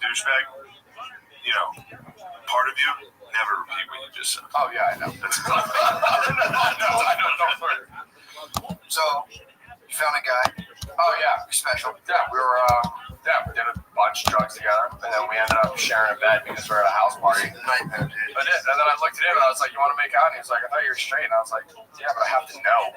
douchebag, you know, part of you, never repeat what you just said. Oh, yeah, I know. That's I know. So, you found a guy. Oh, yeah, special. Yeah, we did a bunch of drugs together, and then we ended up sharing a bed because we were at a house party. Nightmare, dude. But and then I looked at him and I was like, "You want to make out?" And he was like, "I thought you were straight." And I was like, "Yeah, but I have to know."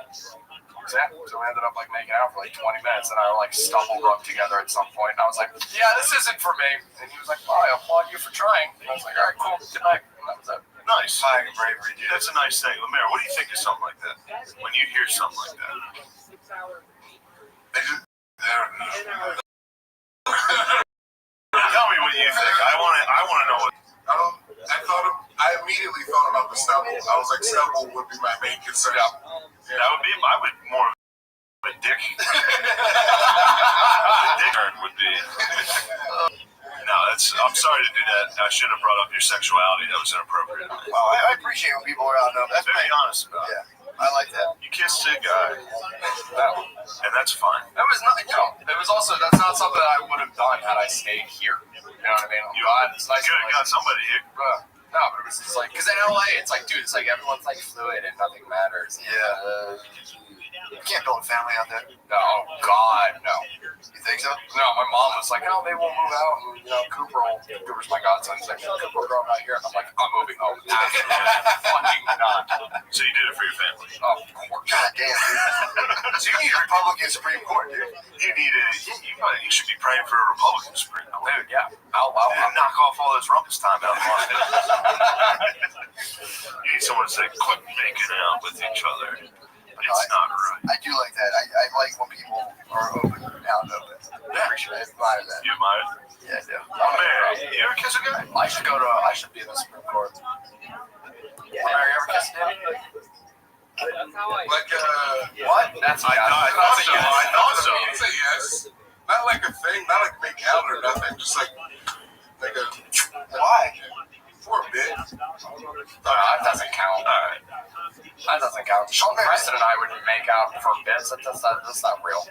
So we ended up like making out for like 20 minutes, and I like stumbled up together at some point. And I was like, "Yeah, this isn't for me." And he was like, "Well, I applaud you for trying." And I was like, "All right, cool, good night." And that was it. nice. Flag of bravery, dude. That's a nice thing. Lemaire, what do you think of something like that? When you hear something like that? Tell me what you think. I want to know what. I immediately thought about the stubble. I was like, stubble would be my main concern. Yeah. That would be. I would more of a dick. The dick turn would be. No, I'm sorry to do that. I should have brought up your sexuality. That was inappropriate. Well, I appreciate when people are out there. That's very honest about it. Yeah, I like that. You kissed a guy, and that's fine. That was not, it was also, that's not something I would have done had I stayed here. You know what I mean? It's nice could have got somebody here. No, but it was just like, because in LA, it's like, dude, it's like everyone's like fluid and nothing matters. Yeah. You can't build a family out there. No, God, no. You think so? No, my mom was like, "Oh, maybe we'll move out." And Cooper's my godson. He's like, "Cooper, we're growing out here." And I'm like, "I'm moving home." Fucking not. So you did it for your family? Oh, of course. God damn, dude. So you need a Republican Supreme Court, dude. You should be praying for a Republican Supreme Court. Dude, yeah. I'll knock off all this rumpus time out of life. You need someone to say, "Quit making out with each other." It's not right. I do like that. I like when people are open out and open. I appreciate it. I admire that. You admire it? Yeah, I do. Oh, man. You ever kiss a guy? I should be in the Supreme Court. Yeah. Have you ever kissed a dude? What? That's I thought so. It's a yes. Not like a thing, not like make out or nothing. Just like a. Why? For a bit. That doesn't count. All right. That doesn't count. Sean Preston and I would make out for bits. That's not real.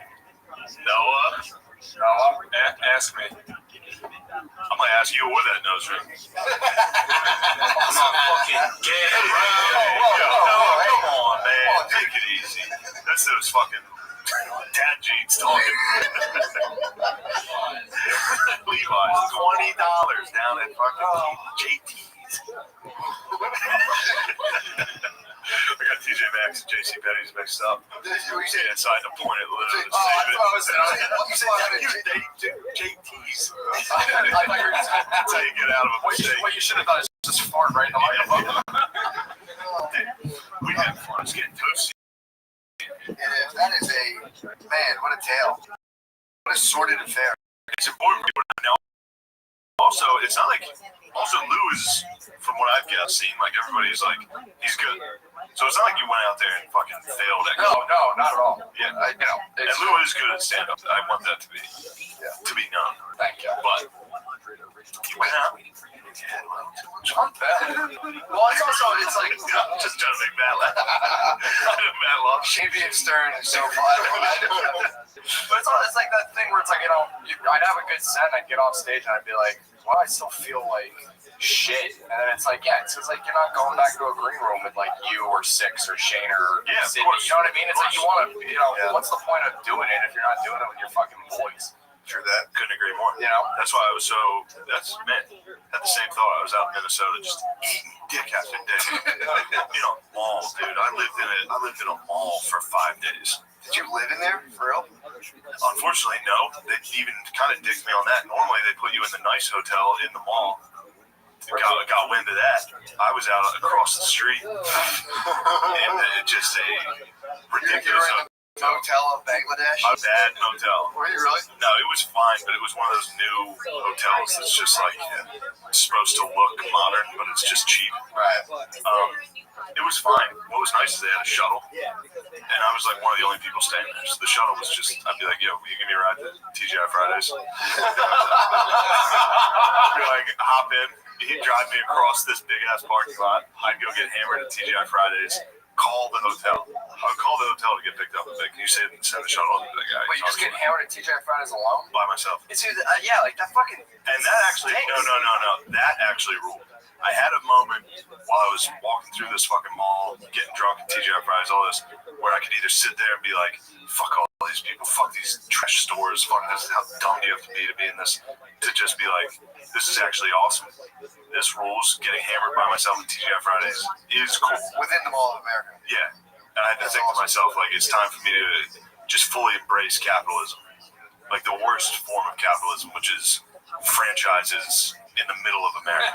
Noah, ask me. I'm gonna ask you where that nose ring. I'm not fucking gay. Come on, man. Take it easy. That's those fucking dad jeans talking. Levi's, $20 down at fucking JT's. I got TJ Maxx and JC Penney's mixed up. Yeah, so I had to point it literally to save it. You said JT's. That's how you get out of a mistake. What you should have done is just fart right in the microphone. We had fun. It's getting toasty. That is man, what a tale. What a sordid affair. It's important to know. Also, it's not like. Also, Lou is, from what I've seen, like everybody's like, he's good. So it's not like you went out there and fucking failed at No, not at all. Yeah, and Lou is good at stand-up. I want that to be known. Thank you. But you went out. Yeah, I'm bad. Well, it's like just trying to make Matt laugh. Matt laugh. Shavy and Stern is so fun. But it's like that thing where it's like, I'd have a good set and I'd get off stage and I'd be like, well, I still feel like shit. And then it's like, it's like you're not going back to a green room with like you or Six or Shane or Sydney. You know what I mean? It's like you want to, what's the point of doing it if you're not doing it with your fucking boys? True that. Couldn't agree more. That's why I was had the same thought. I was out in Minnesota just eating dick after dick. Mall, dude. I lived in a mall for 5 days. Did you live in there for real? Unfortunately, no. They even kind of dicked me on that. Normally, they put you in the nice hotel in the mall. Got wind of that. I was out across the street in just a ridiculous hotel of Bangladesh? A bad hotel. Were you really? No, it was fine, but it was one of those new hotels that's just like supposed to look modern, but it's just cheap. Right. It was fine. What was nice is they had a shuttle, and I was like one of the only people staying there. So the shuttle was just, I'd be like, "Yo, will you give me a ride to TGI Fridays?" Be like, hop in. He'd drive me across this big ass parking lot. I'd go get hammered at TGI Fridays. call the hotel. I would call the hotel to get picked up. Like, can you send the shuttle to the guy? Wait, you just get hammered at TGI Fridays alone? By myself. It's either, yeah, like that fucking. And that actually, no. That actually ruled. I had a moment while I was walking through this fucking mall, getting drunk at TGI Fridays, all this, where I could either sit there and be like, fuck all these people, fuck these trash stores, fuck this, how dumb do you have to be in this, to just be like, this is actually awesome. This rules. Getting hammered by myself at TGI Fridays is cool. Within the Mall of America. Yeah. And I had to think to myself, like, it's time for me to just fully embrace capitalism. Like the worst form of capitalism, which is franchises in the middle of America.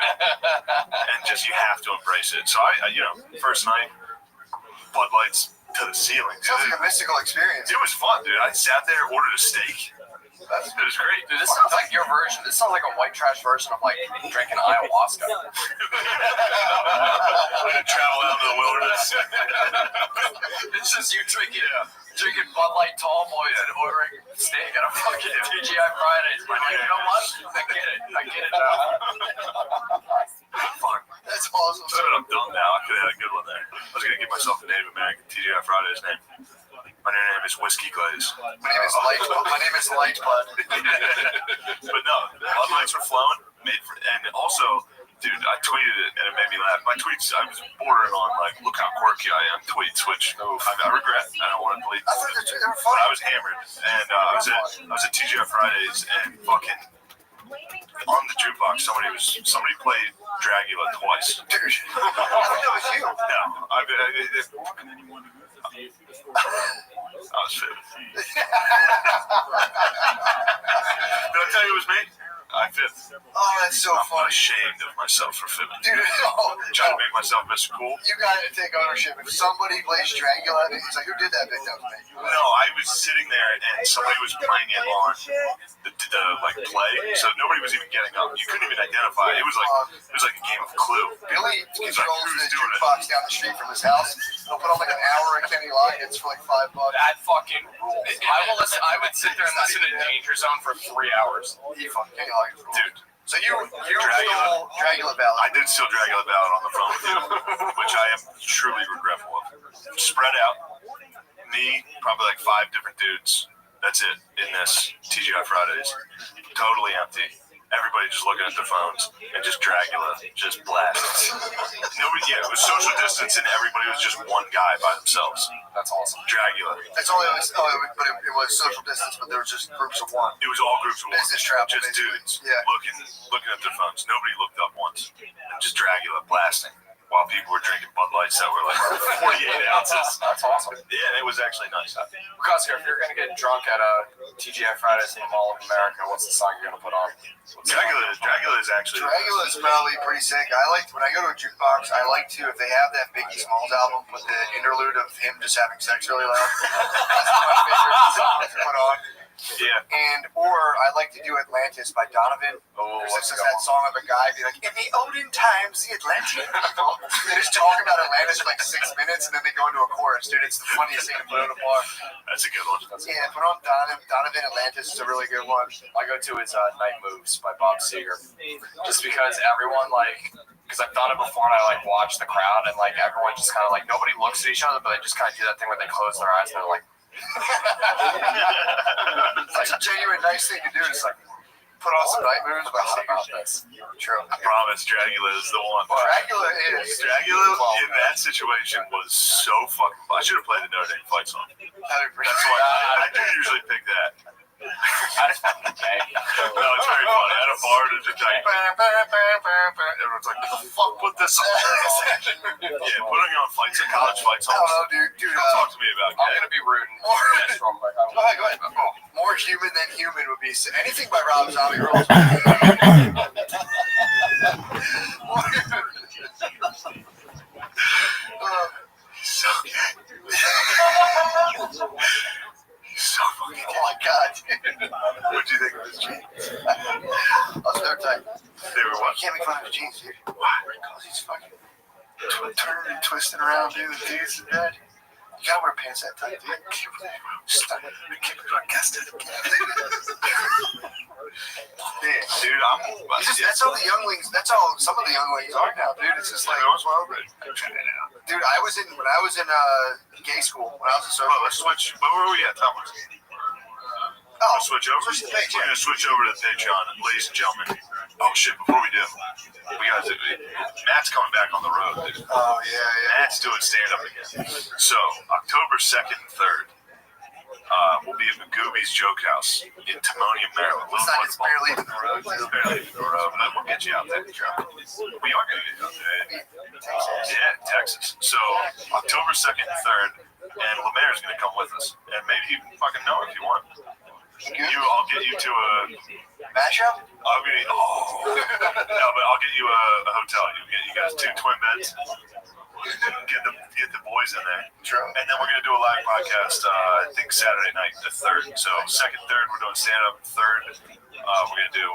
And just, you have to embrace it. So I first night, Bud Lights to the ceiling. Sounds like a mystical experience. It was fun, dude. I sat there, ordered a steak. It was great. Dude, this sounds like your version. This sounds like a white trash version of like drinking ayahuasca. Travel out to the wilderness. It's just you drinking Bud Light Tall Boys and ordering steak at a fucking TGI Fridays. But like, you know what? I get it now. Fuck. That's awesome. So I'm done now. I could have had a good one there. I was gonna give myself a Native American TGI Fridays name. My name is Whiskey Glaze. My name is Light Bud. But no, Bud Lights were flowing. And also, dude, I tweeted it and it made me laugh. My tweets, I was bordering on like, look how quirky I am tweets, which I regret. I don't want to delete. I thought they were funny. I was hammered, and I was at TGI Fridays, and fucking on the jukebox, somebody played Dracula twice. Dude, I think that was you. No, I was fit. Did I tell you it was me? I fit. Oh, that's so I'm funny. ashamed of myself for fibbing. Dude, Trying to make myself Mr. Cool. You gotta take ownership. If somebody plays Dracula, he's like, who did that? That was me. No, I was sitting there and somebody was playing it on the like play, so nobody was even getting up. You couldn't even identify. It was like a game of Clue. Billy controls the jukebox down the street from his house. He'll put on like an hour of Kenny Loggins for like $5. That fucking rules. I would sit there and listen to Danger Zone for 3 hours. He fucking Kenny Loggins rules. Dude. So you stole Dracula Ballad. I did steal Dracula Ballad on the phone with you, which I am truly regretful of. Spread out. Me, probably like 5 different dudes. That's it in this TGI Fridays. Totally empty. Everybody just looking at their phones and just Dracula just blasting. Nobody, it was social distance and everybody was just one guy by themselves. That's awesome. Dracula. It's only but it was social distance, but there was just groups of one. It was all groups of one. Business travel, just basically. dudes Yeah. looking at their phones. Nobody looked up once. And just Dracula blasting while people were drinking Bud Lights that were like 48 ounces. That's awesome. Yeah, it was actually nice. Cusker, if you're gonna get drunk at a TGI Fridays in the Mall of America, what's the song you're gonna put on? Dracula is actually. Dracula is probably pretty sick. I like when I go to a jukebox. I like to, if they have that Biggie Smalls album, put the interlude of him just having sex really loud. That's my favorite song to put on. Yeah. Or I like to do Atlantis by Donovan. Oh, There's just that song of a guy be like, in the olden times, the Atlantean people. They just talk about Atlantis for like 6 minutes and then they go into a chorus. Dude, it's the funniest thing to put on a bar. That's a good one. Yeah, put on Donovan Atlantis is a really good one. I go to is Night Moves by Bob Seger. Just because everyone because I've done it before and I watch the crowd and everyone just kind of nobody looks at each other, but they just kind of do that thing where they close their eyes and they're like. It's a genuine nice thing to do. It's like put on some Night Moves by about Seger. this. True. I promise Dracula is the one. Dracula in that situation was so fucking fun. I should have played the Notre Dame fight song. That's why I do usually pick that. I just fucking okay. No, it's very funny. At a bar, there's just like everyone's like, "What the fuck put this on?" Yeah, putting on fights, college fight songs. I don't know, dude. Don't talk to me about I'm that. gonna be rude and just real quick. Go ahead. More human than human would be anything by Rob Zombie rules. So fucking. Oh my god, dude. What'd you think of his jeans? That's their type. They were You what? can't make fun of his jeans, dude. Why? Because he's fucking turning and twisting around, dude. The dude's dead. You gotta wear pants that tight, dude. Dude, That's how the younglings. That's how some of the younglings are now, dude. It's just like, dude. When I was in gay school when I was a surfer. Let's switch. Where were we at, Thomas? Oh, switch over. We're gonna switch over to the Patreon, ladies and gentlemen. Oh shit! Before we do, Matt's coming back on the road, dude. Oh yeah. Matt's doing stand-up again. So October 2nd and 3rd, we'll be at Magooby's Joke House in Timonium, Maryland. It's barely leaving the road. But we'll get you out there. We are gonna get you out there. Yeah, Texas. So October 2nd and 3rd, and Lemaire's gonna come with us, and maybe you can fucking know if you want. I'll get you to a mashup. No, but I'll get you a hotel. You guys 2 twin beds. Get the boys in there. True. And then we're gonna do a live podcast. I think Saturday night, the 3rd. So 2nd, 3rd, we're doing stand up. 3rd, we're gonna do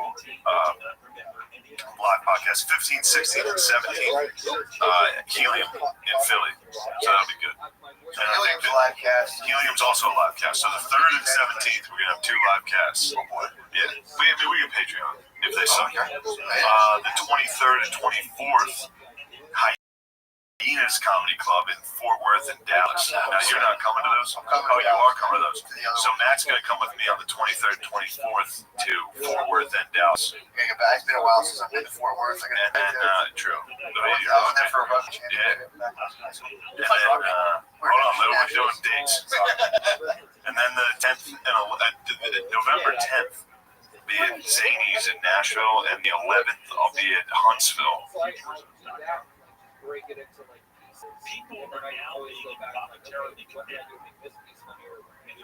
live podcast. 15, 16, and 17. Helium in Philly. So that'll be good. And Helium's a live cast. Helium's also a live cast. So the 3rd and 17th, we're gonna have 2 live casts. Oh boy. Yeah. We get Patreon if they suck. The 23rd and 24th, Hyenas Comedy Club in Fort Worth and Dallas. Now you're not coming to those? You are coming to those. So Matt's gonna come with me on the 23rd and 24th to Fort Worth and Dallas. It's been a while since I've been to Fort Worth. True. I was there for a bunch. Yeah. And then, hold on, we're doing dates. And then the 10th and November 10th, be at Zany's in Nashville, and the 11th, I'll be at Huntsville. Break it into like people are now always go back and like, what did I do to make this piece funny or this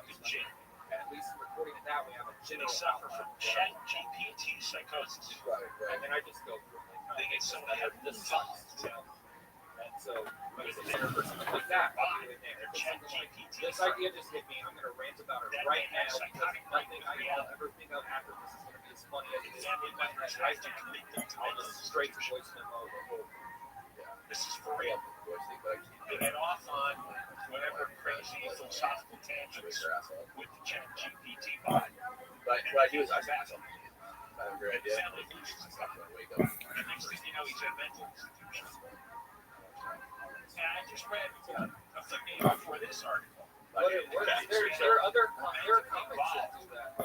piece funny? And at least recording it that way, I'm a Jimmy suffer from chat GPT psychosis. Right. And then I just go through they get some that this sucks, you know. And so when it's a dinner or something like that, I'll do it there. Chat GPT. This idea just hit me, and I'm gonna rant about it right now because nothing I ever think of after this is gonna be as funny as it is in my head right now. I'll just straight to voice memo the whole. This is for real. They get off on whatever crazy philosophical tangents with the chat GPT bot. But what I do is I pass them. I have a great idea. And next thing you know, he's at mental institutions. And I just read a thing before this article. There are other comics that do that.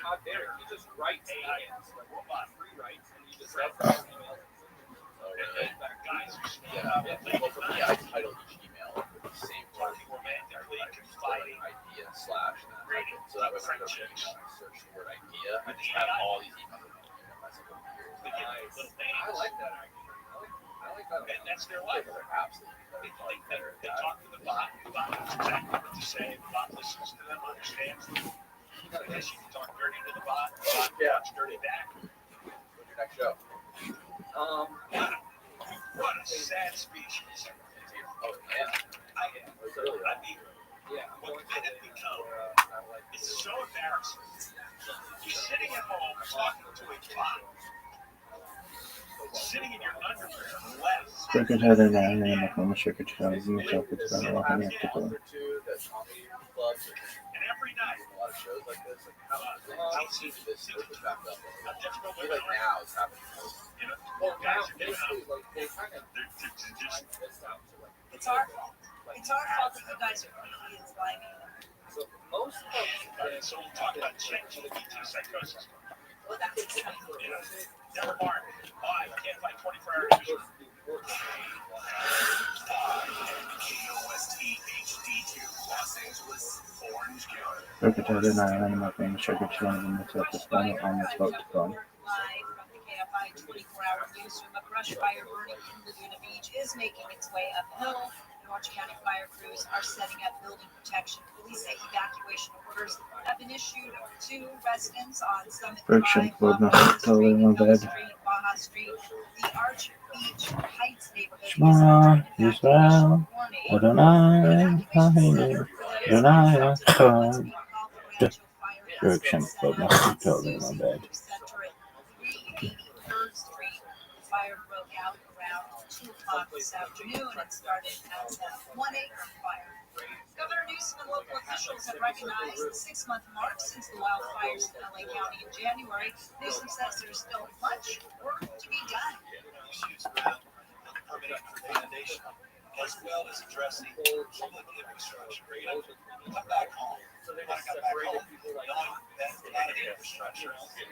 Not there. You just write aliens, like robot free writes, and you just write emails. Well, for me, I title each email with the same word. Idea slash. So that way, when I go to email, I search the word idea. I just have all these emails in my single years. I like that idea. I like that. And that's their life. They're absolutely better. They talk to the bot. The bot knows exactly what to say. The bot listens to them, understands them. I guess you can talk dirty to the bot. The bot talks dirty back. What's your next show? What a sad species. Oh, yeah. I mean, what did it become? It's so embarrassing. You're sitting at home talking to a bot. Sitting in your underwear left. Secretary and the former secretary of the Celtics are walking after the And every night, a lot of shows like this, like how soon this was wrapped up. I feel like now it's happening. Well, now basically, like they kind of It's our fault that you guys are comedians like me. So most of them. So we'll talk about ChatGPT psychosis. Well, that's Never mind. Why? You can't find 24-hour news. Los Angeles, Orange County. Secretary and the former secretary of the Celtics are on the spot to call. Live from the KFI 24-hour newsroom. A brush fire burning in Laguna Beach is making its way uphill. Orange County fire crews are setting up building protection. Police say evacuation orders have been issued to residents on Summit Friction Drive, Club, Baja totally Street, my bad. Baja Street, the Arch Beach Heights neighborhood. Shema Israel, Adonai, Adonai, Friction Club, totally my bad. 383rd Street. Fire broke out around 2:30 o'clock this afternoon and started as a 1-acre fire. Governor Newsom and local officials have recognized the 6-month mark since the wildfires in LA County in January. Newsom says there's still much work to be done. As well as addressing public infrastructure. Come back home. When I got back home, knowing that a lot of infrastructure has been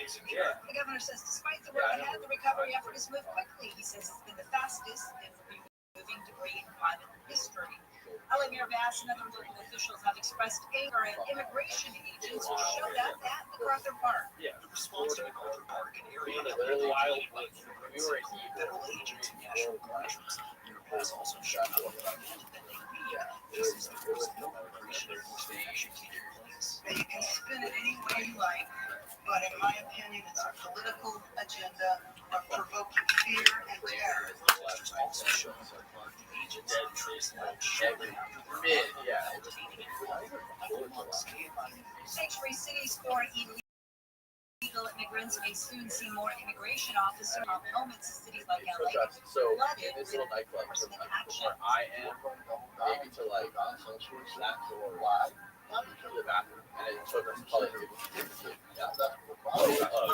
secured. The governor says despite the road ahead, the recovery effort has moved quickly. He says it's been the fastest in removing debris in climate history. LA Mayor Bass and other local officials have expressed anger at immigration agents who showed up at MacArthur Park. The response to MacArthur Park and area federal agents and national corrections has also shut up. This is the first immigration investigation taking place. You can spin it any way you like, but in my opinion, it's a political agenda of provoking fear and terror. Also shows our park agents and trace Sanctuary cities for illegal immigrants may soon see more immigration officers on moments in cities like LA. So Flooded this with little nightclub, enforcement action. where I am, maybe to like that door wide, to the bathroom, and it took us probably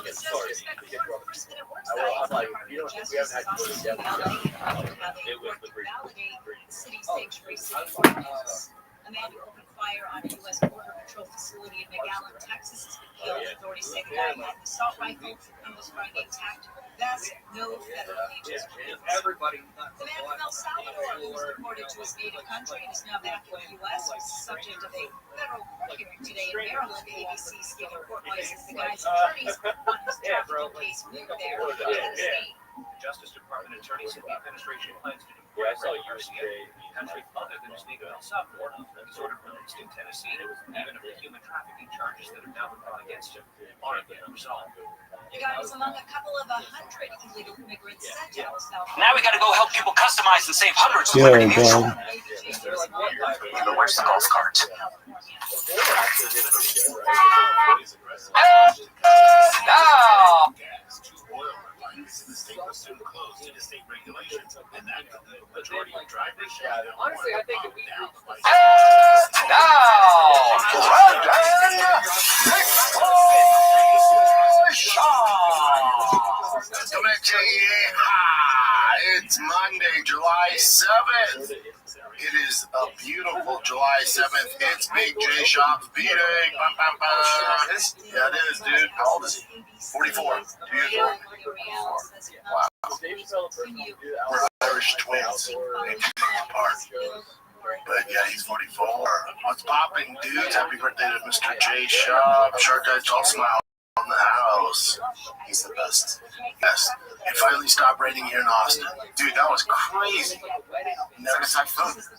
It says respect for law enforcement at work I'm sites. like, The you know, Department of we haven't Justice had is to do also it yet. evaluating how they work to validate the city's sanctuary city ordinance. A man who opened fire on a U.S. Border Patrol facility in McAllen, Texas, has been killed. Authorities say the guy had an assault rifle and was wearing a tactical vest. No federal agents were killed. Everybody. The man from El Salvador, who was deported to his native country and is now back in the U.S., was the subject of a federal court hearing today in Maryland. ABC's giving court voices the guy's attorneys on his trafficking case moved there to the state. Justice Department attorneys and the administration plans to deport Garcia to a country other than his native El Salvador. He's ordered released in Tennessee, even if the human trafficking charges that are now brought against him aren't yet resolved. The guy was among a couple of 100 illegal immigrants sent to El Salvador. Now we gotta go help people customize and save hundreds of Yeah, Liberty Mutual. God. But where's the golf carts? Now! In the state was soon closed due to state regulations, and that the majority of drivers shared their Honestly, I think if we Now! Well It's Monday, July 7th. It is a beautiful July 7th. It's Big J Shop's beating. Bum, bum, bum. Yeah, it is, dude. How old is he? 44. 2 years old. Wow. We're Irish twins. They do apart. But yeah, he's 44. What's popping, dudes? Happy birthday to Mr. J Shop. Shark Edge, all smile on the house. He's the best. Yes. It finally stopped raining here in Austin. Dude, that was crazy.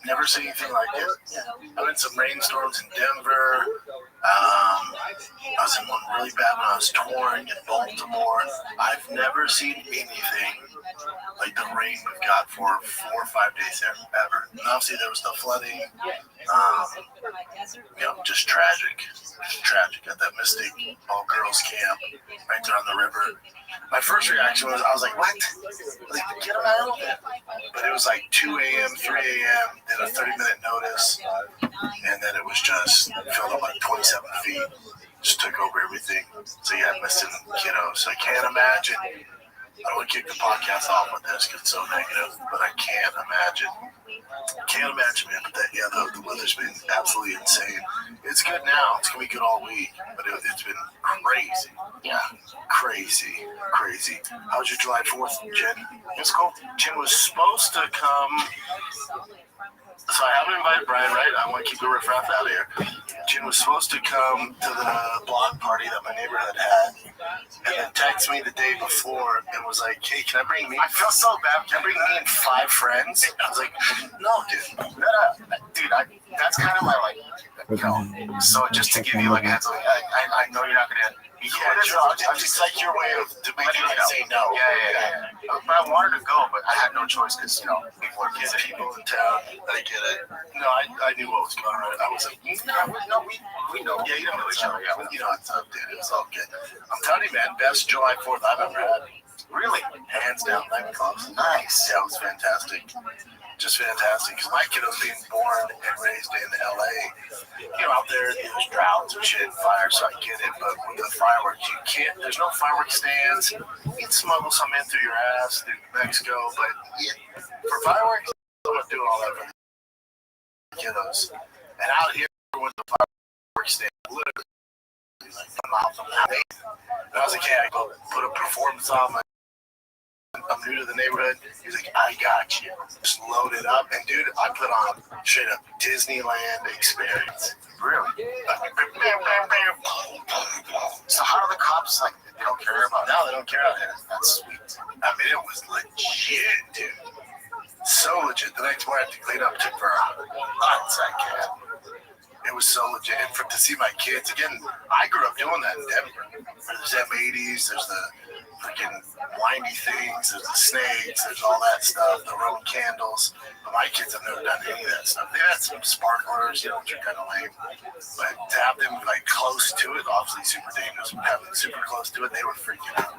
Never seen anything like it. I've had some rainstorms in Denver. I was in one really bad when I was touring in Baltimore. I've never seen anything like the rain we've got for 4 or 5 days there, ever. And obviously there was the flooding. Just tragic. Just tragic at that Mystic all-girls camp right there on the river. My first reaction was, I was like, what? Like, get them out? But it was like 2 a.m., 3 a.m., did a 30-minute notice, and then it was just filled up like 27 feet. Just took over everything. So yeah, missing kiddos. I can't imagine. I don't want to kick the podcast off with this because it's so negative, but I can't imagine. Can't imagine, man. But the weather's been absolutely insane. It's good now. It's going to be good all week, but it's been crazy. Yeah, crazy. How was your July 4th, Jen? It's cool. Jen was supposed to come. So I haven't invited Brian, right? I want to keep the riffraff out of here. Jen was supposed to come to the block party that my neighborhood had, and then text me the day before and was like, "Hey, can I bring me?" I feel so bad. Can I bring me and 5 friends? I was like, "No, dude. That's kind of my So just to give you like a heads up, I know you're not gonna. Yeah, I'm just like your way of making me say no. Yeah. But I wanted to go, but I had no choice because people are busy people in town. I get it. No, I knew what was going on. I was like, we know. Yeah, you don't know each other. Yeah, you know what's up, dude. It's all good. I'm telling you, man, best July 4th I've ever had. Really? Hands down, nightclubs. Nice. Yeah, it was fantastic. Just fantastic. Because my kiddo's being born and raised in LA. Out there, there's droughts and shit and fire, so I get it. But with the fireworks, you can't, there's no fireworks stands. You can smuggle some in through your ass through Mexico, but for fireworks, I'm not doing all that for the kiddos. And out here with the fireworks stand, literally, like, when I was a kid, I go put a performance on. I'm new to the neighborhood. He's like, I got you. Just load it up. And dude, I put on straight up Disneyland experience. Really? So how are the cops like, they don't care about it? No, they don't care about it. That's sweet. I mean, it was legit, dude. So legit. The next morning I had to clean up, took for months I can. It was so legit. And to see my kids, again, I grew up doing that in Denver. There's M80s, there's the freaking windy things, there's the snakes, there's all that stuff, the Roman candles. But my kids have never done any of that stuff. They had some sparklers, which are kind of lame. But to have them like close to it, obviously super dangerous. But having them super close to it, they were freaking out.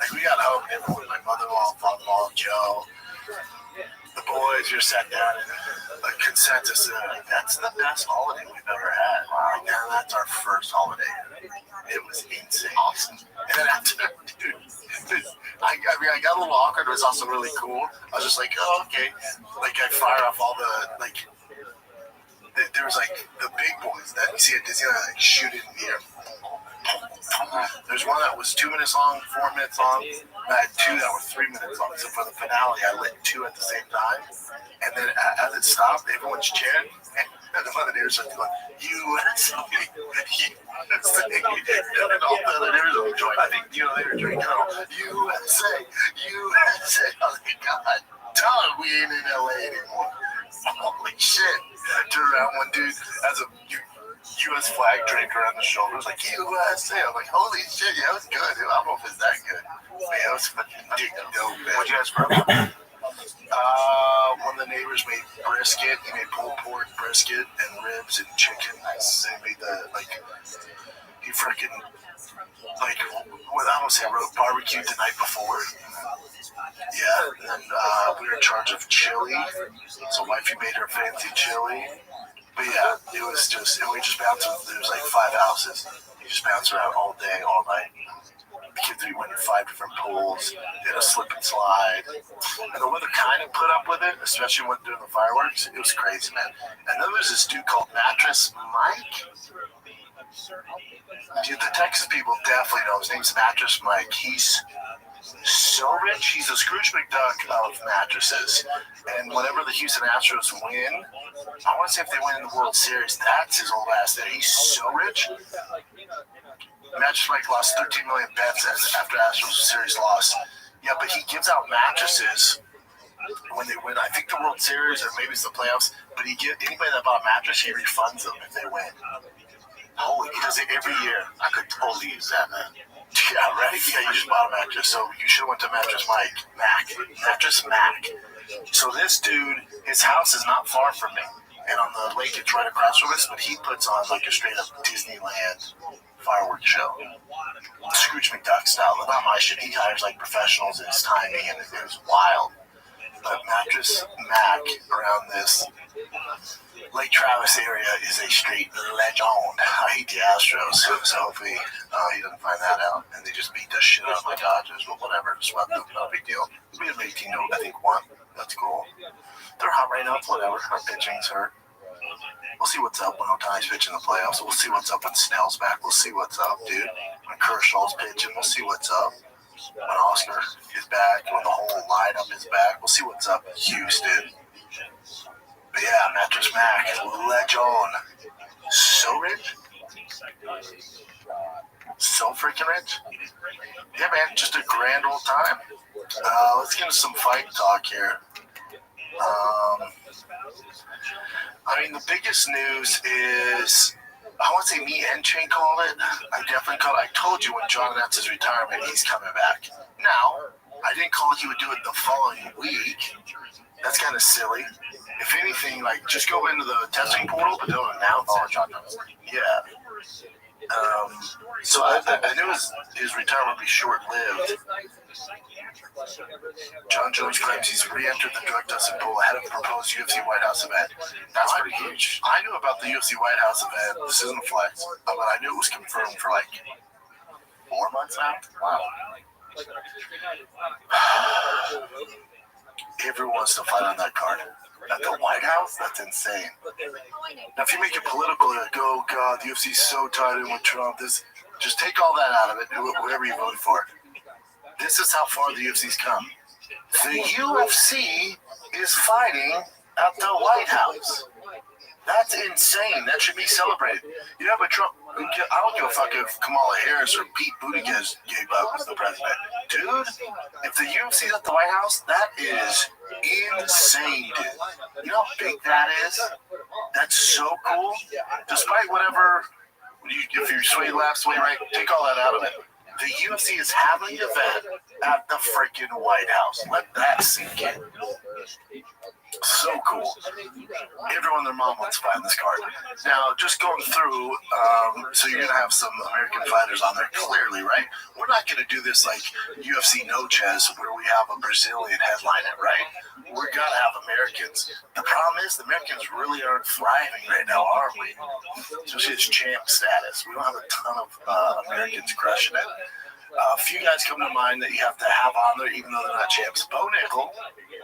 Like we got home, and everyone, my mother-in-law, father-in-law, Joe, the boys just sat down and the consensus that's the best holiday we've ever had. Like, that's our first holiday. It was insane. Awesome. And then after, dude, I got a little awkward, but it was also really cool. I was just like, oh, okay. Like, I fire off all the, like, there was, like, the big boys that you see at Disneyland, like, shoot it in the air. There's one that was 2 minutes long, 4 minutes long. I had two that were 3 minutes long. So for the finale, I lit two at the same time. And then as it stopped, everyone's cheering. And the one of the neighbors was going, USA, USA. And then all the other neighbors were joining. I think, they were drinking all, USA, USA. I was like, God, dog, we ain't in LA anymore. Holy shit. I turned around, one dude has a U.S. flag draped around the shoulders, like USA. I'm like, holy shit, yeah, it was good. Dude. I don't know if it's that good. Man, it was fucking dope, man. What'd you guys bring? One of the neighbors made brisket. He made pulled pork, brisket, and ribs and chicken. They made he freaking, like, I don't say barbecue the night before. Yeah, and we were in charge of chili. So wifey made her fancy chili. But yeah, it was just, and we just bounced, there was like 5 houses. You just bounce around all day, all night. The kids went in 5 different pools, did a slip and slide. And the weather kind of put up with it, especially when doing the fireworks. It was crazy, man. And then there's this dude called Mattress Mike. Dude, the Texas people definitely know. His name's Mattress Mike. He's so rich. He's the Scrooge McDuck of mattresses. And whenever the Houston Astros win, I want to say if they win in the World Series, that's his old ass there. He's so rich. Mattress Mike lost 13 million bets after Astros series loss. Yeah, but he gives out mattresses when they win. I think the World Series or maybe it's the playoffs. But anybody that bought a mattress, he refunds them if they win. Holy, he does it every year. I could totally use that, man. Yeah, right? Yeah, you just bought a mattress. So you should have went to Mattress Mattress Mac. So this dude, his house is not far from me. And on the lake, it's right across from us. But he puts on like a straight up Disneyland fireworks show. Scrooge McDuck style. But not my shit. He hires like professionals in his timing. And it was wild. But Mattress Mac around this Lake Travis area is a straight legend. I hate the Astros, so hopefully he doesn't find that out. And they just beat the shit out of my Dodgers, but whatever, swept them, no big deal. We have 18 to, I think, 1. That's cool. They're hot right now, whatever. Our pitching's hurt. We'll see what's up when Otani's pitching the playoffs. We'll see what's up when Snell's back. We'll see what's up, dude. When Kershaw's pitching, we'll see what's up. When Oscar is back, when the whole lineup is back, we'll see what's up in Houston. But yeah, Mattress Mac, legend. So rich. So freaking rich. Yeah, man, just a grand old time. Let's get into some fight talk here. I mean, the biggest news is, I want to say me and Chain called it. I definitely called it. I told you when John announced his retirement, he's coming back. Now, I didn't call he would do it the following week. That's kind of silly. If anything, like, just go into the testing portal, but don't announce it. Yeah. So I knew his retirement would be short-lived. John Jones claims he's re-entered the drug testing pool ahead of the proposed UFC White House event. That's pretty huge. I knew about the UFC White House event. This isn't a flex, but I knew it was confirmed for like 4 months now. Wow. Everyone wants to fight on that card. At the White House? That's insane. Now, if you make it political, like, oh God, the UFC's so tied in with Trump, just take all that out of it, whoever you voted for. This is how far the UFC's come. The UFC is fighting at the White House. That's insane. That should be celebrated. Yeah, but Trump, I don't give a fuck if Kamala Harris or Pete Buttigieg gave up as the president. Dude, if the UFC's at the White House, that is insane, dude. You know how big that is? That's so cool. Despite whatever, if you sway left, sway right, take all that out of it. The UFC is having an event at the freaking White House. Let that sink in. So cool. Everyone and their mom wants to fight in this card. Now, just going through, so you're going to have some American fighters on there, clearly, right? We're not going to do this like UFC No Chess, where we have a Brazilian headline it, right? We're going to have Americans. The problem is, the Americans really aren't thriving right now, are we? Especially as champ status. We don't have a ton of Americans crushing it. A few guys come to mind that you have to have on there, even though they're not champs. Bo Nickel,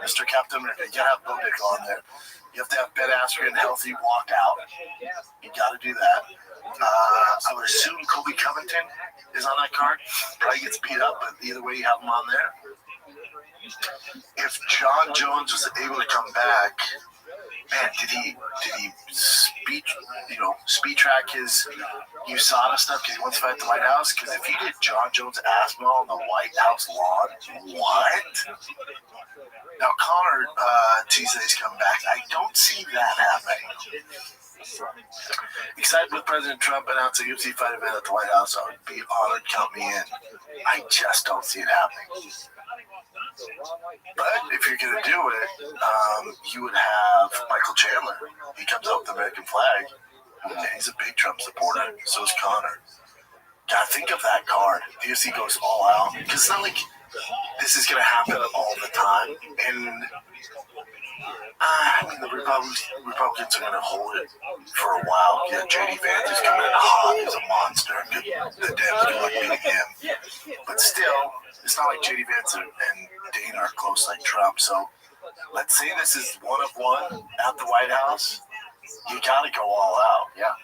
Mr. Captain America, you gotta have Bo Nickel on there. You have to have Ben Askren healthy walk out. You gotta do that. I would assume Colby Covington is on that card. Probably gets beat up, but either way, you have him on there. If John Jones was able to come back, man, did he speed track his USADA stuff because he wants to fight at the White House? Because if he did John Jones asthma on the White House lawn, what? Now Connor Tuesday's come back. I don't see that happening. Excited with President Trump announcing a UFC fight event at the White House. I would be honored. Count me in. I just don't see it happening. But if you're going to do it, you would have Michael Chandler. He comes out with the American flag. And he's a big Trump supporter. So is Connor. Gotta think of that card. The UFC goes all out. Because it's not like this is going to happen all the time. And I mean, the Republicans are going to hold it for a while. Yeah, J.D. Vance is coming in hot. He's a monster. The Dems are looking at him. But still, it's not like J.D. Vance and Dana are close like Trump. So let's say this is one of one at the White House. You got to go all out. Yeah.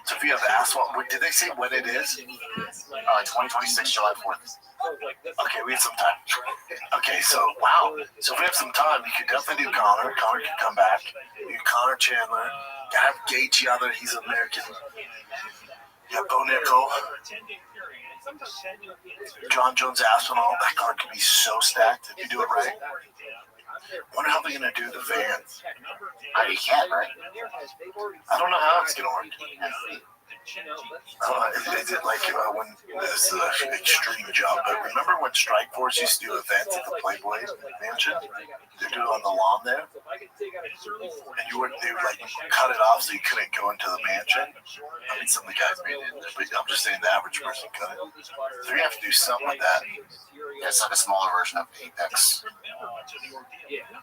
So if you have asphalt, did they say when it is? 2026, July 4th. Okay, we have some time. Okay, so, wow. So if we have some time, you could definitely do Connor. Connor can come back. You Connor Chandler. You have Gaethje out there. He's American. You have Bo Nickel. John Jones Aspinall. That card could be so stacked if you do it right. Wonder how they're going to do the fans. You can't, right? I don't know how it's going to work. Is it like when this is an extreme jump? But remember when Strikeforce used to do events at the Playboy Mansion? They do it on the lawn there, and they would like cut it off so you couldn't go into the mansion. I mean, some of the guys made it, but I'm just saying the average person couldn't. They're gonna have to do something like that. Yeah, it's like a smaller version of Apex.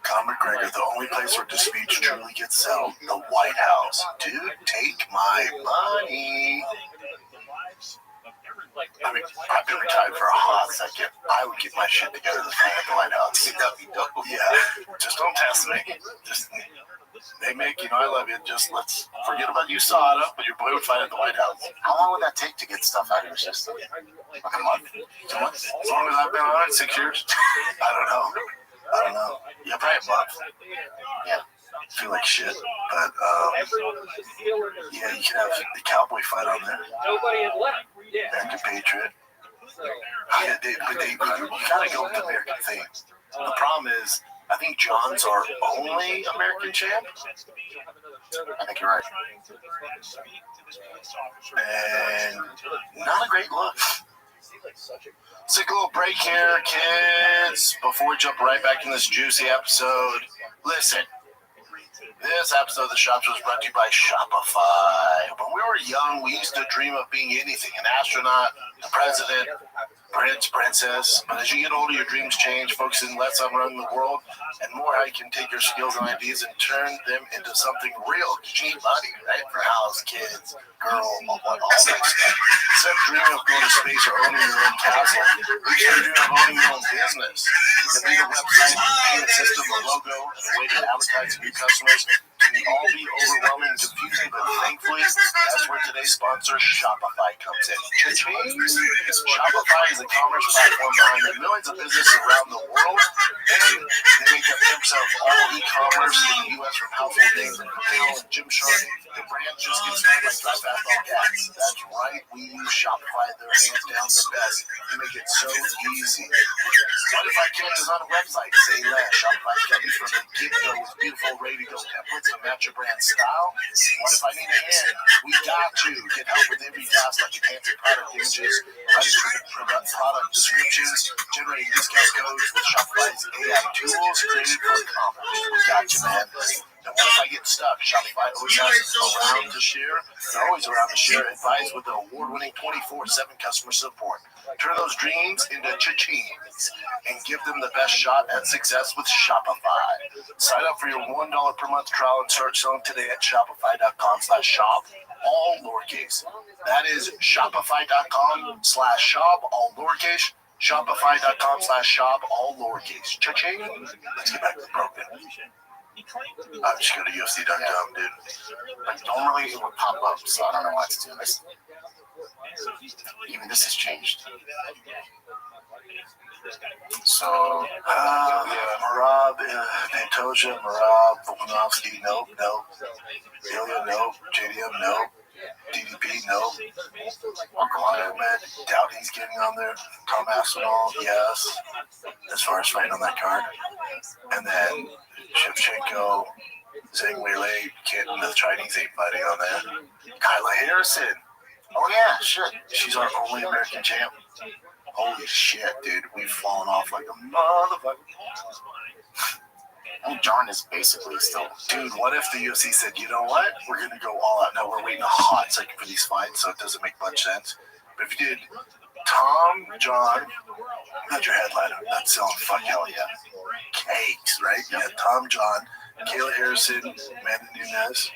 Conor McGregor, the only place where disputes truly get settled, the White House. Dude, take my money. I mean, I've been retired for a hot second. I would get my shit together to fight at the White House. That'd be dope. Yeah, just don't test me. Just, they make, I love you. Just let's forget about USADA, but your boy would fight at the White House. How long would that take to get stuff out of your system? Like a month? 2 months? As long as I've been on it, 6 years? I don't know. Yeah, probably a month. Yeah. Feel like shit, but yeah, you can have the cowboy fight on there. American Patriot. Yeah, but you gotta go with the American theme. The problem is, I think John's our only American champ. I think you're right. And not a great look. Let's take a little break here, kids, before we jump right back in this juicy episode. Listen. This episode of The Shop Show is brought to you by Shopify. When we were young, we used to dream of being anything, an astronaut, the president, prince, princess. But as you get older, your dreams change, focusing less on running the world and more how you can take your skills and ideas and turn them into something real. You need money, right? For house, kids, girl, all that stuff. Instead of dreaming of going to space or owning your own castle, we can dream of owning your own business. The bigger website, payment system, a logo, and a way to advertise to new customers can all be overwhelming and confusing, but thankfully, that's where today's sponsor, Shopify, comes in. Shopify is a commerce platform behind the millions of businesses around the world, and they make up 10% of all e-commerce in the U.S. from household names like Mattel and Gymshark. The brand just gets started like Drive Fast on Gas. That's right, we use Shopify. They're hands down the best. They make it so easy. Shopify can't design a website, say less. Shopify can be from the get-go with beautiful, ready-to-go templates to match your brand style. What if I need a hand? We got you. Get help with every task like enhancing product images, writing product descriptions, generating discount codes with Shopify's AI tools created for commerce. We got you, man. And what if I get stuck? Shopify always has around to share. They're always around to share advice with the award-winning 24/7 customer support. Turn those dreams into cha-chings and give them the best shot at success with Shopify. Sign up for your $1 per month trial and start selling today at shopify.com/shop, all lowercase. That is shopify.com/shop, all lowercase. Shopify.com/shop, all lowercase. Cha-ching. Let's get back to the program. I'm just going to UFC.com, dude. Like, normally it would pop up, so I don't know why it's doing this. Even this has changed. So, Marab, Pantoja, Marab, Volkanovski, nope. Ilya, nope. JDM, nope. DDP, nope. Mohamed, doubt he's getting on there. Tom Aspinall, yes. As far as fighting on that card. And then Shevchenko, Zhang Weilei, the Chinese ain't fighting on there. Kyla Harrison. oh yeah, shit. She's our only American champ. Holy shit, dude. We've fallen off like a motherfucker. I mean, Jarn is basically still. Dude, what if the UFC said, you know what? We're going to go all out. No, we're waiting a hot second for these fights, so it doesn't make much sense. But if you did Tom, John, that's your headliner. That's selling fuck hell yeah. Cakes, right? You got Tom, John, Kayla Harrison, Amanda Nunes.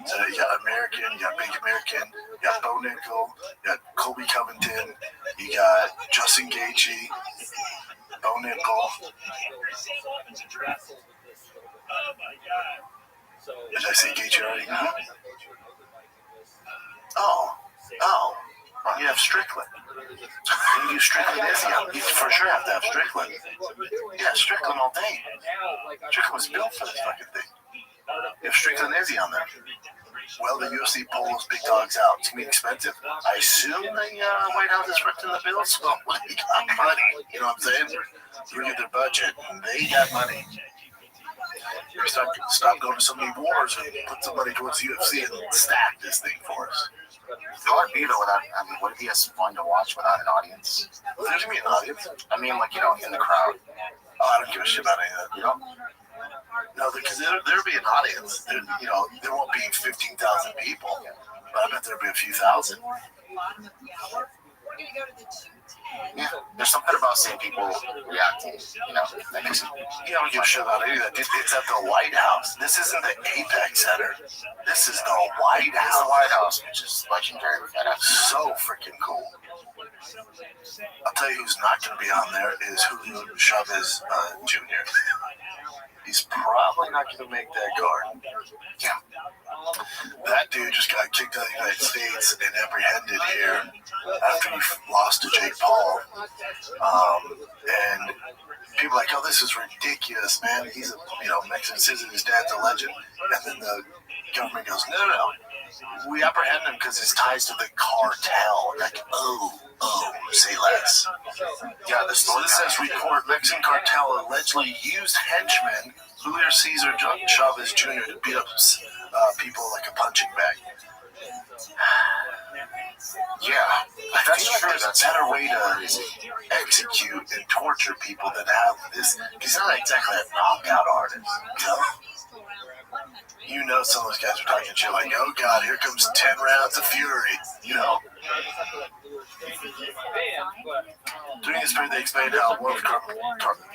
So you got American, you got Big American, you got Bo Nickel, you got Colby Covington, you got Justin Gaethje, Bo Nickel. Did I say Gaethje already? Oh, you have Strickland. You use Strickland Izzy. You for sure have to have Strickland. Yeah, Strickland all day. Strickland was built for this fucking thing. You have Strickland Izzy on there. Well, the UFC pull those big dogs out. It's going to be expensive. I assume the White House is fronting the bill, so they got money. You know what I'm saying? Look at their budget, and they got money. Stop going to so many wars and put some money towards the UFC and stack this thing for us. How would it be though without? I mean, would it be as fun to watch without an audience? There's going to be an audience. I mean, like in the crowd. Oh, I don't give a shit about any of that. You know? No, because there'll be an audience. There won't be 15,000 people, but I bet there'll be a few thousand. Yeah, there's something about seeing people reacting. That makes it. You don't give a shit about any of that. It's at the White House. This isn't the Apex Center. This is the White House. It's the White House, which is legendary. So freaking cool. I'll tell you who's not going to be on there is Julio Chavez Jr. He's probably not going to make that card. Yeah. That dude just got kicked out of the United States and apprehended here after he lost to Jake Paul. And people are like, oh, this is ridiculous, man. He's a Mexican citizen. His dad's a legend. And then the government goes, no. We apprehend him because his ties to the cartel. Like, say less. Yeah, this says report Mexican cartel allegedly used henchmen Julio Cesar Chavez Jr. to beat up people like a punching bag. Yeah, That's true. There's a better way to execute and torture people than have this. He's not exactly a knockout artist, you know? you know some of those guys are talking shit like, oh God, here comes 10 rounds of fury. You know, during this period, they explained how one of the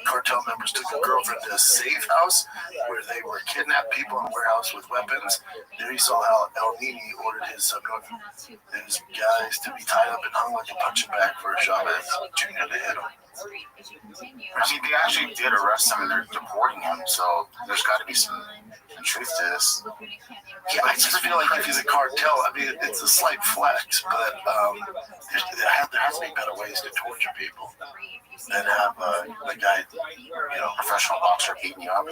cartel members took a girlfriend to a safe house where they were kidnapped people in a warehouse with weapons. There he saw how El Nini ordered his guys to be tied up and hung like a punching bag for Chavez Jr. to hit him. I mean, they actually did arrest him and they're deporting him, so there's got to be some truth to this. Yeah, I just feel like if he's a cartel, I mean, it's a slight flex, but there has to be better ways to torture people than have the guy, you know, Professional boxer beating you up.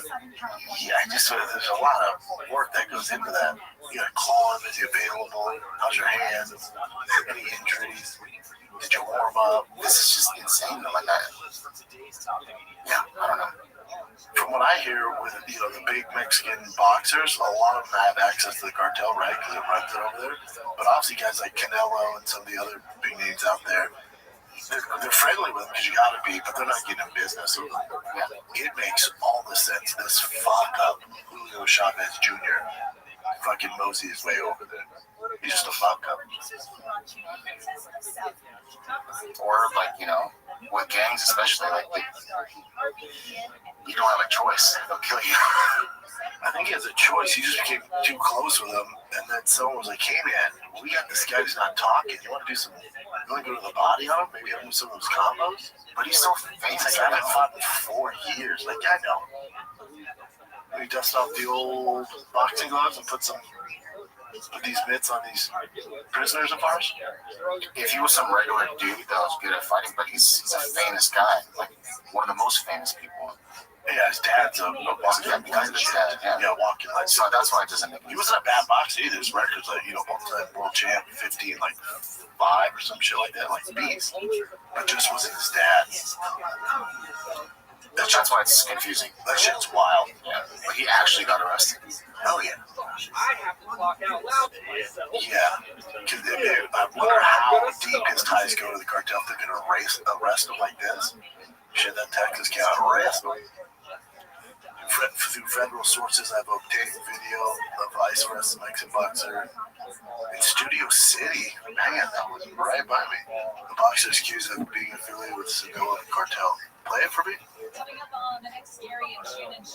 yeah, there's a lot of work that goes into that. You gotta call him, is he available? How's your hands? Any injuries? Did you warm up? This is just insane. Like that. Yeah, I don't know. From what I hear, with the big Mexican boxers, a lot of them have access to the cartel, right? Because it runs it over there. But obviously, guys like Canelo and some of the other big names out there, they're friendly with them because you got to be, but they're not getting in business. So, yeah, it makes all the sense. This fuck up Julio Chavez Jr. fucking mosey his way over there. He's just a fuck up. Or like, you know, with gangs especially, like you don't have a choice. They'll kill you. I think he has a choice. He just became too close with him, and then someone was like, "Hey man, we got this guy who's not talking. You want to do some? You want to go to the body on him? Maybe do some of those combos." But he's still He's famous. like, "I haven't fought in 4 years." Like, I know. We dust off the old boxing gloves and put these mitts on these prisoners of ours. If he was some regular dude that was good at fighting, but he's a famous guy, like one of the most famous people. Yeah, his dad's a boxer. Yeah, because of his dad. Yeah. Walking like So that's why it doesn't make he wasn't a bad boxer either. His record's like, multi-time world champ, 15, like 5 or some shit like that, like beast. But just wasn't his dad. That's why it's confusing. That shit's wild. Yeah. But he actually got arrested. Hell yeah. I have to clock out loud to myself. Yeah. I wonder how deep his ties go to the cartel if they're going to arrest him like this. Shit, that Texas can't arrest him. Through federal sources, I've obtained video of ICE arresting Mexican boxer in Studio City. Man, that was right by me. The boxer is accused of being affiliated with the Sinaloa cartel. Play it for me.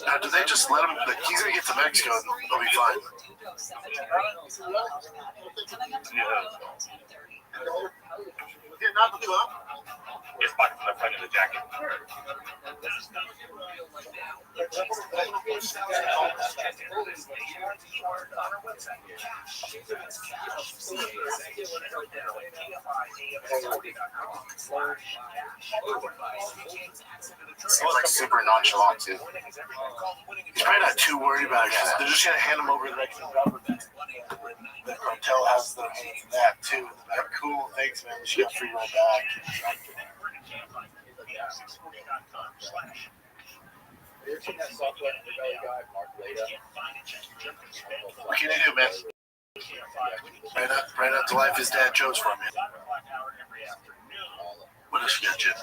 Now, do they just let him? Like, he's gonna get to Mexico and he'll be fine. Yeah, not the club. It's back from the front of the jacket. Seems like super nonchalant too. He's probably not too worried about it because they're just gonna hand him over to the Mexican government. The cartel has their hands in that too. They're like, cool, thanks, man. She got free roll back. What can you do, man? Right out the life his dad chose from you. What else you got, Jim?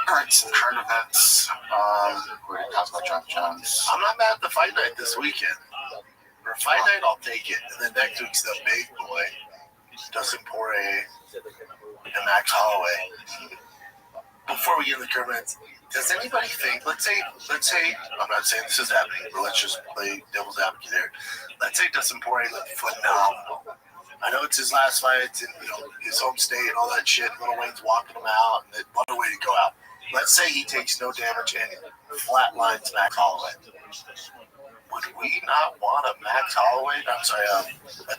Alright, some current events. We're going to talk about John Jones. I'm not mad at the fight night this weekend. For a fight night, I'll take it. And then next week's the big boy, Dustin Poirier and Max Holloway. Before we get into the current events, does anybody think, let's say, I'm not saying this is happening, but let's just play devil's advocate here. Let's say Dustin Poirier looked phenomenal. I know it's his last fight, it's in his home state and all that shit. Little Wayne's walking him out, and what a way to go out. Let's say he takes no damage and flatlines Max Holloway. Would we not want a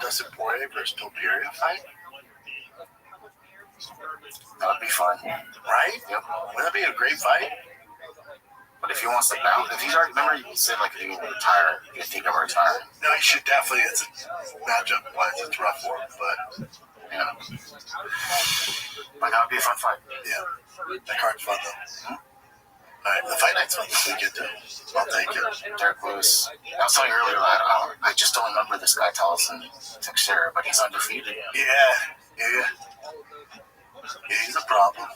Dustin Poirier versus Topuria fight? That would be fun. Right? Yep. Wouldn't that be a great fight? But if he wants to bounce, if he's already, remember you said like if he would retire, you think of retiring. No, he should definitely. It's a matchup wise, it's rough for him, but Yeah. But that would be a fun fight. yeah, that card's fun though. All right, the fight night's fun this weekend too. I'll take it. Derek Lewis. I was telling you earlier that I just don't remember this guy Tellison Teixeira, but he's undefeated. Yeah, he's a problem.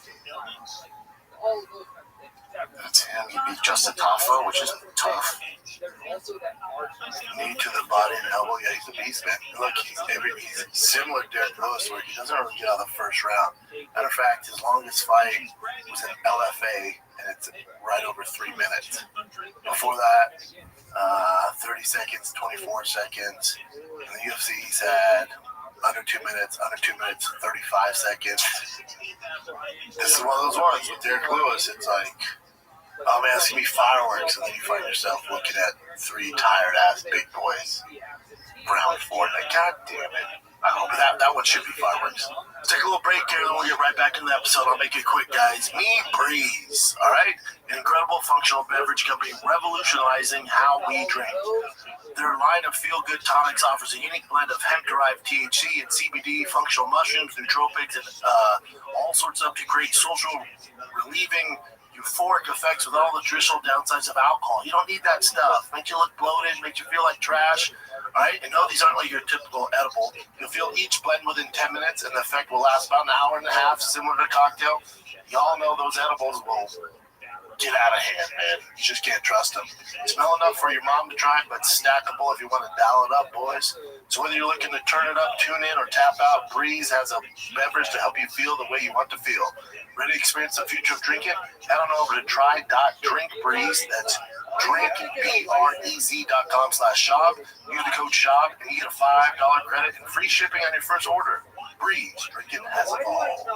That's him. He beat Justin Taffa, which is tough. there's also that knee to the body and elbow. Yeah, he's a beast, man. Look, he's similar to Derek Lewis, where he doesn't really get out of the first round. Matter of fact, his longest fight was in LFA, and it's right over 3 minutes. Before that, 30 seconds, 24 seconds. In the UFC, he's had under 2 minutes, 35 seconds. This is one of those ones with Derek Lewis. It's like, oh man, it's gonna be fireworks, and then you find yourself looking at 3 tired-ass big boys. Round 4, like, God damn it. I hope that one should be fireworks. Let's take a little break here, then we'll get right back into the episode. I'll make it quick, guys. Breeze, all right? An incredible functional beverage company revolutionizing how we drink. Their line of feel-good tonics offers a unique blend of hemp-derived THC and CBD, functional mushrooms, nootropics, and all sorts of to create social relieving euphoric effects with all the traditional downsides of alcohol. You don't need that stuff. Makes you look bloated, makes you feel like trash. All right, and no, these aren't like your typical edible. You'll feel each blend within 10 minutes, and the effect will last about an hour and a half, similar to a cocktail. Y'all know those edibles will get out of hand, man. You just can't trust them. Smell enough for your mom to try, but stackable if you want to dial it up, boys. So whether you're looking to turn it up, tune in, or tap out, Breeze has a beverage to help you feel the way you want to feel. Ready to experience the future of drinking? Head on over to try.drinkbreeze. That's drinkbrez.com/shop. Use the code SHOP and you get a $5 credit and free shipping on your first order. Breeze, drinking has evolved.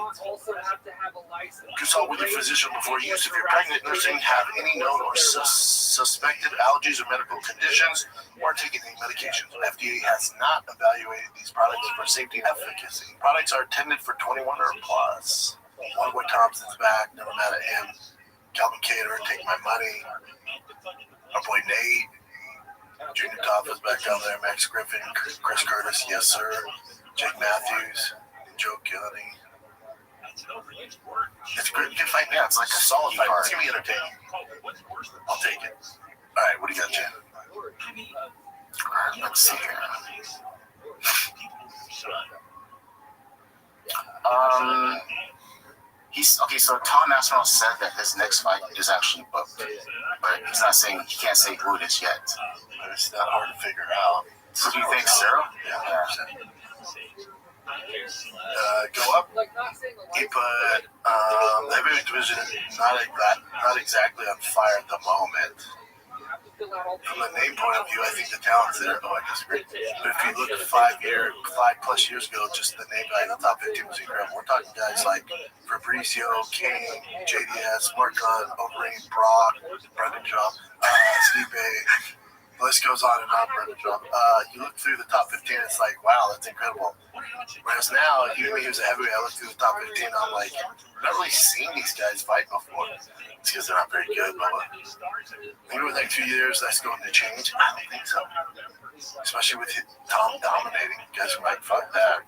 Consult with your physician before use. If you're pregnant, nursing, have any known or suspected allergies or medical conditions, or taking any medications. FDA has not evaluated these products for safety and efficacy. Products are intended for 21 or plus. One Boy Thompson's back, never mad at him. Calvin Cater, Take My Money. Our boy Nate. Junior Toffa's back down there. Max Griffin, Chris Curtis, yes sir. Jake Matthews, Joe Kennedy. It's a good fight now. It's like a solid fight. It's going to be entertaining. I'll take it. All right, what do you got, Jen? All right, let's see here. So Tom Aspinall said that his next fight is actually booked, but he's not saying, he can't say who it is yet. But it's not hard to figure out. So do you think Cyril? Yeah, 100%. Go up. He put the heavyweight division not exactly on fire at the moment. From a name point of view, I think the talent's there. Oh, I disagree. But if you look at 5+ years ago, just the name guy in the top 15 was incredible. We're talking guys like Fabricio, Kane, JDS, Mark Hunt, Overeem, Brock, Brendan Schaub, Stipe. The list goes on and on, Brendan Schaub. You look through the top 15, it's like, wow, that's incredible. Whereas now, even when he was a heavyweight, I look through the top 15, I'm like, I've not really seen these guys fight before. It's because they're not very good, but maybe over the next few years, that's going to change. I don't think so. Especially with Tom dominating. Guys might fight that.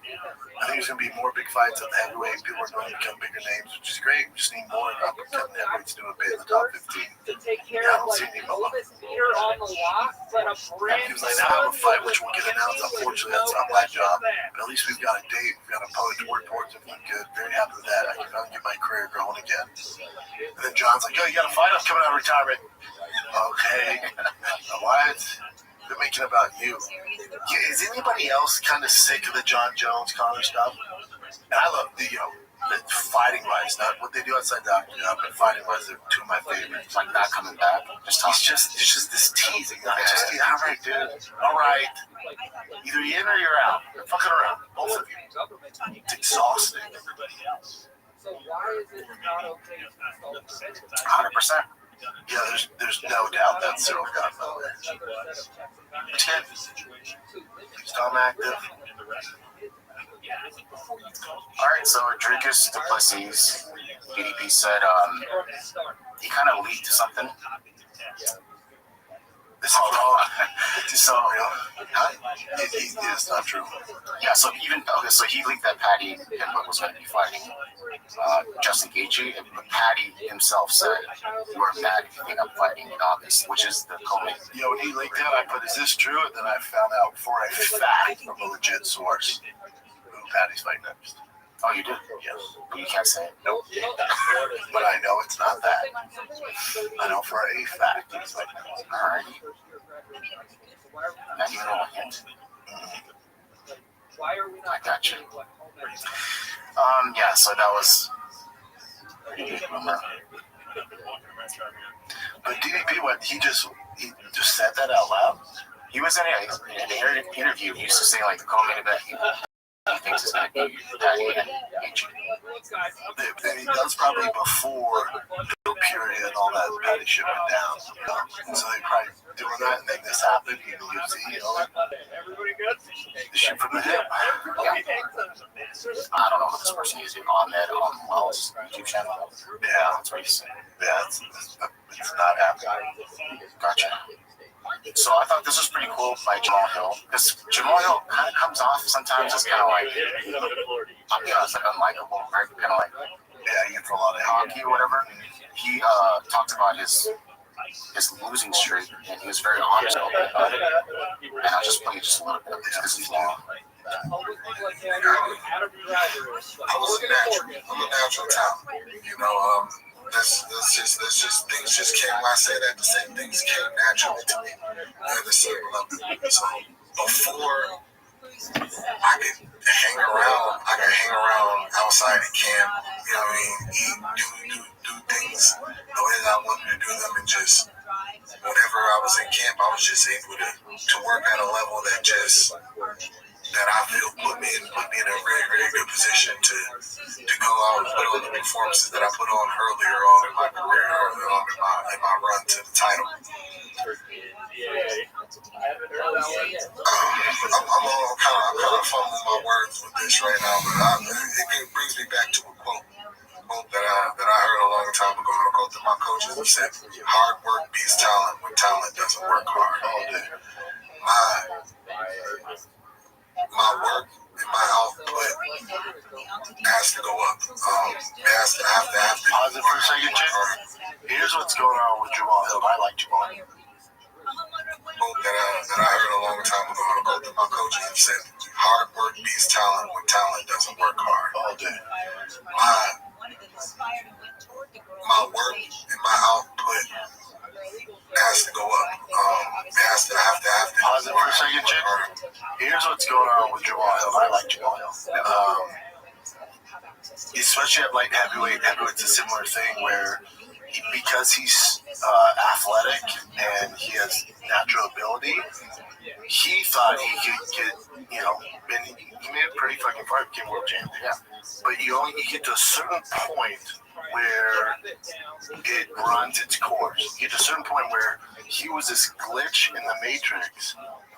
I think there's going to be more big fights at the heavyweight. People are going to become bigger names, which is great. We just need more up-and-coming heavyweights to do a bit in the top 15. Yeah, I don't see any more. He was like, now I have a fight which will get announced. Unfortunately, that's not my job. But at least we've got a date. We've got a opponent to work towards. If I'm good, very happy with that. I can finally get my career going again. And then John's like, yo, you got a fight? I'm coming out of retirement. Okay. What? They're making about you. Yeah, is anybody else kind of sick of the John Jones Conor stuff? And I love the fighting wise, not what they do outside the octagon, but fighting wise, they're two of my favorites. Like not coming back. It's just this teasing. All right, dude. All right. Either you're in or you're out. You're fucking around. Both of you. It's exhausting. So why is it not okay to install 100%. Yeah, there's no doubt that Cyril got nowhere. It's good. He's Tom active. All right, so Rodriguez Duplessis, DDP said he kind of leaked something. This is all. It's so real. Huh? It's not true. Yeah, so he leaked that Patty Pimblett was going to be fighting Justin Gaethje, but Patty himself said, "You are mad if you think I'm fighting in August," which is the co-main. Yo, when he leaked that, I put, "Is this true?" And then I found out for a fact from a legit source who Patty's fighting next. Oh, you did? Yes. But you can't say it. Nope. But I know it's not that. I know for a fact he's fighting next. Alrighty. Not even a little hint. Why are we I not got you. doing what home ec- Yeah, so that was pretty good rumor. But DDP, he just said that out loud. He was in an interview. He used to say, like, the co-main event, he thinks it's going to be Patty and H. And that's probably before the period and all that Patty shit went down. You know? So they probably doing that, and then this happened. You know, like, the shit from the hip. Yeah. I don't know what this person is on Wells' YouTube channel. Yeah, That's what he's saying. yeah, it's not happening. Gotcha. So I thought this was pretty cool by Jamal Hill. Because Jamal Hill kind of comes off sometimes as kind of like, I'll be honest, like unlikable, right? Kind of like, Yeah, he gets a lot of hockey or whatever. He talked about his losing streak, and he was very honest about it. And I'll just play just a little bit of this because he's long. I was natural. I'm a natural talent. You know, that's just things just came. When I say that, the same things came naturally to me at the same level. So before I could hang around outside of camp. You know what I mean? Do things the way that I wanted to do them, and just whenever I was in camp, I was just able to work at a level that I feel put me in a very, very good position to go out and put on the performances that I put on earlier on in my career, earlier on in my run to the title. I'm kind of fumbling my words with this right now, but it brings me back to a quote that I heard a long time ago. A quote that my coaches have said: "Hard work beats talent when talent doesn't work hard." All day. My work and my output has to go up. I have to pause it for a second, Jim. Here's what's going on with Jamal Hill. I like Jamal Hill. That I heard a long time ago. A quote that my coaches have said: "Hard work beats talent when talent doesn't work hard." All day. My work and my output has to go up. I have to pause it for a second, Jim. Here's what's going on with Jamal Hill. I like Jamal Hill. Especially at light heavyweight. Heavyweight's a similar thing where because he's athletic and he has natural ability, he thought he could get, and he made a pretty fucking fight, became world champion. Yeah. But you get to a certain point where it runs its course. You get to a certain point where he was this glitch in the matrix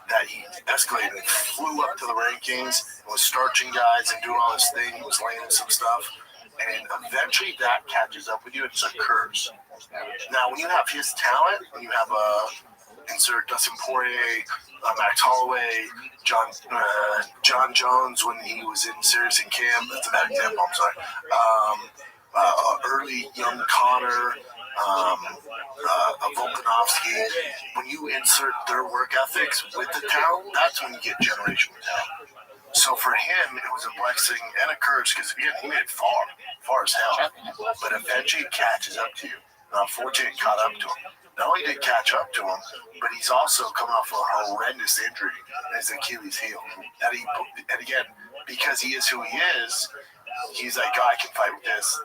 that he escalated and flew up to the rankings and was starching guys and doing all this thing. He was landing some stuff. And eventually that catches up with you. It's a curse. Now, when you have his talent, when you have insert Dustin Poirier, Max Holloway, John Jones when he was in Serious in camp, that's a bad example, I'm sorry. Early young Connor, Volkanovski, when you insert their work ethics with the talent, that's when you get generational talent. So for him, it was a blessing and a curse because, again, he made it far as hell. But eventually it catches up to you. And unfortunately, it caught up to him. Not only did it catch up to him, but he's also coming off a horrendous injury in his Achilles heel. And again, because he is who he is, he's like, I can fight with this.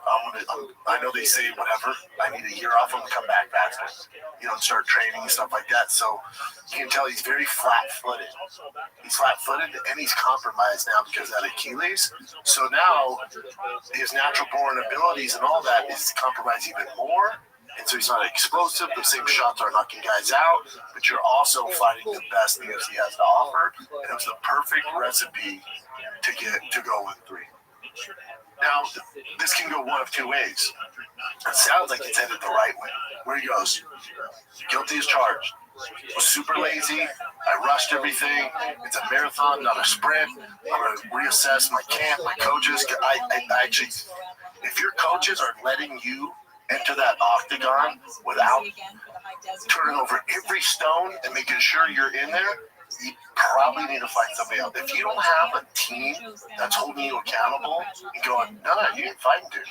I know they say whatever. I need a year off. I'm going to come back faster. And start training and stuff like that. So you can tell he's very flat-footed. He's flat-footed, and he's compromised now because of that Achilles. So now his natural-born abilities and all that is compromised even more. And so he's not explosive. The same shots are knocking guys out, but you're also fighting the best the UFC has to offer. And it was the perfect recipe to go with 3. Now, this can go one of 2 ways. It sounds like it's headed the right way. Where he goes, guilty as charged. Was super lazy. I rushed everything. It's a marathon, not a sprint. I'm going to reassess my camp, my coaches. I actually, if your coaches are letting you enter that octagon without turning over every stone and making sure you're in there, you probably need to find somebody else. If you don't have a team that's holding you accountable and going, no, you didn't fight, dude.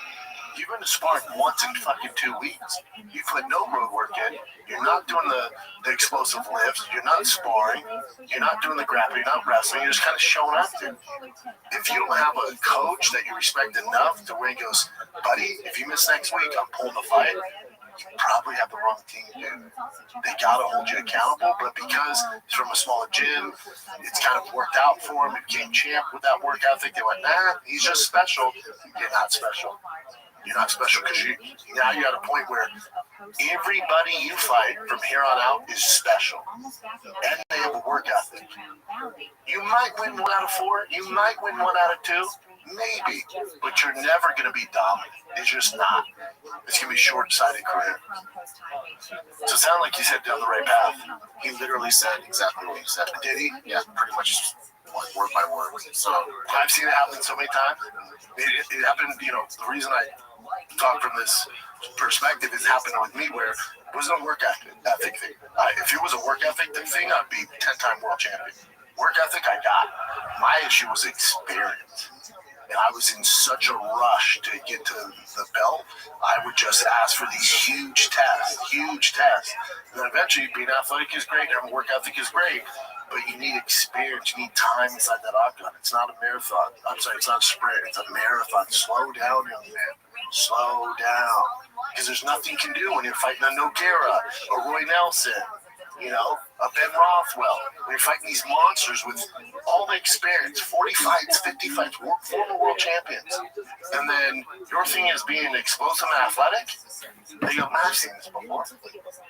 You've been to sparring once in fucking 2 weeks. You put no road work in. You're not doing the explosive lifts. You're not sparring. You're not doing the grappling. You're not wrestling. You're just kind of showing up there. If you don't have a coach that you respect enough to where he goes, buddy, if you miss next week, I'm pulling the fight, you probably have the wrong team, dude. They got to hold you accountable, but because he's from a smaller gym, it's kind of worked out for him. He became champ with that work ethic. They went, nah, he's just special. You're not special. You're not special because now you're at a point where everybody you fight from here on out is special. And they have a work ethic. You might win 1 out of 4. You might win 1 out of 2. Maybe. But you're never going to be dominant. It's just not. It's going to be a short-sighted career. So it sounded like he said down the right path. He literally said exactly what you said. Did he? Yeah, pretty much word by word. So I've seen it happen so many times. It happened, the reason I talk from this perspective is happening with me where it was no work ethic thing. If it was a work ethic thing, I'd be 10-time world champion. Work ethic, I got. My issue was experience. And I was in such a rush to get to the belt, I would just ask for these huge tests. And then eventually being athletic is great, and work ethic is great, but you need experience, you need time inside that octagon. It's not a marathon. I'm sorry, it's not a sprint, it's a marathon. Slow down, young man. Slow down. Because there's nothing you can do when you're fighting a Nogueira, a Roy Nelson, a Ben Rothwell. When you're fighting these monsters with all the experience, 40 fights, 50 fights, former world champions. And then your thing is being explosive and athletic. They go, I've seen this before.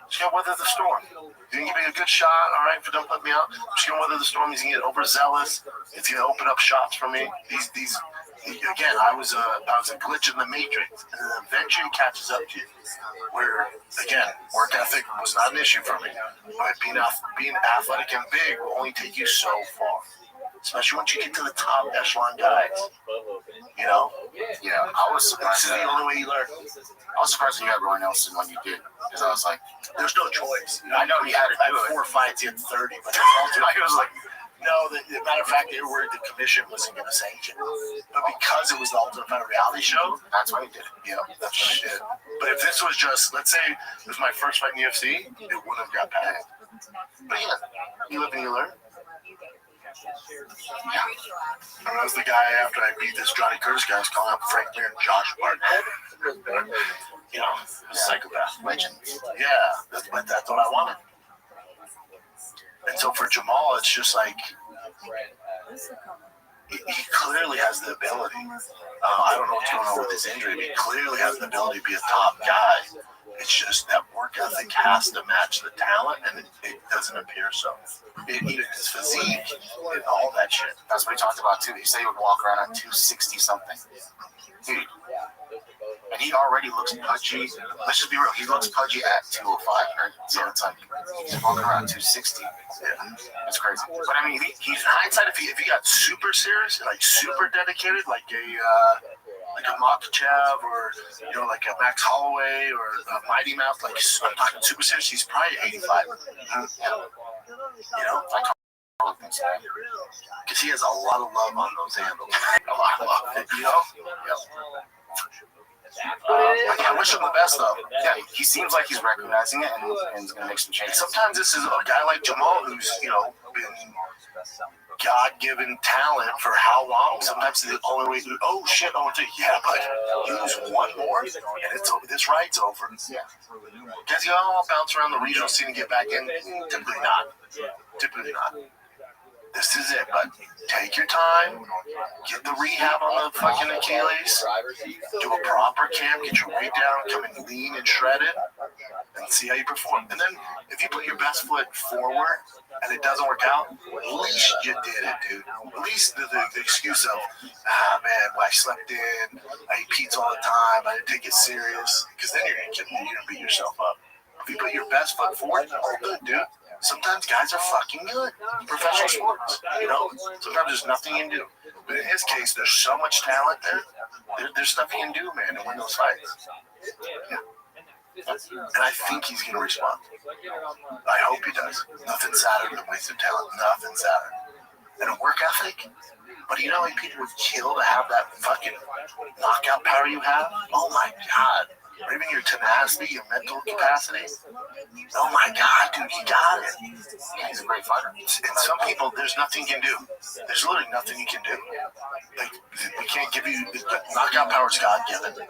Just gonna weather the storm. You didn't give me a good shot, all right, but don't put me out. Just gonna weather the storm. He's gonna get overzealous. It's gonna open up shots for me. These again, I was a glitch in the matrix, and then eventually it catches up to you. Where again, work ethic was not an issue for me, but being athletic and big will only take you so far. Especially once you get to the top echelon guys. Yeah, I was surprised. This is the only way you learn. I was surprised you had Roy Nelson when you did, because I was like, there's no choice. I know he had 4 fights, he had 30, but I was like, no, the matter of fact, they were worried the commission wasn't going to sanction it. But because it was the Ultimate Fighter reality show, that's why he did it. Yeah, that's shit. But if this was just, let's say it was my first fight in the UFC, it wouldn't have got passed. But yeah, you live and you learn. Yeah. I was the guy after I beat this Johnny Curtis guy, I was calling out Frank Mir and Josh Barnett. Psychopath. Legend. Yeah, that's what I wanted. And so for Jamal, it's just like, he clearly has the ability. I don't know what's going on with his injury, but he clearly has the ability to be a top guy. It's just that work ethic has to match the talent, and it doesn't appear so. Even his physique and all that shit. That's what he talked about too. He said he would walk around at 260 something. Dude. And he already looks pudgy. Let's just be real. He looks pudgy at 205. Right? So it's like he's walking around 260. Yeah, it's crazy. But I mean, he's in hindsight. If he got super serious, like super dedicated, like a Makachev or like a Max Holloway or a Mighty Mouse, like I'm talking super serious, he's probably 85. Because he has a lot of love on those handles. A lot of love. Yep. I wish him the best, though. Yeah, he seems like he's recognizing it and he's going to make some changes. Sometimes this is a guy like Jamal who's, been God-given talent for how long? Sometimes the only way to, oh shit, I want to, yeah, but you lose one more and it's over. This ride's over. Yeah. Guys, I'll bounce around the regional scene and get back in. Typically not. This is it, but take your time, get the rehab on the fucking Achilles, do a proper camp, get your weight down, come in lean and shredded, and see how you perform. And then if you put your best foot forward and it doesn't work out, at least you did it, dude. At least the excuse of, man, I slept in, I eat pizza all the time, I didn't take it serious, because then you're gonna beat yourself up. If you put your best foot forward, all good, dude. Sometimes guys are fucking good. Professional sports, Sometimes there's nothing you can do. But in his case, there's so much talent there. There's stuff he can do, man, to win those fights. Yeah. And I think he's going to respond. I hope he does. Nothing sadder than wasted talent. Nothing sadder. And a work ethic, But you know how many people would kill to have that fucking knockout power you have? Oh my God. Or even your tenacity, your mental capacity. Oh my God, dude, you got it. Yeah, he's a great fighter. And some people, there's nothing you can do. There's literally nothing you can do. Like, we can't give you, the knockout power is God-given.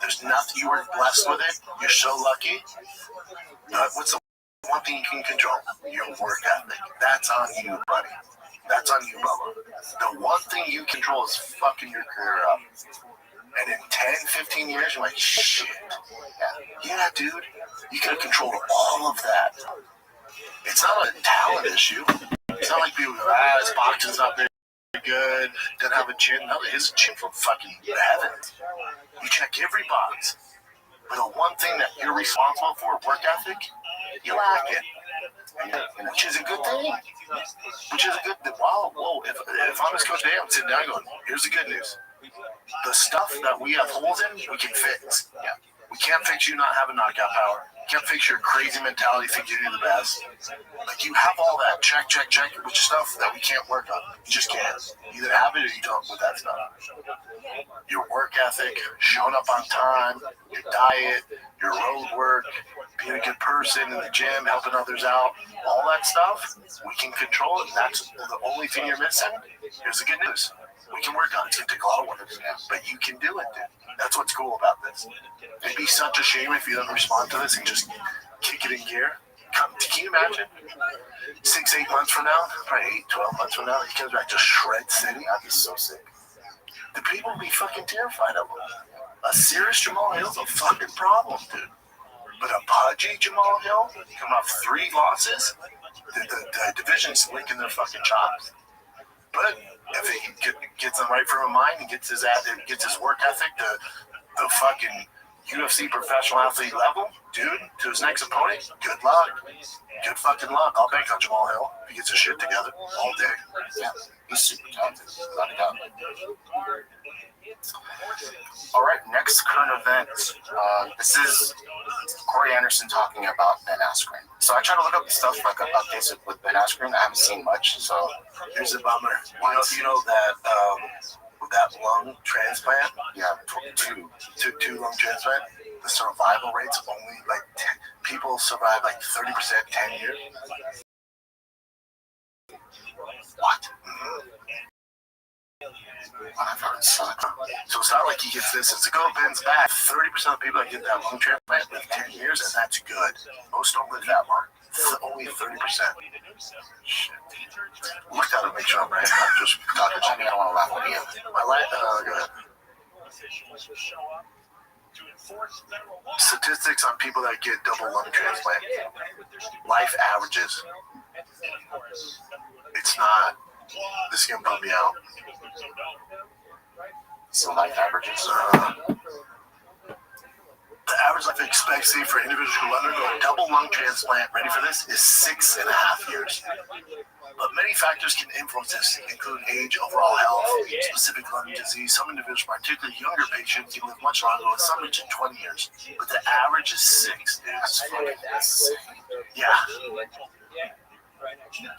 There's nothing, you were blessed with it. You're so lucky. What's the one thing you can control? Your work ethic. That's on you, buddy. That's on you, Bubba. The one thing you control is fucking your career up. And in 10, 15 years, you're like, shit. Yeah, dude. You could have controlled all of that. It's not a talent issue. It's not like people go, his boxing's not very good, doesn't have a chin. No, it is a chin from fucking heaven. You check every box. But the one thing that you're responsible for, work ethic, you lack it. Which is a good thing. Which is a good thing. Wow, whoa. If I'm his coach today, I'm sitting down going, here's the good news. The stuff that we have holes in, we can fix. Yeah. We can't fix you not having knockout power. We can't fix your crazy mentality thinking you're the best. Like, you have all that check, which is stuff that we can't work on. You just can't. You either have it or you don't with that stuff. Your work ethic, showing up on time, your diet, your road work, being a good person in the gym, helping others out, all that stuff, we can control it. That's the only thing you're missing. Here's the good news. We can work on it. It's going to take a lot of work, but you can do it, dude. That's what's cool about this. It'd be such a shame if you don't respond to this and just kick it in gear. Can you imagine? 6-8 months from now, probably 8-12 months from now, he comes back to Shred City. I'd be so sick. The people would be fucking terrified of him. A serious Jamal Hill's a fucking problem, dude. But a pudgy Jamal Hill, coming off 3 losses, the division's licking their fucking chops. But if he gets in the right frame of mind and gets his work ethic to the fucking UFC professional athlete level, dude, to his next opponent, good luck. Good fucking luck. I'll bank on Jamal Hill if he gets his shit together all day. Yeah, he's super talented. Without a doubt. All right, next current event. This is Corey Anderson talking about Ben Askren. So I try to look up stuff like updates with Ben Askren. I haven't seen much, so here's a bummer. You know that with that lung transplant? Yeah, two lung transplant. The survival rate's only like people survive like 30%, 10 years. What? So it's not like he gets this. It's a go Ben's back. 30% of people that get that lung transplant live 10 years, and that's good. Most don't live that long. Only 30%. Shit. Look at it to make sure I'm right. I'm just talking. I don't want to laugh at you. Go ahead. Statistics on people that get double lung transplant. Life averages. It's not. This is going to bum me out. So life averages. The average life expectancy for individuals who undergo a double lung transplant, ready for this, is 6.5 years. But many factors can influence this, including age, overall health, specific lung disease. Some individuals, particularly younger patients, can live much longer, with some reaching 20 years. But the average is 6, dude. That's fucking insane. Yeah.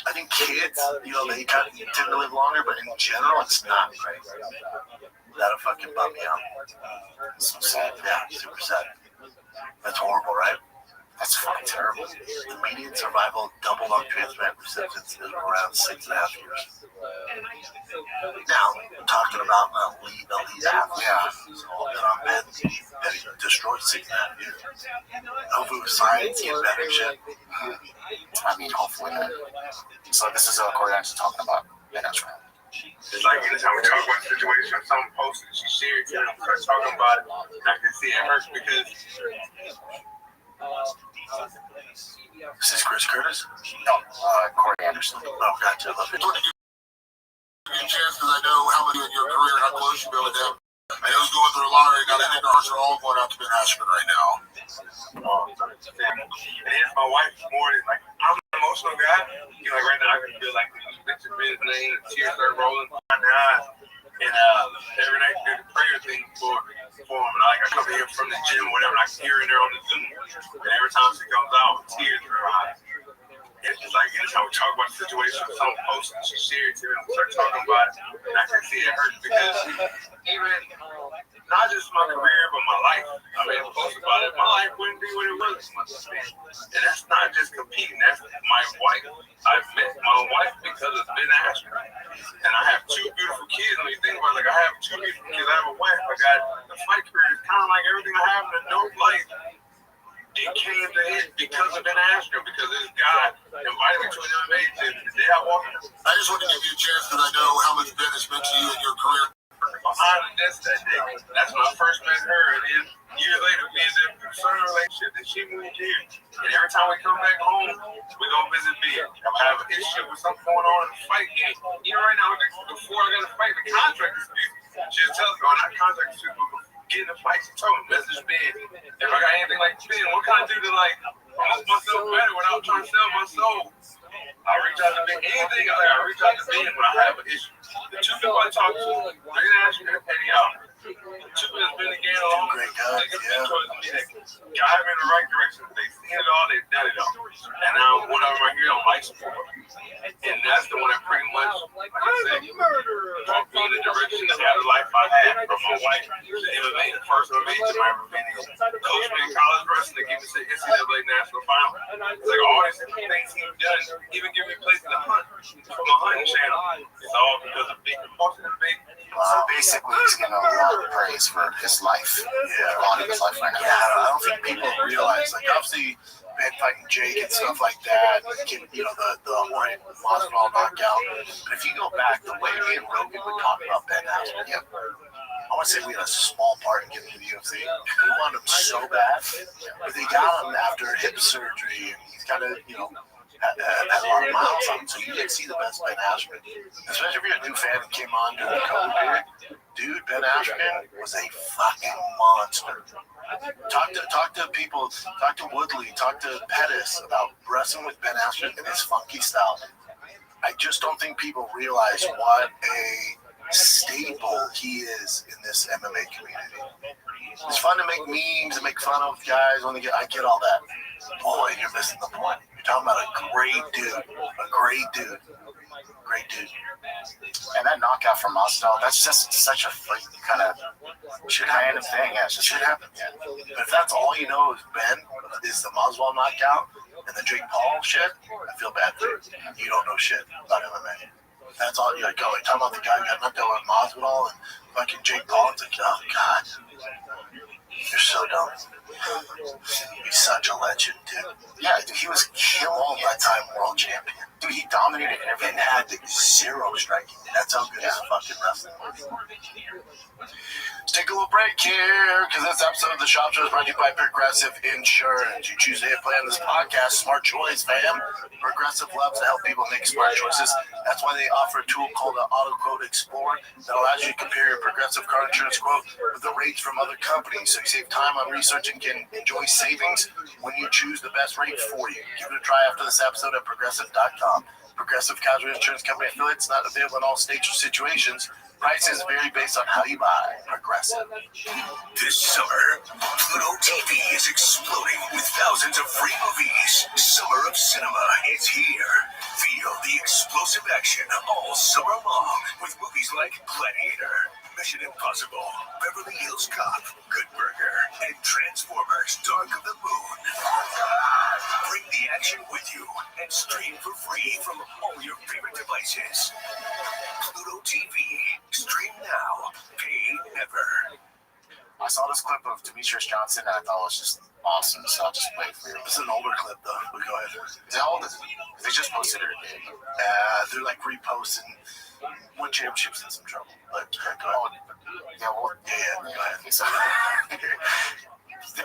I think kids, they kind of tend to live longer, but in general, it's not great. That'll fucking bum me out. So sad. Yeah, super sad. That's horrible, right? That's fucking terrible. The median survival of double lung transplant recipients is around 6.5 years. Now, I'm talking about elite athletes. Yeah. So all that on Ben that he destroyed 6.5 years. Hopefully with science, get better shit. I mean, hopefully. So this is Corey Anderson talking about Ben Askren. It's like anytime we talk about a situation, someone posted, she shared, starts talking about it, I can see it hurts because. Is this Chris Curtis? No, Corey Anderson. Oh, gotcha. I love it. Chance, because I know how many in your career, how close you've been with him. I know he's going through a lot right now. I think our hearts are all going out to Ben Askren right now. And it's my wife more than like, I'm an emotional guy. Like right now, I can feel like it's a real thing, tears start rolling behind the eyes. And every night, do the prayer thing for him. And I come here from the gym or whatever, and I can hear her there on the Zoom. And every time she comes out, tears in her eyes. it's just like anytime we talk about the situation, some post and she shared to me and we start talking about it, and I can see it hurts because even not just my career but my life. I mean, post about it, my life wouldn't be what it was. And that's not just competing, that's my wife. I met my wife because of Ben Askren. And I have two beautiful kids. When you think about it, like I have two beautiful kids, I have a wife, I got the fight career. It's kind of like everything I have in adult life. It came to it because of Ben Askren, because this guy invited me to an MMA the day I walked in. I just want to give you a chance because I know how much Ben has meant to you in your career. Behind the desk that day. That's when I first met her, and then years later we ended up in a certain relationship, and she moved here. And every time we come back home, we go visit Ben. If I have an issue with something going on in the fight game, even right now, before I got to fight the contract dispute, she just tells me, oh, not contract dispute, but get in the fight. She told me, message Ben. If I got anything like Ben, what can I do to like promote myself better without trying to sell my soul? I reach out to Ben. Anything I reach out to Ben when I have an issue. The two people I talk to, Ben Askren and Petty out. The two has been again along. Great guys, yeah. Guide me in the right direction. They've seen it all, they've done it all. And now one of them right here on life support. And that's the one that pretty much, like I said, brought me in the direction to have the life I had from my wife to MMA, the first MMA to my ever been in. Coach me in college wrestling to give me to the NCAA national final. It's like all these different things he's done, even give me places to hunt from a hunting channel. It's all because of big promotion and big. So basically, he's getting a lot of praise for his life. Yeah, On his life right now. Yeah, I don't think people realize, like, obviously, Ben fighting Jake and stuff like that, you know, the Jorge Masvidal knockout. But if you go back, the way me and Rogan would talk about Ben Askren, I want to say we had a small part in getting to the UFC. We wanted him so bad, but they got him after hip surgery, and he's kind of, you know, had a lot of miles on him, so you didn't see the best Ben Askren. Especially if you're a new fan that came on during the COVID period. Dude, Ben Askren was a fucking monster. Talk to people, talk to Woodley, talk to Pettis about wrestling with Ben Askren and his funky style. I just don't think people realize what a staple he is in this MMA community. It's fun to make memes and make fun of guys when they get. I get all that. Boy, you're missing the point. You're talking about a great dude. And that knockout from Masvidal, that's just such a freak kind of random thing. Yeah, it just should happen. Yeah. But if that's all you know is Ben, is the Masvidal knockout and the Jake Paul shit, I feel bad for you. You don't know shit about MMA. That's all you're like, oh, you're talking about the guy who got knocked out with Masvidal and fucking Jake Paul. It's like, oh, God. You're so dumb. He's such a legend, dude. Yeah, dude, he was killing all-time world champion. Dude, he dominated everything. And had zero striking. That's how good his fucking wrestling was. Let's take a little break here, because this episode of the Shop Show is brought to you by Progressive Insurance. You choose to hit play on this podcast, smart choice, fam. Progressive loves to help people make smart choices. That's why they offer a tool called the Auto Quote Explorer that allows you to compare your Progressive car insurance quote with the rates from other companies, so you save time on research and can enjoy savings when you choose the best rate for you. Give it a try after this episode at Progressive.com. Progressive Casualty Insurance Company affiliates, not available in all states or situations. Prices vary based on how you buy. Progressive. This summer, Pluto TV is exploding with thousands of free movies. Summer of Cinema is here. Feel the explosive action all summer long with movies like Gladiator, Mission Impossible, Beverly Hills Cop, Good Burger, and Transformers Dark of the Moon. Bring the action with you and stream for free from all your favorite devices. Pluto TV. Stream now. Pay never. I saw this clip of Demetrius Johnson and I thought it was just awesome, so I'll just wait for you. This is an older clip, though. But go ahead. How old is it? They just posted it. They're like reposting. One championship's in some trouble. But go ahead. Yeah, well, Yeah, go ahead. So,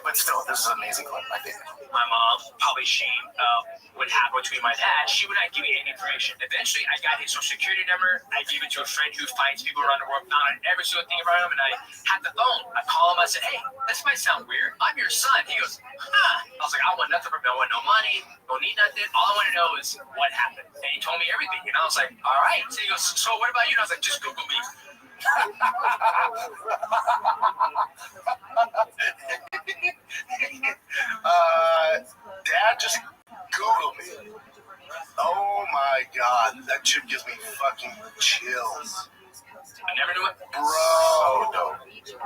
but still, this is an amazing clip, I think. My mom, probably she would have between my dad, she would not give me any information. Eventually, I got his social security number. I gave it to a friend who finds people around the world, found every single thing around him, and I had the phone. I call him, I said, hey, this might sound weird. I'm your son. He goes, huh. I was like, I want nothing from no one, no money, don't need nothing. All I want to know is what happened. And he told me everything. And I was like, all right. So he goes, so what about you? And I was like, just Google me. Dad, just Google me. Oh my god, that chip gives me fucking chills. I never knew it. Bro, no.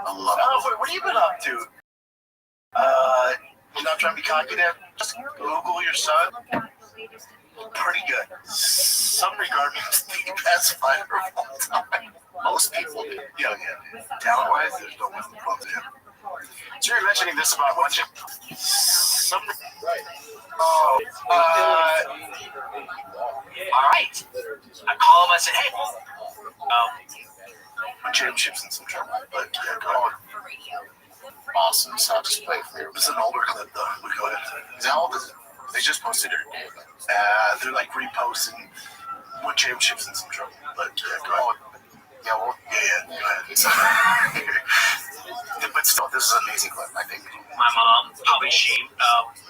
I love it. What have you been up to? You're not trying to be cocky there? Just Google your son. Pretty good. Some regard me as the best fighter of all time. Most people do. Yeah. Talent-wise, there's no one close to him. So you're mentioning this about watching some. All right. I call him. I said, hey. Championships in some trouble, but yeah, go on. Awesome. So I'll just play it for you. It's an older clip, though. We go ahead. How old is it? They just posted it. They're like reposting what championships in some trouble, but yeah, go on. Yeah, well, yeah, go ahead. But still, this is an amazing clip, I think. My mom, probably she,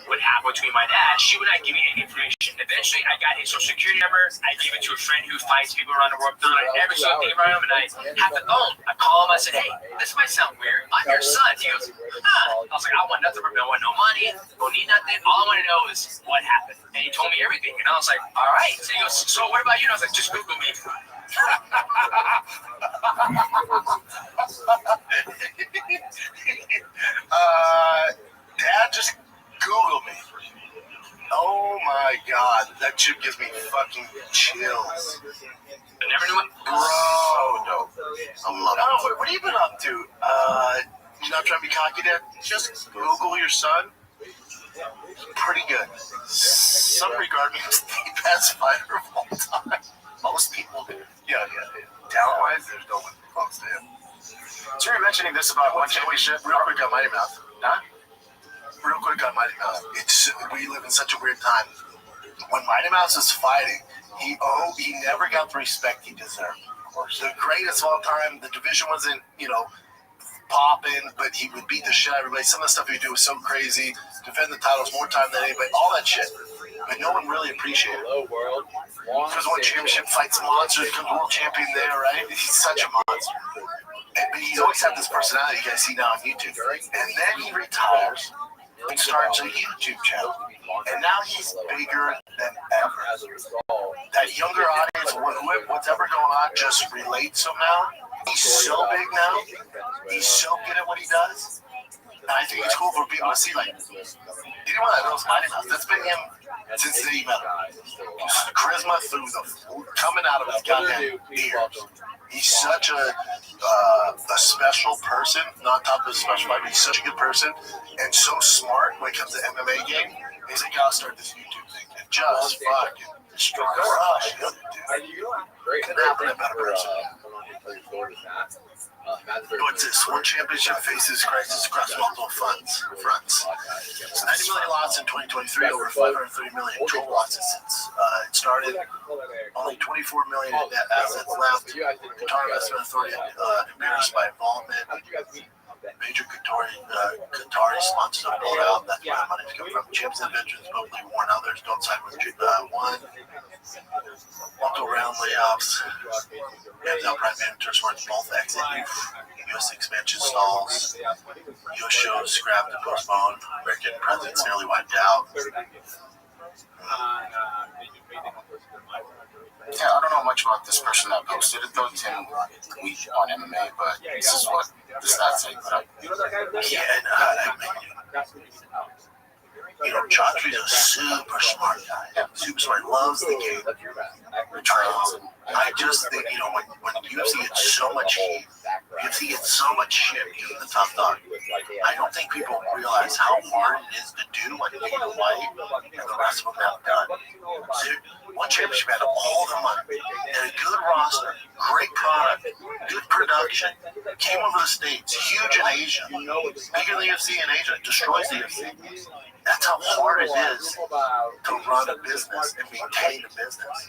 what happened between my dad, she would not give me any information. Eventually, I got his social security number. I gave it to a friend who fights people around the world, found out every single thing about him, and I had the phone. I call him, I said, hey, this might sound weird. I'm your son. He goes, huh. I was like, I want nothing from him. I want no money. Don't need nothing. All I want to know is what happened. And he told me everything. And I was like, all right. So he goes, so what about you? And I was like, just Google me. Dad, just Google me. Oh my god, that chip gives me fucking chills. I never knew it. Bro, no. I love it. What have you been up to? You're not trying to be cocky, Dad? Just Google your son. Pretty good. Some regard me as the best fighter of all time. Most people do. Yeah. Talent-wise, there's no one close to him. So you're mentioning this about one championship. Real quick on Mighty Mouse. Huh? Real quick on Mighty Mouse. We live in such a weird time. When Mighty Mouse was fighting, he never got the respect he deserved. The greatest of all time. The division wasn't, popping, but he would beat the shit out of everybody. Some of the stuff he would do was so crazy. Defend the titles more time than anybody. All that shit. But no one really appreciated it. Because one championship fights monsters, becomes world champion there, right? He's such a monster. But he's always had this personality you guys see now on YouTube. And then he retires and starts a YouTube channel. And now he's bigger than ever. That younger audience, whatever going on, just relates somehow. He's so big now. He's so good at what he does. And I think it's cool for people to see, like, anyone that knows Mighty Mouse, that's been him since they met him. Charisma through coming out of his goddamn ears. He's such a special person, not top of the special life, but he's such a good person and so smart when it comes to MMA game. He's like, I'll start this YouTube thing and just fucking destroy crush. Couldn't happen to a better person. What's this? One championship faces crisis across multiple fronts. So 90 million lots in 2023, over 530 million total losses since it started. Only 24 million in net assets left. Qatar Investment Authority embarrassed by involvement. Major Qatari sponsors have pulled out. That's where the money is coming from. Champs and veterans publicly warn others don't side with one. Walk around layoffs. Now Prime Managers were both exit. U.S. expansion stalls. U.S. shows scrapped and postponed. American presidents nearly wiped out. Yeah, I don't know much about this person that posted it though, Tim Tweet on MMA, but this is what the stats say. Yeah, and Chaudhry's a super smart guy. Super smart, loves the game. I just think, when UFC gets so much heat, UFC gets so much shit because of the tough dog. I don't think people realize how hard it is to do what Dana White and the rest of them have done. One championship had all the money, and a good roster, great product, good production, came over the States, huge in Asia, bigger than the UFC in Asia, destroys the UFC. That's how hard it is to run a business and maintain a business.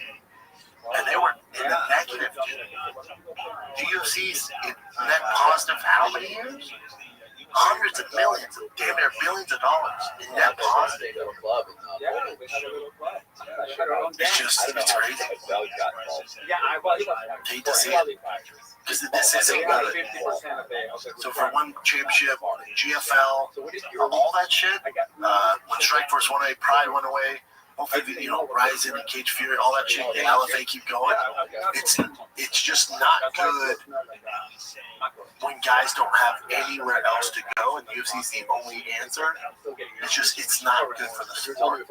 And they were in the negative. The UFC's in net positive how many years? Hundreds of millions, damn near billions of dollars in net positive. It's crazy. Hate to see it. Because this isn't good. So for one championship, GFL, all that shit, when Strikeforce went away, Pride went away, hopefully, Ryzen and Cage Fury, all that shit, the LFA keep going. It's just not good when guys don't have anywhere else to go and UFC's the only answer. It's not good for the sport.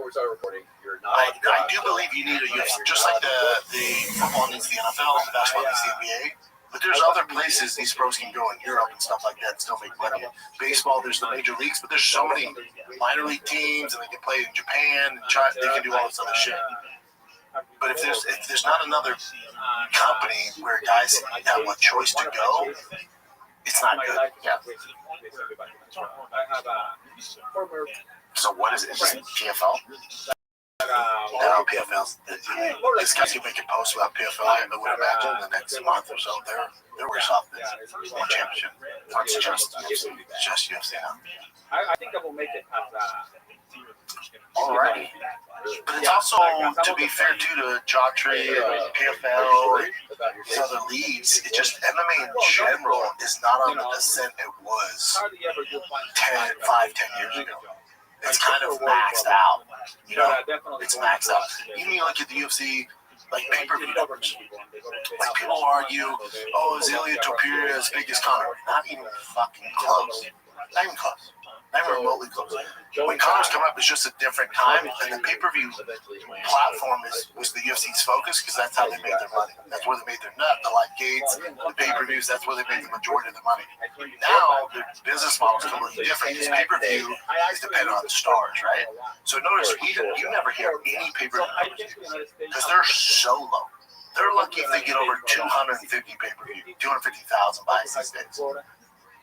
I do believe you need a UFC, just like the football needs the NFL, basketball needs the NBA. But there's other places these pros can go in Europe and stuff like that and still make money. Baseball, there's the major leagues, but there's so many minor league teams, and they can play in Japan and China. They can do all this other shit. But if there's not another company where guys have a choice to go, it's not good. Yeah. So what is it? Is it PFL? No, PFL. This guys can make a post about PFL. I would imagine in the next month or so they're worse off than one championship. It's just UFC now. I think I will make it Alrighty. But it's also, to be fair too, to Jotry and PFL and these other leagues, it just MMA in general is not on the descent it was 5-10 years ago. It's kind of maxed out. It's maxed out. Even you look at the UFC, like pay-per-view numbers. Like people argue, is Ilya Topuria as big as Conor? Not even fucking close. Not even close. Not even remotely close. When Conor's coming up, it's just a different time, and the pay-per-view platform was the UFC's focus because that's how they made their money. That's where they made their nut. The live gates, the pay-per-views, that's where they made the majority of the money. Now, the business model is completely different because pay-per-view is dependent on the stars, right? So notice, you never hear any pay-per-view numbers because they're so low. They're lucky if they get over 250 pay-per-view, 250,000 buys these days.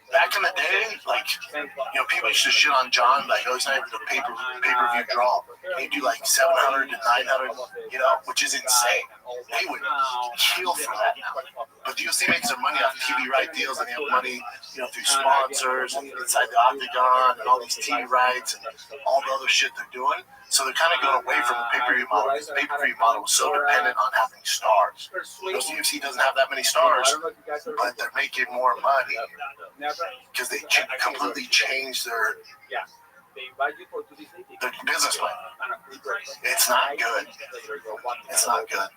Back in the day, people used to shit on John, he's not even a pay-per-view draw. He'd do 700 to 900, which is insane. They would kill for that now. But the UFC makes their money off TV right deals, and they have money, through sponsors and inside the octagon and all these TV rights and all the other shit they're doing. So they're kind of going away from the pay-per-view model because the pay-per-view model was so dependent on having stars. Because the UFC doesn't have that many stars, but they're making more money because they completely changed their business plan. It's not good. It's not good.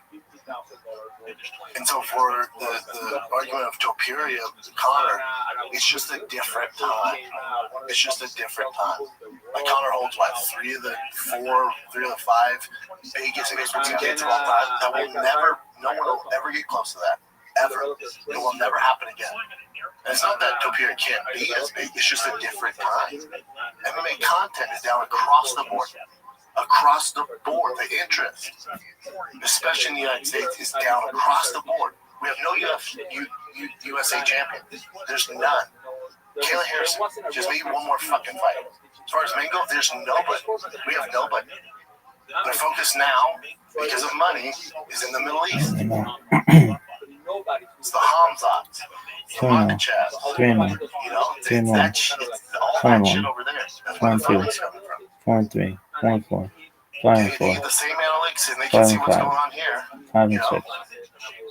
And so for the argument of Topuria, Conor, it's just a different time. It's just a different time. Conor holds, three of the five biggest experts of all time. That will no one will ever get close to that. Ever. It will never happen again. And it's not that Topuria can't be as big, it's just a different time. MMA content is down across the board. Across the board, the interest, especially in the United States, is down across the board. We have no USA champion. There's none. Kayla Harrison just made one more fucking fight. As far as Mango, there's nobody. We have nobody. Their focus now, because of money, is in the Middle East. It's the Hamzats, the Makachevs. 3-1. It's that shit. It's all that shit over there. That's where the funding's coming from. 4-3. 4-4. They get the same analytics and they can see what's going on here. 5-6.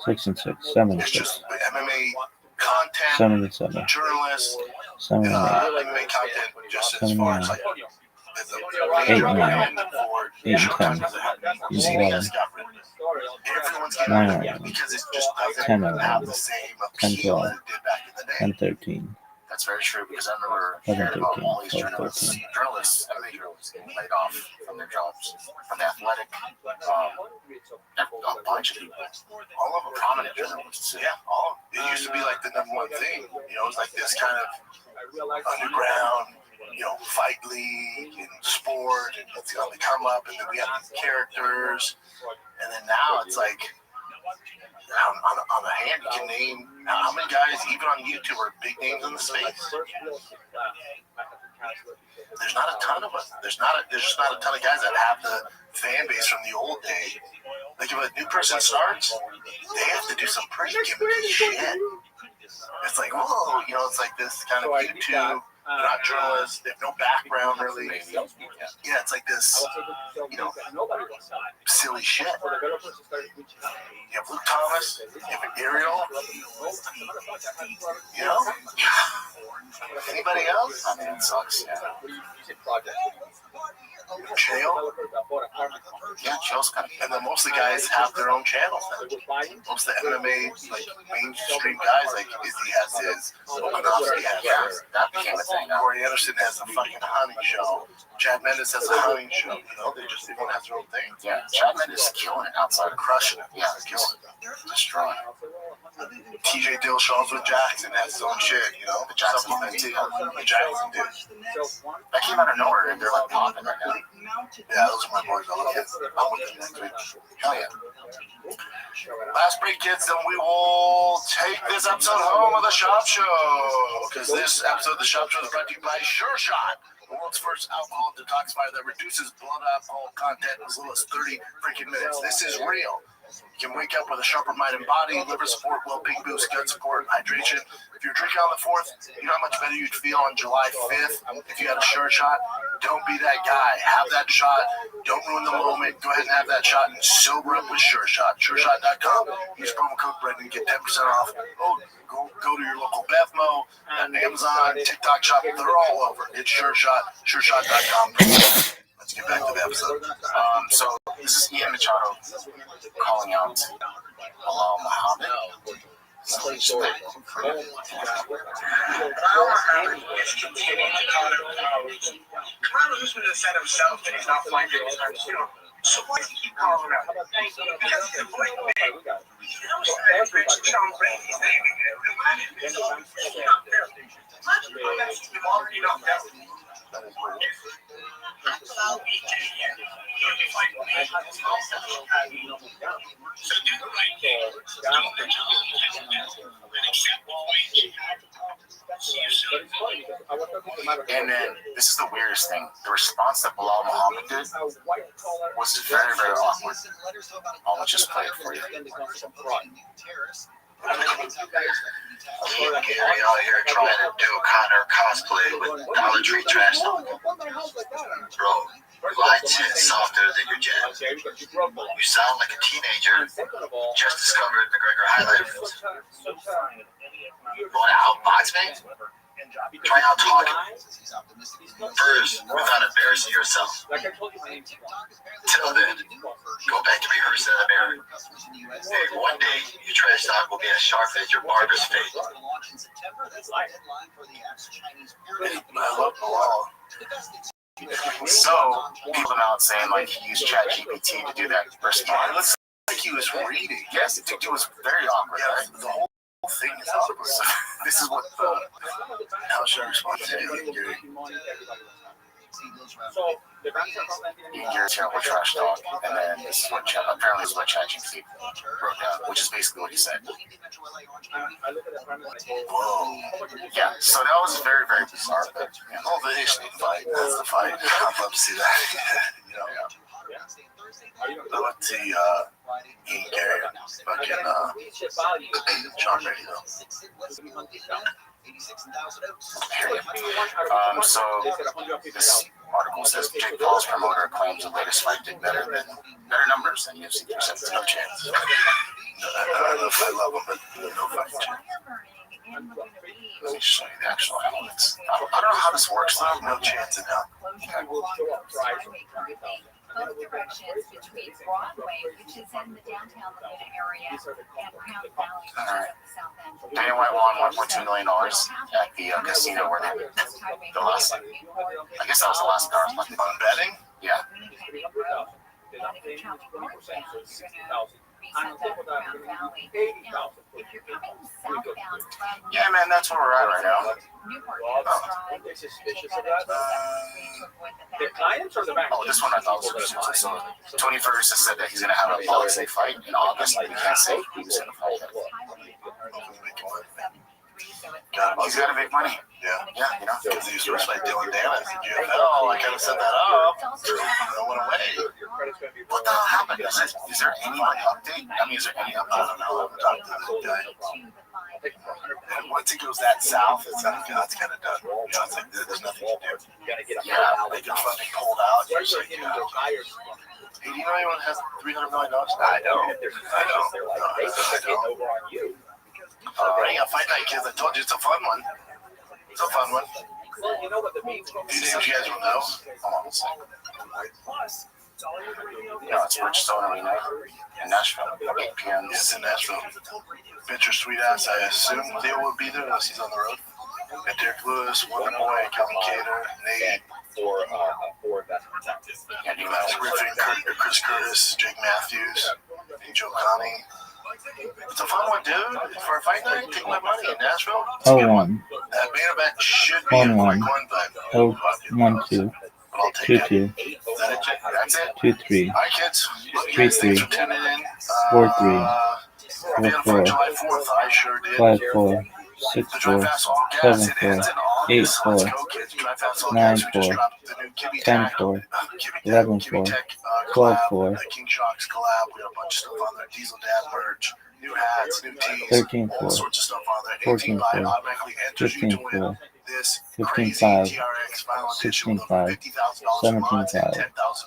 6-6. 7-6. It's just MMA content, 7-7. journalists, 7-8. MMA content, just as far as 8-9. 8-10. 11. Everyone's getting rid of it because it just doesn't 10-11. have the same appeal that it did back in the day. 10-13. That's very true because I remember hearing about all these journalists, MMA journalists getting laid off from their jobs, from the athletic, a bunch of people, all of them prominent journalists. Yeah, it used to be like the number one thing. It was like this kind of underground, fight league and sport, and it's on the come up, and then we have these characters, and then now it's like. On the hand, you can name how many guys, even on YouTube, are big names in the space. There's not a ton of us. There's just not a ton of guys that have the fan base from the old day. Like if a new person starts, they have to do some pretty gimmicky shit. It's like, whoa, it's like this kind of YouTube. They're not journalists. They have no background really. Yeah, it's like this, silly shit. You have Luke Thomas. You have Ariel. Anybody else? I mean, it sucks. Yeah. Chael? Yeah, Chael's kind of. And then most of the guys have their own channels now. Most of the MMA, like, mainstream guys, like, Izzy has his, Volkanovski has his. That became a thing now. Corey Anderson has a fucking hunting show. Chad Mendes has a hunting show. You know, everyone has their own thing. Yeah, Chad Mendes is killing it outside of Crushing it. Yeah, killing it. Destroying it. TJ Dillshaw's with Jackson has his own shit, you know? The Jackson Supplement too. The Jackson dude. That came out of nowhere and they're like popping right now. Yeah, those are my boys. I love it. I'm with them next week. Hell yeah. Last break, kids, then we will take this episode home of the Shop Show. Because this episode of the Shop Show is brought to you by Sure Shot, the world's first alcohol detoxifier that reduces blood alcohol content in as little as 30 freaking minutes. This is real. You can wake up with a sharper mind and body, liver support, well-being boost, gut support, hydration. If you're drinking on the 4th, you know how much better you'd feel on July 5th if you had a Sure Shot. Don't be that guy. Have that shot. Don't ruin the moment. Go ahead and have that shot and sober up with Sure Shot. SureShot.com. Use promo code Brendan and get 10% off. Oh, go to your local Bevmo, Amazon, TikTok shop. They're all over. It's Sure Shot. SureShot.com. Let's get back to the episode. So this is Ian Machado calling out Bilal Muhammad. Bilal Muhammad is continuing to call him Kamaru Usman has said himself that he's not fighting anytime soon. So why does he keep calling him out? Because he's a great man. He knows that mentioned Sean Brady's name. Imagine he's knocked out. Imagine the message we've already knocked out. That is weird. So do the right thing. Don't mention and accept what we see you soon. And then this is the weirdest thing. The response that Bilal Muhammad did was very, very awkward. I'll just play it for you. You're out here trying to do Connor cosplay with Dollar Tree trash talk. Bro, your lights hit softer than your jet. You sound like a teenager just discovered McGregor highlighters. You want to outbox me? Try out talking. First, without embarrassing yourself. Till then, go back to rehearsing in the mirror. Maybe one day, your trash talk will be as sharp as your barber's fade. I love Bilal. So people come out saying like he used ChatGPT to do that response. It looks like he was reading. Yes, it was very awkward. Yeah, Right? the whole thing is awkward. So this is what how should I respond to Ian Gary? Ian Gary's terrible trash talk, and then this is what apparently this is what ChatGPT wrote down, which is basically what he said. Whoa. Yeah, so that was very, very bizarre. But, yeah. Oh, the Nation fight. That's the fight. I'd love to see that. You know, I went to Ian Gary, fucking Sean Brady though. So this article says Jake Paul's promoter claims the latest fight did better numbers than UFC 370. No chance. I love him, but no fucking chance. Let me show you the actual elements. I don't know how this works though. No chance in hell. Both directions between Broadway, which is in the downtown Laguna area, and Crown Valley, which is at the south end. Dana White won $1.2 million at the casino where they did the last. I guess that was the last car. On betting? Yeah. Yeah, man, that's where we're at right now. Oh, this one I thought was super. So Tony Ferguson said that he's going to have a boxing fight in August. We can't say who's going to fight him. He's got to make money. Yeah. Yeah, you know. Because he used to respect Dylan Danis in GFL. I kind of set that up. I went away. What the hell happened? Is there any update? I mean, is there any update? I don't know. I haven't talked to the guy. And once it goes that south, it's kind of done. You know, it's like there's nothing to do. Yeah, They can fucking pulled out. You're just like, hey, do you know anyone has $300 million? I don't. Bring out Fight Night, kids. I told you it's a fun one. It's a fun one. Well, you know what the means Do you think you guys will know? Hold on a second. No, it's Bridgestone Arena in Nashville, 8 p.m. It's in Nashville. Bittersweet ass, I assume Leo will be there unless he's on the road. And Derek Lewis, Wonderboy, Kelvin Cater, Nate, for that protective. Andy Griffin, Chris Curtis, Jake Matthews, Joe Connie. It's a fun one, dude. For a fight night, take my money in Nashville. 0-1. That main event should be 1-1. a quick one, but 1-2. but I'll take 2-2. it. That's it. 2-3. All right, kids. 3-3. Thanks for tuning in. 4-3. Hope you had a fun July 4th. I sure did. 5-4. The Drive 6-4. Fast All Gas, it 7-4. ends in August. 8-4. Let's go, kids. Drive Fast All Gas. We just 9-4. dropped the new Kimmy Tech, 10-4. Kimmy 11-4. Tech 12-4. collab, the King Shocks collab. We have a bunch of stuff on there. Diesel Dad merch, new hats, new tees, 13-4. all sorts of stuff on there. 18 buy 14-4. automatically enters you to win 15-4. this 15-5. crazy TRX final edition with over 16-5. $50,000 in mods and 17-5.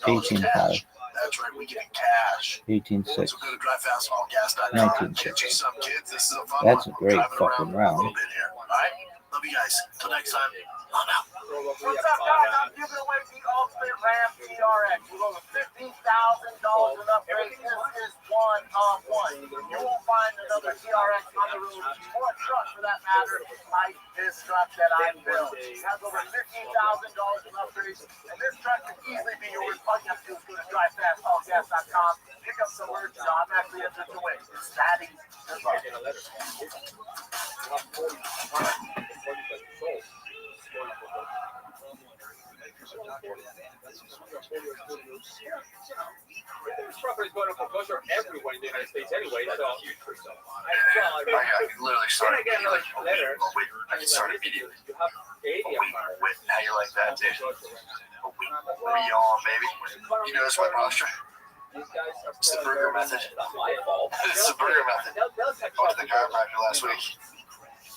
$10,000 in 18-5. cash. That's right, we get in cash. 18-6. So go to drivefastallgas.com. 19-6. Get you some, kids. This is a fun That's one. a great Driving fucking around a round. little bit here. All right? Love you guys. Till next time. I'm out. What's up, guys? I'm giving away the Ultimate Ram TRX with over $15,000 in upgrades. This is one of one. You won't find another TRX on the road, or a truck for that matter, like this truck that I built. It has over $15,000 in upgrades, and this truck can easily be yours. All you have to do is go to drivefastallgas.com, pick up some merch, and automatically enter to win. It's that easy. Good luck. There's properties going up for kosher everywhere in the United States anyway, so I literally started I get another letter. I can start immediately. You have 80 Now you're like that, dude. We on, baby. You notice my posture? It's the burger method. It's the burger method. I went to the chiropractor last week.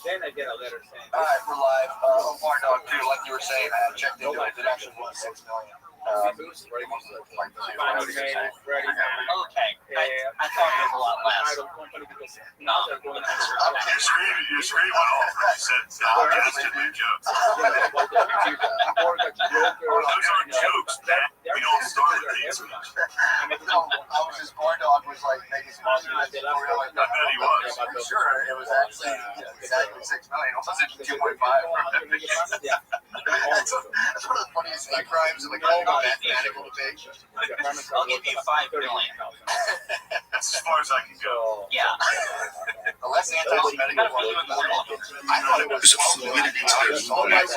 Then I get a letter saying, All right, we're live. Omar Dog 2, like you were saying, I checked into it. It actually was $6 million. Okay, I thought it was a lot less. No, You scream on all three cents. I'll get to the jokes. Those aren't jokes, man. We don't start things. No, I was just Omar Dog was like making some money. I bet he was. I'm sure it was actually exactly $6 million. It wasn't 2.5. That's one of the funniest hate crimes in the country. Mathematical debate. I'll give you $5 million. That's as far as I can go. Yeah. The less anti-Semitic one, I thought it was fluidity to their soul. There's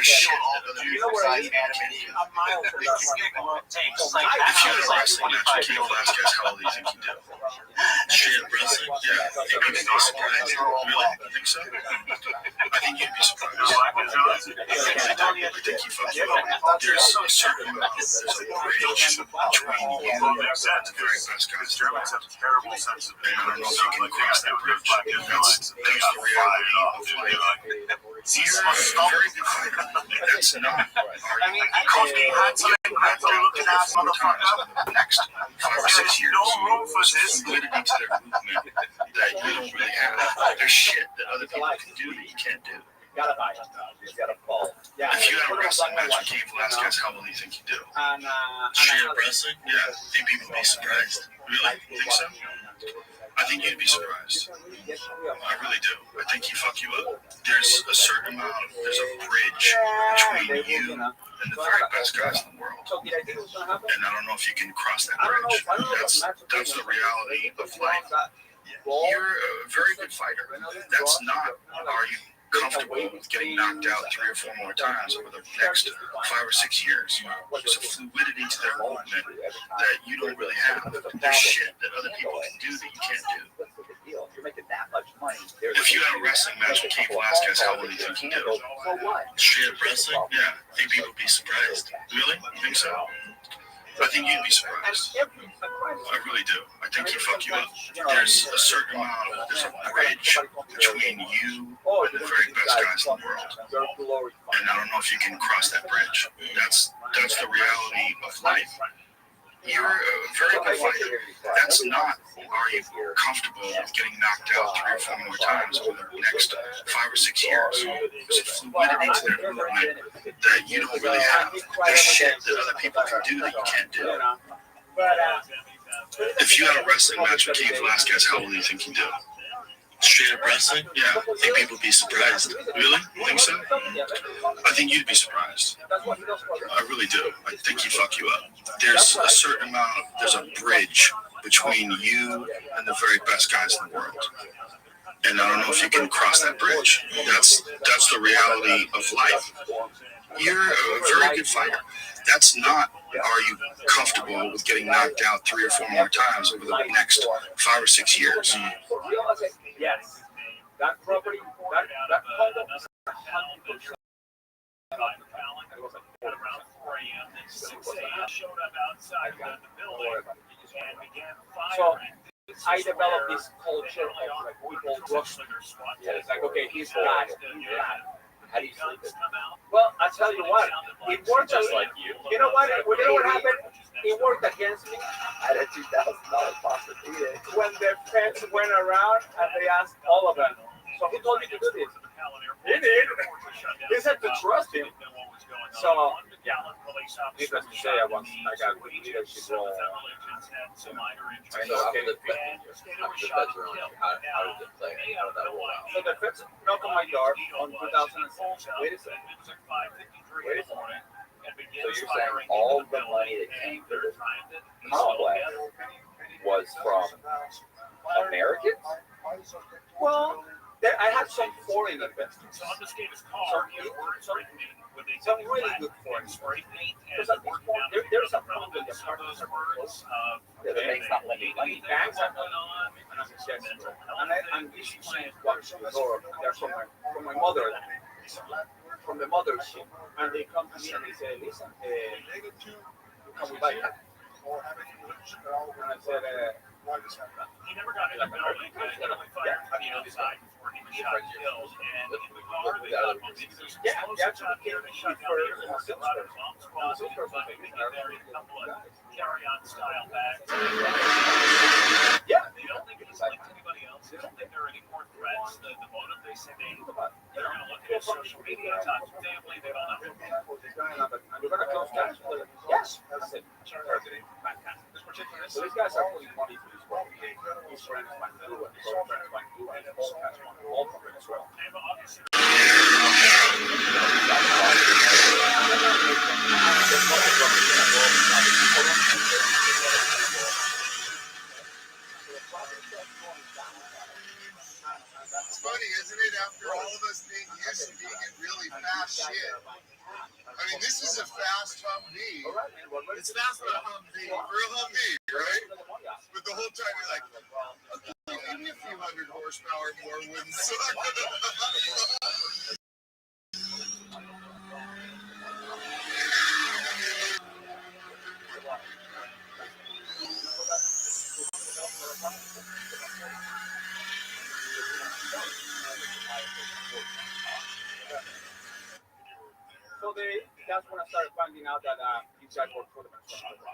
shit all the Jews besides animated. If you had a wrestling match with Cain Velasquez, how old do you think you do? Straight up wrestling? Yeah. I think you'd be surprised. Really? You think so? I think you'd be surprised. I really do. I think you fuck you up. There's a certain amount, there's a bridge between you and the very best guys. Germans have a terrible sense of And I don't know if you can cross that bridge. That's the reality of life. You're a very good fighter. That's not I mean, Coach King had some incredible looking ass motherfucker. Next 5 or 6 years, No room for this. fluidity to their movement that you don't really have. There's shit that other people can do that you can't do. gotta buy it. You gotta fall. Yeah. If you had a wrestling match with Cain Velasquez, how old do you think you do? Straight up wrestling? Yeah, I think people would be surprised. Really? You think so? I think you'd be surprised. I really do. I think he'd fuck you up. There's a certain amount of, there's a bridge between you and the very best guys in the world. And I don't know if you can cross that bridge. That's the reality of life. You're a very good fighter. That's not, are you comfortable with getting knocked out 3 or 4 more times over the next 5 or 6 years? There's a fluidity to their movement that you don't really have. There's shit that other people can do that you can't do. If you had a wrestling match with Cain Velasquez, how old do you think you do? Straight up wrestling? Yeah, I think people would be surprised. Really? You think so? I think you'd be surprised. I really do. I think he'd fuck you up. There's a certain amount of, there's a bridge between you and the very best guys in the world. And I don't know if you can cross that bridge. That's the reality of life. You're a very good fighter. That's not, are you comfortable with getting knocked out 3 or 4 more times over the next 5 or 6 years? There's a fluidity to their movement that you don't really have. There's shit that other people can do that you can't do. If you had a wrestling match with Cain Velasquez, how will you think you do? Straight up wrestling? Yeah, I think people would be surprised. Really? You think so? I think you'd be surprised. I really do. I think he'd fuck you up. There's a certain amount of, there's a bridge between you and the very best guys in the world. And I don't know if you can cross that bridge. That's the reality of life. You're a very good fighter. That's not, are you comfortable with getting knocked out 3 or 4 more times over the next 5 or 6 years? Yes. That property, that condo. Around 4 a.m. Then 6 a.m. showed up outside the building and began firing. So I developed this culture of like people rustlers. It's like, okay, he's got it. How do you sleep it? Well, I tell you what, it worked just like you. You know what? You know what happened? It worked against me. I had a $2,000 pasta when the feds went around and they asked all of them. So who told you to do this? He did. They said to trust him. So yeah, needless to say, I got leadership role. So after the feds were on you, how did it play? How did that roll out? So the feds knocked on my door on 2006. Wait a second. Wait a second. So you're saying all the money that came to this complex was from Americans? Well, I had some foreign investors. Some really good foreign investors. Because at this point, there's a problem with the partners are close. The banks not lending money. Banks are going on, and I'm successful. And this is one to the door. They're from my motherland. From the mothership. And they come to me and they say, listen, can we buy that? And I said, he never got in the building. He outside before he was shot and killed. And in the car, they got that's what came to shoot for a lot of bomb squads. But they get there in a couple of carry-on style bags. Yeah, they don't think it's like anybody else. They don't think there are any more threats. The motive, they say they're going to look at social media, talk to family, they don't know. You're going to close cash? Yes. I said, fantastic. So these guys are putting money to this world. His friends might do it, his friends might do it, and all from it as well. It's funny, isn't it? After all of us being used to being in really fast shit. I mean, this is a fast Humvee. It's fast for a Humvee. For a Humvee, right? But the whole time you're like, okay, maybe a few hundred horsepower more wouldn't suck. So that's when I started finding out that these guys work for the Minnesota.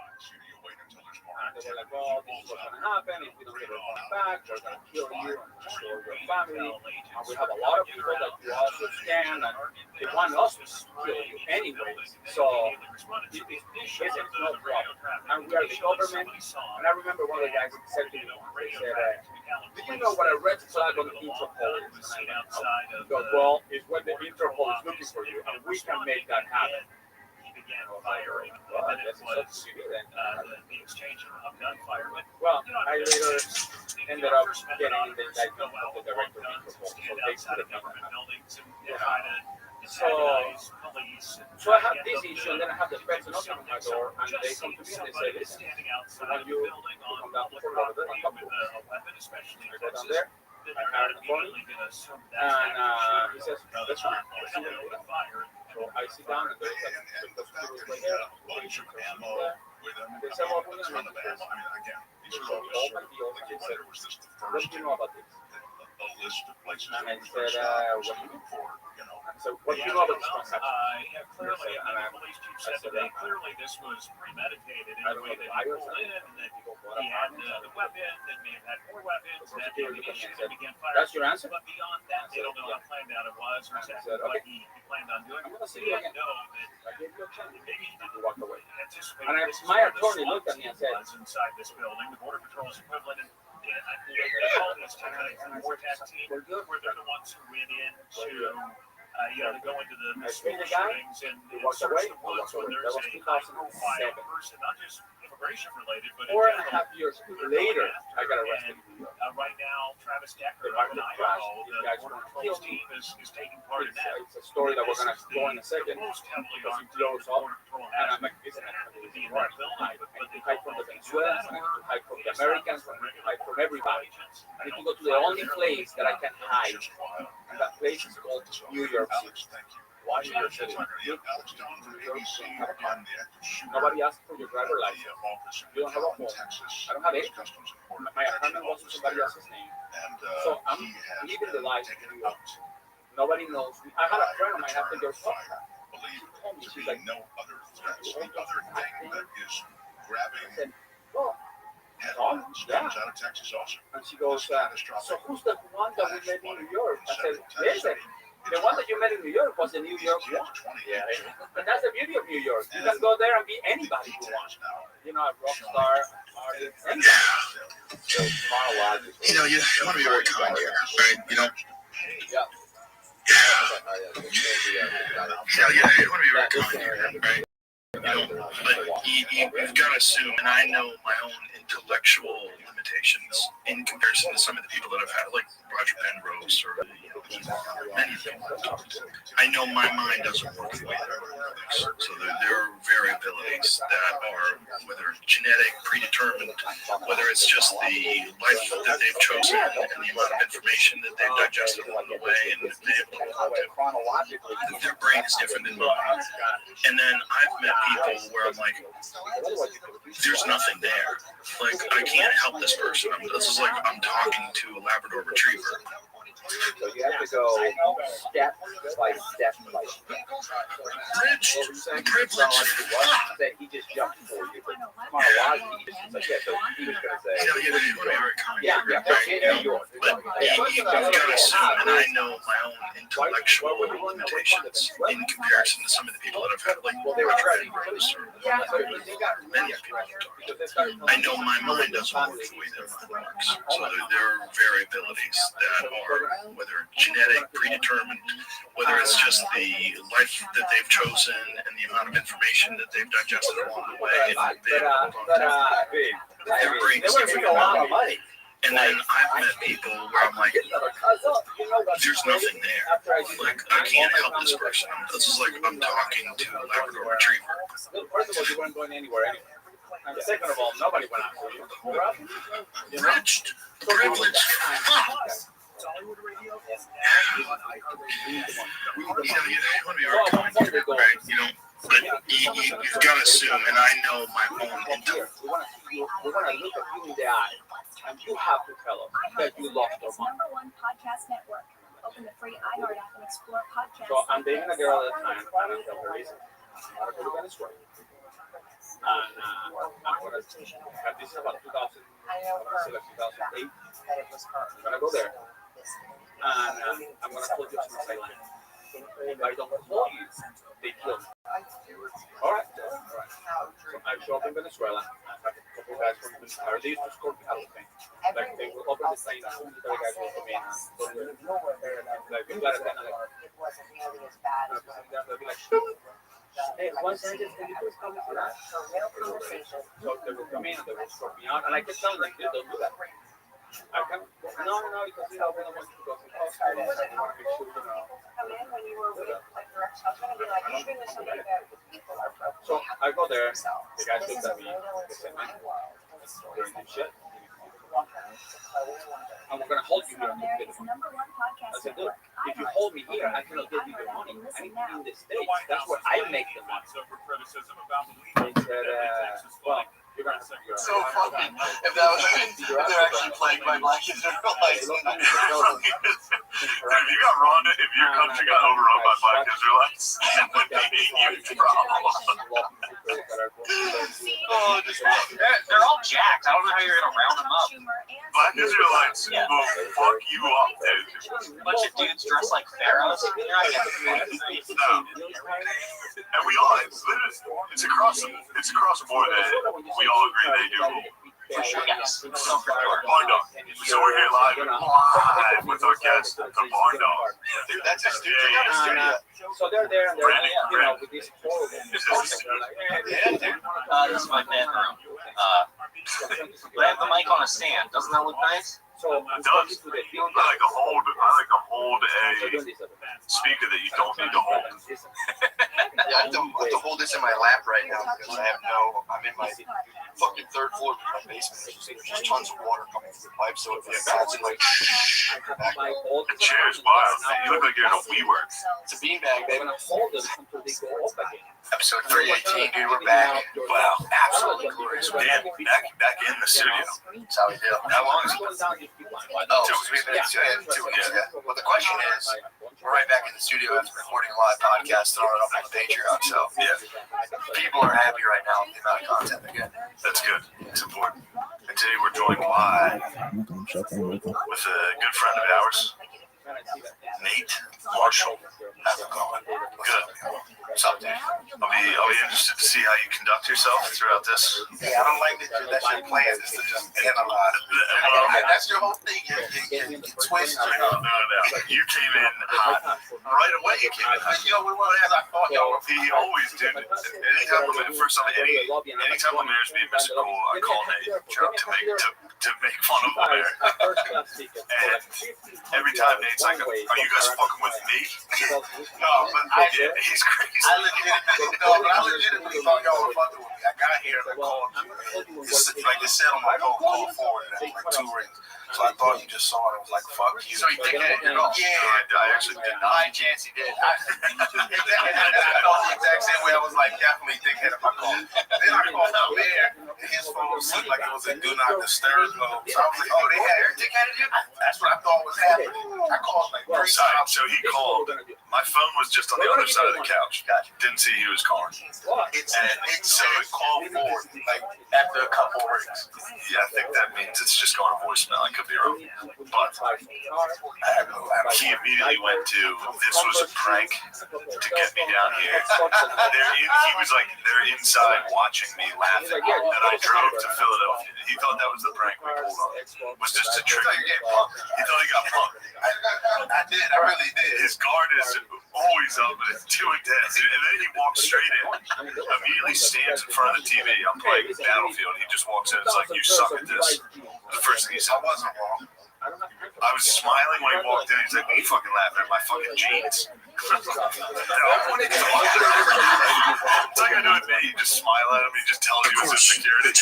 And they were like, well, this is what's going to happen. If you don't get your money back, they're going to kill you and destroy your family. And we have a lot of people that you also scam and they want us to kill you anyway. So this is no problem. And we are the government. And I remember one of the guys said to me, they said, do you know what a red flag on the Interpol is? And I went, well, it's when the Interpol is looking for you, and we can make that happen. Began firing, and it was the exchange of gunfire. Well, I later ended up getting the indictment of the director of Interpol, so they could have done that. So I have this issue, and then I have the feds knocking on my door, and they come to me and they say, listen, when you come down to Fort Lauderdale, I come to me. I go down there, I hire the phone, and he says, that's fine. So I sit down, and there's like the people right there, they say, well, we're going to run the band. So we opened the open, they said, what do you know about this? And I said, what do you mean? And so, what do you know about this transaction? Clearly, the police chief said today, clearly this was premeditated in the way that he pulled in, and that he had the weapon, that may have had more weapons, that ammunition, and began firing. That's your answer? But beyond that, they don't know how planned out it was, or exactly what he planned on doing. So he didn't know that maybe he didn't walk away. anticipate And this is my where the attorney SWAT looked at me and team said, was inside this building, the Border Patrol's equivalent, and they call this kind of vortex team, where they're the ones who went in to to go into the school shootings and search the woods when there's a high-profile person, not just immigration related, but in 4.5 years later, I got arrested. right now, Travis Decker out in Idaho, the Border Patrol's team is taking part in that. It's a story that we're going to go in a second. Most heavily Because on it blows up, Border Patrol and I'm has like, this is to be in that building, but they hide from the Venezuelans, I need to hide from the Americans, I need to hide from everybody. I need to go to the only place that I can hide, and that place is called New York City. Why New York City? Nobody asked for your driver license. You don't have a home. I don't have anything. My apartment was in somebody else's name. So I'm living the life in New York. Nobody knows me. I had a friend of mine after your talk. She told me, she's like, no other threats. The other thing that is grabbing I said, well, headlines comes out of Texas also. and she goes, so who's the one that we met in New York? I said, listen, the one that you met in New York was the New York one. Yeah, and that's the beauty of New York. You can go there and be anybody you want. You know, a rock star, artist, anybody. You know, you want to be very kind here, right? You know? Yeah. Yeah, you want to be very kind here, right? You know, but you've got to assume, and I know my own intellectual limitations in comparison to some of the people that I've had, like Roger Penrose or many people I've talked to. I know my mind doesn't work the way that other works. So there are variabilities that are, whether genetic, predetermined, whether it's just the life that they've chosen and the amount of information that they've digested along the way and been able to hold to. Their brain is different than mine. And then I've met people where I'm like, there's nothing there. Like, I can't help this person. This is like I'm talking to a Labrador Retriever. So you have to go step by step by step. Privilege. That he just jumped for you. But Chronologically, he just like, yeah, so he was going to say, yeah, but you've got to assume, and I know my own intellectual limitations in comparison to some of the people that I've had, like Roger Penrose or many people I've talked to. I know my mind doesn't work the way that mine works. So there are variabilities that are, whether genetic, predetermined, whether it's just the life that they've chosen and the amount of information that they've digested along the way, and their brain is different. And then I've met people where I'm like, there's nothing there. Like, I can't help this person. This is like I'm talking to a Labrador Retriever. First of all, you weren't going anywhere anyway. And second of all, nobody went after you. Privileged. You want to be very kind here, right? You know, but you've got to assume, and I know my own intelligence. We want to look at you in the eye, and you have to tell us that you lost your mind. #1 podcast network. Open the free iHeart app and explore podcasts. So I'm dating a girl at the time, and I tell her, listen, I'm going to Venezuela. And I'm going to, this is about 2008. I'm going to go there. And I'm going to hold you to my sideline. If I don't hold you, they kill me. All right. So I show up in Venezuela. I have a couple guys from Venezuela. They used to score me out of the thing. Like, they would open the plane, and the guys would come in. Like, we got a thing. They'll be like, hey, one sentence, can you please come to that? So they would come in, and they would score me out. And I kept telling them, don't do that. I can no, because we don't want to go to the hospital. I want to make sure, you know. When you were with, like, I was going to be like, you're doing something that people are broken. So I go there, the guys looked at me, they said, man, you're in good shit. And we're going to hold you here. I said, look, if you hold me here, I cannot give you the money. I need to be in the States. That's where I make the money. They said, well, you're going to so funny if that was if they're actually playing by Black Israelites. you got run, if your country got overrun by black Israelites, that would be a huge problem. They're all jacked. I don't know how you're gonna round them up. Black Israelites will fuck you up, dude. A bunch of dudes dressed like pharaohs. You're not getting No. And we all, it's across the board that we all agree they do. for sure. Yes. So for sure. Barn Dog. So we're here live with our guest, the Barn Dog. Dude, that's a studio. So they're there and they're Brandon, you know, with these horrible Is this- This is my bedroom. I have the mic on a stand. Doesn't that look nice? So It does. I like to hold a speaker that you don't need to hold. Yeah, I have to hold this in my lap right now because I'm in my fucking third floor of my basement. There's just tons of water coming through the pipe, so it's constantly like The chair's wild, man. You look like you're in a WeWork. it's a beanbag, baby. hold them until they go up again. Episode 318, dude, we're back. Wow, absolutely glorious. Dan, back in the studio. That's how we do. How long is it? Oh, 2 minutes. Yeah, 2 weeks. Yeah. Well, the question is, we're right back in the studio after recording a live podcast, throwing it up on the Patreon. So, Yeah, people are happy right now with the amount of content they get. that's good. It's important. And today we're joined live I'm checking with them. with a good friend of ours, Nate Marshall. How's it going? Good. What's up, dude? I'll be interested to see how you conduct yourself throughout this. Yeah, I don't like that that's your plan, is to just analyze. That's your whole thing. You twist. No. You came in hot. Right away you came in hot. Yo, we were as I thought y'all were. He always did. Anytime the mayor's being mystical, I call Nate to make fun of the mayor. And every time Nate's like, "Are you guys fucking with me?" No, but He's crazy. I legitimately thought y'all were fucking with me. I got here and I called you. Like it said on my call forward and like 2 rings. So I thought you just saw it. I was like, fuck you. So he did it. Yeah. I actually did not. High chance he did. I felt the exact same way. I was like, definitely dickhead if I called. Then I called out there, and his phone seemed like it was a do not disturb mode. So I was like, oh, they had Eric dickheaded you? That's what I thought was happening. I called like 3 times. So he called. My phone was just on the other side of the couch. Didn't see he was calling. So it called forward, like after a couple rings. Yeah, I think that means it's just going to voicemail. I could be wrong. But he immediately went to, this was a prank to get me down here. He was like, they're inside watching me laughing that I drove to Philadelphia. He thought that was the prank we pulled on. It was just a trick. He thought he got punked. I did, I really did. His guard is always up and it's too intense. And then he walks straight in, immediately stands in front of the TV. I'm playing Battlefield. He just walks in and is like, "You suck at this." The first thing he said, I wasn't wrong. I was smiling when he walked in. He's like, "What are you fucking laughing at my fucking jeans?" It's like I do with me. You just smile at him. He just tells you it's insecurity.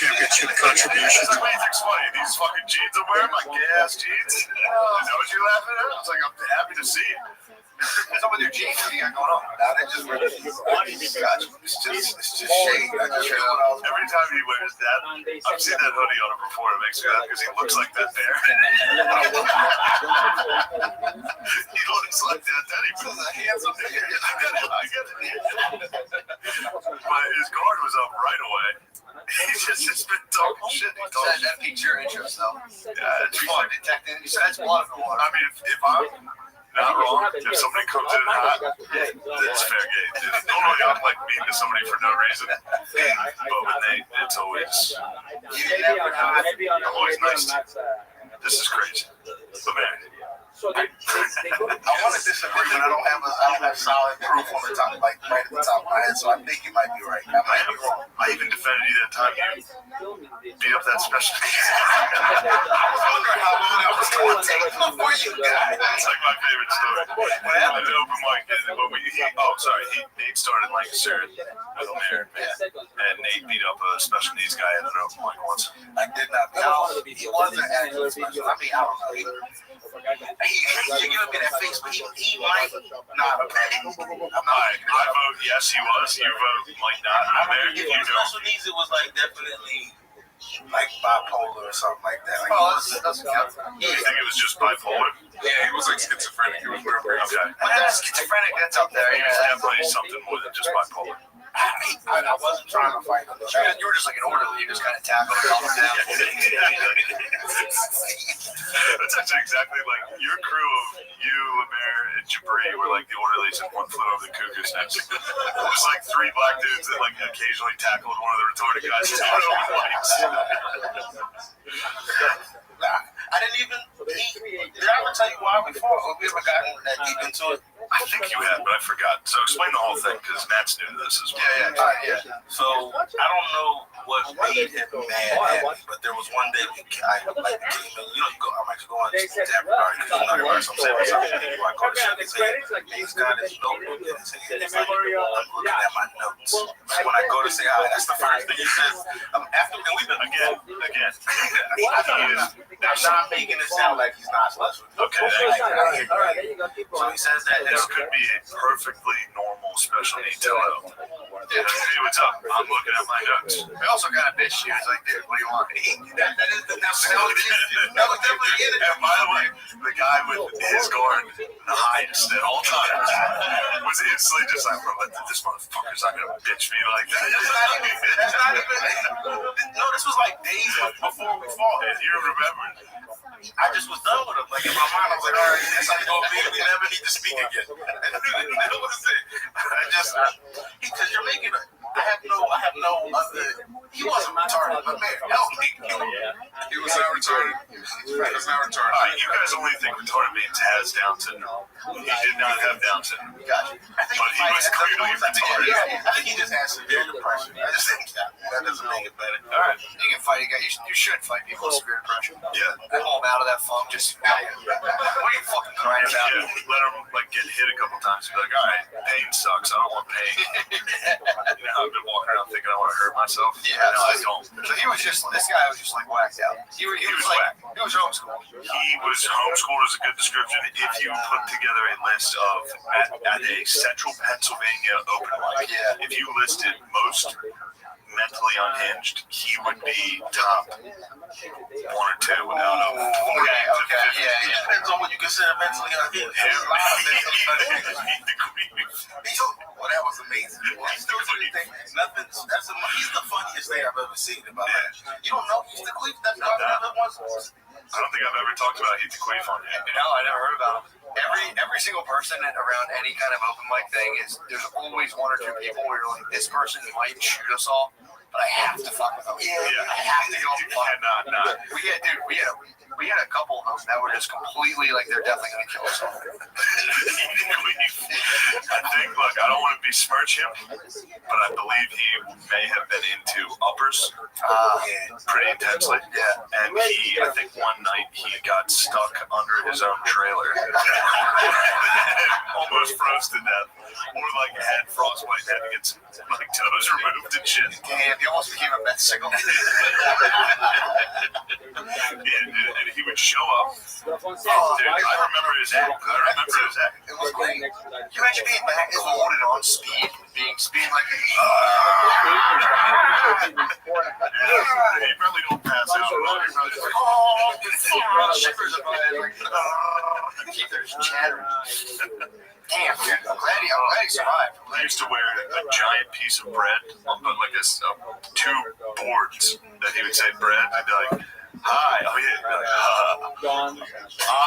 Contributions. What do you think's funny? These fucking jeans I'm wearing, my gay ass jeans. Is that what you're laughing at? I was like, I'm happy to see it. Some of their jeans you got going on. Nah, they just wear it's just shade. Every time he wears that, I've seen that hoodie on him before. It makes me laugh because he looks like that bear. He looks like that. He's a handsome bear. I get it. But his guard was up right away. He's been talking shit. That piques your interest, though. Yeah, it's fun. Detecting. That's blood in the water. I mean, if I'm not wrong, if somebody comes in hot, it's fair game. Normally I'm like mean to somebody for no reason. But with Nate, it's always, I'm always nice. This is crazy. But man, I want to disagree, but I don't have solid proof on the top, like right at the top of my head. So I think you might be right. I might be wrong. I even defended you that time you beat up that special. I was wondering how long I was going to take before you got it. It's like my favorite story. What happened to open mic? Nate started like sir with a mayor, and Nate beat up a special needs guy at an open mic once. I did not. No, he wasn't actually special. I mean, I don't know. You're giving me that face, but he might not have been. I vote yes, he was. You vote might not. I'm there. If it was special needs, it was like definitely like bipolar or something like that. Like, Oh, that's count. You think it was just bipolar? Yeah, he was like schizophrenic. He was real crazy. Okay. But that's schizophrenic. That's up there. It's Yeah. definitely something more than just bipolar. I wasn't trying to fight him. You were just like an orderly. You just kind of tackled him up and down. That's actually exactly like your crew of you, Lemaire, and Jabri were like the orderlies in One Flew Over the Cuckoo's Nest. It was like three black dudes that like occasionally tackled one of the retarded guys. I didn't even. Did I ever tell you why before? Or we ever got that deep into it? I think you had, but I forgot. So explain the whole thing, because Matt's new to this as well. Yeah. So I don't know what made him mad at me, but there was one day I like came in. You know, I'm actually going to everybody because you know everybody. So I'm saying something. I go to shit and say, he's got his notebook in his hand. It's like, I'm looking at my notes. So when I go to say hi, that's the first thing he says. After, and we've been again. I'm not making it sound like he's not special. Okay. So he says that. This could be a perfectly normal special need child. Yeah, hey, what's up? I'm looking at my notes. I also got a bitch. She was like, dude, what do you want? That was definitely in it. And by the way, the guy with his guard, the highest at all times, was instantly just like, bro, this motherfucker's not gonna bitch me like that. That's not even. No, this was like days before we fought. And you remember? I just was done with him. Like in my mind, I was like, all right, that's how it's gonna be. We never need to speak again. That was it. Because you're making a. I have no other. He wasn't retarded, but man, help me. He was not retarded. He was not retarded. You guys only think retarded means has Down syndrome. He did not have Down syndrome. Gotcha. But he was clearly retarded. I think he just has severe depression. I just think that doesn't make it better. All right, you can fight a guy. You should fight people with severe depression. Yeah. Pull them out of that funk. Just what are you fucking crying about? Yeah, let him like get hit a couple times and be like, all right, pain sucks. I don't want pain. You know, I've been walking around thinking I want to hurt myself. Yeah, no, I don't. So he was just this guy was just like whacked out. He was like whacked. he was homeschooled. He was homeschooled is a good description. If you put together a list of at a Central Pennsylvania open mic, if you listed most mentally unhinged, he would be top 1 or 2 out of 40. Okay. It depends on what you consider mentally unhinged. There's a lot of mentally unhinged. Well, that was amazing. I still think nothing's. He's the funniest thing I've ever seen in my life. You don't know he's the queen. That's not the one. I don't think I've ever talked about Heath the Queef on here. No, I never heard about him. Every single person around any kind of open mic thing is there's always 1 or 2 people where you're like, this person might shoot us all, but I have to fuck with them. I have to go and fuck with them. We had a couple of them that were just completely like they're definitely gonna kill us all. I think, look, I don't want to besmirch him, but I believe he may have been into uppers pretty intensely. Yeah. And I think one night he got stuck under his own trailer. Almost froze to death. Or like had frostbite, had to get some like toes removed and shit. Damn, he almost became a meth signal. And he would show up. Dude, I remember his act. It was great. You imagine being back cold and on speed, being like, you probably don't pass out. You probably just like, shivers in my head, like, keep their chattering. Damn, dude, I'm glad he survived. I used to wear a giant piece of bread, but like 2 boards that he would say bread. I'd be like, hi, I'm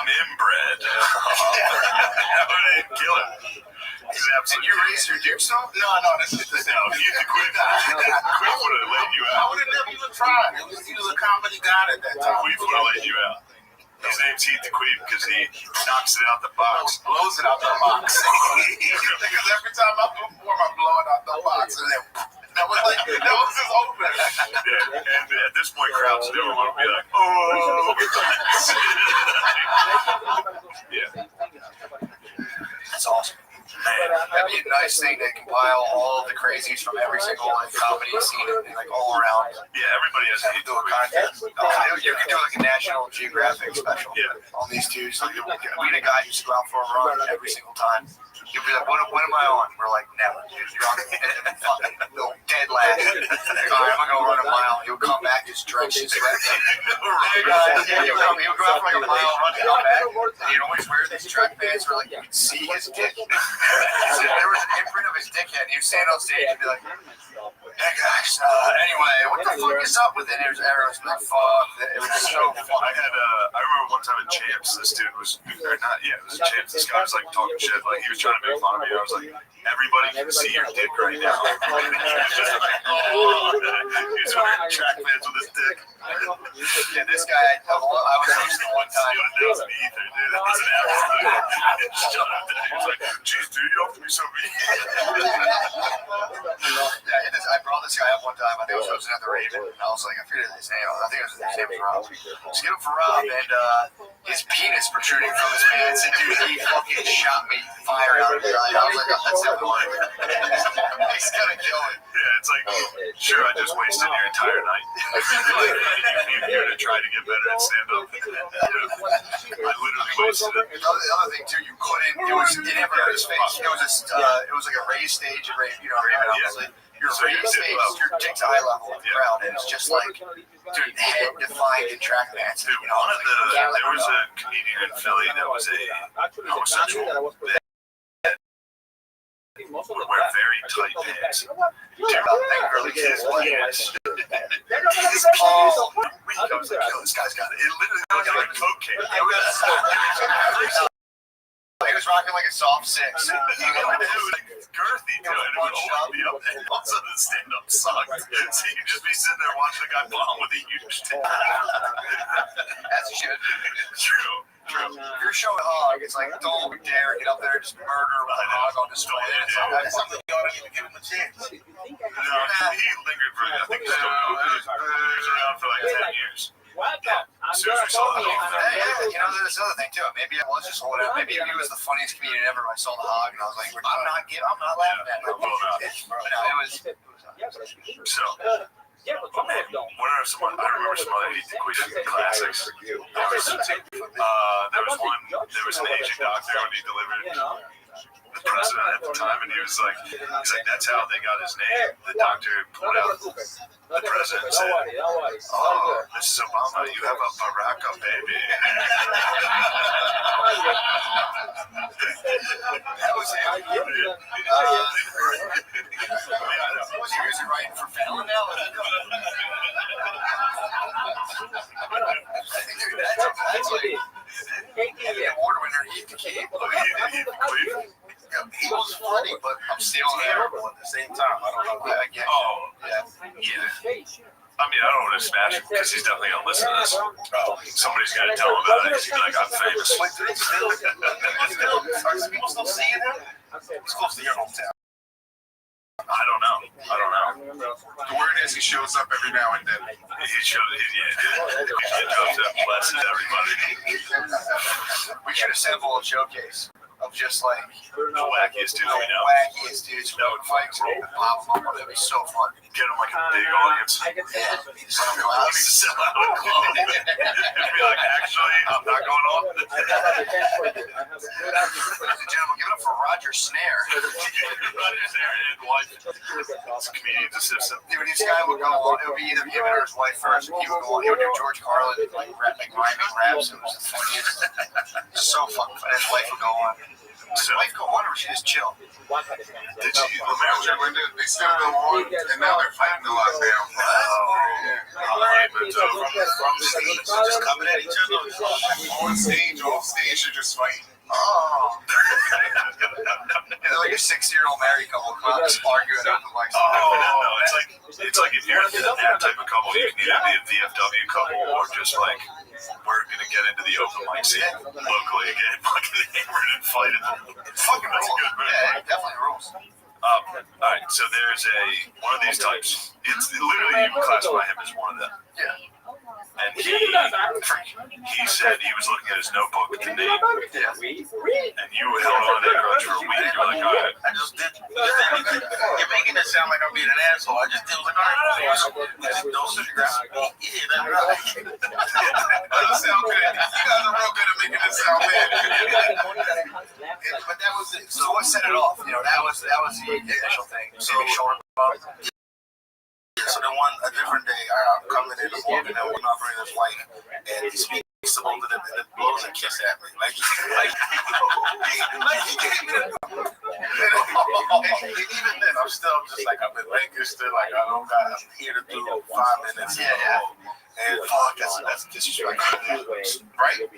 inbred. That would kill him. Did you raise your duke song? No, this is the No, Heath the Queef would have laid you I out. would have never even tried. He was a comedy god at that time. Queef would have laid you out. His name's Heath the Queef because he knocks it out the box. Blows it out the box. Because every time I perform, I'm blowing out the box. And then that was his open. Yeah, and at this point, crowds still want to be like, oh. Yeah. That's awesome. That'd be a nice thing to compile all of the crazies from every single comedy scene, like all around. Yeah, everybody has hate Do a content. You could do like a National Geographic special on these dudes. Like, we had a guy who used to go out for a run every single time. He'd be like, what am I on? We're like, never, dude. Drunk and fucking dead last. Like, all right, I'm going to go run a mile. He would come back just drenched in sweat. He would go out for like a mile, run, come back. And he'd always wear these track pants where like you could see his dick. So there was an imprint of his dickhead. And he would stand on stage and be like, hey guys, anyway, what the fuck is up with it? There's arrows. Like, fuck. It was so fun. I remember one time at Champs, this dude was, or not, yeah, it was at Champs. This guy was like talking shit, like he was trying to make fun of me. I was like, everybody can see your dick right now. And he was just like, oh, he's wearing track pants with his dick. Yeah, this guy, I was hosting one time. That was an ether, dude. That was an absolute. Shut up, dude. He was like, geez, dude, you have to be so mean. Yeah, I brought this guy up one time. I think I was hosting at the Raven, and I was like, I forget his name. I think his name was Rob. Just get him for Rob, and his penis protruding from his pants, and dude, he fucking shot me fire out of his eye. I was like, oh, that's it, Lord. He's gonna kill it. Yeah, it's like, sure, I just wasted your entire night. Like, you came here to try to get better at stand-up. I literally wasted it. The other thing too, you couldn't. It never hurt his face. It was like a raised stage at Raven. You know, Raven, obviously. You're raised stage. Your dick's eye level with the crowd, and it's just like, dude, head defined in track pants. Dude, there was a comedian in Philly that was a homosexual. Would wear very tight pants. Really kids Yes. His Paul. We comes like, yo, this guy's got it. It literally looked like a coke can. He was rocking like a soft six. It was like girthy too, and it would shove you up. And also the stand-up sucked. So you'd just be sitting there watching a guy bomb with a huge dick. As you should. True. If you're showing hog, it's like, don't dare get up there and just murder with a hog on display. That's something you ought to even give him a chance. No, he lingered for, I think he was around for like 10 years. As soon as we saw the hog. Yeah, you know, there's this other thing too. Maybe I was just holding out. Maybe he was the funniest comedian ever. I saw the hog and I was like, I'm not laughing at him. No, it was. So. What are some? I remember some other Equation classics. There was an Asian doctor when he delivered the president at the time, and he's like, that's how they got his name. The doctor pulled out the president and said, oh, Mrs. Obama, you have a Baraka baby. That was him. Was he usually writing for Fallon now? That's like the award winner, Heath the King. He was funny, but I'm still terrible at the same time. I don't know why I get. Oh, yeah. I mean, I don't want to smash him because he's definitely going to listen to this. Somebody's got to tell him about it. He's going to be like, I'm famous. Are people still seeing him? He's close to your hometown. I don't know. The word is he shows up every now and then. He drops that blesses everybody. We should assemble a showcase of just like the wackiest dudes we know. Wackiest dudes who would fight and pop them up. That'd be so fun. Get them like a big audience. Yeah. Sell out. Sell out a club. And be like, actually, I'm not going on. Ladies and gentlemen, give it up for Roger Snare. Roger Snare and wife. It's a comedian's assistant. Dude, this guy would go on. It would be either him or his wife first. He would go on. He would do George Carlin, like rhyming raps. It was the funniest. So fucking funny. His wife would go on. His wife go on, or she just chill? Did you remember? They still go on, and now they're fighting the lockdown. Just coming at each other on stage, off stage, they're just fighting. Oh. They're like a 6-year-old married couple cops arguing over the mics. Oh, no, it's like if you're that type of couple, you can either be a VFW couple or just like, we're going to get into the open mic scene locally and get fucking hammered and fight it. Fucking rules. Yeah, it definitely rules. All right, so there's one of these types. It's literally, you can classify him as one of them. Yeah. and he said he was looking at his notebook with the name, and you held on to that grudge for a week. You were like, all right. I just did. You're making it sound like I'm being an asshole. I just did like, all right, don't sit there. Yeah, that's right. Doesn't sound good. You guys are real good at making it sound bad. But that was it. So what set it off? You know, that was the initial thing. So short about. So then a different day, I'm coming in the morning and we're not bringing his wife, and he speaks to both of them and blows a kiss at me. Like he gave me. And even then, I'm still just like, I'm in Lancaster, like I'm here to do 5 minutes. Yeah. And fuck, that's disrespectful, right? and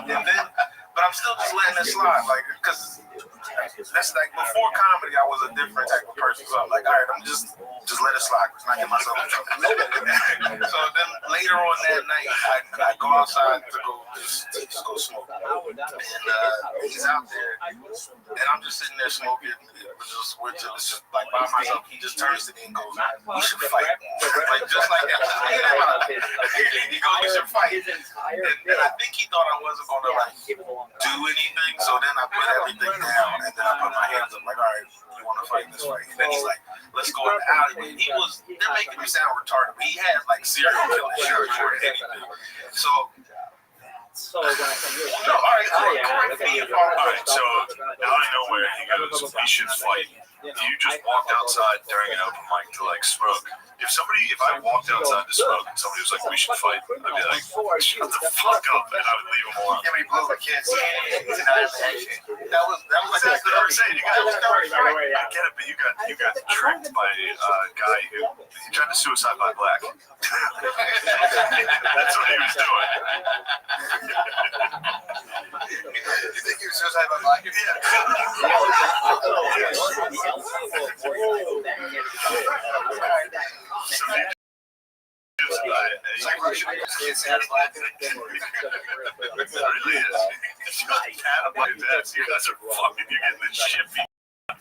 then, but I'm still just letting it slide, like, because that's like before comedy, I was a different type of person. So I'm like, all right, I'm just let it slide, because I get myself in trouble. So then later on that night, I go outside to go smoke, and he's out there, and I'm just sitting there smoking, we're just like by myself. He just turns to me and goes, "We should fight," like just like that. He goes, "We should fight," and I think he thought I wasn't gonna like do anything. So then I put everything down, and then I put my hands up, like, all right, you want to fight this fight? And then he's like, "Let's go in the alleyway." They're making me sound retarded, but he had like serial killer shirts or anything. So. No, all right, correct me if I'm All right, so out of nowhere, he goes, "We should fight." You just walked outside during an open mic to like smoke. If I walked outside to smoke and somebody was like, "We should fight," I'd be like, "Shut the fuck up," and I would leave them alone. Yeah, but he blew the kids. That was exactly what I'm saying. I get it, but you got tricked by a guy who he tried to suicide by black. That's what he was doing. You think he was suicide by black? It's like Russian kids had black. It really is. You guys are fucking. You're getting the shit beat. I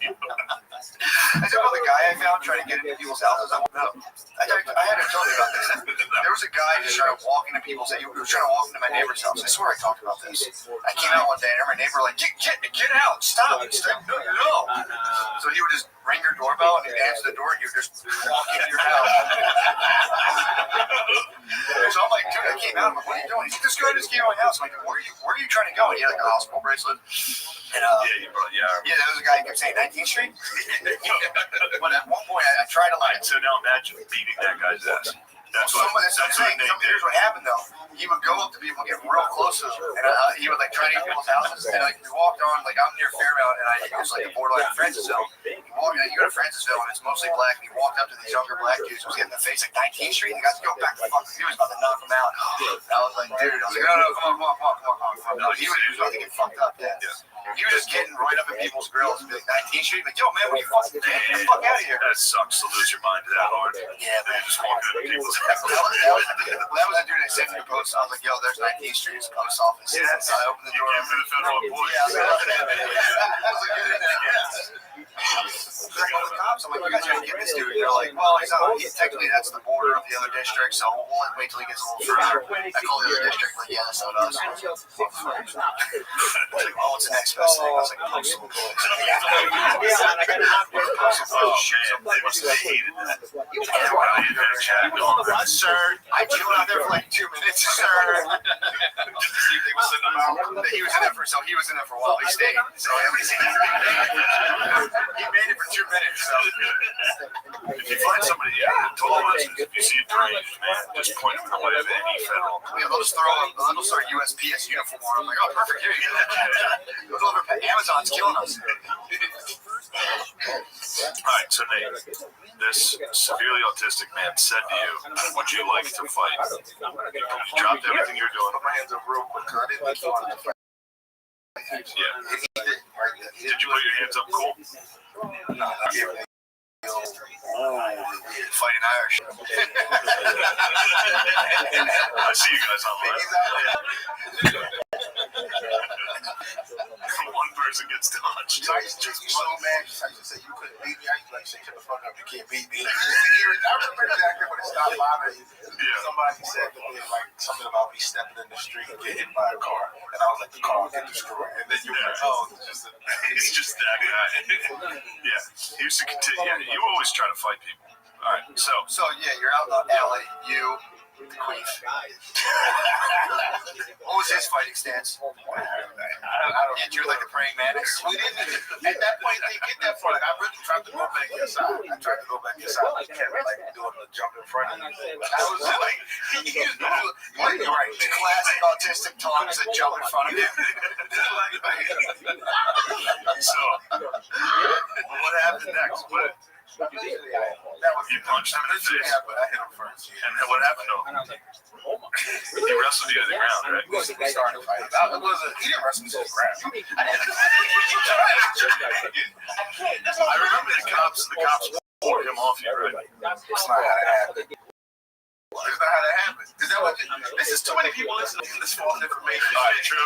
talk about the guy I found trying to get into people's houses. I don't know. I had to tell you about this. There was a guy just trying to walk into people's. He was trying to walk into my neighbor's house. I swear I talked about this. I came out one day and my neighbor like, get out, stop. No. So he would just ring your doorbell and he'd answer the door and you would just walk into your house. So I'm like, dude, I came out. I'm like, what are you doing? He's like, this guy just came to my house. I'm like, where are you trying to go? And he had like a hospital bracelet. And there was a guy who kept saying 19th Street. But at one point, I tried to like. So now imagine beating that guy's ass. That's what here's what happened though. He would go up to people and get real close to them, and he would like try to get people's houses. And like we walked on, like I'm near Fairmount, and it was like a borderline Francisville. You go to Francisville, and it's mostly black. And he walked up to these younger black dudes who was getting the face like 19th Street. And the guys go back to the fuck. He was about to knock them out. I was like, dude, I was like, no, come on. No, he was about to get fucked up. Yeah. He was just getting right up in people's grills and be like 19th Street. Like, yo, man, what are you fucking doing? Get the fuck out of here. That sucks to lose your mind that hard. Yeah, man. Just walking into people's that was a dude that sent me a post. I was like, yo, there's 19th Street, it's a post office. Yeah, so I opened the door. You came to the federal employees. Yeah, I was like, the cops, I'm like, you guys gotta get this dude. And they're like, well, technically that's the border of the other district, so we'll wait till he gets a little further. I called the other district, like, yeah, that's not us. Like, oh, what's the next best thing? I was like, postal employees. Oh, shit. They must have hated that. Sir, I chilled out there for like 2 minutes, sir. Just to see if they would send him out. He was in there for a while. He stayed. So he made it for 2 minutes. So if you find somebody, total lessons. If you see a deranged man, just point him in the way of any federal. Yeah, they'll just start USPS uniform on. I'm like, oh, perfect. Here you go. Goes over to Amazon's killing us. All right, so Nate, this severely autistic man said to you, would you like to fight? You dropped everything you're doing. Put my hands up real quick. I didn't think you wanted to fight. Yeah. Did you put your hands up cool? Fighting Irish. I see you guys online. One person gets dodged. I used to be so mad. I used to say, you couldn't beat me. I used to like, say, shut the fuck up. You can't beat me. I remember exactly what it not bothering you. Yeah. Somebody said to me like something about me stepping in the street and getting hit by a car, and I was like, the car will get destroyed. And then you were like, oh, He's just that guy. Yeah. He used to continue. Yeah, you always try to fight people. All right. So yeah, you're out in LA. You, the Queef. What was his fighting stance? I don't. You're like the praying mantis. we didn't even, at that point they get that far. Like I really tried to go back inside. I tried to go back inside. I kept like doing the jump in front of me. I was like, you're right. Classic autistic talks that jump in front of you. So, what happened next? That was You punched him in the face. Yeah, but I hit him first. And then what happened to him? He wrestled you to the ground, right? We started to fight. He didn't wrestle me to the ground. I remember the cops wore him off you, right? That's not how that happened. That's not how that happened. Is that what? This is too many people listening to this false information. All right, true.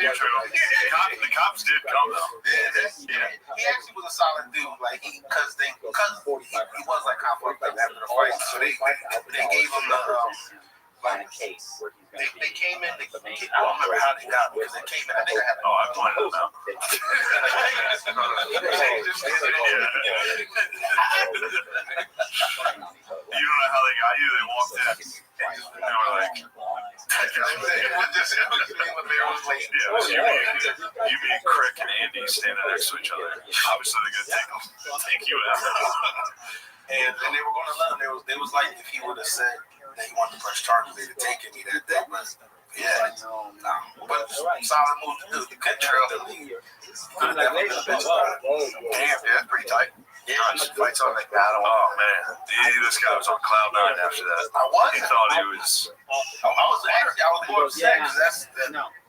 The cops did come though. Yeah. He actually was a solid dude. Like because he was like kind of fucked up after the fight. So they gave him the they came in. I don't remember how they got him because they came in. I think I had. Oh, I pointed them out. You don't know how they got you. They walked in and they were like, you mean Crick and Andy standing next to each other. Obviously they're gonna take you out. And they were going to let him. They was like if he would have said that he wanted to press charges, they'd have taken me that day. But yeah, but solid move to do. You couldn't trail the league. Could have definitely been a bitch about it. Damn, dude, that's pretty tight. Yeah, fights on like that. Oh man, this guy was on cloud nine after that. I was. He thought he was. I was more upset because that's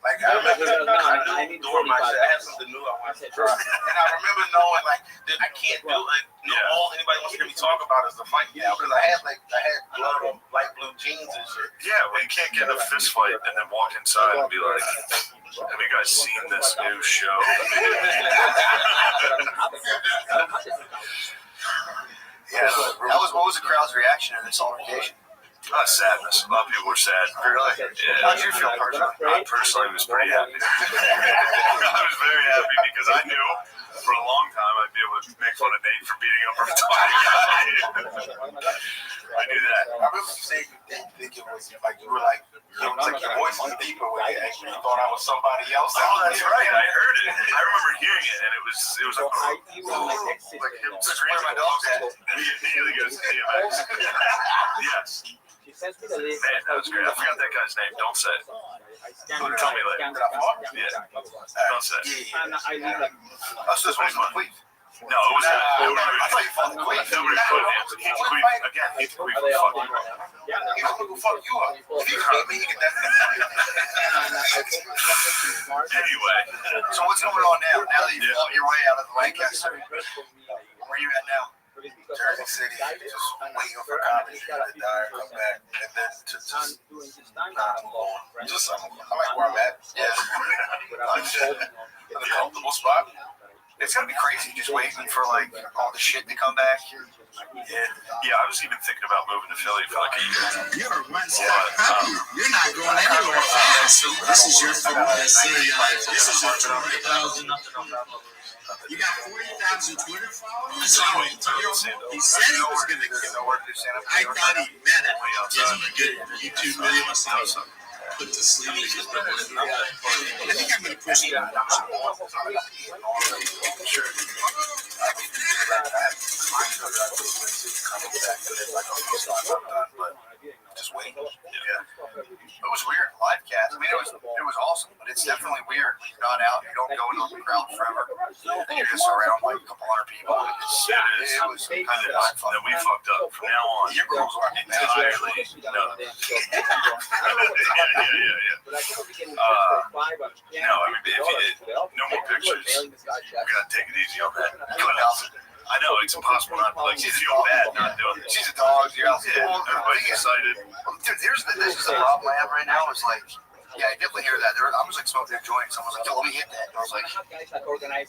like I remember I knew doing my shit. I had something new I wanted to try, and I remember knowing like that I can't do it. All anybody wants to hear me talk about is the fight now because I had blood on light blue jeans and shit. Yeah, well, you can't get in a fist fight and then walk inside and be like, have you guys seen this new show? Yeah, what was the crowd's reaction in this altercation? Sadness. A lot of people were sad. Really? Yeah. How did you feel personally? I personally was pretty happy. I was very happy because I knew for a long time I'd be able to make fun of Nate for beating up a retarded guy. I knew that. I remember you saying you didn't think it was like you were like your voice was deeper when you actually thought I was somebody else. Oh, that's right. I heard it. I remember hearing it, and it was like him screaming my dog at. And he immediately goes DMX. Yes. Man, that was great. I forgot that guy's name. Don't say it. Tell me later. Yeah. Don't say it. That's this one's my Queef. No, it was not. I thought you fought the Queef. Nobody put him. He's Queef. Again, he's Queef. Fuck you. He's gonna go fuck you up. If you hate me, you get that. Anyway. So what's going on now? Now that you fought your way out of the Lancaster, where are you at now? Jersey City, just waiting for comedy to die, come back, and then to just not move on. Just I like where I'm at. Yeah. In a comfortable spot. It's gonna be crazy just waiting for like all the shit to come back. Yeah, I was even thinking about moving to Philly for like a year. You're one step happy. You're not going anywhere fast. This is your 40,000. You got 40,000 Twitter followers? He said he was going to kill it. I thought he meant it. Just to get YouTube video myself put to sleep. I think I'm going to push it. Sure. Just wait. Yeah. It was weird, live cast. I mean, it was awesome, but it's definitely weird when you're not out. You don't go into the crowd forever, and you're just around like a couple hundred people. It was kind of mind fuck. That we fucked up. From now on, your girls are entirely no. Yeah. No, I mean, if you did no more pictures, we gotta take it easy on that. I know it's impossible not to like. You feel bad not doing it. She's a dog. You're out there. Everybody's excited. Dude, this is the problem I have right now. Is like, yeah, I definitely hear that. I was like smoking a joint. Someone was like, "Yo, let me hit that." And I was like,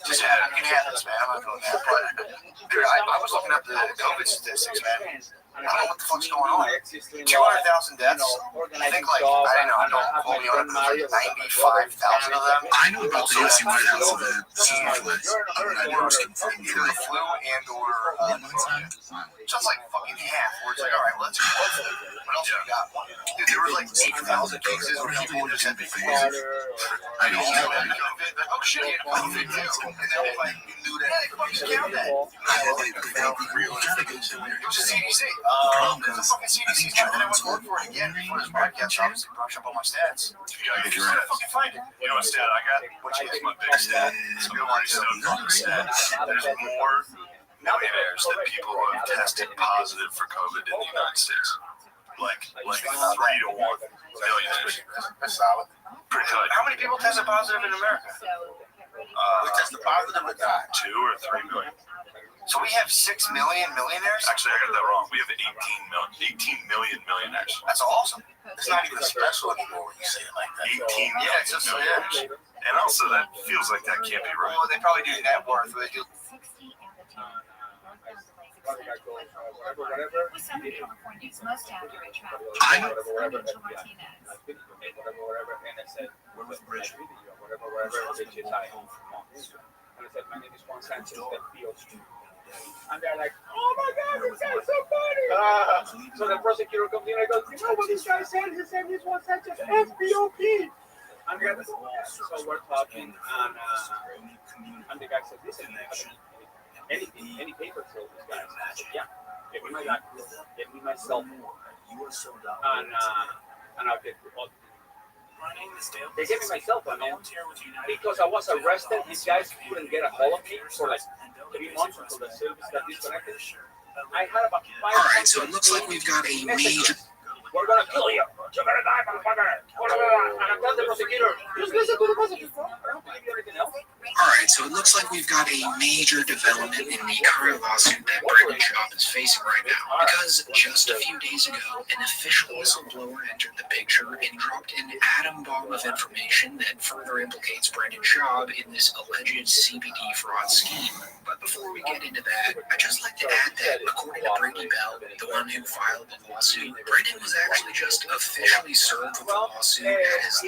"Just you can have this, man. I'm not doing that." But dude, I was looking up the COVID statistics, man. I don't know what the fuck's going on. 200,000 deaths. I think like I don't know. Don't quote me on it. Like 95,000 of them. I know about the AC White House event. Season flies. I know it's confirmed. Either the flu and or just like fucking half. Where it's like, all right, let's go. What else we got? Dude, there was like 8,000 cases where people just had big flu. I know. Oh shit, he had COVID too. And then like you knew that. Yeah, they fucking count that. It was the CDC. The fucking CDC tried to work for it again before this podcast. Obviously, brush up on my stats. If you fucking find it. You know what stat I got? Which is my big stat. It's been already stoked on the stat. There's more millionaires than people who have tested positive for COVID in the United States. Like 3 to 1 millionaires. That's solid. Pretty good. How many people tested positive in America? We tested positive or died? 2 or 3 million. So we have 6 million millionaires? Actually, I got that wrong. We have 18 million millionaires. That's awesome. It's not even special anymore when you say it like that. 18 Yeah, it's just millionaires. And also, that feels like that can't be right. Well, they probably do net worth. They do. California's most accurate travel. I know. Whatever, and I said, we're with Bridge Video, whatever, which is I own from months. And I said, my name is Juan Sanchez, that feels true. And they're like, oh my God, this guy's so funny. So the prosecutor comes in and goes, you know what this guy said? He said he's Juan Sanchez, SBOP. And they're like, so we're talking, and the guy said, listen, anything, any paper trail, this guy. I said, yeah, give me my document, give me my cell phone. And I'll get all. They gave me my cell phone, man, because I was arrested. These guys couldn't get a hold of me for like 3 months until the service got disconnected. I had about 5. All right, so it looks like we've got a major. We're gonna kill you. You're gonna die, motherfucker. And I'm telling the prosecutor, just listen to the prosecutor. I don't believe you anything else. All right, so it looks like we've got a major development in the current lawsuit that Brendan Schaub is facing right now. Because just a few days ago, an official whistleblower entered the picture and dropped an atom bomb of information that further implicates Brendan Schaub in this alleged CBD fraud scheme. But before we get into that, I'd just like to add that according to Brady Bell, the one who filed the lawsuit, Brendan was actually just officially served with the lawsuit at his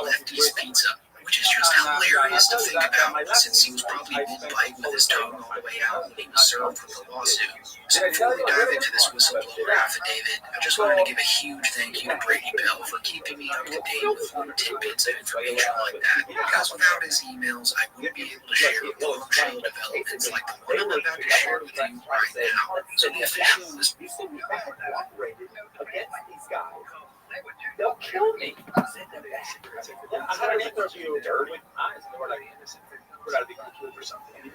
Lefty's Pizza, which is just hilarious to think about, since he was probably bull-bite with his tongue all the way out when he was served with the lawsuit. So before we dive into this whistleblower affidavit, I just wanted to give a huge thank you to Brady Bell for keeping me up to date with little tidbits of information like that, because without his emails, I wouldn't be able to share bombshell developments like the one I'm about to share with you right now. So the official was... Against these guys. They'll kill me. I had an interview with eyes, and they were like, we're going to be killed or something. Is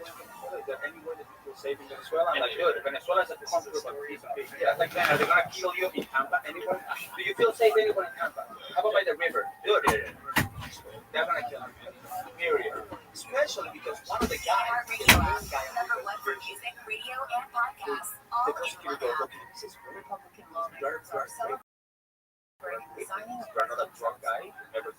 there any way that you feel safe in Venezuela? I'm like, good. Venezuela is a country of a piece of people. Yeah, like, man, are they going to kill you in Tampa? Anyone? Do you feel safe anywhere in Tampa? How about by the river? Good. They're going to kill you. Period. Especially because one of the guys, Number 1 for music, radio, and podcasts. All in one app. Republican lawmakers are celebrating the signing of you're not a drug guy, never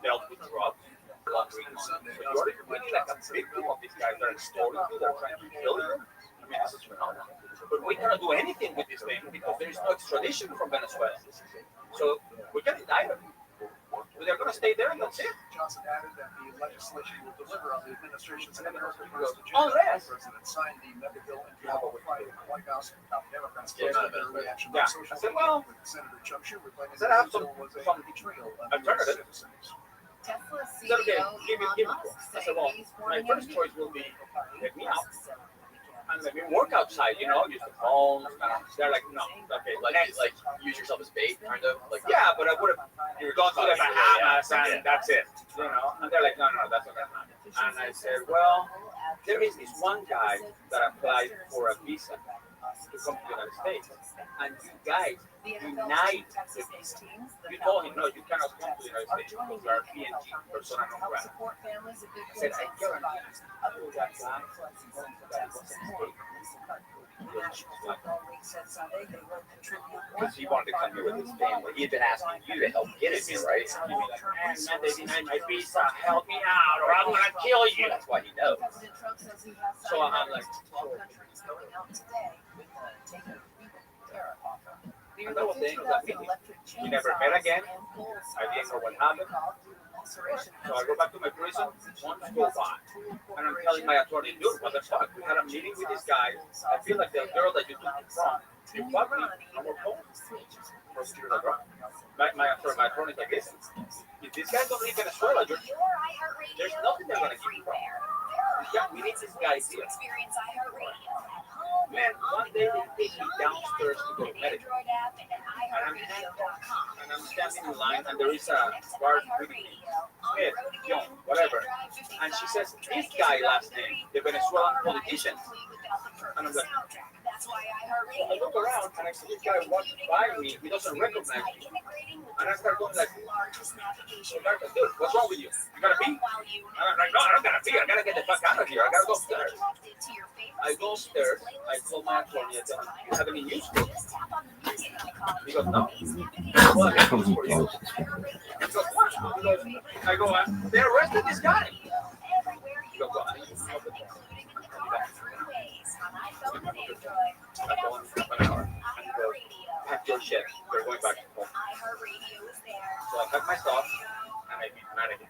dealt with drugs, laundering money. But you're really like a victim of these guys that are extorting you, that are trying to kill you. I mean, this is phenomenal. But we cannot do anything with this thing because there is no extradition from Venezuela. So we can indict them. They're going to stay there and that's it. Johnson added that the legislation will deliver on the administration's American unless president signed the mega bill into law by the White House and Democrats. Yeah. I said, well, Senator Chuck Schumer claimed I have some betrayal of alternative. Tesla Said, okay, give it. Musk I said, well, my first choice will be get me out. And maybe work outside, use the phones. They're like, no, okay, like use yourself as bait, kind of. Like, yeah, but I would have. You're going to the Bahamas, and that's it, And they're like, no, that's not gonna happen. And I said, well, there is this one guy that applied for a visa to come to the United States, and you guys denied the visa. You told him, no, you cannot come to the United States because you are PNG, persona non grata. I said, I guarantee you that guy because he wanted to come here with his family. He had been asking you to help get him here, right? And you'd be like, man, they denied my visa. Help me out, or I'm gonna kill you. That's why he knows. So I'm like, And that was the end of that meeting. We never met again. I didn't know what happened. So I go back to my prison, months go by. And I'm telling my attorney, dude, what the fuck? We had a meeting with this guy. I feel like the girl that you took me from, you fucked me, no more calls. Prosecutor like, my attorney's like, listen, if these guys don't leave Venezuela, there's nothing they're going to give you from. We need this guy here. Man, one day they take me downstairs to go to medical. And I'm standing in line, and there is a guard greeting me. Smith, Young, whatever. And she says, this guy last name, the Venezuelan politician. And I'm like, I look around, and I see this guy walking by me. He doesn't recognize me. And I start going like, dude, what's wrong with you? You gotta pee? And I'm like, no, I don't gotta pee. I gotta get the fuck out of here. I gotta go upstairs. I go upstairs. I call my attorney. I tell him, you have any news for me? He goes, no. Well, I have news for you. He goes, what? He goes, I go, they arrested this guy. He goes, well, I need to know the phone. I go on half an hour. And he goes, pack your shit. We're going back to home. So I pack my stuff, and I meet Matt again.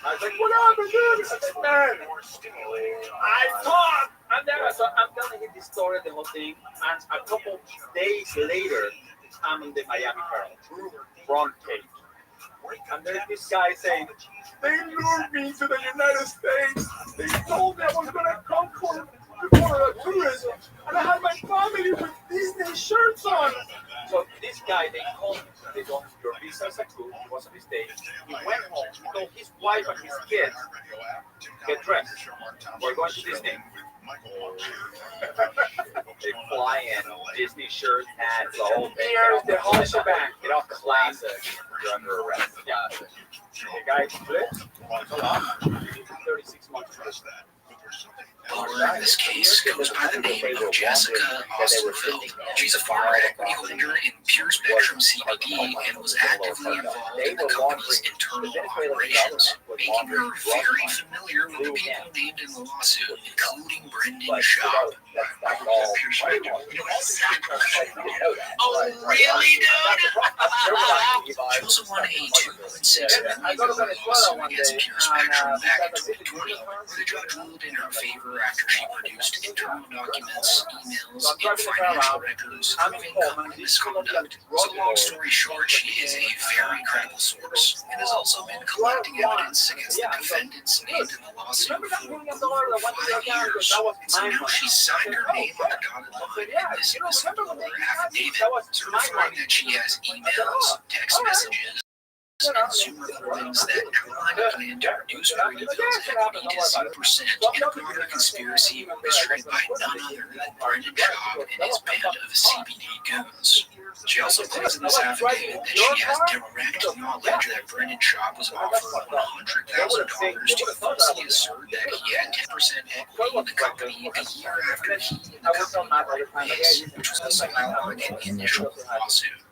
I was like, what happened, dude? I said, man, I thought. And then I'm telling him this story, the whole thing, and a couple days later, I'm in the Miami Herald, front page. And there's this guy saying, they lured me to the United States. They told me I was going to come for tourism. And I had my family with Disney shirts on. So this guy, they called me. They told him, your visa is approved. It was a mistake. He went home. He told his wife and his kids, get dressed. We're going to Disney. They fly in, Disney shirt, hats, the whole thing. The whole shebang. It all classic. You're under arrest. Yeah. The guy flips. So long. 36 months. Lower in this case goes by the name of Jessica Ostenfeld. She's a former equity holder in Pure Spectrum CBD and was actively involved in the company's internal operations, making her very familiar with the people named in the lawsuit, including Brendan Schaub. Pure Spectrum. Oh, really, dude? She also won a $2.6 million lawsuit against Pure Spectrum back in 2020, where the judge ruled in her favor after she produced internal documents, emails, and financial records proving common misconduct. So long story short, she is a very credible source and has also been collecting evidence against the defendants named in the lawsuit for over 5 years. And so now she's signed her name on the dotted line in this whistleblower affidavit, certifying that she has emails, text messages, and Zoom recordings that outline a plan to reduce Brady Bill's equity to 0% in a broader conspiracy orchestrated by none other than Brendan Schaub and his band of CBD goons. She also claims in this affidavit that she has direct knowledge that Brendan Schaub was offered $100,000 to falsely assert that he had 10% equity in the company a year after he and the company parted ways, which was also outlawed in the initial lawsuit.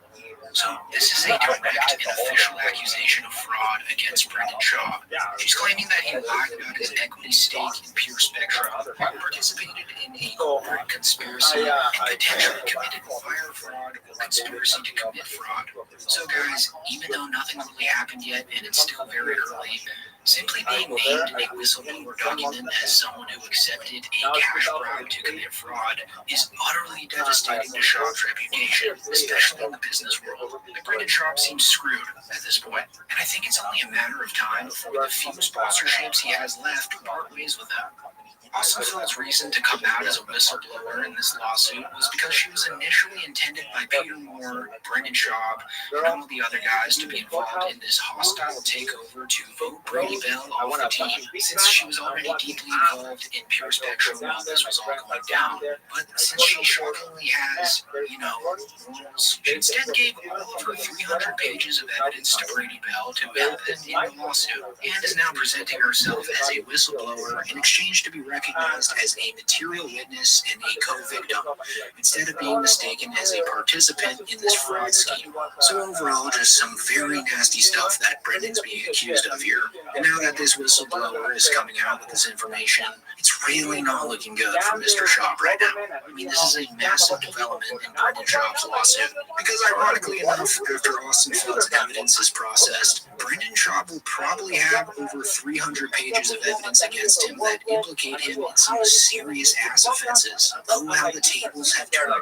So this is a direct and official accusation of fraud against Brendan Schaub. She's claiming that he lied about his equity stake in Pure Spectrum, participated in a corporate conspiracy, and potentially committed wire fraud or conspiracy to commit fraud. So guys, even though nothing really happened yet and it's still very early, simply being named in a whistleblower document as someone who accepted a cash bribe to commit fraud is utterly devastating to Schaub's reputation, especially in the business world. Brendan Schaub seems screwed at this point, and I think it's only a matter of time before the few sponsorships he has left part ways with him. Ostenfeld's reason to come out as a whistleblower in this lawsuit was because she was initially intended by Peter Moore, Brendan Schaub, and all the other guys to be involved in this hostile takeover to vote Brady Bell off the team, since she was already deeply involved in Pure Spectrum while this was all going down. But since she shockingly has, rules, she instead gave all of her 300 pages of evidence to Brady Bell to help him in the lawsuit, and is now presenting herself as a whistleblower in exchange to be read recognized as a material witness and a co-victim, instead of being mistaken as a participant in this fraud scheme. So overall, just some very nasty stuff that Brendan's being accused of here. And now that this whistleblower is coming out with this information, it's really not looking good for Mr. Schaub right now. I mean, this is a massive development in Brendan Schaub's lawsuit, because ironically enough, after Austin Feld's evidence is processed, Brendan Schaub will probably have over 300 pages of evidence against him that implicate him in some serious ass offenses. Oh, how the tables have turned.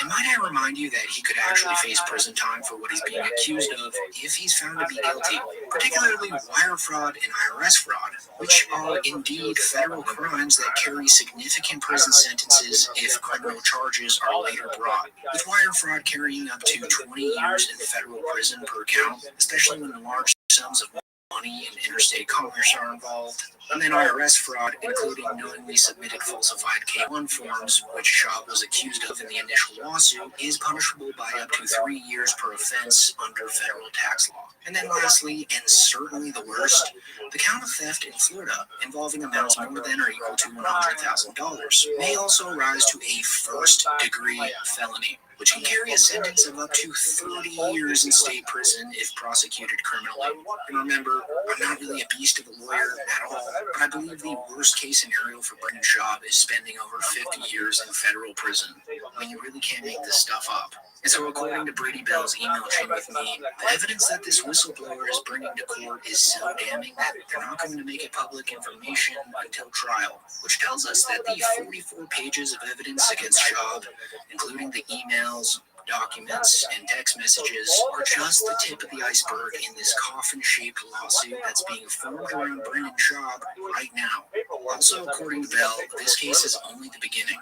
And might I remind you that he could actually face prison time for what he's being accused of if he's found to be guilty, particularly wire fraud and IRS fraud, which are indeed federal crimes that carry significant prison sentences if criminal charges are later brought, with wire fraud carrying up to 20 years in federal prison per count, especially when large sums of money and interstate commerce are involved. And then IRS fraud, including knowingly submitted falsified K-1 forms, which Schaub was accused of in the initial lawsuit, is punishable by up to 3 years per offense under federal tax law. And then lastly, and certainly the worst, the count of theft in Florida, involving amounts more than or equal to $100,000, may also rise to a first-degree felony, which can carry a sentence of up to 30 years in state prison if prosecuted criminally. And remember, I'm not really a beast of a lawyer at all, but I believe the worst-case scenario for Brendan Schaub is spending over 50 years in federal prison. I mean, you really can't make this stuff up. And so according to Brady Bell's email chain with me, the evidence that this whistleblower is bringing to court is so damning that they're not going to make it public information until trial, which tells us that the 44 pages of evidence against Schaub, including the emails, documents, and text messages, are just the tip of the iceberg in this coffin-shaped lawsuit that's being formed around Brendan Schaub right now. Also, according to Bell, this case is only the beginning.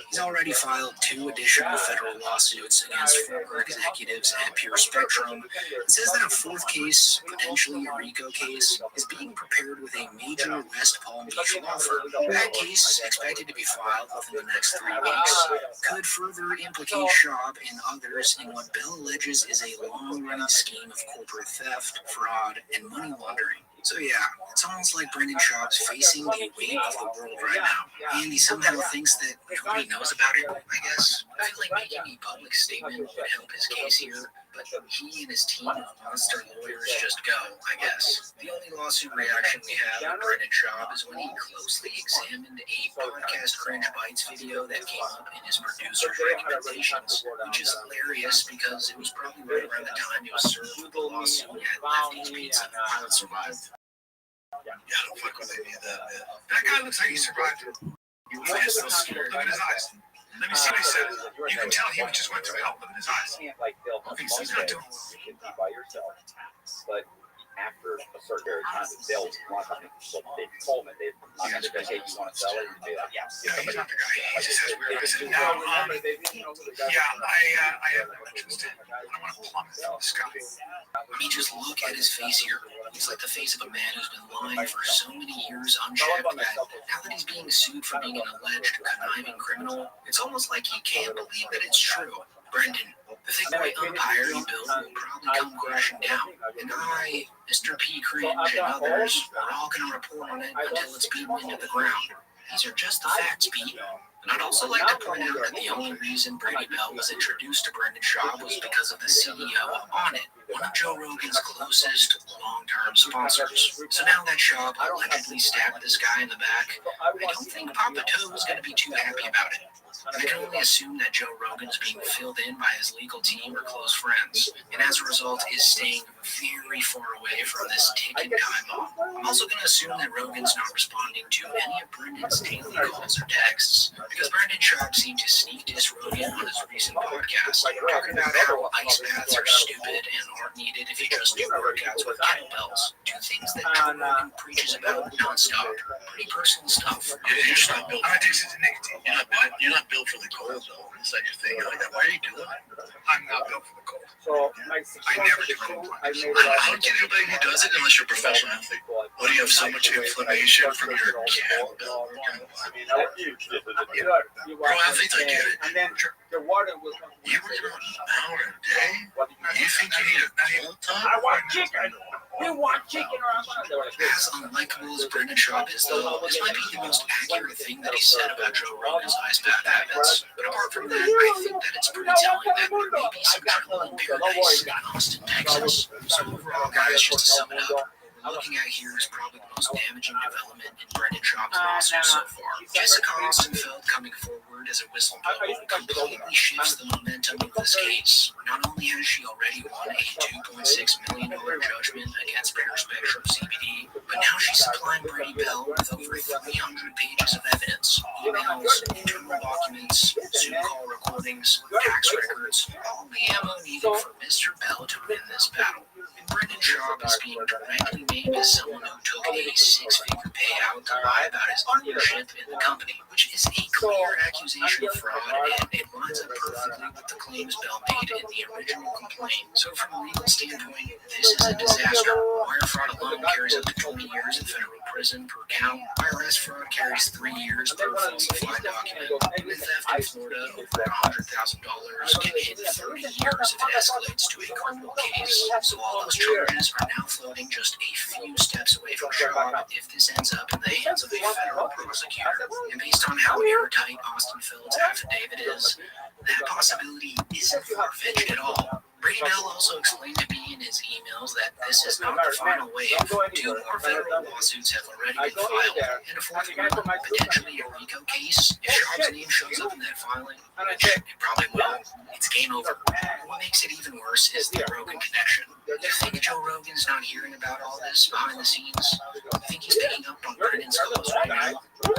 He's already filed 2 additional federal lawsuits against former executives at Pure Spectrum, and says that a 4th case, potentially a RICO case, is being prepared with a major West Palm Beach law firm. That case, expected to be filed within the next 3 weeks, could further implicate Schaub and others in what Bell alleges is a long-running scheme of corporate theft, fraud, and money laundering. So yeah, it's almost like Brendan Schaub's facing the weight of the world right now, and he somehow thinks that nobody knows about it, I guess. I feel like making a public statement would help his case here, but he and his team of monster lawyers just go, I guess. The only lawsuit reaction we have of Brendan Schaub is when he closely examined a podcast Cringe Bites video that came up in his producer's recommendations, which is hilarious because it was probably right around the time he was served with the lawsuit at Lefty's Pizza. How it survived. Yeah, don't fuck with any of that, man. That guy looks like he survived it. Look at his eyes. Let me see what he said. You can tell he just went through hell. Look at his eyes. Okay, so he's not doing it by yourself. But after a certain period of time, they'll want something. So they told me they're not going to say, hey, you want to sell it? And be like, yeah. Yeah, he's not the guy. He just has weird eyes. Now, I have no interest in it. I want to plummet from the sky. I mean, just look at his face here. He's like the face of a man who's been lying for so many years unchecked that now that he's being sued for being an alleged conniving criminal, it's almost like he can't believe that it's true. Brendan, the thick white umpire you built will probably come crashing down, and I, Mr. P. Cringe, and others are all going to report on it until it's beaten into the ground. These are just the facts, Pete. And I'd also like to point out that the only reason Brady Bell was introduced to Brendan Schaub was because of the CEO of On It, one of Joe Rogan's closest long-term sponsors. So now that Schaub allegedly stabbed this guy in the back, I don't think Papa Toe is going to be too happy about it. And I can only assume that Joe Rogan's being filled in by his legal team or close friends, and as a result is staying very far away from this ticking time bomb. I'm also going to assume that Rogan's not responding to any of Brendan's daily calls or texts, because Brendan Schaub seemed to sneak diss Rogan on his recent podcast, talking about how ice baths are stupid and aren't needed if you just do workouts with kettlebells. 2 things that Joe Rogan preaches about nonstop. Pretty personal stuff. You're just not built. I'm addicted to nicotine. You're not built for the cold, though. Is that your thing? Like, why are you doing it? I'm not built for the cold. I never do cold plunges. I don't get anybody who does it unless you're a professional athlete. What, do you have so much inflammation from your kettlebell workout? Pro athletes, I get it. Sure. You work out an hour a day? You think you need a cold tub? We want chicken or I'm gonna do it. As unlikable as Brendan Schaub is, though, this might be the most accurate thing that he said about Joe Rogan's ice bath habits. But apart from that, I think that it's pretty telling that there may be some trouble in paradise in Austin, Texas. So overall, guys, just to sum it up, what we're looking at here is probably the most damaging development in Brendan Schaub's lawsuit so far. Jessica Austenfeld coming forward as a whistleblower completely shifts the momentum of this case. Not only has she already won a $2.6 million judgment against Pure Spectrum CBD, but now she's supplying Brady Bell with over 300 pages of evidence, emails, internal documents, Zoom call recordings, tax records, all the ammo needed for Mr. Bell to win this battle. And Brendan Schaub is being directly named as someone who took a six-figure payout to lie about his ownership in the company, which is a clear accusation of fraud, and it lines up perfectly with the claims Bell made in the original complaint. So from a legal standpoint, this is a disaster. Wire fraud alone carries up to 20 years in federal prison per count. IRS fraud carries 3 years per falsified document. And theft in Florida over $100,000 can hit 30 years if it escalates to a criminal case. So all those charges are now floating just a few steps away from Schaub if this ends up in the hands of a federal prosecutor. And based on how airtight Austenfeld's affidavit is, that possibility isn't far-fetched at all. Brady Bell also explained to me in his emails that this is not the final wave. 2 more federal lawsuits have already been filed, and a 4th one, potentially a RICO case. If Schaub's name shows up in that filing, which it probably will, it's game over. What makes it even worse is the Rogan connection. You think Joe Rogan's not hearing about all this behind the scenes? You think he's picking up on Brendan's calls right now? No.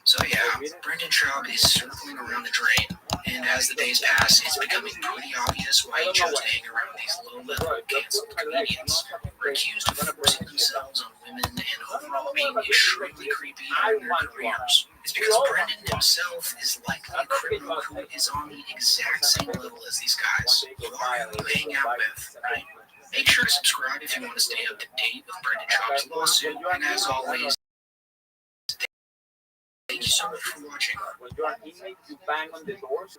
So yeah, Brendan Schaub is circling around the drain, and as the days pass, it's becoming pretty obvious why he chose to hang around these low-level canceled comedians who are accused of forcing themselves on women and overall being extremely creepy in their careers. It's because Brendan himself is likely a criminal who is on the exact same level as these guys. Who are you hang out with, right? Make sure to subscribe if you want to stay up to date with Brendan Schaub's lawsuit, and as always, thank you so much for watching. When you're an inmate, you bang on the doors.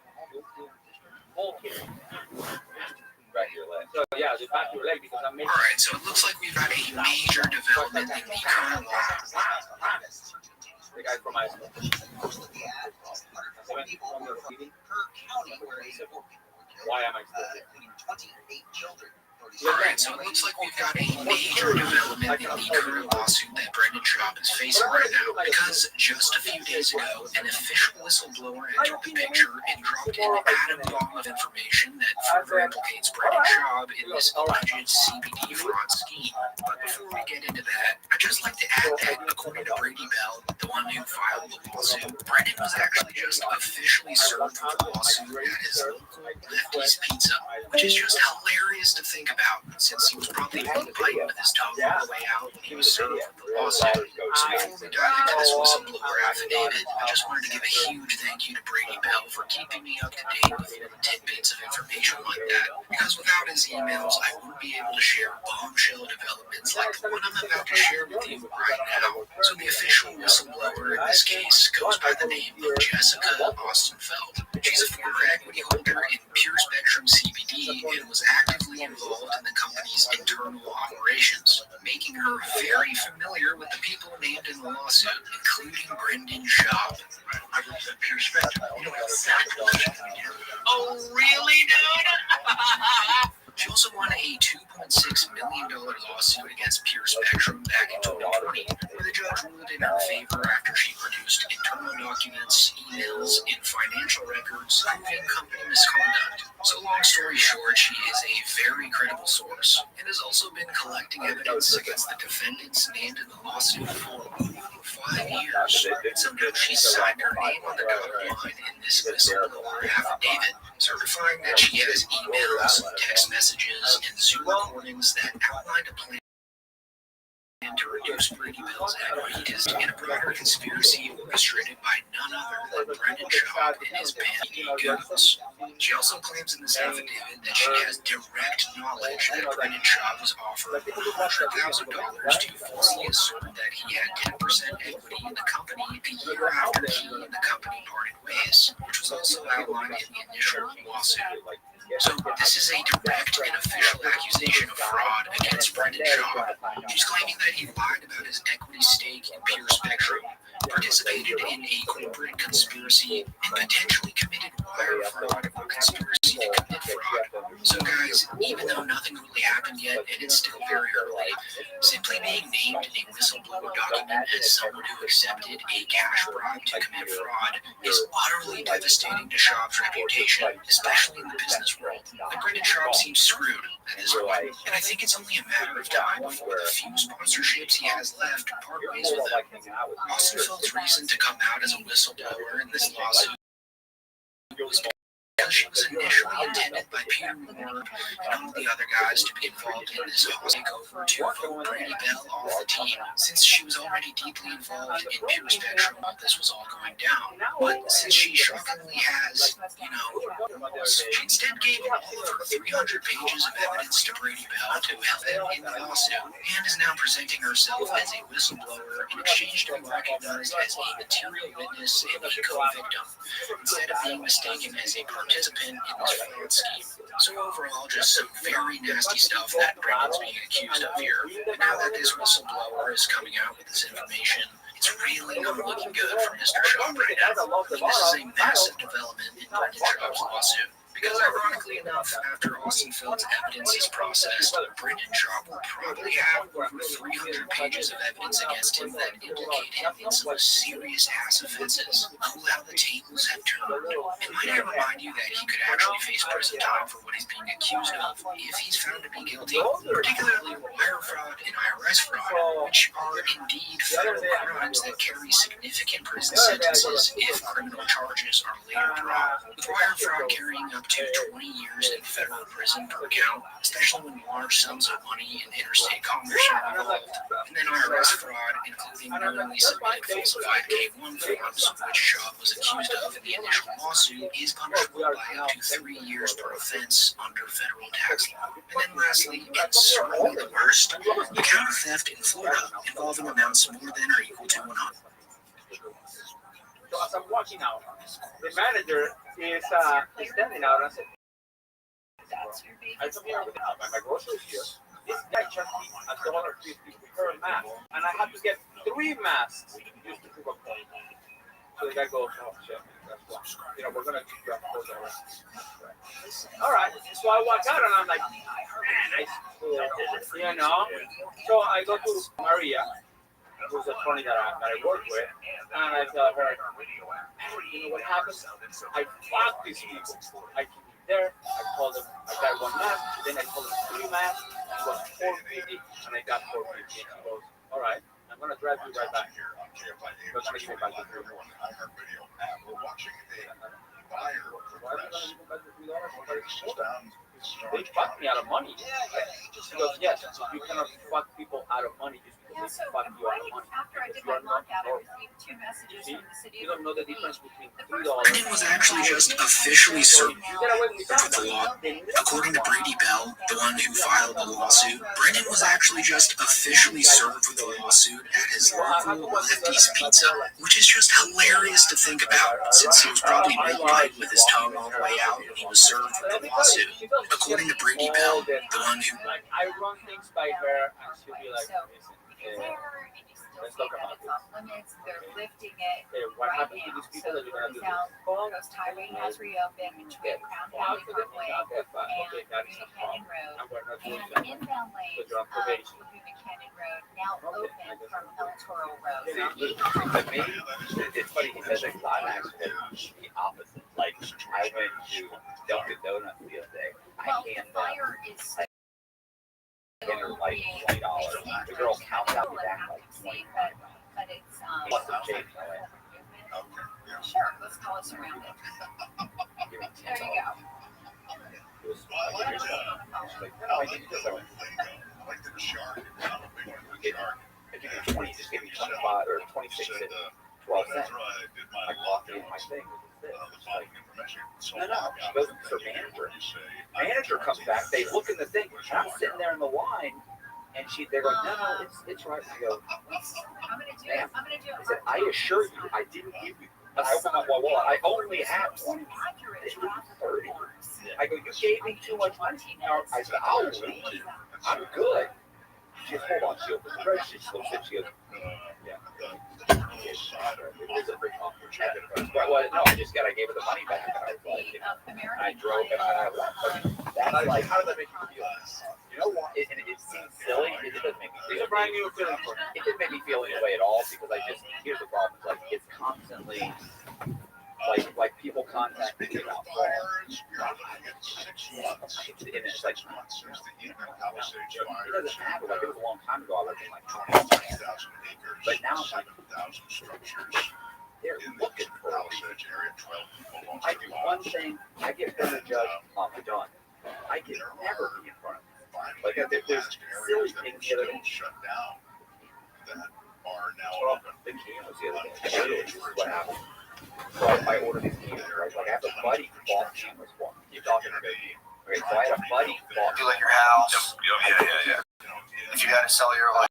Back your leg. So yeah, the back of your leg because I'm making. All right, so it looks like we've got a major development in the current law. The guy from Iceland. Why am I still here? All right, so it looks like we've got a major development in the current lawsuit that Brendan Schaub is facing right now, because just a few days ago, an official whistleblower entered the picture and dropped an atom bomb of information that further implicates Brendan Schaub in this alleged CBD fraud scheme. But before we get into that, I'd just like to add that, according to Brady Bell, the one who filed the lawsuit, Brendan was actually just officially served with the lawsuit at his local Lefty's Pizza, which is just hilarious to think about, since he was probably one biting with his tongue all the way out when he was served with the lawsuit. So before we dive into this whistleblower affidavit, I just wanted to give a huge thank you to Brady Bell for keeping me up to date with little tidbits of information like that, because without his emails, I wouldn't be able to share bombshell developments like the one I'm about to share with you right now. So the official whistleblower in this case goes by the name of Jessica Austenfeld. She's a former equity holder in Pure Spectrum CBD and was actively involved in the company's internal operations, making her very familiar with the people named in the lawsuit, including Brendan Schaub. I represent Pure Spectrum. You know exactly what you're going to do. Oh, really, dude? She also won a $2.6 million lawsuit against Pure Spectrum back in 2020, where the judge ruled in her favor after she produced internal documents, emails, and financial records proving company misconduct. So long story short, she is a very credible source, and has also been collecting evidence against the defendants named in the lawsuit for over 5 years. So now she signed her name on the dotted line in this whistleblower affidavit, certifying that she has emails, text messages, and Zoom recordings that outlined a plan to reduce Brady Bell's equity in a broader conspiracy orchestrated by none other than Brendan Schaub and his band Goons. She also claims in this affidavit that she has direct knowledge that Brendan Schaub was offered $100,000 to falsely assert that he had 10% equity in the company a year after he and the company parted ways, which was also outlined in the initial lawsuit. So this is a direct and official accusation of fraud against Brendan Shaw. He's claiming that he lied about his equity stake in Pure Spectrum, participated in a corporate conspiracy, and potentially committed wire fraud or conspiracy to commit fraud. So guys, even though nothing really happened yet and it's still very early, simply being named in a whistleblower document as someone who accepted a cash bribe to commit fraud is utterly devastating to Schaub's reputation, especially in the business world. And Brendan Schaub seems screwed at this point, and I think it's only a matter of time before the few sponsorships he has left part ways with him. Austin Feld's reason to come out as a whistleblower in this lawsuit was because she was initially intended by Peter Moore and all the other guys to be involved in this takeover to vote Brady Bell off the team, since she was already deeply involved in Pure Spectrum while this was all going down. But since she shockingly has, she instead gave all of her 300 pages of evidence to Brady Bell to help him in the lawsuit, and is now presenting herself as a whistleblower in exchange to be recognized as a material witness and a co-victim, instead of being mistaken as a participant in this fraud scheme. So overall, just some very nasty stuff that Brendan's being accused of here. And now that this whistleblower is coming out with this information, it's really not looking good for Mr. Schaub right now. I mean, this is a massive development in Brendan Schaub's lawsuit. Because ironically enough, after Austin Feld's evidence is processed, Brendan Schaub will probably have over 300 pages of evidence against him that implicate him in some serious ass offenses. Oh, how the tables have turned. And might I remind you that he could actually face prison time for what he's being accused of if he's found to be guilty, particularly wire fraud and IRS fraud, which are indeed federal crimes that carry significant prison sentences if criminal charges are later brought, with wire fraud carrying up to 20 years in federal prison per count, especially when large sums of money in interstate commerce are involved. And then IRS fraud, including knowingly submitted falsified K-1 forms, which Schaub was accused of in the initial lawsuit, is punishable by up to 3 years per offense under federal tax law. And then lastly, and certainly the worst, the count of theft in Florida involving amounts more than or equal to 100. So as I'm walking out, the manager is standing out and I said, I come here with my groceries here. This guy charged me $1.50 per mask, and I had to get 3 masks just to prove a point. So the guy goes, oh shit, that's why. We're gonna keep you up for the rest. All right, so I walk out and I'm like, man, nice. So I go to Maria, who's the attorney that I work with, and I tell her, you know what happened? I fought these people. I came there, I told them I got 1 mask, then I told them 3 masks, it was $4.50, and I got $4.50. And she goes, all right, I'm going to drive you right back here. I'm going to give back the $3. They fucked me out of money. She goes, yes, you cannot fuck people out of money just because they fuck you out of money. After I did my lockout, I received 2 messages from the city. You don't know the difference between $3. Brendan was actually just officially served with the law. According to Brady Bell, the one who filed the lawsuit, Brendan was actually just officially served with the lawsuit at his local Lefty's Pizza, which is just hilarious to think about, since he was probably mid-bite with his tongue all the way out when he was served with the lawsuit. According to Brady Bell, the one who... I run things by her, and she'll be like, let's talk about this. Limits, they're lifting it. What happens to these people that you're going to do this? Coast Highway has reopened between Crown Valley Parkway and Laguna Canyon Road. And inbound lanes of Laguna Canyon Road now open from El Toro Road. It's funny because a climax was the opposite. Like, I went to Dunkin' Donuts the other day. Well, the fire is like $20. The girl counted out the back like 20. but it's Plus some change. sure, let's call it surrounded. There you go. Just give me 25 or 26 and 12 cents. My coffee and my thing. No. She goes to her manager. Manager comes back. They look in the thing. And I'm sitting there in the line, and they're going, no, it's right. I go, I'm gonna do it. I'm gonna do it. I said, I assure you, I didn't give you. I opened up my wallet. I only had 20. It was 30. I go, you gave me too much money. I said, I'll leave. I'm good. She goes, hold on. She opens the register. She looks at it. She goes, yeah. It's a free complimentary. Well, no, I gave her the money back. And I was like, I drove and I left. That's like, how does that make you feel? You know what? It seems silly. It doesn't make me feel. It didn't make me feel any way at all because here's the problem. Like it's constantly. Like people contact me about calls. And it's like, it doesn't happen. Like it was a long time ago. I was like 20,000 acres. But now I'm like, they're looking for me. I do one thing, I get better judge, I'm done. I can never be in front of them. Like there's silly things the other day. Shut down that are now open. The cameras the other day. This is what happened. So I ordered these cameras, right? Like I have a buddy who bought cameras for me. You're talking about me. Okay, so I had a buddy who bought. Do like your house. Yeah. If you had to sell your like,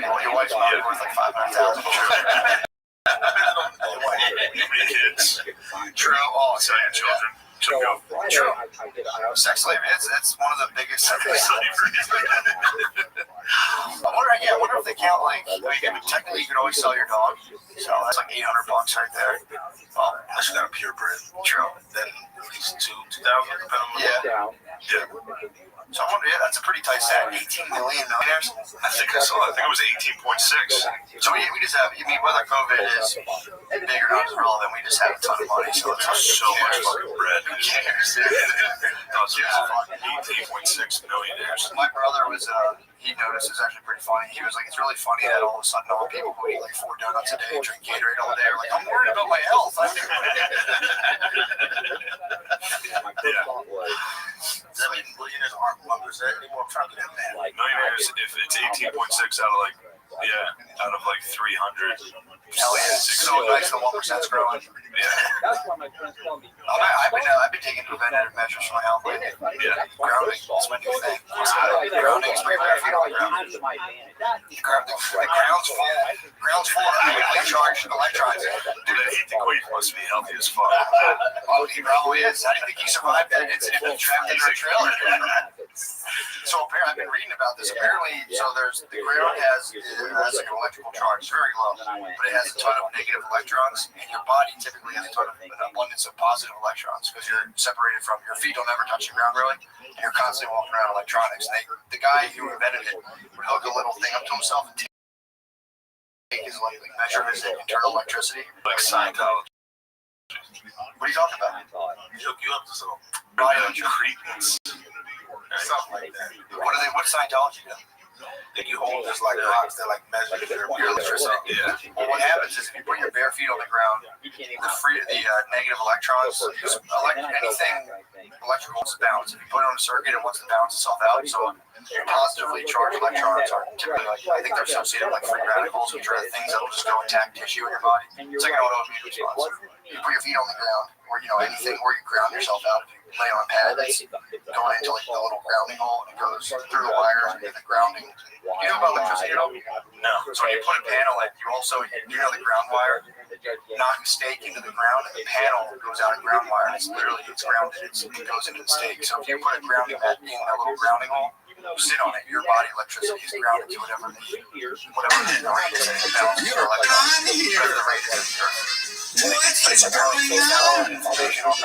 your wife's probably worth like $500,000. Kids. True. Oh, so your children. True. Sex slavery. That's one of the biggest slaveries. I wonder if they count like. Technically, you could always sell your dog. So that's like $800 right there. Unless you got a purebred. True. Then at least $2,000. Yeah. So I wonder, that's a pretty tight set. 18 million millionaires. I think it was 18.6. So we just have. Whether COVID is big or not is relevant. We just have a ton of money. So it's so much fucking bread. Who cares? No, seriously, 18.6 millionaires. My brother was. He noticed it's actually pretty funny. He was like, it's really funny that all of a sudden all the people who eat like 4 donuts a day and drink Gatorade all day are like, I'm worried about my health. Does that mean millionaires aren't mothers anymore? I'm trying to get that. Millionaires, if it's 18.6 out of like 300. Hell yeah. So nice, the 1%'s growing. Yeah. That's why my friends call me. I've been taking preventative measures for my health lately. Yeah. Grounding is my new thing. Grounding is pretty bad for you. Grounding. Ground's full of highly charged electrons. Dude, that heat queen must be healthy as fuck. Oh, he probably is. How do you think he survived that incident trapped in her trailer? So apparently, I've been reading about this. Apparently, the ground has like an electrical charge. It's very low, but it has a ton of negative electrons, and your body typically has an abundance of positive electrons because you're separated from your feet. Don't ever touch the ground really, and you're constantly walking around electronics. And the guy who invented it would hook a little thing up to himself and take his measure his internal electricity. Like Scientology. What are you talking about? Hook you up to some biocretins. Something like that. What does Scientology do? Then you hold this like rocks that like measure your electricity. Yeah. Well, what happens is if you put your bare feet on the ground, the negative electrons, anything electrical is balanced. If you put it on a circuit, it wants to balance itself out. So positively charged electrons are typically I think they're associated with free radicals, which are the things that will just go attack tissue in your body. It's like an autoimmune response. You put your feet on the ground, or anything where you ground yourself out. If you lay on a pad, it's going into like the little grounding hole, and it goes through the wires and the grounding. You know about electricity at all? No. So when you put a panel in, you also the ground wire, knock a stake into the ground, and the panel goes out of ground wire. It's grounded. It goes into the stake. So if you put a grounding mat in that little grounding hole, sit on it. Your body electricity is grounded to whatever the rate is. You're the rate is. What is going on?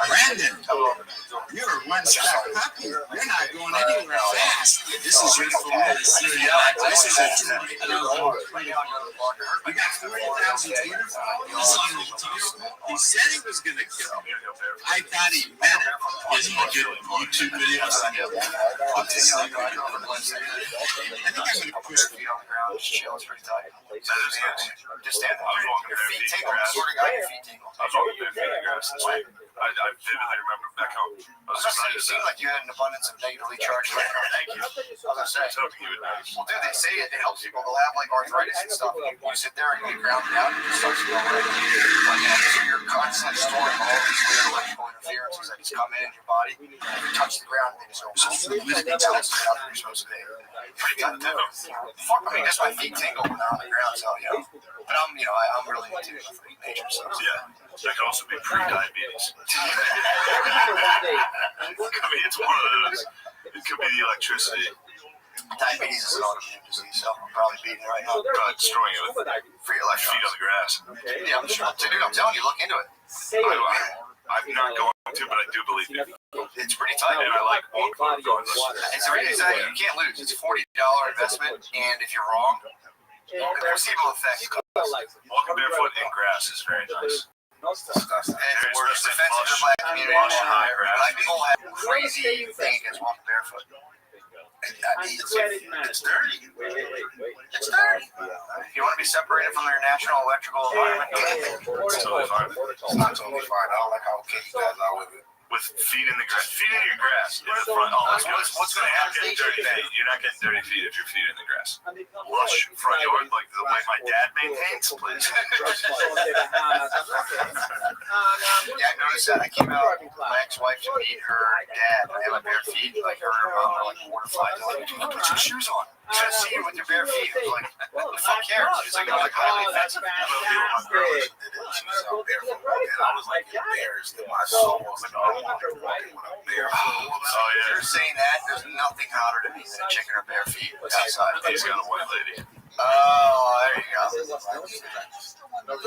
Brandon, you're one step puppy. You're not going anywhere fast. This is your This is a you got 40,000 Twitter followers on YouTube. He said he was going to kill me. I thought he meant it. Is he good YouTube videos? I think I'm going to push feet on the ground, just chill. It's pretty tight. Just stand there. Your feet tingle. Sort of got your feet tingle. I was walking bare feet in the grass since I vividly remember back home. It seemed like you had an abundance of negatively charged electrons. Thank you. I was going to say. Well, dude, they say it helps people. They'll have like arthritis and stuff. You sit there and you get grounded out and it starts to go away. So you're constantly storing all these weird electrical interferences that just come in your body. If you touch the ground, they just go, so you lose the intelligence of you're supposed to be. Pretty good, dude. I mean, just my feet tingle when they're on the ground. So but I'm really into nature. So yeah, that could also be pre-diabetes. I mean, it's one of those. It could be the electricity. Diabetes is an autoimmune disease, so I'm probably beating it right now. Probably destroying it with free feet electrons. on the grass. Yeah, I'm sure. Dude, I'm telling you, look into it. I'm not going to, but I do believe you. It's pretty tight. And I like going this. It's you can't lose. It's a $40 investment, and if you're wrong, the placebo effect. Walking barefoot in grass is very nice. It's disgusting. It's worse. It's offensive to the black community. Black people have crazy thing against walking barefoot. It's dirty. It's dirty. If you want to be separated from your natural electrical environment, it's totally fine. It's not totally fine. I don't like how okay you guys are with it. With feet in the grass. Feet in your grass in the front. Oh, what's going to happen? You're not getting dirty feet if your feet in the grass. Lush front yard, like the way my dad maintains, please. Yeah, I noticed that. I came out with my ex-wife to meet her dad. I had my bare feet, like her and her mom were like mortified. They're like, dude, put your shoes on. I should see you with your bare feet. I was like, who the fuck cares? She's like, I was like, highly offensive. I was barefoot, and I was like embarrassed in my soul. I was like, I don't want to walk with a barefoot. Oh, yeah. You're saying that? There's nothing hotter to me than a chick in her bare feet outside. He's got a white lady. Oh, there you go. Throw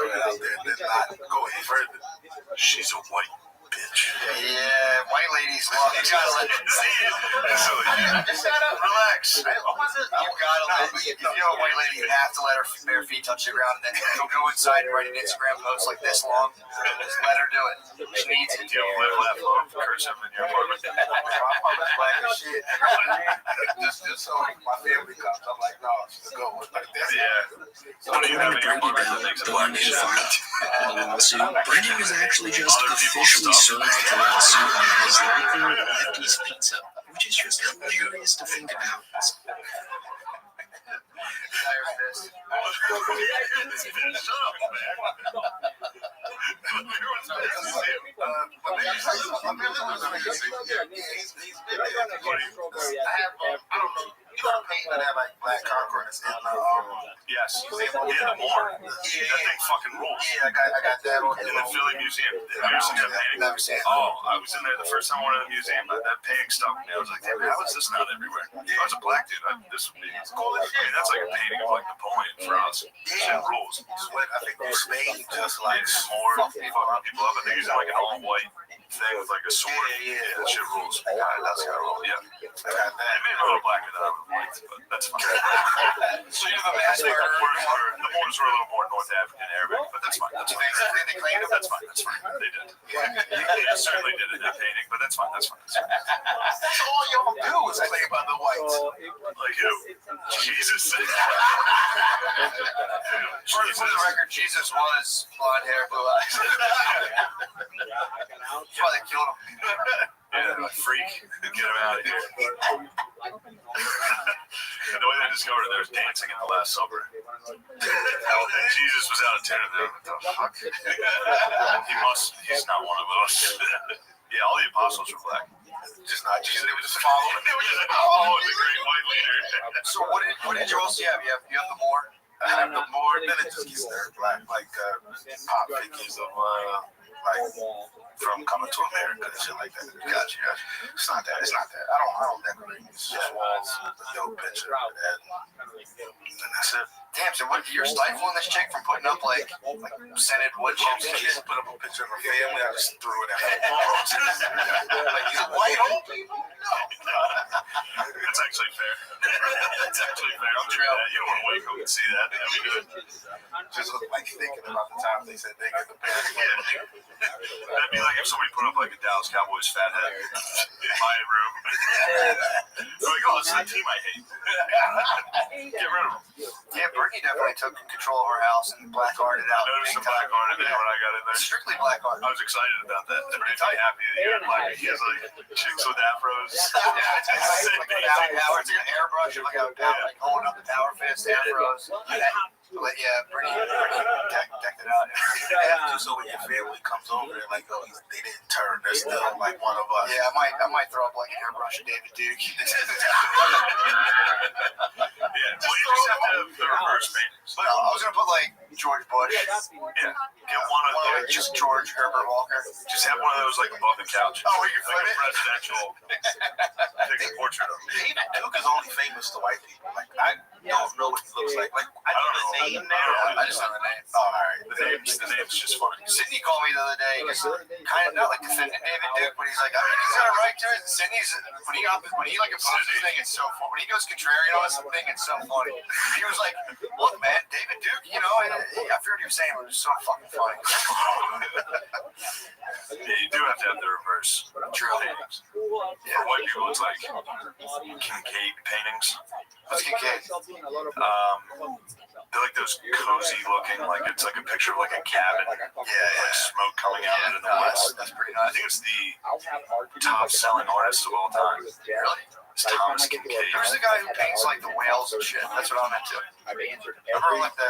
it out there and then not go any further. She's a white bitch. Yeah, white ladies love it. You gotta let it see it. Just shut up. Relax. You gotta let it. If you're a white lady, you have to let her bare feet touch the ground, and then you'll go inside and write an Instagram post like this long. Just let her do it. She needs it. You don't live left long cursive in your apartment. Black as shit. Just so my family comes, I'm like, no, she's a good one. Like that. Yeah. What do you have in your apartment that makes it black as shit? Brendan is actually just officially served the lawsuit and is likely Lefty's Pizza, which is just hilarious to think about. That have like black concordance in Yes. Yeah, the more. That thing fucking rules. Yeah, I got that on In the Philly Museum. Have you seen that painting? Never seen it. Oh, I was in there the first time I went to the museum. That painting stuck me. I was like, damn, how is this not everywhere? I was a black dude. This would be cool. I mean, that's like a painting of like Napoleon for us. Shit rules. I think Spain just like more fucking people up. I think he's in like an all-white thing with like a sword. Yeah. That shit rules. That's got to roll. Yeah. I got that. It made it a little blacker than I would like, but that's fine. So you're the master. The Moors were a little more North African Arabic, but that's fine. That's fine. They claimed it. That's fine. That's fine. They did. They certainly did in that painting, but that's fine. That's fine. That's all y'all do is play by the whites. Like who? Jesus. For the record, Jesus was blonde hair, blue eyes. That's why they killed him. Yeah, freak. Get him out of here. And the way they discovered it, there was dancing in the Last Supper. Jesus was out of tune. What the fuck? He's not one of us. Yeah, all the apostles were black. Just not Jesus. They were just following. They were just following the great white leader. So what did you also have? You have the more? I have the more, then it just gets there, black, like pop figures of like from Coming to America and shit like that. Gotcha. It's not that. I don't decorate. It's just walls with a dope picture of that. And that's it. Damn, so what, you're stifling this chick from putting up like scented wood chips and She shit? just put up a picture of her family. I just threw it at her. Like, you white old people? No. That's actually fair. That's actually fair. I'm sure that. You don't want to wake up and see that. That'd be good. Just look like thinking about the time they said they get the pair. That'd be like if somebody put up like a Dallas Cowboys fat head in my room. They're like, oh, it's the team I hate. Get rid of them. Yeah, Brittany definitely took control of her house and black-hearted out. I noticed some black art in there when I got in there. Strictly black art. I was excited about that. They're pretty happy that you had black. He has like chicks with afros. Like a power, it's like an airbrush, like a power, like holding up the power fist, afros. But yeah, Brittany decked it out. Just so when your family comes over, they're like, oh, they didn't turn. They're still like one of us. Yeah, I might throw up like an airbrush of David Duke. Yeah, well, you just have to have the first paintings. But I was gonna put like George Bush. Yeah. Get one of those. Just George Herbert Walker. Just have one of those like above the couch. Oh, you can like flip a it. presidential. Take a portrait of him. David Duke is only famous to white people. Like I don't know what he looks like. Like I know the name now. I just know the name. Oh, all right. The name's just funny. Sydney called me the other day. He's kind of not like defending David Duke, but he's like, I mean, he's got a right to it. Sydney's when he like opposes the thing, it's so funny. When he goes contrarian on this thing, it's so funny. He was like, look, man, David Duke, you know, I forgot what he was saying, but it was so fucking funny. Yeah, you do have to have the reverse. True. Paintings. For white people, it's like Kincaid paintings. What's Kincaid? They're like those cozy looking, like it's like a picture of like a cabin, like smoke coming out of it in the west. That's pretty nice. I think it's the top selling artist of all time. Really? It's Thomas Kincaid. Who's the guy who paints like the whales and shit? That's what I'm into. Remember like the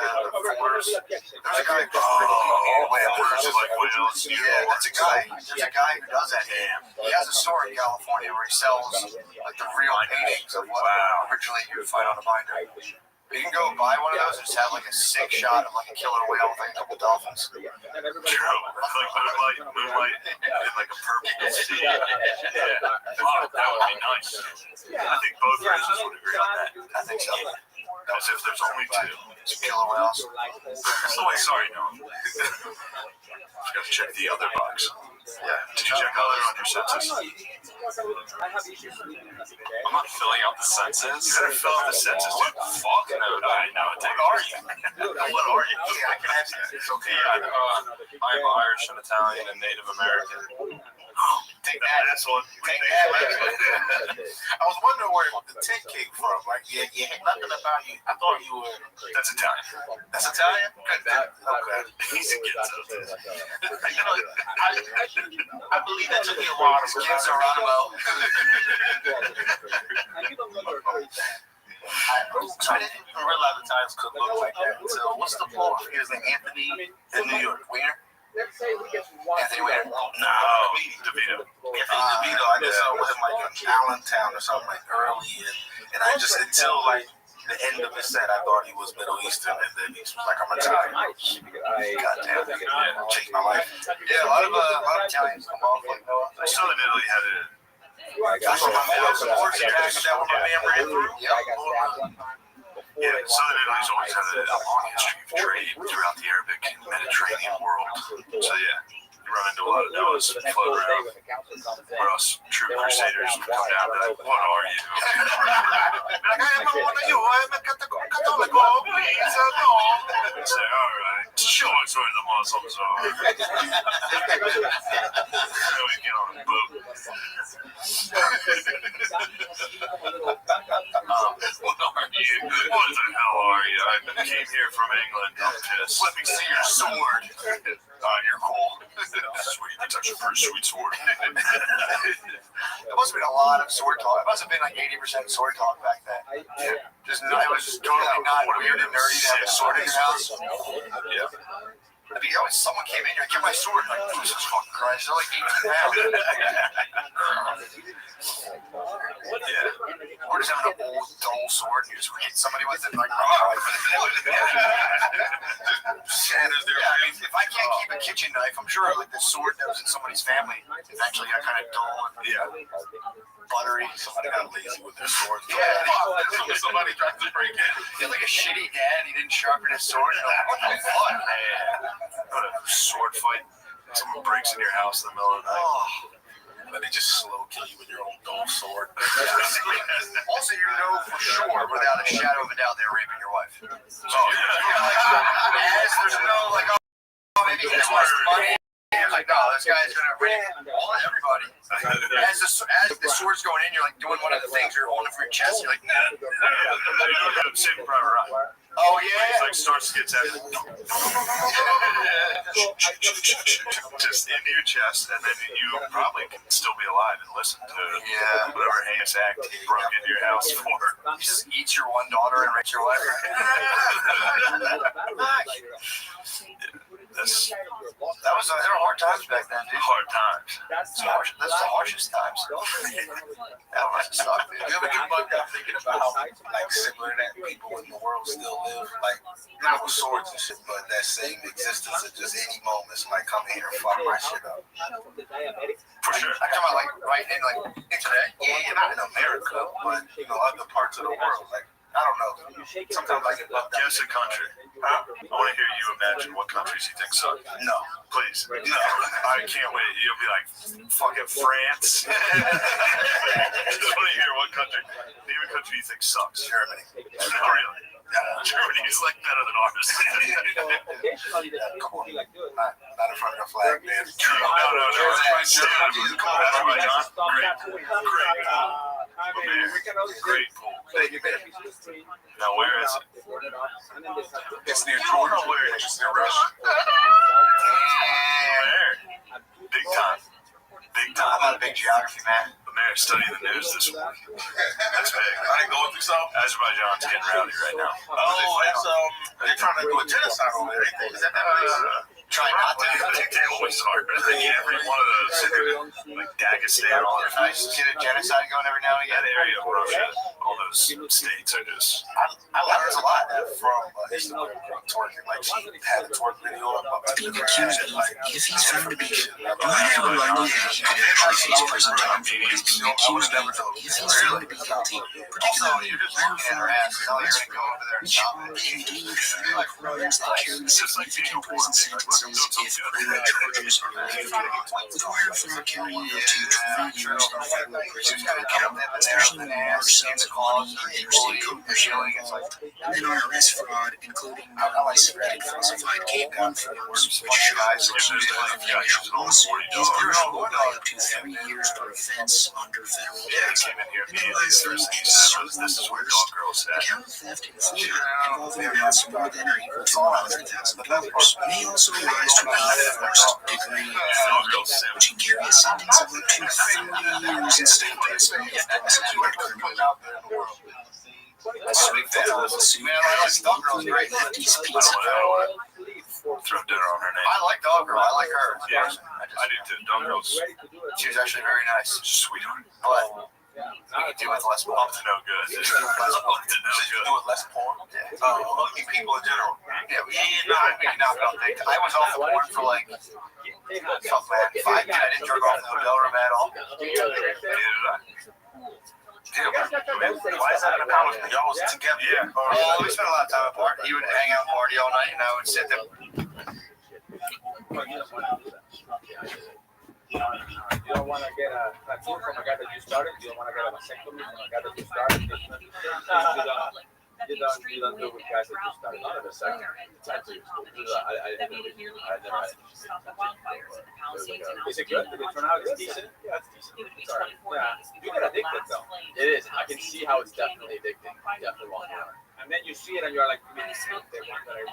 folders? There's a guy. Oh, whales like whales. Yeah, that's a guy. There's a guy who does that. He has a store in California where he sells like the real paintings of what originally you would find on a binder. You can go buy one of those and just have like a sick shot of like a killer whale with like a couple dolphins. True. Like moonlight in like a purple sea. Yeah. Wow, that would be nice. I think both races would agree on that. I think so. As if there's only two. Killer whales. Oh, wait, sorry, no. You got to check the other box. Yeah. Did you check other on your census? I'm not filling out the census. You better fill out the census, dude. Fuck no. I know. What are you? What are you? Yeah, I can ask you. It's okay. Yeah, I'm Irish and Italian and Native American. Take that. That's one. Take that. I was wondering where the tent came from. Like you had nothing about you. I thought you were. That's Italian. That's Italian. Okay. Easy gets up. You know, I believe that took me a while to Skins are Geronimo. So I didn't realize Italians could look like that. So what's the plural? His name Anthony in New York. Wiener? Anthony Wiener. No, DeVito. Anthony DeVito. I just saw with him like in Allentown or something like early, and I just until like the end of his set, I thought he was Middle Eastern, and then he was like, I'm Italian. Goddamn, changed my life. Yeah, a lot of Italians come off like Noah. Southern Italy had a. That's what my mom's horse attack that when my man ran through. Yeah, Southern Italy's always had a long history of trade throughout the Arabic and Mediterranean world. So yeah, you run into a lot of Noahs float around. Where us true crusaders would come down and be like, what are you? What are you? I'm a Catholic. Please, no. Say, all right, show us where the Muslims are. Then we get on a boat. What are you? What the hell are you? I came here from England. I'm pissed. Let me see your sword. You're cool. Sweet. That's actually a pretty sweet sword. There must have been a lot of sword talk. It must have been like 80% sword talk back then. Yeah. It was just totally not weird and nerdy to have a sword in your house. Yeah. It'd be always someone came in here, give my sword. Like, Jesus fucking Christ, they're like 18 pounds. Yeah. Or just having an old, dull sword and you just hit somebody with it, like, shatters their life. If I can't keep a kitchen knife, I'm sure like the sword that was in somebody's family eventually got kind of dull and buttery. Somebody got lazy with their sword. Yeah. Somebody tried to break it. He had like a shitty dad, he didn't sharpen his sword. You're like, what the fuck, man? Go to a sword fight. Someone breaks in your house in the middle of the night. But they just slow kill you with your own dull sword. Also, you know for sure, without a shadow of a doubt, they're raping your wife. Oh, yeah. As there's no, like, oh, maybe he just wants the money. You're like, no, this guy's gonna rape everybody. As the sword's going in, you're like doing one of the things, you're holding it for your chest. You're like, nah. Saving Private Ryan. Oh yeah. He's like starts to get that just into your chest, and then you probably can still be alive and listen to whatever heinous act he broke into your house for. He just eats your one daughter and rapes your wife. There were hard times back then, dude. Hard times. That's the harshest times. That must suck, dude. You ever get bugged out thinking about about how like similar that people in the world still live, like not with swords and shit, but that same existence of just any moments like come here and fuck my shit up. For sure. I come out like right in like in today. Yeah, not in America, but other parts of the world. Like I don't know. Sometimes I get bugged out. Guess a country. Huh? I want to hear you imagine what countries you think suck. No. Please. No. I can't wait. You'll be like, fucking France. I just want to hear what country. Name a country you think sucks. Germany. No, really. Germany's like better than ours. Come on. Not in front of the flag, man. No. Azerbaijan. Great pool. Now, where is it? It's near Georgia. Where is it? It's near Russia. Where? Big time. Big time. I'm not a big geography man. The mayor studying the news this week. That's big. I didn't go through some. Azerbaijan's getting rowdy right now. Oh, it's they're trying to do a genocide over there. Is that Try not to. I think they always are. I think every one of those, like Dagestan, all their Nice. Get a genocide going every now and that again. area of Russia, all those states are just. I learned a lot from Instagram twerking. Like she had a twerk video up my Being accused of, if he's found to be, do I have a right idea he could actually face prison time for what he's being accused of? If he's found to be guilty, particularly wildfire and arrest fraud, which are indeed federal crimes that carry significant prison sentences if criminal charges are laid. With wire fraud carrying up to 20 years in federal prison per count, especially when large sums of money and interstate commerce are involved. And then IRS fraud, including knowingly submitting falsified K-1 forms, which shows accused of the initial lawsuit, is punishable by up to 3 years per offense under federal tax. And the last three is certainly the worst. Account theft in Florida involving amounts more than or equal to $100,000 may also rise to a first-degree felony, which can carry a sentence of up to 30 years in state prison if prosecuted criminally. A sweet federal lawsuit has included Lefty's Pizza. Throw dinner on her name. I like Dog Girl. I like her. Yeah, I do too. Dog Girl's She was actually very nice. sweetheart. But we could do with less porn. Up to no good. Up to no good. do with less porn. Ugly people in general. Yeah, we knock it out big. I was off the porn for like, fuck man, 5 years. I didn't jerk off in the hotel room at all. Why is that an accomplishment? Y'all was together. Yeah. Oh, we spent a lot of time apart. He would hang out and party all night, and I would sit there. You don't want to get a tattoo from a guy that you started. You don't want to get a vasectomy from a guy that you started. You don't do it with guys that you started. Not a vasectomy. Is it good? Did it turn out? It's decent. Yeah, it's decent. Sorry. Yeah, you get addicted though. It is. I can see how it's definitely addicting. Definitely won't work. And then you see it and you're like, the one that I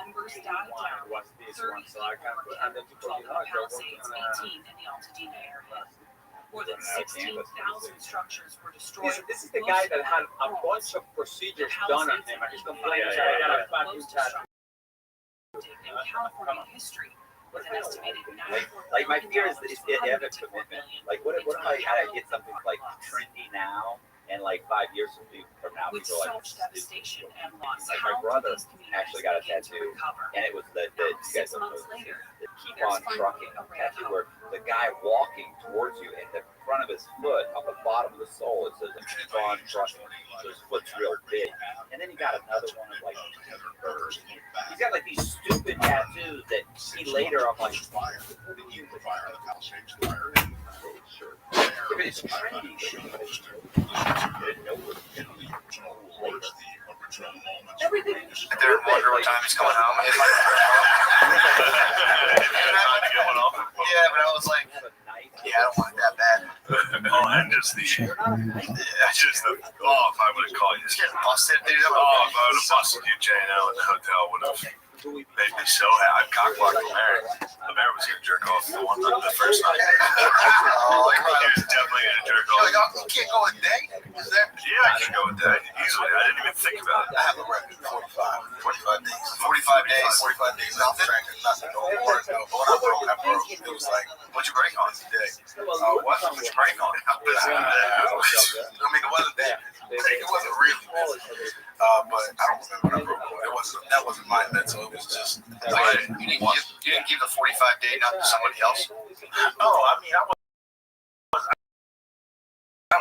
really wanted was this one, so I can't put. And then you put it on. You're working on More than 16,000 structures were destroyed. This is the guy that had a bunch of procedures done on him. I just complaining. I got a fucking tattoo. In California history, with an estimated 94,000 Like my fear is they have a commitment. Like what if I get something like trendy now, and like 5 years from now, with people are like, such devastation and loss. like my brother actually got a tattoo, and it was the you guys don't know the keep on trucking tattoo, where the guy walking towards you, and the front of his foot, on the bottom of the sole, it says keep on trucking. So his foot's real big. And then he got another one of like birds. He's got like these stupid tattoos that he later I'm like, fire. You fire the house fire. Sure. If it's trendy, Everything. They're wondering what time he's coming home. Yeah, but I was like, yeah, I don't want it that bad. Oh, and just the, if I would have called you, Just getting busted, dude. if I would have busted you, J&L, in the hotel would have made me so happy. I cockblocked the mayor. The mayor was going to jerk off the first night. Oh, He was definitely going to jerk off. You're like, oh, you can't go a day? Is that? Yeah, I can go with that easily. I didn't even think about it. I have a record 45 days. 45 days. 45 days. Nothing. No work. No. But when I broke, it was like, What'd you break on today? What? What'd you break on? I mean, it wasn't that. It wasn't really bad. but I don't remember what I wrote. That wasn't my mental. It was just. Wait, you didn't give the 45 day not to somebody else? Oh, I mean, I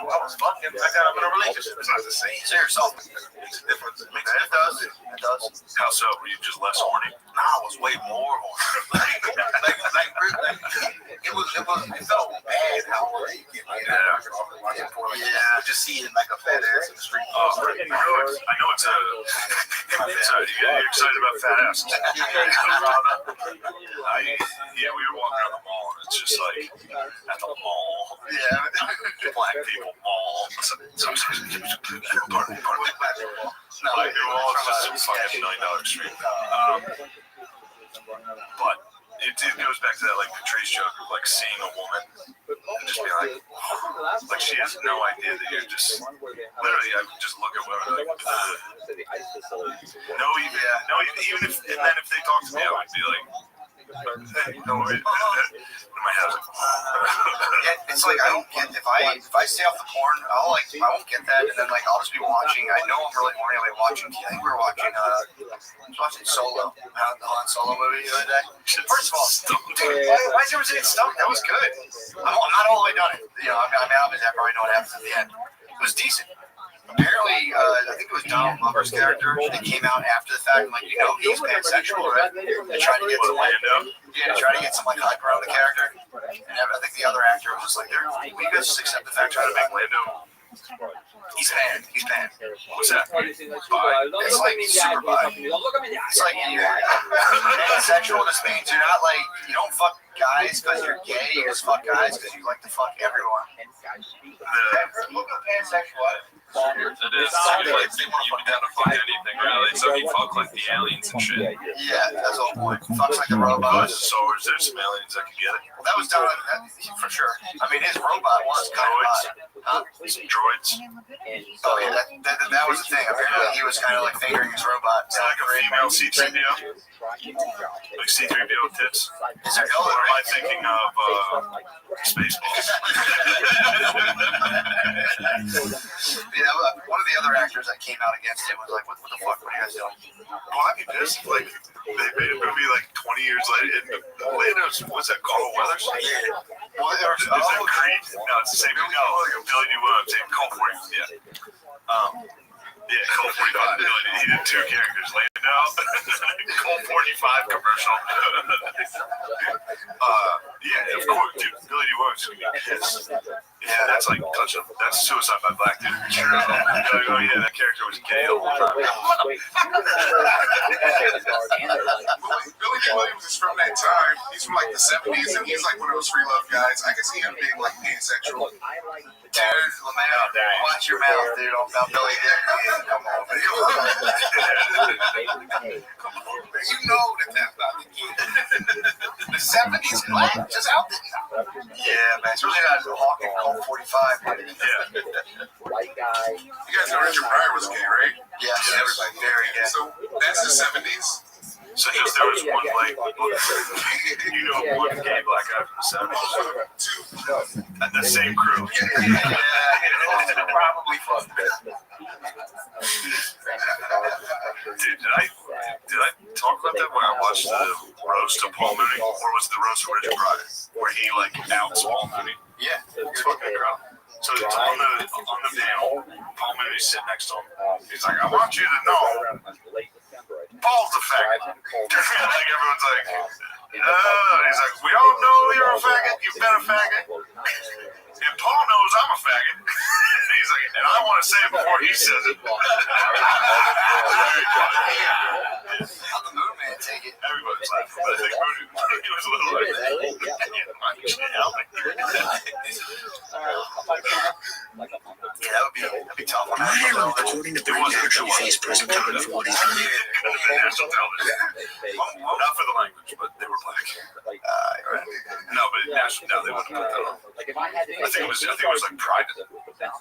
was fucking. I got up in a relationship. It's not the same. Say yourself. It's a difference. It makes It does. It does. How so? Were you just less horny? Nah, I was way more horny. It felt bad how horny you get. Like, yeah, just seeing like a fat ass in the street. I know it's a. You're excited about fat asses. Yeah, we were walking around the mall, and it's just like at the mall. Yeah. Black people mall. Black people mall is just a fucking $1 million street. But it goes back to that like Patrice joke of like seeing a woman and just being like she has no idea that you're just literally I would just look at women like even if and then if they talk to me I would be like no worries. My house. Yeah, it's like I don't get if I stay off the porn, I won't get that, and then like I'll just be watching. I know I'm really horny. I'll be watching. I think we were watching. I was watching Solo, the Han Solo movie the other day. First of all, dude, why is everyone saying stumped? That was good. I'm not all the way done it. You know, I mean, obviously I probably know what happens at the end. It was decent. Apparently, I think it was Donald Glover's character. They came out after the fact, like, you know, he's pansexual, right? They tried to get some, like, some like hype around the character. And I think the other actor was just like, "We guys just accept the fact trying to make Lando." He's pan. What's that? Bi. It's like super bi. It's like you're pansexual. Just means you're not like you don't fuck guys because you're gay. You just fuck guys because you like to fuck everyone. Look at pansexual. It is. Like, you'd be down to fuck anything, really. So he fuck like the aliens and shit. Yeah, that's the whole point. Fucks like the robots. So is there some aliens that could get it? Well, that was done for sure. I mean, his robot was kind of hot. Some droids. Oh yeah, that was the thing. Apparently, he was kind of like fingering his robot. Is that like a female C-3PO? Like C-3PO tits? Is there or am I thinking of Spaceballs? One of the other actors that came out against him was like, "What the fuck? What are you guys doing?" Well, I mean, this like they made a movie like 20 years later. Atlanta's what's that? Carl Weathers? Yeah. Well, is that Creed? No, it's the same. No, Billy D. Williams. Colt 40. Yeah. Colt 45. He did two characters. Lando. Colt 45 commercial. Yeah, of course, dude. Billy D. Williams is gonna be pissed. Yeah, that's like that's Suicide by Black Dude. Sure. Oh yeah, that character was gay the whole time. Billy D. Williams is from that time. He's from like the 70s, and he's like one of those free love guys. I can see him being like pansexual. Dude, LeMay, watch your mouth, dude. About Billy D. Come on, man. You know that's not the key. The 70s, just out there. Yeah, man. It's really not Hawking Colt 45. Yeah. You guys know Richard Pryor was gay, right? Yes, everybody very gay. So that's the 70s. So there was one like one gay black guy from the 70s. And the same crew. Yeah, probably fucked it. Dude, did I talk about that when I watched the roast of Paul Mooney, or was it the roast of Richard Pryor, where he like outs Paul Mooney? Yeah, it's fucking incredible. So on the video, Paul Mooney's sitting next to him. He's like, "I want you to know, Paul's a faggot." Like everyone's like, he's like, "We all know you're a faggot. You've been a faggot." And Paul knows I'm a faggot. He's like, and I want to say it before he says it. How the Moon Man take it? Everybody's laughing, but I think Mooney was a little like, yeah, that'd be tough. According to British National Face Present Time for what he's doing. National television. Not for the language, but they were black. No, but national. No, they wouldn't put that on. I think it was like private.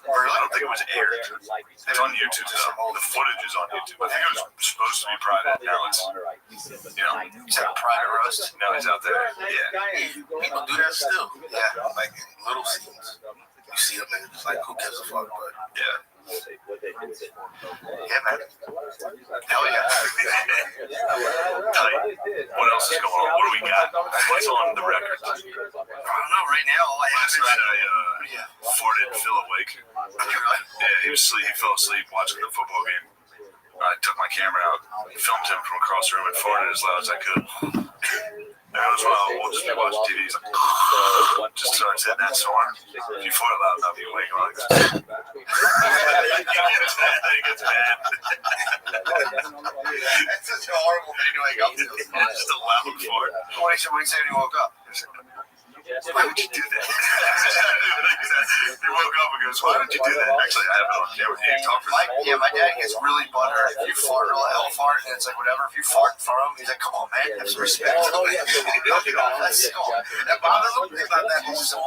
Or I don't think it was aired. It's on YouTube though. The footage is on YouTube. I think it was supposed to be private. Now it's it's a private roast. No, it's out there. Yeah. People do that still. Yeah, like in little scenes. You see them and it's like, who gives a fuck? But yeah. Yeah, man. Hell yeah. What else is going on? What do we got? What's on the record? I don't know. Right now, all I have Last is night I farted Phil awake. Yeah, he fell asleep watching the football game. I took my camera out, filmed him from across the room, and farted as loud as I could. And it was wild. We'll just be watching TV. He's like, just starts hitting that storm. If you fart loud enough, you wake up. He gets mad. That's such a horrible thing to wake up to. It's just a loud fart. What did he say when he woke up? Why would you do that? He woke up and goes, why would you do that? Actually, I have it on camera. You talk for My dad gets really butthurt if you fart real hell fart, and it's like whatever. If you fart in front of him, he's like, come on, man, have some respect. That bothers him. He's not that close to him.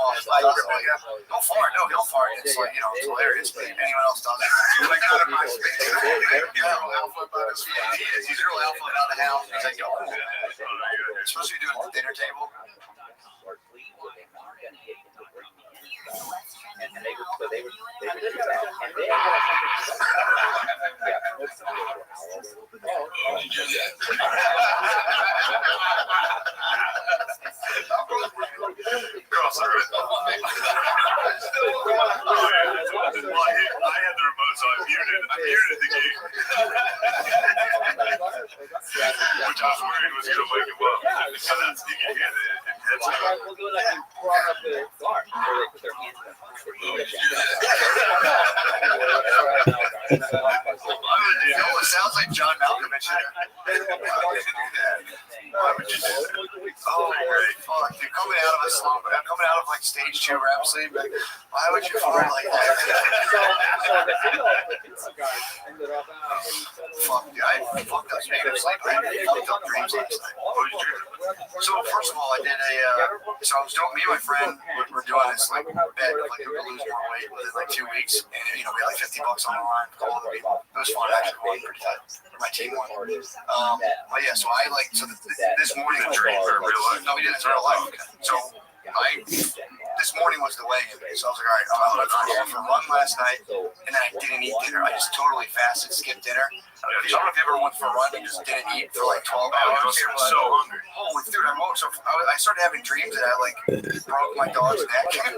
Don't fart. No, he'll fart. It's like, it's hilarious, but anyone else does it. He's like, out of my space. He's real alpha about his family. He's real alpha about the house. He's like, yo, especially doing the dinner table. And they would do that. And they Cross the road. I had the remote, so I muted the game. Which I was worried was going to wake him up. So that's, you can hear the headset. We'll do it like in front of the car, where they put their hands up. It sounds like John Malkovich. Why would you do that? Oh, fuck. You're coming out of a slump. I'm coming out of like stage 2 rap sleep. Like, why would you fart like that? Fuck, dude. I fucked up speaking of sleep. I had fucked up dreams last night. What did you dream? So, first of all, I did so I was doing, me and my friend were doing this like bet of like who could lose more weight within like 2 weeks. And, we had like $50 on the line for all the people. It was fun. Actually, won pretty tight. My team won. But yeah, so I like, so this morning, dream or real life? No, we did it in real life. So this morning was the weigh-in day, so I was like, all right, I'm out. I went for a run last night, and then I didn't eat dinner. I just totally fasted, skipped dinner. I don't know if you ever went for a run and just didn't eat for like 12 hours. I was so hungry. Oh, dude, I started having dreams that I like broke my dog's neck. That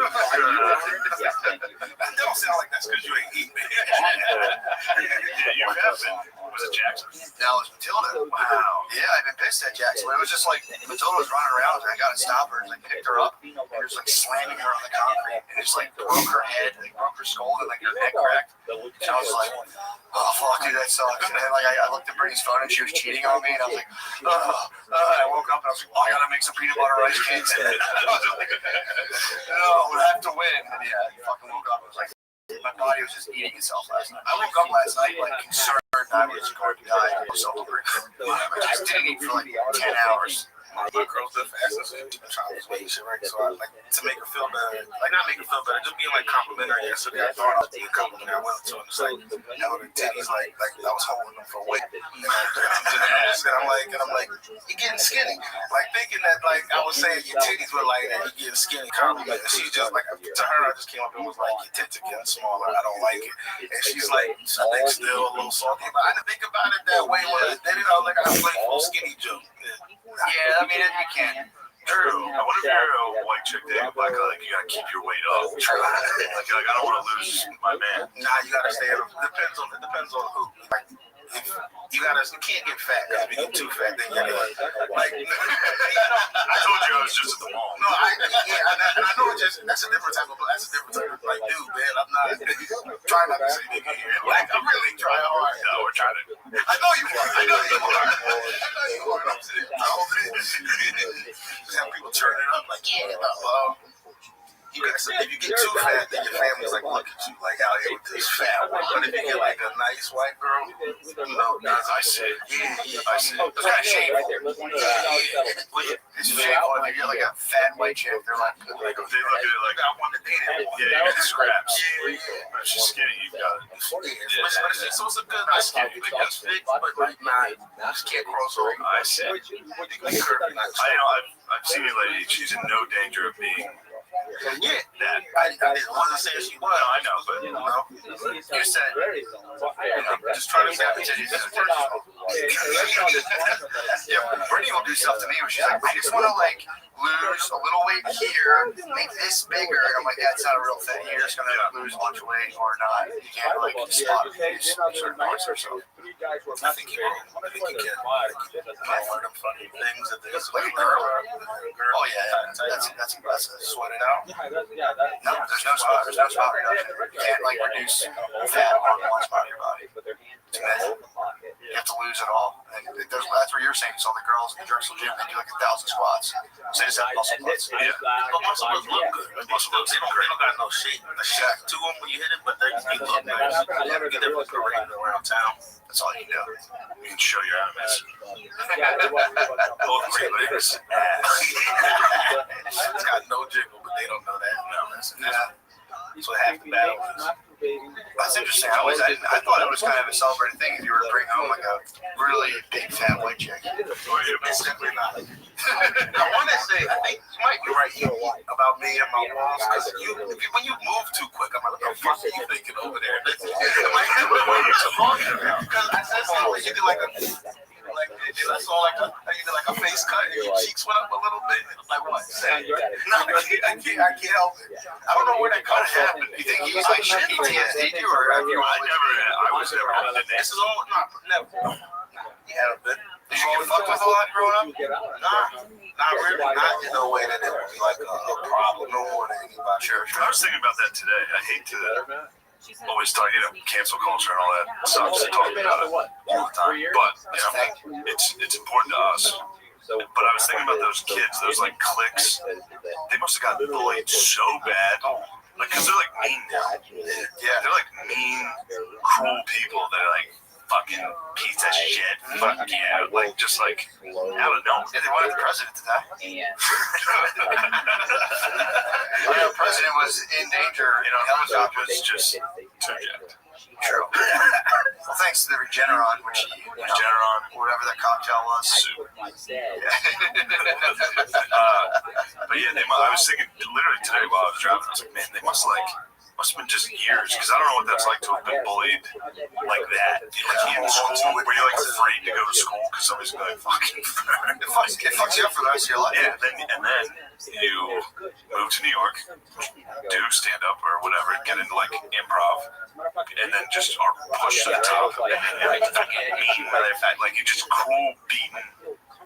don't sound like that's because you ain't eating. Yeah, you have been. Was it Jackson? No, it was Matilda. Wow. Yeah, I've been pissed at Jackson. It was just like Matilda was running around, and I got to stop her. And I picked her up, and it was like slamming her on the concrete, and just like broke her head, like broke her skull, and like her neck cracked. And I was like, oh fuck, dude, that sucks. And then like I looked at Brittany's phone, and she was cheating on me, and I was like, and I woke up, and I was like, oh, I gotta make some peanut butter rice cakes. And I was like, no, we have to win. And yeah, I fucking woke up. I was like, my body was just eating itself last night. I woke up last night like concerned I was going to die. I was so hungry. I just didn't eat for like 10 hours. My girl's been fasting and trying to weight shit, right? So I like to make her feel better, like not make her feel better, just being like complimentary. Yesterday I thought I was being complimentary. I went to her and it's like, the titties like I was holding them for weight. And I'm like, you're getting skinny. Like thinking that like I was saying your titties were like that, you're getting skinny compliment. And she's just like, to her I just came up and was like, your tits are getting smaller. I don't like it. And she's like, her neck's still a little salty. But I didn't think about it that way when then I was like, I play full skinny joke. Yeah, I mean, you can. True. I wonder if you're a white chick dating black guy, like you gotta keep your weight up. Like I don't want to lose my man. Nah, you gotta stay. It depends on who. Like, you can't get fat. Because if you get too fat, then you're like. I told you I was just at the mall. No, I know that's a different type of like dude, man. I'm not trying not to say nigga here. Like I'm really trying hard. No, we're trying to. I know you are. Just have people turn it up like, you got if you get too fat, then your family's like, look at you, like out here with this fat one. But if you get like a nice white girl, I see. Yeah, I see. It's kind of shameful. It's shameful if you get like a fat white chick. They're like, they look at it like, I want to date her. Yeah, you got the scraps. But she's skinny, you got it. So it's a good nice skinny, but just fit, but like just can't cross over. I see. I've seen a lady, she's in no danger of being Yeah, That. I wasn't saying she was. No, I know, but You You said, just trying to say yeah, Brittany will do stuff to me where she's like, I just want to like lose a little weight here, make this bigger. And I'm like, that's not a real thing. You're just gonna lose a bunch of weight or not. You can't like spot these certain parts or so. I think you can. I think you can. I learned them funny things that they Like a girl. Oh yeah, that's impressive. Sweat it out. No, there's no spot. There's no spot reduction. You can't like reduce fat on one spot of your body. It's amazing. You have to lose it all. And that's what you're saying. It's all the girls in the Drexel gym. They do like 1,000 squats. So they just have muscle butts. Yeah. But muscle butts look good. Muscle butts, they don't got no shape. A shack to them when you hit it, but they look nice. You have to get them parading around town. That's all you can do. you can show your animals. Both great legs. It's got no jiggle, but they don't know that. No, that's what half the battle is. That's interesting. I thought it was kind of a celebrated thing if you were to bring home like a really big fat white chick. It's definitely not. I want to say, I think you might be right about me and my walls, because when you move too quick, I'm like, what the fuck are you thinking over there? Because I said something, you do like a, I saw like a face cut and your cheeks went up a little bit. Like what? No, I can't help it. I don't know where that kind of happened. You think he's like PTSD too, or have you? I was never on that. This is all never. Yeah, but did you get fucked with a lot growing up? Nah, not really. Not in a way that it would be like a problem no more than anybody. Sure. I was thinking about that today. I hate to always talk, cancel culture and all that stuff. So talk about it all the time. But it's important to us. But I was thinking about those kids, those like cliques. They must have gotten bullied so bad. Like, cause they're like mean now. Yeah, they're like mean, cruel people that are like fucking piece of shit. Fuck yeah. Like, just like, I don't know. Yeah, they wanted the president to die. The president was in danger. Helicopter was just too jacked. True. Well, thanks to the Regeneron, which Regeneron, whatever that cocktail was. But yeah, I was thinking literally today while I was driving, I was like, man, they must have been just years, because I don't know what that's like to have been bullied like that. Like in school, where you're like afraid to go to school because somebody's going to fucking it fucks you up for the rest of your life. Yeah, and then you move to New York, do stand up or whatever, get into like improv, and then just are pushed to the top. And like you just cruel, beaten.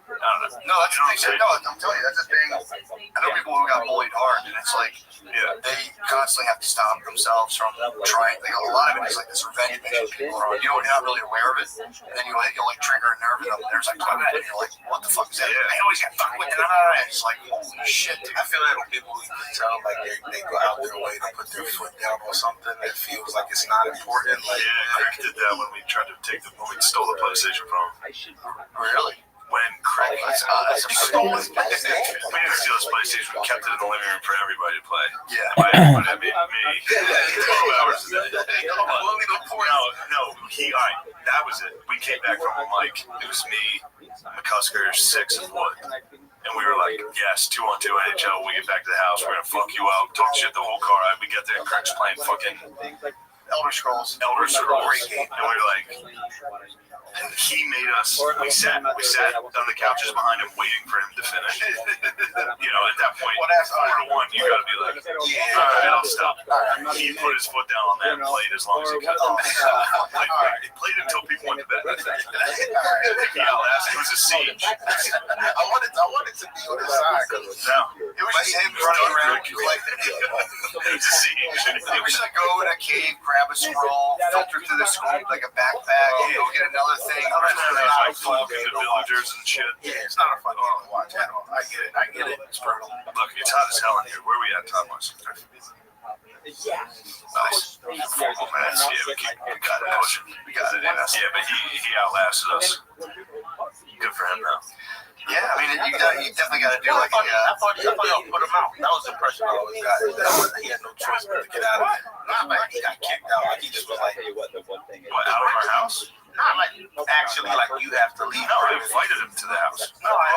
I don't know. No, that's the thing. No, I'm telling you, that's the thing. I know people who got bullied hard, and it's like, they constantly have to stop themselves from trying. Like, a lot of it is like this revenge mission people are on. You're not really aware of it, and then you'll like trigger a nerve in them. There's like, and you're like, what the fuck is that? I always get fucked with it. And it's like, holy shit, dude. I feel like when people tell like they go out their way to put their foot down on something that feels like it's not important. Like, Craig did that when we tried to when we stole the PlayStation from him. Really? When Craig stolen we didn't steal his PlayStation, we kept it in the living room for everybody to play. Yeah. By everybody, I mean me. 12 hours a day. That was it. We came back from a mic. It was me, McCusker, 6 and Wood. And we were like, yes, 2-on-2 NHL. We get back to the house, we're gonna fuck you up, talk shit the whole car ride. We get there, and Craig's playing fucking Elder Scrolls. Great game. And we were like, and he made us. We sat on the couches behind him, waiting for him to finish. At that point, 4-1, you gotta be like, all right, I'll stop. He put his foot down on that and played as long as he could. He played until people went to bed. It was a siege. I wanted to be on his side. It was just him running around like it was a siege. He was like, go in a cave, grab a scroll, filter through the scroll like a backpack, and go get another thing. Talking to villagers and shit. Yeah, it's not a fun game to watch at all. I get it. It's brutal. Look, it's hot as hell in here. Where are we at time-wise? Nice. 4 more minutes. Yeah, we got it pushing. We got it in us. Yeah, but he outlasted us. Good for him, though. Yeah, I mean, you definitely got to do like I thought y'all put him out. That was the impression I always got. He had no choice but to get out of it. Not like he got kicked out. Like he just was like, what, out of our house? Not like actually like you have to leave. No, I invited him to the house. No, I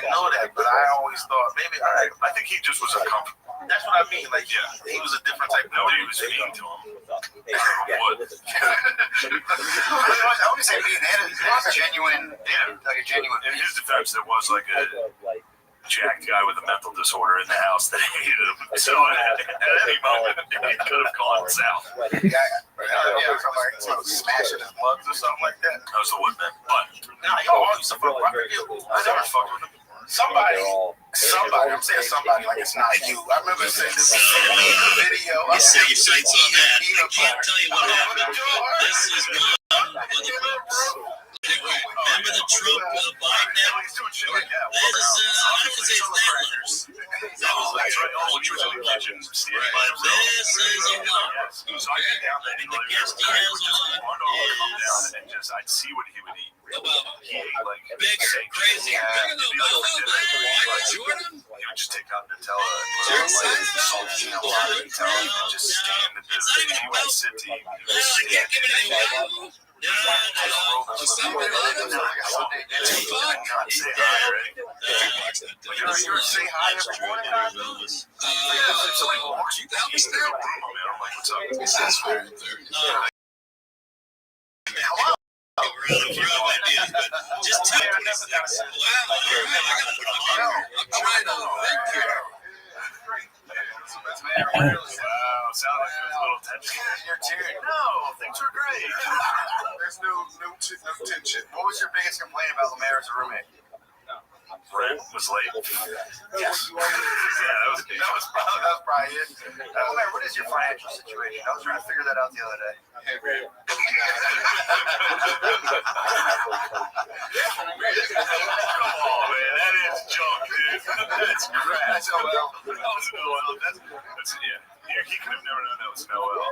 know that, but I always thought maybe. All right, I think he just was uncomfortable. that's what I mean. Like, he was a different type. Nobody was mean to him. I wouldn't say mean. They had a genuine, like a genuine. In his defense, there was like a jacked guy with a mental disorder in the house that hated him. So at any moment, it could have gone south. Smashing his mugs or something like that. That was the Woodman. But I never fucked with him. Somebody, I'm saying somebody, like it's not you. I remember seeing this video. You set your sights on that. I can't tell you what happened. This is one of the groups. Remember the Trump Biden? This is, I don't say it's letters. That was like legends. This is a lot. And the guest he has on is I'd see what he would eat. about bigger, crazier, bigger than Jordan. He would just take out Nutella and just stand at the city. I can't give it away. No. Somebody you were say hi every morning. Hello. Just 226. Wow, all right, I gotta put the camera. I'm trying to think here. Wow, sound like there's a little tension. You're tearing. No, things are great. There's no tension. What was your biggest complaint about Lemaire as a roommate? Brent was late. Yes. that was probably it. Lemaire, what is your financial situation? I was trying to figure that out the other day. Come on, man. That is junk, dude. That's crap. That's Noel. He could have never known that was Noel.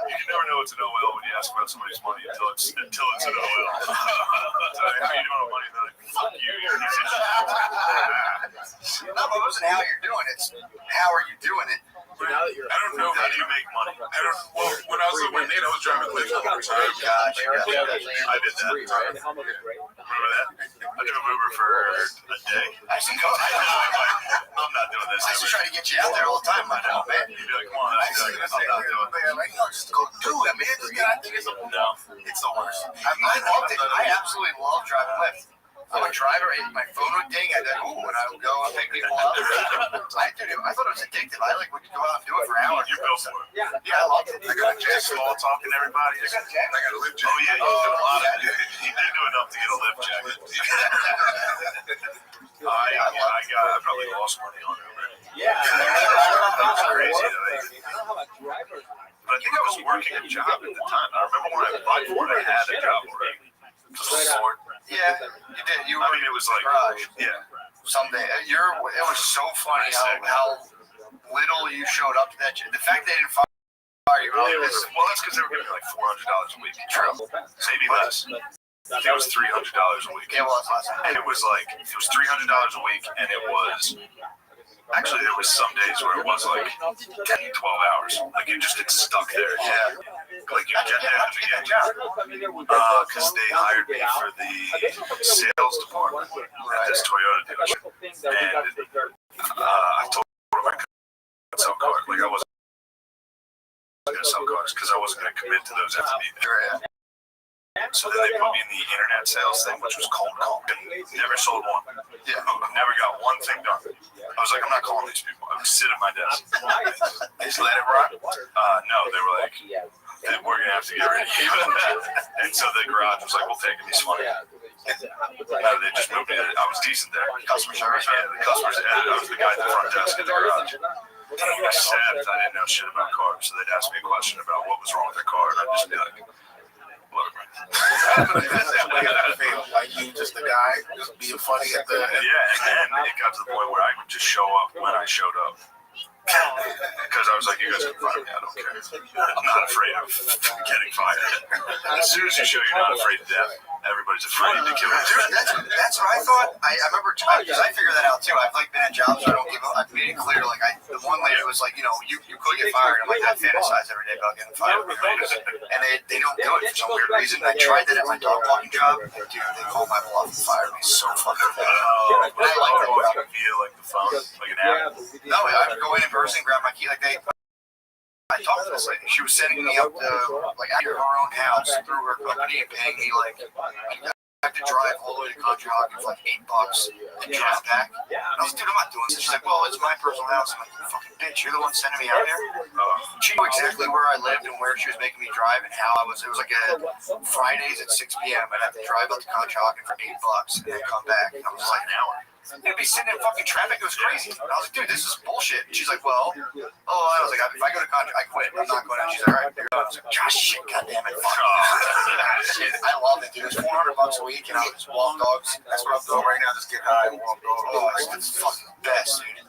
You can never know it's a Noel when you ask about somebody's money until it's a Noel. How you doing on money? They're like, fuck you. You're a piece of shit. No, but it wasn't how you're doing it. It's how are you doing it? I don't know how do you make money. Well, when I was living with Nate, I was driving Lyft all the time. I did that. Remember that? I drove Uber for a day. I'm not doing this. I used to try to get you out there all the time, my dog, man. You'd be like, come on, I'm not doing it. Like, no, just go do it, man. This guy, I think it's the worst. I loved it. I absolutely love driving Lyft. I'm a driver, and my phone would ding, and then, and I would go and pick people up. I thought it was addictive. I would go out and do it for hours. You built for it. Yeah, I loved it. I got a jack small talking to everybody. I got a lift jacket. Oh, yeah, he did a lot of it. He did do enough to get a lift jacket. I probably lost money on Uber. Yeah. That was crazy. But I think I was working a job at the time. I remember when I applied for it, I had a job already. Yeah, you did. It was like, someday. It was so funny how little you showed up to that. The fact they didn't fire you. Well, that's because they were giving me like $400 a week. True. Maybe less. I think it was $300 a week. Yeah, well, that's less. And it was $300 a week, and it was. Actually, there was some days where it was like 10, 12 hours. Like you just get stuck there. Yeah. Like you get there because they hired me for the sales department at this Toyota dealership. And I told them I couldn't sell cars. Like I wasn't going to sell cars because I wasn't going to commit to those after being there. So then they put me in the internet sales thing, which was cold call. Never sold one. Yeah, never got one thing done. I was like, I'm not calling these people. I would sit at my desk. They just let it rock? No, they were like, we're going to have to get rid of you. And so the garage was like, we'll take it. He's funny. They just moved me. I was decent there. Customer service. Yeah, the customers. I was the guy at the front desk at the garage. Except I didn't know shit about cars. So they'd ask me a question about what was wrong with their car. And I'd just be like, Like you, just the guy, just being funny at the. Yeah, and it got to the point where I would just show up when I showed up. Because I was like, you guys can fire me, I don't care. I'm not afraid of getting fired. As soon as you show you're not afraid of death, everybody's afraid to kill Dude, them. that's what I thought. I remember because I figured that out too. I've like been in jobs where I don't give up. I've made it clear. Like the one lady was like, you could get fired. I'm like, I fantasize every day about getting fired. And they don't do it for some weird reason. I tried that at my dog walking job. And dude, they called my bluff and fired me so fucking bad. I like that job. Via like the phone, like an app. No, I would go in person, grab my key. I talked to this lady. She was sending me up to out of her own house through her company and paying me like I have to drive all the way to Conshohocken for like $8 and drive back. And I was like, dude, I'm not doing this. She's like, well, it's my personal house. I'm like, you fucking bitch, you're the one sending me out there. She knew exactly where I lived and where she was making me drive and how I was. It was like Fridays at 6 p.m. I'd have to drive up to Conshohocken for $8 and then come back. And I was like, an hour. I'd be sitting in fucking traffic. It was crazy. And I was like, dude, this is bullshit. And she's like, well, I was like, if I go to contract, I quit. I'm not going out. She's like, all right, you're going. I was like, gosh, shit, goddamn it. Fuck. Shit, I loved it, dude. It was $400 a week, and I would just walk dogs. That's what I'm doing right now. Just get high and walk dogs. Oh, it's the fucking best, dude.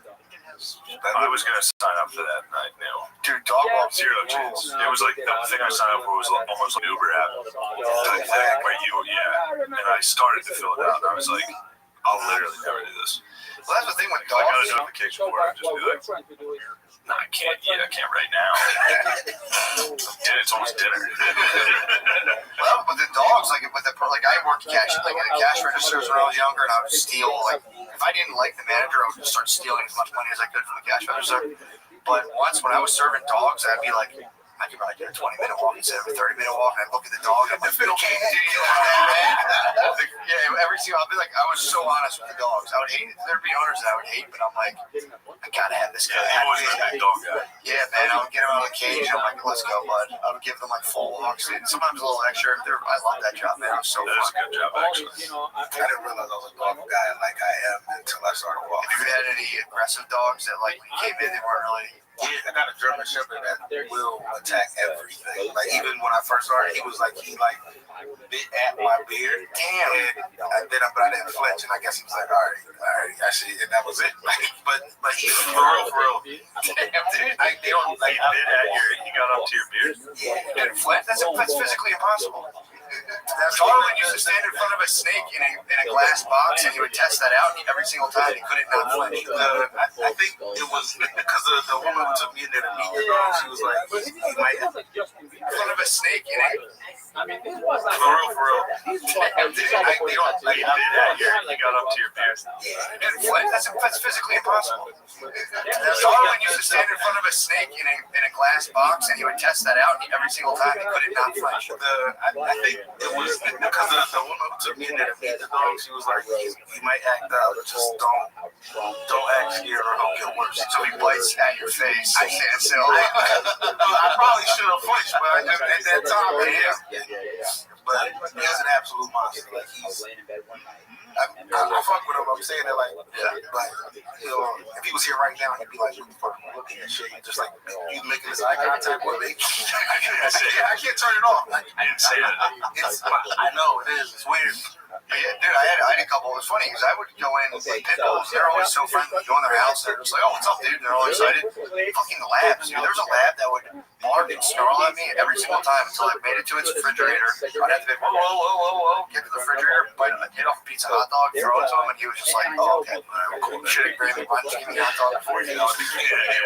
I was gonna sign up for that night now. Dude, dog walk, zero chance. It was like the thing I signed up for was almost like Uber app. Where and I started to fill it out, and I was like, I'll literally never do this. Well, that's the thing with I dogs. got a notification for it. I'd just be like, nah, I can't. Yeah, I can't right now. It's almost dinner. Well, with the dogs, like I worked at cash registers when I was younger, and I would steal. Like, if I didn't like the manager, I would just start stealing as much money as I could from the cash register. But once, when I was serving dogs, I'd be like, I could probably do a 20-minute walk instead of a 30-minute walk, and I'd look at the dog and I'd be like, yeah, every single, I'd be like, I was so honest with the dogs. I would hate it. There'd be owners that I would hate, but I'm like, I gotta have this guy. I wasn't a big dog guy. Yeah, man, I would get him out of the cage, and I'm like, let's go, bud. I would give them like full walks, and sometimes a little extra. I love that job, man. It was so fun. That was a good job, actually. I didn't realize I was a dog guy like I am until I started walking. Have you had any aggressive dogs that like when you came in, they weren't really? Yeah, I got a German Shepherd that will attack everything. Like even when I first started, he bit at my beard. Damn. And but I didn't flinch, and I guess he was like, all right, I see, and that was it. But he for real. Damn, dude. They don't like he bit at he got up to your beard. Yeah, you didn't flinch. That's physically impossible. Darwin used to stand in front of a snake in a glass box, and he would test that out every single time. He couldn't not flinch. I think it was because the woman took me in there to meet your dog. She was like, he might have in front of a snake in a. For real. He got up to your beard. That's physically impossible. Darwin used to stand in front of a snake in a glass box, and he would test that out every single time. He couldn't not flinch. I think it was because the woman took me in there to meet the dog. She was like, he might act out. Just don't act scared or he'll get worse. So he bites at your face. I stand still. I probably should have flinched, but at that time, But he has an absolute monster. Like I fuck with him. I'm saying that but if he was here right now, he'd be like, what the fuck, looking at shit. Just like you making this eye contact with me. I can't turn it off. I didn't say that. I know it is. It's weird. Yeah, dude, I had a couple. It was funny because I would go in with pit bulls. They're always so friendly. Go in their house, they're just like, "Oh, what's up, dude?" And they're all excited. Fucking labs, dude. There was a lab that would bark and snarl at me every single time until I made it to its refrigerator. I'd have to be whoa, get to the refrigerator, get off a pizza hot dog, throw it to him, and he was just like, "Oh, okay, cool. Should have Grammy, why don't you give me a hot dog before you know it?"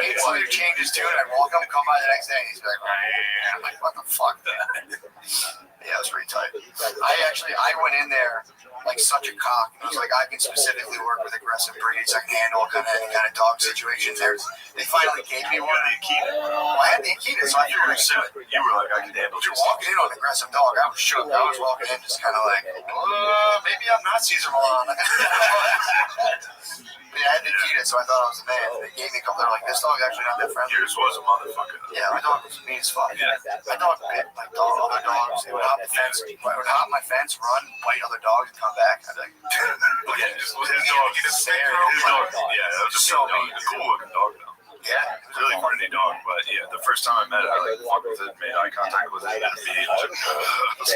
He'd slowly change his tune, and I'd walk up and come by the next day, and he's like, I'm like, what the fuck? Yeah, it was pretty tight. I went in there like such a cock. It was like, I can specifically work with aggressive breeds. I can handle any kind of dog situations. They finally gave me one. I had the Akita, so I figured I should. You were like, I can handle it. You're walking in on an aggressive dog. I was shook. I was walking in just kind of like, maybe I'm not Caesar Milan. Yeah, I had the Akita, so I thought I was a man. They gave me a couple. They're like, this dog actually not that friendly. Yours was a motherfucker. Yeah, my dog was mean as fuck. Yeah. My dog bit other dogs. They would hop the fence. Hop my fence, run, bite other dogs, and come back. I'd be like, his dog. Yeah, that was a so mean. A cool looking dog though. Yeah, it was really friendly dog, but yeah, the first time I met it, I walked with it, made eye contact with it, and it was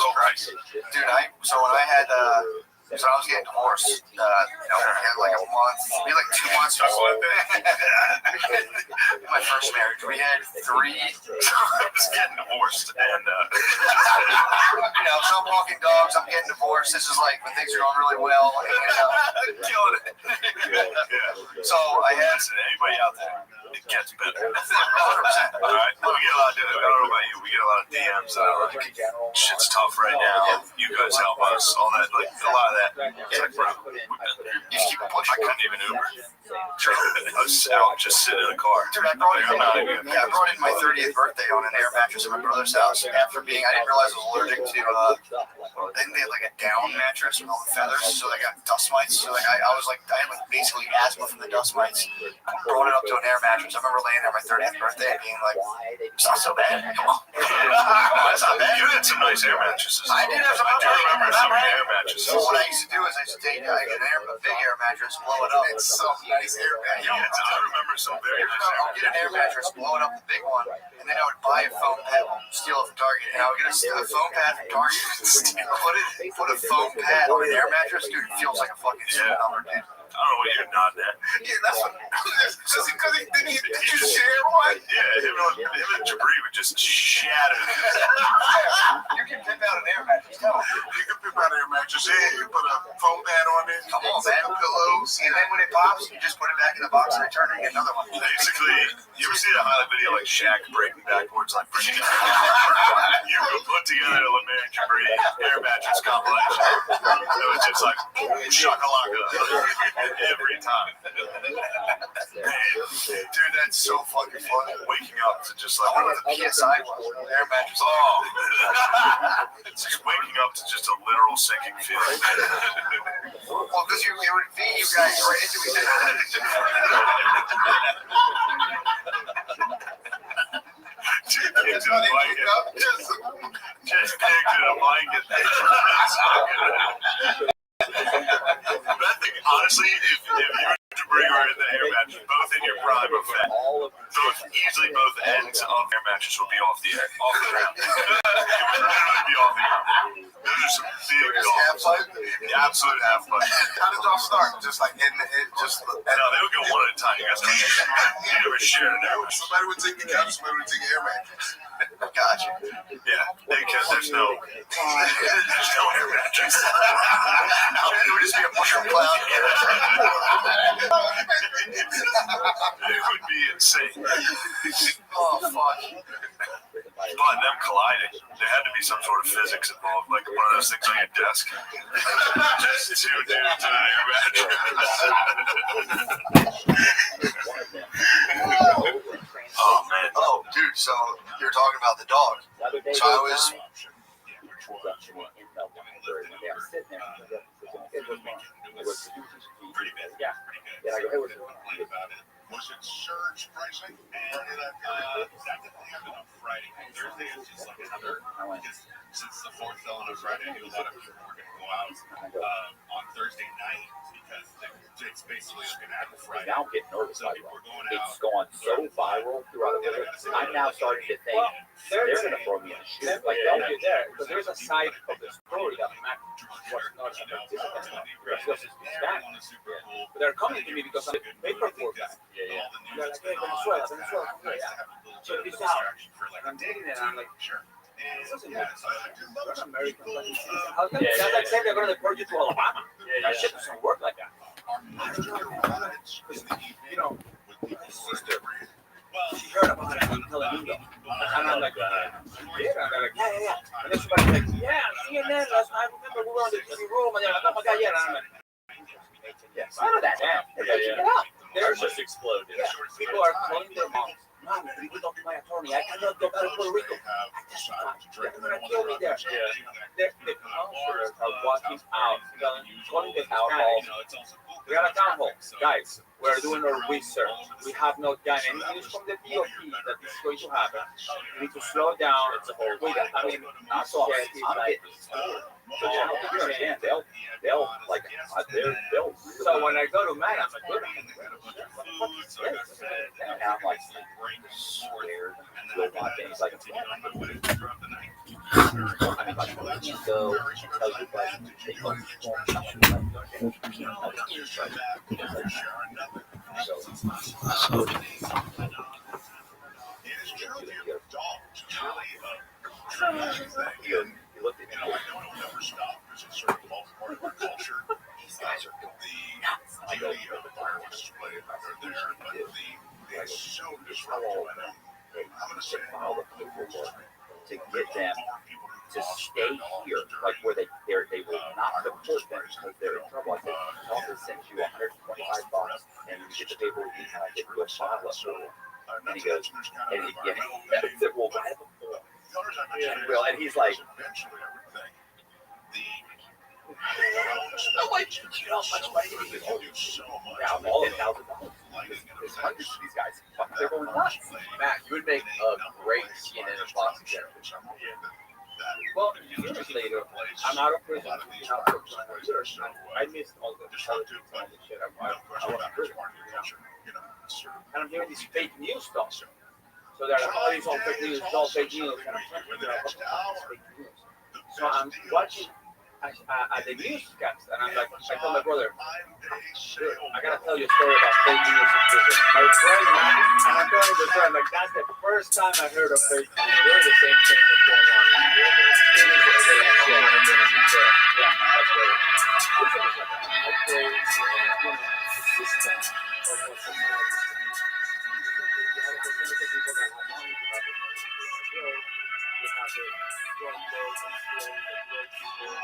surprised. Dude, so when I had so I was getting divorced, we had like a month, maybe like 2 months before my first marriage. We had 3. I was getting divorced, and know, so I'm walking dogs. I'm getting divorced. This is like when things are going really well. And, Killing it. So I had anybody out there, it gets better. 100%. All right. We get a lot of, I don't know about you, we get a lot of DMs that are like, shit's tough right now. You guys help us. All that, like, a lot of that. It's like, bro, you just keep pushing. I couldn't even Uber. I was out just sitting in a car. Dude, I brought in my 30th birthday on an air mattress at my brother's house after being, I didn't realize I was allergic to, I think they had like a down mattress with all the feathers, so they got dust mites. So like I had like basically asthma from the dust mites. Brought it up to an air mattress. I remember laying there on my 30th birthday and being like, it's not so bad. Come on. It's not bad. You had some nice air mattresses. I did have some. I do remember some air mattresses. So what I used to do is I used to take a big air mattress, blow it up. It's so nice air mattress. I remember some very nice air I'll get an air mattress, blow it up the big one, and then I would buy a foam pad, steal it from Target, and I would get a foam pad from Target, put a foam pad on an air mattress, dude. It feels like a fucking number, dude. I don't know what you're nodding at. Yeah, that's what. Because did you share one? Yeah, him and Jabri would just shatter. You can pimp out an air mattress. No. You can pimp out an air mattress. Yeah, you put a foam pad on it. Come on, man. Pillows. And then when it pops, you just put it back in the box and return it and get another one. Basically, you ever see that highlight video like Shaq breaking backwards, like bringing it? You would put together a Lemaire and Jabri air mattress compilation. It was just like shakalaka every time. Dude, that's so fucking funny. Waking up to just like I wonder what the PSI was. Air mattress. Oh, it's just waking up to just a literal sinking feeling. Well, because it would feed you guys right into each other. Just picked it a blanket. Just picked it a blanket. That thing, honestly, if you were to bring her in the air mattress, both in your prime of fat, both ends of air mattress will be off the air, off the ground. It would literally be off the ground. Those are some big dogs. The absolute half pipe. How did y'all start? Just like hitting the head, just. No, they would go one at a time. You guys never shared an air mattress. Somebody would take the couch, somebody would take the air mattress. Gotcha. Yeah, because there's no air mattress. It would just be a mushroom cloud. It would be insane. Oh, fuck. But them colliding, there had to be some sort of physics involved, like one of those things on your desk. Just two dudes in an air mattress. Oh, man. Oh, dude, so you're talking about the dog. So I was... Was it surge pricing? That definitely happened on Friday. Thursday is just like another, because since the fourth fell on a Friday, I knew a lot of people were going to go out on Thursday night because it's basically like an Apple Friday. Now I'm getting nervous. So people are going out. It's gone so viral throughout the world. I'm now starting to think they're going to throw me in the shoe. Like you there, because there's a side of the story that Mac was not a participant. But they're coming to me because I'm a paperwork guy. They're like, hey, Venezuela. So this out. And I'm reading it, and I'm like, sure. That's American. How come that's like saying they're going to deport you to Alabama? That shit doesn't work like that. You know, my sister, she heard about it on Telemundo. And I'm like, yeah. And they're like, yeah. And then somebody's like, yeah, CNN last night. I remember we were on the TV room, and they're like, oh my God, yeah. And I'm like, none of that, man. They're up. They're just exploded. Yeah. People are calling their moms. Mom, we talk to my attorney. I cannot go back to Puerto Rico. They're going to kill me there. The counselors are walking out, calling the town hall. We got a town hall. Guys, we're doing our research. We have not done any news from the DOP that this is going to happen. We need to slow down. I mean, I'm sorry. So when I go to Matt, I'm like, good. And I'm like, scared. He's like, so tell you guys to take on you looked at me. stay here, like where they will not deport them because they're in trouble. I said, the office sends you $125 and you get the paperwork you have, get you a bottle of oil. And he goes, and I said, well, write up a form. And he's like, I'm like, you know how much money it is? Yeah, I'm all $1,000. There's hundreds of these guys. They're going nuts. Matt, you would make a great CNN and Fox executive. Well, seriously, I'm out of prison. I missed all the politics and all the shit. I want to prison. And I'm hearing these fake news stuff. So they're like, oh, these all fake news, it's all fake news. And I'm trying to figure out what the fuck is fake news. So I'm watching the newscast, and I'm like, I told my brother, I gotta tell you a story about fake news in prison. My friend, and I'm telling the story, I'm like, that's the first time I heard of fake news. They're the same thing that's going on. Yeah, that's right. It's a system of what society is. You have a percentage of people that have money, you have a percentage of people that you have the drug lords and stealing the drug people.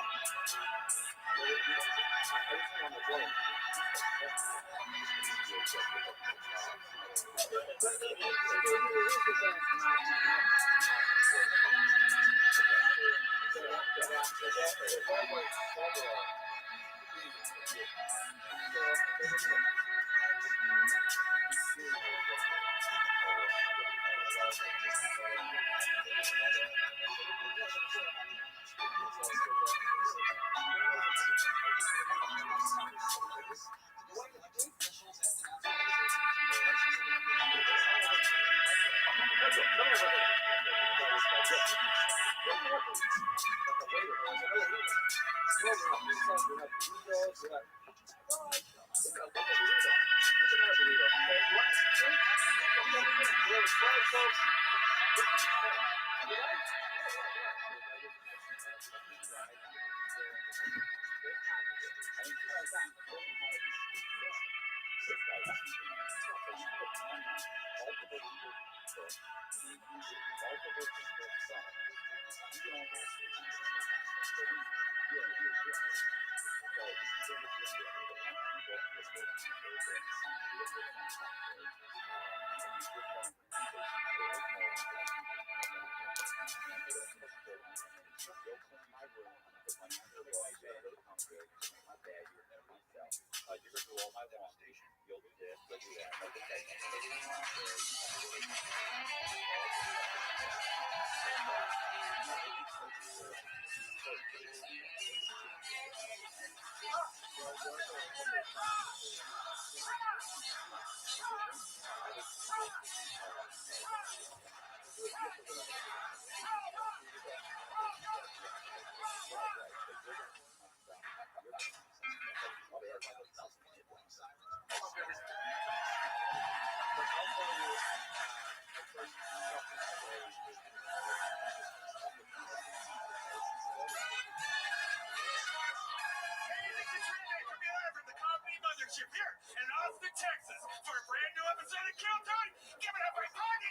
Here in Austin, Texas, for a brand new episode of Kill Time. Give it up for Party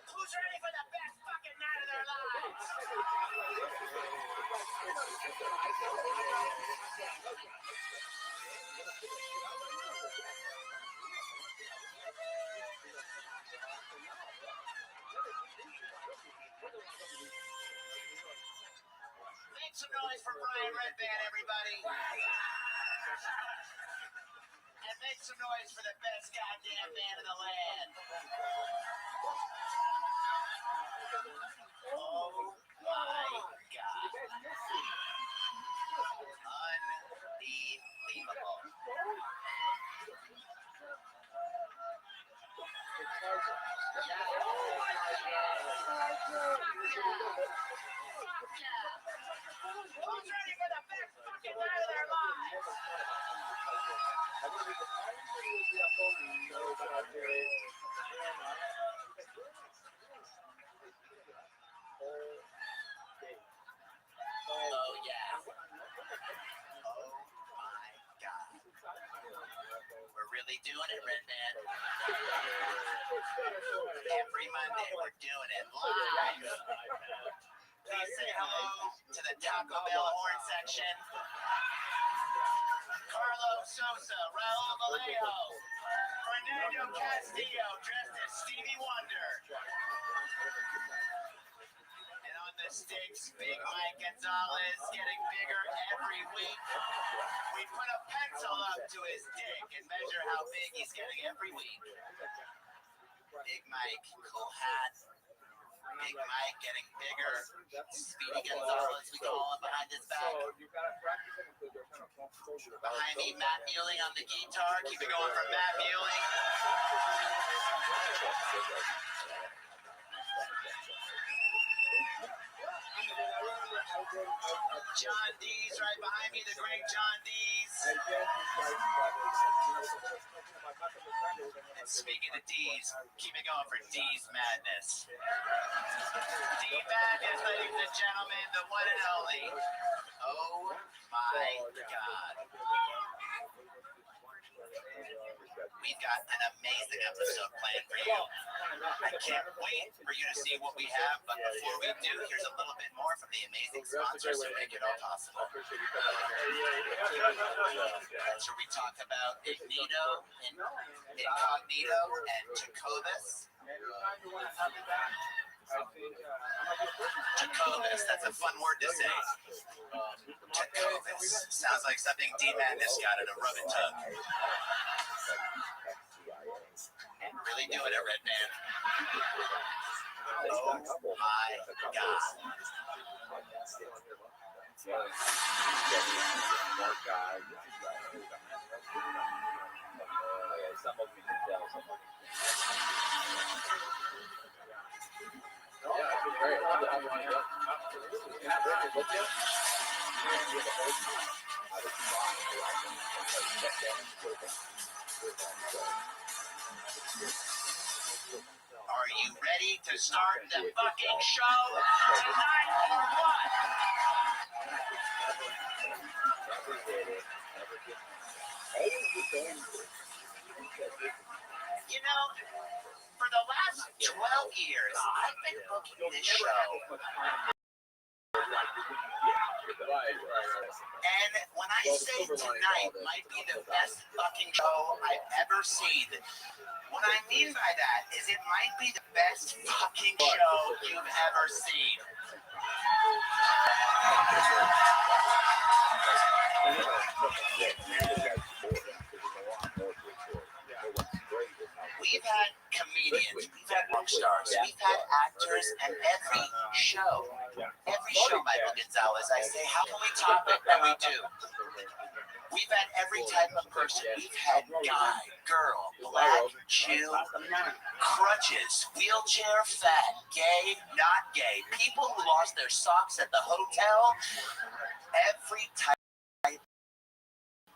Who's ready for the best fucking night of their lives? Make some noise for Brian Redband, everybody. And make some noise for the best goddamn band in the land. Oh my God. Unbelievable. Who's ready for the best fucking night of their lives? Oh yeah. really doing it, Red Man. Every Monday, we're doing it live. Please say hello to the Taco Bell horn section. Carlos Sosa, Raul Vallejo, Fernando Castillo, dressed as Stevie Wonder. And on the sticks, Big Mike Gonzalez getting bigger every week. We put a pencil up to his dick and measure how big he's getting every week. Big Mike, cool hat. Big Mike getting bigger. Speedy Gonzalez, we call him behind his back. Behind me, Matt Mueling on the guitar. Keep it going for Matt Mueling. John Dees right behind me, the great John Dees. And speaking of D's, keep it going for D's Madness. D Madness, ladies and gentlemen, the one and only. Oh my God. We've got an amazing episode planned for you. I can't wait for you to see what we have, but before we do, here's a little bit more from the amazing sponsors who make it all possible. That's where we talk about Ignito, Incognito, and Jacobus. Jacobus, that's a fun word to say. Jacobus sounds like something D-Madness got at a rub and tug. Really doing it, Red Man. Oh my God. Are you ready to start the fucking show tonight or what? You know, for the last 12 years, I've been booking this show. And when I say tonight might be the best fucking show I've ever seen, what I mean by that is it might be the best fucking show you've ever seen. We've had comedians, we've had rock stars, we've had actors, and every show, Michael Gonzalez, I say, how can we top it? And we do. We've had every type of person. We've had guy, girl, black, Jew, crutches, wheelchair, fat, gay, not gay, people who lost their socks at the hotel, every type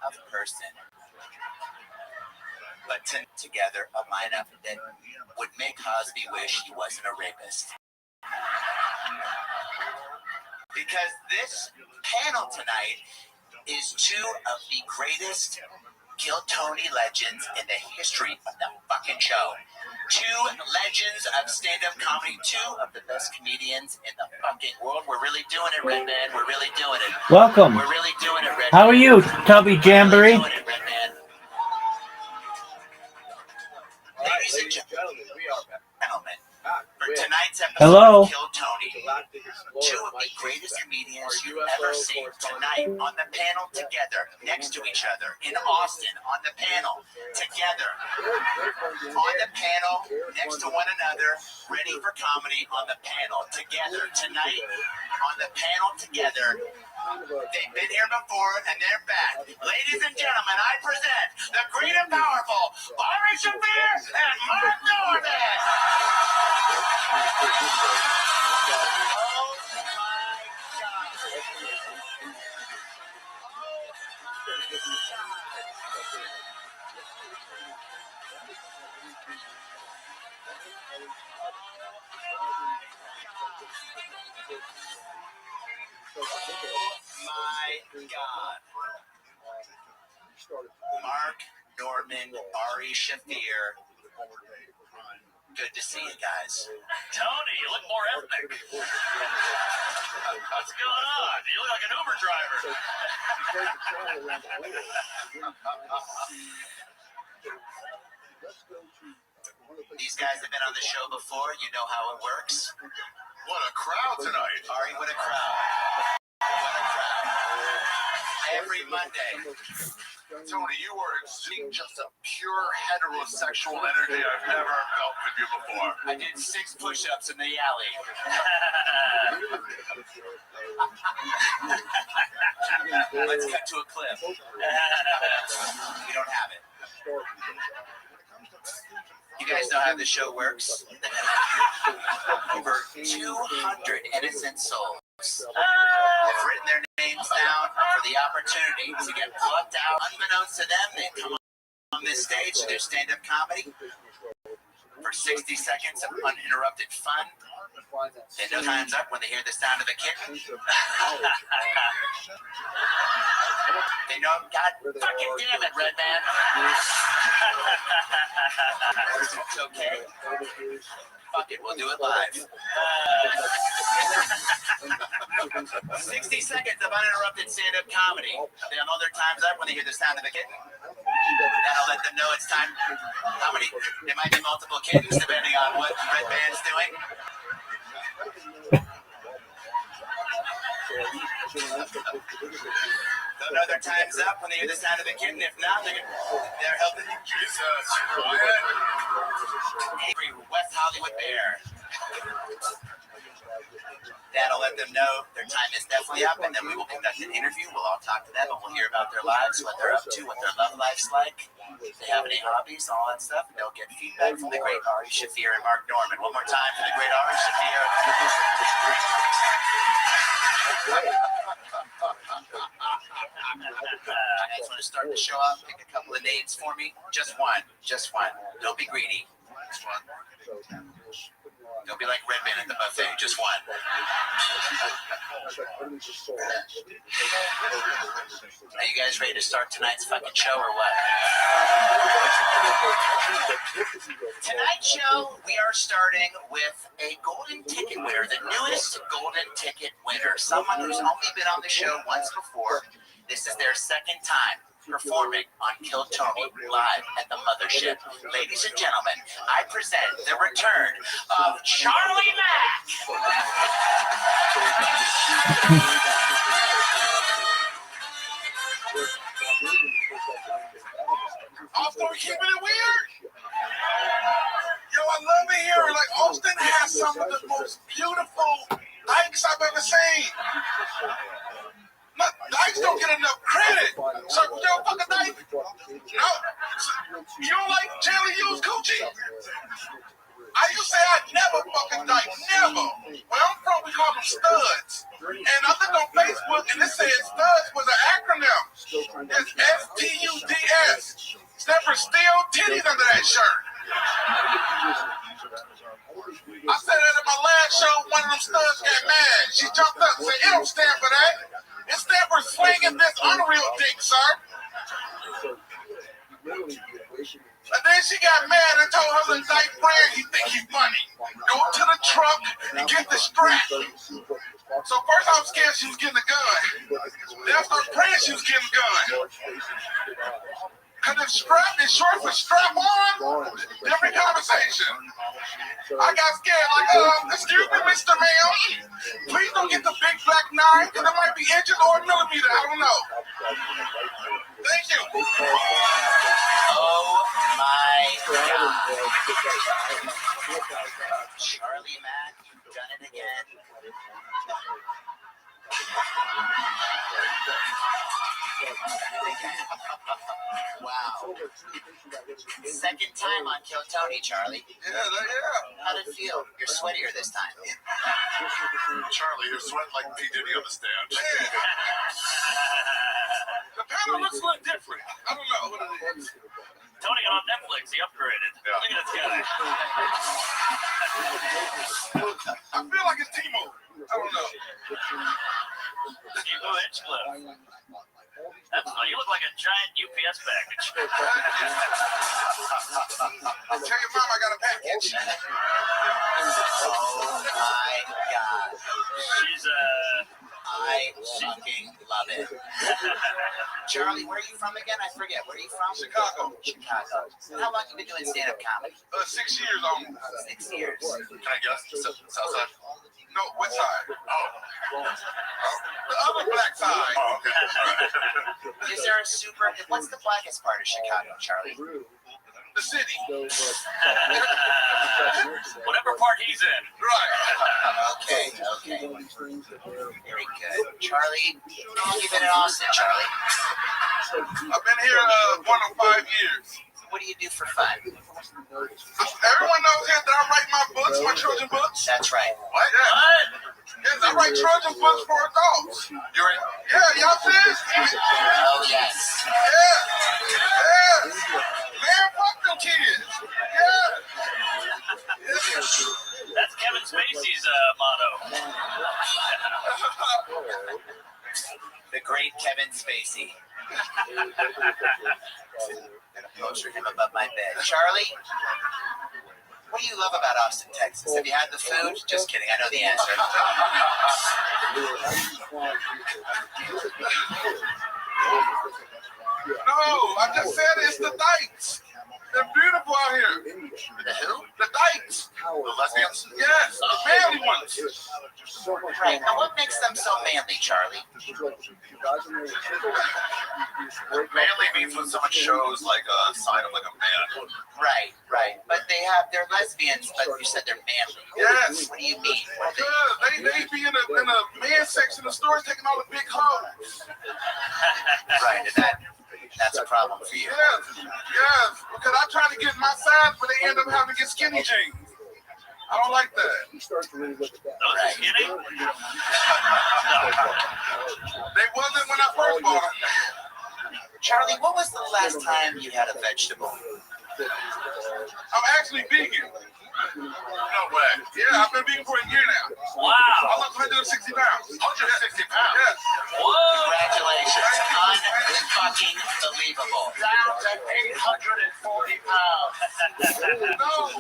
of person. But together a lineup that would make Cosby wish he wasn't a rapist. Because this panel tonight is two of the greatest Kill Tony legends in the history of the fucking show. Two legends of stand-up comedy, two of the best comedians in the fucking world. We're really doing it, Red Man. We're really doing it. Welcome. We're really doing it, Red Man. How are you, Tubby Jamboree? We're really doing it, Red Man. Ladies and gentlemen, for tonight's episode of Kill Tony, two of the greatest comedians you've ever seen tonight on the panel together, next to each other, in Austin, on the panel, together, on the panel, next to one another, ready for comedy on the panel, together, tonight, on the panel together. They've been here before and they're back. Ladies and gentlemen, I present the great and powerful Ari Shaffir and Mark Norman. My God. Mark Norman, Ari Shafir. Good to see you guys. Tony, you look more ethnic. What's going on? You look like an Uber driver. These guys have been on the show before. You know how it works. What a crowd tonight. Ari, what a crowd. What a crowd. Every Monday. Tony, you are exuding just a pure heterosexual energy I've never felt with you before. I did 6 push-ups in the alley. Let's cut to a clip. We don't have it. You guys know how the show works. Over 200 innocent souls have written their names down for the opportunity to get plucked out. Unbeknownst to them, they come on this stage to do stand-up comedy for 60 seconds of uninterrupted fun. They know time's up when they hear the sound of a kitten. They know, God fucking damn it, Red Man. It's okay. Fuck it, we'll do it live. 60 seconds of uninterrupted stand-up comedy. They know their time's up when they hear the sound of a kitten. That'll let them know it's time. How many? There might be multiple kittens depending on what Red Band's doing. They'll know their time's up when they hear the sound of a kitten. If not, they're helping. Jesus, Angry West Hollywood Bear. That'll let them know their time is definitely up, and then we will conduct an interview. We'll all talk to them, and we'll hear about their lives, what they're up to, what their love life's like, if they have any hobbies, all that stuff. And they'll get feedback from the great Ari Shafir and Mark Norman. One more time for the great Ari Shafir. You guys want to start the show off? Pick a couple of names for me. Just one. Just one. Don't be greedy. Don't be like Red Man at the buffet. Just one. Are you guys ready to start tonight's fucking show or what? Tonight's show, we are starting with a golden ticket winner, the newest golden ticket winner. Someone who's only been on the show once before. This is their second time performing on Kill Tony live at the Mothership. Ladies and gentlemen, I present the return of Charlie Mack. Also keeping it weird. Yo, I love it here. Like, Austin has some of the most beautiful dikes I've ever seen. Look, dikes don't get enough credit. So, you don't fuck a dyke? No. You don't like Jelly Used Coochie? I used to say I'd never fuck a dyke. Never. Where I'm from, we call them studs. And I looked on Facebook, and it said studs was an acronym. It's STUDS. Stand for still titties under that shirt. I said that at my last show, one of them studs got mad. She jumped up and said, it don't stand for that. It stands for swinging this unreal dick, sir. And then she got mad and told her little dyke friend, he think he funny. Go to the truck and get the strap. So first I was scared she was getting a gun. Then I started praying she was getting a gun. Because if strap is short for strap on, different conversation. I got scared, like, excuse me, Mr. Ma'am, please don't get the big black 9, because it might be inches or a millimeter, I don't know. Thank you. Oh my God. Charlie Mack, you've done it again. Wow. Second time on Kill Tony, Charlie. Yeah. How'd it feel? You're sweatier this time. Charlie, you're sweating like P. Diddy on the stand. The panel looks a little different. I don't know what it is. Tony on Netflix, he upgraded. Yeah. Look at this guy. I feel like it's T-Mobile. I don't know. Steve Hitchcliffe. You look like a giant UPS package. Tell your mom I got a package. Oh my God. She's I fucking love it. Charlie, where are you from again? I forget. Where are you from? Chicago. Chicago. How long have you been doing stand-up comedy? 6 years almost. 6 years. Can I guess? Southside? No, west side. Oh. The other black side. Oh, okay. Is there a super... What's the blackest part of Chicago, Charlie? The city. whatever part he's in. Right. Okay. Very good. Charlie, you've been in Austin, Charlie. I've been here going on 5 years. What do you do for fun? Everyone knows here that I write my books, my children's books. That's right. What? Yes, I write children's books for adults. You're in? Yeah, y'all see this? Oh, yes. Yeah. Man, fuck them kids. Yeah. That's Kevin Spacey's motto. The great Kevin Spacey. Gonna poster him above my bed. Charlie, what do you love about Austin, Texas? Have you had the food? Just kidding. I know the answer. No, I just said it's the dykes. They're beautiful out here. The who? The dykes. The lesbians? Yes, the manly ones. Right. Now, what makes them so manly, Charlie? Manly means when someone shows like a sign of like a man. Right. But they're lesbians, but you said they're manly. Yes. What do you mean? They be in a man section of the store taking all the big hoes. Right, and that's a problem for you. Yes, because I try to get my size, but they end up having to get skinny jeans. I don't like that. Those are skinny? They wasn't when I first bought them. Charlie, what was the last time you had a vegetable? I'm actually vegan. No way. Yeah, I've been vegan for a year now. Wow. I lost 160 pounds. 160 pounds? Yes. Whoa. Congratulations. Un-fucking believable. Down to 840 pounds. No,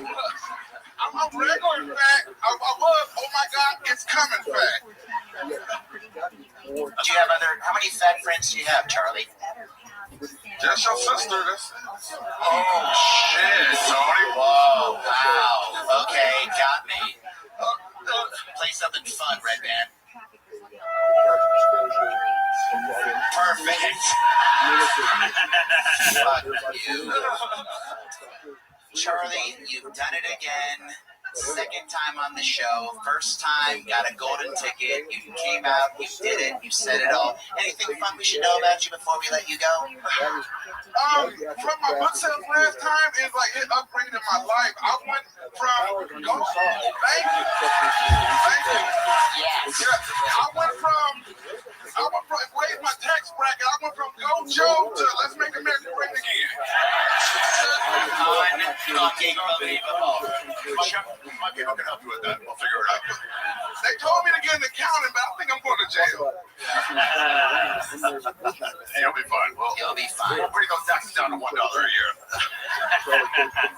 I'm regular fat. I was, oh my God, it's coming fat. Do you have how many fat friends do you have, Charlie? Just your sister. That's it. Oh, shit, Tony. Whoa, wow. Okay, got me. Play something fun, Red Band. Perfect. Fuck you. Charlie, you've done it again. Second time on the show. First time, got a golden ticket. You came out, you did it, you said it all. Anything fun we should know about you before we let you go? From my book sales last time, it upgraded my life. I went from thank you. Yes. Yeah, I went from raise my tax bracket. I went from Go Joe to Let's Make America Great Again. Unfucking believable. My people can help you with that. We'll figure it out. They told me to get an accountant, but I think I'm going to jail. You'll be fine. You'll be fine. We'll bring those taxes down to $1 a year.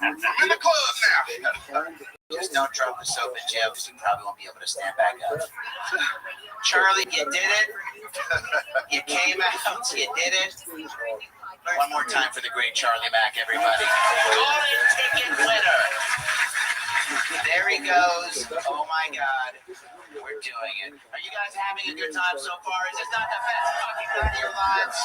I'm in the club now. Just don't drop the soap in jail because you probably won't be able to stand back up. Charlie, you did it. You came out. You did it. One more time for the great Charlie Mack, everybody. Golden ticket winner. There he goes. Oh my God. We're doing it. Are you guys having a good time so far? Is this not the best fucking night of your lives?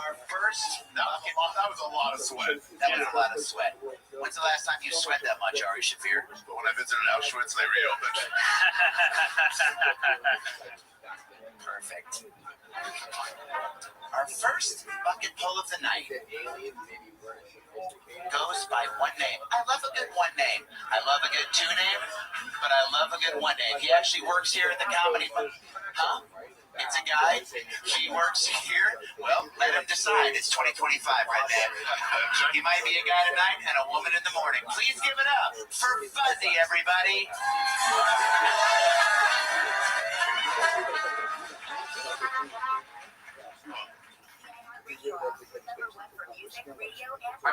Our first that was a lot of sweat. That was a lot of sweat. When's the last time you sweat that much, Ari Shafir? When I visited Auschwitz, they reopened. Perfect. Our first bucket pull of the night goes by one name. I love a good one name. I love a good two name, but I love a good one name. He actually works here at the comedy bar. Huh? It's a guy. He works here. Well, let him decide. It's 2025 right there. He might be a guy tonight and a woman in the morning. Please give it up for Fuzzy, everybody. I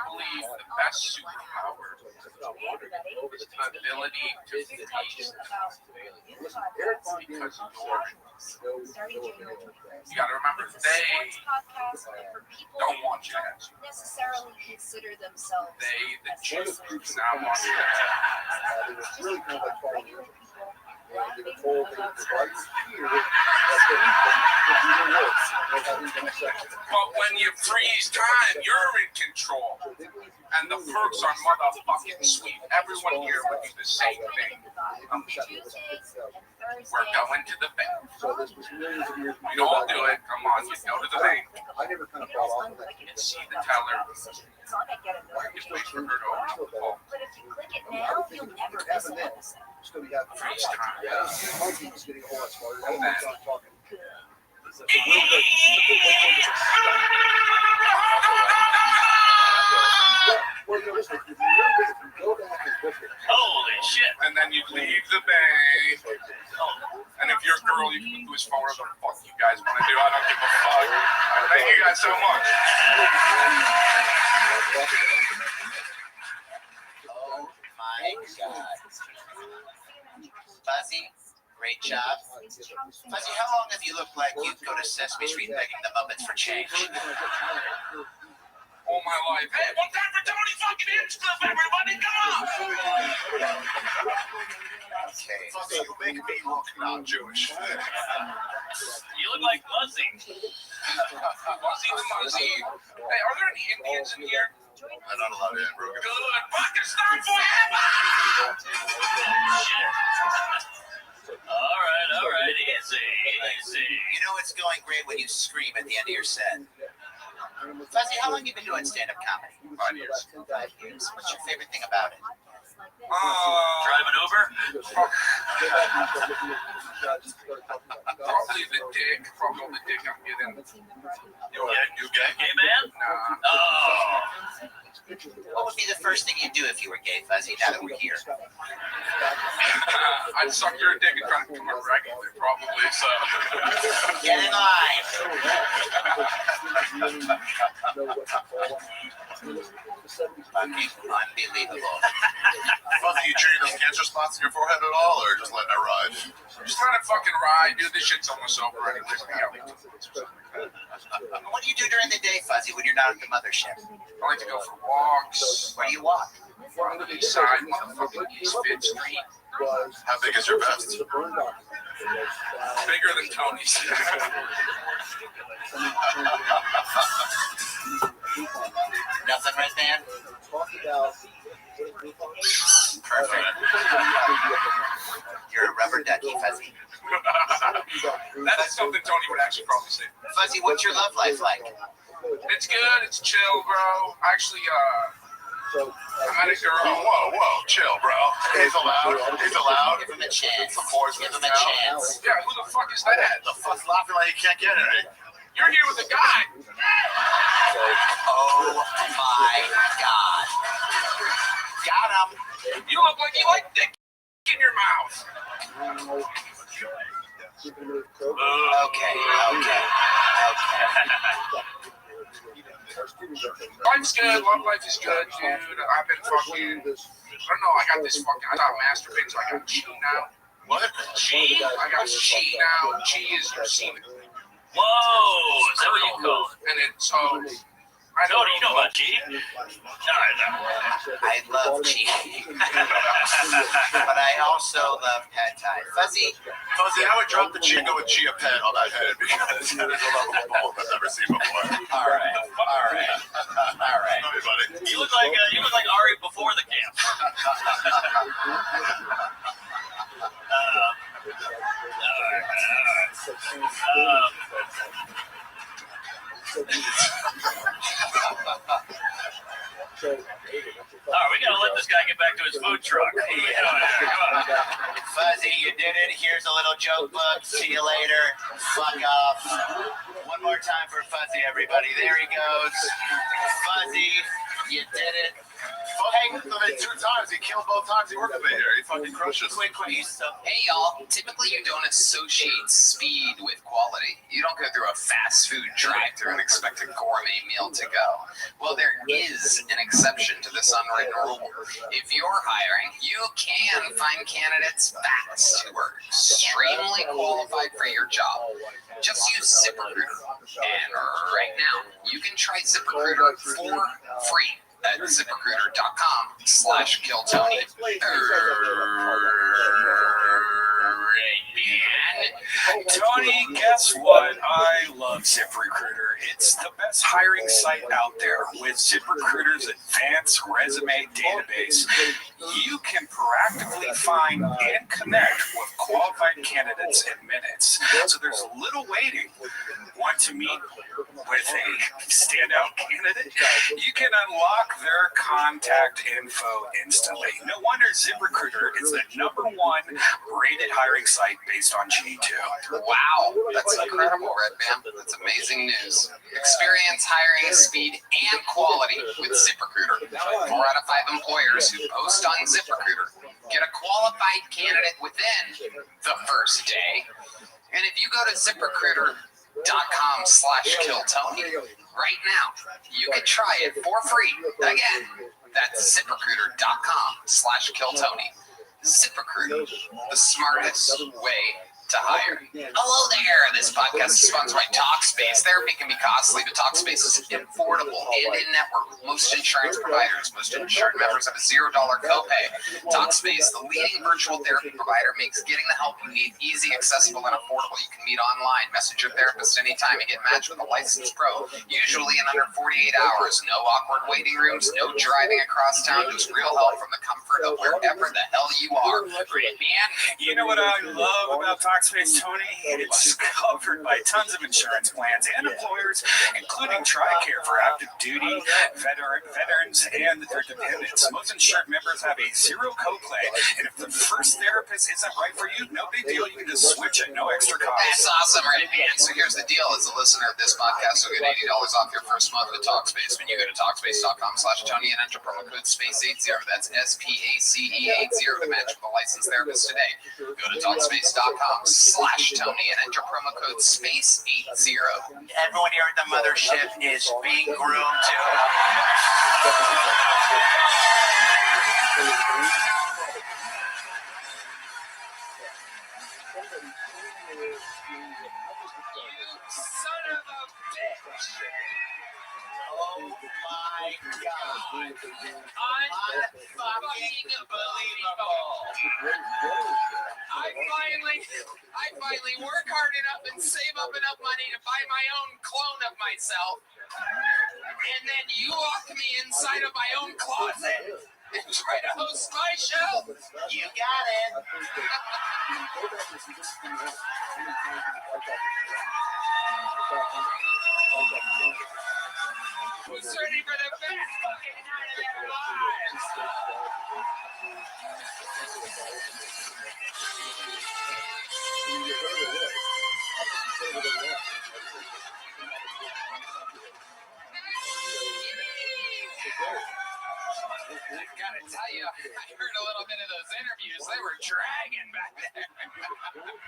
believe the best superpower is the ability to freeze because you're. You gotta remember, they don't want you to have superpowers. Necessarily consider themselves. They, the Jews, now want you to have. It's really kind of like following your they were told that it's right here. But when you freeze time, you're in control. And the perks are motherfucking sweet. Everyone here would do the same thing. We're going to the bank. We all do it. Come on, you go to the bank. I never kind of bought off of that. And see the teller. You wait for her to open the call. But if you click it now, you'll never miss an episode. Freeze time. Monkey's getting a whole lot smarter. And then, Holy shit. and then you leave the bank. And if you're a girl, you can do as far as the fuck you guys want to do. I don't give a fuck. Thank you guys so much. Oh my God. Fuzzy, great job. Fuzzy, how long have you looked like you'd go to Sesame Street begging the Muppets for change? All my life. Hey, one time for Tony fucking Hinchcliffe, everybody, come on! Okay. Fuzzy, you make me look not Jewish. You look like Muzzy. Muzzy the Muzzy. Hey, are there any Indians in here? I'm not allowed in, bro. Good. Pakistan forever! All right, easy. You know it's going great when you scream at the end of your set. Fuzzy, how long have you been doing stand-up comedy? 5 years. 5 years. What's your favorite thing about it? Drive an Uber? Probably the dick. Probably the dick I'm getting. You gay man? Nah. Oh. What would be the first thing you'd do if you were gay, Fuzzy, now that we're here? I'd suck your dick and try to become a regular, probably, so. Get in line. Fucking unbelievable. Fuzzy, you treating those cancer spots in your forehead at all, or just letting it ride? Just let it fucking ride, dude. This shit's almost over anyways. What do you do during the day, Fuzzy, when you're not at the mothership? I like to go for walks. Where do you walk? On the east side, motherfucking East 5th Street. How big is your vest? Bigger than Tony's. Nothing, Red Man? Perfect. You're a rubber ducky, Fuzzy. That is something Tony would actually probably say. Fuzzy, what's your love life like? It's good. It's chill, bro. Actually, I met a girl. Whoa, chill, bro. He's allowed. Give him a chance. Of course, Give him a chance. Yeah, who the fuck is that? The fuck's laughing like he can't get it. You're here with a guy. Oh my God. Got him. You look like you like dick in your mouth. Okay. Life's good. Love life is good, dude. I've been fucking. I don't know. I got this fucking. I got masturbating, so I got chi now. What? Chi? I got chi now. Chi is your semen. Whoa, is that what you call it? And it's so. I No, do you know about G? No. I love cheese. But I also love pad thai. Fuzzy, I would drop the Chico with Chia Pet on that head because that is a level of ball I've never seen before. All right. Sorry, buddy. You look like Ari before the camp. All right, we gotta let this guy get back to his food truck. What are we doing here? Come on. Fuzzy, you did it. Here's a little joke book. See you later. Fuck off. One more time for Fuzzy, everybody. There he goes. Fuzzy, you did it. Hey, 2 times. He killed both times he worked with me here. He fucking crushes. Quick. Hey, y'all. Typically, you don't associate speed with quality. You don't go through a fast food drive-thru and expect a gourmet meal to go. Well, there is an exception to this unwritten rule. If you're hiring, you can find candidates fast who are extremely qualified for your job. Just use ZipRecruiter. And right now, you can try ZipRecruiter for free at ZipRecruiter.com/KillTony. Tony, guess what? I love ZipRecruiter. It's the best hiring site out there. With ZipRecruiter's advanced resume database, you can proactively find and connect with qualified candidates in minutes. So there's little waiting. Want to meet with a standout candidate? You can unlock their contact info instantly. No wonder ZipRecruiter is the #1 rated hiring site based on G2. Wow, that's incredible, Red Bam. That's amazing news. Experience hiring speed and quality with ZipRecruiter. 4 out of 5 employers who post on ZipRecruiter get a qualified candidate within the first day. And if you go to ZipRecruiter.com/KillTony right now, you can try it for free. Again, that's ZipRecruiter.com/KillTony. ZipRecruiter, the smartest way to hire. Hello there. This podcast is sponsored by Talkspace. Therapy can be costly, but Talkspace is affordable and in-network with most insurance providers. Most insured members have a $0 copay. Talkspace, the leading virtual therapy provider, makes getting the help you need easy, accessible, and affordable. You can meet online, message your therapist anytime, and get matched with a licensed pro, usually in under 48 hours. No awkward waiting rooms, no driving across town, just real help from the comfort of wherever the hell you are. Great, man. You know what I love about Talkspace, Tony? It's covered by tons of insurance plans and employers, including TRICARE for active duty, veterans, and their dependents. Most insured members have a $0 copay, and if the first therapist isn't right for you, no big deal. You can just switch at no extra cost. That's awesome, right, man? So here's the deal. As a listener of this podcast, you'll get $80 off your first month with Talkspace when you go to Talkspace.com/Tony and enter promo code SPACE80. That's SPACE80 to match with a licensed therapist today. Go to Talkspace.com/Tony and enter promo code SPACE80. Everyone here at the mothership is being groomed to. Son of a bitch! Oh my god! Unfucking believable! I finally work hard enough and save up enough money to buy my own clone of myself, and then you lock me inside of my own closet and try to host my show? You got it. Who's ready for the best fucking night of their lives? I gotta tell you, I heard a little bit of those interviews. They were dragging back there.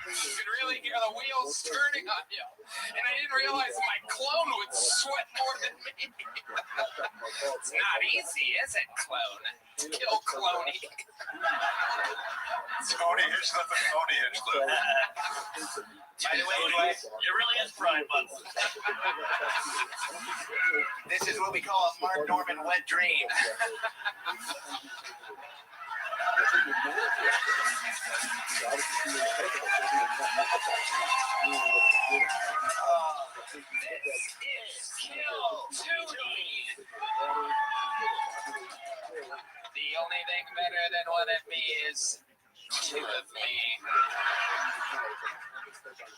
You could really hear the wheels turning on you. And I didn't realize my clone would sweat more than me. It's not easy, is it, clone? To kill Cloney. Tony Hitch, that's a Tony Hitch, By the way, Dwight, it really is Pride Month. This is what we call a Mark Norman wet dream. This is Kill Tony. The only thing better than one of me is two of me.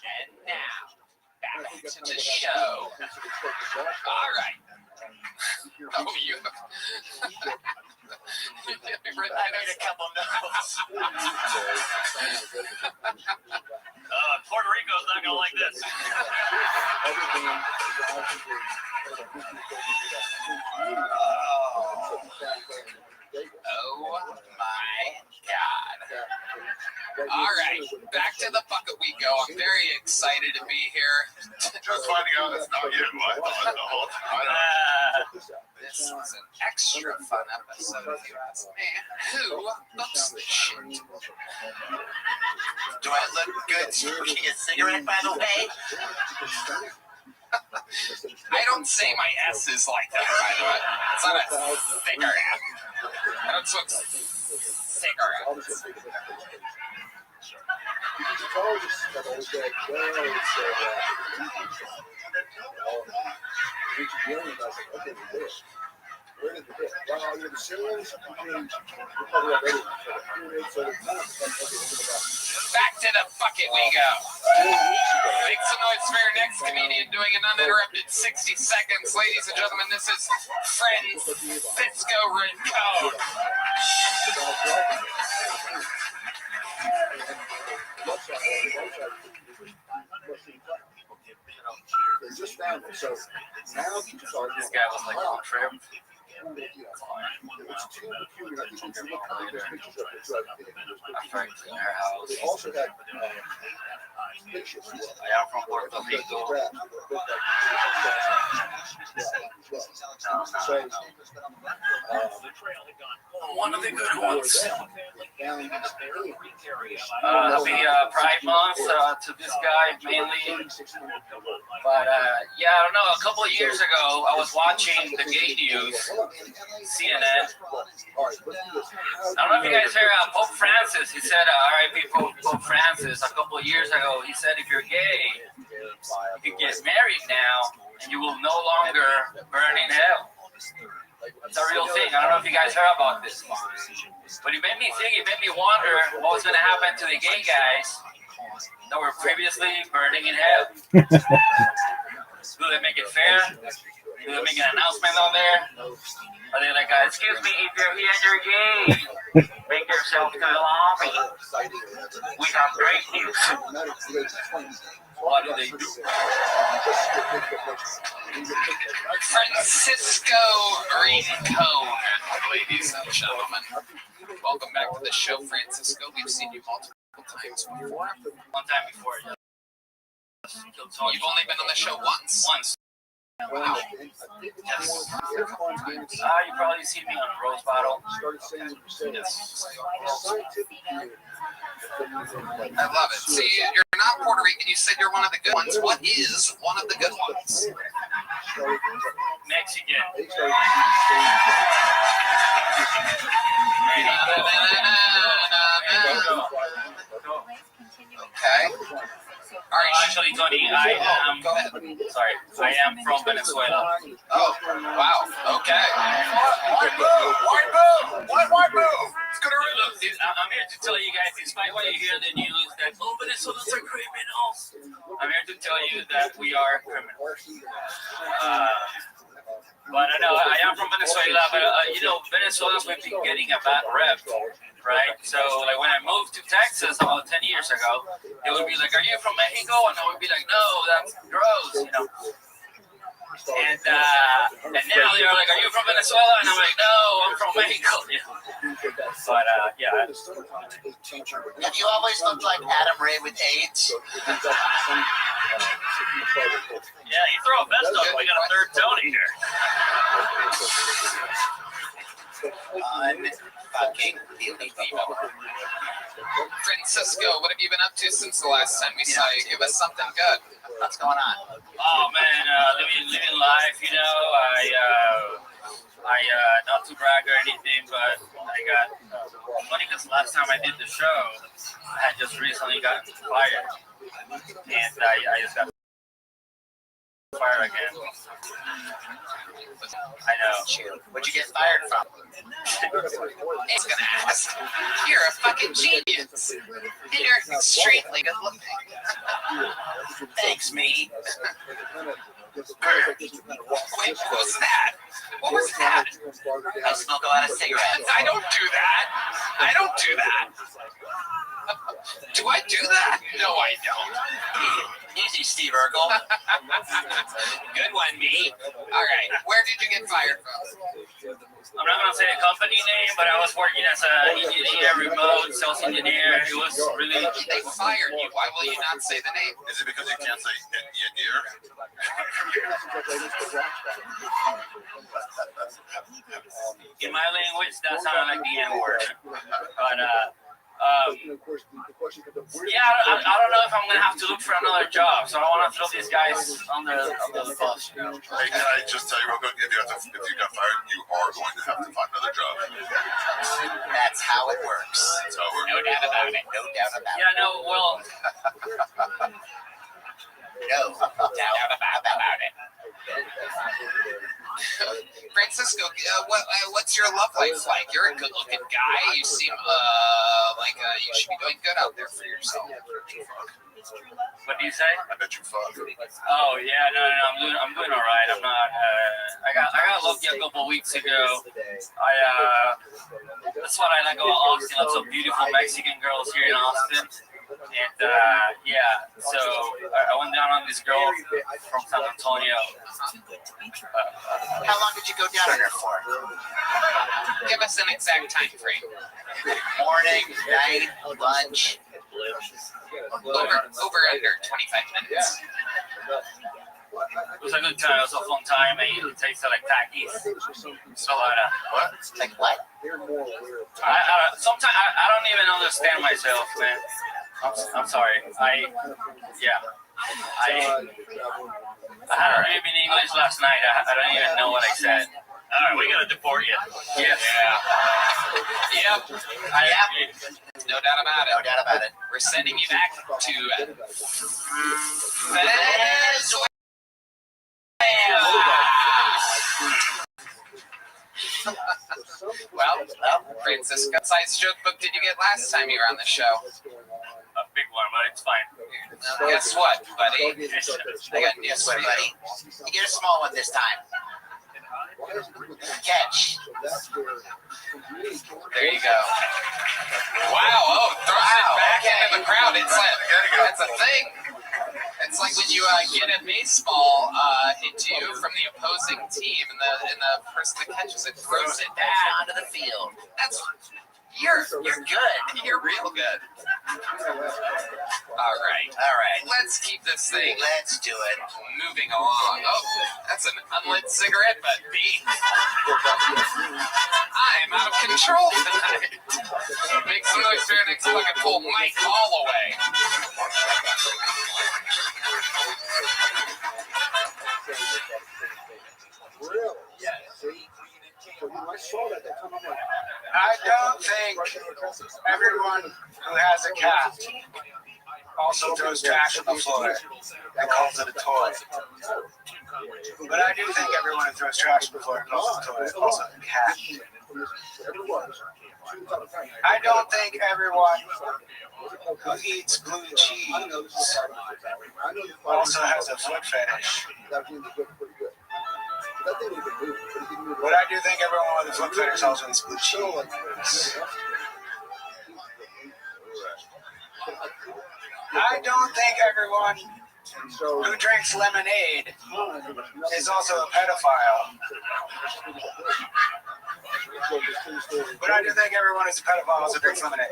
And now, back to the show. All right. Oh, you. I made a couple notes. Puerto Rico's not gonna like this. Oh my God. All right, back to the bucket we go. I'm very excited to be here just finding out it's not you. I thought the whole time. This was an extra fun episode, if you ask me. Who books this shit? Do I look good smoking a cigarette, by the way? I don't say my S is like that, by the way. It's not a cigarette. I don't smoke cigarettes. Where did the hit? Well, you're the serious. Probably already. Back to the bucket we go. Make some noise for your next comedian doing an uninterrupted 60 seconds. Ladies and gentlemen, this is Francisco Rincon. They just found it. So now This guy was like on trip. It's too peculiar. I think if you look at those pictures of the drug, In her house. they also had pictures. I am from Puerto Rico. One of the good ones. Happy Pride Month to this guy mainly. But yeah, I don't know. A couple of years ago, I was watching the gay news, CNN. I don't know if you guys heard Pope Francis. He said, R.I.P. Pope Francis. A couple of years ago, he said, if you're gay, you can get married now, and you will no longer burn in hell. It's a real thing. I don't know if you guys heard about this. But it made me think, it made me wonder what was going to happen to the gay guys that were previously burning in hell. Do they make it fair? Do they make an announcement on there? Are they like, excuse me, if you're here and you're gay, make yourself to the lobby. We have great news. What do they do? Francisco Rincon, ladies and gentlemen. Welcome back to the show, Francisco. We've seen you multiple times before. One time before, yeah. You've only been on the show once. Once. Wow. Yes. You probably see me on Rose Bottle. Yes. I love it. See, you're not Puerto Rican. You said you're one of the good ones. What is one of the good ones? Mexican. Okay. Actually, Tony, I am. Go ahead. Sorry, I am from Venezuela. Oh, wow. Okay. Why move? Why move? It's gonna look. I'm here to tell you guys, despite what you hear in the news, that Venezuelans are criminals. I'm here to tell you that we are criminals. But I know I am from Venezuela, but Venezuelans have been getting a bad rep, right? So, like when I moved to Texas about 10 years ago, they would be like, "Are you from Mexico?" And I would be like, "No, that's gross," And now they're like, "Are you from Venezuela?" And I'm like, "No, I'm from Mexico." But yeah. Have you always looked like Adam Ray with AIDS? Yeah, you throw a vest up, we got a third Tony here. Unfucking believable. Francisco, what have you been up to since the last time we saw you? Give us something good. What's going on? Oh man, living life. I not to brag or anything, but I got funny because last time I did the show, I had just recently gotten fired, and I just got fired again. I know. What'd you get fired from? He's gonna ask. You're a fucking genius. And you're extremely good looking. Thanks, me. Wait, what was that? What was that? I smoke a lot of cigarettes. I don't do that. I don't do that. Do I do that? No, I don't. Easy, Steve Urkel. Good one, me. All right. Where did you get fired from? I'm not gonna say the company name, but I was working as a engineer, remote sales engineer. It was really. They fired you. Why will you not say the name? Is it because you can't say engineer? words. That sounded like the N word. But yeah, I don't know if I'm gonna have to look for another job, so I don't want to throw these guys on the bus. You know? Hey, can I just tell you real quick? If you got fired, you are going to have to find another job. That's how it works. That's how it works. No doubt about it. No doubt about it. Yeah, no, well, No doubt about it. Francisco, what's your love life like? You're a good-looking guy. You seem like you should be doing good out there for yourself. what do you say? I bet you fuck. Oh yeah, no, I'm doing all right. I'm not. I got lucky a couple weeks ago. That's what I like about Austin. Lots of beautiful Mexican girls here in Austin. And yeah, so I went down on this girl from San Antonio. How long did you go down there for? Give us an exact time frame. Morning, night, lunch. Over under 25 minutes. It was a good time. It was a fun time. It tasted like Takis. So what? Like what? Sometimes I don't even understand myself, man. I'm sorry. I had a rib in English last night. I don't even know what I said. All right, we gotta deport you. Yes. Yeah. Yep. No doubt about it. No doubt about it. We're sending you back to Venezuela. Well, Francisco, what size joke book did you get last time you were on the show? A big one, but it's fine. Guess what, buddy? I got news for you, buddy. You get a small one this time. Catch. There you go. Wow, throws it back into the crowd. It's like, that's a thing. It's like when you get a baseball hit to you from the opposing team, and the person that catches it throws it back onto the field. You're good. You're real good. All right. Let's keep this thing. Let's do it. Moving along. Oh, that's an unlit cigarette butt, B. I'm out of control tonight. Make some noise for your next fucking pull Mike Holloway. I don't think everyone who has a cat also throws trash on the floor and calls it a toy. But I do think everyone who throws trash on the floor and calls it a toy is also a cat. I don't think everyone who eats blue cheese also has a foot fetish. But I do think everyone with a foot fetish also eats blue cheese. I don't think everyone who drinks lemonade is also a pedophile. But I do think everyone who's a pedophile also drinks lemonade.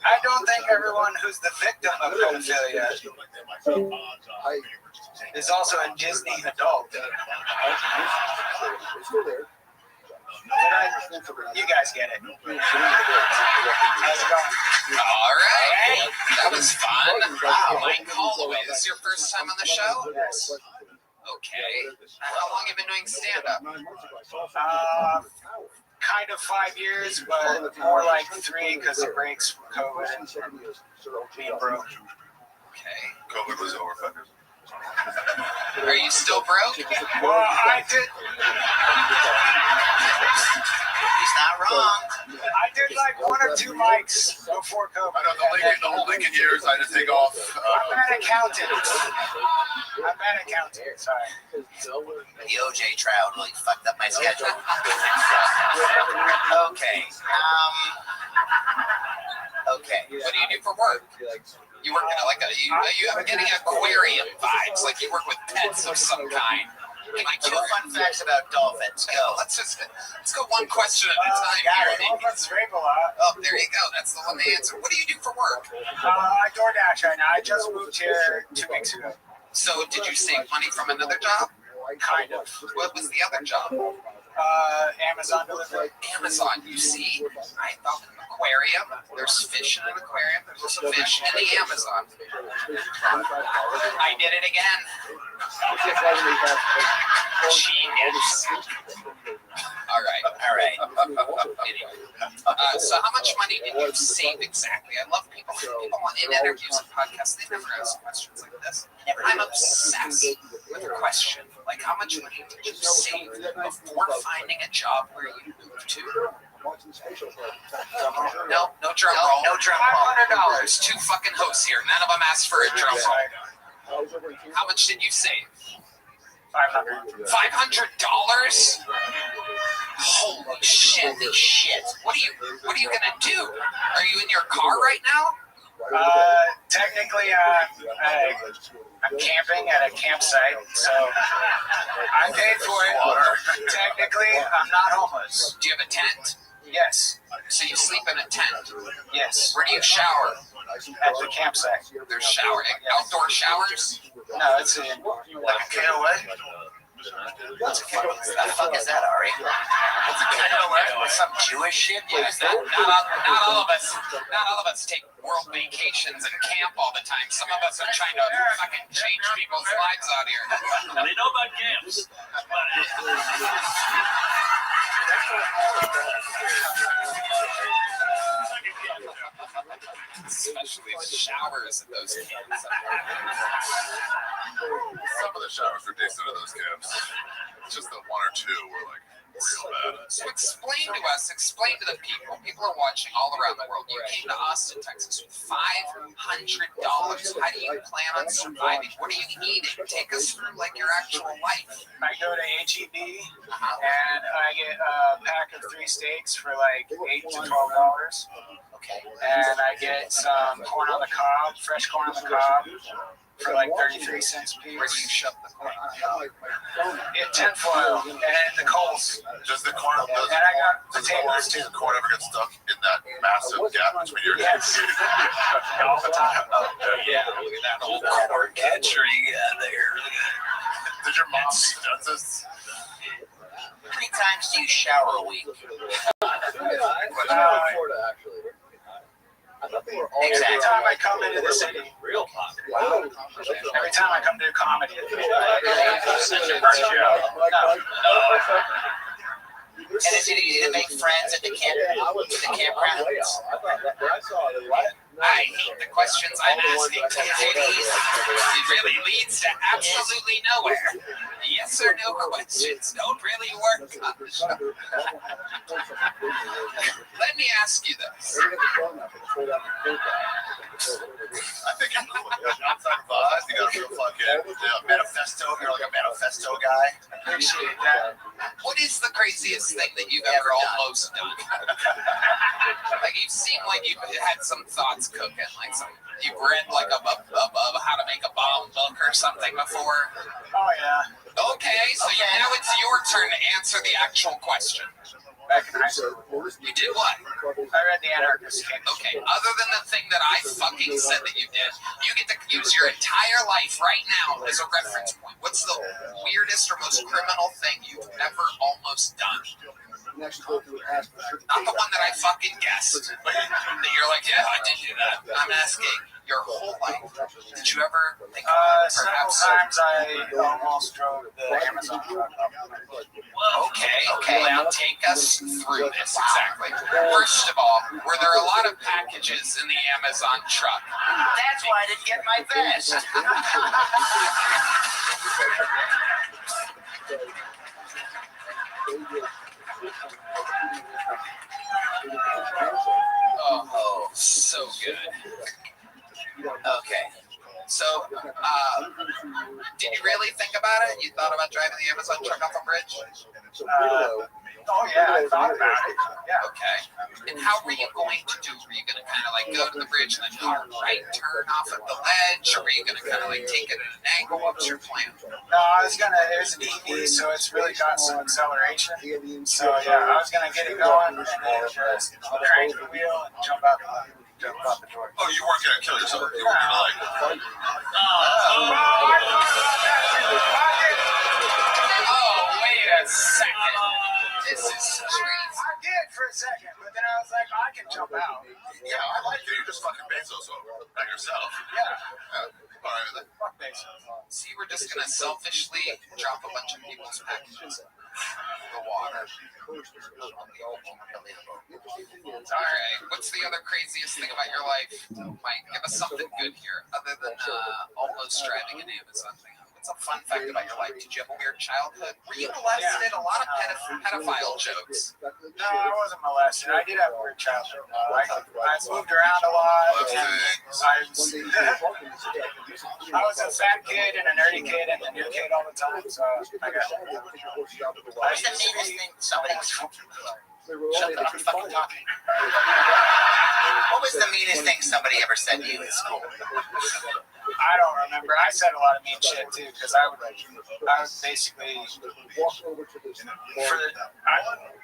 I don't think everyone who's the victim of pedophilia is also a Disney adult. You guys get it. How's it going? All right. That was fun. Wow, Mike Holloway, this is your first time on the show? Yes. Okay. How long have you been doing stand-up? Kind of 5 years, but more like 3 because it breaks from COVID and being broke. Okay. COVID was over, fuckers. Are you still broke? Well, I did. He's not wrong. I did like 1 or 2 mics before COVID. I know the whole Lincoln years I had to take off. I'm an accountant. Sorry. The OJ trial really fucked up my schedule. Okay. Okay. What do you do for work? You work in I'm getting aquarium vibes, like you work with pets of some kind. Like 2 fun facts about dolphins. Go. Let's go one question at a time here. Dolphins rape a lot. Oh, there you go. That's the one they answer. What do you do for work? I DoorDash right now. I just moved here 2 weeks ago. So did you save money from another job? Kind of. What was the other job? Amazon delivery. Amazon, you see? I thought an aquarium. There's fish in an aquarium. There's also fish in the Amazon. I did it again. Genius. All right. So how much money did you save exactly? I love people in interviews and podcasts, they never ask questions like this. I'm obsessed with a question. Like, how much money did you save before finding a job where you moved to? No drum roll. No drum roll. $500. Two fucking hosts here. None of them asked for a drum roll. How much did you save? $500. Holy shit! What are you gonna do? Are you in your car right now? Technically, I'm camping at a campsite, so I'm paid for it. Technically, I'm not homeless. Do you have a tent? Yes. So you sleep in a tent? Yes. Where do you shower? At the campsite. There's outdoor showers? No, it's in like a KOA? What the fuck is that, Ari? I know, like some Jewish shit. Yeah, not all of us take world vacations and camp all the time. Some of us are trying to fucking change people's lives out here. They know about camps. Especially the showers at those camps. Some of the showers are decent at those camps. It's just the one or two were like real bad. So explain to the people. People are watching all around the world. You came to Austin, Texas with $500. How do you plan on surviving? What are you eating? Take us through like your actual life. I go to HEB and I get a pack of 3 steaks for like $8 to $12. Okay. And I get some corn on the cob, fresh corn on the cob, for like 33 cents a piece. Where do you shove the corn on the cob? In tinfoil and the coals. Does the corn? And I got potatoes too. Does the corn ever get stuck in that massive gap between your Yes. All the time. Yeah, look at that old corn catcher you got there. Did your mom eat dentists? How many times do you shower a week? Every time I come into the city, every time I come to do comedy, And is it easy to make friends at the campgrounds? I hate the questions I'm asking. It really leads to absolutely nowhere. Yes or no questions don't really work on the show. Let me ask you this. I think you're cool. Outside of us, you got a real fucking manifesto. You're like a manifesto guy. Appreciate that. What is the craziest thing that you've ever almost done? Like you seem like you've had some thoughts cooking, like you've read like a how to make a bomb book or something before. Oh yeah. Okay, so now it's your turn to answer the actual question. Back in high school. You did what? I read The Anarchist. Okay, other than the thing that I fucking said that you did, you get to use your entire life right now as a reference point. What's the weirdest or most criminal thing you've ever almost done? Not the one that I fucking guessed. That you're like, yeah, I did do that. I'm asking your whole life. Did you ever think of several times I almost drove the Amazon truck up. Okay. Now take us through this exactly. First of all, were there a lot of packages in the Amazon truck? That's why I didn't get my vest. Oh, so good. Okay. So, did you really think about it? You thought about driving the Amazon truck off a bridge? Oh yeah, I thought about it. Yeah. Okay. And how were you going to do? Were you going to kind of like go to the bridge and then go right turn off at the ledge, or were you going to kind of like take it at an angle? What was your plan? No, I was gonna. It was an EV, so it's really got some acceleration. So yeah, I was gonna get it going and then just crank the wheel and jump out the door. Oh, you weren't gonna kill yourself. You weren't gonna like. This is crazy. I did for a second, but then I was like, I can jump out. Yeah, I like that. You just fucking Bezos over by yourself. Yeah. All right. Fuck Bezos. See, we're just gonna selfishly drop a bunch of people's packages. The water. Alright, what's the other craziest thing about your life? Mike, give us something good here, other than almost driving an Amazon thing. What's a fun fact about your life? Did you have a weird childhood? Were you molested? A lot of pedophile jokes. No, I wasn't molested. I did have a weird childhood. I moved around a lot. I was a fat kid and a nerdy kid and a new kid all the time. So I got. What's the neatest thing somebody was? Shut up, I'm fucking talking. What was the meanest thing somebody ever said to you in school? I don't remember. I said a lot of mean shit too, because I would basically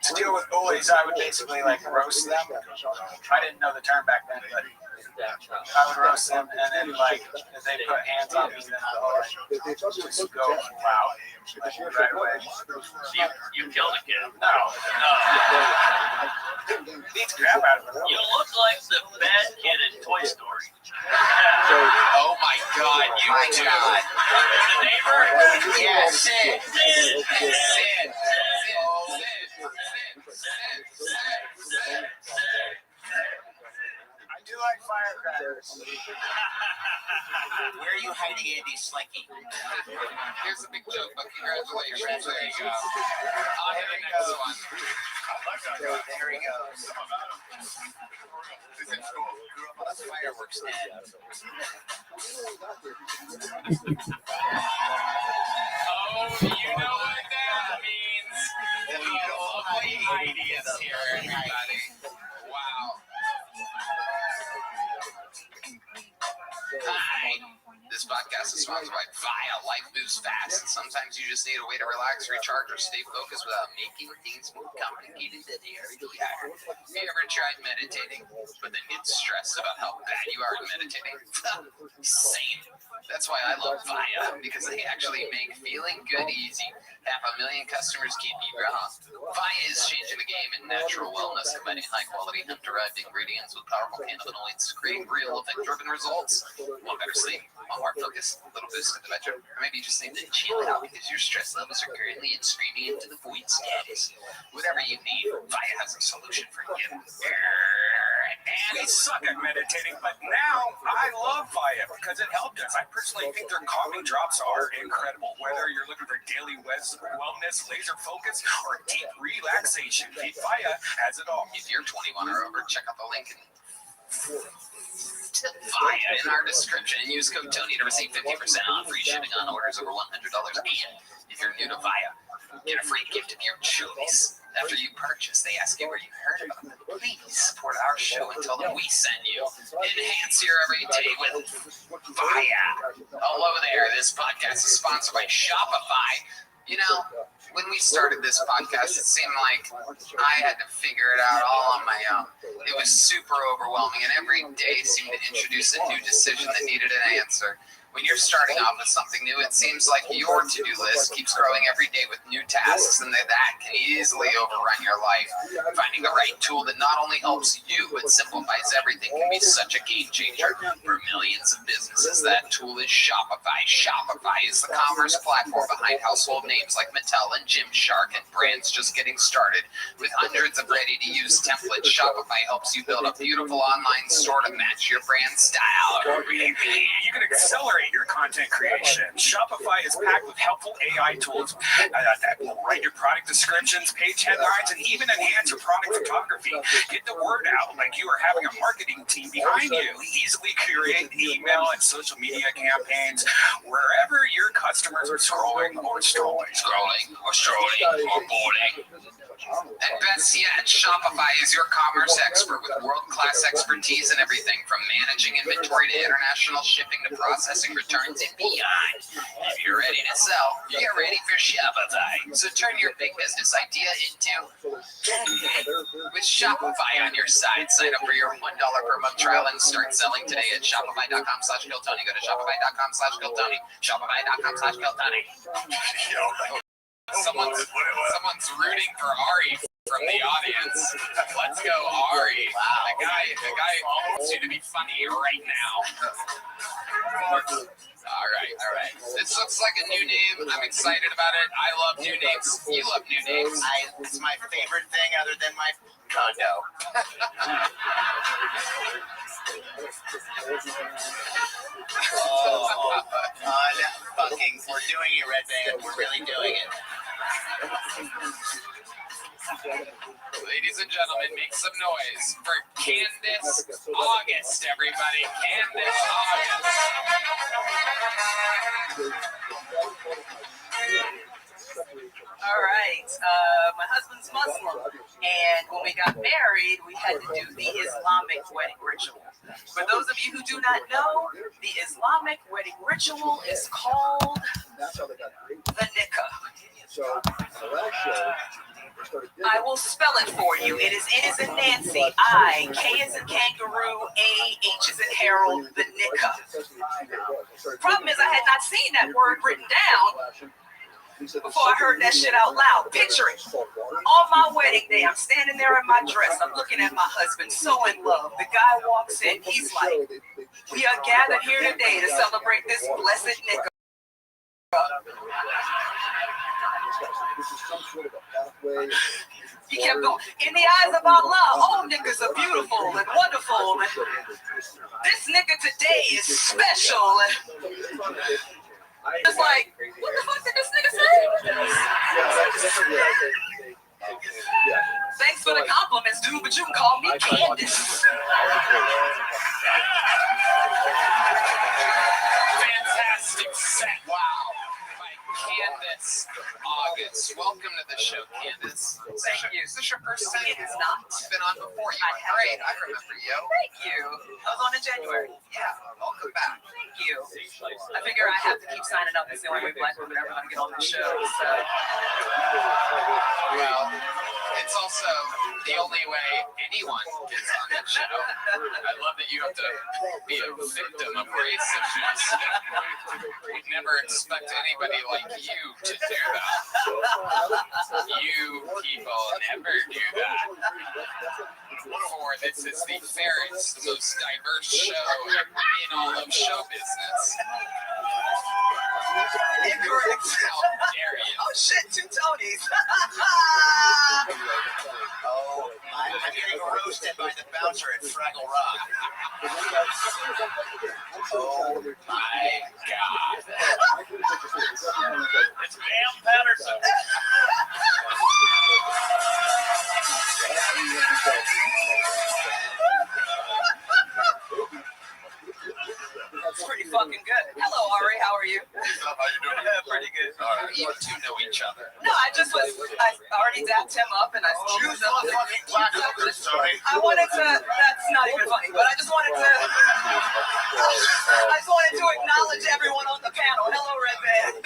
to deal with bullies, I would basically like roast them. I didn't know the term back then, but I would roast them, and then like if they put hands on me, then I would just go wow, like, right away. You killed a kid. No. Beats crap out of it. You look like the bad kid in Toy Story. Oh my God, you do. The neighbor? Yeah, Sid. I do like firecrackers. Where are you hiding Andy Slinky? Here's a big joke, but congratulations. There you go. On to the next one. There he goes. Grew up on a fireworks net. Oh, you know what that means. Lovely ideas here, everybody. Wow. Hi. This podcast is sponsored by Via. Life moves fast, and sometimes you just need a way to relax, recharge, or stay focused without making things more complicated than they already are. Have you ever tried meditating, but then get stressed about how bad you are at meditating? Same. That's why I love Via, because they actually make feeling good easy. 500,000 customers can't be wrong. Via is changing the game in natural wellness, combining high-quality hemp-derived ingredients with powerful cannabinoids to create real effect-driven results. Want better sleep? Want more focus? A little boost at the bedroom? Or maybe you just need to chill out because your stress levels are currently screaming into the void status. Whatever you need, Via has a solution for you. We suck at meditating, but now I love Via because it helped us. I personally think their calming drops are incredible. Whether you're looking for daily wellness, laser focus, or deep relaxation, Via has it all. If you're 21 or over, check out the link Via in our description and use code Tony to receive 50% off free shipping on orders over $100. And if you're new to Via, get a free gift of your choice. After you purchase, they ask you where you heard about them. Please support our show and tell them we send you. Enhance your everyday with Via. Hello there. This podcast is sponsored by Shopify. You know, when we started this podcast, it seemed like I had to figure it out all on my own. It was super overwhelming, and every day seemed to introduce a new decision that needed an answer. When you're starting off with something new, it seems like your to-do list keeps growing every day with new tasks, and that can easily overrun your life. Finding the right tool that not only helps you, but simplifies everything can be such a game changer. For millions of businesses, that tool is Shopify. Shopify is the commerce platform behind household names like Mattel and Gymshark and brands just getting started. With hundreds of ready-to-use templates, Shopify helps you build a beautiful online store to match your brand style. You can accelerate your content creation. Shopify is packed with helpful AI tools that will write your product descriptions, page headlines, and even enhance your product photography. Get the word out like you are having a marketing team behind you. Easily create email and social media campaigns wherever your customers are scrolling or boarding. And best yet, Shopify is your commerce expert with world-class expertise in everything from managing inventory to international shipping to processing returns and beyond. If you're ready to sell, you're ready for Shopify. So turn your big business idea into with Shopify on your side. Sign up for your $1 per month trial and start selling today at Shopify.com/KillTony. Go to Shopify.com/KillTony. Shopify.com/KillTony. Someone's rooting for Ari from the audience. Let's go, Ari. The guy wants you to be funny right now. All right. This looks like a new name. I'm excited about it. I love new names. You love new names. It's my favorite thing other than my condo. Fucking, we're doing it, Red Band. We're really doing it. Ladies and gentlemen, make some noise for Candace August, everybody. Candace August. All right. My husband's Muslim, and when we got married, we had to do the Islamic wedding ritual. For those of you who do not know, the Islamic wedding ritual is called the nikah. I will spell it for you. It is in Nancy. I, K is in kangaroo, A, H is in Harold, the nikah. Problem is, I had not seen that word written down before I heard that shit out loud. Picture it. On my wedding day, I'm standing there in my dress. I'm looking at my husband, so in love. The guy walks in. He's like, we are gathered here today to celebrate this blessed nikah. He kept going. In the eyes of Allah, all niggas are beautiful and wonderful. And this nigga today is special. It's like, what the fuck did this nigga say? Thanks for the compliments, dude, but you can call me Candace. Fantastic set. Wow. Candace August. Welcome to the show, Candace. Thank you. Is this your first time? It is not. You've been on before. You were great. I remember you. Thank you. I was on in January. Yeah. Welcome back. Thank you. I figure I have to keep signing up. It's the only way black women are ever going to get on the show. So. Well, it's also the only way anyone gets on the show. I love that you have to be a victim of racism. We'd never expect anybody like you to do that. You people never do that. For this is the fairest, most diverse show in all of show business. Incorrect. How dare you? Oh shit, 2 Tonys. Oh, I'm getting roasted by the bouncer at Fraggle Rock. Oh my God. It's Pam Patterson. It's pretty fucking good. Hello, Ari. How are you? How you doing? Pretty good. You two know each other. No, I already dapped him up and I used him. I wanted to, that's not even funny, but I just wanted to acknowledge everyone on the panel. Hello, Red Band.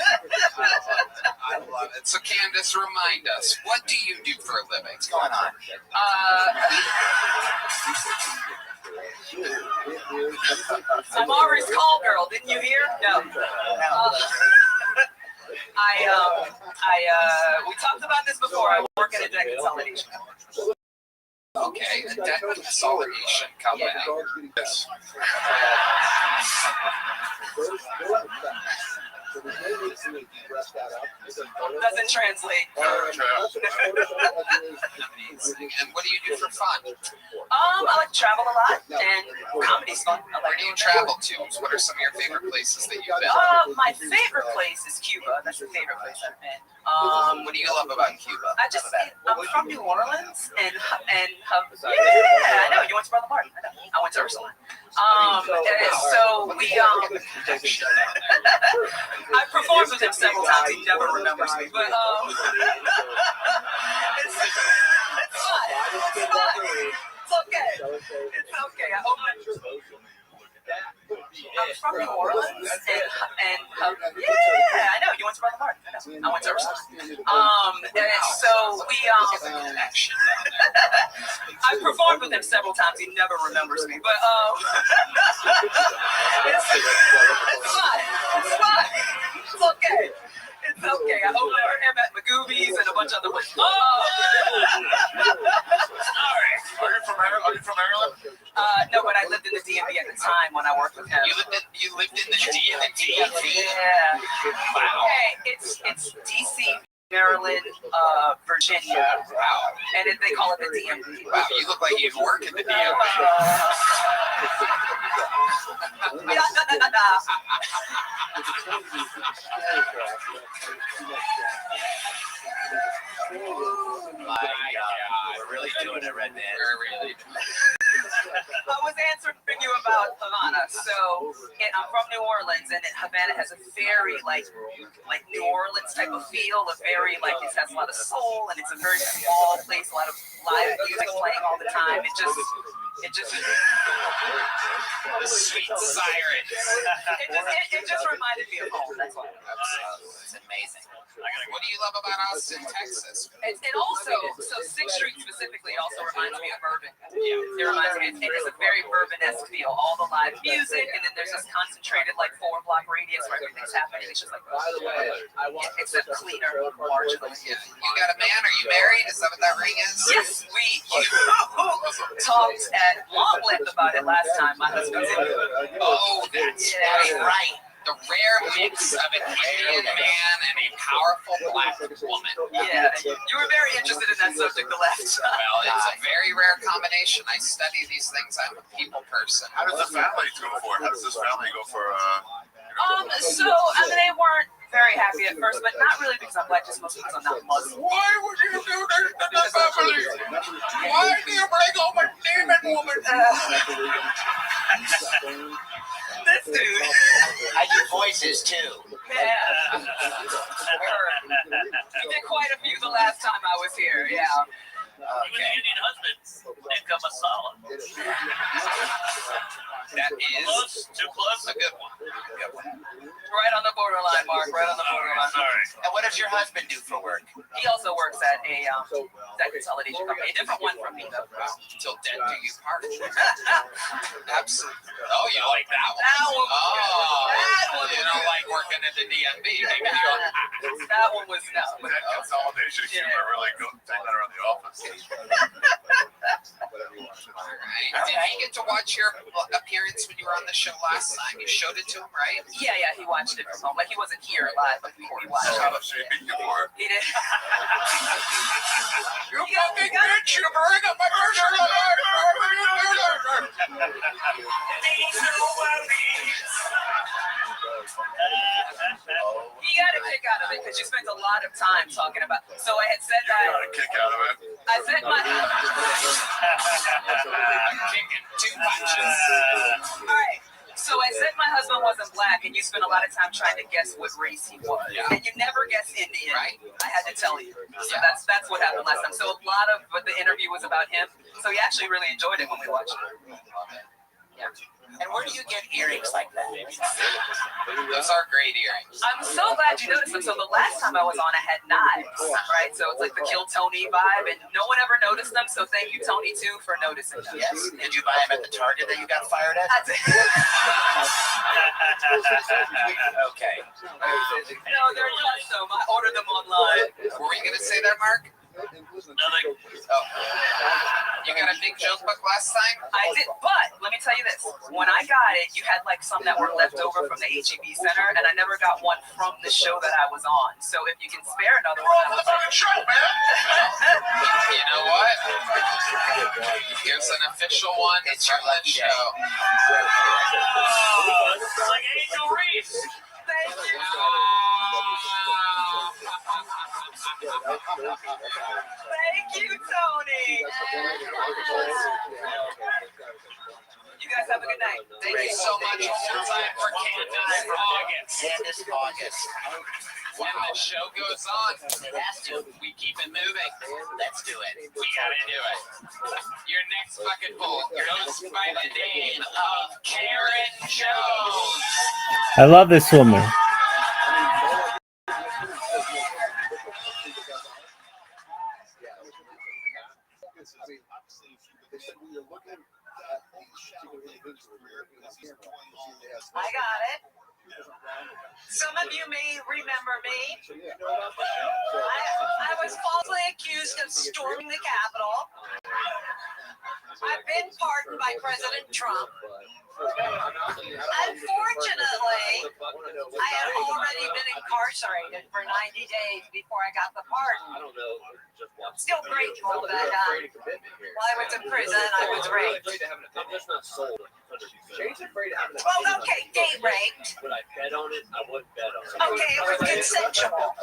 I love it. So Candace, remind us, what do you do for a living? What's going on? I'm Ari's call girl. Didn't you hear? No. We talked about this before. I work at a debt consolidation. Okay, a debt consolidation company. Yes. Doesn't translate. And what do you do for fun? I like to travel a lot, and comedy's fun. Where do you travel to? What are some of your favorite places that you've been? My favorite place is Cuba. That's the favorite place I've been. What do you love about Cuba? I'm from New Orleans, and yeah, I know. You went to Brother Martin. I went to Ursula. So we I performed with him several times. He never remembers me, but it's fine. It's okay. It's okay. I hope I'm from New Orleans, and yeah, I know. You went to Brother Martin. I went to Ursula. So we I performed with him several times. He never remembers me, but it's fine. It's fine. It's okay. It's okay. I hope him at Magoo Are you from Maryland? No, but I lived in the DMV at the time when I worked with him. You lived in the DMV? Yeah. Wow. Hey, it's DC, Maryland, Virginia. Wow. And they call it the DMV. Wow, you look like you work in the DMV. My God, we're really doing it, Red Man. We're really I was answering you about Havana. So I'm from New Orleans, and Havana has a very like New Orleans type of feel. A very it has a lot of soul, and it's a very small place. A lot of live music playing all the time. It just the sweet sirens. it just reminded me of home. That's why. It's amazing. What do you love about Austin, Texas? It also, so 6th Street specifically also reminds me of Bourbon. Yeah, it reminds me, it is a very Bourbon-esque feel. All the live music, and then there's this concentrated 4-block radius where everything's happening. It's just it's a cleaner, larger. Yeah. You got a man? Are you married? Is that what that ring is? Yes, you talked at long length about it last time. My husband's in. Oh, that's right. The rare mix of an Indian man and a powerful black woman. Yeah, you were very interested in that subject the last time. Well, it's a very rare combination. I study these things. I'm a people person. How does the family go for it? How does this family go for? So they weren't very happy at first, but not really because I'm black, just mostly because I'm not Muslim. Why would you do this to the family? Why do you bring over demon woman? This dude. I do voices too. Yeah. He did quite a few the last time I was here, yeah. Even the Indian husband, Nikka Masala. That is too close. a good one. Right on the borderline, Mark. Right on the borderline. Sorry. And what does your husband do for work? He also works at a that consolidation company, a different one from me though. Till death do you part. Absolutely. Oh, you like that one? That one. That one. You don't like working at the DMV? Maybe that one was no. That consolidation humor really goes better on the office. Right. Did he get to watch your appearance when you were on the show last time? You showed it to him, right? Yeah, he watched it from home. He wasn't here live, but he watched it. How much did he beat you for? He did. You fucking bitch! You bring up my first He got a kick out of it because you spent a lot of time talking about. So I had said that. You got a kick out of it. I said my. Kicking 2 punches. All right. So I said my husband wasn't black, and you spent a lot of time trying to guess what race he was. Yeah. And you never guessed Indian. Right. I had to tell you. So that's what happened last time. So a lot of the interview was about him. So he actually really enjoyed it when we watched it. Yeah. And where do you get earrings like that? Those are great earrings. I'm so glad you noticed them. So the last time I was on, I had knives, right? So it's like the Kill Tony vibe, and no one ever noticed them. So thank you, Tony, too, for noticing them. Yes. Did you buy them at the Target that you got fired at? I did. Okay. No, they're custom. I ordered them online. What were you going to say there, Mark? Nothing. Oh. You got a big joke book last time? I did, but let me tell you this. When I got it, you had some that were left over from the HEB Center, and I never got one from the show that I was on. So if you can spare another one. Show, man. You know what? Here's an official one. It's your lunch show. It's like Angel Reese. Thank you. Thank you, Tony. You guys have a good night. Thank you so much one more time for Candace August. Candace August. When the show goes on, It has to. we keep it moving. Let's do it. We gotta do it. Your next bucket full goes by the name of Karen Jones. I love this woman. I got it. Some of you may remember me. I was falsely accused of storming the Capitol. I've been pardoned by President Trump. Unfortunately, I had already been incarcerated for 90 days before I got the pardon. I'm still grateful that while I was in prison, I was raped. Well, okay, date raped. Okay, it was consensual.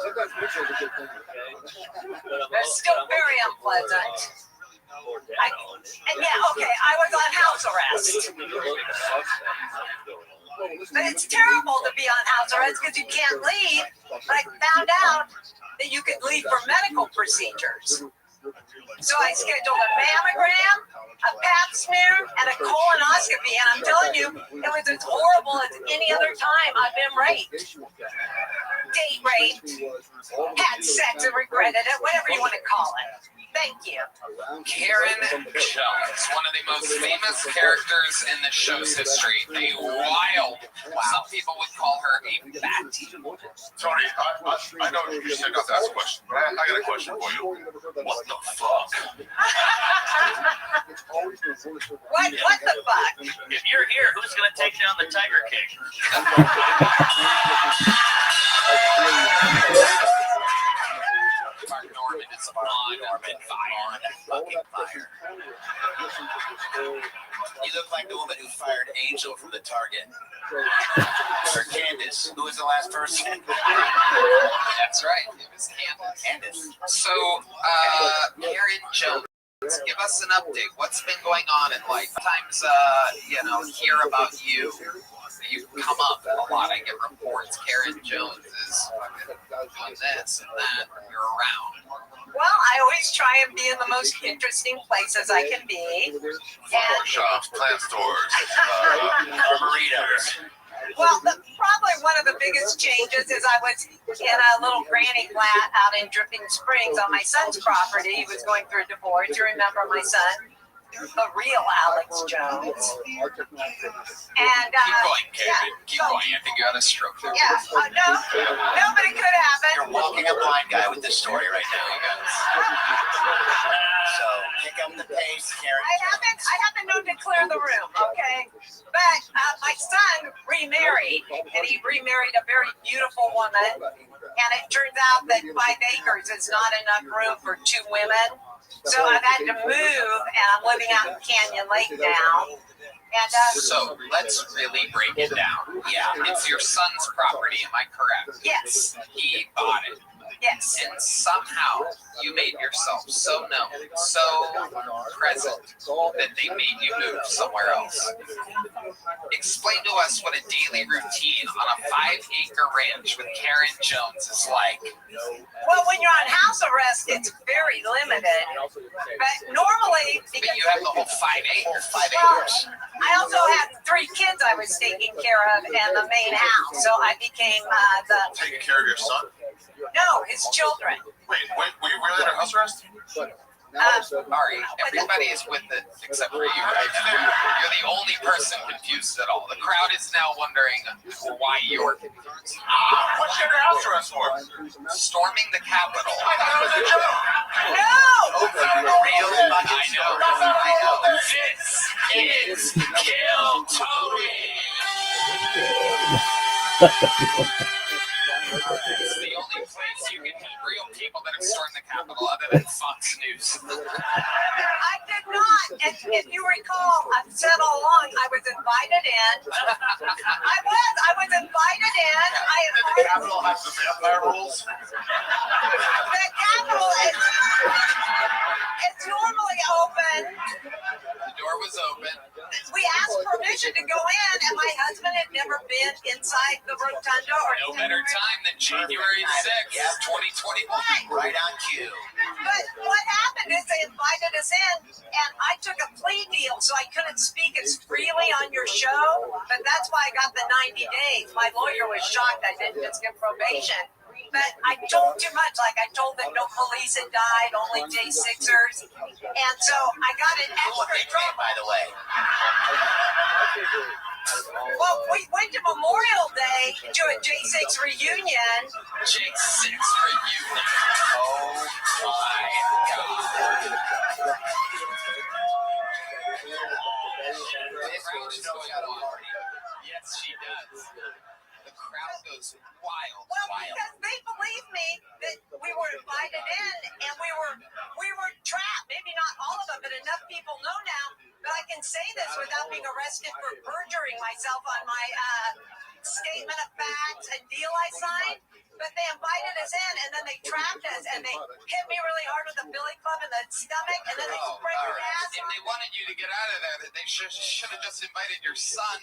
It's still very unpleasant. And yeah, okay, I was on house arrest. But it's terrible to be on house arrest because you can't leave. But I found out that you could leave for medical procedures. So I scheduled a mammogram, a pap smear, and a colonoscopy. And I'm telling you, it was as horrible as any other time I've been raped. Date raped, had sex and regretted it, whatever you want to call it. Thank you. Karen Jones, one of the most famous characters in the show's history. A wild, some people would call her a bat. Tony, I know you said not to ask a question, but I got a question for you. What the fuck? What the fuck? If you're here, who's going to take down the Tiger King? Mark Norman is on fire. Fucking fire. You look like the woman who fired Angel from the Target. Or Candace. Who was the last person? That's right. It was Candace. So, Karen Jones, give us an update. What's been going on in life? Sometimes, hear about you. You come up a lot. I get reports. Karen Jones is doing this and that. You're around. Well, I always try and be in the most interesting places I can be. Flower shops, plant stores, burritos. Well, probably one of the biggest changes is I was in a little granny flat out in Dripping Springs on my son's property. He was going through a divorce. You remember my son? The real Alex Jones. And keep going, Karen. Keep going. I think you had a stroke there. Yeah. No, nobody could happen. You're walking a blind guy with this story right now, you guys. So pick up the pace, Karen. I haven't known to clear the room, okay? But my son remarried, and he remarried a very beautiful woman. And it turns out that 5 acres is not enough room for 2 women. So I've had to move, and I'm living out in Canyon Lake now. And so let's really break it down. Yeah, it's your son's property. Am I correct? Yes. He bought it. Yes. And somehow you made yourself so known, so present, that they made you move somewhere else. Explain to us what a daily routine on a 5-acre ranch with Karen Jones is like. Well, when you're on house arrest, it's very limited. But normally, but you have the whole 5 acres. 5 acres. I also had 3 kids I was taking care of and the main house. So I became taking care of your son? No, his children. Wait, were you really under house arrest? Ari, everybody is with it except for you right now. You're the only person confused at all. The crowd is now wondering why you're confused. What you under house arrest for? Storming the Capitol. I thought it was a joke. No! Real I know. This is Kill Tony. It's the only place you can meet real people that have stormed the Capitol other than Fox News. I did not. And if you recall, I've said all along, I was invited in. I was invited in. The Capitol has the vampire rules. The Capitol is normally open. The door was open. We asked permission to go in, and my husband had never been inside the rotunda or no better time than January 6th, 2021. Right on cue. But what happened is they invited us in, and I took a plea deal, so I couldn't speak as freely on your show. But that's why I got the 90 days. My lawyer was shocked I didn't just get probation. But I told too much. Like I told that no police had died, only J6ers. And so I got an extra trouble. By the way. Well, we went to Memorial Day to a J6 reunion. J6 reunion. Oh my God. The crowd is going wild. Yes, she does. The crowd goes wild. Well, because they believed me that we were invited in and we were trapped. Maybe not all of them, but enough people know now that I can say this without being arrested for perjuring myself on my statement of facts and deal I signed. But they invited us in and then they trapped us and they hit me really hard with a billy club in the stomach and then they sprayed the gas. If they wanted you to get out of there, they should have just invited your son.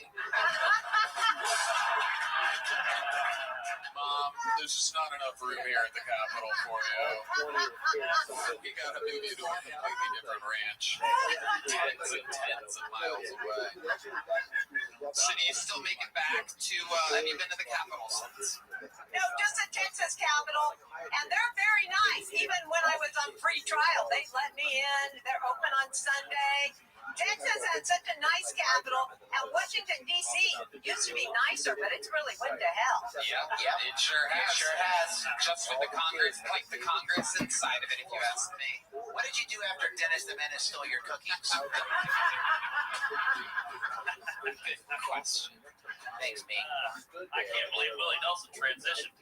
Mom, there's just not enough room here at the Capitol for you. We gotta move you to a completely different ranch. Tens and tens of miles away. So do you still make it back to, have you been to the Capitol since? No, just the Texas Capitol. And they're very nice. Even when I was on free trial, they let me in. They're open on Sunday. Texas had such a nice capital, and Washington, D.C. used to be nicer, but it's really went to hell. Yeah, it sure has. It sure has. Just with the Congress, like the Congress inside of it, if you ask me. What did you do after Dennis the Menace stole your cookies? Good question. Thanks, me. I can't believe Willie Nelson transitioned.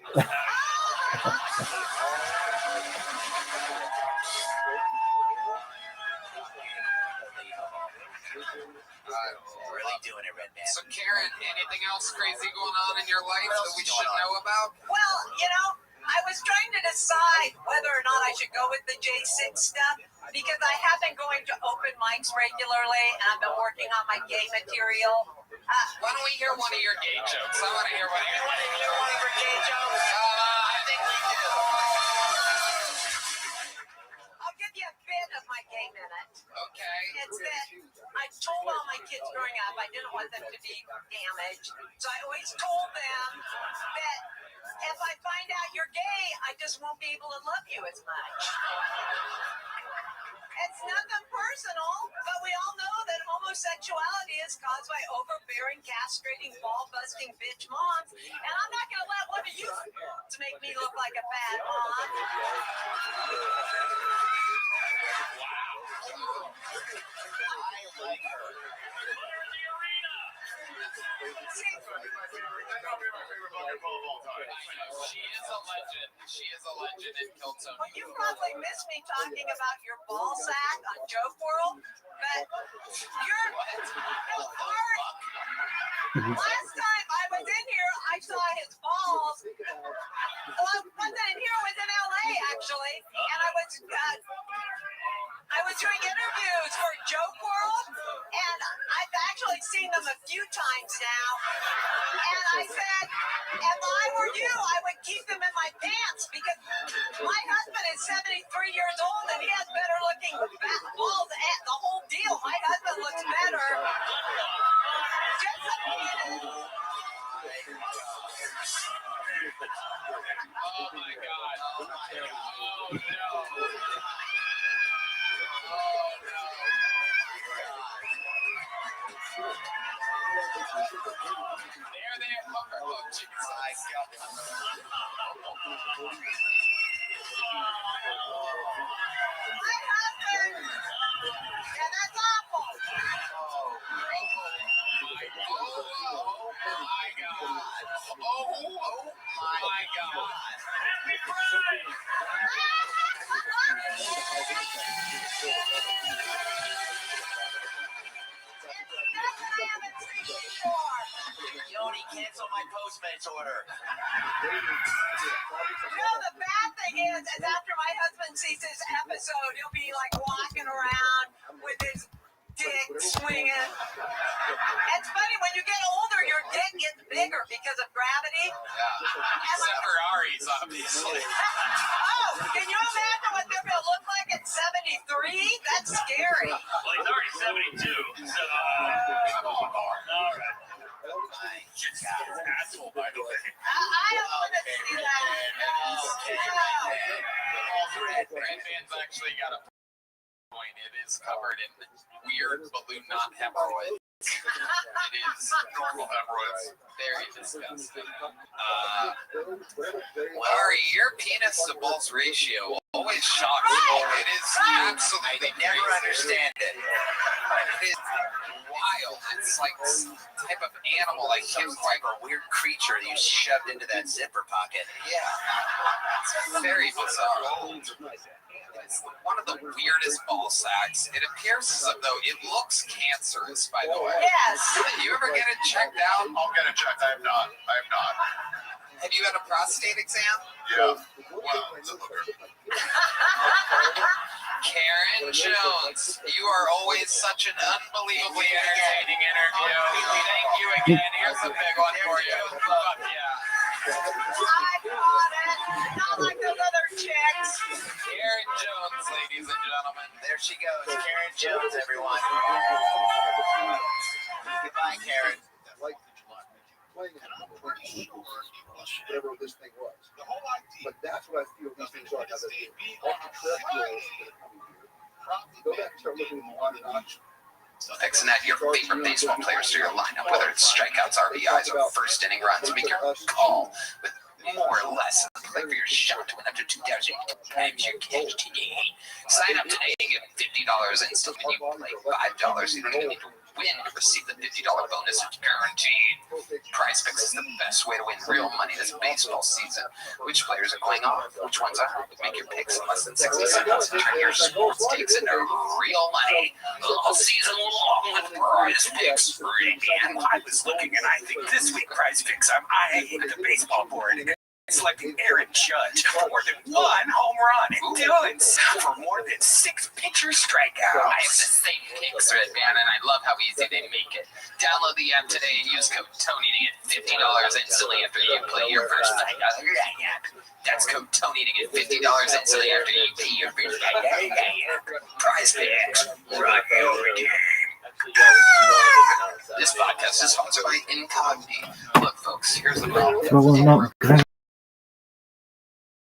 Really doing it, Red Man. So, Karen, anything else crazy going on in your life that we should know about? Well, I was trying to decide whether or not I should go with the J6 stuff because I have been going to open mics regularly and I've been working on my gay material. Why don't we hear one of your gay jokes? I want to hear one of your gay jokes. One of your gay jokes? I think we do. I'll give you a bit of my gay minute. Okay. It's that I told all my kids growing up I didn't want them to be damaged. So I always told them that if I find out you're gay, I just won't be able to love you as much. It's nothing personal, but we all know that homosexuality is caused by overbearing, castrating, ball-busting bitch moms, and I'm not going to let one of you to make me look like a bad mom. I like her. She is a legend. She is a legend in Kilton. Well, you probably missed me talking about your ball sack on Joke World, but you're last time I was in here, I saw his balls. Well, wasn't in here, I was in LA actually, and I was doing interviews for Joke World, and I've actually seen them a few times now. And I said, if I were you, I would keep them in my pants because my husband is 73 years old and he has better looking balls and the whole deal. My husband looks better. Just a minute. Oh my God. Oh my God. Oh no. There, hooker hook, chicken size. My husband. Yeah, that's awful. Oh my God. Oh my God. Happy Pride. Yoni, cancel my Postmates order. The bad thing is after my husband sees this episode, he'll be like walking around with his dick swinging. It's funny, when you get older, your dick gets bigger because of gravity. Except Ferraris, obviously. Oh, can you imagine what they're going to look like at 73? That's scary. Well, he's already 72, so come on, Mark. All right. Shit's asshole, by the way. I don't want to see that. Red Man's actually got a point. It is covered in weird balloon knot hemorrhoids. It is Normal hemorrhoids. very disgusting. Your penis to balls ratio always shocks me. It is absolutely Never understand it. It is wild. It's like some type of animal, like Seems like a weird creature you shoved into that zipper pocket. yeah, it's very bizarre. It's one of the weirdest ball sacks. It appears as though it looks cancerous, by the way. Yes. You ever get it checked out? I'll get it checked. I have not. Have you had a prostate exam? Yeah. Well, it's a hooker. Karen Jones, you are always such an unbelievably entertaining interview. Thank you again. Here's a big one for you. Fuck yeah. Not like those other chicks. Karen Jones, ladies and gentlemen. There she goes. Karen Jones, everyone. Goodbye, Karen. Whatever this thing was. But that's what I feel these things are. Now, the extraterrestrials that are coming here, go back and start looking at the modern option. Fixing that your favorite baseball players to your lineup, whether it's strikeouts, RBIs, or first inning runs. Make your call with more or less. Play for your shot to win up to 2,000 times your cash today. Sign up today and get $50 instantly. When you play $5, you don't even need to win to receive the $50 bonus. It's guaranteed. Prize Picks is the best way to win real money this baseball season. Which players are going off? Which ones are? Make your picks in less than 60 seconds. Turn your sports takes into real money all season long with Prize Picks. And I was looking, and I think this week Prize Picks, I'm eyeing the baseball board and selecting Aaron Judge for more than 1 home run and Dylan for more than 6 pitcher strikeouts. I have the same picks, Red Man, and I love how easy they make it. Download the app today and use code Tony to get $50 instantly after you play your first night. That's code Tony to get $50 instantly after you play your first night. Prize Picks, right over game. This podcast is sponsored by Incogni. Look, folks, here's the problem.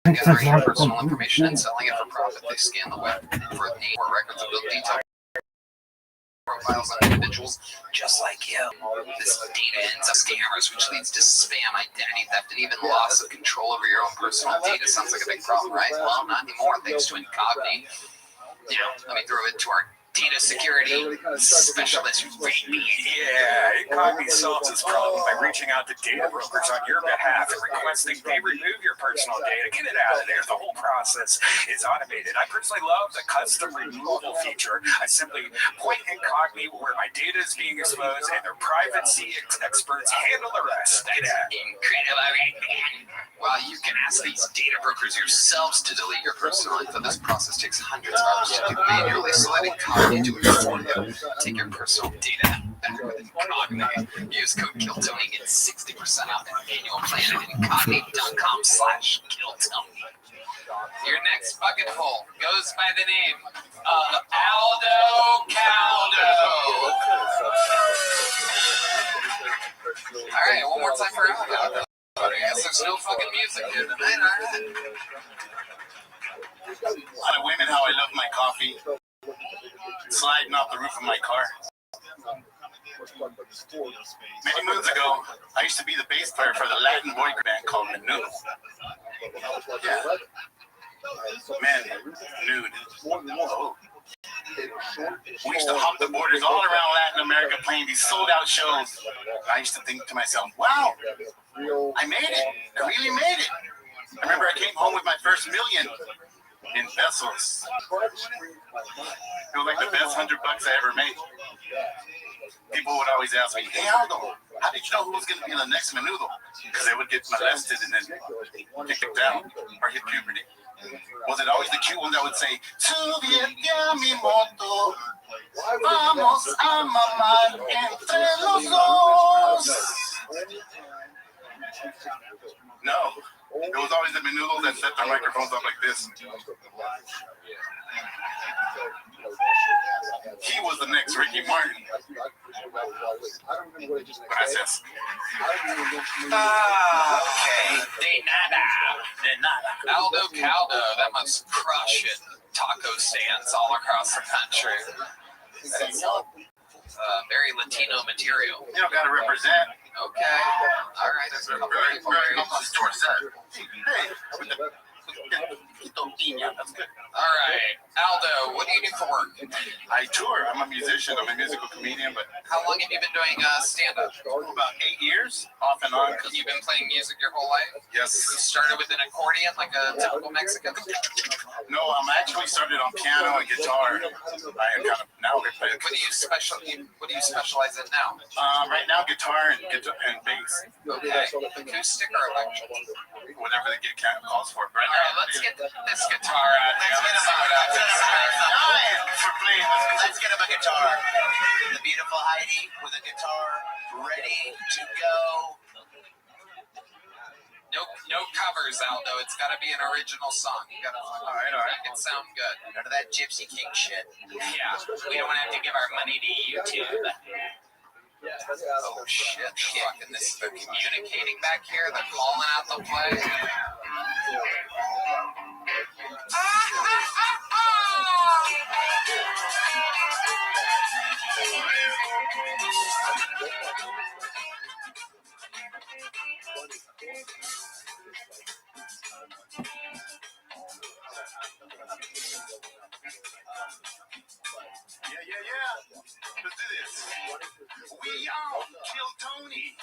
Gathering your personal information and selling it for profit. They scan the web for name or records of build detail profiles on individuals just like you. This data ends up scammers, which leads to spam, identity theft, and even loss of control over your own personal data. Sounds like a big problem, right? Well, not anymore, thanks to Incogni. Now, let me throw it to our data security specialist, Raby. Yeah, Incogni solves this problem by reaching out to data brokers on your behalf and requesting they remove your personal data. Get it out of there. The whole process is automated. I personally love the custom removal feature. I simply point Incogni where my data is being exposed, and their privacy experts handle the rest. Incredible, right, man? Well, you can ask these data brokers yourselves to delete your personal info. This process takes hundreds of hours to do manually, so let Incogni do it for you. Take your personal data back with Incogni. Use code KILLTONY, get 60% off an annual plan at incogni.com/KILLTONY. Your next bucket hole goes by the name of Aldo Caldo. All right, one more time for Aldo. I guess there's no fucking music here tonight, all right? A lot of women, how I love my coffee. Sliding off the roof of my car. Many moons ago, I used to be the bass player for the Latin boy band called Menudo. Yeah. Man, nude. Oh. We used to hop the borders all around Latin America playing these sold-out shows. I used to think to myself, wow, I made it. I really made it. I remember I came home with my first million in pesos. It was like the best $100 I ever made. People would always ask me, hey, Aldo, how did you know who was going to be the next Menudo? Because they would get molested and then kicked down or hit puberty. Was it always the cute one that would say, súbete a mi moto, vamos a mamar entre los dos? No, it was always the Menudo that set their microphones up like this. He was the next Ricky Martin. Gracias. Okay, de nada. Aldo Caldo, that must crush it. Taco stands all across the country. Very Latino material. You don't gotta represent. Okay. All right. That's a couple Very, people. very almost store set. Hey, that's good. All right. Aldo, what do you do for work? I tour. I'm a musician. I'm a musical comedian, but How long have you been doing stand-up? about 8 years, off and on. You've been playing music your whole life? Yes. You started with an accordion like a typical Mexican? No, I'm actually started on piano and guitar. I am kind of now I play. What do you specialize in now? Right now, guitar and bass. Okay. Acoustic or electric? Whatever the gig calls for. Right All right, let's get this guitar out here. Let's see what happens. Let's get him a guitar. The beautiful Heidi with a guitar ready to go. No covers, Aldo. It's got to be an original song. You got to make it sound good. None of that Gypsy King shit. Yeah, we don't have to give our money to YouTube. Oh shit! They're communicating back here. They're calling out the play. Yeah. Let's do this. We all kill Tony.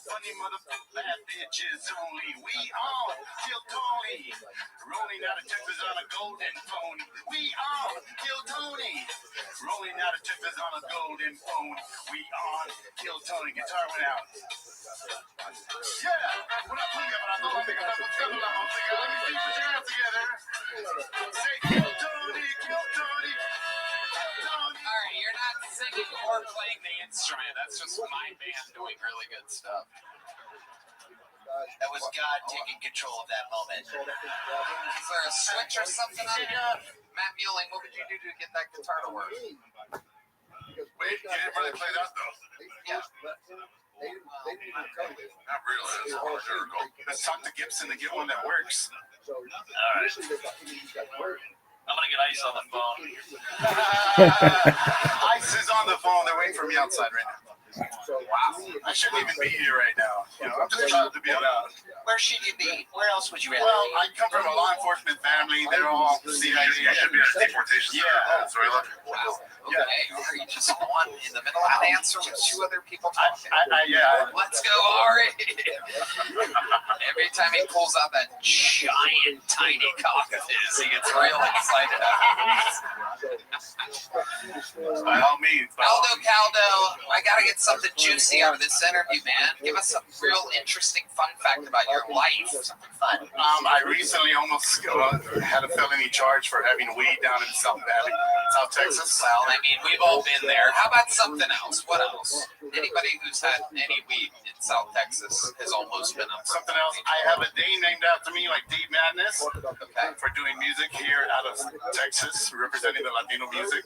Funny motherfucker, bad bitches only. We all kill Tony. Rolling out of Texas on a golden phone. We all kill Tony. Rolling out of Texas on a golden phone. We all kill Tony. Guitar went out. Yeah. Una cumbia para todos los que están buscando la música. Let me see, put your hands together. Say kill Tony, kill Tony. All right, you're not singing or playing the instrument. That's just my band doing really good stuff. That was God taking control of that moment. Is there a switch or something on here? Matt Mueling, what would you do to get that guitar to work? Wait, you didn't really play that though. Yeah. Not really. That's hard to go. Let's talk to Gibson to get one that works. All right. I'm gonna get Ice on the phone. Ice is on the phone. They're waiting for me outside right now. Wow. I shouldn't even be here right now. I'm just trying to be around. Where should you be? Where else would you rather Well, be? I come from a law enforcement family. They're all CIA. I should be at a deportation center. Yeah. That's very lucky. Wow. Okay. You just one in the middle of an answer with two other people talking. Yeah. Let's go, Ari. Every time he pulls out that giant, tiny cock of his, he gets real excited. By all means. Aldo Caldo, I gotta get something juicy out of this interview, man. Give us some real interesting fun fact about your life. Something fun. I recently almost had a felony charge for having weed down in South Valley, South Texas. Well, I mean, we've all been there. How about something else? What else? Anybody who's had any weed in South Texas has almost been up. Something else. I have a day named after me, like Dave Madness, for doing music here out of Texas, representing the Latino Music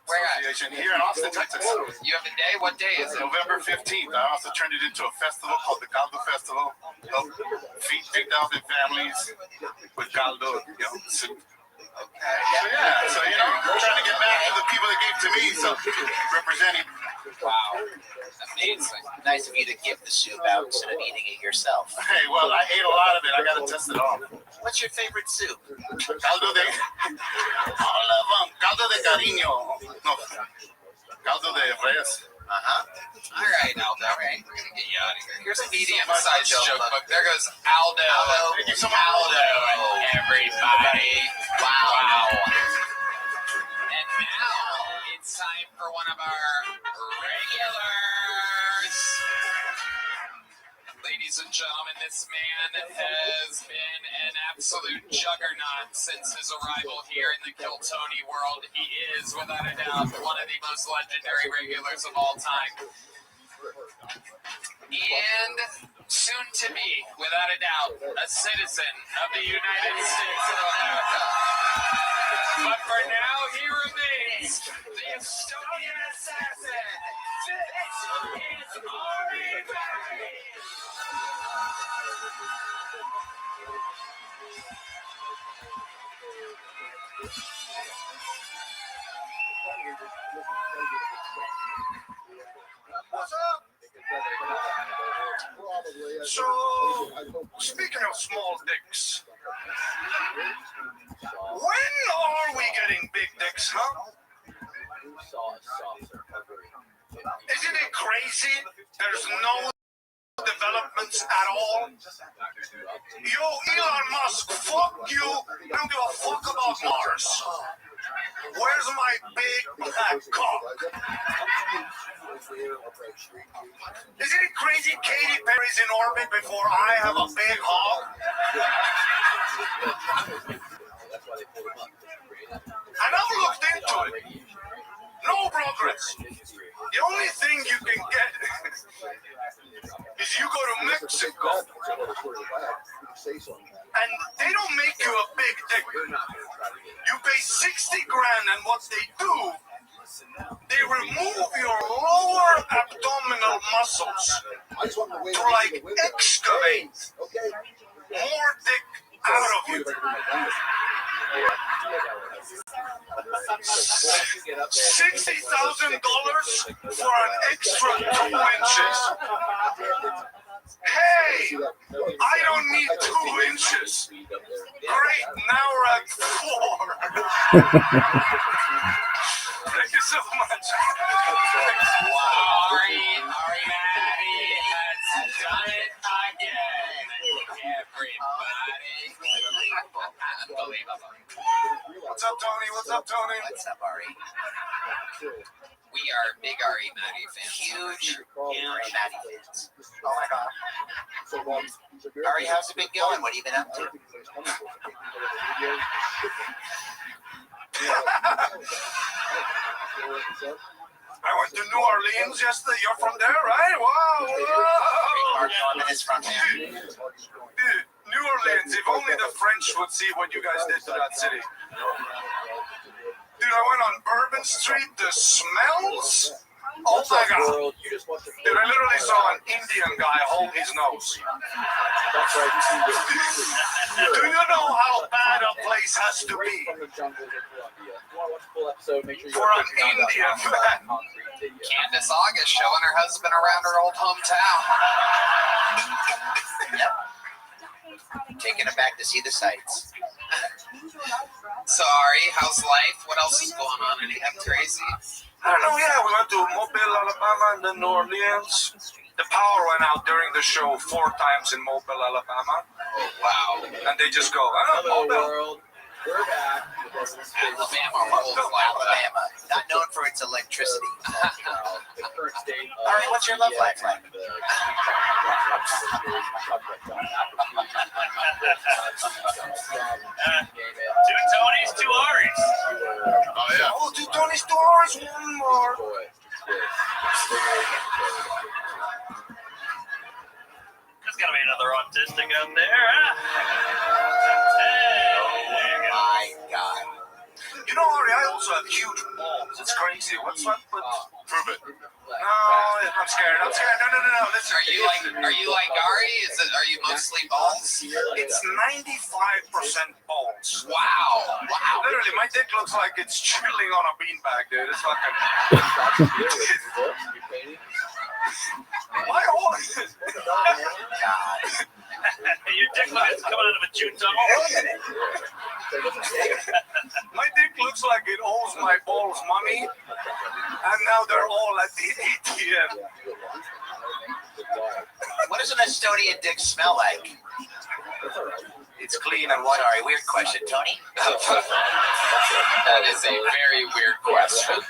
Association here in Austin, Texas. You have a day? What day is it? November 15th. I also turned it into a festival called the Caldo Festival. Help feed 3,000 families with caldo, soup. Okay. So I'm trying to get back to the people that gave to me, so representing. Wow. Amazing. Nice of you to give the soup out instead of eating it yourself. Hey, well, I ate a lot of it. I got to test it all. What's your favorite soup? Caldo de... All of them. Caldo de cariño. No. Caldo de res. All right, Aldo. All right, we're going to get you out of here. Here's a medium-sized joke book. There goes Aldo. Thank you so much. Aldo, everybody. Wow. And now it's time for one of our regulars. Ladies and gentlemen, this man has been an absolute juggernaut since his arrival here in the Kiltony world. He is, without a doubt, one of the most legendary regulars of all time. And soon to be, without a doubt, a citizen of the United States of America. But for now, he remains the Estonian assassin. This is Ari Berry. Speaking of small dicks, when are we getting big dicks, huh? Isn't it crazy? There's no developments at all. Yo, Elon Musk, fuck you. I don't give a fuck about Mars. Where's my big fat cock? Isn't it crazy Katy Perry's in orbit before I have a big hog? And I've looked into it. No progress. The only thing you can get is you go to Mexico and they don't make you a big dick. You pay 60 grand, and what they do, they remove your lower abdominal muscles to like excavate more dick out of you. $60,000 for an extra 2 inches. Hey, I don't need 2 inches. Great, now we're at 4. Thank you so much. Ari Maddie has done it again. Everybody. Unbelievable. What's up, Tony? What's up, Tony? What's up, Ari? We are big Ari Maddie fans. Huge Ari Maddie fans. Oh my God. Ari, how's it been going? What have you been up to? I went to New Orleans yesterday. You're from there, right? Wow. Mark Norman is from there. Dude, New Orleans, if only the French would see what you guys did to that city. Dude, I went on Bourbon Street. The smells? Oh my God. Dude, I literally saw an Indian guy hold his nose. Do you know how bad a place has to be for an Indian man? Candace August showing her husband around her old hometown. Yep. Taking him back to see the sights. Sorry, how's life? What else is going on? Anything crazy? I don't know, yeah, we went to Mobile, Alabama, and then New Orleans. The power went out during the show 4 times in Mobile, Alabama. Oh, wow. And they just go, Mobile. We're back. Alabama, not known for its electricity. All right, what's your love life like? Two Tonys, 2 Aries. Oh, yeah. Oh, 2 Tonys, 2 Aries, 1 more. There's gotta be another autistic out there, huh? Hey, oh my God. You know, Ari, I also have huge balls. It's crazy. What's that? Prove it. No, I'm scared. I'm scared. No. Listen. Are you like Ari? Are you mostly balls? It's 95% balls. Wow. Literally, my dick looks like it's chilling on a beanbag, dude. It's fucking. My whole. Your dick looks like it's coming out of a June tunnel. My dick looks like it owes my balls money, and now they're all at the ATM. What does an Estonian dick smell like? It's clean and white. Sorry, weird question, Tony. That is a very weird question.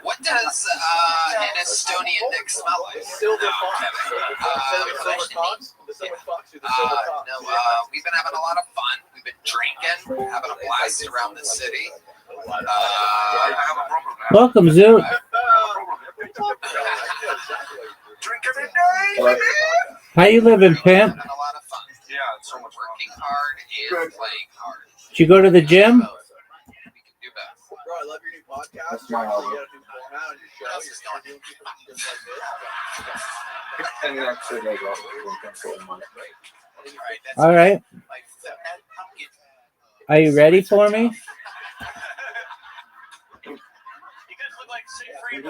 What does an Estonian dick smell like? We've been having a lot of fun. We've been drinking, having a blast around the city. I have a problem, man. Welcome, Zoo. Drink every day, baby. How you living, pimp? A lot of fun. Yeah, it's so much fun. Working hard and playing hard. Did you go to the gym? We can do both. Bro, I love your new podcast. You got a new format on your show. You're doing people just like this. All right. Are you ready for me? You guys look like Siegfried.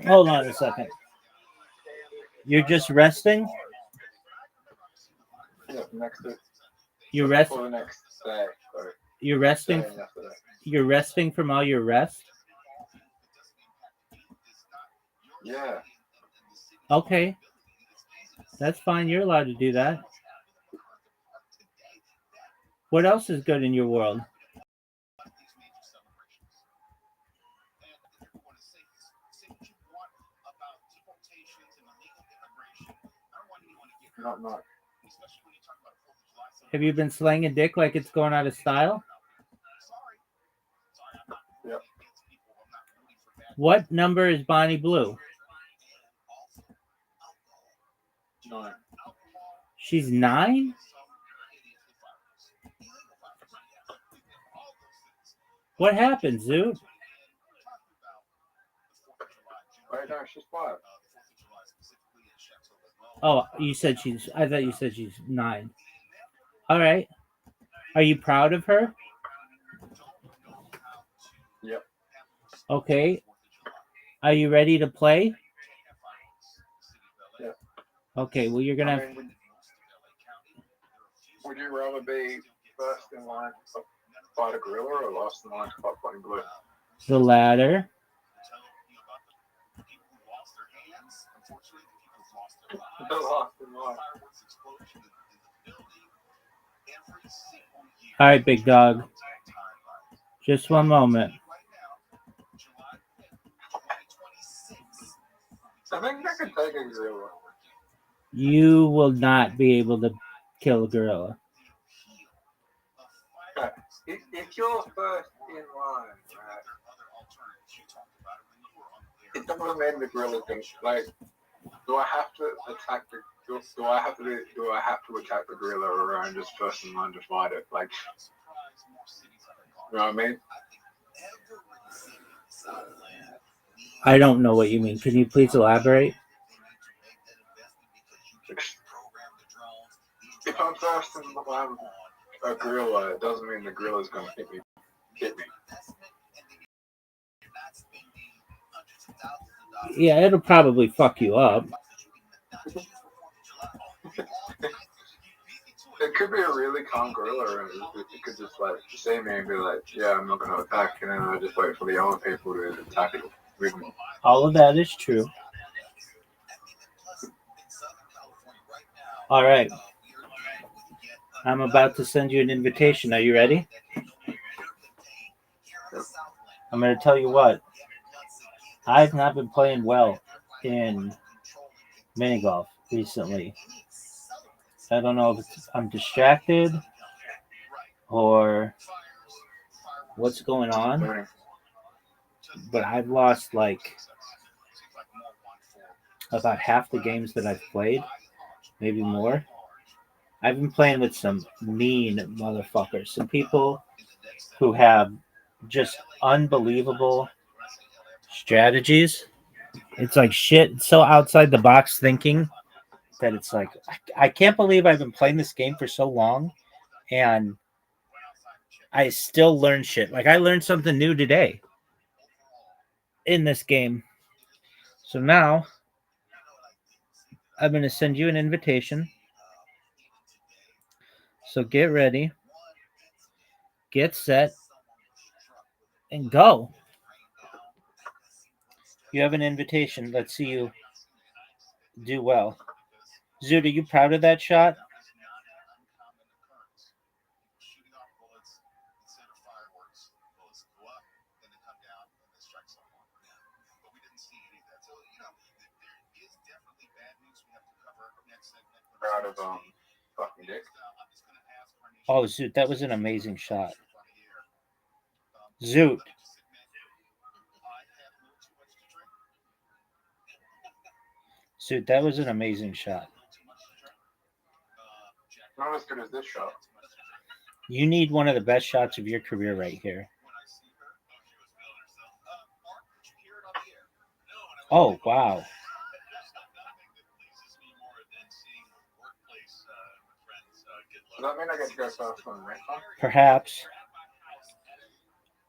Hold on a second. You're just resting? Yeah, next to You're resting? for the next day. Sorry. You're resting? Day yesterday. You're resting from all your rest? Yeah. Okay. That's fine. You're allowed to do that. What else is good in your world? Not much. Have you been slanging dick like it's going out of style? Yep. What number is Bonnie Blue? 9. She's 9? What happened, Zoot? Right now she's 5. Oh, you said she's... I thought you said she's 9. All right. Are you proud of her? Yep. Okay. Are you ready to play? Yeah. Okay, well, you're going to... Would you rather be first in line to fight a gorilla or last in line to fight Bonnie Blue? The latter. The last in line. All right, big dog. Just one moment. I think I could take a gorilla. You will not be able to kill a gorilla. If you're first in line, right, it doesn't mean the gorilla thing. Like, do I have to attack the? Do I have to attack the gorilla or I'm just first in line to fight it? Like, you know what I mean? I don't know what you mean. Can you please elaborate? If I'm first in line with a gorilla, it doesn't mean the gorilla's going to hit me. Yeah, it'll probably fuck you up. It could be a really calm gorilla, and it could just like see me and be like, "Yeah, I'm not going to attack," and then I just wait for the other people to attack it with me. All of that is true. All right. I'm about to send you an invitation. Are you ready? I'm going to tell you what. I've not been playing well in mini golf recently. I don't know if I'm distracted or what's going on, but I've lost like about half the games that I've played, maybe more. I've been playing with some mean motherfuckers, some people who have just unbelievable strategies. It's like shit. It's so outside the box thinking that it's like, I can't believe I've been playing this game for so long and I still learn shit. Like I learned something new today in this game. So now I'm going to send you an invitation. So get ready, get set, and go. You have an invitation. Let's see you do well. Zoot, are you proud of that shot? Proud of fucking dick. Oh, Zoot, that was an amazing shot. Zoot. Zoot, that was an amazing shot. Not as good as this shot. You need one of the best shots of your career right here. Oh, wow. Does that mean I get to go first on the next one? Perhaps.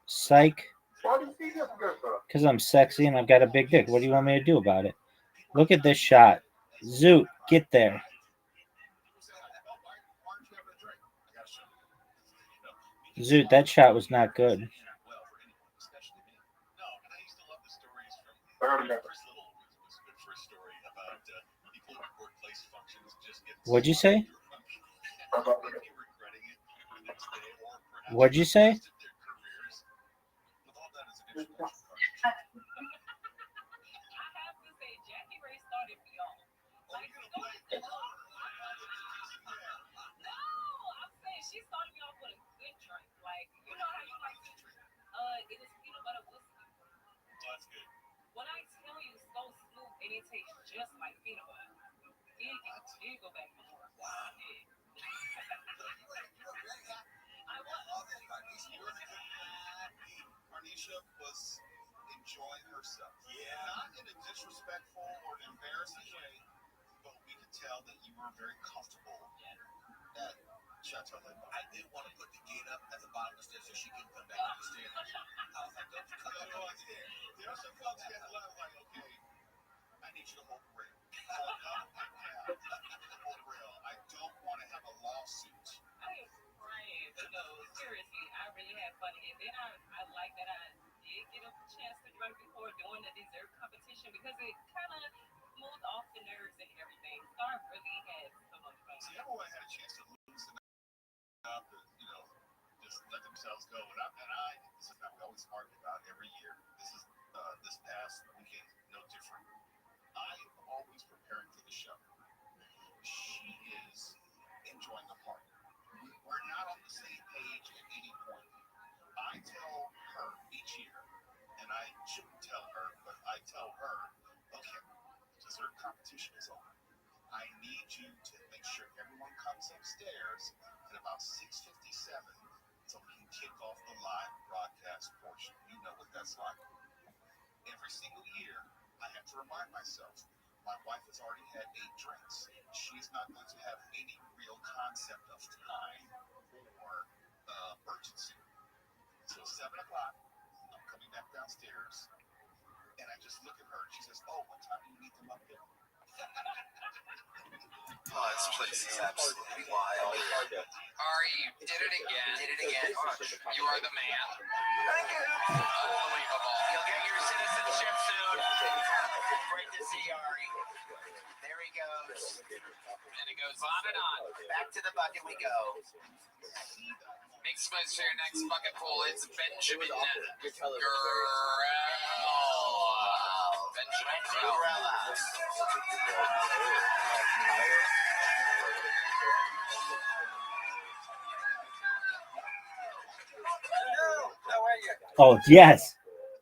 Psych. Why do you think that's good for? Because I'm sexy and I've got a big dick. What do you want me to do about it? Look at this shot. Zoot, get there. Zoot, that shot was not good. What'd you say? What'd you say? Arnisha was enjoying herself. Yeah. Not in a disrespectful or embarrassing way, but we could tell that you were very comfortable at Chateau Lake. I did want to put the gate up at the bottom of the stairs so she could come back up the stairs. I was like, don't you come go upstairs. There was some folks that I was like, okay, I need you to hold the rail. Hold the rail. I don't want to have a lawsuit. I am crying. But no, seriously, I really had fun. And then I like that I did get a chance to drink before doing the dessert competition because it kind of smoothed off the nerves and everything. So I really had so much fun. See, everyone had a chance to loosen up and, just let themselves go. And this is not what we always argue about every year. This past weekend, no different. I am always preparing for the show. She is enjoying the part. We're not on the same page at any point. I tell her each year, and I shouldn't tell her, but I tell her, okay, dessert competition is on. I need you to make sure everyone comes upstairs at about 6:57 so we can kick off the live broadcast portion. You know what that's like. Every single year, I have to remind myself, my wife has already had 8 drinks. She's not going to have any real concept of time or urgency. So 7 o'clock, I'm coming back downstairs, and I just look at her, and she says, oh, what time do you need them up there? Oh, this place is absolutely wild. Ari, you did it again. You are the man. Thank you. Unbelievable. You'll get your citizenship soon. Great to see Ari. There he goes. And it goes on and on. Back to the bucket we go. Make space for your next bucket pool. It's Benjamin Grell. Benjamin Grell. Hello, how are you? Oh, yes.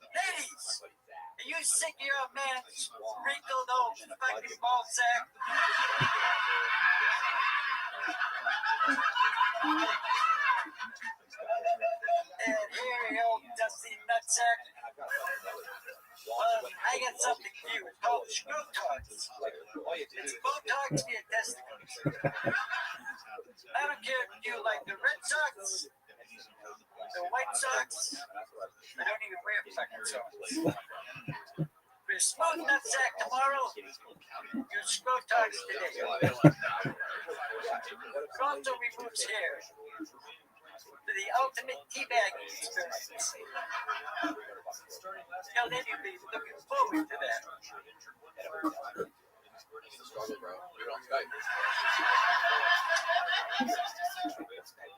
Ladies, are you sick of your man's wrinkled old fucking ball sack? And hairy old dusty nutsack? I got something for you. It's called Botox. It's Botox for your testicles. I don't care if you like the Red Sox, the White Sox. I don't even wear fucking socks. For your smooth nutsack tomorrow, use Botox today. It also removes hair for the ultimate teabagging experience. Tell anybody looking forward to that.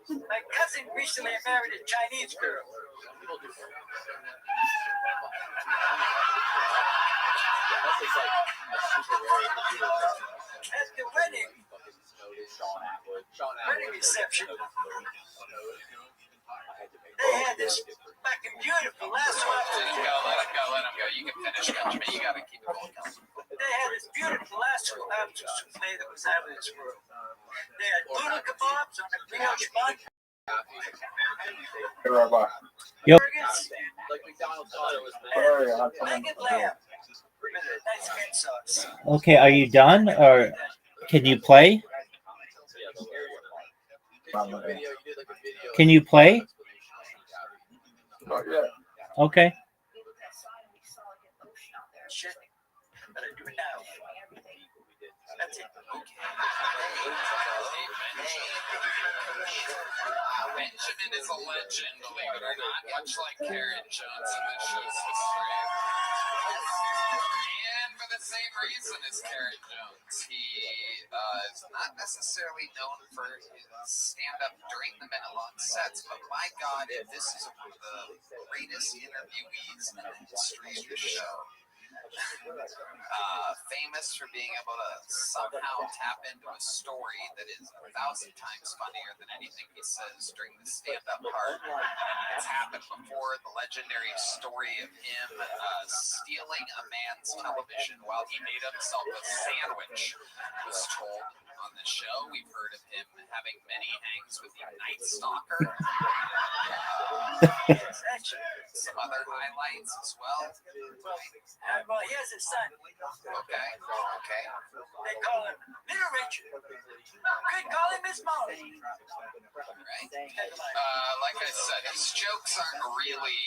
My cousin recently married a Chinese girl. At the wedding reception, they had this fucking beautiful last one. Let him go. You can finish, Benjamin. You gotta keep it going. They had this beautiful lobster souffle that was out of this world. They had noodle kebabs on a brioche bun. Hey, Rabbi. Yep. Burgers, Like McDonald's leg and lamb with a nice mint sauce. Okay, are you done or can you play? Can you play? Not yet. Okay. Shit. Better do it now. That's it. Benjamin is a legend, believe it or not, much like Karen Jones in the show's history. And for the same reason as Karen Jones, he is not necessarily known for his stand-up during the minute-long sets, but my God, if this is one of the greatest interviewees in the history of the show. Famous for being able to somehow tap into a story that is 1,000 times funnier than anything he says during the stand-up part. It's happened before. The legendary story of him stealing a man's television while he made himself a sandwich was told on the show. We've heard of him having many hangs with the Night Stalker. Some other highlights as well. Well, he has a son. Okay. They call him Little Richard. Could call him his mom. Right? Like I said, his jokes aren't really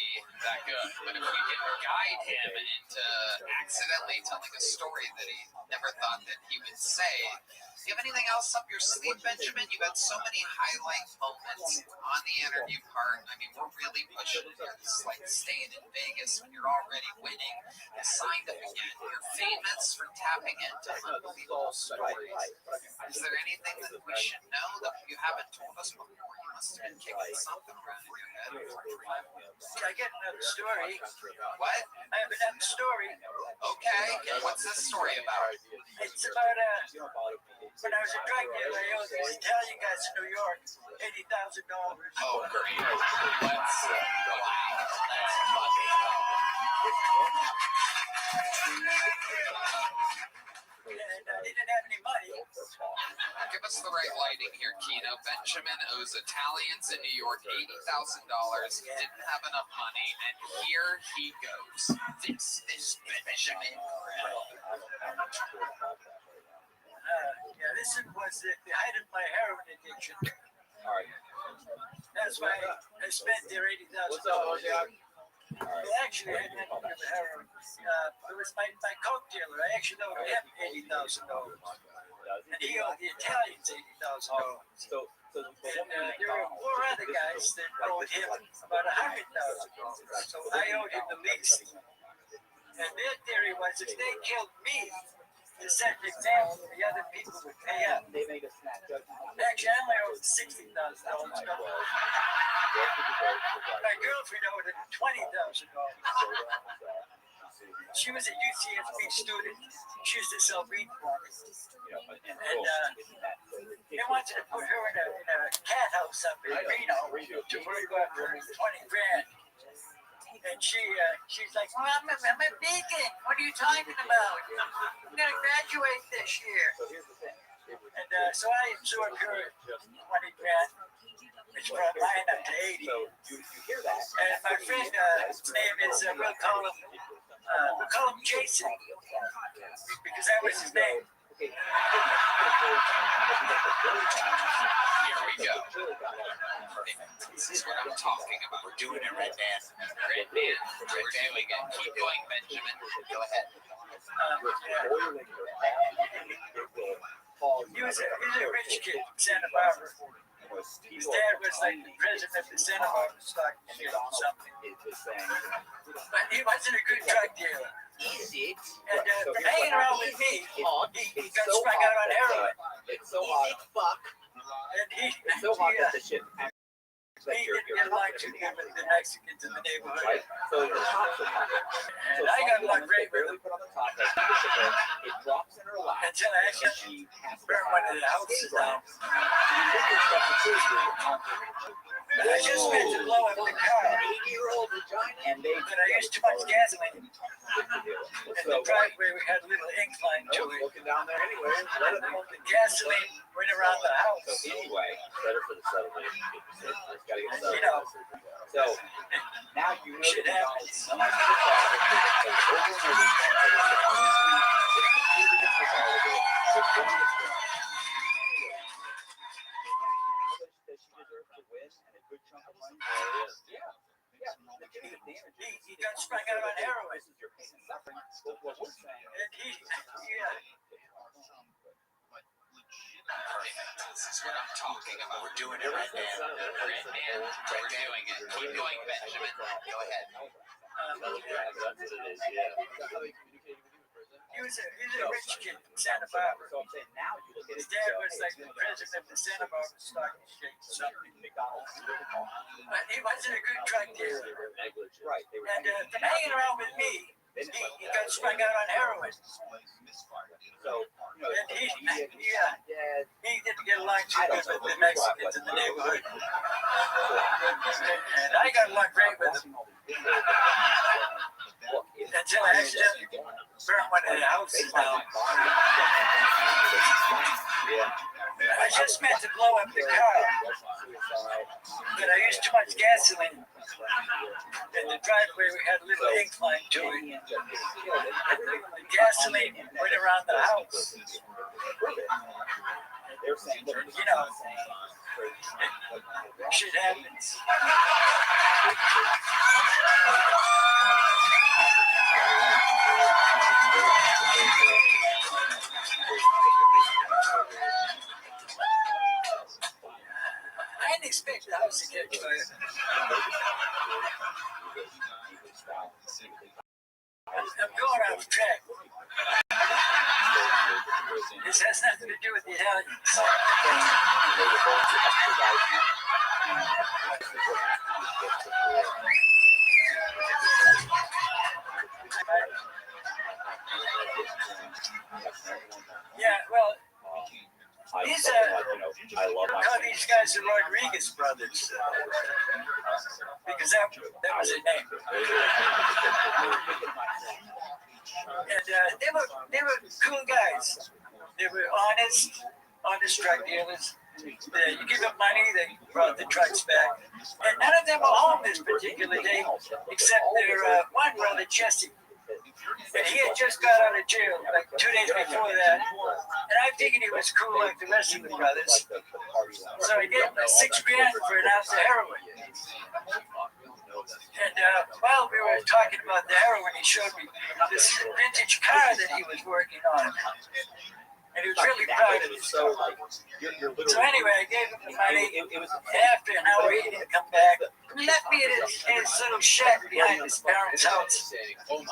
that good, but if we can guide him into accidentally telling a story that he never thought that he would say. Do you have anything else up your sleeve, Benjamin? You've had so many highlight moments on the interview part. I mean, we're really pushing it here. It's like staying in Vegas when you're already winning. Signed up again. You're famous for tapping into unbelievable stories. Is there anything that we should know that you haven't told us before? You must have been kicking something around in your head. I get another story. What? I have another story. Okay. What's this story about? It's about when I was a drug dealer, I owed these Italian guys in New York $80,000. Oh, great. Wow. That's fucking And I didn't have any money. Give us the right lighting here, Kino. Benjamin owes Italians in New York $80,000. He didn't have enough money, and here he goes. This is Benjamin. This was the height of my heroin addiction. That's why I spent their $80,000. Well, actually, I didn't have the heroin. It was my coke dealer. I actually owed him $80,000. And he owed the Italians $80,000. And there were 4 other guys that owed him about $100,000. So I owed him the least. And their theory was if they killed me, to set an example, the other people would pay up. Actually, I only owed $60,000. My girlfriend owed him $20,000. She was a UCSB student. She used to sell weed for me. And they wanted to put her in a cat house up in Reno to work on her $20,000. And she's like, well, I'm a vegan. What are you talking about? I'm going to graduate this year. And so I absorbed her $20,000, which brought mine up to 80. And my friend, his name is, we'll call him Jason, because that was his name. Here we go. This is what I'm talking about. We're doing it right now. Right, man. We're doing it. Keep going, Benjamin. Go ahead. He was a rich kid from Santa Barbara. His dad was like the president of the Santa Barbara stock exchange or something. But he wasn't a good drug dealer. And hanging around with me, he got strung out on heroin. It's so hot. Fuck. And he didn't get along too good with the Mexicans in the neighborhood. So the tops are And I got along great with him. It drops in her lap. Until I actually burned one of the houses down. But I just went to blow up the car. 80-year-old vagina. But I used too much gasoline. In the driveway, we had a little incline to it. Looking down there anyway. The gasoline went around the house. So anyway, better for the settlement. You know. So now you know shit happens. sprung out on heroin. This is your pain and suffering. What we're saying And he, This is what I'm talking about. We're doing it right now. Right, man. We're doing it. Keep going, Benjamin. Go ahead. He was a rich kid from Santa Barbara. So I'm saying now you look at His it. dad was like the president of the Santa Barbara Stock Exchange. McDonald's. But he wasn't a good drug dealer. Right. And from hanging around with me, he got sprung out on heroin. So, and he didn't get along too good with the Mexicans in the neighborhood. And I got along great with him. Until I accidentally burned one of the houses down. I just meant to blow up the car, but I used too much gasoline. In the driveway, we had a little incline to it. The gasoline went around the house. You know, shit happens. I didn't expect the house to catch fire. I'm going off track. This has nothing to do with the Italians. Yeah, well, these these guys are Rodriguez brothers, because that was their name. And they were cool guys. They were honest drug dealers. You give them money, they brought the trucks back. And none of them were home this particular day, except their one brother, Jesse. And he had just got out of jail like 2 days before that. And I figured he was cool like the rest of the brothers. So I gave him $6 grand for an ounce of heroin. And while we were talking about the heroin, he showed me this vintage car that he was working on. And he was really proud of it. So anyway, I gave him the money. After an hour, he didn't come back. He left me at his little shack behind his parents' house. I'm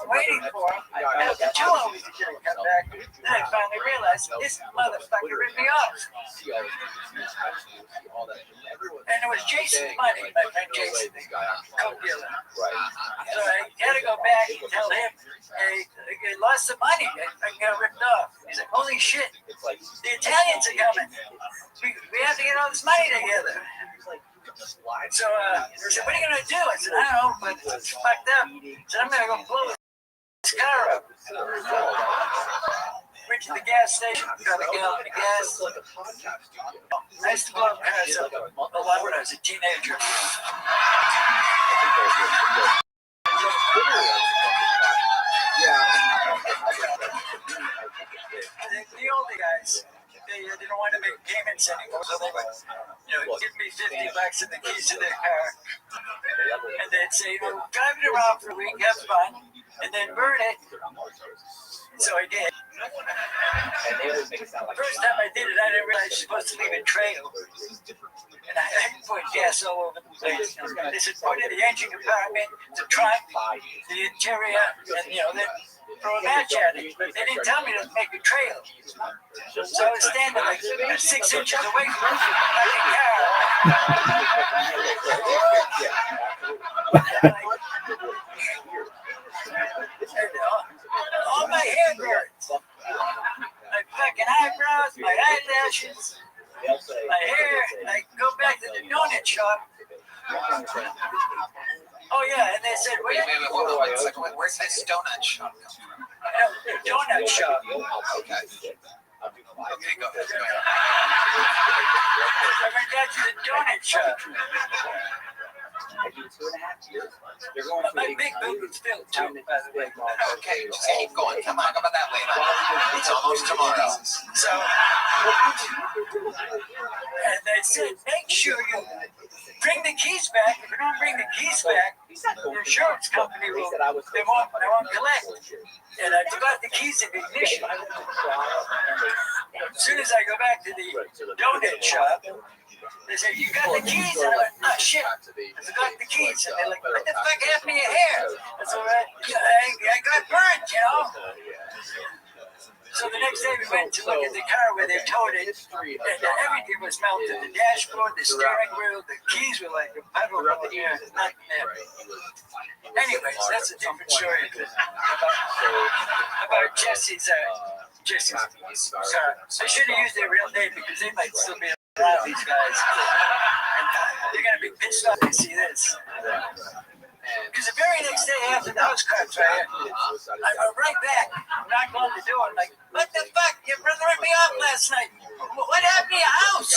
waiting for him. After 2 hours, he didn't come back. Then I finally realized this motherfucker ripped me off. And it was Jason's money, my friend Jason, the coke dealer. So I had to go back and tell him, hey, I lost some money. I got ripped off. He's like, holy shit, the Italians are coming. We have to get all this money together. So I said, what are you going to do? I said, I don't know, but it's fucked up. I said, I'm going to go blow this car up. Went to the gas station, got a gallon of gas. I used to blow up cars up a lot when I was a teenager. The older guys, they didn't want to make payments anymore, so they would, give me $50 and the keys to their car, and they'd say, drive it around for a week, have fun, and then burn it. So I did. The first time I did it, I didn't realize you're supposed to leave a trail. And I put gas all over the place. They said, put it in the engine compartment, the trunk, the interior, and then throw a match at it. But they didn't tell me to make a trail. So I was standing like 6 inches away from the fucking car. All my hair burns. My fucking eyebrows, my eyelashes, my hair. I go back to the donut shop. Oh yeah, and they said, wait, hold on 1 second. Where's this donut shop? Donut shop. Okay. Okay, go ahead. I went down to the donut shop. My big boot is filled too, by the way. Okay, just keep going. Come on, about that later. It's almost tomorrow. So, and they said, make sure you bring the keys back. If you don't bring the keys back, the insurance company will, they won't collect. And I forgot the keys in the ignition. As soon as I go back to the donut shop, they said, you got the keys? And I went, oh shit, I forgot the keys. And they're like, what the fuck happened to your hair? I said, I got burnt, you know? So the next day we went to look at the car where they towed it, and everything was melted. The dashboard, the steering wheel, the keys were like a puddle of the air. Anyways, that's a different story about Jesse's car. I should have used their real name because they might still be around, these guys. And they're going to be pissed off to see this. Because the very next day after the house cracks, right, I go right back, knock on the door, I'm like, what the fuck? Your brother ripped me off last night. What happened to your house?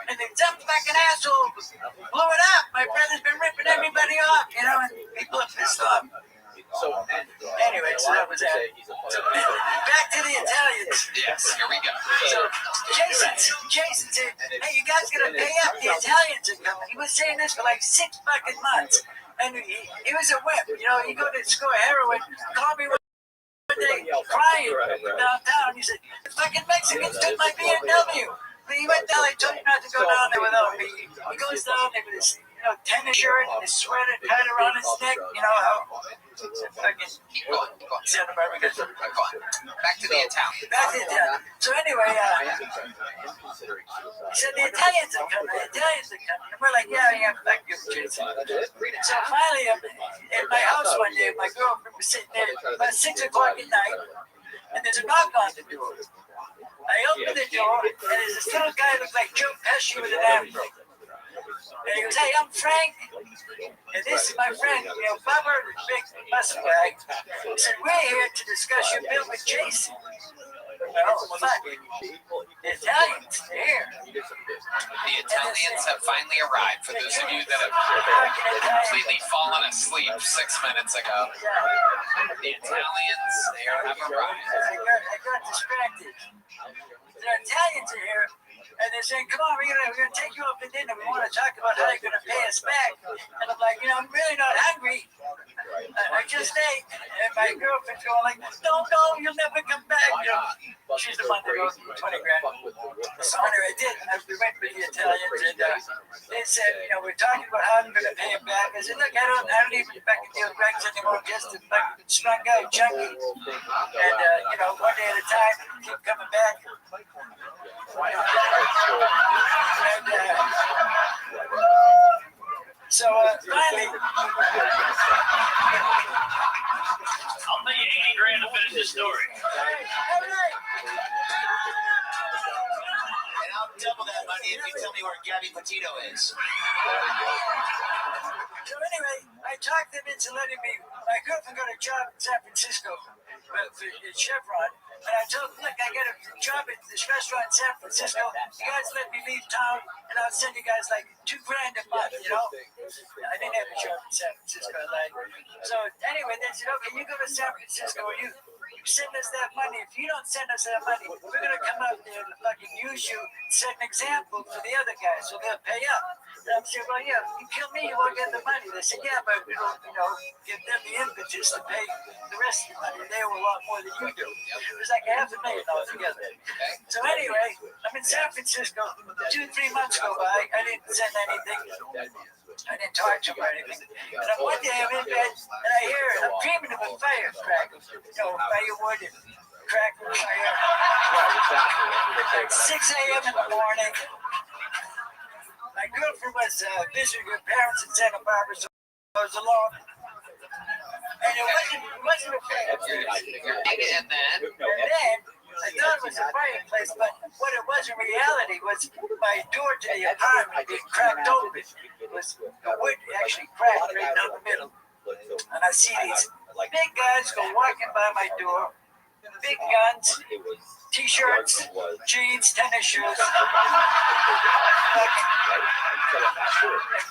And the dumb fucking asshole blew it up. My brother's been ripping everybody off, you know, and people are pissed off. Anyway, so that was that. So back to the Italians. Yes, here we go. So Jason said, hey, you guys gotta pay up. The Italians are coming. He was saying this for like 6 fucking months. And he was a whip, you know, he go to score heroin, call me one day crying downtown. He said, the fucking Mexicans took my BMW. But he went down, I told you not to go down there without me. He goes down there with his, tennis shirt and his sweater tied around his neck, you know how fucking Santa Barbara gets it. Back to the Italian. So anyway, he said the Italians are coming. And we're like, yeah, fuck you, Jason. So finally, in my house one day, my girlfriend was sitting there about 6 o'clock at night, and there's a knock on the door. I opened the door, and there's this little guy who looked like Joe Pesci with an afro. And he goes, hey, I'm Frank, and this is my friend, Bubba, the big muscle guy. He said, we're here to discuss your bill with Jason. Oh, fuck. The Italians, they're here. The Italians have finally arrived. For those of you that have completely fallen asleep 6 minutes ago, the Italians, they have arrived. I got distracted. The Italians are here. And they're saying, come on, we're gonna take you up to dinner. We want to talk about how you're going to pay us back. And I'm like, I'm really not hungry. I just ate. And my girlfriend's going like, no, you'll never come back. She's the one that owes me $20,000. So anyway, I did. We went with the Italians, and they said, we're talking about how I'm going to pay them back. I said, look, I don't even fucking deal drugs anymore. Just a fucking strung out junkie. And, one day at a time, keep coming back. And, so finally, I'll pay you $80,000 to finish this story. And I'll double that money if you tell me where Gabby Petito is. So anyway, I talked them into letting me. My girlfriend got a job in San Francisco at Chevron. And I told them, look, I got a job at this restaurant in San Francisco. You guys let me leave town, and I'll send you guys like $2,000 a month, I didn't have a job in San Francisco. So anyway, they said, okay, you go to San Francisco, and you send us that money. If you don't send us that money, we're going to come up there and fucking use you and set an example for the other guys, so they'll pay up. And I'm saying, well, yeah, if you kill me, you won't get the money. They said, yeah, but it'll, give them the impetus to pay the rest of the money. They owe a lot more than you do. It was like $500,000 altogether. So anyway, I'm in San Francisco. 2-3 months go by. I didn't send anything. I didn't talk to him or anything. And then one day I'm in bed, and I hear it. I'm dreaming of a firecracker. Firewood and crackers. It's like 6 a.m. in the morning. My girlfriend was visiting her parents in Santa Barbara, so I was alone. And it wasn't a fireplace. And then I thought it was a fireplace, but what it was in reality was my door to the apartment being cracked open. It was the wood actually cracked right down the middle. And I see these big guys go walking by my door, big guns, t-shirts, jeans, tennis shoes. And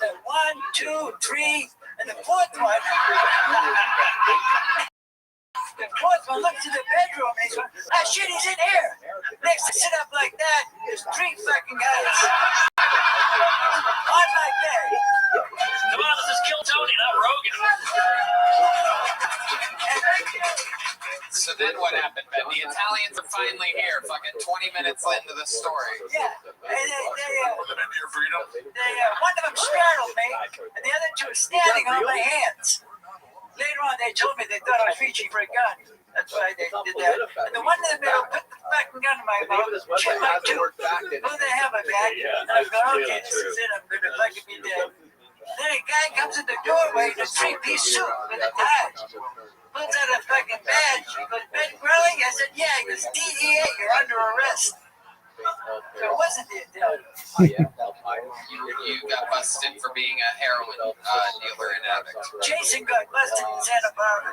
then 1, 2, 3, and the fourth one. The fourth one looks in the bedroom and he's going, shit, he's in here. Next to sit up like that, there's 3 fucking guys on my bed. The Italians are finally here, fucking 20 minutes into the story. Yeah, and Looking into your freedom. one of them straddled me, and the other two were standing on my hands. Later on, they told me they thought I was reaching for a gun. That's why they did that. And the one in the middle put the fucking gun in my mouth, chewed my tooth, blew the hammer back, and I'm going, okay, this is it, I'm going to fucking be dead. Then a guy comes in the doorway in a three-piece suit with a tie. Pulls out a fucking badge. He goes, "Been growing?" I said, "Yeah." He goes, "DEA, you're under arrest." So it wasn't the Italian. You got busted for being a heroin dealer and addict. Jason got busted in Santa Barbara.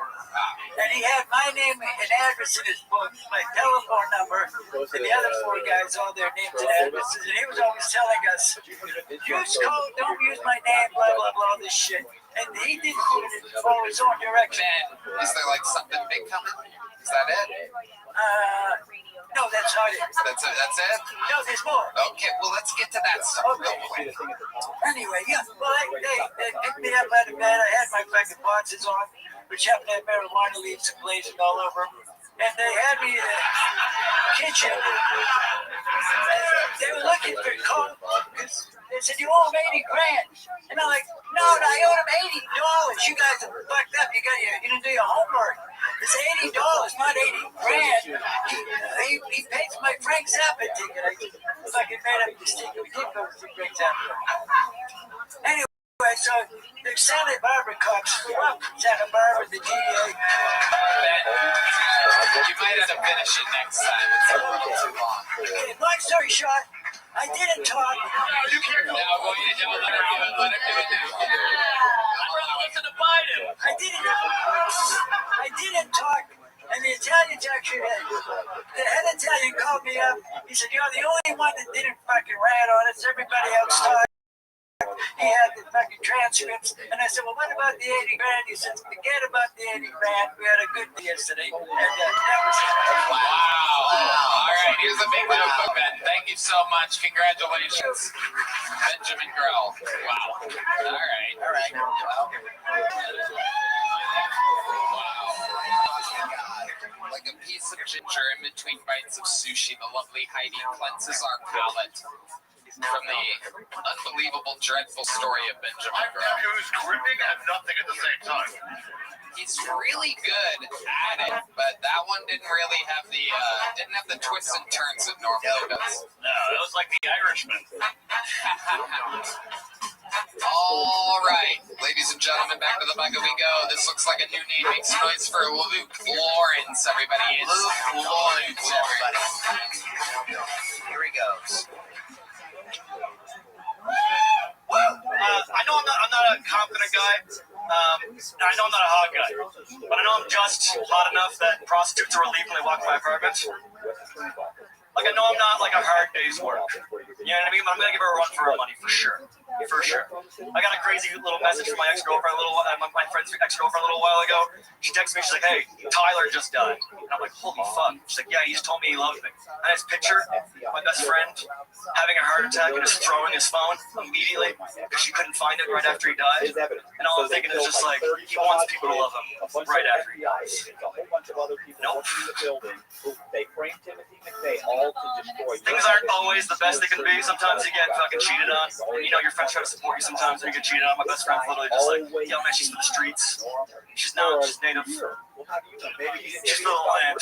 And he had my name and address in his book, my telephone number, and the other four guys, all their names and addresses. And he was always telling us, use code, don't use my name, blah, blah, blah, all this shit. And he didn't follow his own direction. Man, is there like something big coming? Is that it? No, that's not it. That's it? No, there's more. Okay, well, let's get to that stuff real quick. Anyway, yeah, well, they picked me up out of bed. I had my fucking boxes on, which happened to have marijuana leaves blazing all over them. And they had me in the kitchen. They were looking for coke. They said, "You owe him $80,000. And I'm like, "No, I owed him $80. You guys are fucked up. You didn't do your homework. It's $80, not $80,000. He paid for my Frank Zappa ticket. I fucking made up this ticket. We did go to see Frank Zappa. Anyway, so the Santa Barbara cops flew up Santa Barbara, the DEA. You might have to finish it next time. It's a little too long. Okay, long story short, I didn't talk. You can't go. No, go ahead, don't let him do it. Let him do it now. I'd rather listen to Biden. I didn't talk. And the Italians actually, the head Italian called me up. He said, "You're the only one that didn't fucking rat on us. Everybody else talked." He had the fucking transcripts, and I said, "Well, what about the $80,000?" He said, "Forget about the $80,000. We had a good day yesterday." And that was it. Wow. All right, here's a big notebook, Ben. Thank you so much. Congratulations, Benjamin Grell. Wow. All right. Wow. Like a piece of ginger in between bites of sushi, the lovely Heidi cleanses our palate from the unbelievable, dreadful story of Benjamin Grell. Who's gripping and nothing at the same time. He's really good at it, but that one didn't really have the twists and turns it normally does. No, that was like the Irishman. All right, ladies and gentlemen, back to the manga we go. This looks like a new name. Make some noise for Luke Lawrence, everybody. It's Luke Lawrence, everybody. Here he goes. I know I'm not a confident guy. I know I'm not a hot guy, but I know I'm just hot enough that prostitutes are relieved when they walk by my apartment. Like, I know I'm not like a hard day's work. You know what I mean? But I'm gonna give her a run for her money for sure. For sure. I got a crazy little message from my ex-girlfriend my friend's ex-girlfriend a little while ago. She texted me, she's like, "Hey, Tyler just died." And I'm like, "Holy fuck." She's like, "Yeah, he just told me he loves me." And I just picture my best friend having a heart attack and just throwing his phone immediately because she couldn't find it right after he died. And all I'm thinking is just like, he wants people to love him right after he dies. Nope. Things aren't always the best they can be. Sometimes you get fucking cheated on. And, you know, your friends try to support you sometimes and you get cheated on. My best friend's literally just like, "Yo, man, she's for the streets. She's not, she's native. She's for the land."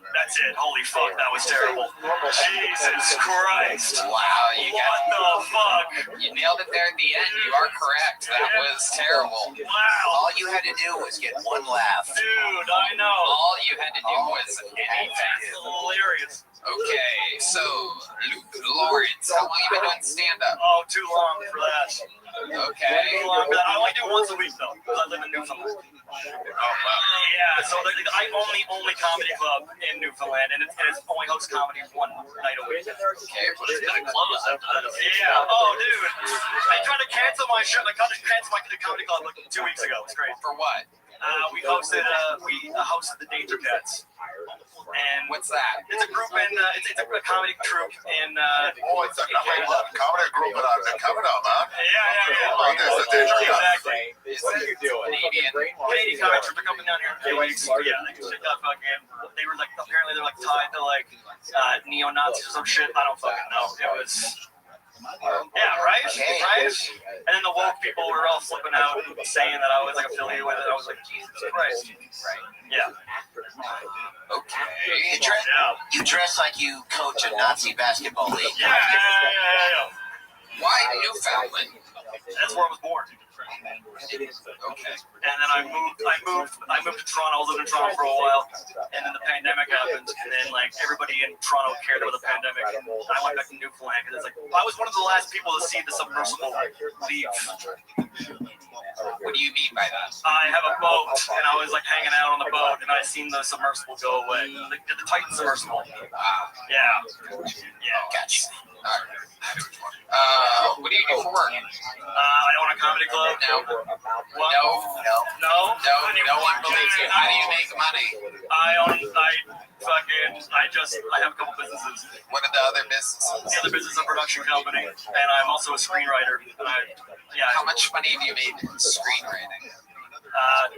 That's it. Holy fuck, that was terrible. Jesus Christ. Wow, what the fuck? You nailed it there at the end. You are correct. That was terrible. Wow. All you had to do was get one laugh. Dude, I know. All you had to do was anything. Hilarious. Okay, so Luke Lawrence, how long have you been doing stand-up? Oh, too long for that. Okay. Too long for that. I only do it once a week though, because I live in Newfoundland. Oh, wow. Yeah, so I own the only comedy club in Newfoundland, and it's only hosts comedy one night a week. Okay, but it's gonna close after that. Yeah. Oh, dude. They tried to cancel my show. They tried to cancel my comedy club like 2 weeks ago. It's great. For what? We hosted the Danger Cats. And what's that? It's a group in it's a comedy troupe in It's a comedy group in Canada, man. Yeah. Oh, there's a Danger Cats. Exactly. What are you doing? Canadian comic strip, they're coming down here. Yeah, they got fucking. They were like apparently they're like tied to like neo-Nazis or some shit. I don't fucking know. It was. Yeah, right? Right? And then the woke people were all flipping out, saying that I was like affiliated with it. I was like, Jesus Christ. Right. Yeah. Okay. You dress like you coach a Nazi basketball league. Yeah. Why Newfoundland? That's where I was born. Okay. And then I moved to Toronto. I lived in Toronto for a while, and then the pandemic happened, and then like everybody in Toronto cared about the pandemic. I went back to Newfoundland because it's like I was one of the last people to see the submersible leave. What do you mean by that? I have a boat, and I was like hanging out on the boat, and I seen the submersible go away. The Titan submersible. Yeah. Gotcha. What do you do for work? I own a comedy club. No. What? No one believes you. How do you make money? I have a couple businesses. What are the other businesses? The other business is a production company, and I'm also a screenwriter. How much money have you made in screenwriting?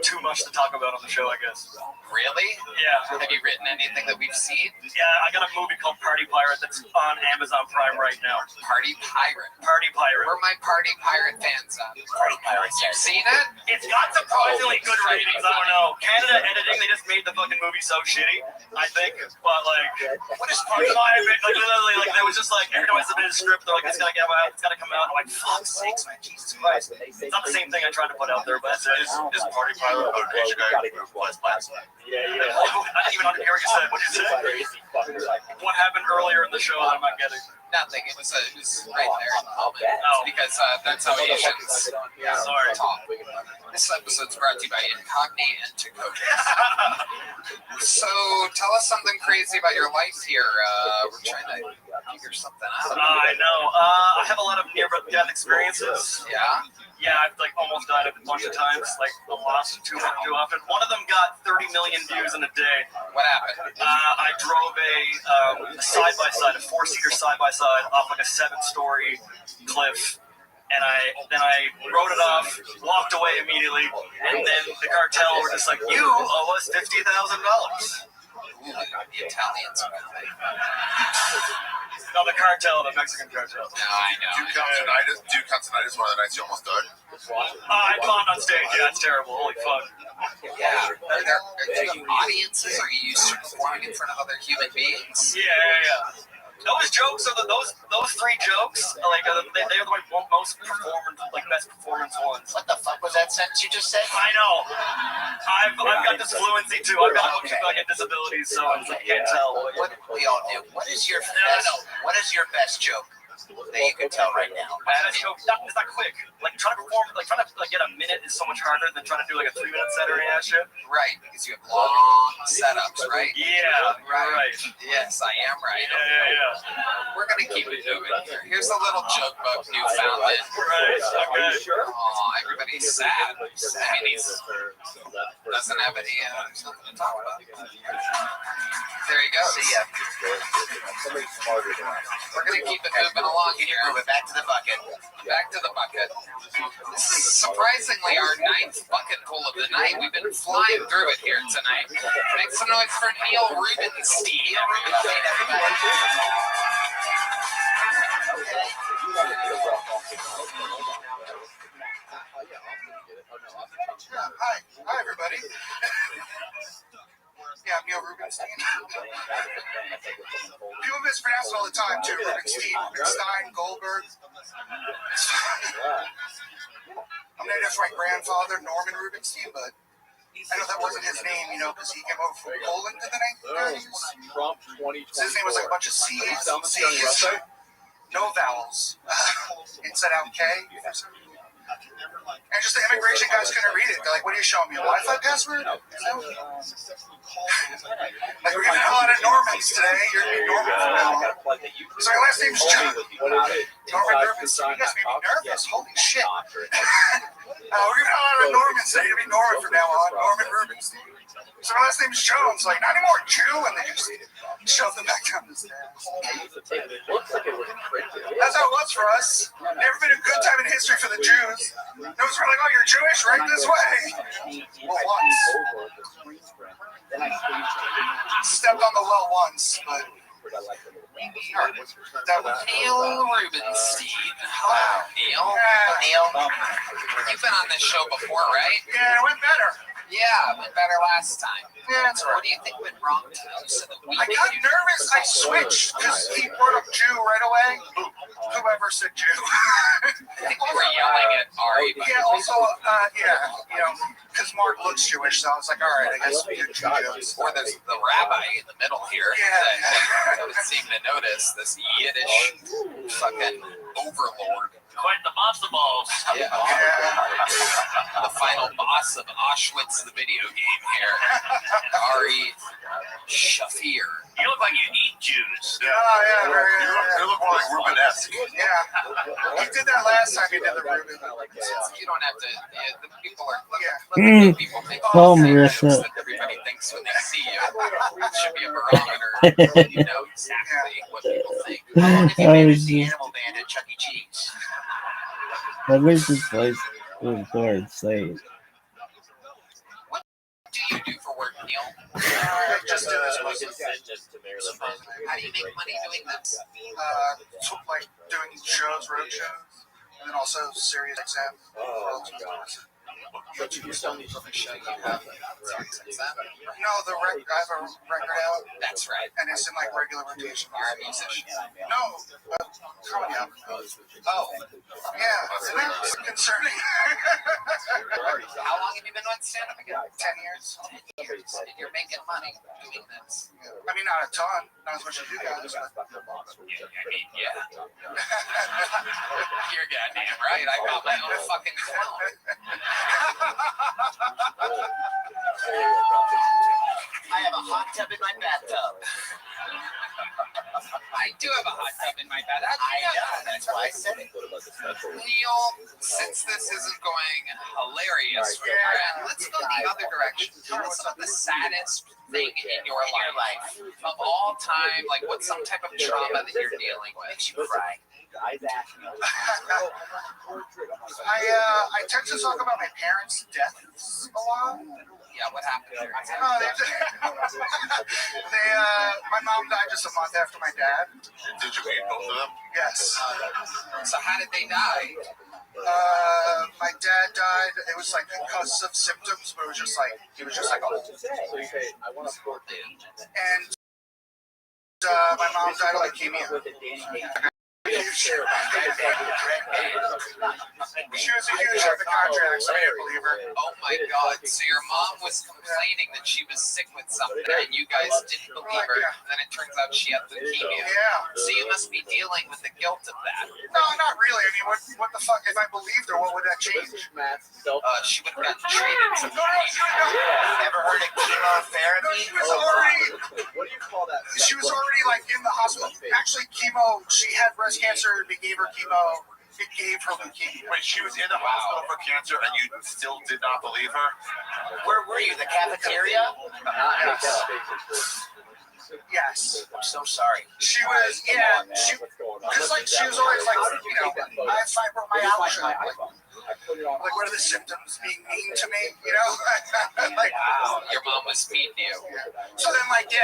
Too much to talk about on the show, I guess. Really? Yeah. Have you written anything that we've seen? Yeah, I got a movie called Party Pirate that's on Amazon Prime right now. Party Pirate? Party Pirate. Where are my Party Pirate fans at? Party Pirates. You've seen it? It's got surprisingly good ratings. I don't know. Canada editing, they just made the fucking movie so shitty, I think. But like, what is Party Pirate? Like literally, like they was just like every time I submitted a script, they're like, it's gotta come out, it's gotta come out. I'm like, fuck sakes, man, Jesus Christ. It's not the same thing I tried to put out there, but Is Party Pirate about an Asian guy who flies planes? I didn't even hear what you said. What did you say? What happened earlier in the show that I'm not getting? Nothing. It was right there. Because that's how Asians talk. This episode's brought to you by Incogni and Takoja. So tell us something crazy about your life here. We're trying to figure something out. I know. I have a lot of near-death experiences. Yeah? Yeah, I've like almost died a bunch of times, like a lot, too often. One of them got 30 million views in a day. What happened? I drove a side-by-side, a four-seater side-by-side off like a 7-story cliff. And I wrote it off, walked away immediately, and then the cartel were just like, you owe us $50,000. Ooh, the Italians. No, the cartel, the Mexican cartel. No, I know. Do you come tonight? One of the nights you almost died? I bombed on stage. Yeah, it's terrible. Holy fuck. Yeah. Are there audiences? Are you used to performing in front of other human beings? Yeah. Those jokes are those three jokes. Like they're my most best performance ones. What the fuck was that sentence you just said? I know. I've got this fluency too. I've got a bunch of disabilities, so it's like, you can't tell. What we all do. What is your best joke that you can tell right now? Best joke. It's not quick. Like trying to perform, like trying to get a minute is so much harder than trying to do like a 3-minute set or any of that shit. Right, because you have long setups, right? Yeah, right. Yes, I am right. Yeah. We're gonna keep it moving here. Here's a little joke about Newfoundland. Right. Okay. Oh, everybody's sad. I mean, he doesn't have any something to talk about. There you go. See ya. We're gonna keep it moving along here. Move it back to the bucket. Back to the bucket. This is surprisingly our 9th bucket pull of the night. We've been flying through it here tonight. Make some noise for Neil Rubenstein. Hi, everybody. Yeah, I'm Neil Rubenstein. People mispronounce it all the time, too. Rubenstein, Goldberg. I'm named after my grandfather, Norman Rubenstein, but I know that wasn't his name, because he came over from Poland in the 1930s. So his name was like a bunch of C's, no vowels. Inside out K. And just the immigration guys couldn't read it. They're like, what are you showing me, a Wi-Fi password? Like, we're going to have a lot of Normans today. You're going to be Norman from now on. So your last name's John. Norman Rubenstein. You guys made me nervous. Holy shit. We're gonna allow Norman say to be Norman from now on. Norman Rubenstein. So my last name's Jones. Like, not anymore, Jew, and they just shove them back down the stairs. That's how it was for us. Never been a good time in history for the Jews. It was like, oh, you're Jewish, right this way. Well, once. Stepped on the well once, but. That was Neil Rubenstein. Wow. Neil, you've been on this show before, right? Yeah, it went better. Yeah, it went better last time. Yeah, that's right. What do you think went wrong today? So I got nervous. I switched because he brought up Jew right away. Whoever said Jew. I think we were yelling at Ari. Yeah, also, because Mark looks Jewish, so I was like, all right, I guess we do Jew jokes. Or there's the rabbi in the middle here that would seem to notice this Yiddish fucking overlord. Quite the monster balls. Yeah. The final boss of Auschwitz, the video game here. Ari Shafir. You look like you eat Jews. Yeah. Oh, yeah. You look more like Ruben-esque. Yeah. He did that last time he did the Ruben. You don't have to. Yeah, the people are. Mm. People think Oh, Marissa. that everybody thinks when they see you. It should be a barometer. You know exactly what people think. How long have you managed the animal band at Chuck E. Cheese? I wish this place was more insane. What do you do for work, Neil? Just do this mostly. How do you make money doing this? Like doing shows, road shows, and then also Sirius XM. Oh, my gosh. But you tell me from a show you have No, I have a record out. That's right. And it's in like regular rotation. You're a musician. No, comedy album. Oh. Yeah, isn't that concerning? How long have you been on stand-up again? 10 years. 10 years. And you're making money doing this. I mean, not a ton, not as much as you guys. But... Yeah. You're goddamn right. I got my own fucking clown. I have a hot tub in my bathtub. I do have a hot tub in my bed. I know. That's why I said it. Neil, since this isn't going hilarious for your end, let's go the other direction. What's some of the saddest thing in your life of all time? Like, what's some type of trauma that you're dealing with? Makes you cry. I tend to talk about my parents' deaths a lot. Yeah, what happened there? My mom died just a month after my dad. Did you meet both of them? Yes. So how did they die? My dad died. It was like concussive symptoms, but it was just like he was just like old. And my mom died of leukemia. She was a huge hypochondriac, so I didn't believe her. Oh my god, so your mom was complaining that she was sick with something and you guys didn't believe her, and then it turns out she had leukemia. Yeah. So you must be dealing with the guilt of that. No, not really. I mean, what the fuck? If I believed her, what would that change? She would have gotten treated. Ever heard of chemotherapy? She was already. What do you call that? She was already like in the hospital. Actually, chemo. She had breast cancer. They gave her chemo. It gave her leukemia. Wait, she was in the hospital for cancer and you still did not believe her? Where were you? The cafeteria? Yes. I'm so sorry. She was, yeah. Because like she was always like, I have fibromyalgia. Like, what are the symptoms? Being mean to me, like, your mom was mean to you. So then,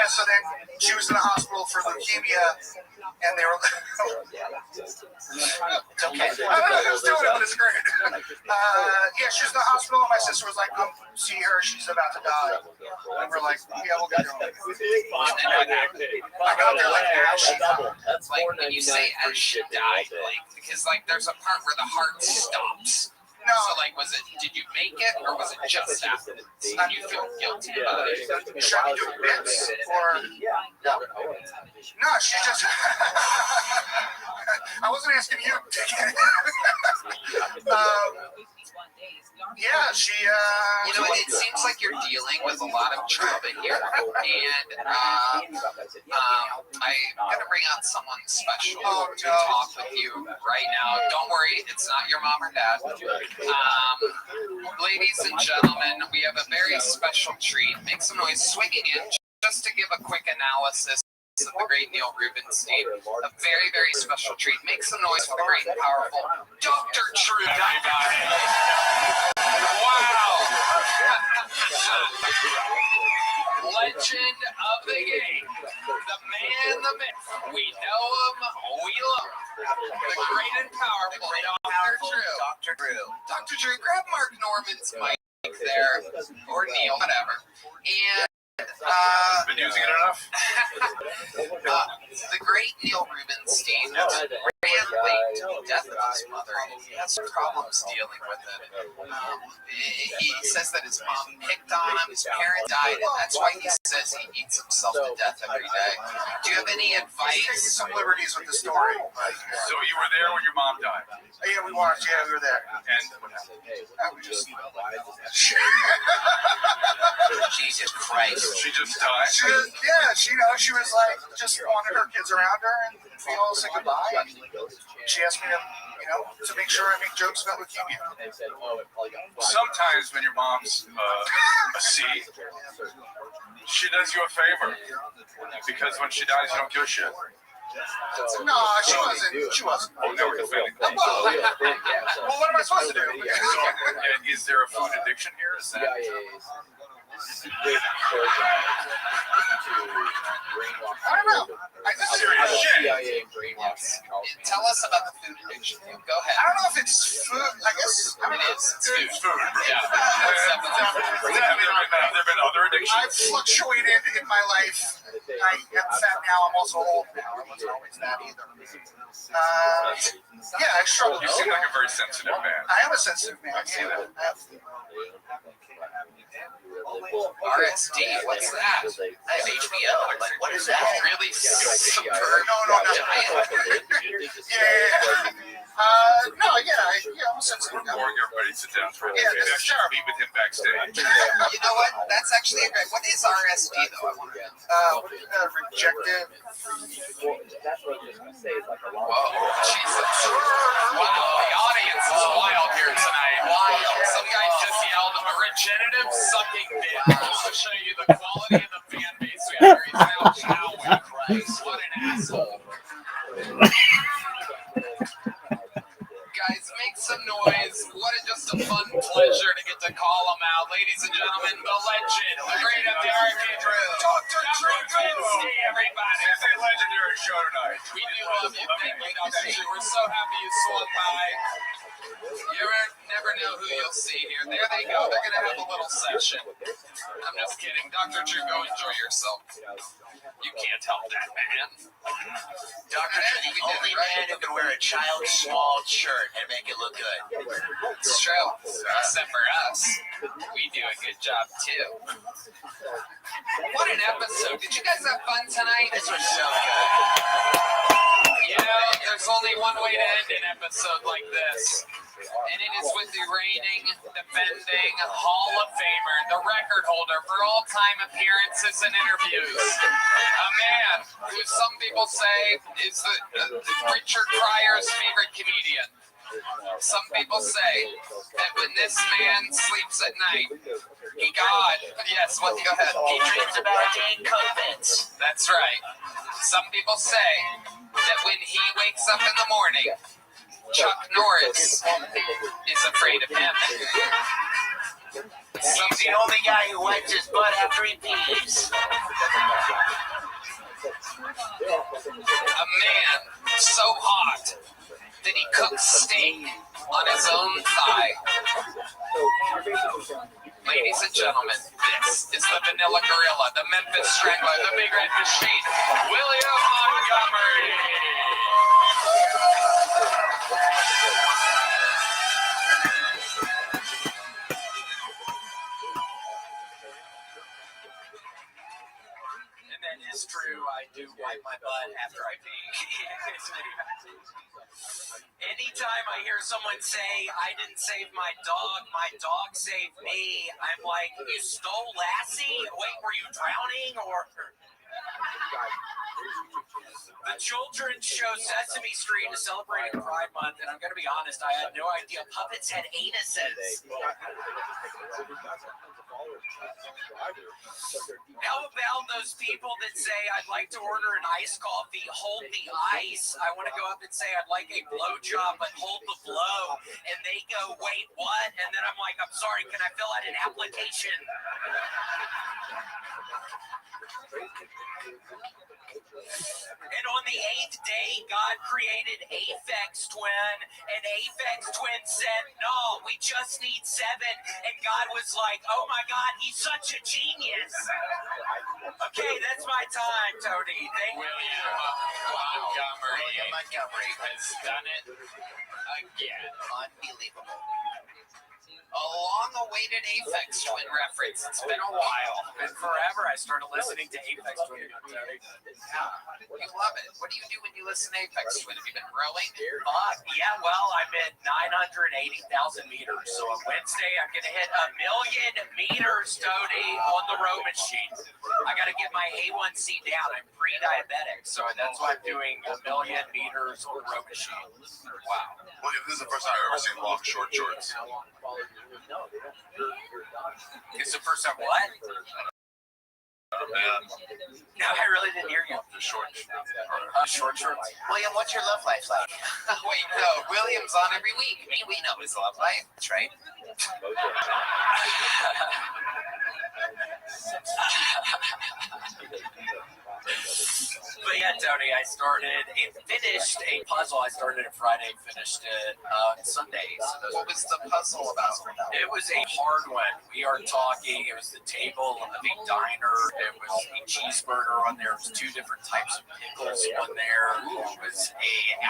so then she was in the hospital for leukemia, and they were. It's okay. I don't know who's doing it, but it's great. She was in the hospital, and my sister was like, "Come see her. She's about to die." And we're like, "Yeah, we'll get her." I got there like ashy. Like when you say as she died, because there's a part where the heart stops. No. So did you make it or was it just after? Did you feel guilty about it? Should I be doing bits or? No, she just. I wasn't asking you. Yeah, she. You know, it seems like you're dealing with a lot of trauma here, and I'm gonna bring out someone special to talk with you right now. Don't worry, it's not your mom or dad. Ladies and gentlemen, we have a very special treat. Make some noise, swinging in, just to give a quick analysis of the great Neil Rubenstein. A very, very special treat. Make some noise for the great and powerful Dr. Drew. Wow! Legend of the game. The man, the myth. We know him, we love him. The great and powerful Dr. Drew. Dr. Drew, grab Mark Norman's mic there, or Neil, whatever. And been using it enough? The great Neil Rubenstein ran late to the death of his mother. He has problems dealing with it. He says that his mom picked on him, his parent died, and that's why he says he eats himself to death every day. Do you have any advice? Some liberties with the story. So you were there when your mom died? Yeah, we watched. Yeah, we were there. And what happened? We just. Jesus Christ. She just died? She was like, just wanted her kids around her, and we all said goodbye. And she asked me to make sure I make jokes about leukemia. Sometimes when your mom's a C, she does you a favor. Because when she dies, you don't give a shit. No, she wasn't. Oh, now we're defending. Well, what am I supposed to do? And is there a food addiction here? Is that... I don't know. Serious shit. Tell us about the food addiction. Go ahead. I don't know if it's food. I guess it is. It's food, bro. Yeah. Have there been other addictions? I've fluctuated in my life. I am fat now. I'm also old now. I wasn't always that either. Yeah, I struggle. You seem like a very sensitive man. I am a sensitive man. I see that. RSD, what's that? That's HBO. What is that? Really superb. No. I'm a sensitive guy. Boring everybody to death. Yeah, this is terrible. Meet with him backstage. You know what? That's actually a great. What is RSD though? I want to know. Rejected. Whoa, Jesus. Wow, the audience is wild here tonight. Wild. Some guy just yelled regenerative sucking dick. Just to show you the quality of the fan base we have here. He's now chowing. Christ, what an asshole. Guys, make some noise. What just a fun pleasure to get to call him out. Ladies and gentlemen, the legend, the great American Drew. Dr. Drew Rubenstein, everybody. It's a legendary show tonight. We do love you. Thank you, Dr. Drew. We're so happy you swung by. You never know who you'll see here. There they go. They're going to have a little session. I'm just kidding. Dr. Drew, go enjoy yourself. You can't help that, man. Dr. Drew, the only man who can wear a child's small shirt and make it look good. It's true. Except for us. We do a good job, too. What an episode. Did you guys have fun tonight? This was so good. You know, there's only one way to end an episode like this. And it is with the reigning, defending Hall of Famer, the record holder for all-time appearances and interviews. A man who some people say is Richard Pryor's favorite comedian. Some people say that when this man sleeps at night, yes, go ahead. He dreams about Dane Covenants. That's right. Some people say that when he wakes up in the morning, Chuck Norris is afraid of him. He's the only guy who wipes his butt after he pees. A man so hot that he cooks steak on his own thigh. Ladies and gentlemen, this is the Vanilla Gorilla, the Memphis Strangler, the Big Red Machine, William Montgomery. And that is true. I do wipe my butt after I pee. Anytime I hear someone say, I didn't save my dog saved me, I'm like, you stole Lassie? Wait, were you drowning? Or the children show Sesame Street to celebrate Pride Month, and I'm going to be honest, I had no idea puppets had anuses. How about those people that say, I'd like to order an iced coffee, hold the ice. I want to go up and say, I'd like a blowjob, but hold the blow. And they go, wait, what? And then I'm like, I'm sorry, can I fill out an application? And on the 8th day, God created Aphex Twin, and Aphex Twin said, no, we just need 7. And God was like, oh my God, he's such a genius. Okay, that's my time, Tony. Thank you. William Montgomery has done it again. Unbelievable. A long-awaited Aphex Twin reference. It's been a while. And forever, I started listening to Aphex Twin. Yeah, you love it. What do you do when you listen to Aphex Twin? Have you been rowing? Yeah, well, I'm at 980,000 meters. So on Wednesday, I'm going to hit 1,000,000 meters, Tony, on the row machine. I got to get my A1C down. I'm pre-diabetic, so that's why I'm doing 1,000,000 meters on the row machine. Wow. Well, this is the first time I've ever seen long short shorts. It's the first time what? No, I really didn't hear you. Short shorts. William, what's your love life like? Wait, no, William's on every week. I mean, we know his love life, that's right? But yeah, Tony, I finished a puzzle. I started it Friday, finished it Sunday. So what was the puzzle about? It was a hard one. We are talking, it was the table of a diner. It was a cheeseburger on there. It was 2 different types of pickles on there. It was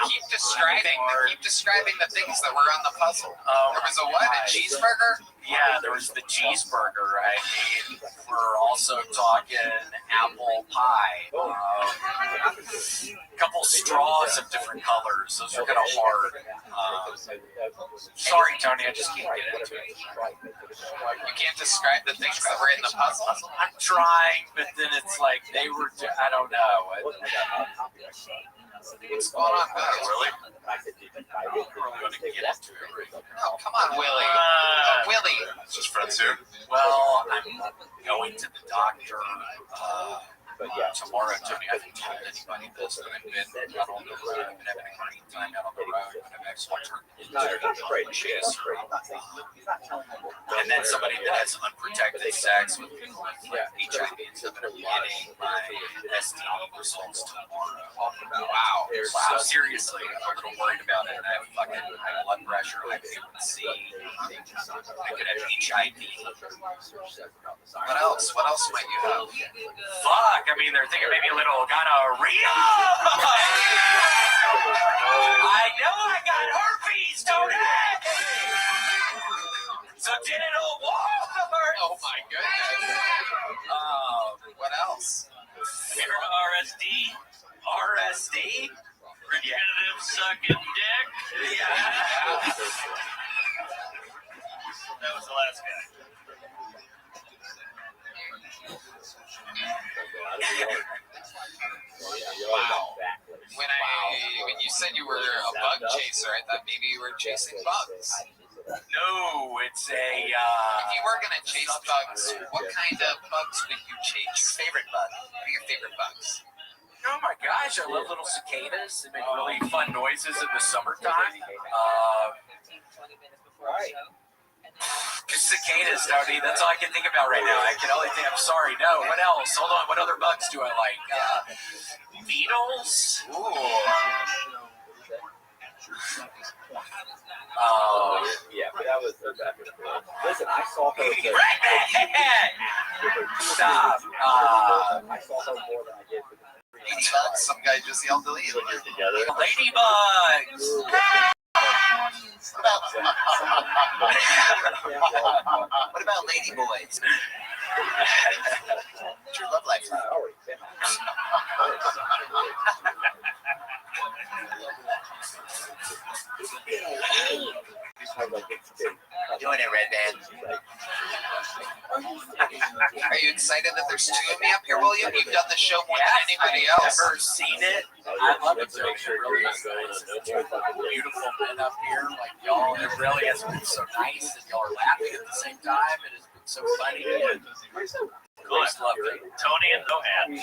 Keep describing the things that were on the puzzle. There was a what? A cheeseburger? Yeah, there was the cheeseburger. I mean, we're also talking apple pie. A couple straws of different colors. Those are kind of hard. Sorry, Tony, I just can't get into it. You can't describe the things that were in the puzzle? I'm trying, but then it's like they were, I don't know. What's going on, Willie? I'm going to get into it. Oh, come on, Willie. Willie. It's just friends here. Well, I'm going to the doctor tomorrow, Tony. I haven't told anybody this, but I've been out on the road. I've been having a great time out on the road. I've actually turned and then somebody that has unprotected sex with people with HIV and stuff, and I'm getting my STD results tomorrow. Wow. So seriously, I'm a little worried about it. I have fucking high blood pressure, high A1C. I could have HIV. What else? What else might you have? Fuck. I mean, they're thinking maybe a little gonorrhea. I know I got herpes, Tony. So genital warts. Oh my goodness. What else? RSD. Regenerative sucking dick. Yeah. That was the last guy. Wow. When you said you were a bug chaser, I thought maybe you were chasing bugs. No, it's a. If you were gonna chase bugs, what kind of bugs would you chase? Your favorite bug? What are your favorite bugs? Oh my gosh, I love little cicadas. They make really fun noises in the summertime. Cicadas, Tony. That's all I can think about right now. I can only think. I'm sorry. No. What else? Hold on. What other bugs do I like? Beetles. Ooh. Yeah, but that was listen, I saw her. Stop. I saw her more than I did for the Ladybugs. Some guy just yelled delete. together. Ladybugs. What about ladyboys? What's your love life? Doing it, Red Man. Are you excited that there's two of me up here, William? You've done the show more than anybody else. I've never seen it. I love it. Make sure really beautiful men up here, like y'all. It really has been so nice, and y'all are laughing at the same time. It has been so funny. And always loved it. Tony and Zohan.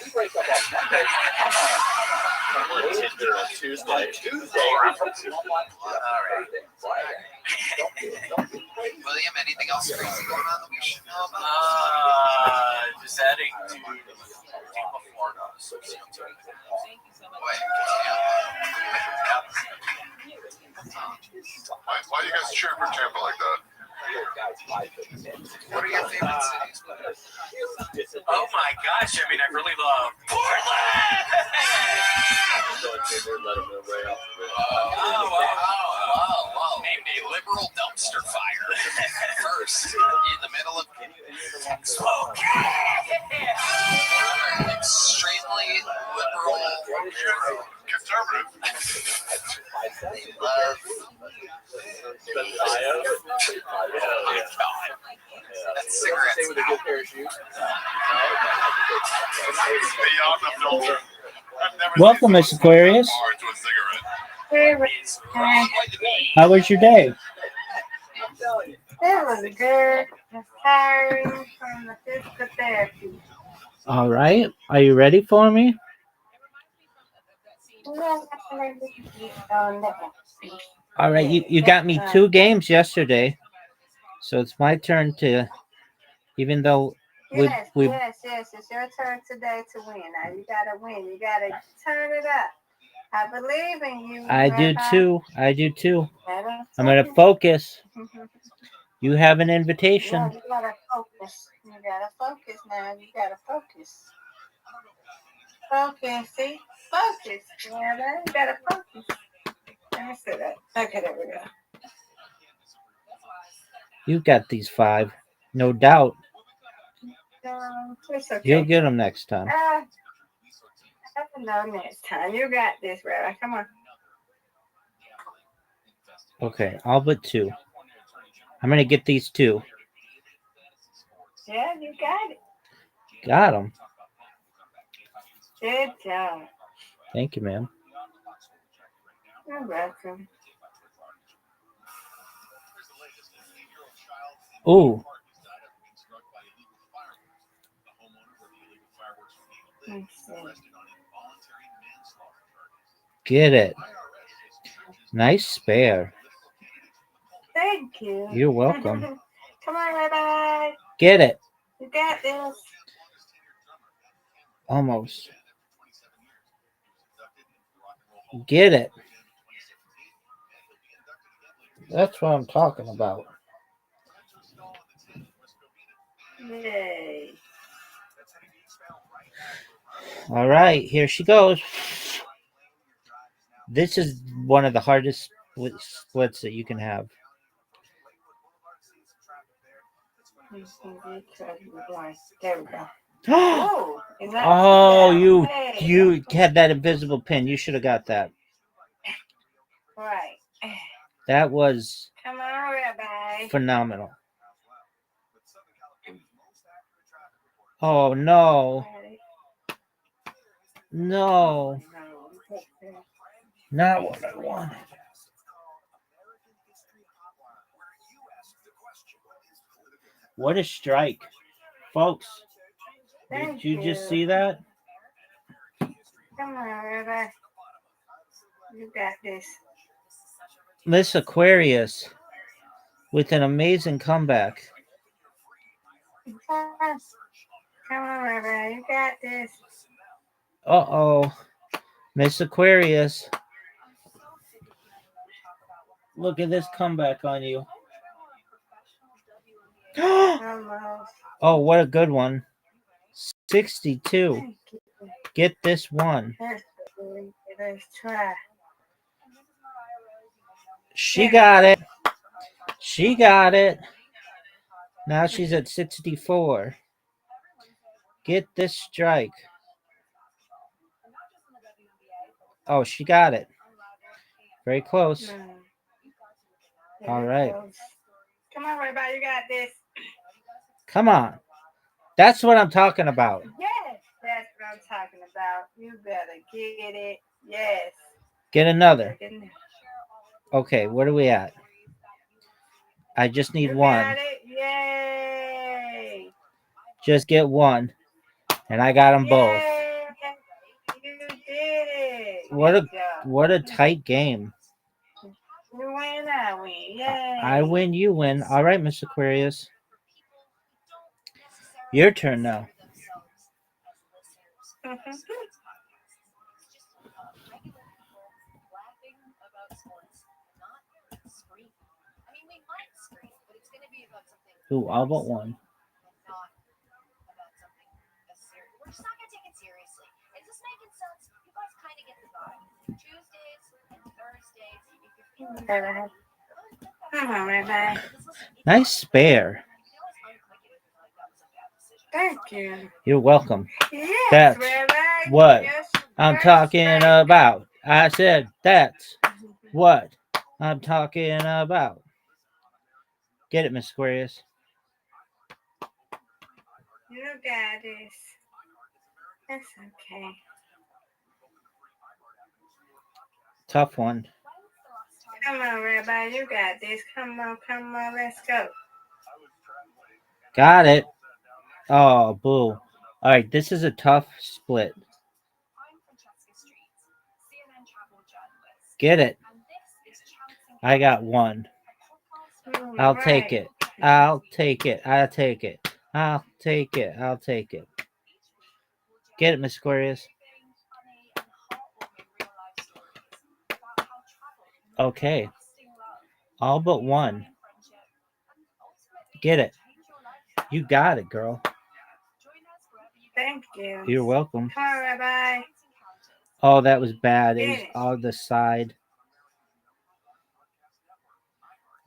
Tuesday. All right. William, anything else crazy going on that we should know about? Just adding to Tampa, Florida. Why you guys cheering for Tampa like that? What are your favorite cities? Oh my gosh! I mean, I really love Portland. Whoa. Named a liberal dumpster fire. First, in the middle of extremely liberal, conservative. They love. Oh my God. That's cigarettes. With a good pair of shoes. Beyond the filter. Welcome, Miss Aquarius. Hey, How was your day? that was good. Just tiring from the physical therapy. All right. Are you ready for me? All right. You got me 2 games yesterday, so it's my turn to. Even though Yes, it's your turn today to win. Now you gotta win. You gotta turn it up. I believe in you. I do Rabbi. too. I'm gonna focus. You have an invitation. Yeah, you gotta focus. You gotta focus now. You gotta focus. Focus, see? Focus. Yeah, you gotta focus. Let me see that. Okay, there we go. You got these 5, no doubt. It's okay. You'll get them next time. I know next time. You got this, Rabbi. Come on. Okay, all but 2. I'm gonna get these 2. Yeah, you got it. Got them. Good job. Thank you, ma'am. You're welcome. Ooh. Get it. Nice spare. Thank you. You're welcome. Come on, Rabbi. Get it. You got this. Almost. Get it. That's what I'm talking about. Yay. All right, here she goes. This is one of the hardest splits that you can have. There we go. Oh, you had that invisible pin. You should have got that. Right. That was Come on, Rabbi. phenomenal. Oh, no. No. Not what I wanted. What a strike. Folks, did you just see that? Come on, Rabbi. You got this. Miss Aquarius with an amazing comeback. Come on, Rabbi. You got this. Uh-oh. Miss Aquarius. Look at this comeback on you. Oh, what a good one. 62. Get this one. Let's try. She got it. She got it. Now she's at 64. Get this strike. Oh, she got it. Very close. No. All Very right. close. Come on, Rabbi, you got this. Come on. That's what I'm talking about. Yes, that's what I'm talking about. You better get it. Yes. Get another. Get it. Okay, where are we at? I just need You one. got it. Yay. Just get one. And I got them both. Yay. You did it. What a Good job. what a tight game. You win, I win. Yay. I win, you win. All right, Miss Aquarius. Your turn now. Ooh, all but one. Come on, Rabbi. Nice spare. Thank you. You're welcome. Yes, That's Rabbi. what Yes, I'm first talking strike. about. I said that's what I'm talking about. Get it, Miss Aquarius. You got this. That's okay. Tough one. Come on, Rabbi. You got this. Come on. Let's go. Got it. Oh, boo. All right, this is a tough split. Get it. I got one. I'll take it. I'll take it. I'll take it. I'll take it. I'll take it. Get it, Miss Aquarius. Okay. All but one. Get it. You got it, girl. Thank you. You're welcome. Come on, Rabbi. Oh, that was bad. It was Get it. on the side.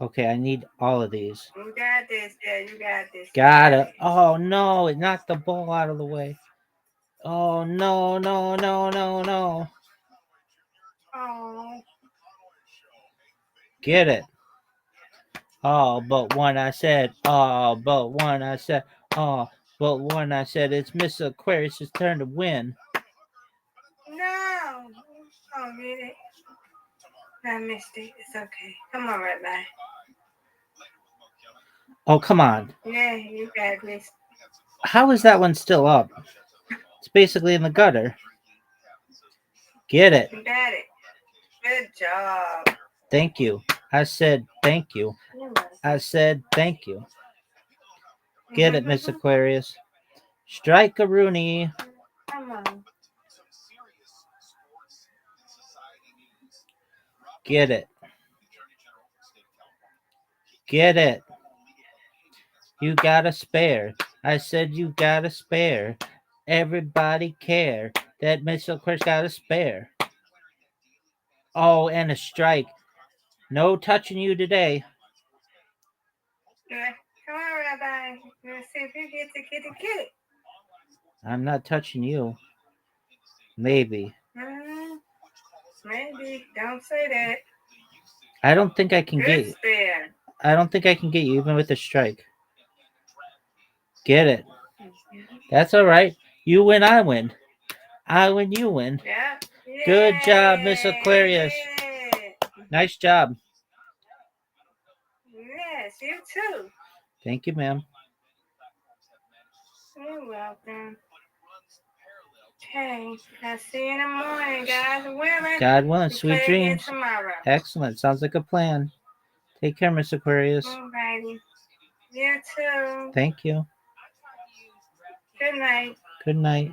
Okay, I need all of these. You got this. Yeah, you got this. Got it. Oh, no. It knocked the ball out of the way. Oh, no. Oh. Get it. Oh, but one I said. Oh, but one I said. Oh, but one I said. It's Miss Aquarius' turn to win. No. Oh, get it. I missed it. It's okay. Come on, Rabbi. Oh, come on. Yeah, you got this. How is that one still up? It's basically in the gutter. Get it. You got it. Good job. Thank you. I said thank you. I said thank you. Get it, Miss Aquarius. Strike a Rooney. Come on. Get it. Get it. You got a spare. I said you got a spare. Everybody care that Miss Aquarius got a spare. Oh, and a strike. No touching you today. Yeah. Come on, Rabbi. Let's see if you get it. I'm not touching you. Maybe. Maybe. Don't say that. I don't think I can get Good you. spare. I don't think I can get you even with a strike. Get it. That's all right. You win, I win. I win, you win. Yeah. Good job, Miss Aquarius. Nice job. Yes, you too. Thank you, ma'am. You're welcome. Okay. I'll see you in the morning, guys. Women. God willing, We sweet play again dreams. tomorrow. Excellent. Sounds like a plan. Take care, Miss Aquarius. Alrighty. You too. Thank you. Good night. Good night.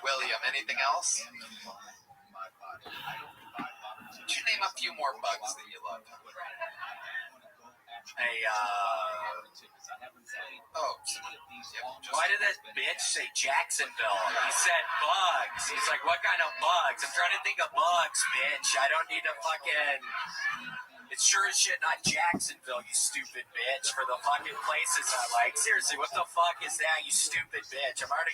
William, anything else? Could you name a few more bugs that you love? Why did that bitch say Jacksonville? He said bugs. He's like, what kind of bugs? I'm trying to think of bugs, bitch. I don't need to fucking... It's sure as shit not Jacksonville, you stupid bitch, for the fucking places I like. Seriously, what the fuck is that, you stupid bitch? I'm already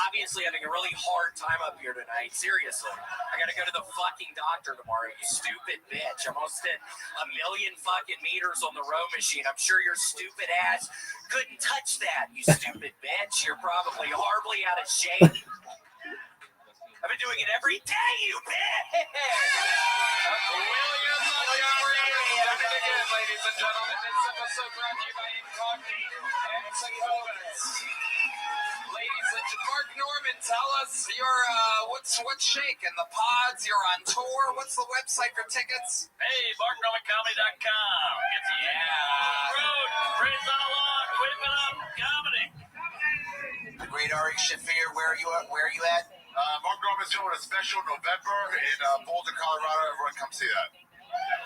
obviously having a really hard time up here tonight. Seriously. I gotta go to the fucking doctor tomorrow, you stupid bitch. I almost did 1,000,000 fucking meters on the row machine. I'm sure your stupid ass couldn't touch that, you stupid bitch. You're probably horribly out of shape. I've been doing it every day, you bitch! William Montgomery, done it again, ladies and gentlemen. This episode brought to you by Incogni and Sagovas. Ladies and gentlemen, Mark Norman, tell us your what's shaking? The pods, you're on tour. What's the website for tickets? Hey, MarkNormanComedy.com. Road, praise on along, whipping up comedy. The great Ari Shafir, where are you at? Mark Norman's doing a special November in Boulder, Colorado. Everyone come see that.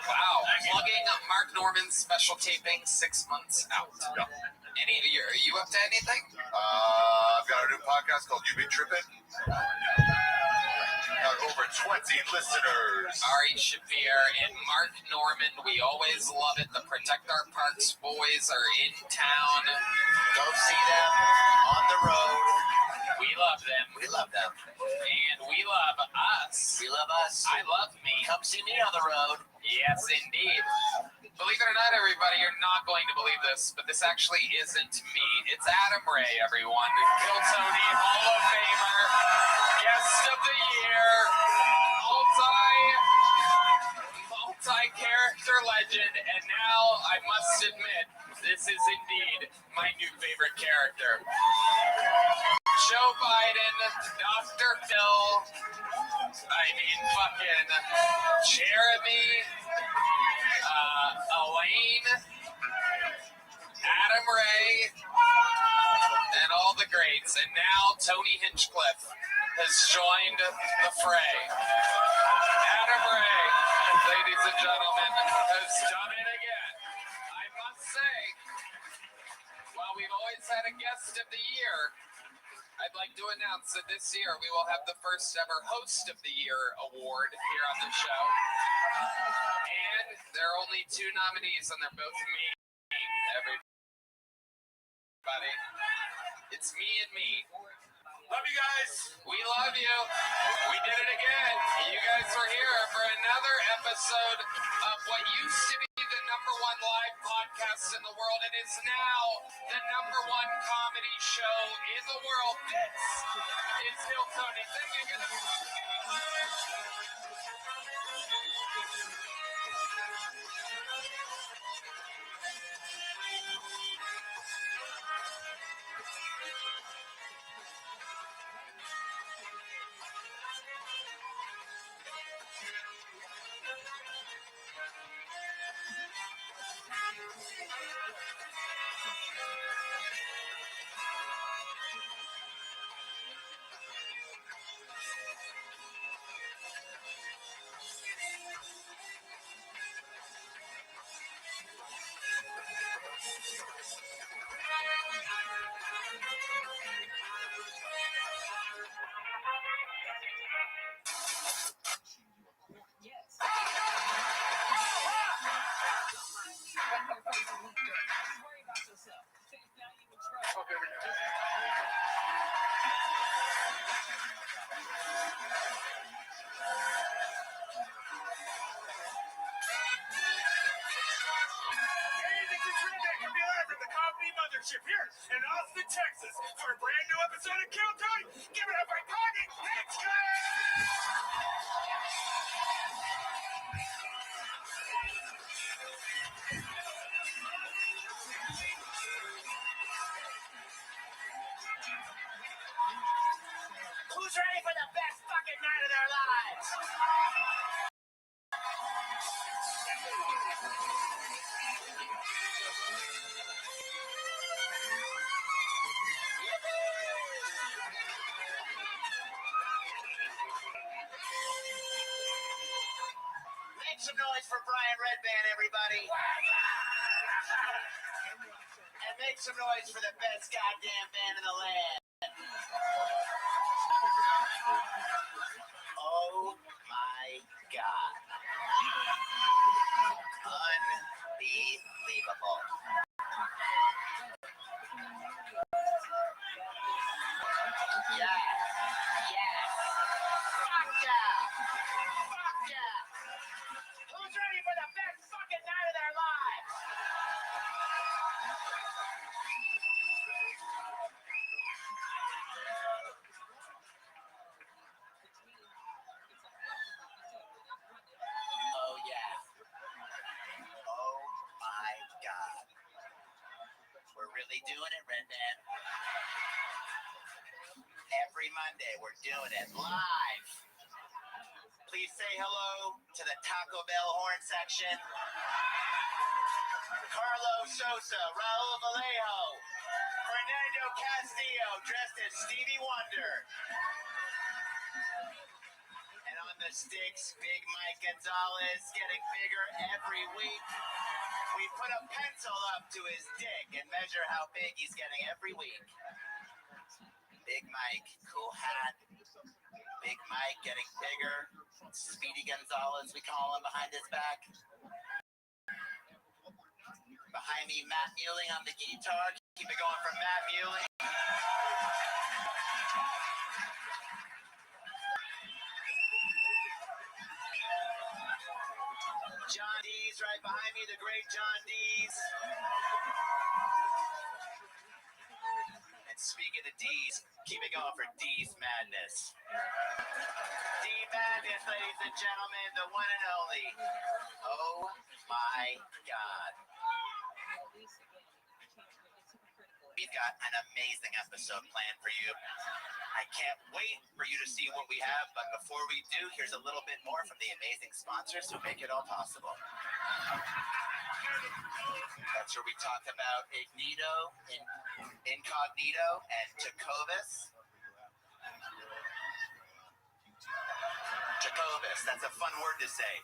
Wow, plugging Mark Norman's special taping 6 months out. Yeah. Are you up to anything? I've got a new podcast called You Be Trippin'. Got over 20 listeners. Ari Shafir and Mark Norman, we always love it. The Protect Our Parks boys are in town. Go see them on the road. We love them. We love them. And we love us. We love us. I love me. Come see me on the road. Yes, indeed. Believe it or not, everybody, you're not going to believe this, but this actually isn't me. It's Adam Ray, everyone. Kill Tony, Hall of Famer, guest of the year, multi-character legend, and now I must admit, this is indeed my new favorite character. Joe Biden, Dr. Phil, fucking Jeremy, Elaine, Adam Ray, and all the greats. And now Tony Hinchcliffe has joined the fray. Adam Ray, ladies and gentlemen, has done it again. I must say, while we've always had a guest of the year, I'd like to announce that this year we will have the first ever Host of the Year award here on the show. And there are only 2 nominees, and they're both me. Everybody. It's me and me. Love you guys. We love you. We did it again. You guys were here for another episode of what used to be the #1 live podcast in the world. It is now the #1 comedy show in the world. This is Kill Tony. Thank you. Here in Austin, Texas, for a brand new episode of Kill Tony. Give it up for Tony Who's ready for the best fucking night of their lives? Make some noise for Brian Redband, everybody. And make some noise for the best goddamn band in the land. Oh my God. Unbelievable. Yes. Yes. Fuck yeah. Fuck yeah. Who's ready for the best fucking night of their lives? Oh yeah. Oh my God. We're really doing it, Redman. Every Monday, we're doing it live. Please say hello to the Taco Bell horn section. Carlos Sosa, Raul Vallejo, Fernando Castillo dressed as Stevie Wonder. And on the sticks, Big Mike Gonzalez getting bigger every week. We put a pencil up to his dick and measure how big he's getting every week. Big Mike, cool hat. Big Mike getting bigger. Speedy Gonzalez, we call him, behind his back. Behind me, Matt Mueling on the guitar. Keep it going from Matt Mueling. John Dees right behind me, the great John Dees. And speaking of D's, keep it going for D's Madness. D Madness, ladies and gentlemen, the one and only. Oh my God. We've got an amazing episode planned for you. I can't wait for you to see what we have, but before we do, here's a little bit more from the amazing sponsors who make it all possible. That's where we talk about Ignito, Incognito, and Jacobus. Jacobus, that's a fun word to say.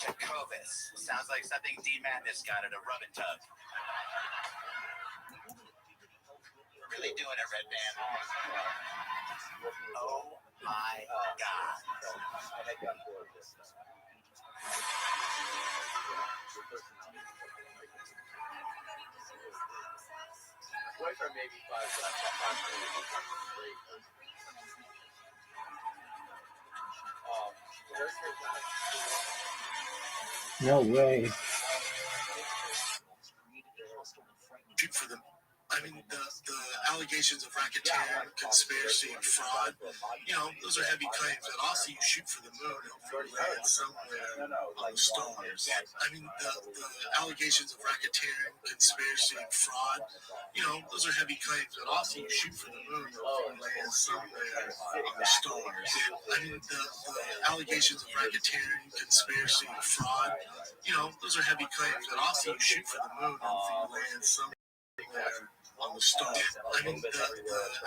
Jacobus. Sounds like something D Madness got at a rub and tug. We're really doing it, Redman. Oh my God. Boyfriend maybe 5 No way. Shoot for them. I mean, the allegations of racketeering, conspiracy, and fraud, those are heavy claims. And also, you shoot for the moon and hopefully land somewhere on the stars. I mean, the allegations of racketeering, conspiracy, and fraud, those are heavy claims. But also, you shoot for the moon and hopefully land somewhere on the stars. I mean, the allegations of racketeering, conspiracy, and fraud, those are heavy claims. But also, you shoot for the moon and hopefully land somewhere on the stars. I mean, the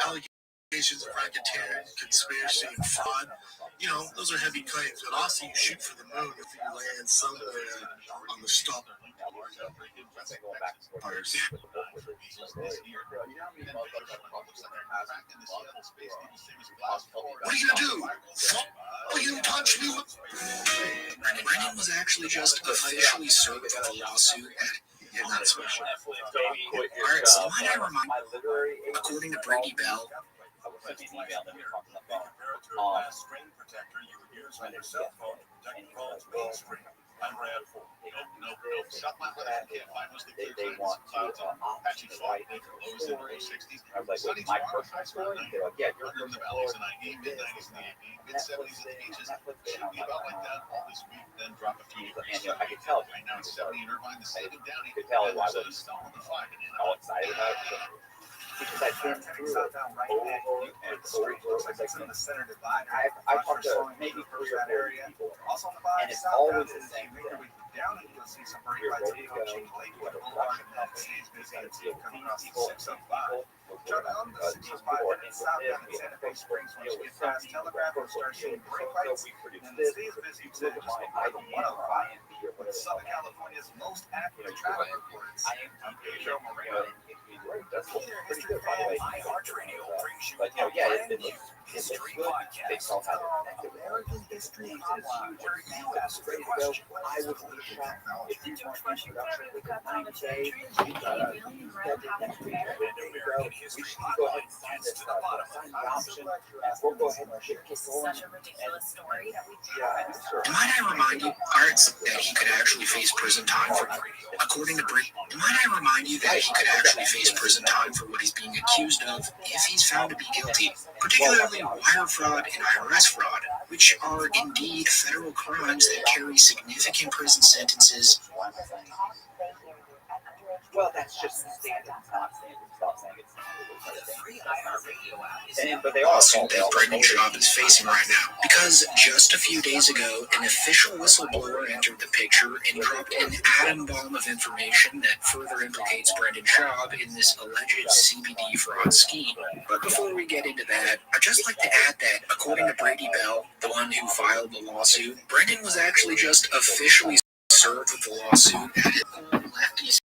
allegations of racketeering, conspiracy, and fraud, those are heavy claims. But also, you shoot for the moon if you land somewhere on the stars. What are you gonna do? Are you gonna touch me? Brendan was actually just officially served with a lawsuit at not special. Alright, so why did I remind? According to Brady Bell, I'm Brad Ford. No grill. Shut my lip. I can't find was the they want to Apache fought lows in the 60s. I was like, wait, my personal story? They're like, yeah, your in the valleys in the 90s, mid-90s in the 80s, mid-70s in the beaches. Should be about like that all this week, then drop a few degrees. I could tell. Right now it's 70 in Irvine, the same in Downey. You could tell why there's a snow on the fly. how excited about it. Because I've been through it over and over. In the center divide. I talked to maybe 3 or 4 people, and it's always the same thing. Down and you'll see some pretty lights approaching Lakewood Boulevard and that stays busy until you come across the 605. Jump on the 605 with this, we had a fixed deal with Sony, Telegraph, we produced this, look at my IBM or IMB or whatever. Southern California's most accurate travel reports. That's pretty good, by the way. But, yeah, it looks history podcast. They all have American history is huge. You ask a great question. I would be shocked if you weren't introduction within 90 days. We should go ahead and sign this, sign the option, and we'll go ahead and get going. Such a ridiculous story that we Might I remind you, Arts, that he could actually face prison time for, according to Britt, might I remind you that he could actually face prison time for what he's being accused of if he's found to be guilty, particularly wire fraud and IRS fraud, which are indeed federal crimes that carry significant prison sentences. Well, that's just the standard. It's not standard. Stop saying it's The free iHeartRadio app is Lawsuit that Brendan Schaub is facing right now, because just a few days ago, an official whistleblower entered the picture and dropped an atom bomb of information that further implicates Brendan Schaub in this alleged CBD fraud scheme. But before we get into that, I'd just like to add that, according to Brady Bell, the one who filed the lawsuit, Brendan was actually just officially served with the lawsuit at his home lefty's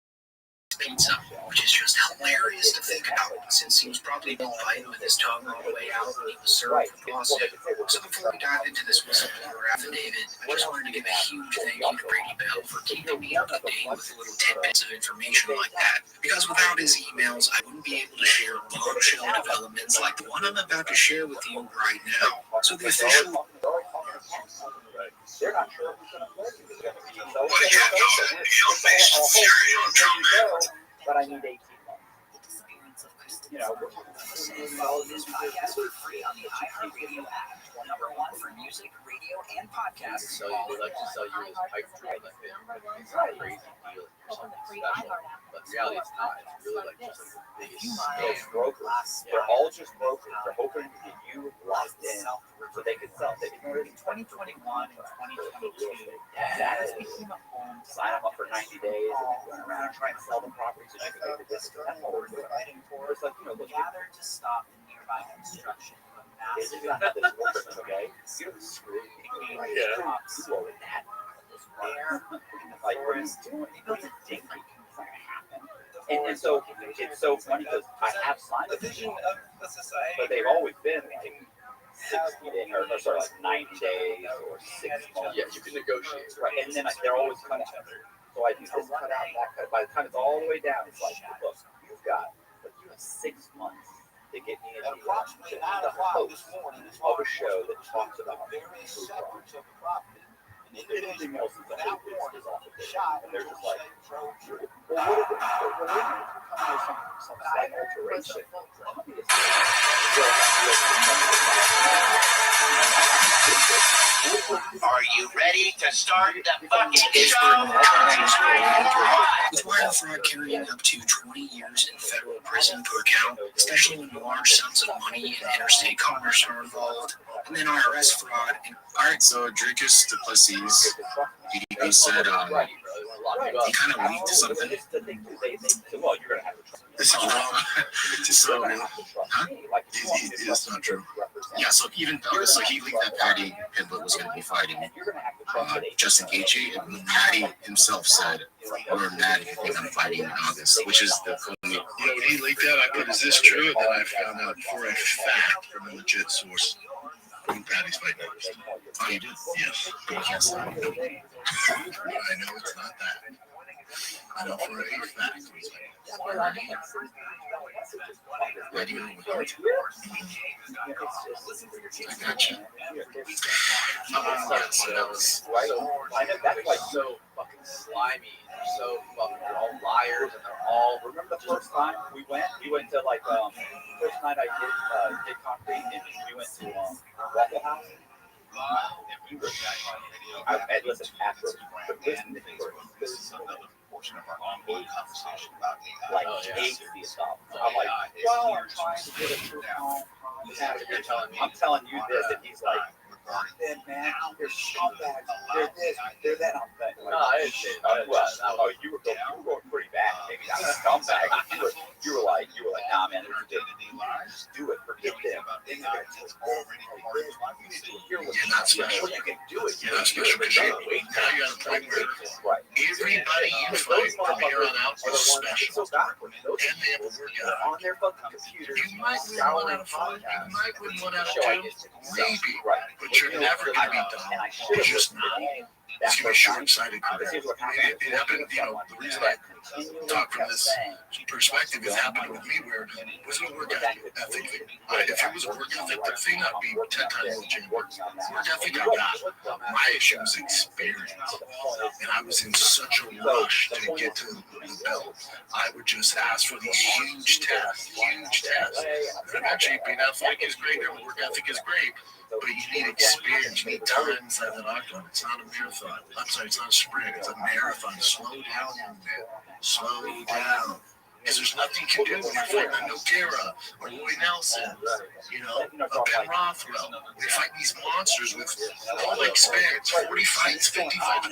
pizza, which is just hilarious to think about, since he was probably been fighting with his tongue all the way out when he was served with the lawsuit. So before we dive into this whistleblower affidavit, I just wanted to give a huge thank you to Brady Bell for keeping me up to date with little tidbits of information like that, because without his emails, I wouldn't be able to share bombshell developments like the one I'm about to share with you right now. So the official... They're not sure who's going to play. But I need 18 months. You know, follow this podcast for free on the iHeartRadio app. #1 for music, radio, and podcasts. So they like to sell you this pipe dream like it's a crazy deal or something special. But in reality, it's not. It's really like just like the biggest brokers. They're all just brokers. They're hoping to get you locked in so they can sell. They can in 2021 and 2022. That has become a home. Sign them up for 90 days and then going around trying to sell the property so you can make the discount. That's what we're fighting for. It's like, you know, Gather to stop the nearby construction of a it's massive not this work, okay? You don't screw me. Right? Yeah. You over that. There, like, they built a dink. It's not gonna happen. And so it's so funny because I have signed the vision of the society, but they've always been like 60 days, or sorry, like 90 days or 6 months. Yeah, you can negotiate. Right, and then they're always cut out. So I do this cut out, that cut. By the time it's all the way down, it's like, look, you have 6 months to get me into the host of a show that talks about food fraud. Anything else is off the table. And they're just like, well, what if it's some slight alteration? Are you ready to start the fucking show? With wire fraud carrying up to 20 years in federal prison per count, especially when large sums of money and interstate commerce are involved, and then IRS fraud. Alright, so Dricus Duplessis, DDP said, he kind of leaked something. This is wrong. So, huh? It's not true. Yeah, so so he leaked that Patty Pimblett was going to be fighting Justin Gaethje, and Patty himself said, "We're mad if you think I'm fighting in August," which is the cool. You know, when he leaked that, I put, "Is this true?" And then I found out for a fact from a legit source when Patty's fighting August. Oh, you did? Yes. But you can't say I know it's not that. I know for a fact. Ready to go. I got you. So that was I know that's like so fucking slimy. They're so fucking, they're all liars and they're all. Remember the first time we went to like first night I did concrete and we went to Waffle House. I listen after, but listen to this portion of our ongoing conversation about AI. Like, I'm like, well, I'm trying to get it through now. I'm telling you this, and he's like, then man, they're scumbags, they're this, they're that. I'm thinking, like, oh, you were going pretty back. Maybe not a scumbag. You were like, nah, man, just do it. Forget them. You're not special. You can do it. You're not special because now you're at a point where everybody you fight from here on out is special. And they have a workout. On their fucking computer. You might win one out of 5. You might win one out of 2. Maybe. But you're never going to be done. You're just not. It's going to be short-sighted career. It happened, you know, the reason I talk from this perspective is happened with me where it wasn't a work ethic thing. If it was a work ethic thing, I'd be 10 times more champion. Work ethic I got. My issue was experience. And I was in such a rush to get to the belt. I would just ask for these huge tests. And eventually being athletic is great, and work ethic is great. But you need experience. You need time inside the octagon. It's not a marathon. I'm sorry, it's not a sprint. It's a marathon. Slow down, young man. Slow down. Because there's nothing you can do when you're fighting a Nogueira or Roy Nelson, you know, a Ben Rothwell. You're fighting these monsters with all the experience, 40 fights, 50 fights,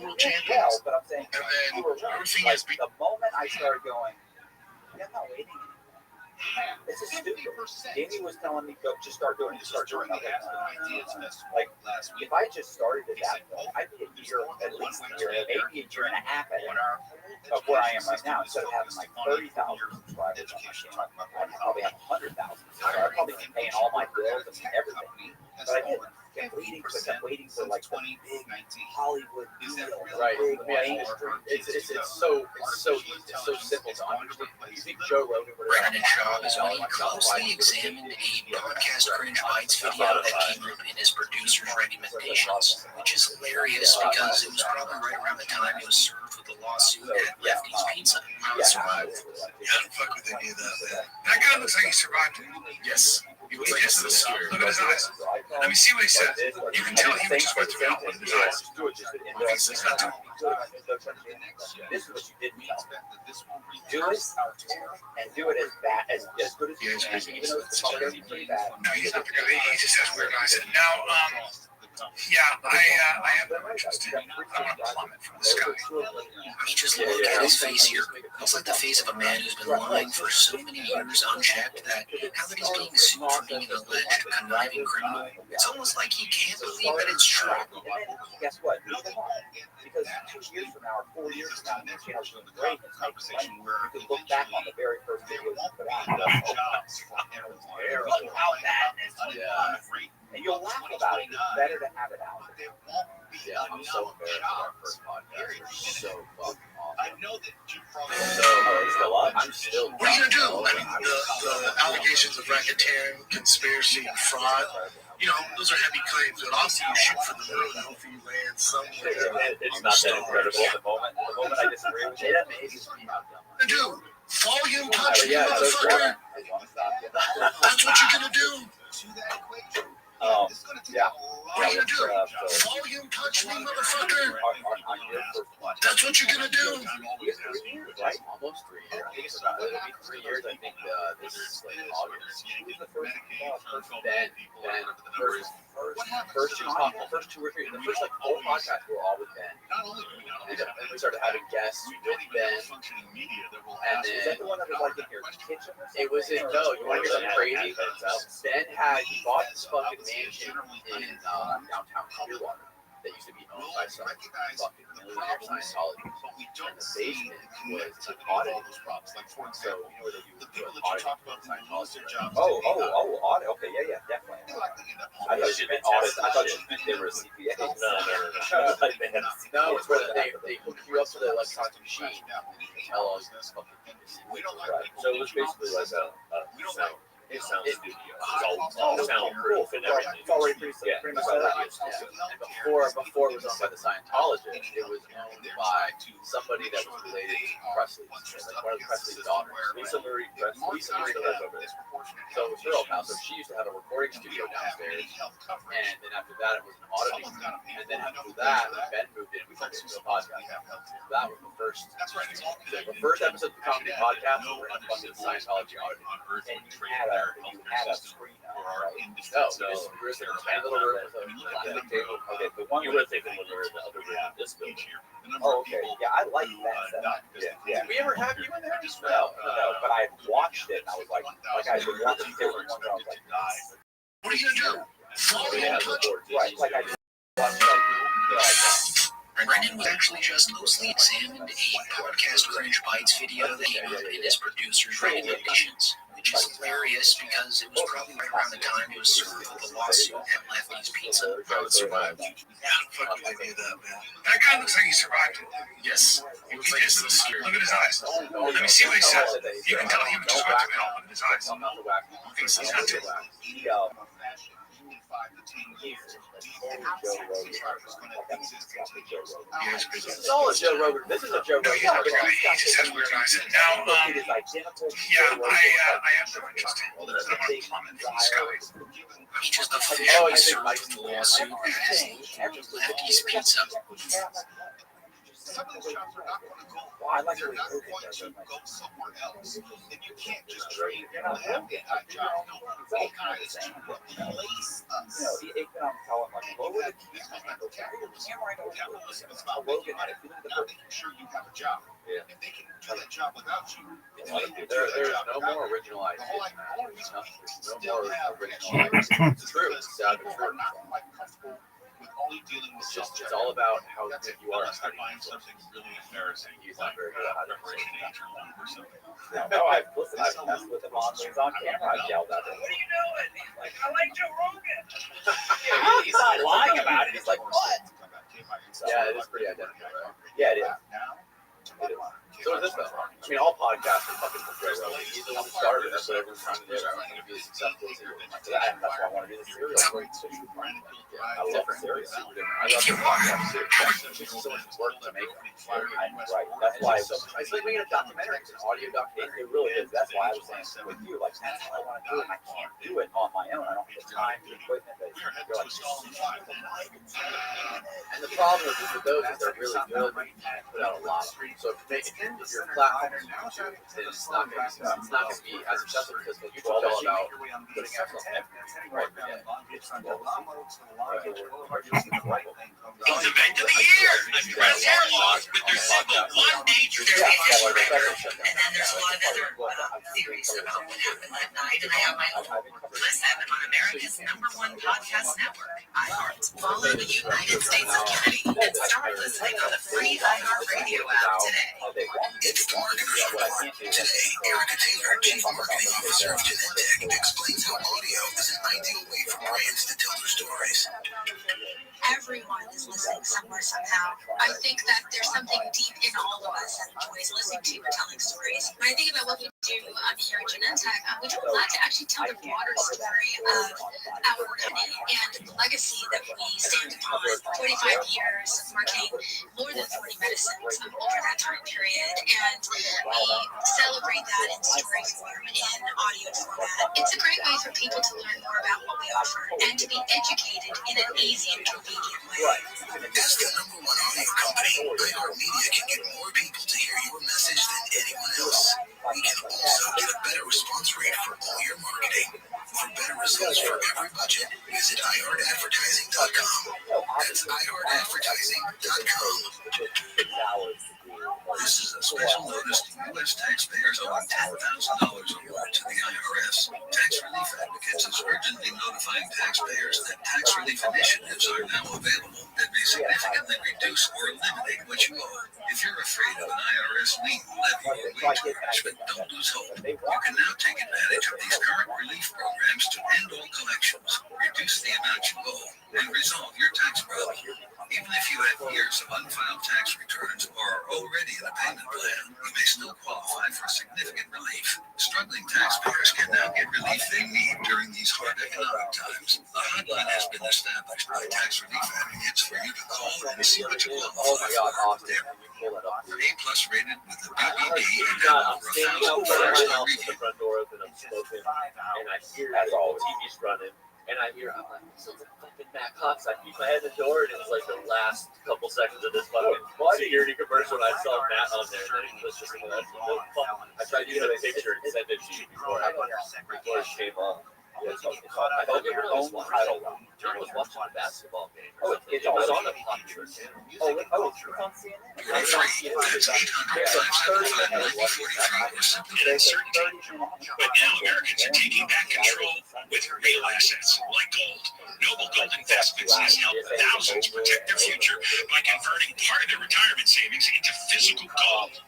world champions. And then everything has been. The moment I started going, I'm not waiting. This is stupid. Danny was telling me, go, just start doing it. Like, if I just started at that point, I'd be a year, at least a year, maybe a year and a half of where I am right now. Instead of having like 30,000 subscribers, I'd probably have 100,000. So I'd probably be paying all my bills and everything. But I didn't. I kept waiting for like 20 big Hollywood deal. Right. Yeah, It's so simple to understand. You think Joe Rogan would have Brandon Shaw is when he closely examined a podcast Cringe Bites video that came up in his producer's recommendations, which is hilarious because it was probably right around the time he was served with a lawsuit at Lefty's Pizza. How it survived. Yeah, I don't fuck with any of that, man. That guy looks like he survived it. Yes. He looks like he's scared. Look at his eyes. Let me see what he said. You can tell he just went through hell with his eyes. He's not doing This is what you didn't tell me. Do it and do it as bad as good as you can. Even though it's probably pretty bad. No, he's not the guy. He just has weird eyes. Now, yeah, I have no interest in. I want to plummet from the sky. You just look at his face here. Looks like the face of a man who's been lying for so many years unchecked that now that he's being sued for being an alleged conniving criminal, it's almost like he can't believe that it's true. Guess what? Because 2 years from now or 4 years from now, your channel's doing great. You can look back on the very first video you put out. And you'll laugh about it. It's better to have it out. Yeah, I'm so embarrassed with our first podcast. We're so fucking awesome. I know that you probably still up. I'm still. What are you gonna do? I mean, the allegations of racketeering, conspiracy, and fraud. You know, those are heavy claims. But also, you shoot for the moon, and hopefully you land somewhere. It's not that incredible. The moment I disagree with it, And dude, volume touch me, motherfucker. That's what you're gonna do. Yeah. What are you gonna do? Volume touch me, motherfucker. That's what you're gonna do. Right? Almost 3 years. I think it's about 3 years. I think this is like August. First 2 or 3. The first like 4 podcasts were all with Ben. And then we started having guests with Ben. And then, is that the one that was like in your kitchen? It was in, no, you want to hear something crazy? Ben he bought this fucking mansion in downtown Clearwater that used to be owned by some fucking millionaire Scientologists. And the basement was audited. So, you know where they do audit Scientology. Audit. Okay, yeah, definitely. I thought you meant audit. I thought you meant they were a CPA. No, it's where they hook you up to the electronic machine. Tell all these fucking So it was basically like a it sounds studio. It's all soundproof and everything. It's already pretty much set up. And before it was owned by the Scientologists, it was owned by somebody that was related to Presley. Like one of the Presley's daughters. Lisa Marie Presley lives over there. So it was her old house. So she used to have a recording studio downstairs. And then after that, it was an auditing. And then after that, when Ben moved in, we turned it into a podcast. That was the first episode of the comedy podcast. We were in fucking Scientology auditing. And you had a screen out, right? No, we were in a tiny little room with a table. Okay, the one you were thinking when we were in the other room. this building. Oh, okay. Yeah, I like that setup. Yeah. Did we ever have you in there? No. But I watched it and I was like I've been watching different ones. I was like, What are you gonna do? Follow me on Twitter? right. Like I just watched Brendan was actually just mostly examined a podcast Cringe Bites video that came out in his producer's recommendations, which is hilarious because it was probably right around the time he was served with a lawsuit at Lefty's Pizza. I would survive. Yeah, I don't fucking believe that, man. That guy looks like he survived it. Yes. He just looks scared. Look at his eyes. Let me see what he says. You can tell he just went through hell. Look at his eyes. He's not dead. It's all a Joe Rogan. This is a Joe Rogan. He just has weird eyes. Now, yeah, I have no interest in it. I'm on plummet from the skies. He just officially served with the lawsuit at Lefty's Pizza. Some of the shops are not going to go. They're not going to go somewhere else. And you can't just trade. You're not having that job. All kinds to replace us. It's about making money, not making sure you have a job. If they can do that job without you, there's no more original ideas. No more original ideas. It's true. It's not quite comfortable. It's all about how good you are. I find something really embarrassing. He's not very good at Reparation Nature or something. No, I've messed with him on camera. I yelled at him. What are you doing? He's like, I like Joe Rogan. He's not lying about it. He's like, what? Yeah, it is pretty identical. Yeah, it is. It is. So is this though. I mean, all podcasts are fucking for Joe Rogan. He's the one who started it. That's what everyone's trying to do. I want to be as successful as you. That's why I want to do the serial. I love serial. I love the podcast series. It's so much work to make them. Right. That's why it's like making a documentary. It's an audio documentary. It really is. That's why I was saying with you, like, that's what I want to do, and I can't do it on my own. I don't have the time, the equipment. You're like, and the problem is with those is they're really good and put out a lot of free. So if your platform is YouTube, then it's not going to be as successful because YouTube's all about putting out something. Right. It's event of the year. I'm Chris Hairloss with their simple one-day tradition record. And then there's a lot of other theories about what happened that night. And I have my own list of them on America's #1 podcast network, iHeart. Follow the United States of Kennedy and start listening on the free iHeart Radio app today. It's the Marketer's Report. Today, Erica Taylor, Chief Marketing Officer of Genentech, explains how audio is an ideal way for brands to tell their stories. Everyone is listening somewhere somehow. I think that there's something deep in all of us that enjoys listening to and telling stories. When I think about what we do here at Genentech, we do a lot to actually tell the broader story of our company and the legacy that we stand upon. 25 years marketing more than 40 medicines over that time period, and we celebrate that in story form, in audio format. It's a great way for people to learn more about what we offer and to be educated in an easy and convenient way. As the #1 audio company, iHeartMedia can get more people to hear your message than anyone else. We can also get a better response rate for all your marketing. For better results for every budget, visit iHeartAdvertising.com. That's iHeartAdvertising.com. This is a special notice to U.S. taxpayers owing $10,000 or more to the IRS. Tax Relief Advocates is urgently notifying taxpayers that tax relief initiatives are now available that may significantly reduce or eliminate what you owe. If you're afraid of an IRS lien, levy, or wage garnishment, don't lose hope. You can now take advantage of these current relief programs to end all collections, reduce the amount you owe, and resolve your tax problem. Even if you have years of unfiled tax returns or are already in a payment plan, you may still qualify for significant relief. Struggling taxpayers can now get relief they need during these hard economic times. A hotline has been established by tax relief advocates for you to call and see what you qualify for. They're A+ rated with a BBB and have over 1,000 five-star reviews. And I hear TV's running. And I hear, I'm like, this is a fucking Matt Cox. I keep my head in the door, and it's like the last couple seconds of this fucking security commercial, and I saw Matt on there, and then it was just like, I tried to get a picture and send it to you before it came on. Yeah, it's your own title run. I was watching a basketball game. Oh, it's on the Punisher. It's on CNN. Free. That's 800-575-9043 or simply uncertainty. But now Americans are taking back control with real assets like gold. Noble Gold Investments has helped thousands protect their future by converting part of their retirement savings into physical gold,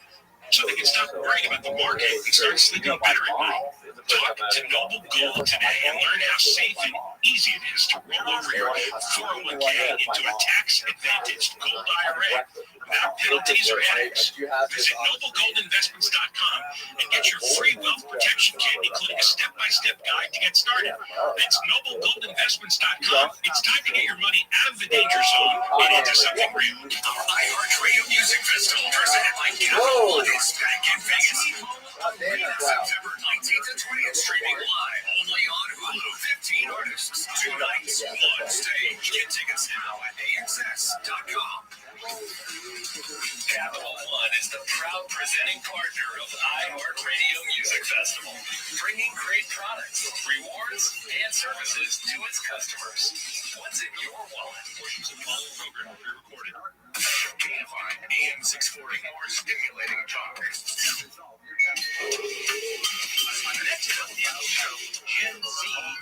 so they can stop worrying about the market and start sleeping better at night. Talk to Noble Gold today and learn how safe and easy it is to roll over your 401k into a tax-advantaged gold IRA without penalties or headaches. Visit NobleGoldInvestments.com and get your free wealth protection kit, including a step-by-step guide to get started. That's NobleGoldInvestments.com. It's time to get your money out of the danger zone and into something real. Our iHeartRadio Music Festival, presented by Capital One, is back in Vegas. September 19th and 20th, streaming live only on Hulu. 15 artists, 2 nights, 1 stage. Get tickets now at AXS.com. Capital One is the proud presenting partner of iHeartRadio Music Festival, bringing great products, rewards, and services to its customers. What's in your wallet? Portions of the following program will be recorded. KFI AM 640, more stimulating talk. On the next LPL show, Gen Z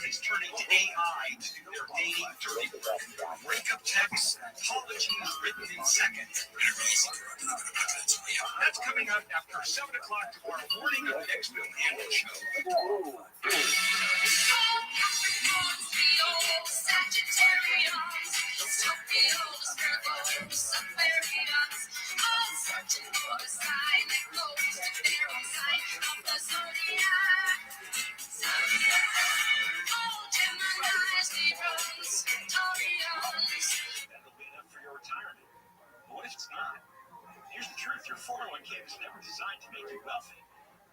is turning to AI to do their dating dirty work. Breakup texts, apologies written in seconds. That's coming up after 7 o'clock tomorrow morning on the next Bill Handel show. What if it's not? Here's the truth. Your 401k was never designed to make you wealthy.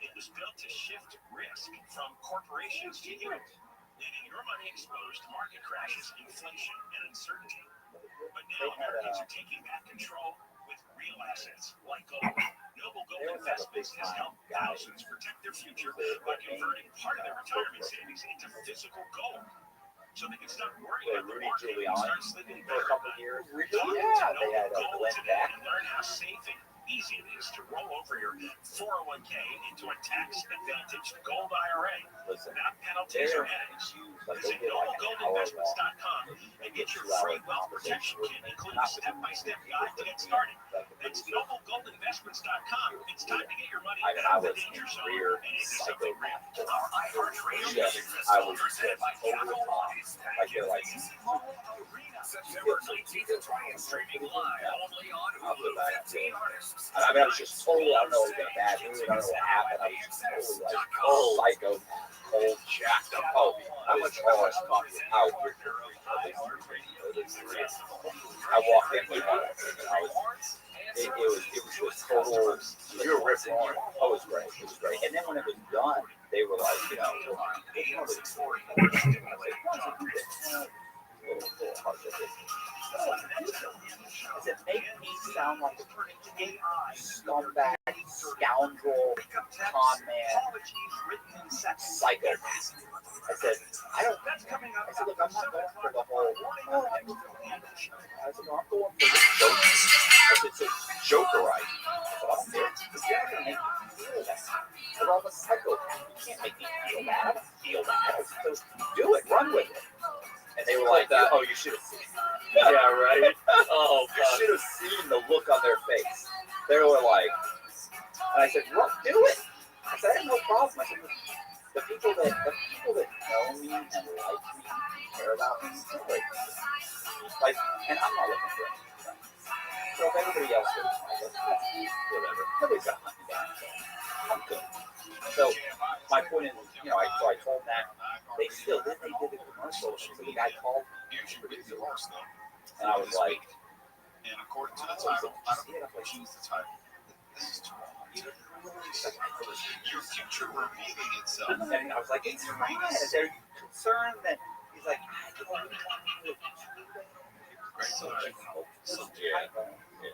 It was built to shift risk from corporations to you, leaving your money exposed to market crashes, inflation, and uncertainty. But now Americans are taking back control with real assets like gold. Noble Gold Investments has helped thousands protect their future by converting part of their retirement savings into physical gold, so they can stop worrying about the market and start sleeping better at night. Talk to Noble Gold today and learn how safe and easy it is to roll over your 401k into a tax-advantaged gold IRA without penalties or headaches. Visit NobleGoldInvestments.com and get your free wealth protection kit, including a step-by-step guide to get started. That's NobleGoldInvestments.com. It's time to get your money out of the danger zone and into something real. Our iHeartRadio Music Festival presented by Capital One is back in Vegas. September 19th and 20th, streaming live only on Hulu. 15 artists. I mean, I was just totally, I don't know, it was a bad mood, I don't know what happened. I was just totally like, oh, psycho, cold, jacked up. Oh, how much coffee out here? I walked in with one, and I was, it was just total, you were ripping on. Oh, it was great, it was great. And then when it was done, they were like, you know, does it make me sound like a scumbag, scoundrel, con man, psycho? I said, I said, look, I'm not going for the whole, I said, no, I'm going for the joke. I said, so jokerite. I said, I don't care, because you're not going to make me feel that. I said, I'm a psychopath. You can't make me feel that. I don't feel that. I said, so do it, run with it. And they were like, oh, you should have seen. Yeah, right? Oh, you should have seen the look on their face. They were like, and I said, well, do it. I said, I have no problem. I said, the people that know me and like me and care about me, like, and I'm not looking for anything. So if everybody else is, whatever, nobody's got money down, so I'm good. So my point is, you know, so I told that they still did. They did a commercial. So the guy called me, and I was like, and according to the title, I don't know if I choose the title. This is too long. Your future revealing itself. And I was like, it's fine. Are you concerned that he's like, I don't want to do it.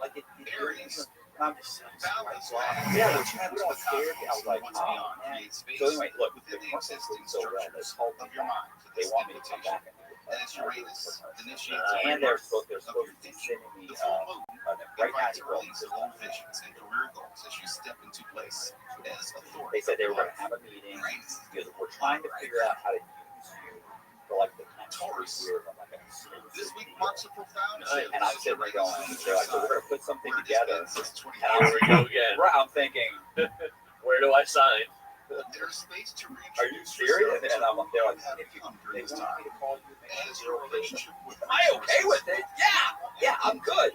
Like it I'm just yeah, we're all scared. I was like, oh, man. So anyway, look, the market's doing so well. They called me back. They want me to come back and they're supposed to be sending me right now. They said they were going to have a meeting because we're trying to figure out how to use you for like the next 3 years. I'm like, this week marks a profound shift. And I'm sitting there going, they're like, so we're going to put something together. And I'm thinking, where do I sign? Are you serious? And they're like, if you want me to call you, am I okay with it? Yeah, I'm good.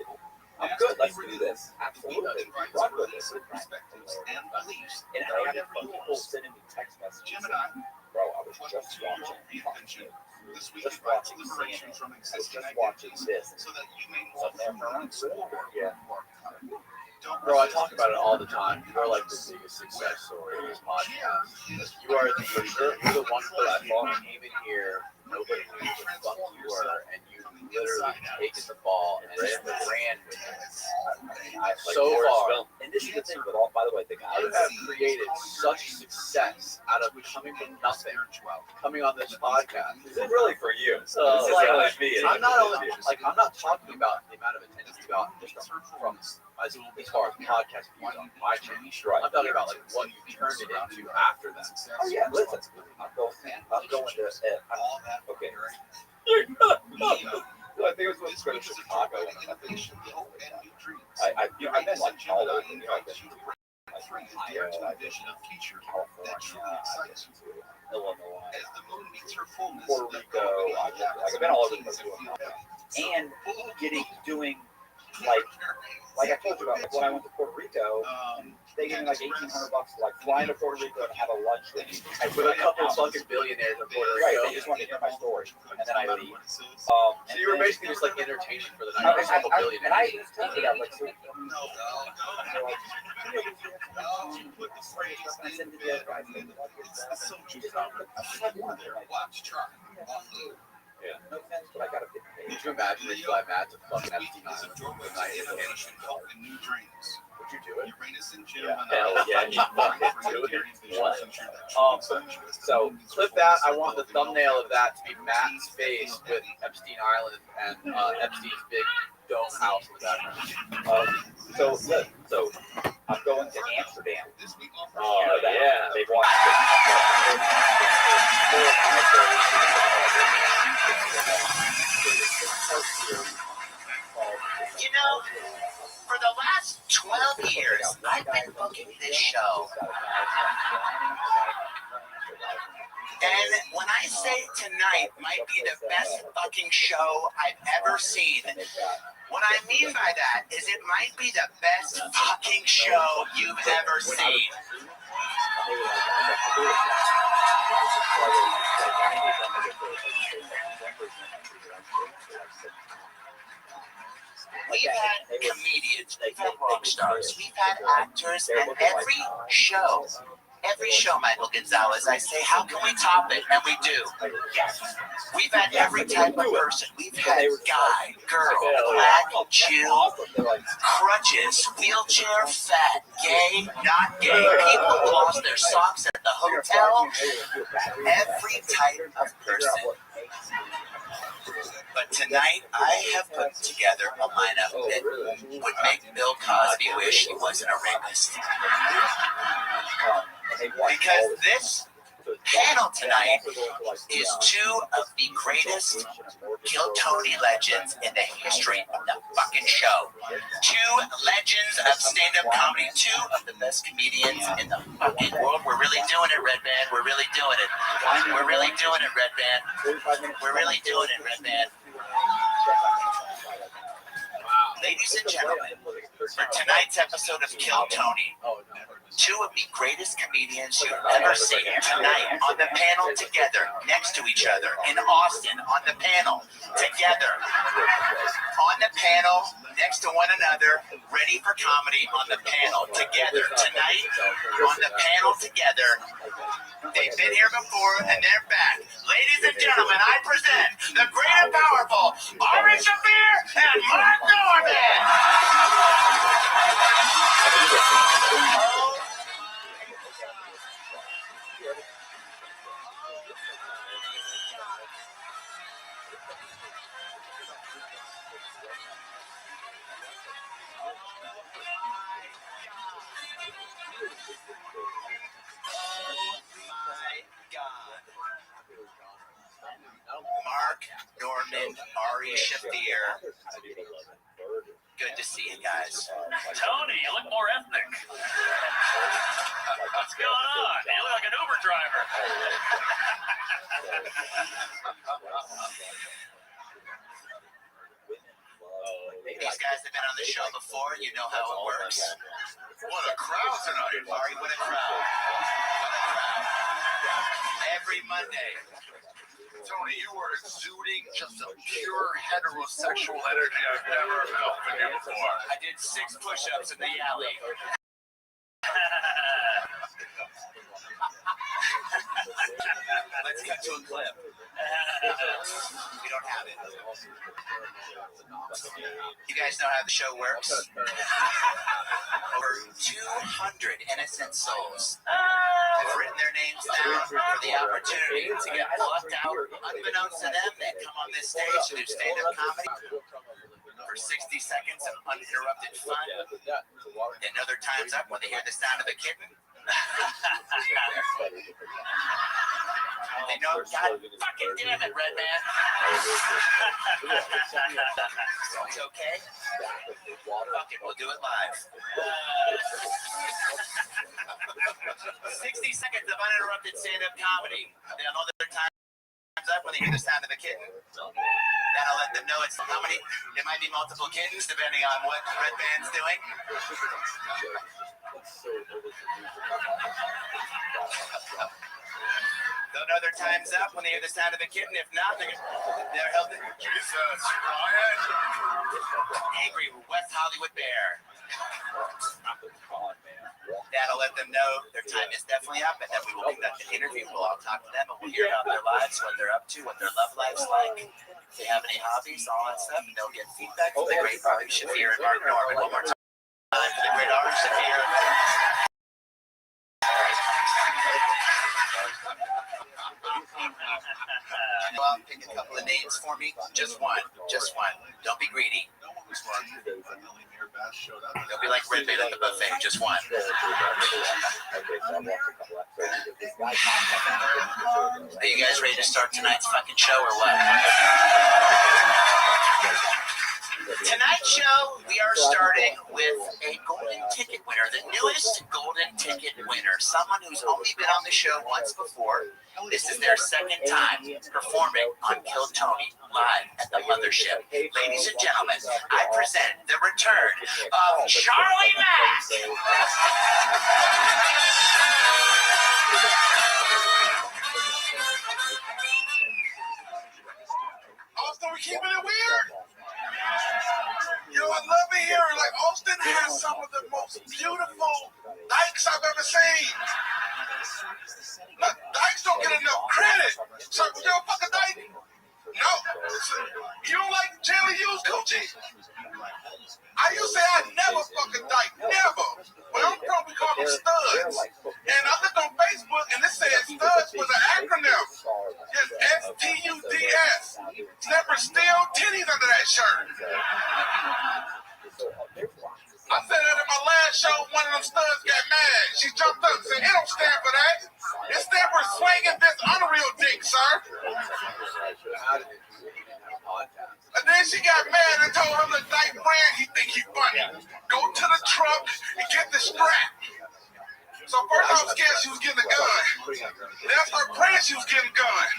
I'm good. Let's do this. Absolutely. Run with this. And I had people sending me text messages. Bro, I was just watching. Just watching CNN. I was just watching this. Yeah. Bro, I talk about it all the time. You are like the biggest success story in this podcast. You are you're the one person who came in here, nobody knew who the fuck you were, and you literally taken the ball and ran with it. So far. And this is the thing with all, by the way, the guy who have created such success out of coming from nothing, coming on this podcast. This is really for you. It's like me. I'm not only I'm not talking about the amount of attention you got just from as far as podcast views on my channel. Right. I'm talking about like what you turned it into after that. Oh yeah, listen. I'm going to okay. I think it was when we went to Chicago. I've been like all over, I've been to Ohio, I've been to California, I've been to Illinois, Puerto Rico. I've been all over the place. And doing like I told you about when I went to Puerto Rico, they gave me like $1,800 to like fly into Puerto Rico and have a lunch with a couple of fucking billionaires in Puerto Rico. Right, they just wanted to hear my story, and then I leave. So you were basically just like entertaining for the night. A couple billionaires. And I just told you that like so. Yeah. No offense, but I gotta get paid. Could you imagine if I match a fucking Epstein Island the night of the Would you do it? Yeah. Hell yeah, you fucking do it. What? So clip that. I want the thumbnail of that to be Matt's face with Epstein Island and Epstein's big dome house in the background. So I'm going to Amsterdam. Oh yeah. They want You know, for the last 12 years, I've been booking this show. And when I say tonight might be the best fucking show I've ever seen, what I mean by that is it might be the best fucking show you've ever seen. We've had comedians, we've had rock stars, we've had actors, and every show, Michael Gonzalez, I say, how can we top it? And we do. We've had every type of person. We've had guy, girl, black, Jew, crutches, wheelchair, fat, gay, not gay, people who lost their socks at the hotel, every type of person. But tonight, I have put together a lineup that would make Bill Cosby wish he wasn't a rapist. Because this panel tonight is two of the greatest Kill Tony legends in the history of the fucking show. Two legends of stand-up comedy, two of the best comedians in the fucking world. We're really doing it, Red Band. We're really doing it. We're really doing it, Red Band. We're really doing it, Red Band. Ladies and gentlemen, for tonight's episode of Kill Tony, two of the greatest comedians you've ever seen tonight on the panel together, next to each other, in Austin, on the panel, together, on the panel, next to one another, ready for comedy, on the panel, together, tonight, on the panel together. They've been here before, and they're back. Ladies and gentlemen, I present the great and powerful Ari Shaffir and Mark Norman. Mark, Norman, Ari Shafir. Good to see you guys. Tony, you look more ethnic. What's going on? You look like an Uber driver. These guys have been on the show before. You know how it works. What a crowd tonight. Ari, what a crowd. What a crowd. Every Monday. Tony, you were exuding just a pure heterosexual energy I've never felt from you before. I did 6 push-ups in the alley. Let's cut to a clip. We don't have it. You guys know how the show works? Over 200 innocent souls have written their names down for the opportunity to get plucked out, unbeknownst to them, that come on this stage to do stand-up comedy for 60 seconds of uninterrupted fun. They know their time's up when they hear the sound of a kitten. They know, God fucking damn it, Red Man. So it's okay? Fuck it, we'll do it live. 60 seconds of uninterrupted stand-up comedy. They'll know their time's up when they hear the sound of a kitten. That'll let them know it's how many. It might be multiple kittens depending on what Red Man's doing. They'll know their time's up when they hear the sound of a kitten. If not, they're held. Jesus, Ryan. Angry West Hollywood Bear. That'll let them know their time is definitely up, and then we will conduct an interview. We'll all talk to them, and we'll hear about their lives, what they're up to, what their love life's like, if they have any hobbies, all that stuff, and they'll get feedback from the great Ari Shafir and Mark Norman. One more time for the great Ari Shafir. Go out and pick a couple of names for me. Just one. Just one. Don't be greedy. Don't be like Red Man at the buffet. Just one. Are you guys ready to start tonight's fucking show or what? Tonight's show, we are starting with a golden ticket winner, the newest golden ticket winner, someone who's only been on the show once before. This is their second time performing on Kill Tony live at the Mothership. Ladies and gentlemen, I present the return of Charlie Mack. Austin, we keeping it weird. You know, I love it here. Like, Austin has some of the most beautiful dikes I've ever seen. Look, dikes don't get enough credit. So, you know, fuck a dike? No. You don't like Jelly Used Coochie? I used to say I'd never fuck a dyke. Never. But I'm from, we call them studs. And I looked on Facebook and it said studs was an acronym. It's S-T-U-D-S. Never steal titties under that shirt. I said that in my last show, one of them studs got mad. She jumped up and said, it don't stand for that. It stands for swinging this unreal dick, sir. And then she got mad and told him the dyke brand he think he funny. Go to the truck and get the strap. So first I was scared she was getting a gun. That's her praying she was getting a gun.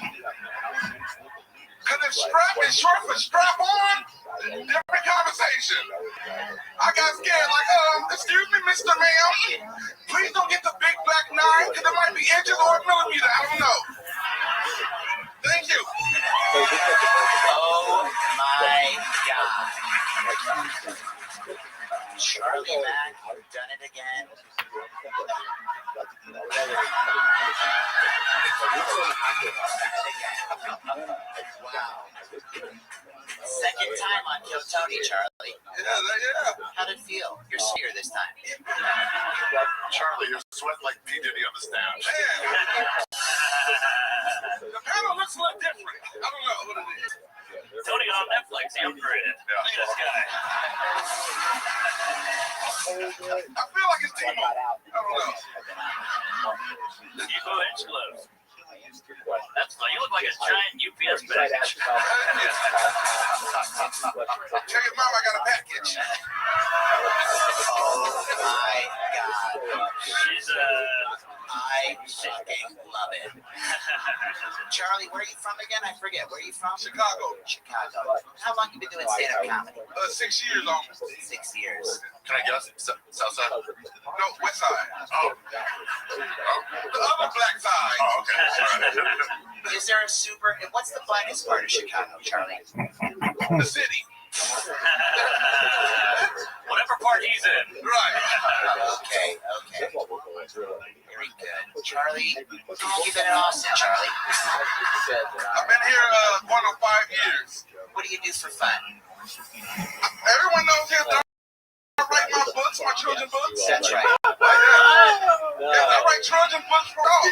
Because if strap is short for strap on, different conversation. I got scared like, excuse me, Mr. Ma'am. Please don't get the big black 9 because it might be inches or a millimeter. I don't know. Thank you. Oh my God. Charlie Mack, you've done it again. Wow. Second time on Kill Tony, Charlie. Yeah. How'd it feel? You're here this time. Charlie, you're sweating like P. Diddy on the stage. The panel looks a little different. I don't know what it is. Tony got on Netflix. He upgraded. Look at this guy. I feel like it's Timo. I don't know. Evo Edge gloves. That's fine. You look like a giant UPS package. Tell your mom I got a package. Oh my God. She's I fucking love it. Charlie, where are you from again? I forget. Where are you from? Chicago. Chicago. How long have you been doing stand-up comedy? 6 years almost. 6 years. Can I guess? South side? No, west side. Oh. The other black side. Oh, okay. Right. Is there a super... What's the blackest part of Chicago, Charlie? The city. Whatever part he's in. Right. Okay. Very good. Charlie, how long have you been in Austin, Charlie? I've been here going on 5 years. What do you do for fun? Everyone knows here that I write my books, my children's books. That's right. Yeah, I write children's books for all.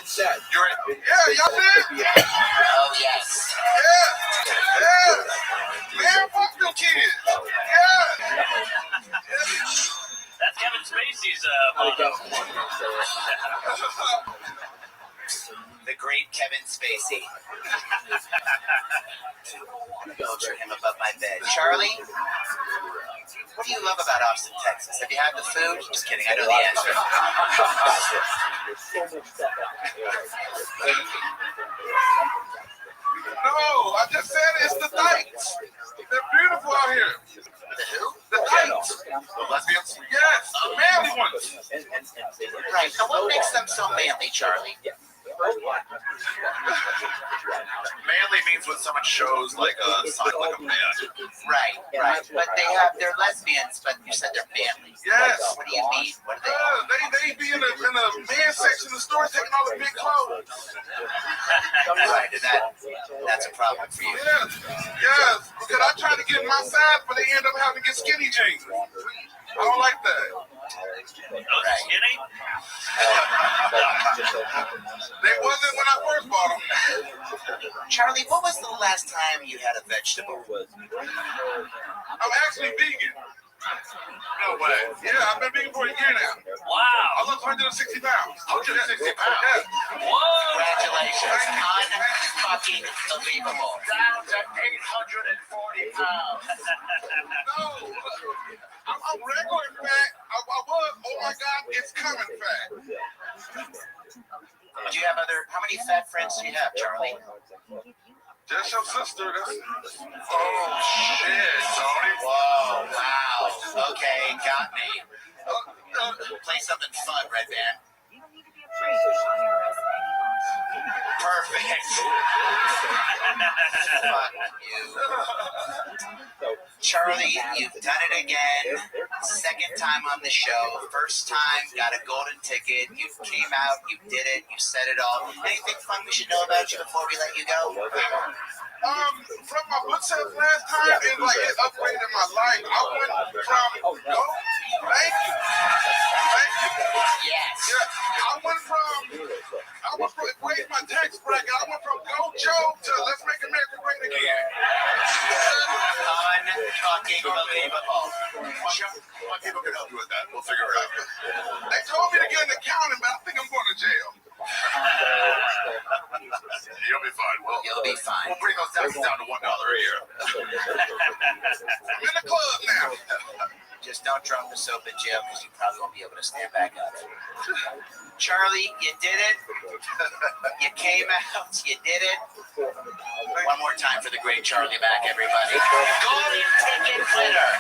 You're in. Yeah, y'all did? Oh, yes. Yeah. Man, fuck them kids. Yeah. That's Kevin Spacey's motto. The great Kevin Spacey. Filter him above my bed. Charlie, what do you love about Austin, Texas? Have you had the food? Just kidding, I know the answer. No, I just said it's the dykes. They're beautiful out here. The who? The dykes. The lesbians? Yes, the manly ones. Right, and what makes them so manly, Charlie? Manly means when someone shows like a sign like a man. Right. But they're lesbians, but you said they're manly. Yes. What do you mean? What do They be in a men's section of the store taking all the big clothes. Right, and that's a problem for you. Yes. Because I try to get my size, but they end up having to get skinny jeans. I don't like that. Those skinny? They wasn't when I first bought them. Charlie, what was the last time you had a vegetable? I'm actually vegan. No way. Yeah, I've been vegan for a year now. Wow. I lost 160 pounds. 160 pounds? Yeah. Whoa. Congratulations. Unfucking believable. Down to 840 pounds. No. I'm regular fat. I was, oh my God, it's coming fat. Do you have how many fat friends do you have, Charlie? Just your sister. That's... Oh, shit, Tony. Whoa, wow. Okay, got me. Play something fun, Red Band. Perfect. Fuck you. Charlie, you've done it again. Second time on the show. First time, got a golden ticket. You came out, you did it, you said it all. Anything fun we should know about you before we let you go? From my book sales last time, it upgraded my life. I went from thank you. Yes. Yeah, I went from raise my tax bracket. I went from Go Joe to Let's Make America Great Again. Unfucking believable. My people can help you with that. We'll figure it out. They told me to get an accountant, but I think I'm going to jail. You'll be fine. You'll be fine. We'll bring those taxes down to $1 a year. I'm in the club now. Just don't drop the soap in jail because you probably won't be able to stand back up. Charlie, you did it. You came out. You did it. One more time for the great Charlie back, everybody. Golden ticket winner.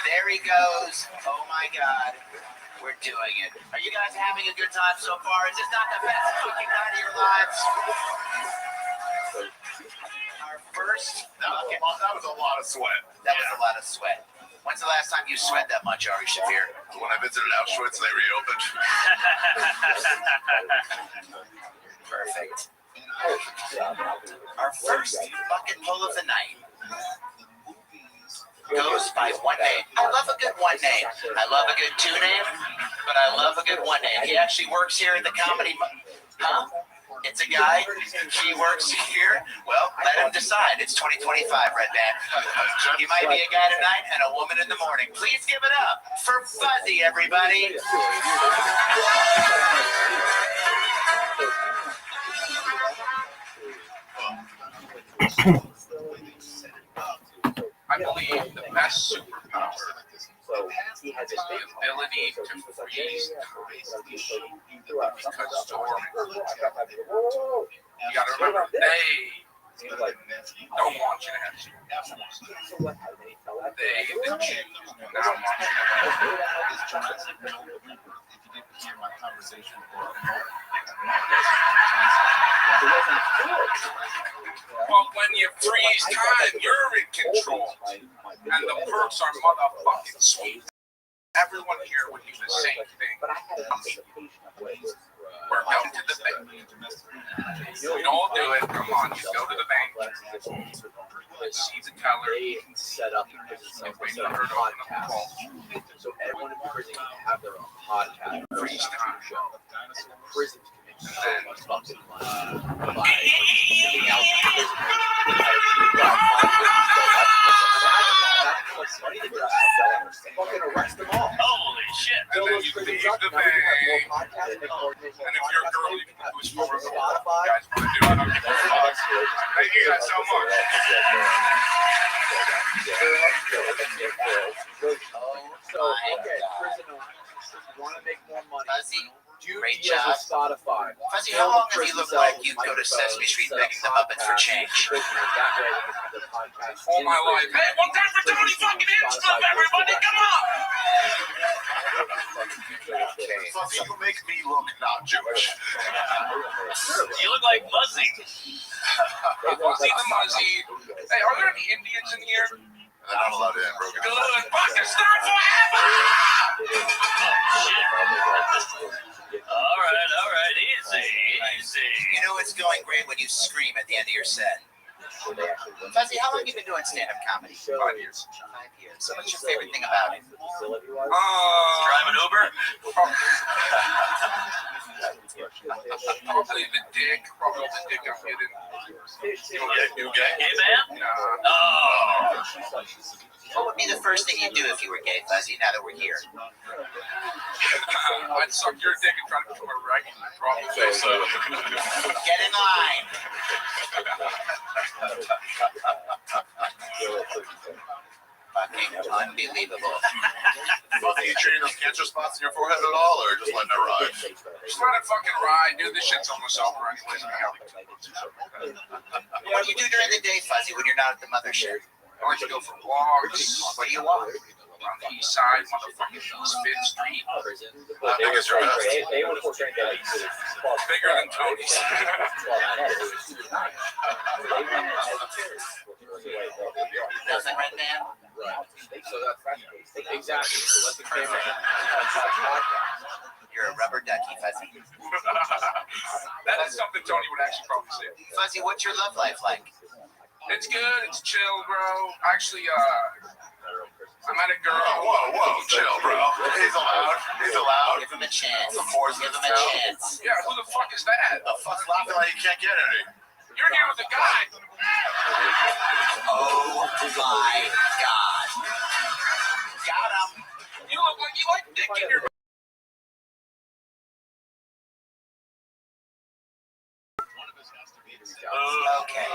There he goes. Oh my God. We're doing it. Are you guys having a good time so far? Is this not the best fucking night of your lives? Our first. Okay. That was a lot of sweat. That was a lot of sweat. When's the last time you sweat that much, Ari Shafir? When I visited Auschwitz, they reopened. Perfect. Our first fucking pull of the night goes by one name. I love a good one name. I love a good two name, but I love a good one name. He actually works here at the comedy. Huh? It's a guy. He works here. Well, let him decide. It's 2025, Red Band. He might be a guy tonight and a woman in the morning. Please give it up for Fuzzy, everybody. I believe the best superpower is the ability to freeze time because storm. You gotta remember, they don't want you to have superpowers. They choose not want you to have Well, when you freeze time, you're in control. And the perks are motherfucking sweet. Everyone here would do the same thing. We're going to the bank. We all do it. Come on, you go to the bank. See the teller. Set up and wait for her to open up the vault. So everyone in prison can have their own podcast. Freeze time. Prisons can make so much fucking money by giving out prison. Fucking arrest them all. Holy shit. And then you leave the bank. And if you're a girl, you can do as far as you guys want to do it. Thank you guys so much. So, okay, prison owners, you want to make more money. Fuzzy, Do great deals job. with Spotify. Fuzzy, how long have you looked like you'd go to Sesame Street begging the Muppets for change? All my life. Hey, one time for Tony fucking Hinchcliffe, everybody, come on! Fuzzy, you make me look not Jewish. You look like Muzzy. Fuzzy the Muzzy. Hey, are there any Indians in here? They're not allowed in, bro. Good. Pakistan forever! All right, easy. You know it's going great when you scream at the end of your set. Fuzzy, how long have you been doing stand-up comedy? 5 years. 5 years. So what's your favorite thing about it? Driving Uber? Probably the dick. Probably the dick I'm getting. You gay, man? Oh. What would be the first thing you'd do if you were gay, Fuzzy, now that we're here? I'd suck your dick and try to become a wrecking. Probably so. Get in line. Fucking unbelievable. Fuzzy, you treating those cancer spots in your forehead at all, or just letting it ride? Just let it fucking ride, dude. This shit's almost over anyways. What do you do during the day, Fuzzy, when you're not at the mothership? I like to go for walks. Where do you walk? On the east side, motherfucking East 5th Street. How big is your best? Bigger than Tony's. Nothing right now? Exactly. So let the camera. You're a rubber ducky, Fuzzy. That is something Tony would actually probably say. Fuzzy, what's your love life like? It's good. It's chill, bro. Actually, I met a girl. Whoa, chill, bro. He's allowed. Give him a chance. The force Give of him a chance. Yeah, who the fuck is that? The fuck's laughing like you can't get any? You're here with a guy. Oh my God. Got him. You look like you like dick in your. Okay.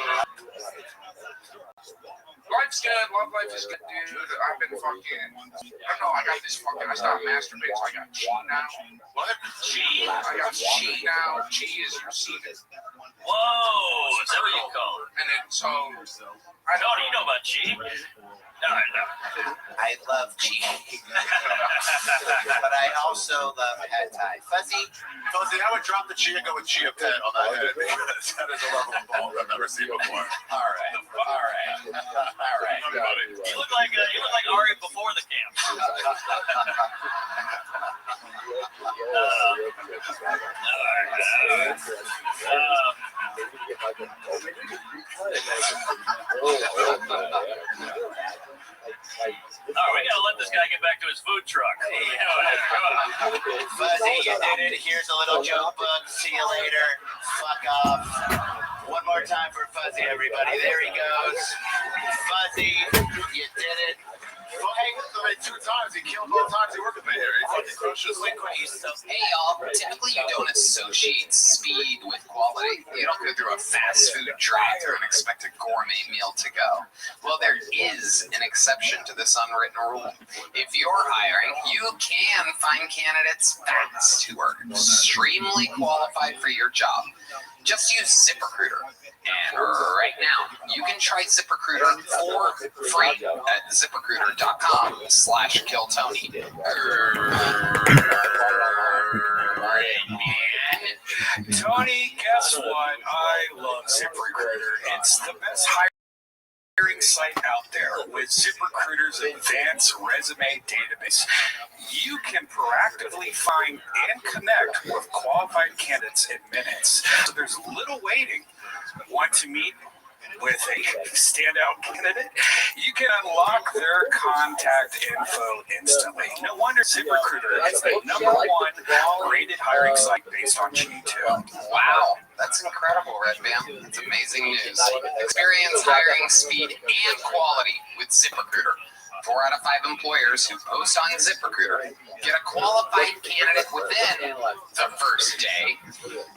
Life's good. Love life is good, dude. I've been fucking. I don't know. I got this fucking. I stopped masturbating, so I got chi now. What? Chi? I got chi now. Chi is your semen. Whoa, is that what you call it? And then so. I know. Do you know about chi? No. I love chi. But I also love pad thai. Fuzzy, I would drop the chia and go with chia pet on that head. That is a level of ball I've never seen before. All right. You look like Ari before the camp. All right, we gotta let this guy get back to his food truck. Fuzzy, you did it. Here's a little joke book. See you later. Fuck off. One more time for Fuzzy, everybody. There he goes. Fuzzy, you did it. Well, hey, like 2 times. He killed both times he worked with me here. He fucking crushed us. Hey y'all, typically you don't associate speed with quality. You don't go through a fast food drive-thru and expect a gourmet meal to go. Well, there is an exception to this unwritten rule. If you're hiring, you can find candidates fast who are extremely qualified for your job. Just use ZipRecruiter. And right now, you can try ZipRecruiter for free at ZipRecruiter.com/KillTony. Tony, guess what? I love ZipRecruiter. It's the best hiring site out there. With ZipRecruiter's advanced resume database, you can proactively find and connect with qualified candidates in minutes. So there's little waiting. Want to meet with a standout candidate? You can unlock their contact info instantly. No wonder ZipRecruiter is the #1 rated hiring site based on G2. Wow, that's incredible, Red Bam. That's amazing news. Experience hiring speed and quality with ZipRecruiter. 4 out of 5 employers who post on ZipRecruiter get a qualified candidate within the first day.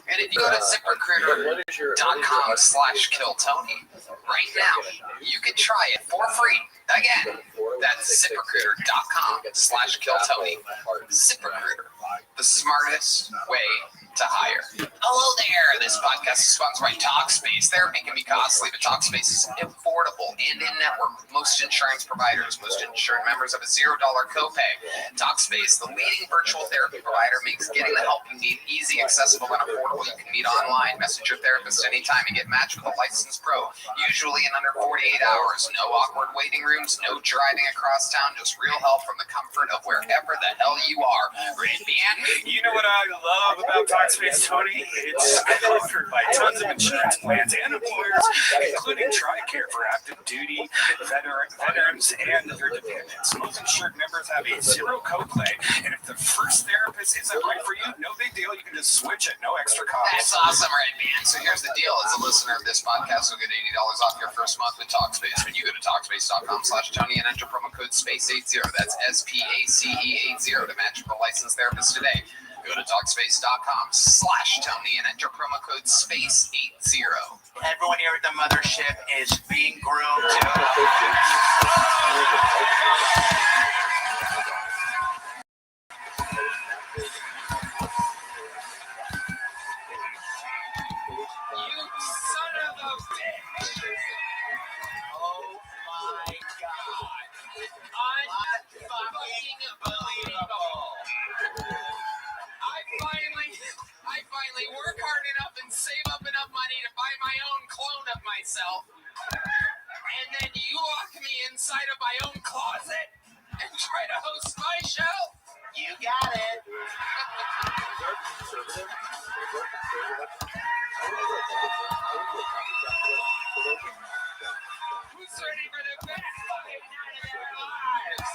And if you go to ZipRecruiter.com/KillTony right now, you can try it for free. Again, that's ZipRecruiter.com/KillTony. ZipRecruiter, the smartest way to hire. Hello there. This podcast is sponsored by Talkspace. Therapy can be costly, but Talkspace is affordable and in-network with most insurance providers. Most insured members have a $0 copay. Talkspace, the leading virtual therapy provider, makes getting the help you need easy, accessible, and affordable. You can meet online, message your therapist anytime, and get matched with a licensed pro, usually in under 48 hours. No awkward waiting rooms, no driving across town, just real help from the comfort of wherever the hell you are. Red Band. You know what I love about Talkspace, Tony? It's covered by tons of insurance plans and employers, including TRICARE for active duty, veterans, and their dependents. Most insured members have a $0 copay, and if the first therapist isn't right for you, no big deal. You can just switch at no extra cost. That's awesome, Red Band. So here's the deal. As a listener of this podcast, you'll get $80 off your first month with Talkspace when you go to Talkspace.com/Tony and enter promo code SPACE80. That's SPACE80 to match with a licensed therapist today. Go to Talkspace.com/Tony and enter promo code SPACE80. Everyone here at the mothership is being groomed. You son of a bitch. Oh my god. Unfucking believable. I finally work hard enough and save up enough money to buy my own clone of myself. And then you lock me inside of my own closet and try to host my show? You got it. Who's ready for the best fucking night of their lives?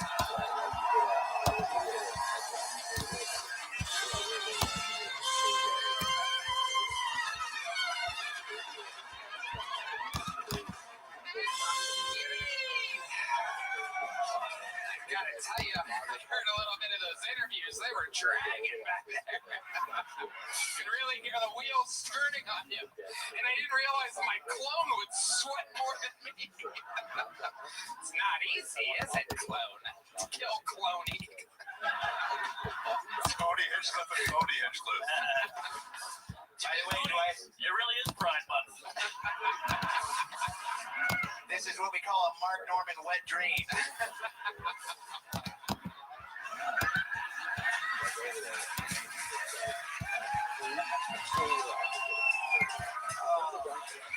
I gotta tell you, I heard a little bit of those interviews. They were dragging back there. You can really hear the wheels turning on you. And I didn't realize my clone would sweat more than me. It's not easy, is it, clone? To kill cloning. Tony Hinchcliffe and Tony Hinchcliffe. By the way, Dwight, it really is Pride Month. This is what we call a Mark Norman wet dream.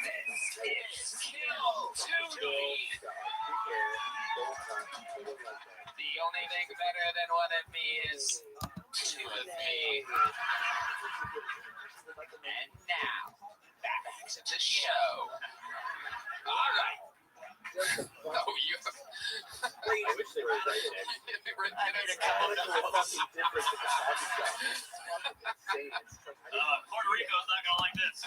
This is Kill Tony. The only thing better than one of me is two of me. And now, back to the show. All right. Oh, you. I wish they were right there. I made a couple of fucking difference in the coffee shop. Puerto Rico's not gonna like this.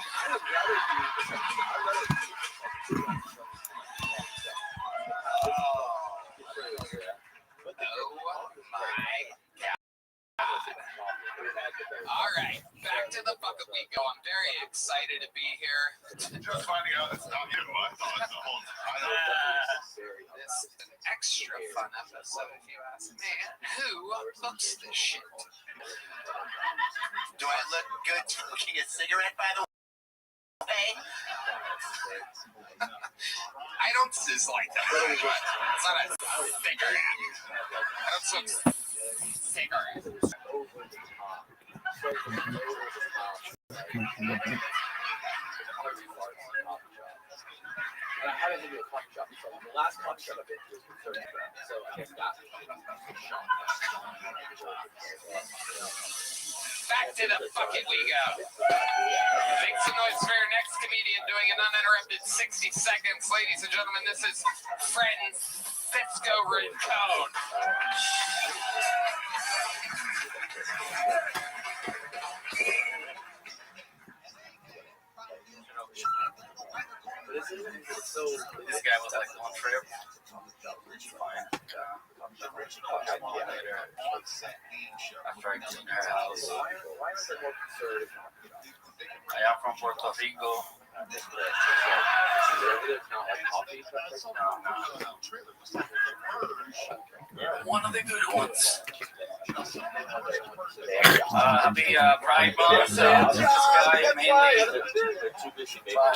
All right, back to the bucket we go. I'm very excited to be here. Just finding out it's not you. I thought the whole time. This is an extra fun episode, if you ask me. Who books this shit? Do I look good smoking a cigarette, by the way? I don't sizzle like that. It's not a cigarette. I don't smoke cigarettes. And I haven't been to a coffee shop before. The last coffee shop I've been to was for 30 grand. So I guess that. Back to the bucket we go. Make some noise for your next comedian doing an uninterrupted 60 seconds. Ladies and gentlemen, this is Francisco Rincon. This guy was like on trip. After I go to their house. I am from Puerto Rico. One of the good ones. Happy Pride Month, this guy mainly. But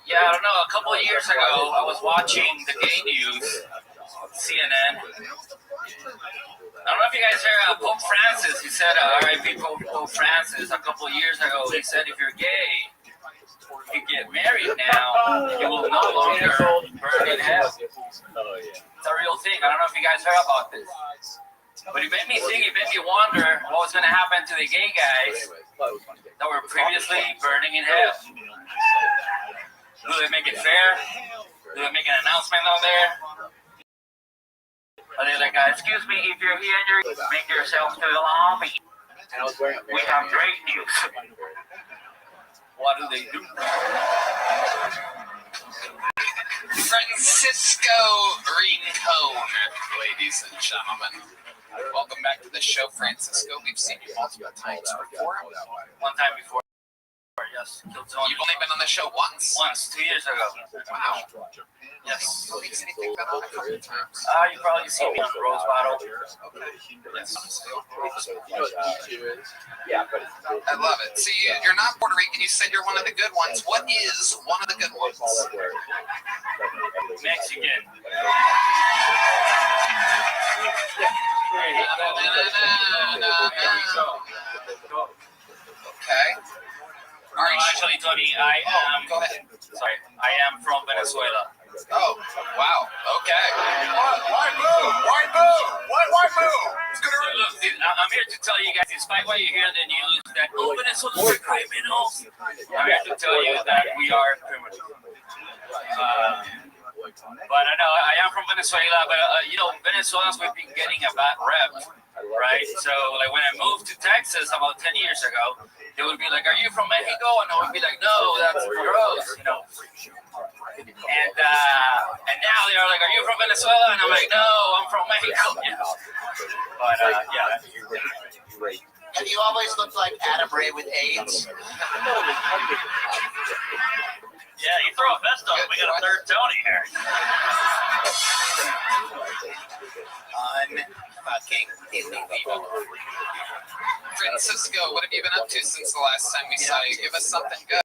yeah, I don't know. A couple of years ago, I was watching the gay news, CNN. I don't know if you guys heard Pope Francis. He said, R.I.P. Pope Francis. A couple of years ago, he said, if you're gay, you get married now, you will no longer burn in hell. It's a real thing. I don't know if you guys heard about this. But it made me think, it made me wonder what was going to happen to the gay guys that were previously burning in hell. Do they make it fair? Do they make an announcement out there? Are they like, excuse me, if you're here, make yourself to the lobby. We have great news. What do they do? Francisco Rincon, ladies and gentlemen. Welcome back to the show, Francisco. We've seen you multiple times before. One time before, yes. You've only been on the show once? Once, 2 years ago. Wow. Yes. What makes you think that a couple of times? You probably see me on Rose Bottle. Yes. Yeah, but I love it. See, you're not Puerto Rican. You said you're one of the good ones. What is one of the good ones? Mexican. Okay. No, actually, Tony, I am. Go ahead. Sorry, I am from Venezuela. Oh, wow. Okay. Why move? Why move? Why move? It's gonna So look, I'm here to tell you guys, despite what you hear in the news, that Venezuelans are criminals, I'm here to tell you that we are criminals. But I know I am from Venezuela, but Venezuelans, we've been getting a bad rep, right? So like when I moved to Texas about 10 years ago, they would be like, "Are you from Mexico?" And I would be like, "No, that's gross," And now they are like, "Are you from Venezuela?" And I'm like, "No, I'm from Mexico." But yeah. Have you always looked like Adam Ray with AIDS? Yeah, you throw a vest on, we got a third Tony here. Unfucking illegal. Francisco, what have you been up to since the last time we saw you? Give us something good.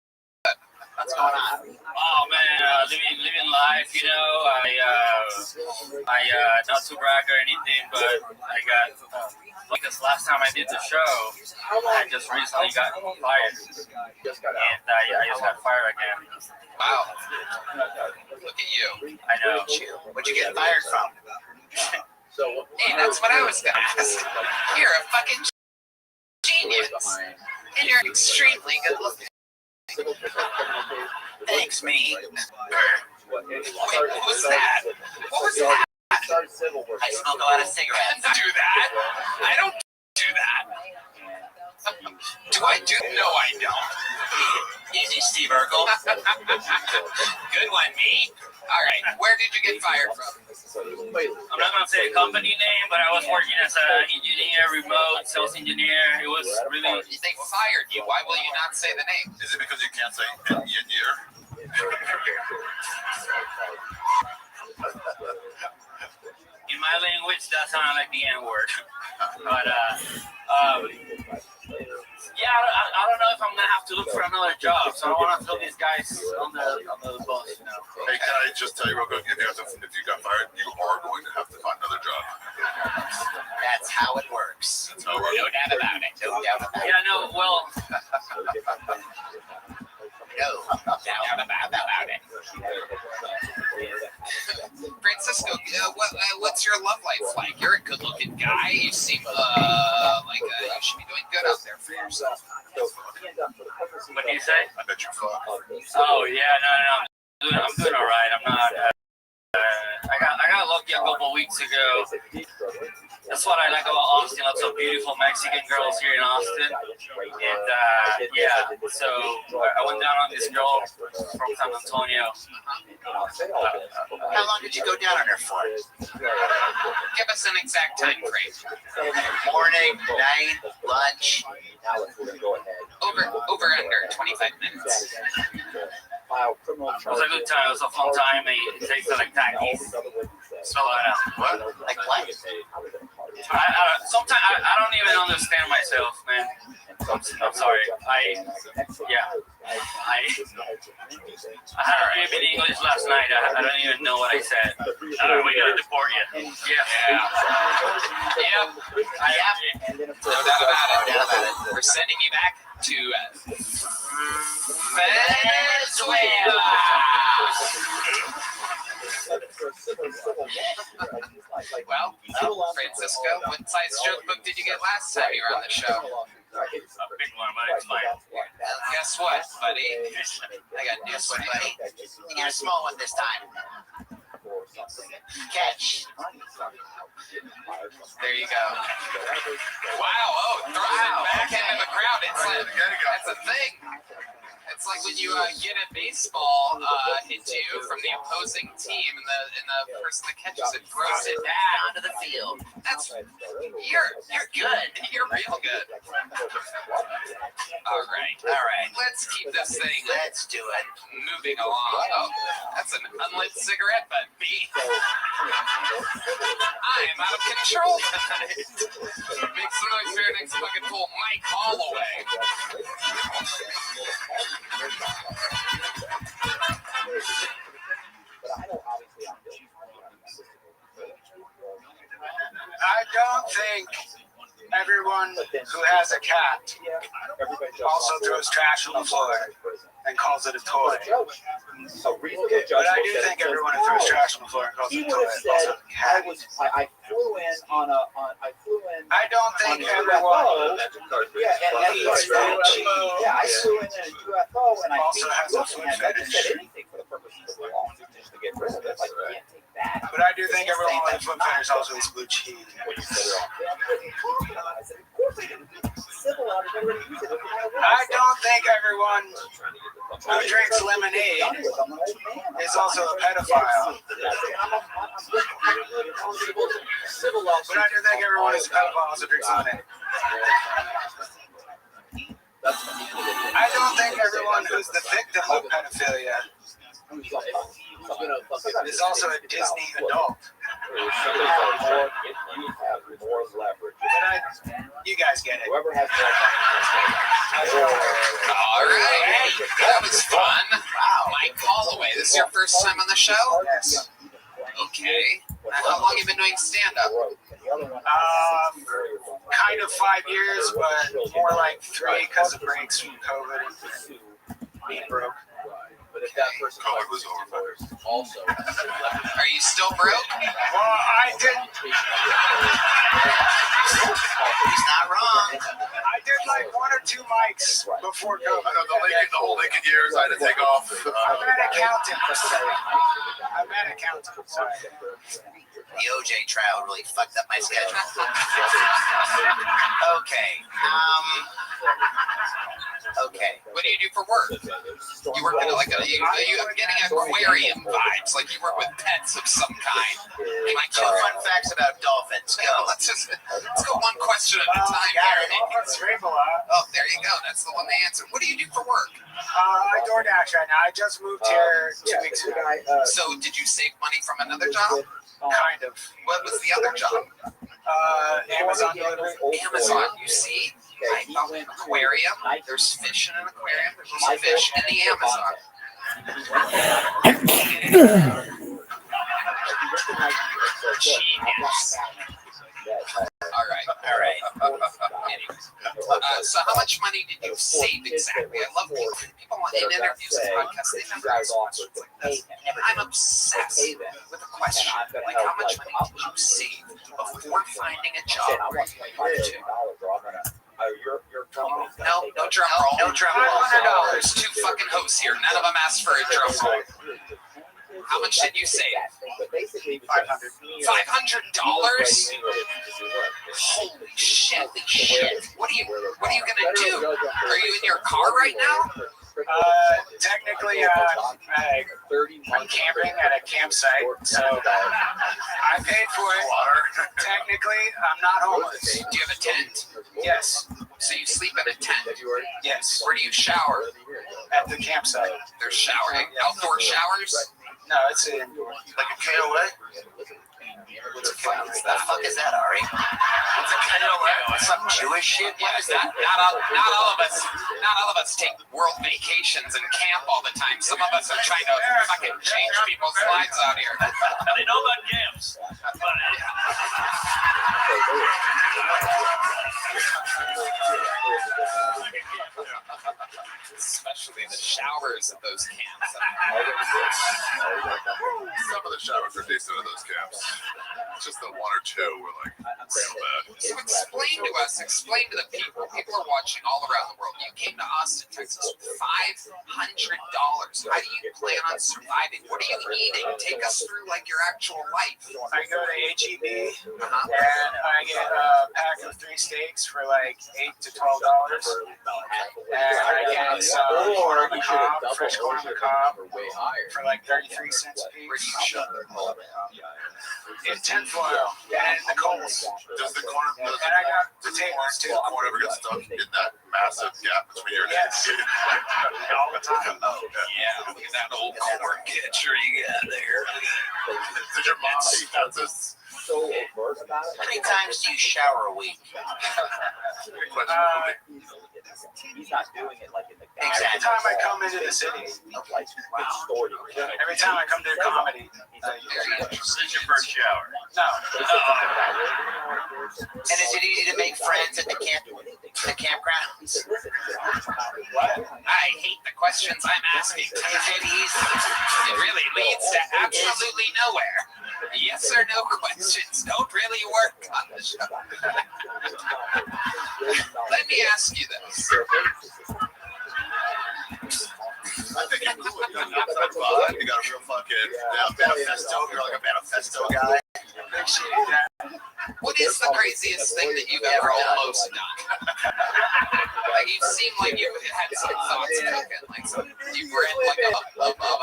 What's going on? Oh man, living life, I not to brag or anything, but I got this last time I did the show, I just recently got fired, and I just got fired again. Wow. Look at you. I know. What'd you get fired from? Hey, that's what I was gonna ask. You're a fucking genius, and you're extremely good looking. Thanks, me. Wait, what was that? What was that? I smoke a lot of cigarettes. Do that? I don't do that. circle. Good one, me. All right, where did you get fired from? I'm not gonna say a company name, but I was working as an engineer, remote sales engineer. It was really. They fired you. Why will you not say the name? Is it because you can't say engineer? In my language, that sounded like the N word. But yeah, I don't know if I'm gonna have to look for another job. So I don't want to throw these guys on the bus. You know. Hey, can I just tell you real quick? If you got fired, you are going to have to find another job. That's how it works. No doubt about it. No doubt about it. Yeah, no, well. No doubt about it. Francisco, what's your love life like? You're a good-looking guy. You seem like you should be doing good out there for yourself. What do you say? I bet you're fucked. Oh yeah, no. I'm doing all right. I'm not. I got lucky a couple weeks ago. That's what I like about Austin. Lots of beautiful Mexican girls here in Austin. And yeah, so I went down on this girl from San Antonio. How long did you go down on her for? Give us an exact time frame. Morning, night, lunch. Over under 25 minutes. It was a good time. It was a fun time. It tasted like Takis. So what? Like what? Sometimes I don't even understand myself, man. I'm sorry. I had a dream in English last night. I don't even know what I said. We gotta deport you. Yeah. No doubt about it. We're sending you back to Venezuela. Well, Francisco, what size joke book did you get last time you were on the show? A big one, but it's fine. Well, guess what, buddy? I got news for you, buddy. You get a small one this time. Catch. There you go. Wow, throws it back into the crowd. That's a thing. It's like when you get a baseball hit to you from the opposing team, and the person that catches it throws it back onto the field. You're good. You're real good. All right. Let's keep this thing. Let's do it. Moving along. Oh, that's an unlit cigarette butt, B. I am out of control tonight. Make some noise for your next fucking fool, Mike Holloway. I don't think everyone who has a cat also throws trash on the floor and calls it a toy. But I do think everyone who throws trash on the floor and calls it a toy also a cat. I flew in on a. I don't think everyone. Yeah, I flew in a UFO and I also has a food fetish. said anything for the purpose of the law, just to get rid of it. Like, you can't take that. But I do think everyone with a food fetish also eats blue cheese. I don't think everyone who drinks lemonade is also a pedophile. But I do think everyone who's a pedophile also drinks lemonade. I don't think everyone who's the victim of pedophilia is also a Disney adult. You guys get it. All right. That was fun. Wow. Mike Holloway, this is your first time on the show? Yes. Okay. How long have you been doing stand-up? Kind of 5 years, but more like 3 because of breaks from COVID and being broke. COVID was over. Are you still broke? Well, I didn't. He's not wrong. I did like 1 or 2 mics before COVID. I know the whole Lincoln years I had to take off. I'm an accountant. Sorry. The OJ trial really fucked up my schedule. Okay. Okay. What do you do for work? You work in I'm getting aquarium vibes, like you work with pets of some kind. My two fun facts about dolphins. Go. Let's go one question at a time. Oh, there you go. That's the one they answered. What do you do for work? I DoorDash right now. I just moved here 2 weeks ago. So did you save money from another job? Kind of. What was the other job? Amazon delivery. Amazon, you see? Aquarium. There's fish in an aquarium. There's fish in the Amazon. Genius. All right. So how much money did you save exactly? I love people in interviews and podcasts. They never ask questions like this. I'm obsessed with a question like how much money did you save before finding a job? No drum roll. No drum roll. There's two fucking hosts here. None of them asked for a drum roll. How much did you save? $500. Holy shit! What are you gonna do? Are you in your car right now? Technically, I'm camping at a campsite, so I paid for it. Technically, I'm not homeless. Do you have a tent? Yes. So you sleep in a tent? Yes. Where do you shower? At the campsite. There's showering. Outdoor showers? No, it's in like a KOA. What the fuck is that, Ari? What's a KOA? Some Jewish shit? What is that? Not all of us take world vacations and camp all the time. Some of us are trying to fucking change people's lives out here. They know about camps. Especially the showers at those camps. Some of the showers are decent at those camps. It's just the one or two were like real bad. So explain to the people. People are watching all around the world. You came to Austin, Texas with $500. How do you plan on surviving? What are you eating? Take us through like your actual life. I go to HEB and I get a pack of 3 steaks for like $8 to $12. And I get some corn on the cob, fresh corn on the cob for like 33 cents a piece. Where do you shove them? In tinfoil and in the coals. Does the corn And I got potatoes too. Does the corn ever get stuck in that massive gap between your Yes. all the time? Oh, yeah. Look at that old corn catcher you got there. Did your mom eat that? This? So overt about it. How many times do you shower a week? He's not doing it like in the Every time I come into the city, every time I come to comedy, This is your first shower. no. And is it easy to make friends at the campgrounds? I hate the questions I'm asking. Is it easy? It really leads to absolutely nowhere. Yes or no questions don't really work on the show. Let me ask you this. I think you got a real fucking manifesto. You're like a manifesto guy. What is the craziest thing that you've ever almost done? Like you seem like you had some thoughts cooking, like you were in like a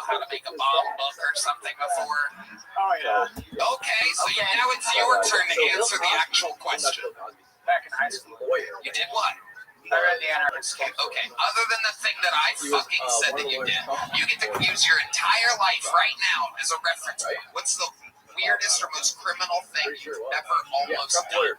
how to make a bomb book or something before. Oh yeah. Okay, so now it's your turn to answer the actual question. Back in high school. You did what? I read the anarchist. Okay, other than the thing that I fucking said that you did, you get to use your entire life right now as a reference point. What's the weirdest or most criminal thing you've ever almost done?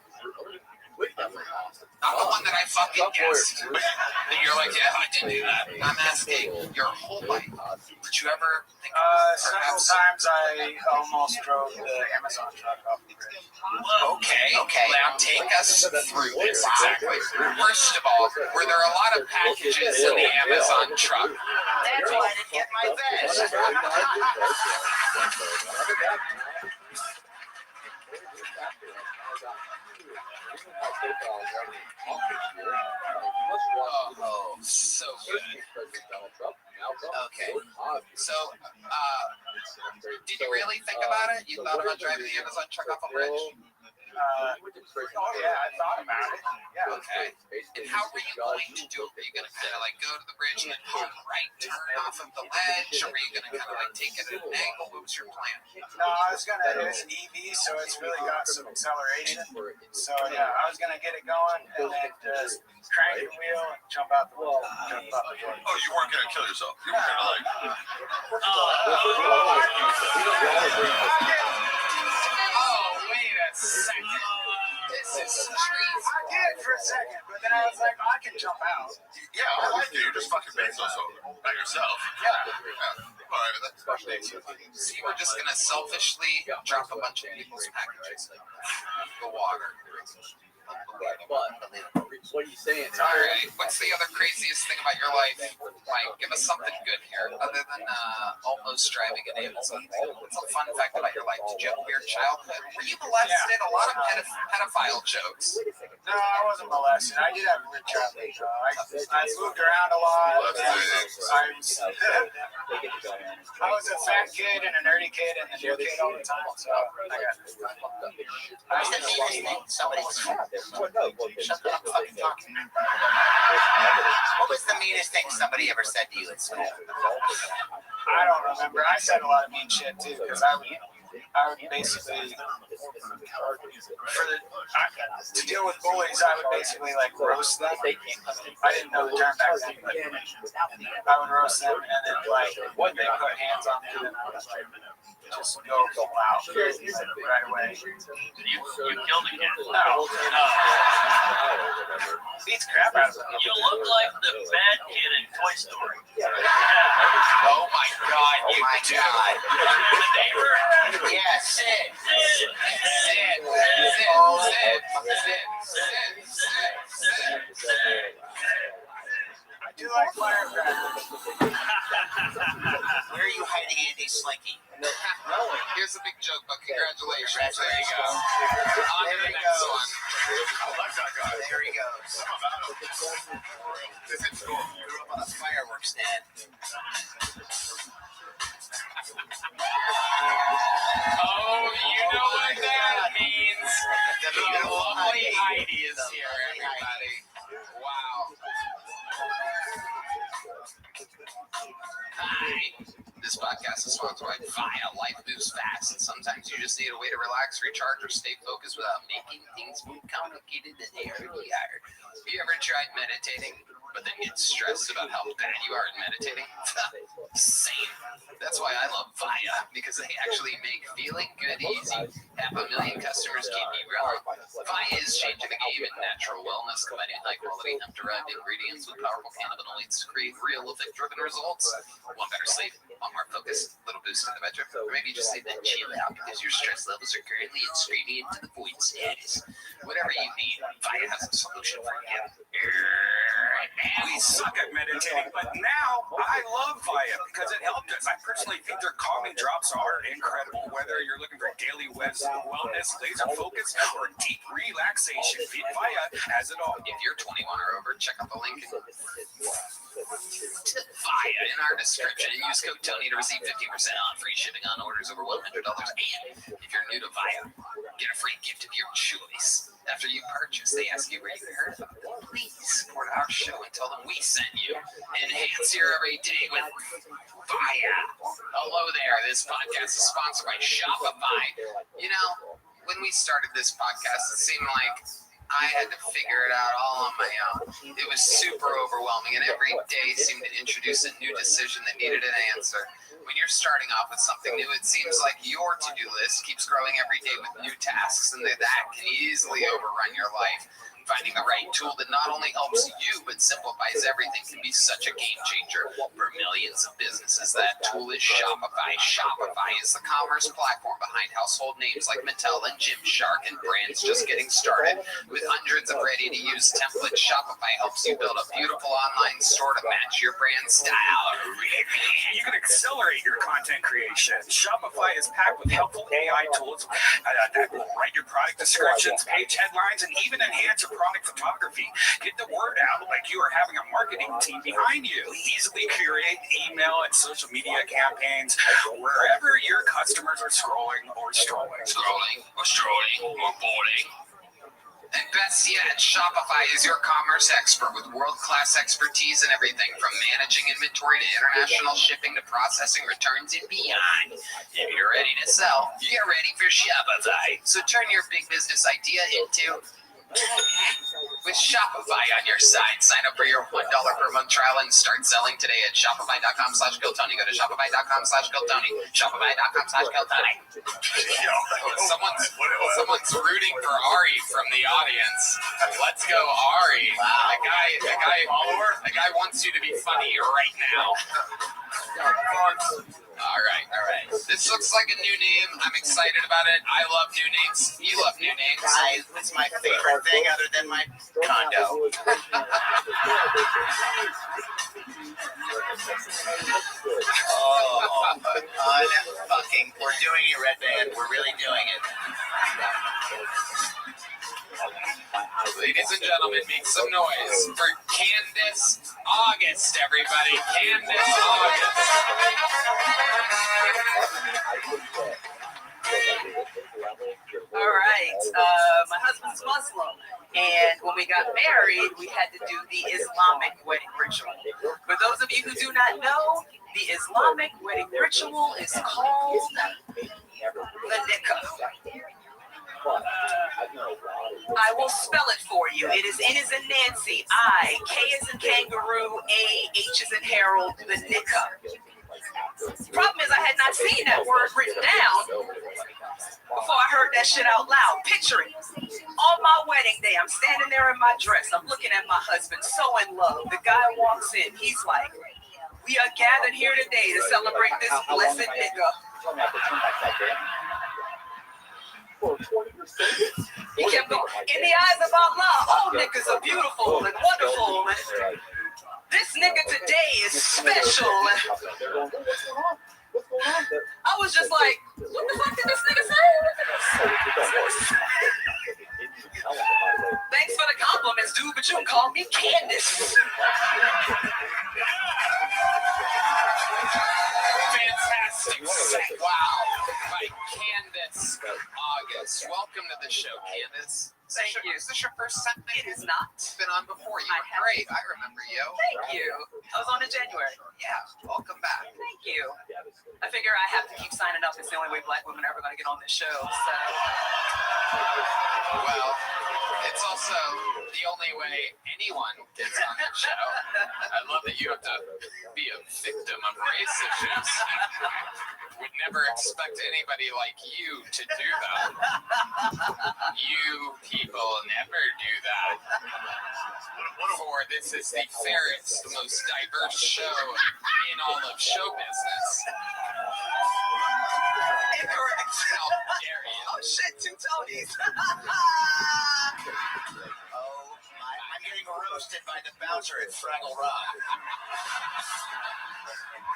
Not the one that I fucking guessed. That you're like, yeah, I did do that. I'm asking your whole life. Did you ever think several times I almost drove the Amazon truck off the bridge. Okay. Now take us through this exactly. First of all, were there a lot of packages in the Amazon truck? That's why I didn't get my vest. Oh, so good. Okay. So, did you really think about it? You thought about driving the Amazon truck off a bridge? Oh yeah, I thought about it. Yeah. Okay. And how were you going to do it? Were you going to kind of like go to the bridge and pull right, turn off of the ledge, or were you going to kind of like take it at an angle? What was your plan? No, I was gonna. It's an EV, so it's really got some acceleration. So yeah, I was gonna get it going and then just crank the wheel and jump out the window. Oh, you weren't gonna kill yourself. You were gonna like. Oh, wait a second. This is crazy. I did for a second, but then I was like, I can jump out. Yeah, I like you. You're just fucking Bezos over by yourself. Yeah. All right, but that's So you were just gonna selfishly drop a bunch of people's packages in the water. What are you saying? All right. What's the other craziest thing about your life? Like, give us something good here, other than almost driving an Amazon. What's a fun fact about your life? Did you have a weird childhood? Were you molested? A lot of pedophile jokes. No, I wasn't molested. I did have a weird childhood. I moved around a lot. I was a fat kid and a nerdy kid and a new kid all the time. So I got. What's the meanest thing somebody said? Shut up, fucking talking. What was the meanest thing somebody ever said to you at school? I don't remember. I said a lot of mean shit too because I would basically to deal with bullies. I would basically like roast them. I didn't know the term back then, but I would roast them and then like when they put hands on me, then I would just go out right away. You killed a kid. No. Beats crap out of them. You look like the bad kid in Toy Story. Oh my God! Oh my God! The neighbor? Yeah, Sid. I do like firecrackers. Where are you hiding Andy Slinky? Here's a big joke, but congratulations. There you go. There he goes. I like that guy. There he goes. This is cool. Grew up on a fireworks stand. Oh, you know what that means. The lovely Heidi is here, everybody. Wow. Hi. This podcast is sponsored by Via. Life moves fast, and sometimes you just need a way to relax, recharge, or stay focused without making things more complicated than they already are. Have you ever tried meditating, but then get stressed about how bad you are at meditating? Same. That's why I love Via, because they actually make feeling good easy. 500,000 customers can't be wrong. Via is changing the game in natural wellness, combining high-quality hemp-derived ingredients with powerful cannabinoids to create real effect-driven results. Want better sleep? Want more focus? A little boost in the bedroom? Or maybe just need that chill out because your stress levels are currently screaming into the void status. Whatever you need, Via has a solution for you. We suck at meditating, but now I love Via because it helped us. I personally think their calming drops are incredible. Whether you're looking for daily wellness, laser focus, or deep relaxation, Via has it all. If you're 21 or over, check out the link in Via in our description and use code Tony to receive 50% off, free shipping on orders over $100. And if you're new to Via, get a free gift of your choice. After you purchase, they ask you where you heard about it. Please support our show and tell them we sent you. Enhance your everyday with Via. Hello there. This podcast is sponsored by Shopify. You know, when we started this podcast, it seemed like I had to figure it out all on my own. It was super overwhelming, and every day seemed to introduce a new decision that needed an answer. When you're starting off with something new, it seems like your to-do list keeps growing every day with new tasks, and that can easily overrun your life. Finding the right tool that not only helps you, but simplifies everything can be such a game changer for millions of businesses. That tool is Shopify. Shopify is the commerce platform behind household names like Mattel and Gymshark and brands just getting started. With hundreds of ready-to-use templates, Shopify helps you build a beautiful online store to match your brand style. You can accelerate your content creation. Shopify is packed with helpful AI tools that will write your product descriptions, page headlines, and even enhance your product photography. Get the word out like you are having a marketing team behind you. Easily create email and social media campaigns wherever your customers are scrolling or strolling. Scrolling or boarding. And best yet, Shopify is your commerce expert with world-class expertise in everything from managing inventory to international shipping to processing returns and beyond. If you're ready to sell, you're ready for Shopify. So turn your big business idea into with Shopify on your side. Sign up for your $1 per month trial and start selling today at shopify.com/GoTony. Go to shopify.com/GoTony. Shopify.com/GoTony. Someone's rooting for Ari from the audience. Let's go, Ari. The guy wants you to be funny right now. All right. This looks like a new name. I'm excited about it. I love new names. You love new names. It's my favorite thing other than my condo. Unfucking. We're doing it, Red Band. We're really doing it. Ladies and gentlemen, make some noise for Candace August, everybody. Candace August. All right. My husband's Muslim, and when we got married, we had to do the Islamic wedding ritual. For those of you who do not know, the Islamic wedding ritual is called the nikah. I will spell it for you. It is N as in Nancy, I, K as in kangaroo, A, H as in Harold, the nikah. The problem is I had not seen that word written down before I heard that shit out loud. Picture it. On my wedding day, I'm standing there in my dress. I'm looking at my husband, so in love. The guy walks in. He's like, we are gathered here today to celebrate this blessed nigga. He kept going, in the eyes of Allah, all niggas are beautiful and wonderful. And this nigga today is special. I was just like, what the fuck did this nigga say? Thanks for the compliments, dude, but you can call me Candace. Fantastic set. Wow. By Candace August. Welcome to the show, Candace. Thank you. Is this your first set? It is not. It's been on before. You were great. I remember you. Thank you. I was on in January. Yeah. Welcome back. Thank you. I figure I have to keep signing up. It's the only way black women are ever going to get on this show. So. Well, it's also the only way anyone gets on the show. I love that you have to be a victim of race issues. Would never expect anybody like you to do that. You people never do that. For this is the fairest, the most diverse show in all of show business. Incorrect. How dare you? Oh shit, 2 Tonys. I'm getting roasted by the bouncer at Fraggle Rock.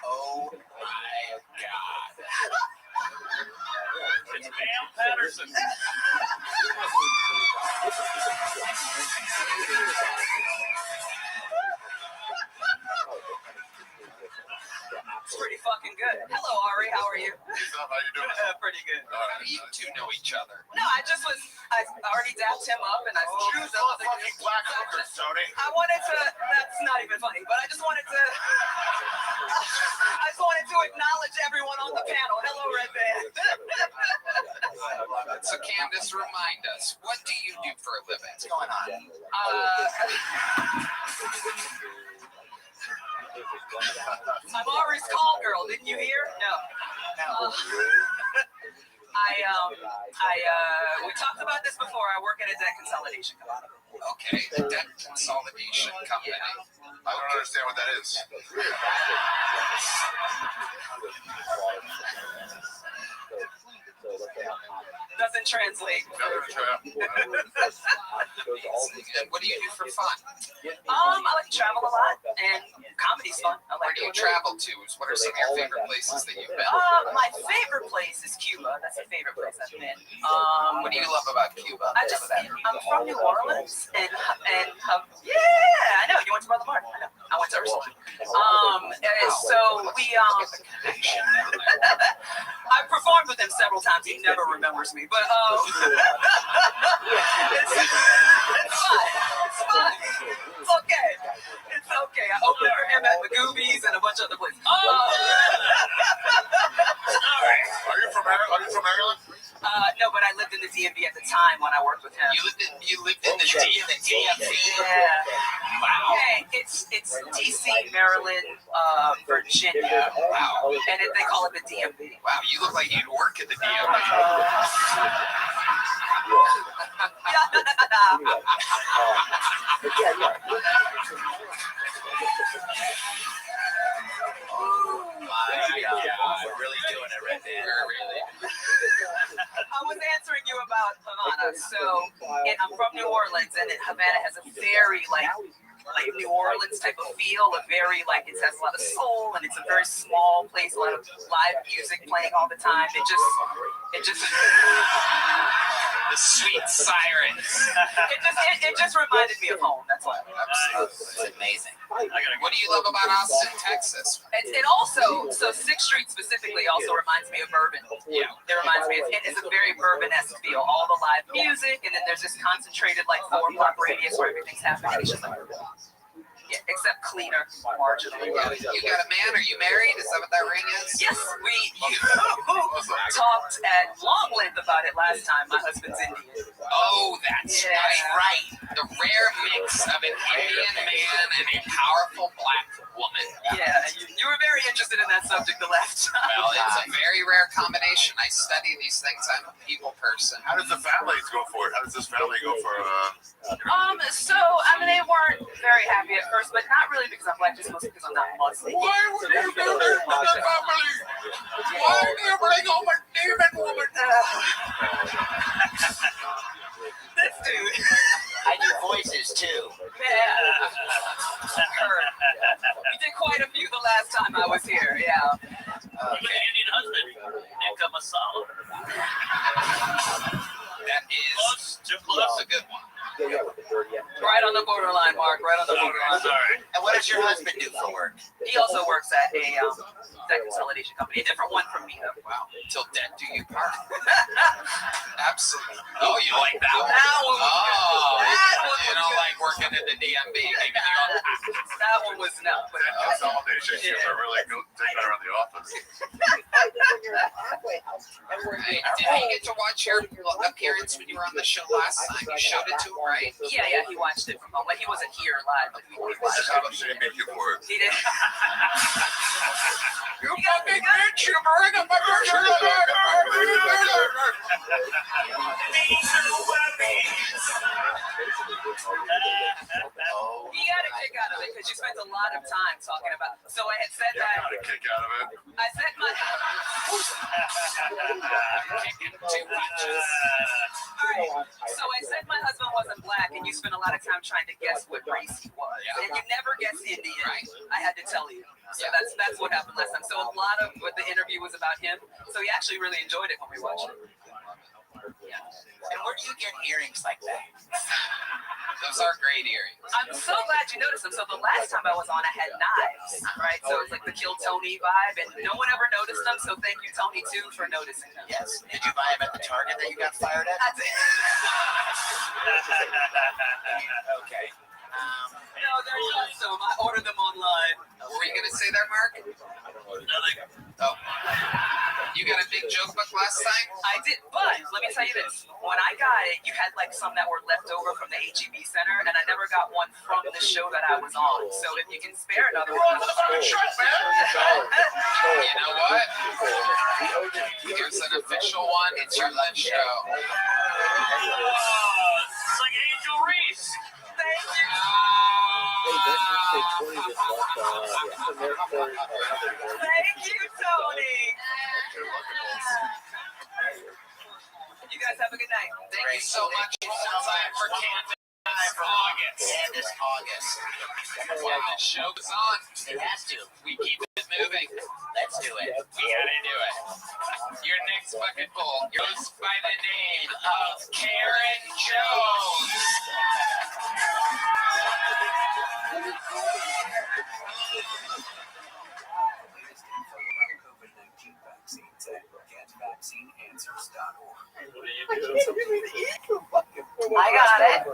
Oh my God. It's Bam Patterson. It's pretty fucking good. Hello, Ari. How are you? How you doing? Pretty good. How do you two know each other? No, I already dapped him up, and I Choose all the fucking black hookers, Tony. I wanted to. That's not even funny, but I just wanted to. I just wanted to acknowledge everyone on the panel. Hello, Red Band. So, Candace, remind us, what do you do for a living? What's going on? I'm Ari's call girl. Didn't you hear? No. We talked about this before. I work at a debt consolidation company. Okay, debt consolidation company. I don't understand what that is. Doesn't translate. And what do you do for fun? I like to travel a lot, and comedy's fun. I Where like do you doing travel to? What are some of your favorite places that you've been? My favorite place is Cuba. That's the favorite place I've been. What do you love about Cuba? I'm from New Orleans, and yeah, I know. You went to Brother Martin. I know. I went to Ursula. So we I've performed with him several times. He never remembers me, but it's fine. It's fine. It's okay. It's okay. I opened for him at Magoobies and a bunch of other places. Are you from Maryland? No, but I lived in the DMV at the time when I worked with him. You lived in the DMV? Yeah. Wow. Yeah, it's DC, Maryland, Virginia. Wow. And they call it the DMV. Wow, you look like you'd work at the DMV. We're really doing it right there. Really. I was answering you about Havana. So I'm from New Orleans, and Havana has a very like New Orleans type of feel. It has a lot of soul, and it's a very small place. A lot of live music playing all the time. It just the sweet sirens. It just reminded me of home. That's why. It's amazing. What do you love about Austin, Texas? It also, so 6th Street specifically also reminds me of bourbon. Yeah. It reminds me, it's a very bourbon-esque feel. All the live music, and then there's this concentrated 4-block radius where everything's happening. It's just yeah, except cleaner, marginally. You got a man? Are you married? Is that what that ring is? Yes, you talked at long length about it last time. My husband's Indian. Oh, that's right. The rare mix of an Indian man and a powerful black woman. Yeah, you were very interested in that subject the last time. Well, it's a very rare combination. I study these things. I'm a people person. How does the families go for it? How does this family go for So, I mean, they weren't very happy at first, but not really because I'm black, just mostly because I'm not Muslim. Why would you do this with the family? Why do you bring home a demon woman? This dude. I do voices too. Yeah. You did quite a few the last time I was here, yeah. Okay. Indian husband, Nikka Masala. That is close. a good one. Right on the borderline, Mark. Right on the borderline. Sorry. And what does your husband do for work? He also works at a debt consolidation company. A different one from me, though. Wow. Till death do you part. Absolutely. Oh, you like that one? That one was good. You don't like working at the DMV. Maybe you don't. That one was no. But Consolidation skills are really good taking around the office. Right. Did he get to watch your appearance when you were on the show last time? You showed it to him, right? Yeah, he watched it from home. Like, he wasn't here live, but he watched it. How much did he make you for it? He did. You fucking bitch! You're bringing up my picture. He got a kick out of it because you spent a lot of time talking about. So I had said that. Got a kick out of it. I said my. Alright, so I said my husband wasn't black, and you spent a lot of time trying to guess what race he was, and you never guessed Indian. Right. I had to tell you. So that's what happened last time. So a lot of what the interview was about him. So he actually really enjoyed it when we watched it. Yeah. And where do you get earrings like that? Those are great earrings. I'm so glad you noticed them. So the last time I was on, I had knives, right? So it's like the Kill Tony vibe, and no one ever noticed them. So thank you, Tony, too, for noticing them. Yes. Did you buy them at the Target that you got fired at? I did. Okay. No, they're custom. I ordered them online. What were you going to say there, Mark? Nothing. Oh. You got a big joke book last time? I did, but let me tell you this. When I got it, you had some that were left over from the HEB Center, and I never got one from the show that I was on. So if you can spare another one. You know what? Here's an official one. It's your live show. It's like Angel Reese. Thank you. Thank you, Tony. You guys have a good night. Thank you so much for time for camping. for August. Candace August. When the show goes on, it has to. We keep it moving. Let's do it. We gotta do it. Your next bucket bowl goes by the name of Karen Jones. I got it.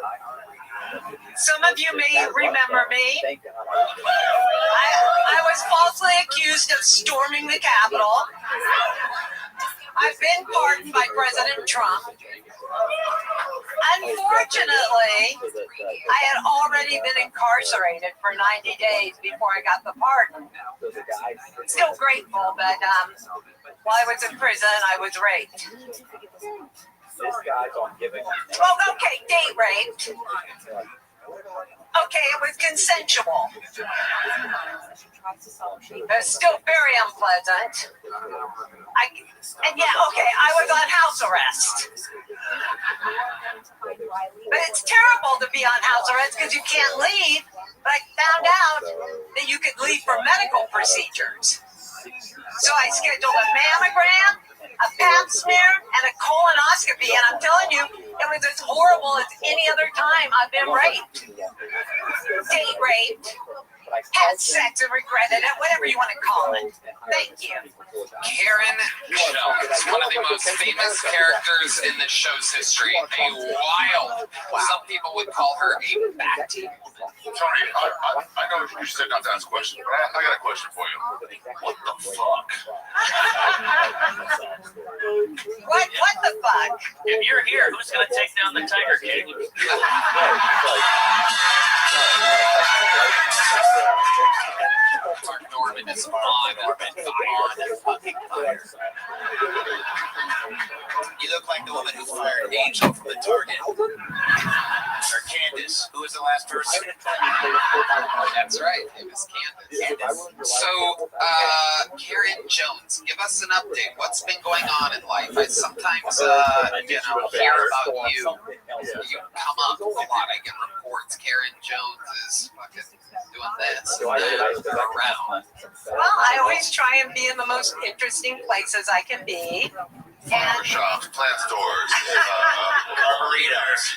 Some of you may remember me. I was falsely accused of storming the Capitol. I've been pardoned by President Trump. Unfortunately, I had already been incarcerated for 90 days before I got the pardon. Still grateful, but while I was in prison, I was raped. Well, okay, date raped. Okay, it was consensual. It's still very unpleasant. I was on house arrest. But it's terrible to be on house arrest because you can't leave. But I found out that you could leave for medical procedures. So I scheduled a mammogram, a pap smear, and a colonoscopy. And I'm telling you, it was as horrible as any other time I've been raped. Date raped. Had sex and regretted it, whatever you want to call it. Thank you. Karen Jones, one of the most famous characters in the show's history. A wild, some people would call her a batty. Tony, I know you said not to ask questions, but I got a question for you. What the fuck? What the fuck? If you're here, who's gonna take down the Tiger King? Mark Norman is on fucking fire. You look like the woman who fired Angel from the Target. Or Candace. Who was the last person? That's right. It was Candace. So, Karen Jones, give us an update. What's been going on in life? I sometimes, hear about you. You come up a lot. I get reports. Karen Jones is fucking doing this. Around. Well, I always try and be in the most interesting places I can be. Flower shops, plant stores, burritos.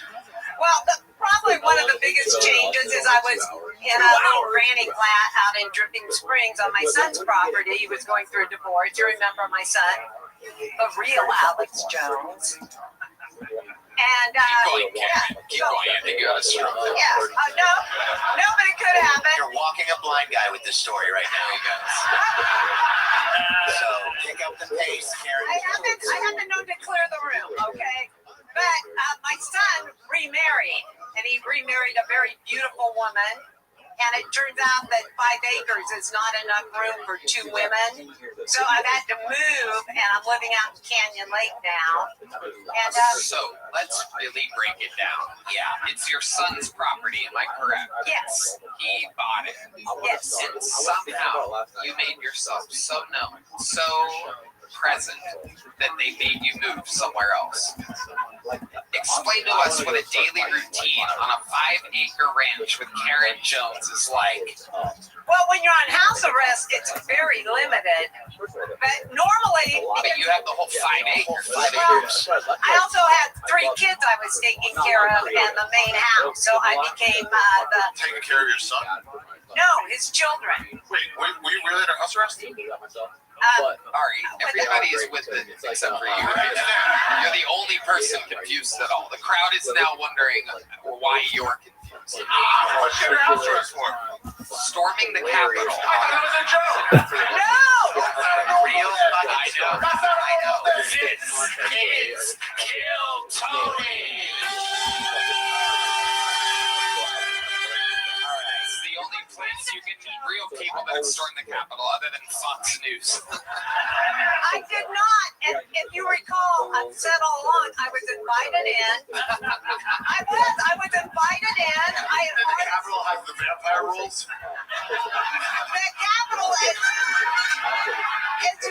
Well, probably one of the biggest changes is I was in a little granny flat out in Dripping Springs on my son's property. He was going through a divorce. You remember my son, the real Alex Jones. And keep going, Karen. Keep going. I think you got a stroke. Yeah. No, but it could happen. You're walking a blind guy with this story right now, you guys. So pick up the pace, Karen. I have to know to clear the room, okay? But my son remarried, and he remarried a very beautiful woman. And it turns out that 5 acres is not enough room for 2 women. So I've had to move, and I'm living out in Canyon Lake now. And so let's really break it down. Yeah, it's your son's property, am I correct? Yes. He bought it. Yes. And somehow you made yourself so known, so present, that they made you move somewhere else. Explain to us what a daily routine on a 5-acre ranch with Karen Jones is like. Well, when you're on house arrest, it's very limited. But normally... But you have the whole 5 acres. I also had 3 kids I was taking care of and the main house. So I became taking care of your son? No, his children. Wait, were you really under house arrest? Ari, everybody is with it except for you right now. You're the only person confused at all. The crowd is now wondering why you're confused. What's your house arrest for? Storming the Capitol. I thought it was a joke. No! Real? I know. This is Kill Tony. The only place you can meet real people that have stormed the Capitol other than Fox News. I did not. And if you recall, I've said all along, I was invited in. I was invited in. The Capitol has the vampire rules? The Capitol is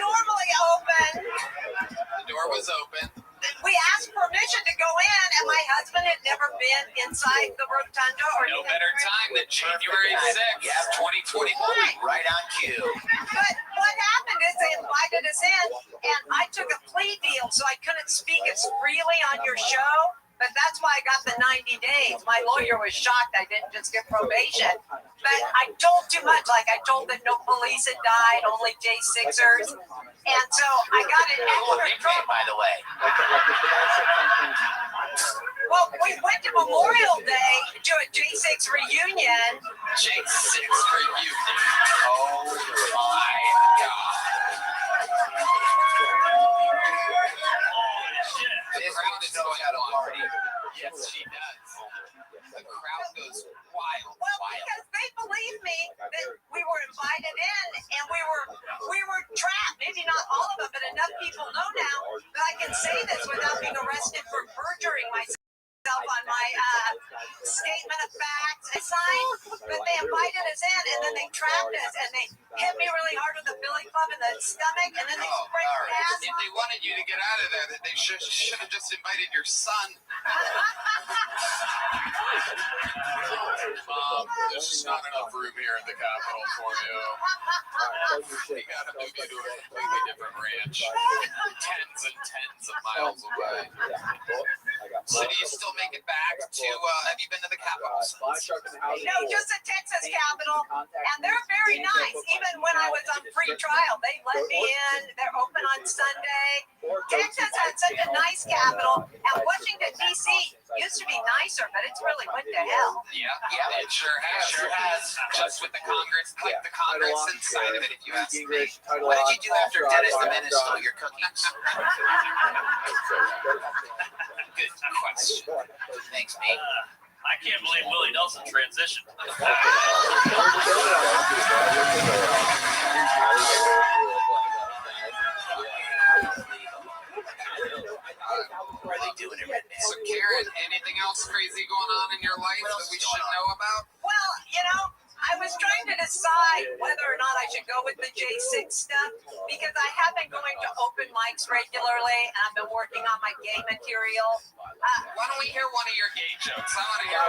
normally open. The door was open. We asked permission to go in, and my husband haven't it never been inside the rotunda? Or No better time than January 6th, 2021. Right on cue. But what happened is they invited us in, and I took a plea deal, so I couldn't speak as freely on your show. But that's why I got the 90 days. My lawyer was shocked I didn't just get probation. But I told too much. Like I told that no police had died, only J6ers. And so I got an extra trouble. By the way. Well, we went to Memorial Day to a J6 reunion. J6 reunion. Oh my God. This crowd is going out of party. Yes, she does. The crowd goes wild. Well, because they believed me that we were invited in and we were trapped. Maybe not all of them, but enough people know now that I can say this without being arrested for perjuring myself on my statement of facts I signed. But they invited us in and then they trapped us and they hit me really hard with a billy club in the stomach and then they sprayed gas. If they wanted you to get out of there, they should have just invited your son. Mom, there's just not enough room here at the Capitol for you. We gotta move you to a completely different ranch. Tens and tens of miles away. So do you still make it back to, have you been to the Capitol since? No, just the Texas Capitol. And they're very nice. Even when I was on free trial, they let me in. They're open on Sunday. Texas had such a nice Capitol. And Washington, D.C. used to be nicer, but it's really went to hell. Yeah, it sure has. Sure has. Just with the Congress, like the Congress inside of it, if you ask me. What did you do after Dennis the Menace stole your cookies? Good question. Thanks, mate. I can't believe Willie Nelson transitioned. Really doing it right now. So, Karen, anything else crazy going on in your life that we should know about? Well, I was trying to decide whether or not I should go with the J6 stuff because I have been going to open mics regularly and I've been working on my gay material. Why don't we hear one of your gay jokes? I want to hear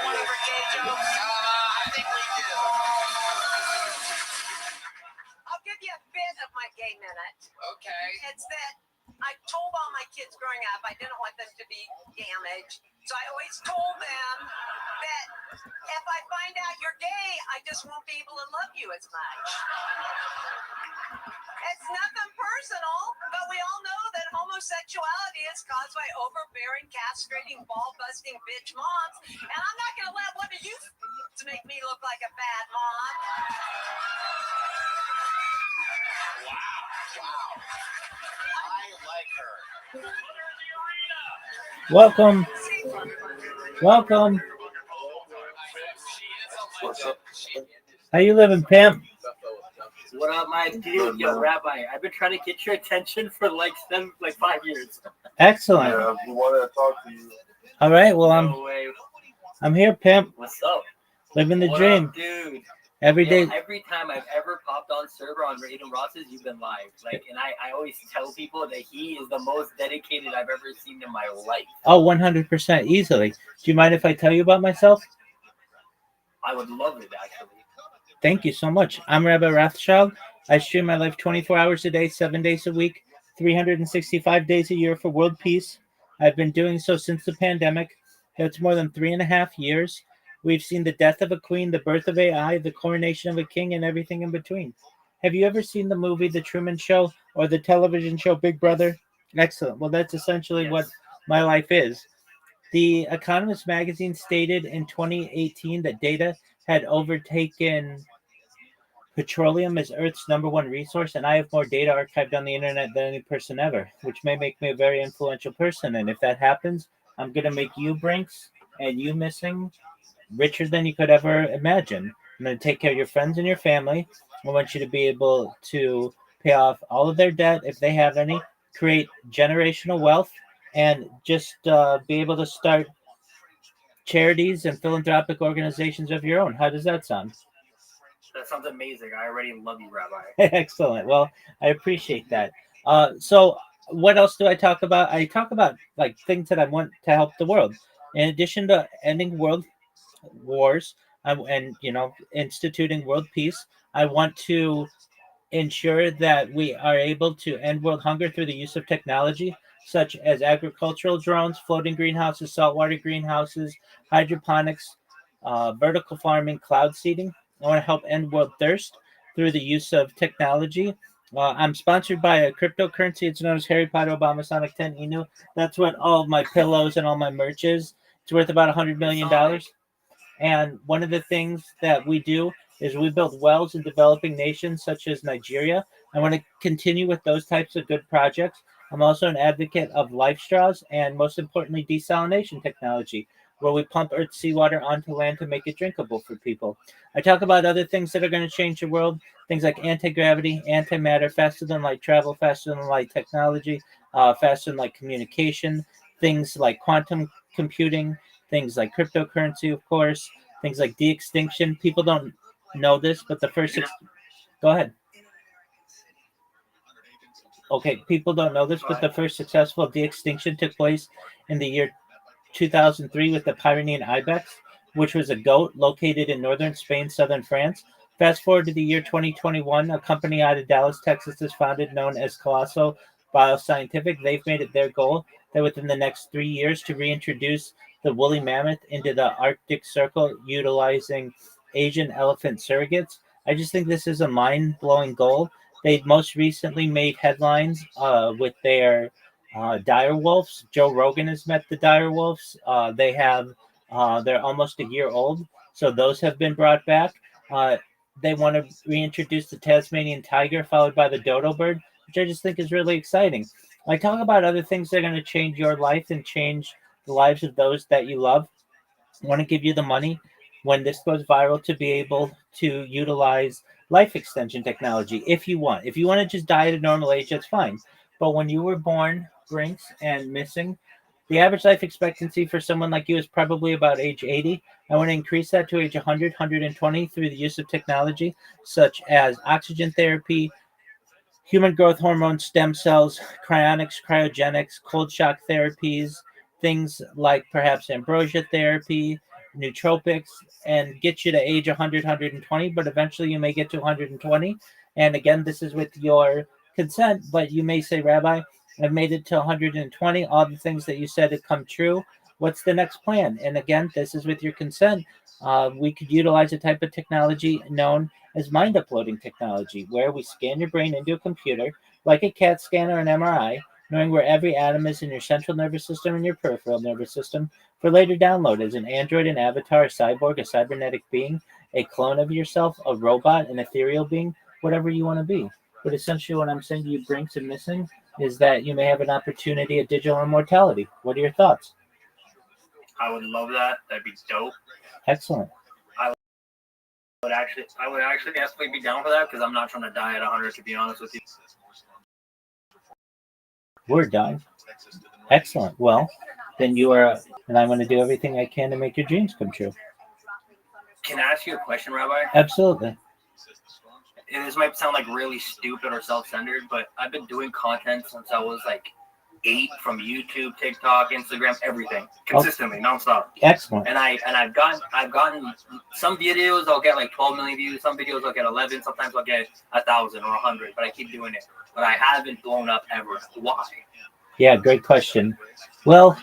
one of your gay jokes. I think we do. I'll give you a bit of my gay minute. Okay. It's that I told all my kids growing up I didn't want them to be damaged. So I always told them that if I find out you're gay, I just won't be able to love you as much. It's nothing personal, but we all know that homosexuality is caused by overbearing, castrating, ball-busting bitch moms, and I'm not going to let one of you to make me look like a bad mom. Wow. I like her. Welcome. Welcome. How you living, pimp? What up, my dude? Yo, Rabbi, I've been trying to get your attention for like 5 years. Excellent. Yeah, we want to talk to you. All right. Well, I'm here, pimp. What's up? Living the What dream. up, dude? Every day. Every time I've ever popped on server on Raiden Ross's, you've been live. And I always tell people that he is the most dedicated I've ever seen in my life. Oh, 100% easily. Do you mind if I tell you about myself? I would love it, actually. Thank you so much. I'm Rabbi Rothschild. I stream my life 24 hours a day, 7 days a week, 365 days a year for world peace. I've been doing so since the pandemic. That's more than 3.5 years. We've seen the death of a queen, the birth of AI, the coronation of a king, and everything in between. Have you ever seen the movie The Truman Show or the television show Big Brother? Excellent. Well, that's essentially what my life is. The Economist magazine stated in 2018 that data had overtaken petroleum as Earth's #1 resource, and I have more data archived on the internet than any person ever, which may make me a very influential person. And if that happens, I'm going to make you, Brinks, and you missing richer than you could ever imagine. I'm going to take care of your friends and your family. I want you to be able to pay off all of their debt if they have any, create generational wealth, and just be able to start charities and philanthropic organizations of your own. How does that sound? That sounds amazing. I already love you, Rabbi. Excellent. Well, I appreciate that. So what else do I talk about? I talk about like things that I want to help the world. In addition to ending world wars and instituting world peace, I want to ensure that we are able to end world hunger through the use of technology such as agricultural drones, floating greenhouses, saltwater greenhouses, hydroponics, vertical farming, cloud seeding. I want to help end world thirst through the use of technology. I'm sponsored by a cryptocurrency. It's known as Harry Potter Obama Sonic 10 Inu. That's what all of my pillows and all my merch is. It's worth about $100 million. And one of the things that we do is we build wells in developing nations such as Nigeria. I want to continue with those types of good projects. I'm also an advocate of life straws and, most importantly, desalination technology, where we pump Earth's seawater onto land to make it drinkable for people. I talk about other things that are going to change the world, things like anti-gravity, antimatter, faster than light travel, faster than light technology, faster than light communication, things like quantum computing, things like cryptocurrency, of course, things like de-extinction. People don't know this, but the first go ahead. Okay, people don't know this, but the first successful de-extinction took place in the year 2003 with the Pyrenean ibex, which was a goat located in northern Spain, southern France. Fast forward to the year 2021, a company out of Dallas, Texas is founded known as Colosso Bioscientific. They've made it their goal that within the next 3 years to reintroduce the woolly mammoth into the Arctic Circle utilizing Asian elephant surrogates. I just think this is a mind-blowing goal. They most recently made headlines with their dire wolves. Joe Rogan has met the dire wolves. They're almost a year old, so those have been brought back. They want to reintroduce the Tasmanian tiger, followed by the dodo bird, which I just think is really exciting. I talk about other things that are going to change your life and change the lives of those that you love. I want to give you the money when this goes viral to be able to utilize life extension technology if you want. If you want to just die at a normal age, that's fine. But when you were born, Brinks, and missing, the average life expectancy for someone like you is probably about age 80. I want to increase that to age 100, 120 through the use of technology such as oxygen therapy, human growth hormone, stem cells, cryonics, cryogenics, cold shock therapies, things like perhaps ambrosia therapy, nootropics, and get you to age 100, 120, but eventually you may get to 120. And again, this is with your consent, but you may say, Rabbi, I've made it to 120. All the things that you said have come true. What's the next plan? And again, this is with your consent. We could utilize a type of technology known as mind uploading technology, where we scan your brain into a computer like a CAT scan or an MRI, knowing where every atom is in your central nervous system and your peripheral nervous system, for later download as an android, an avatar, a cyborg, a cybernetic being, a clone of yourself, a robot, an ethereal being, whatever you want to be. But essentially, what I'm saying to you, Brinks, and missing, is that you may have an opportunity at digital immortality. What are your thoughts? I would love that. That'd be dope. Excellent. I would actually definitely be down for that because I'm not trying to die at 100, to be honest with you. We're done. Excellent. Well, then you are, and I'm going to do everything I can to make your dreams come true. Can I ask you a question, Rabbi? Absolutely. And this might sound like really stupid or self-centered, but I've been doing content since I was like 8, from YouTube, TikTok, Instagram, everything, consistently, nonstop. Excellent. And I've gotten some videos I'll get like 12 million views, some videos I'll get 11, sometimes I'll get 1,000 or 100, but I keep doing it. But I haven't blown up ever. Why? Yeah, great question. Well,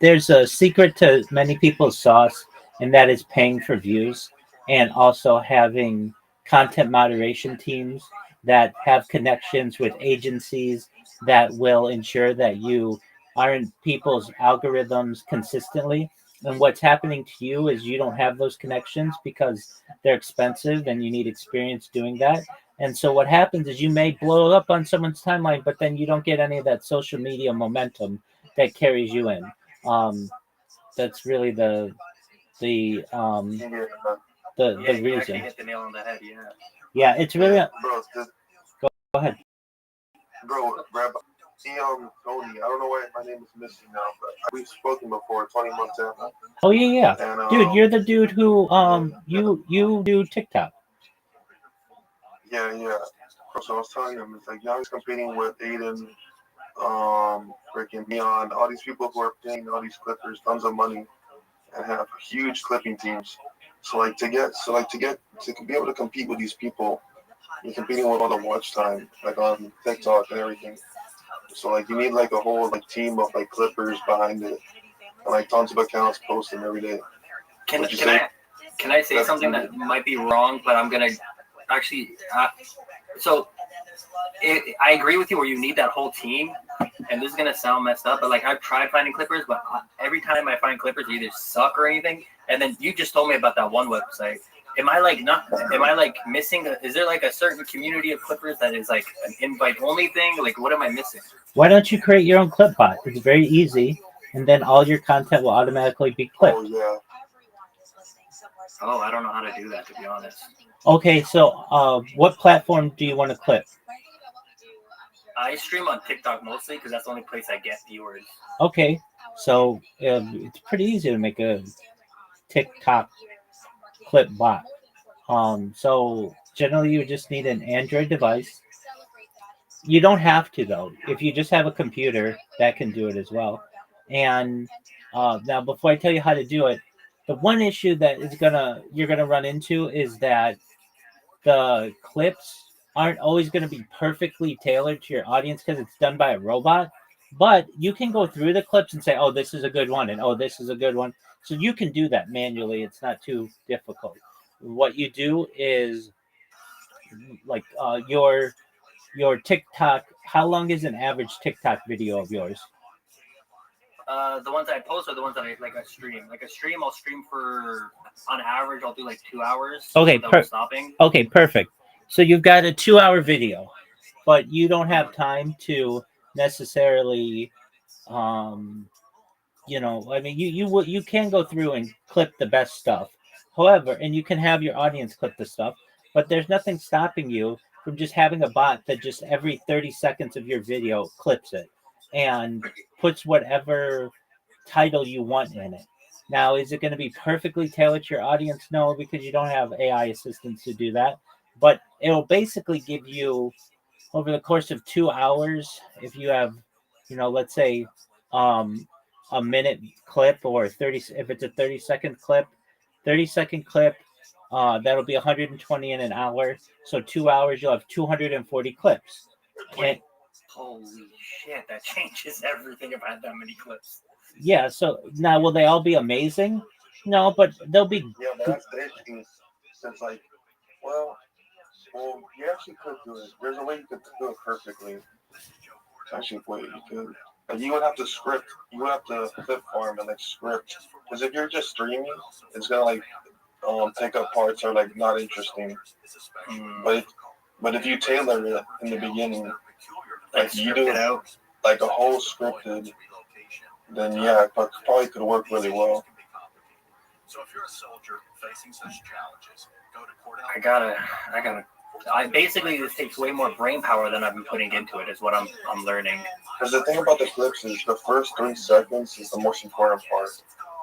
there's a secret to many people's sauce, and that is paying for views and also having content moderation teams that have connections with agencies that will ensure that you are in people's algorithms consistently. And what's happening to you is you don't have those connections because they're expensive and you need experience doing that. And so what happens is you may blow up on someone's timeline, but then you don't get any of that social media momentum that carries you in. That's really the reason. You hit the nail on the head, yeah. Yeah, it's really. Go ahead. Bro, Rabbi, Tony, I don't know why my name is missing now, but we've spoken before, Tony Montana. Oh yeah. And, dude, you're the dude who you do TikTok. Yeah. So I was telling him, it's like, yeah, I was competing with Aiden freaking Beyond, all these people who are paying all these clippers tons of money and have huge clipping teams. So to be able to compete with these people, you're competing with all the watch time, like on TikTok and everything. So you need a whole team of clippers behind it, and tons of accounts posting every day. Can I say something that might be wrong, but I'm gonna actually. I agree with you where you need that whole team, and this is gonna sound messed up, but I've tried finding clippers, but every time I find clippers, they either suck or anything. And then you just told me about that one website. Am I missing? Is there a certain community of clippers that is an invite only thing? What am I missing? Why don't you create your own clip bot? It's very easy, and then all your content will automatically be clipped. Oh yeah. Oh, I don't know how to do that, to be honest. Okay, so what platform do you want to clip? I stream on TikTok mostly because that's the only place I get viewers. Okay, so it's pretty easy to make a TikTok clip bot. So generally you just need an Android device. You don't have to though. If you just have a computer, that can do it as well. And now, before I tell you how to do it, the one issue that you're gonna run into is that the clips aren't always going to be perfectly tailored to your audience because it's done by a robot. But you can go through the clips and say, "Oh, this is a good one," and "Oh, this is a good one." So you can do that manually. It's not too difficult. What you do is your TikTok. How long is an average TikTok video of yours? The ones I post are the ones that I stream. I'll stream for, on average, I'll do 2 hours. Okay, without stopping. Okay, perfect. So you've got a 2-hour video, but you don't have time to necessarily, you can go through and clip the best stuff. However, and you can have your audience clip the stuff, but there's nothing stopping you from just having a bot that just every 30 seconds of your video clips it and puts whatever title you want in it. Now, is it going to be perfectly tailored to your audience? No, because you don't have AI assistants to do that. But it'll basically give you, over the course of 2 hours, if you have, let's say, a minute clip or 30, if it's a 30-second clip, 30-second clip, that'll be 120 in an hour. So 2 hours, you'll have 240 clips. And, holy shit, that changes everything if I had that many clips. Yeah, so now will they all be amazing? No, but they'll be. Yeah, but that's the issue. Since well, you actually could do it. There's a way you could do it perfectly. Actually, wait, you could. But you would have to script. You would have to clip farm and script. Because if you're just streaming, it's gonna take up parts or not interesting. But if you tailor it in the beginning, you do a whole scripted, then yeah, it probably could work really well. So if you're a soldier facing such challenges, go to basically this takes way more brain power than I've been putting into it, is what I'm learning. Because the thing about the clips is the first 3 seconds is the most important part.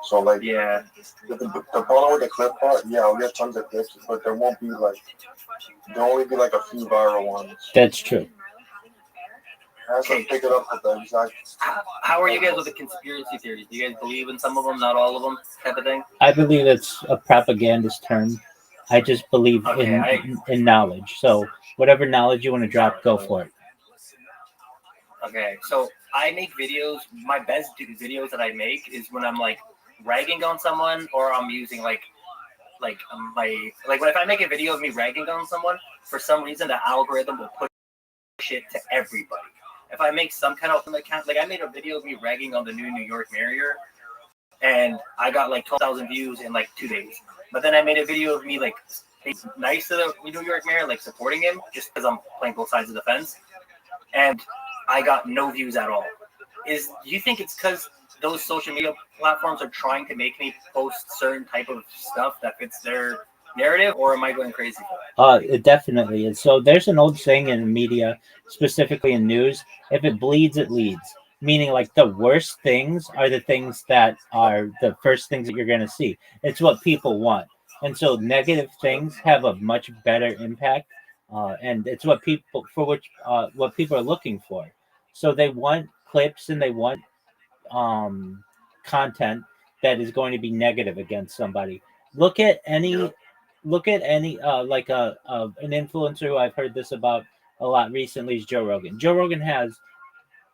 So yeah, the problem with the clip part, yeah, I'll get tons of clips, but there won't be there'll only be a few viral ones. That's true. Okay. Pick it up with the exact. How are you guys with the conspiracy theories? Do you guys believe in some of them, not all of them, type of thing? I believe it's a propagandist term. I just believe in knowledge. So whatever knowledge you want to drop, go for it. Okay, so I make videos. My best videos that I make is when I'm ragging on someone, or I'm using if I make a video of me ragging on someone, for some reason the algorithm will push it to everybody. If I make some kind of account, I made a video of me ragging on the new New York Marriott, and I got 12,000 views in 2 days. But then I made a video of me being nice to the New York Marriott, supporting him, just because I'm playing both sides of the fence, and I got no views at all. Do you think it's because those social media platforms are trying to make me post certain type of stuff that fits their narrative, or am I going crazy for that? It definitely is. So there's an old saying in media, specifically in news: if it bleeds, it leads. Meaning, the worst things are the things that are the first things that you're going to see. It's what people want, and so negative things have a much better impact, and it's what people are looking for. So they want clips and they want content that is going to be negative against somebody. Look at any like an influencer who I've heard this about a lot recently is Joe Rogan. Joe Rogan has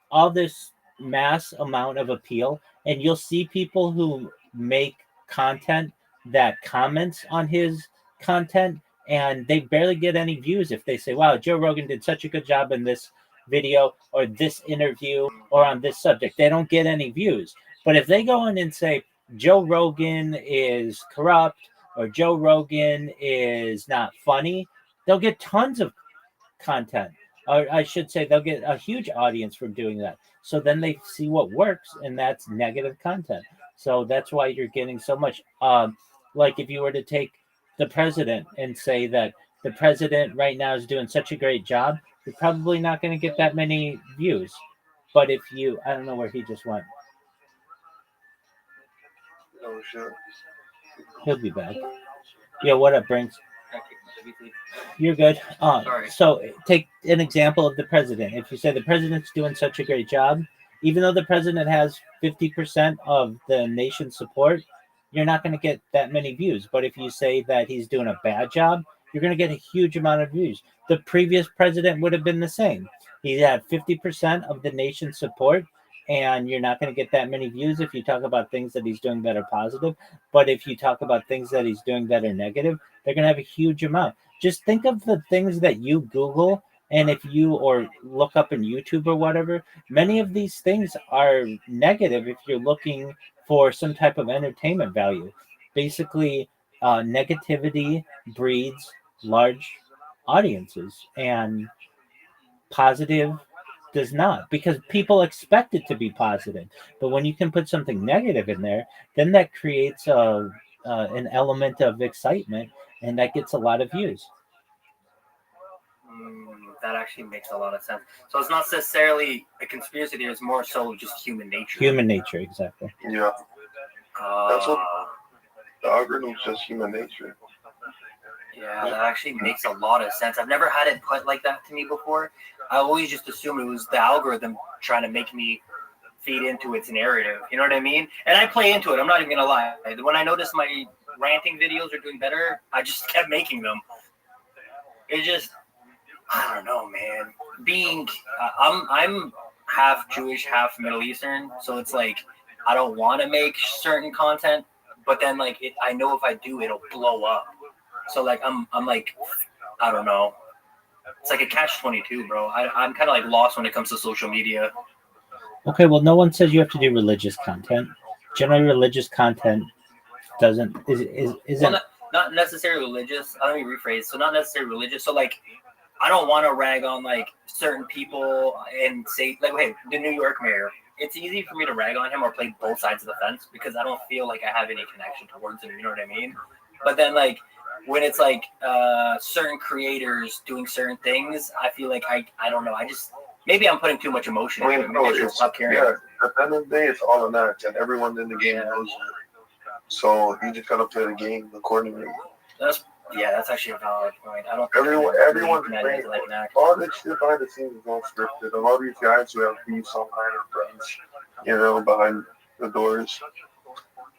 all this mass amount of appeal, and you'll see people who make content that comments on his content, and they barely get any views if they say, wow, Joe Rogan did such a good job in this video or this interview or on this subject. They don't get any views. But if they go in and say Joe Rogan is corrupt or Joe Rogan is not funny, they'll get tons of content. Or I should say they'll get a huge audience from doing that. So then they see what works, and that's negative content. So that's why you're getting so much. Like if you were to take the president and say that the president right now is doing such a great job, you're probably not going to get that many views. But if you, I don't know where he just went. Oh shit. He'll be back. Yo, what up, Brinks? You're good. So take an example of the president. If you say the president's doing such a great job, even though the president has 50% of the nation's support, you're not going to get that many views. But if you say that he's doing a bad job, you're going to get a huge amount of views. The previous president would have been the same. He had 50% of the nation's support, and you're not going to get that many views if you talk about things that he's doing that are positive. But if you talk about things that he's doing that are negative, they're going to have a huge amount. Just think of the things that you Google, and if you or look up in YouTube or whatever, many of these things are negative if you're looking for some type of entertainment value. Basically, negativity breeds large audiences, and positive does not, because people expect it to be positive. But when you can put something negative in there, then that creates an element of excitement, and that gets a lot of views. That actually makes a lot of sense. So it's not necessarily a conspiracy theory; it's more so just human nature. Human nature, exactly. Yeah. That's what the algorithm's just human nature. Yeah, that actually makes a lot of sense. I've never had it put like that to me before. I always just assumed it was the algorithm trying to make me feed into its narrative. You know what I mean? And I play into it. I'm not even gonna lie. When I noticed my ranting videos are doing better, I just kept making them. It just, I don't know, man. Being, I'm half Jewish, half Middle Eastern, so it's like I don't want to make certain content, but then like I know if I do, it'll blow up. So like I'm like, I don't know. It's like a catch-22, bro. I'm kind of like lost when it comes to social media. Okay, well, no one says you have to do religious content. Generally, religious content isn't. Well, not necessarily religious. Let me rephrase. So not necessarily religious. So like, I don't want to rag on like certain people and say like, hey, the New York mayor. It's easy for me to rag on him or play both sides of the fence because I don't feel like I have any connection towards him. You know what I mean? But then like, when it's like certain creators doing certain things, I feel like I don't know. I just maybe I'm putting too much emotion into it. Maybe I should stop caring. Yeah, at the end of the day, it's all an act, and everyone in the game knows it. So you just gotta play the game accordingly. That's actually a valid point. I don't think everyone's playing like an act. all this shit behind the scenes is all scripted. A lot of these guys who have beefs online are friends, you know, behind the doors.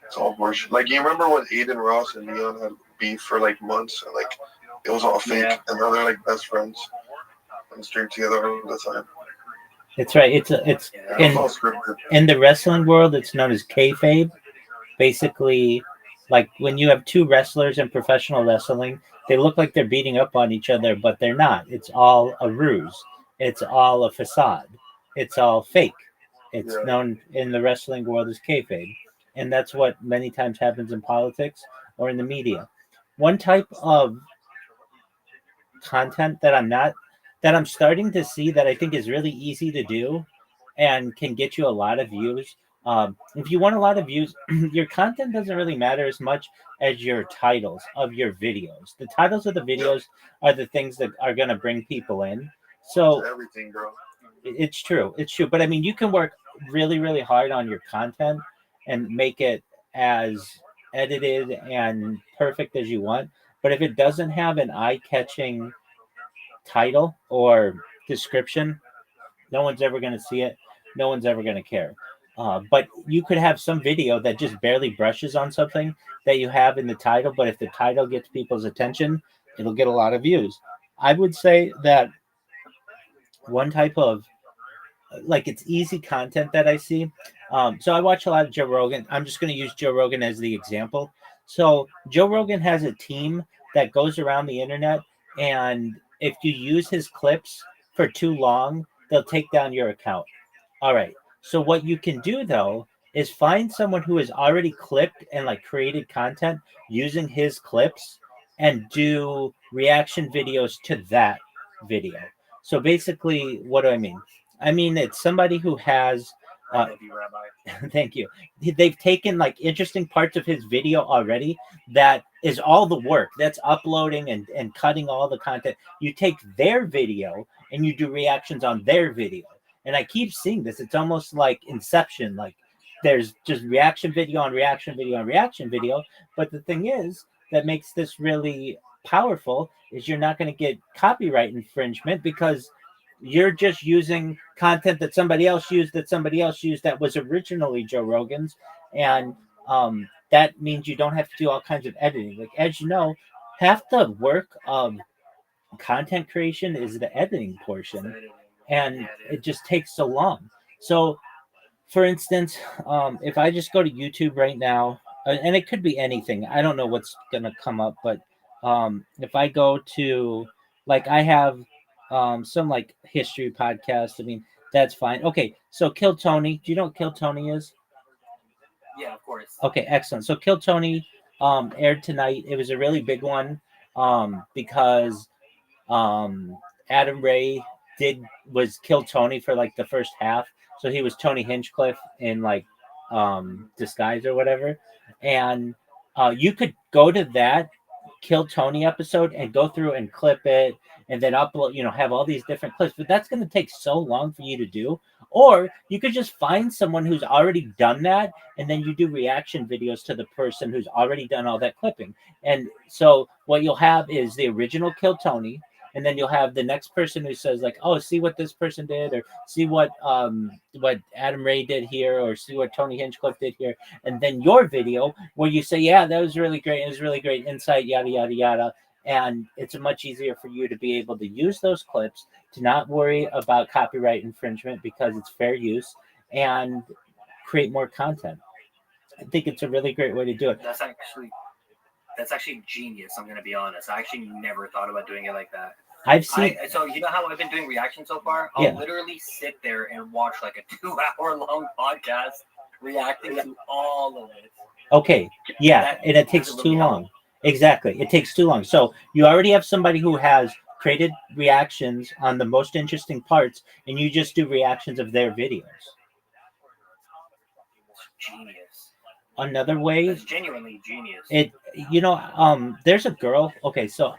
It's all bullshit. Like, you remember when Aiden Ross and Leon had beef for like months, and like it was all fake, and now they're like best friends and stream together all the time. It's right. It's in the wrestling world, it's known as kayfabe. Basically, like when you have two wrestlers in professional wrestling, they look like they're beating up on each other, but they're not. It's all a ruse. It's all a facade. It's all fake. It's known in the wrestling world as kayfabe. And that's what many times happens in politics or in the media. One type of content that I'm starting to see that I think is really easy to do and can get you a lot of views. If you want a lot of views, your content doesn't really matter as much as your titles of your videos. The titles of the videos are the things that are going to bring people in. So everything, bro. It's true. It's true. But I mean, you can work really, really hard on your content and make it as edited and perfect as you want. But if it doesn't have an eye-catching title or description, No one's ever going to see it. No one's ever going to care. But you could have some video that just barely brushes on something that you have in the title, but if the title gets people's attention, it'll get a lot of views. I would say that one type of like it's easy content that I see. So I watch a lot of Joe Rogan. I'm just going to use Joe Rogan as the example. So Joe Rogan has a team that goes around the internet, and if you use his clips for too long, they'll take down your account. All right. So what you can do though is find someone who has already clipped and like created content using his clips and do reaction videos to that video. So basically, what do I mean? I mean it's somebody who has thank you. They've taken like interesting parts of his video already that is all the work. That's uploading and cutting all the content. You take their video and you do reactions on their video. And I keep seeing this. It's almost like Inception. Like there's just reaction video on reaction video on reaction video. But the thing is that makes this really powerful is you're not going to get copyright infringement because you're just using content that somebody else used that was originally Joe Rogan's. And that means you don't have to do all kinds of editing. Like, as you know, half the work of content creation is the editing portion. And it just takes so long. So, for instance, if I just go to YouTube right now, and it could be anything. I don't know what's going to come up, but if I go to, like, I have some, like, history podcast. I mean, that's fine. Okay, so Kill Tony. Do you know what Kill Tony is? Yeah, of course. Okay, excellent. So Kill Tony aired tonight. It was a really big one because Adam Ray was Kill Tony for like the first half. So he was Tony Hinchcliffe in like disguise or whatever. And you could go to that Kill Tony episode and go through and clip it and then upload, have all these different clips. But that's going to take so long for you to do. Or you could just find someone who's already done that and then you do reaction videos to the person who's already done all that clipping. And so what you'll have is the original Kill Tony. And then you'll have the next person who says like, "Oh, see what this person did, or see what Adam Ray did here, or see what Tony Hinchcliffe did here." And then your video where you say, "Yeah, that was really great. It was really great insight, yada yada yada." And it's much easier for you to be able to use those clips to not worry about copyright infringement because it's fair use and create more content. I think it's a really great way to do it. That's actually genius. I'm going to be honest. I actually never thought about doing it like that. I've seen. So you know how I've been doing reactions so far? I'll literally sit there and watch like a 2-hour long podcast reacting to all of it. Okay, yeah, and it takes too long. Exactly, it takes too long. So you already have somebody who has created reactions on the most interesting parts, and you just do reactions of their videos. Genius. Another way, that's genuinely genius. There's a girl. Okay, so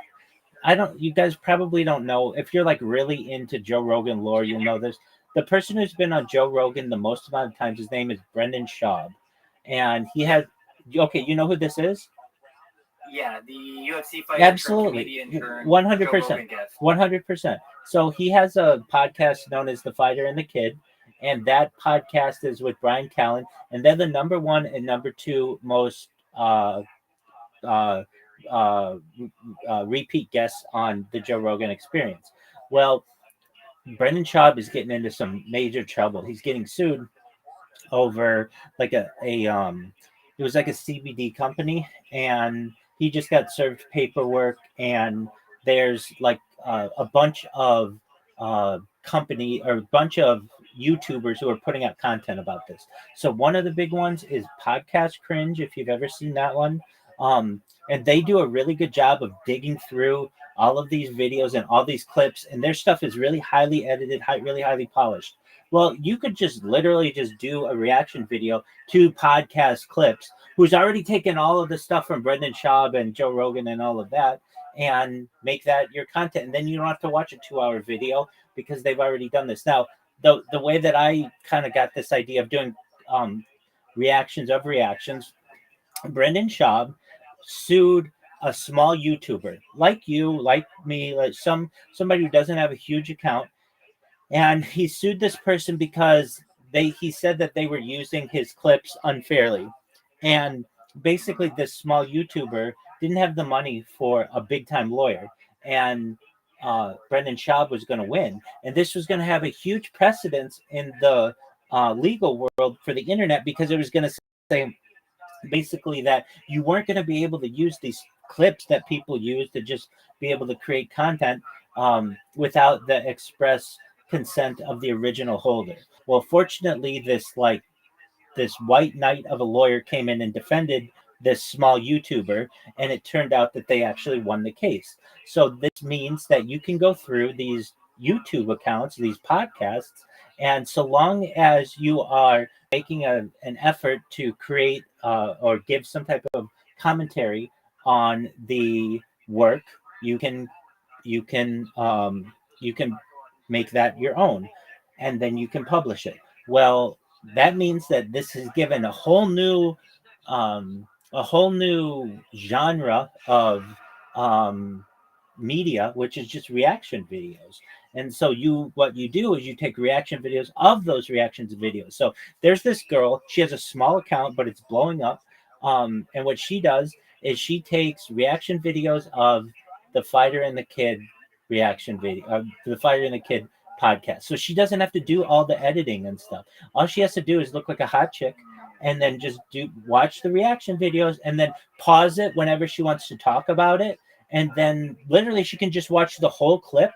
you guys probably don't know. If you're like really into Joe Rogan lore, you'll know this. The person who's been on Joe Rogan the most amount of times, his name is Brendan Schaub. And he has, you know who this is? Yeah, the UFC fighter. Absolutely. 100%. 100%. So he has a podcast known as The Fighter and the Kid. And that podcast is with Brian Callen. And they're the number one and number two most repeat guests on the Joe Rogan Experience. Well, Brendan Schaub is getting into some major trouble. He's getting sued over like it was like a CBD company, and he just got served paperwork, and there's like a bunch of YouTubers who are putting out content about this. So one of the big ones is Podcast Cringe, if you've ever seen that one. And they do a really good job of digging through all of these videos and all these clips, and their stuff is really highly edited, really highly polished. Well, you could just literally just do a reaction video to podcast clips, who's already taken all of the stuff from Brendan Schaub and Joe Rogan and all of that, and make that your content. And then you don't have to watch a 2-hour video because they've already done this. Now, the way that I kind of got this idea of doing reactions of reactions, Brendan Schaub sued a small YouTuber like you, like me, like somebody who doesn't have a huge account, and he sued this person because he said that they were using his clips unfairly. And basically, this small YouTuber didn't have the money for a big time lawyer, and Brendan Schaub was going to win, and this was going to have a huge precedence in the legal world for the internet, because it was going to say basically that you weren't going to be able to use these clips that people use to just be able to create content without the express consent of the original holder. Well, fortunately, this white knight of a lawyer came in and defended this small YouTuber, and it turned out that they actually won the case. So this means that you can go through these YouTube accounts, these podcasts, and so long as you are making an effort to create or give some type of commentary on the work, you can you can you can make that your own, and then you can publish it. Well, that means that this has given a whole new genre of um, media, which is just reaction videos. And so what you do is you take reaction videos of those reactions videos. So there's this girl, she has a small account, but it's blowing up. And what she does is she takes reaction videos of the Fighter and the Kid reaction video, the Fighter and the Kid podcast. So she doesn't have to do all the editing and stuff. All she has to do is look like a hot chick, and then just watch the reaction videos, and then pause it whenever she wants to talk about it, and then literally she can just watch the whole clip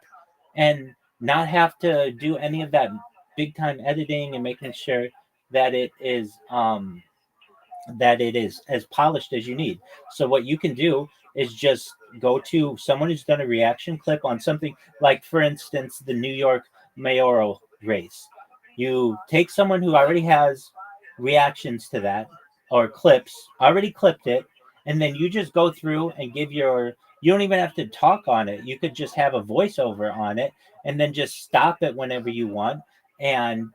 and not have to do any of that big time editing and making sure that it is as polished as you need. So what you can do is just go to someone who's done a reaction clip on something like, for instance, the New York mayoral race. You take someone who already has reactions to that, or clips, already clipped it, and then you just go through and give you don't even have to talk on it. You could just have a voiceover on it, and then just stop it whenever you want. And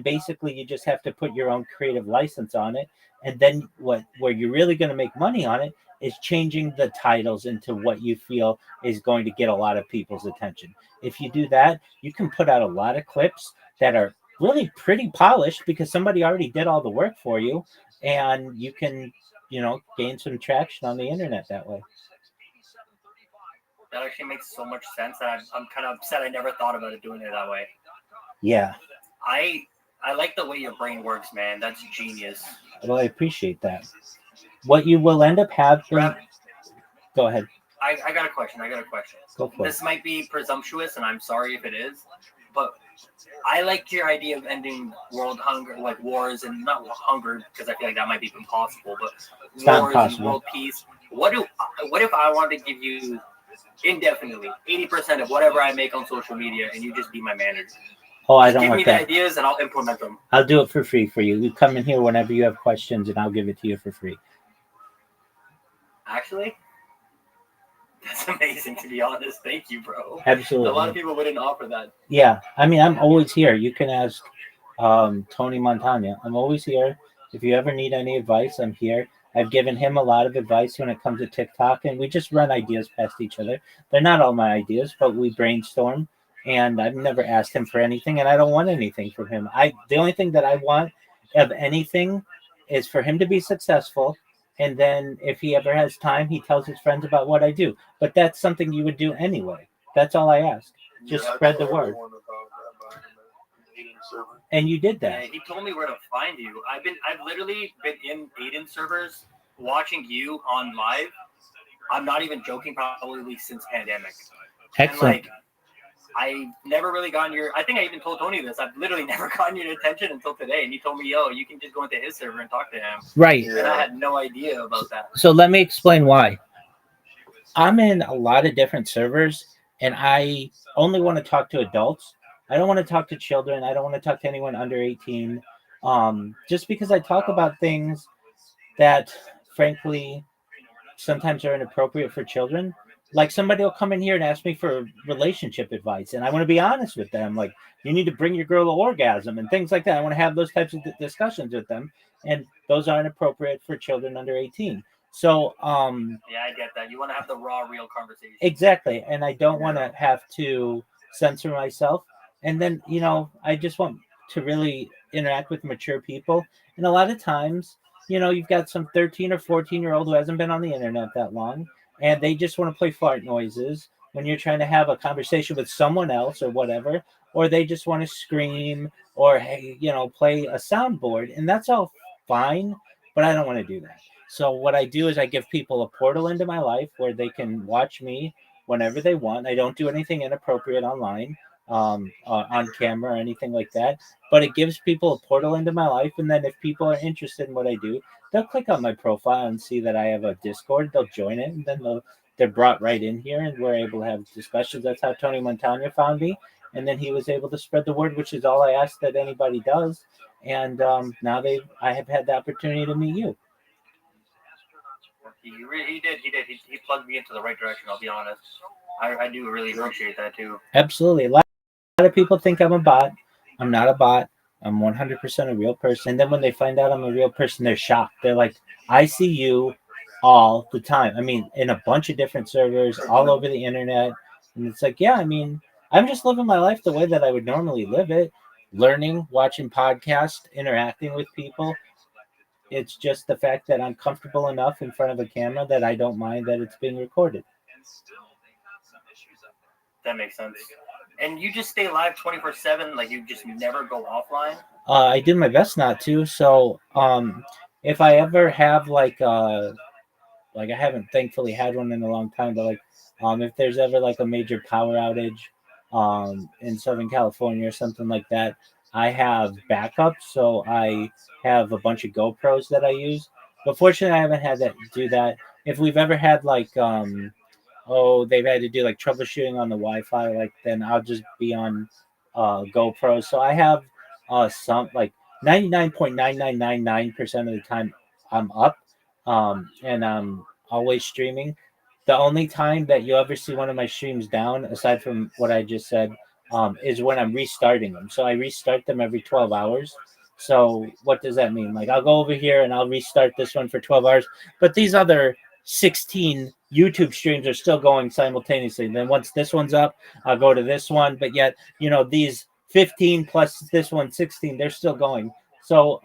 basically you just have to put your own creative license on it. And then where you're really going to make money on it is changing the titles into what you feel is going to get a lot of people's attention. If you do that, you can put out a lot of clips that are really pretty polished because somebody already did all the work for you, and you can gain some traction on the internet that way. That actually makes so much sense. I'm kind of upset I never thought about it doing it that way. Yeah. I like the way your brain works, man. That's genius. Well, I appreciate that. What you will end up having... Go ahead. I got a question. Go for This might be presumptuous, and I'm sorry if it is, but I like your idea of ending world hunger, like wars, and not hunger, because I feel like that might be impossible, but wars and world peace. What if I wanted to give you indefinitely 80% of whatever I make on social media, and you just be my manager? Oh, I don't give want me that. The ideas, and I'll implement them. I'll do it for free for you. You come in here whenever you have questions, and I'll give it to you for free. Actually, that's amazing, to be honest. Thank you, bro. Absolutely. A lot of people wouldn't offer that. Yeah, I mean, I'm always here. You can ask Tony Montana. I'm always here. If you ever need any advice, I'm here. I've given him a lot of advice when it comes to TikTok, and we just run ideas past each other. They're not all my ideas, but we brainstorm, and I've never asked him for anything, and I don't want anything from him. The only thing that I want of anything is for him to be successful, and then if he ever has time, he tells his friends about what I do. But that's something you would do anyway. That's all I ask. Just spread the word. And you did that. Yeah, he told me where to find you. I've literally been in Aiden servers watching you on live. I'm not even joking, probably since pandemic. Excellent. And I never really gotten I think I even told Tony this. I've literally never gotten your attention until today. And he told me, yo, you can just go into his server and talk to him. Right. And I had no idea about that. So let me explain why. I'm in a lot of different servers, and I only want to talk to adults. I don't want to talk to children. I don't want to talk to anyone under 18. Just because I talk about things that, frankly, sometimes are inappropriate for children. Like, somebody will come in here and ask me for relationship advice, and I want to be honest with them. Like, you need to bring your girl to orgasm and things like that. I want to have those types of discussions with them, and those aren't appropriate for children under 18. So, yeah, I get that. You want to have the raw, real conversation. Exactly, and I don't want to have to censor myself. And then, I just want to really interact with mature people. And a lot of times, you've got some 13 or 14-year-old who hasn't been on the internet that long, and they just want to play fart noises when you're trying to have a conversation with someone else or whatever, or they just want to scream or, hey, play a soundboard. And that's all fine, but I don't want to do that. So what I do is I give people a portal into my life where they can watch me whenever they want. I don't do anything inappropriate online, on camera or anything like that, but it gives people a portal into my life. And then if people are interested in what I do, they'll click on my profile and see that I have a Discord. They'll join it, and then they're brought right in here, and we're able to have discussions. That's how Tony Montana found me, and then he was able to spread the word, which is all I ask that anybody does. And now I have had the opportunity to meet you. He did. He plugged me into the right direction. I'll be honest. I do really appreciate that too. Absolutely. A lot of people think I'm a bot. I'm not a bot. I'm 100% a real person. And then when they find out I'm a real person, they're shocked. They're like, I see you all the time. I mean, in a bunch of different servers all over the internet. And it's like, yeah, I mean, I'm just living my life the way that I would normally live it. Learning, watching podcasts, interacting with people. It's just the fact that I'm comfortable enough in front of a camera that I don't mind that it's being recorded. That makes sense. And you just stay live 24/7, like you just never go offline? I do my best not to. So if I ever have like I haven't thankfully had one in a long time, but if there's ever like a major power outage in Southern California or something like that, I have backup. So I have a bunch of GoPros that I use. But fortunately, I haven't had that do that. If we've ever had they've had to do like troubleshooting on the Wi-Fi, then I'll just be on GoPro. So I have some 99.9999% of the time I'm up, and I'm always streaming. The only time that you'll ever see one of my streams down, aside from what I just said, is when I'm restarting them. So I restart them every 12 hours. So what does that mean? I'll go over here and I'll restart this one for 12 hours, but these other 16 YouTube streams are still going simultaneously. Then once this one's up, I'll go to this one. But yet, these 15 plus this one, 16, they're still going. So,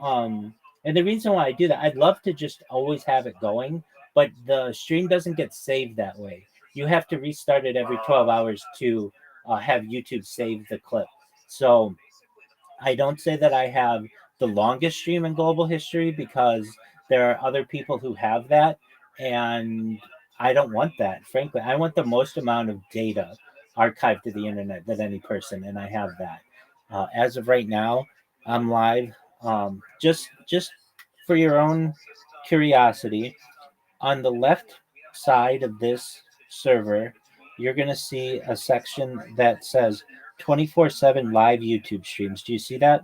and the reason why I do that, I'd love to just always have it going, but the stream doesn't get saved that way. You have to restart it every 12 hours to have YouTube save the clip. So I don't say that I have the longest stream in global history because there are other people who have that, and I don't want that. Frankly, I want the most amount of data archived to the internet than any person, and I have that. As of right now, I'm live. Just for your own curiosity, on the left side of this server, you're going to see a section that says 24/7 live YouTube streams. Do you see that?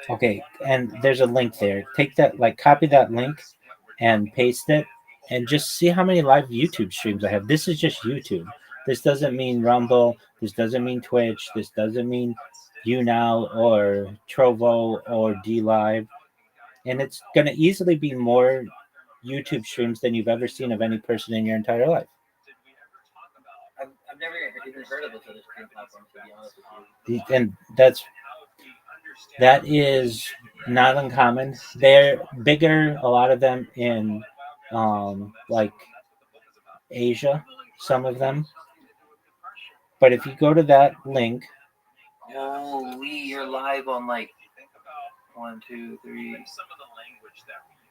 Okay, and there's a link there. Take that, copy that link and paste it, and just see how many live YouTube streams I have. This is just YouTube. This doesn't mean Rumble. This doesn't mean Twitch. This doesn't mean YouNow or Trovo or DLive. And it's going to easily be more YouTube streams than you've ever seen of any person in your entire life. I've never even heard of this other stream platform, to be honest with you. And that is not uncommon. They're bigger, a lot of them in Asia, some of them. But if you go to that link, you're live on 1, 2, 3.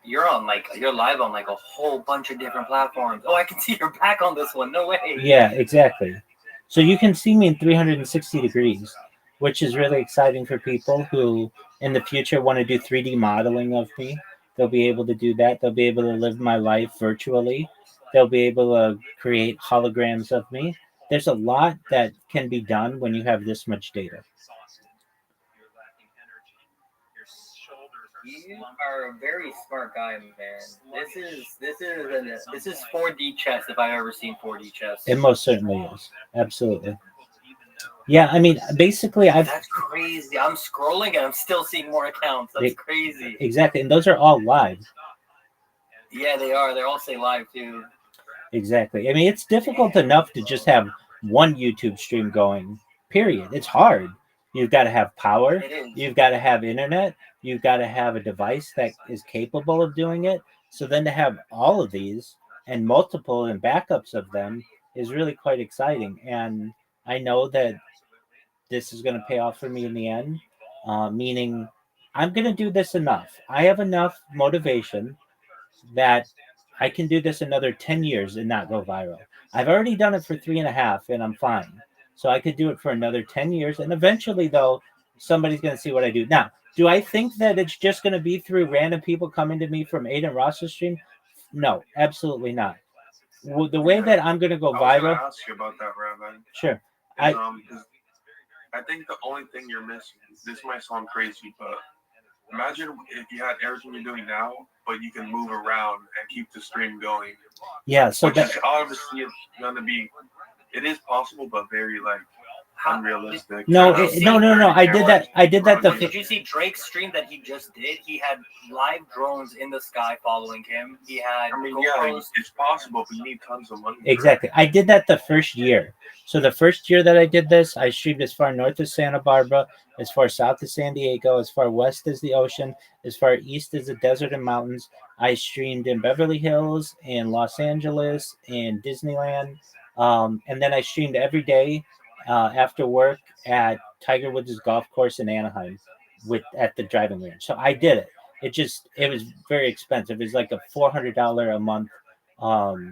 You're live on a whole bunch of different platforms. Oh, I can see your back on this one. No way. Yeah, exactly. So you can see me in 360 degrees, which is really exciting for people who in the future want to do 3D modeling of me. They'll be able to do that. They'll be able to live my life virtually. They'll be able to create holograms of me. There's a lot that can be done when you have this much data. You are a very smart guy, man. This is 4D chess if I've ever seen 4D chess. It most certainly is. Absolutely. Yeah, I mean, basically, That's crazy. I'm scrolling and I'm still seeing more accounts. That's crazy. Exactly, and those are all live. Yeah, they are. They all say live too. Exactly. I mean, it's difficult enough to just have one YouTube stream going, period. It's hard. You've got to have power. It is. You've got to have internet. You've got to have a device that is capable of doing it. So then to have all of these and multiple and backups of them is really quite exciting. And I know that this is going to pay off for me in the end, meaning I'm going to do this enough. I have enough motivation that I can do this another 10 years and not go viral. I've already done it for 3.5 and I'm fine. So I could do it for another 10 years. And eventually, though, somebody's going to see what I do. Now, do I think that it's just going to be through random people coming to me from Aiden Ross's stream? No, absolutely not. The way that I'm going to go I was viral. going to ask you about that, Rabbi. Sure. I think the only thing you're missing, this might sound crazy, but imagine if you had everything you're doing now, but you can move around and keep the stream going. Yeah, so which is obviously going to be, it is possible, but very unrealistic. No. I did that. Did you see Drake's stream that he just did? He had live drones in the sky following him. He had. It's possible, but you need tons of money. Exactly. I did that the first year. So the first year that I did this, I streamed as far north as Santa Barbara, as far south as San Diego, as far west as the ocean, as far east as the desert and mountains. I streamed in Beverly Hills, in Los Angeles, in Disneyland, and then I streamed every day after work at Tiger Woods' golf course in Anaheim at the driving range. So I did it. It was very expensive. It was like a $400 a month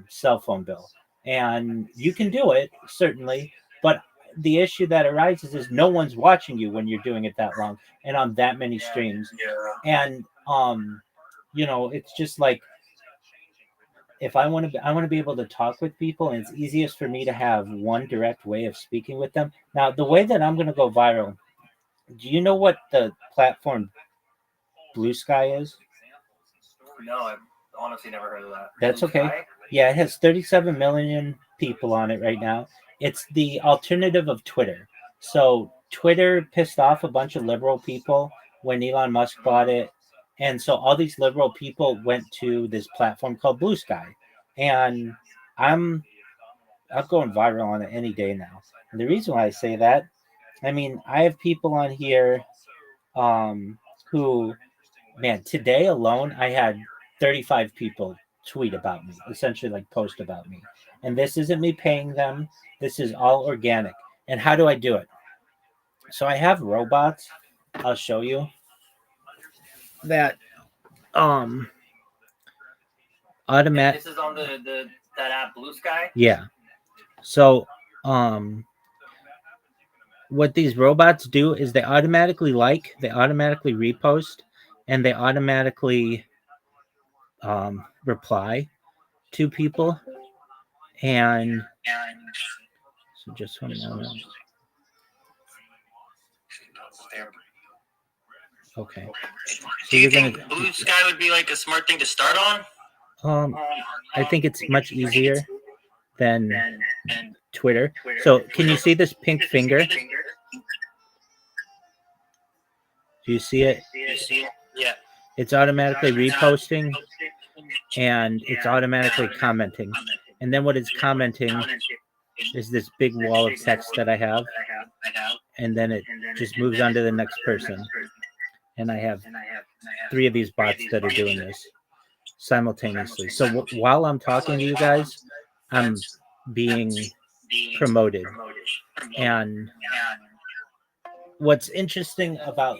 cell phone bill. And you can do it, certainly, but the issue that arises is no one's watching you when you're doing it that long and on that many streams. Yeah. And it's just like, if I want to be able to talk with people, and it's easiest for me to have one direct way of speaking with them. Now, the way that I'm going to go viral, do you know what the platform Blue Sky is? No, I've honestly never heard of that. That's okay. Sky? Yeah, it has 37 million people on it right now. It's the alternative of Twitter. So Twitter pissed off a bunch of liberal people when Elon Musk bought it. And so all these liberal people went to this platform called Blue Sky. And I'm going viral on it any day now. And the reason why I say that, I mean, I have people on here who, man, today alone, I had 35 people tweet about me, essentially like post about me. And this isn't me paying them. This is all organic. And how do I do it? So I have robots. I'll show you that automatic. This is on that app Blue Sky? Yeah. So what these robots do is they automatically repost, and they automatically reply to people. And so just one moment. Okay. So Do you think Blue Sky would be like a smart thing to start on? I think it's much easier than Twitter. So can you see this pink finger? Do you see it? Yeah. It's automatically reposting, and it's automatically commenting. And then what it's commenting is this big wall of text that I have, and then it just moves on to the next person. And I have 3 of these bots that are doing this simultaneously. So while I'm talking to you guys, I'm being promoted. And what's interesting about...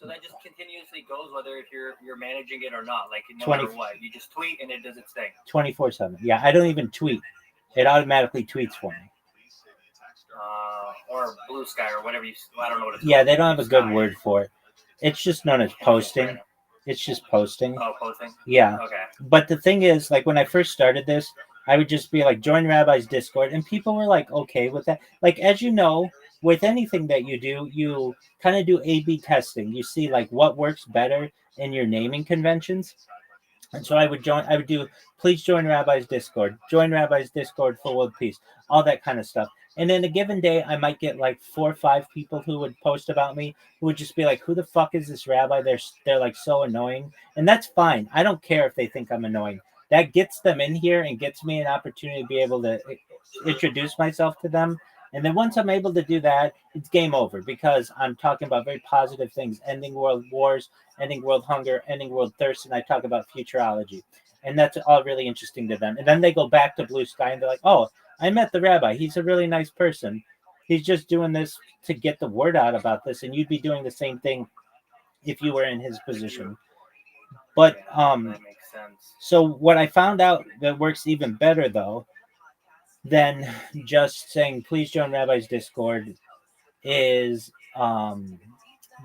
So that just continuously goes whether if you're managing it or not. Like no 20 matter what, you just tweet and it does its thing. 24/7. Yeah, I don't even tweet. It automatically tweets for me. Or Blue Sky or whatever I don't know what it's Yeah, called. they don't have a good word for it. It's just known as posting. It's just posting. Oh, posting? Yeah. Okay. But the thing is, like when I first started this, I would just be like, join Rabbi's Discord, and people were like okay with that. Like, as you know, with anything that you do, you kind of do A/B testing. You see like what works better in your naming conventions. And so I would do, please join Rabbi's Discord, join Rabbi's Discord for world peace, all that kind of stuff. And in a given day, I might get like 4 or 5 people who would post about me, who would just be like, who the fuck is this rabbi? They're like so annoying. And that's fine. I don't care if they think I'm annoying. that gets them in here and gets me an opportunity to be able to introduce myself to them. And then once I'm able to do that, it's game over because I'm talking about very positive things, ending world wars, ending world hunger, ending world thirst, and I talk about futurology. And that's all really interesting to them. And then they go back to Blue Sky and they're like, oh, I met the rabbi. He's a really nice person. He's just doing this to get the word out about this. And you'd be doing the same thing if you were in his position. But that makes sense. so what I found out that works even better though than just saying please join Rabbi's Discord is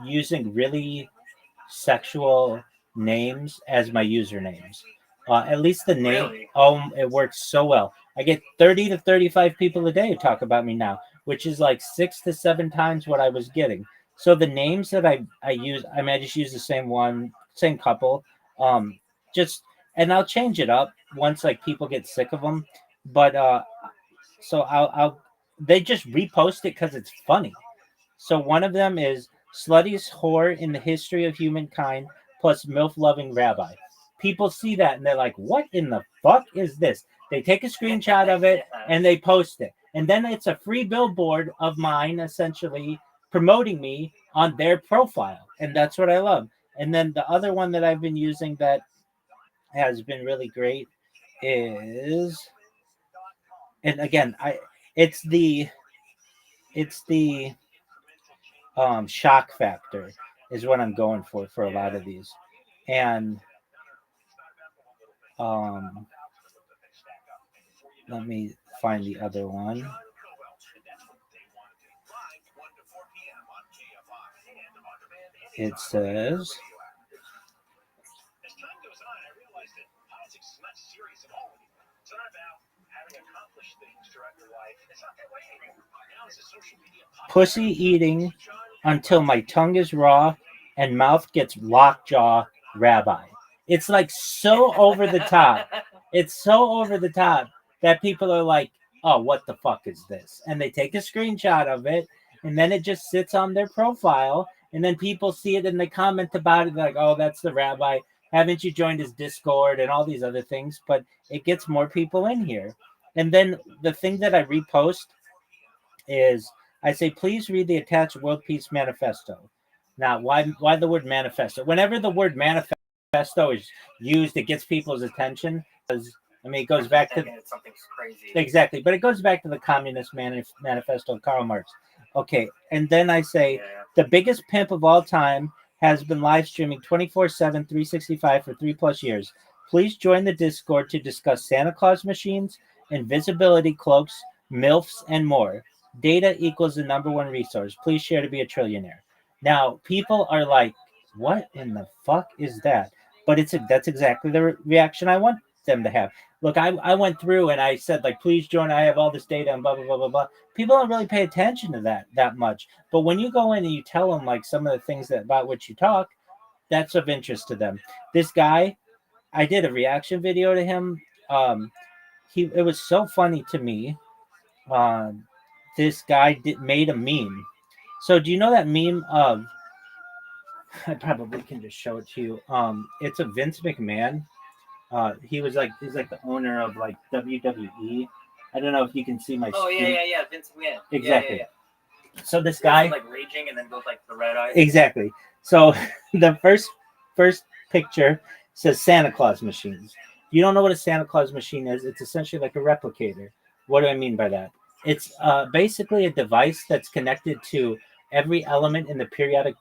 using really sexual names as my usernames. At least the name. Really? It works so well. I get 30 to 35 people a day who talk about me now, which is like 6 to 7 times what I was getting. So the names that I use, I mean, I just use the same one, same couple. Just and I'll change it up once like people get sick of them. But so I'll they just repost it because it's funny. So one of them is sluttiest whore in the history of humankind plus MILF loving rabbi. People see that and they're like, what in the fuck is this? They take a screenshot of it and they post it. And then it's a free billboard of mine, essentially promoting me on their profile. And that's what I love. And then the other one that I've been using that has been really great is, and again, it's the shock factor is what I'm going for a lot of these. And let me find the other one. It says pussy eating until my tongue is raw and mouth gets lockjaw rabbi. It's like so over the top. It's so over the top that people are like, oh, what the fuck is this? And they take a screenshot of it and then it just sits on their profile. And then people see it and they comment about it. They're like, oh, that's the rabbi. Haven't you joined his Discord and all these other things? But it gets more people in here. And then the thing that I repost is I say, please read the attached World Peace Manifesto. Now, why the word manifesto? Whenever the word manifesto is used, it gets people's attention. Because, I mean, it goes back to something's crazy. Exactly, but it goes back to the Communist Manifesto of Karl Marx. Okay, and then I say, the biggest pimp of all time has been live streaming 24/7, 365 for 3+ years. Please join the Discord to discuss Santa Claus machines, invisibility cloaks, MILFs, and more. Data equals the #1 resource. Please share to be a trillionaire. Now, people are like, what in the fuck is that? But that's exactly the reaction I want them to have. Look, I went through and I said, like, please join. I have all this data and blah, blah, blah, blah, blah. People don't really pay attention to that much. But when you go in and you tell them, like, some of the things about which you talk, that's of interest to them. This guy, I did a reaction video to him. It was so funny to me. This guy made a meme. So do you know that meme of, I probably can just show it to you. It's a Vince McMahon. He's like the owner of like WWE. I don't know if you can see my screen. Yeah, Vince McMahon. Exactly. Yeah. So this guy like raging and then goes like the red eyes. Exactly. So the first picture says Santa Claus machines. If you don't know what a Santa Claus machine is, it's essentially like a replicator. What do I mean by that? It's basically a device that's connected to every element in the periodic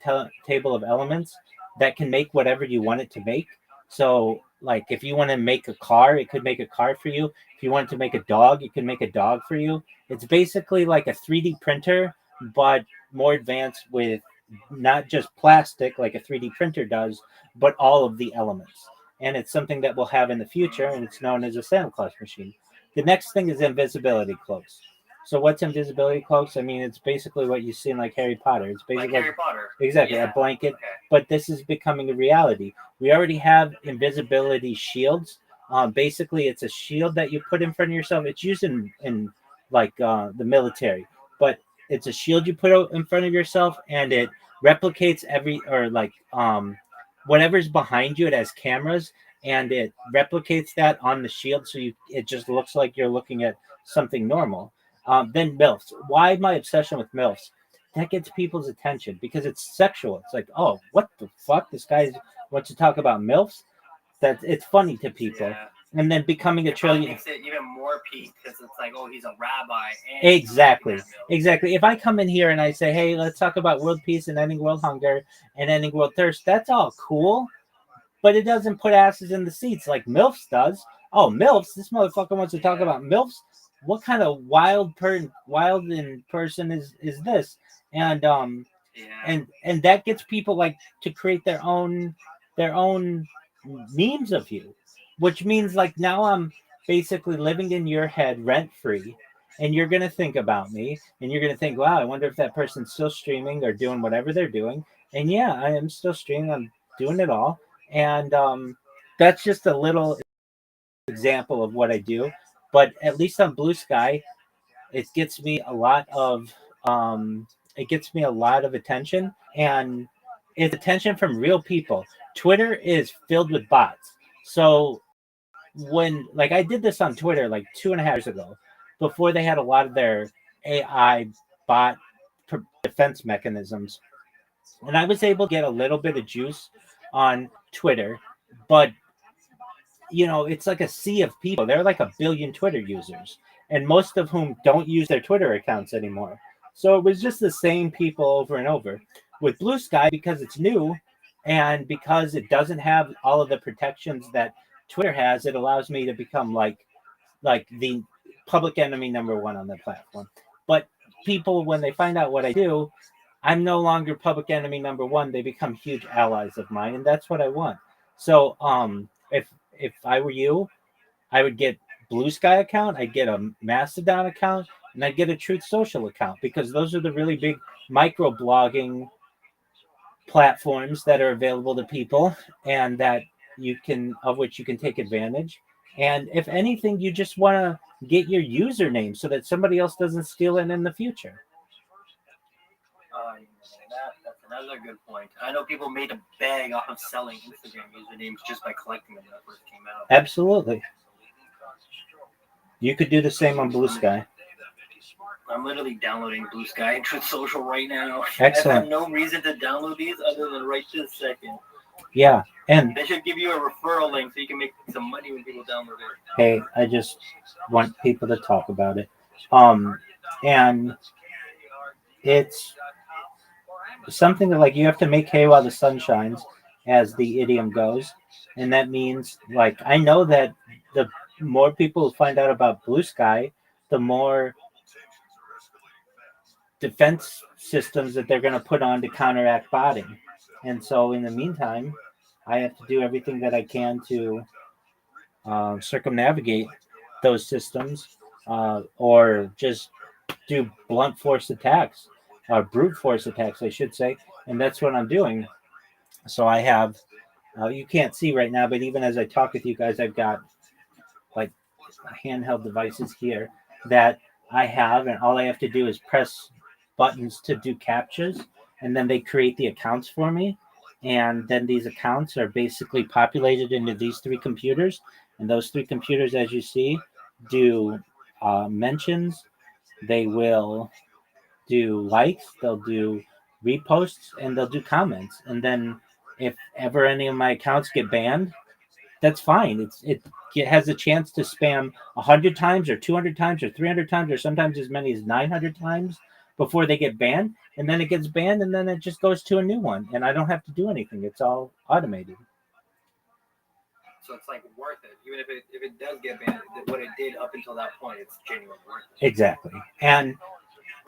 table of elements that can make whatever you want it to make. So, like, if you want to make a car, it could make a car for you. If you want to make a dog, it can make a dog for you. It's basically like a 3D printer, but more advanced with not just plastic like a 3D printer does, but all of the elements. And it's something that we'll have in the future, and it's known as a Santa Claus machine. The next thing is invisibility cloaks. So what's invisibility cloaks? I mean, it's basically what you see in like Harry Potter. It's basically like Harry Potter. Exactly, a blanket. Okay. But this is becoming a reality. We already have invisibility shields. Basically, it's a shield that you put in front of yourself. It's used in like the military, but it's a shield you put in front of yourself, and it replicates whatever's behind you. It has cameras, and it replicates that on the shield, so it just looks like you're looking at something normal. Then MILFs. Why my obsession with MILFs? That gets people's attention because it's sexual. It's like, oh, what the fuck? This guy wants to talk about MILFs? That it's funny to people. Yeah. And then becoming a It probably trillion. makes it even more peak because it's like, oh, he's a rabbi. Exactly. If I come in here and I say, hey, let's talk about world peace and ending world hunger and ending world thirst, that's all cool, but it doesn't put asses in the seats like MILFs does. Oh, MILFs, this motherfucker wants to talk about MILFs. What kind of wild person is this? And and that gets people like to create their own memes of you, which means like now I'm basically living in your head rent free, and you're gonna think about me, and you're gonna think, wow, I wonder if that person's still streaming or doing whatever they're doing. And yeah, I am still streaming. I'm doing it all, and that's just a little example of what I do. But at least on Blue Sky, it gets me a lot of attention, and it's attention from real people. Twitter is filled with bots. So when like I did this on Twitter like 2.5 years ago, before they had a lot of their AI bot defense mechanisms, and I was able to get a little bit of juice on Twitter, but it's like a sea of people. There are like 1 billion Twitter users, and most of whom don't use their Twitter accounts anymore. So it was just the same people over and over. With Blue Sky, because it's new and because it doesn't have all of the protections that Twitter has, it allows me to become like the public enemy number one on the platform. But people, when they find out what I do, I'm no longer public enemy number one. They become huge allies of mine, and that's what I want. So if I were you, I would get Blue Sky account, I'd get a Mastodon account, and I'd get a Truth Social account, because those are the really big micro blogging platforms that are available to people, and of which you can take advantage. And if anything, you just want to get your username so that somebody else doesn't steal it in the future. That's another good point. I know people made a bag off of selling Instagram usernames just by collecting them when it first came out. Absolutely. You could do the same on Blue Sky. I'm literally downloading Blue Sky and Truth Social right now. Excellent. I have no reason to download these other than right this second. Yeah, and they should give you a referral link so you can make some money when people download it. Hey, I just want people to talk about it. And it's something that like you have to make hay while the sun shines, as the idiom goes. And that means like I know that the more people find out about Blue Sky, the more defense systems that they're going to put on to counteract botting. And so in the meantime, I have to do everything that I can to circumnavigate those systems, or just do blunt force attacks, brute force attacks, I should say. And that's what I'm doing. So I have, you can't see right now, but even as I talk with you guys, I've got like handheld devices here that I have, and all I have to do is press buttons to do captchas, and then they create the accounts for me. And then these accounts are basically populated into these 3 computers, and those 3 computers, as you see, do mentions. They will do likes, they'll do reposts, and they'll do comments. And then if ever any of my accounts get banned, that's fine. It has a chance to spam 100 times or 200 times or 300 times or sometimes as many as 900 times before they get banned. And then it gets banned, and then it just goes to a new one, and I don't have to do anything. It's all automated. So it's like worth it, even if it does get banned. What it did up until that point, it's genuinely worth it. Exactly. And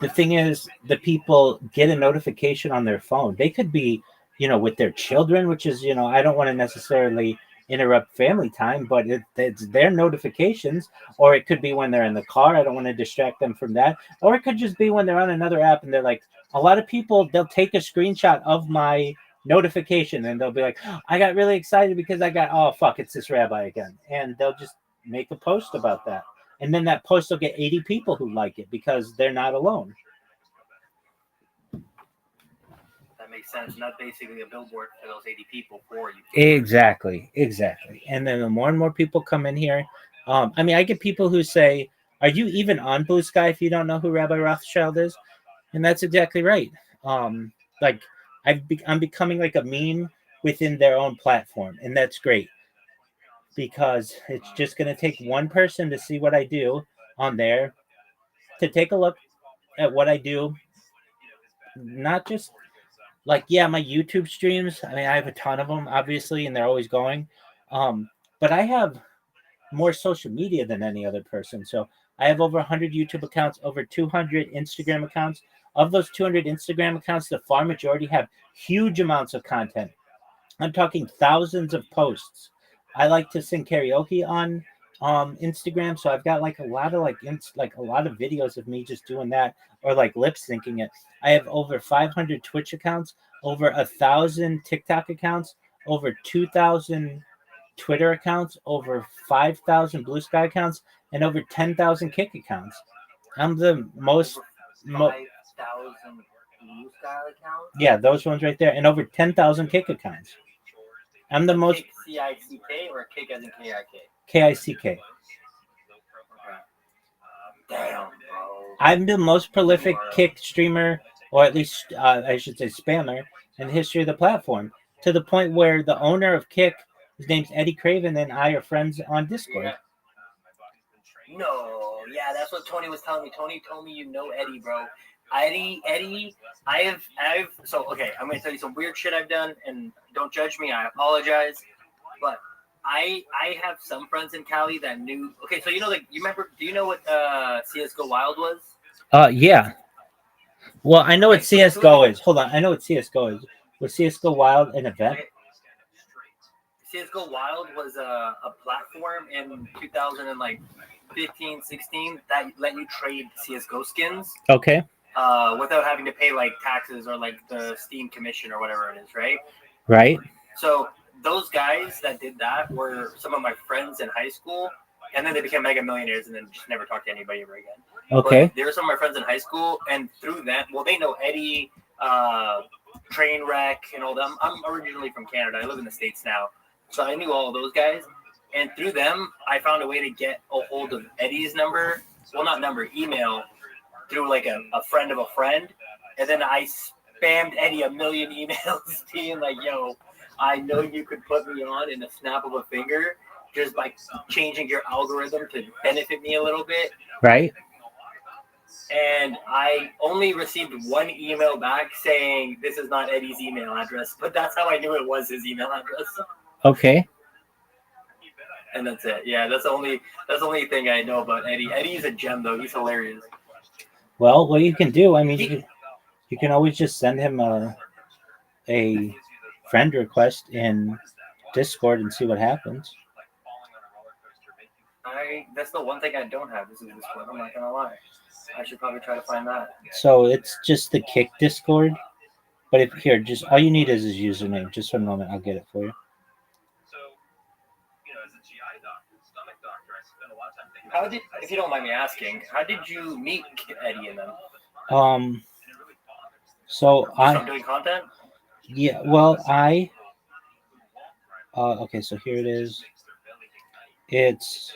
the thing is, the people get a notification on their phone. They could be, with their children, which is, I don't want to necessarily interrupt family time, but it's their notifications. Or it could be when they're in the car. I don't want to distract them from that. Or it could just be when they're on another app and they're like, a lot of people, they'll take a screenshot of my notification and they'll be like, I got really excited because oh fuck, it's this rabbi again. And they'll just make a post about that. And then that post will get 80 people who like it because they're not alone. That makes sense. And that's basically a billboard for those 80 people for you. Exactly. And then the more and more people come in here, I mean, I get people who say, "Are you even on Blue Sky if you don't know who Rabbi Rothschild is?" And that's exactly right. Like I'm becoming like a meme within their own platform, and that's great because it's just going to take one person to see what I do on there, to take a look at what I do, not just like, yeah, my YouTube streams. I mean, I have a ton of them, obviously, and they're always going. But I have more social media than any other person. So I have over 100 YouTube accounts, over 200 Instagram accounts. Of those 200 Instagram accounts, the far majority have huge amounts of content. I'm talking thousands of posts. I like to sing karaoke on Instagram, so I've got like a lot of a lot of videos of me just doing that, or like lip syncing it. I have over 500 Twitch accounts, over 1,000 TikTok accounts, over 2,000 Twitter accounts, over 5,000 Blue Sky accounts, and over 10,000 Kick accounts. I'm the most. 5,000 Blue Sky accounts? Yeah, those ones right there, and over 10,000 Kick accounts. I'm the most. Kick or Kick as in K-I-K? Kick. Damn, bro. I'm the most prolific Kick streamer, or at least I should say spammer, in the history of the platform. To the point where the owner of Kick, his name's Eddie Craven, and I are friends on Discord. Yeah. No, yeah, that's what Tony was telling me. Tony told me you know Eddie, bro. Eddie, so okay, I'm gonna tell you some weird shit I've done, and don't judge me, I apologize. But I have some friends in Cali that knew. Okay, so do you know what CSGO Wild was? Yeah. Well, I know what CSGO is. Hold on, I know what CSGO is. Was CSGO Wild an event? CSGO Wild was a platform in 2015, 16 that let you trade CSGO skins. Okay. Without having to pay like taxes or like the Steam commission or whatever it is, right? Right. So those guys that did that were some of my friends in high school, and then they became mega millionaires and then just never talked to anybody ever again. Okay. But they were some of my friends in high school, and through that, well, they know Eddie, Trainwreck, and all them. I'm originally from Canada. I live in the States now, so I knew all of those guys, and through them, I found a way to get a hold of Eddie's number. Well, not number, email, through like a friend of a friend, and then I spammed Eddie a million emails being like, yo, I know you could put me on in a snap of a finger just by changing your algorithm to benefit me a little bit. Right. And I only received one email back saying this is not Eddie's email address, but that's how I knew it was his email address. Okay. And that's it. Yeah, that's the only thing I know about Eddie. Eddie's a gem though. He's hilarious. Well, what you can do, I mean, you can always just send him a friend request in Discord and see what happens. That's the one thing I don't have. This is Discord. I'm not gonna lie. I should probably try to find that. So it's just the Kick Discord. But if here, just all you need is his username. Just for a moment, I'll get it for you. How did, if you don't mind me asking, how did you meet Eddie and them? So From doing content? Yeah, well, okay, so here it is. It's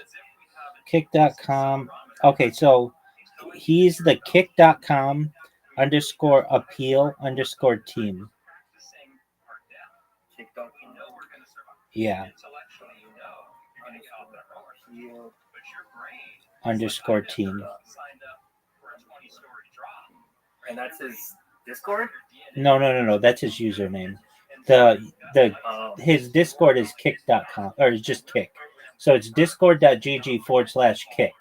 kick.com. Okay, so he's the kick.com _appeal_team. Yeah. _team. And that's his Discord? No. That's his username. His Discord is kick.com, or it's just kick. So it's discord.gg/kick.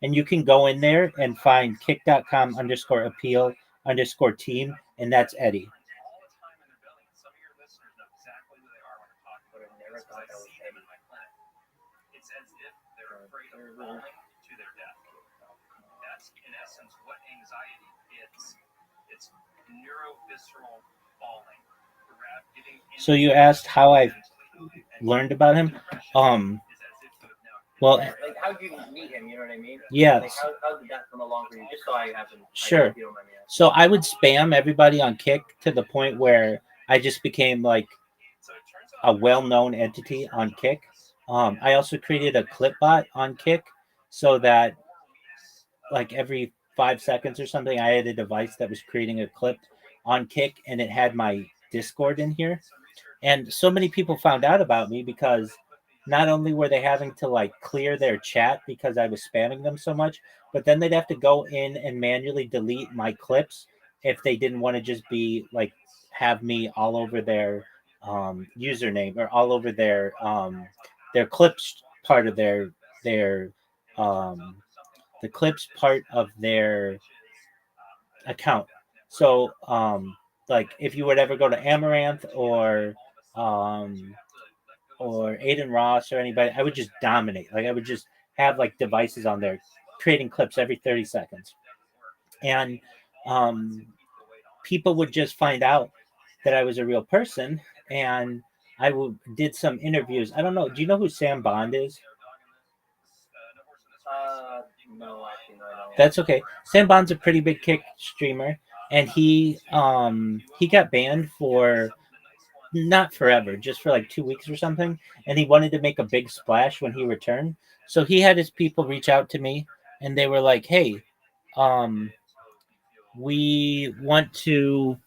And you can go in there and find kick.com _appeal_team, and that's Eddie. It's as if they're afraid of falling to their death. That's in essence what anxiety is. It's neurovisceral falling. So you asked how I learned about him. Well, like how did you meet him? You know what I mean? Yeah. Like how did that come along for you? Just so I have some. Sure. So I would spam everybody on Kick to the point where I just became like a well-known entity on Kick. I also created a clip bot on Kick so that like every 5 seconds or something, I had a device that was creating a clip on Kick, and it had my Discord in here. And so many people found out about me because not only were they having to like clear their chat because I was spamming them so much, but then they'd have to go in and manually delete my clips if they didn't want to just be like have me all over their username or all over their clips part of their um, the clips part of their account. So like if you would ever go to Amaranth um, or Aiden Ross or anybody, I would just dominate. Like I would just have like devices on there creating clips every 30 seconds. And um, people would just find out that I was a real person. And did some interviews. I don't know. Do you know who Sam Bond is? No, actually, no, I don't. That's okay. Sam Bond's a pretty big Kick streamer, and he got banned for not forever, just for like 2 weeks or something. And he wanted to make a big splash when he returned. So he had his people reach out to me, and they were like, "Hey, we want to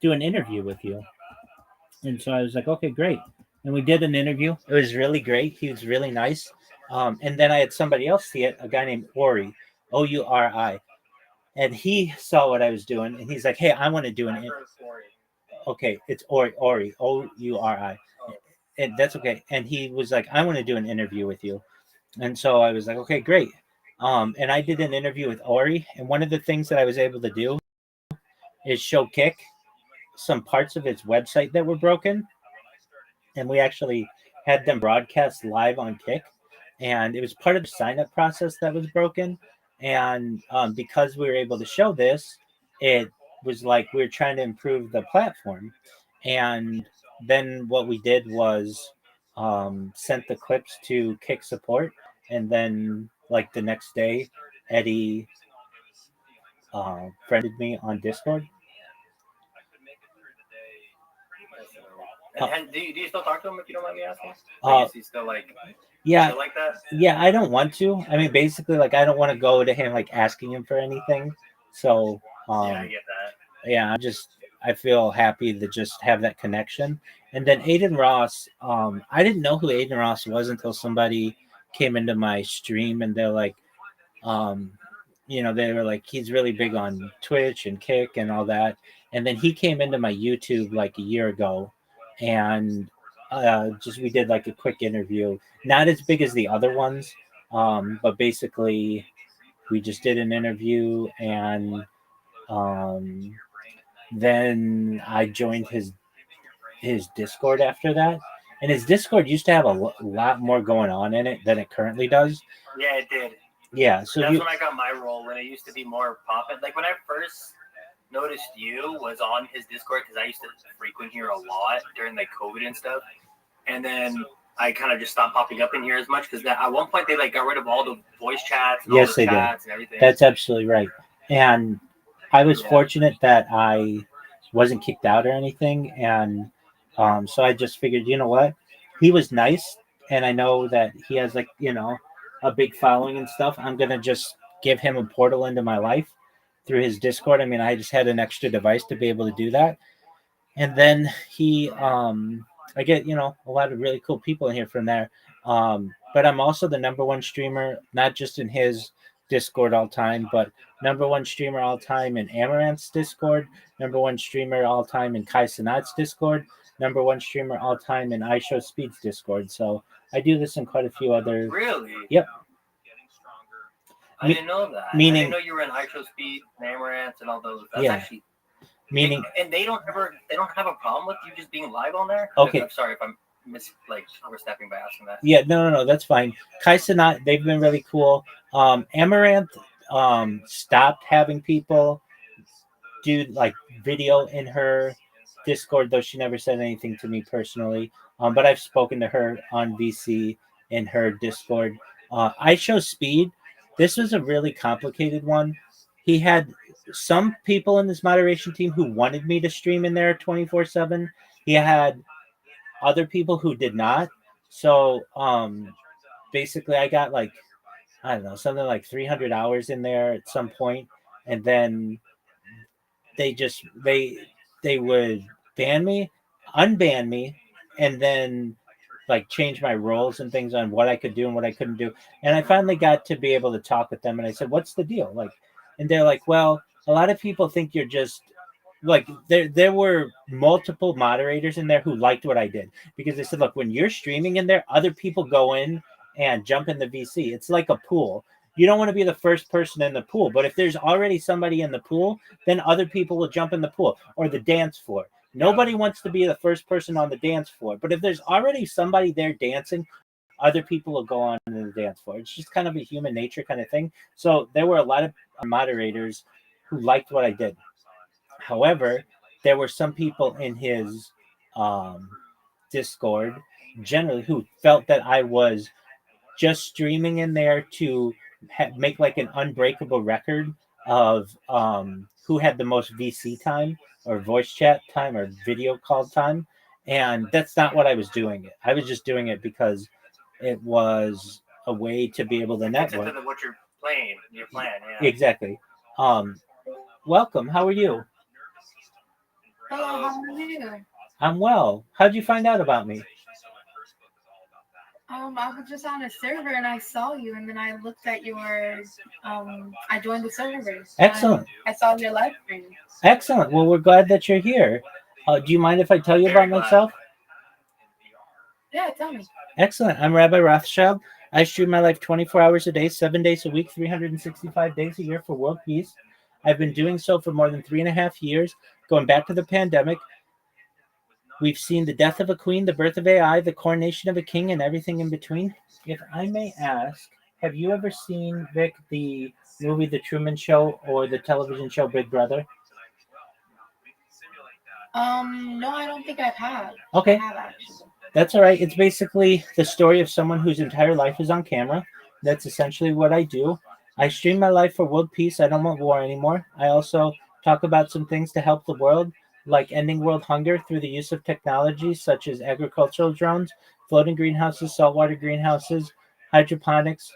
do an interview with you." And so I was like, "Okay, great." And we did an interview. It was really great. He was really nice. And then I had somebody else see it, a guy named Ori, Ouri, and he saw what I was doing, and he's like, "Hey, I want to do an." Okay, it's Ori, Ouri, and that's okay. And he was like, "I want to do an interview with you," and so I was like, "Okay, great." And I did an interview with Ori, and one of the things that I was able to do is show Kick some parts of its website that were broken, and we actually had them broadcast live on Kick, and it was part of the sign up process that was broken. And because we were able to show this, it was like we were trying to improve the platform. And then what we did was sent the clips to Kick support, and then like the next day, Eddie friended me on Discord. And do you still talk to him if you don't mind me asking? Like, is he still like yeah, chill like that? Yeah, I don't want to. I mean, basically, like I don't want to go to him like asking him for anything. So Yeah, I get that. yeah, I feel happy to just have that connection. And then Aiden Ross, I didn't know who Aiden Ross was until somebody came into my stream and they're like, they were like, he's really big on Twitch and Kick and all that. And then he came into my YouTube like a year ago, and just we did like a quick interview, not as big as the other ones, but basically we just did an interview, and then I joined his Discord after that. And his Discord used to have a lot more going on in it than it currently does. Yeah, it did. Yeah, so that's when I got my role, when it used to be more poppin'. Like when I first noticed you was on his Discord, because I used to frequent here a lot during like COVID and stuff, and then I kind of just stopped popping up in here as much because at one point they like got rid of all the voice chats and yes, all the they chats did. And everything. That's absolutely right. And I was fortunate that I wasn't kicked out or anything, and so I just figured, you know what, he was nice, and I know that he has like a big following and stuff. I'm gonna just give him a portal into my life through his Discord. I mean, I just had an extra device to be able to do that. And then I get, a lot of really cool people in here from there. But I'm also the number one streamer, not just in his Discord all time, but number one streamer all time in Amaranth's Discord, number one streamer all time in Kai Sanat's Discord, number one streamer all time in iShow Speed's Discord. So I do this in quite a few other. Really? Yep. I didn't know that. I didn't know you were in iShow Speed, Amaranth, and all those. That's actually. Meaning. And they don't have a problem with you just being live on there. Okay. I'm sorry if I'm overstepping by asking that. Yeah, no, that's fine. Kai Sanat, they've been really cool. Amaranth stopped having people do like video in her Discord, though she never said anything to me personally. But I've spoken to her on VC in her Discord. iShow Speed, this was a really complicated one. He had some people in this moderation team who wanted me to stream in there 24/7. He had other people who did not. So basically I got like, I don't know, something like 300 hours in there at some point, and then they would ban me, unban me, and then like change my roles and things on what I could do and what I couldn't do. And I finally got to be able to talk with them, and I said, "What's the deal?" Like, and they're like, "Well, a lot of people think you're just like there were multiple moderators in there who liked what I did, because they said, look, when you're streaming in there, other people go in and jump in the VC. It's like a pool. You don't want to be the first person in the pool, but if there's already somebody in the pool, then other people will jump in the pool or the dance floor. Nobody wants to be the first person on the dance floor, but if there's already somebody there dancing, other people will go on in the dance floor. It's just kind of a human nature kind of thing. So there were a lot of moderators who liked what I did. However, there were some people in his Discord generally who felt that I was just streaming in there to make like an unbreakable record of who had the most VC time or voice chat time or video call time. And that's not what I was doing. I was just doing it because it was a way to be able to network. What you're playing, your plan, yeah. Exactly. Welcome. How are you? Hello, how are you? I'm well. How'd you find out about me? I was just on a server and I saw you, and then I looked at your I joined the server. Excellent. I saw your live stream. Excellent. Well, we're glad that you're here. Do you mind if I tell you about myself? Yeah, tell me. Excellent. I'm Rabbi Rothschild. I stream my life 24 hours a day, 7 days a week, 365 days a year for world peace. I've been doing so for more than 3.5 years, going back to the pandemic. We've seen the death of a queen, the birth of AI, the coronation of a king, and everything in between. If I may ask, have you ever seen, Vic, the movie The Truman Show or the television show Big Brother? No, I don't think I have. Okay. I have actually. That's all right. It's basically the story of someone whose entire life is on camera. That's essentially what I do. I stream my life for world peace. I don't want war anymore. I also talk about some things to help the world, like ending world hunger through the use of technologies such as agricultural drones, floating greenhouses, saltwater greenhouses, hydroponics,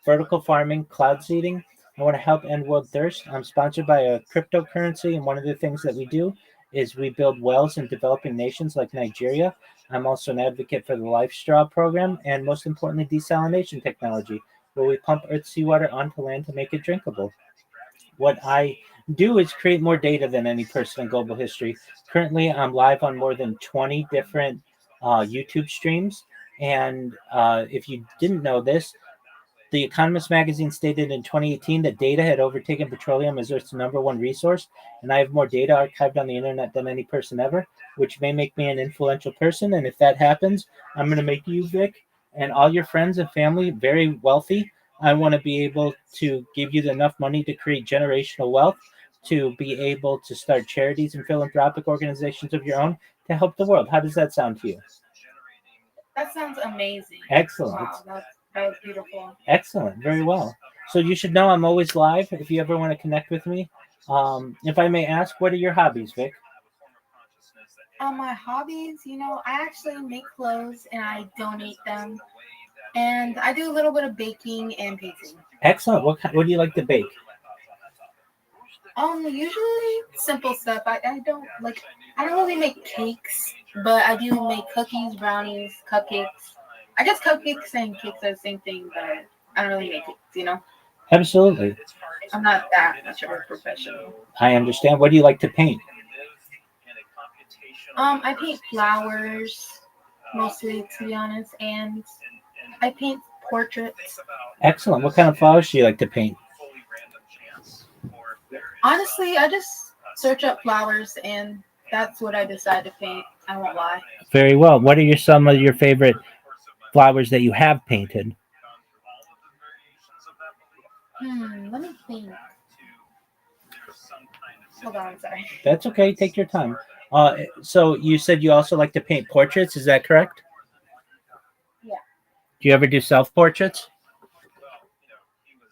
vertical farming, cloud seeding. I want to help end world thirst. I'm sponsored by a cryptocurrency, and one of the things that we do is we build wells in developing nations like Nigeria. I'm also an advocate for the Life Straw program, and most importantly, desalination technology, where we pump earth seawater onto land to make it drinkable. What I do is create more data than any person in global history. Currently, I'm live on more than 20 different YouTube streams. And if you didn't know this, The Economist magazine stated in 2018 that data had overtaken petroleum as Earth's #1 resource, and I have more data archived on the internet than any person ever, which may make me an influential person. And if that happens, I'm going to make you, Vic, and all your friends and family very wealthy. I want to be able to give you enough money to create generational wealth, to be able to start charities and philanthropic organizations of your own to help the world. How does that sound to you? That sounds amazing. Excellent. Wow, that was beautiful. Excellent. Very well. So you should know I'm always live if you ever want to connect with me. If I may ask, what are your hobbies, Vic? My hobbies, I actually make clothes and I donate them. And I do a little bit of baking and painting. Excellent. What do you like to bake? Usually simple stuff. I don't really make cakes, but I do make cookies, brownies, cupcakes. I guess cupcakes and cakes are the same thing, but I don't really make cakes, Absolutely. I'm not that much of a professional. I understand. What do you like to paint? I paint flowers, mostly, to be honest, and I paint portraits. Excellent. What kind of flowers do you like to paint? Honestly, I just search up flowers, and that's what I decide to paint. I won't lie. Very well. What are some of your favorite flowers that you have painted? Let me think. Hold on, sorry. That's okay. Take your time. So you said you also like to paint portraits. Is that correct? Yeah. Do you ever do self-portraits?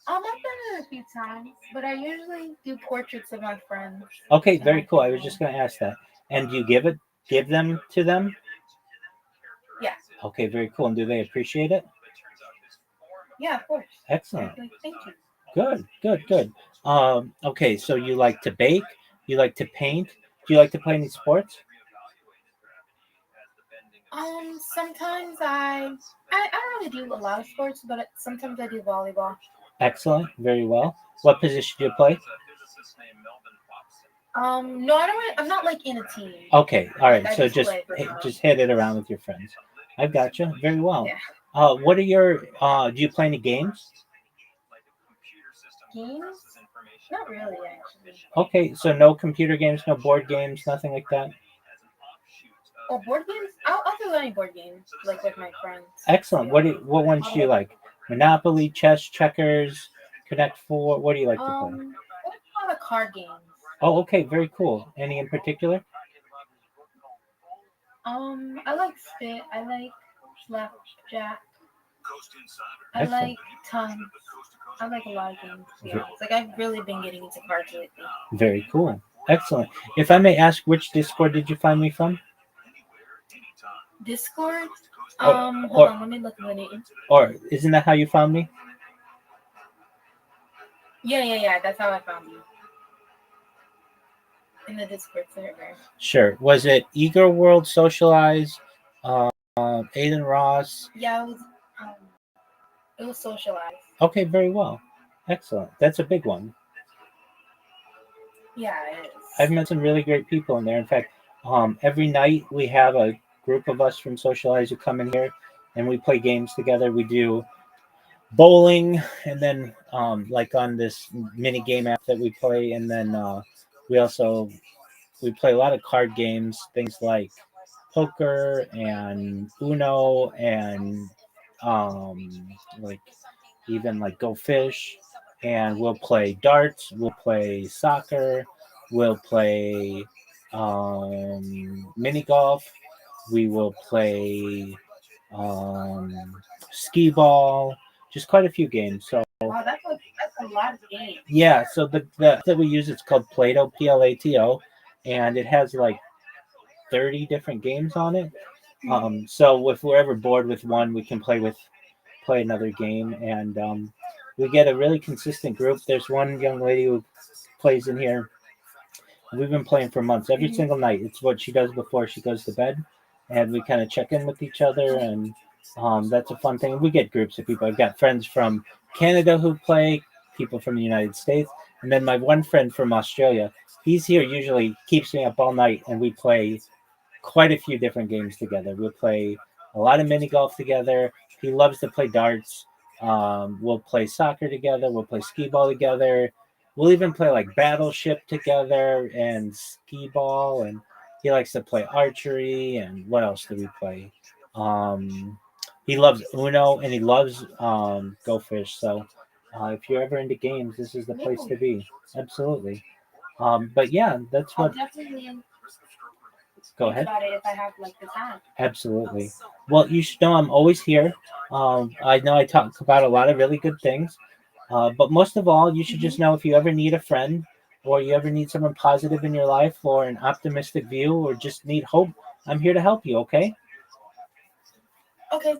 I've done a few times, but I usually do portraits of my friends. Okay, very cool. I was just going to ask that. And do you give them to them? Yeah. Okay, very cool. And do they appreciate it? Yeah, of course. Excellent. Like, thank you. Good. Okay, so you like to bake? You like to paint? Do you like to play any sports? Sometimes I don't really do a lot of sports, but sometimes I do volleyball. Excellent. Very well. What position do you play? No, I don't. I'm not like in a team. Okay, all right. Like, I So just play for fun. just hit it around with your friends. I gotcha. Very well. Yeah. What are your? Do you play any games? Games? Not really, actually. Okay, so no computer games, no board games, nothing like that. Oh, board games? I'll do any board games, like with my friends. Excellent. What ones do you like? Monopoly, chess, checkers, Connect Four. What do you like to play? A lot of card games. Oh, okay, very cool. Any in particular? I like spit. I like flapjack. I Excellent. like tongue. I like a lot of games. To be honest. Like I've really been getting into cards lately. Very cool. Excellent. If I may ask, which Discord did you find me from? Discord? Or- Hold on, let me look at the name. Or isn't that how you found me? Yeah. That's how I found you. In the Discord server. Sure. Was it Eager World, Socialize, Aiden Ross? Yeah, it was socialized. Okay, very well. Excellent. That's a big one. Yeah, it is. I've met some really great people in there. In fact, every night we have a group of us from Socialize who come in here and we play games together. We do bowling and then like on this mini game app that we play, and then we play a lot of card games, things like poker and Uno and like even like Go Fish, and we'll play darts, we'll play soccer, we'll play mini golf, we will play skee ball, just quite a few games. So Wow, that's a lot of games. yeah, so the that we use, it's called Plato, Plato, and it has like 30 different games on it. So if we're ever bored with one, we can play another game, and we get a really consistent group. There's one young lady who plays in here. We've been playing for months, every single night. It's what she does before she goes to bed, and we kind of check in with each other, and that's a fun thing. We get groups of people. I've got friends from Canada who play, people from the United States, and then my one friend from Australia. He's here usually, keeps me up all night, and we play quite a few different games together. We'll play a lot of mini golf together. He loves to play darts. We'll play soccer together. We'll play skee ball together. We'll even play like Battleship together and skee ball. And he likes to play archery. And what else do we play? He loves Uno and he loves Go Fish. So if you're ever into games, this is the place to be. Absolutely. But yeah, that's I'll what. definitely Go think ahead. about it if I have like the time. Absolutely. Well, you should know I'm always here. I know I talk about a lot of really good things, but most of all, you should just know if you ever need a friend or you ever need someone positive in your life or an optimistic view or just need hope, I'm here to help you, okay? Okay.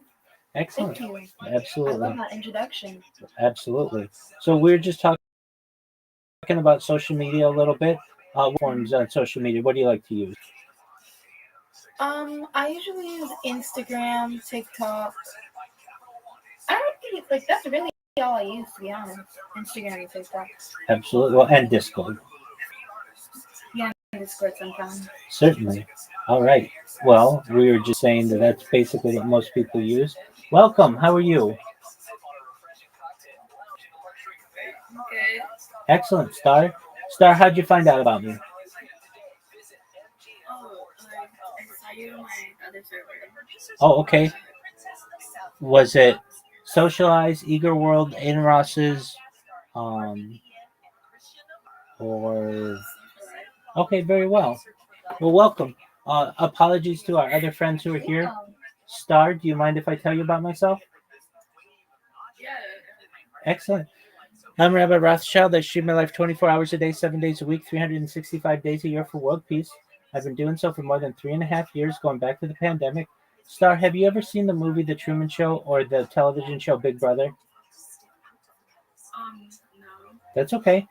Excellent. Thank you. Absolutely. I love that introduction. Absolutely. So we're just talking about social media a little bit. What forms on social media? What do you like to use? I usually use Instagram, TikTok. I don't think it's like that's really all I use, to be honest. Instagram and TikTok. Absolutely. Well, and Discord. Yeah, and Discord sometimes. Certainly. All right. Well, we were just saying that that's basically what most people use. Welcome. How are you? Okay. Excellent, Star. Star, how'd you find out about me? I saw you on my other server. Oh, okay. Was it Socialize, Eager World, Aiden Ross's, or... Okay, very well. Well, welcome. Apologies to our other friends who are here. Star, do you mind if I tell you about myself? Yeah. Excellent. I'm Rabbi Rothschild. I stream my life 24 hours a day, 7 days a week, 365 days a year for world peace. I've been doing so for more than 3.5 years, going back to the pandemic. Star, have you ever seen the movie The Truman Show or the television show Big Brother? No. That's okay.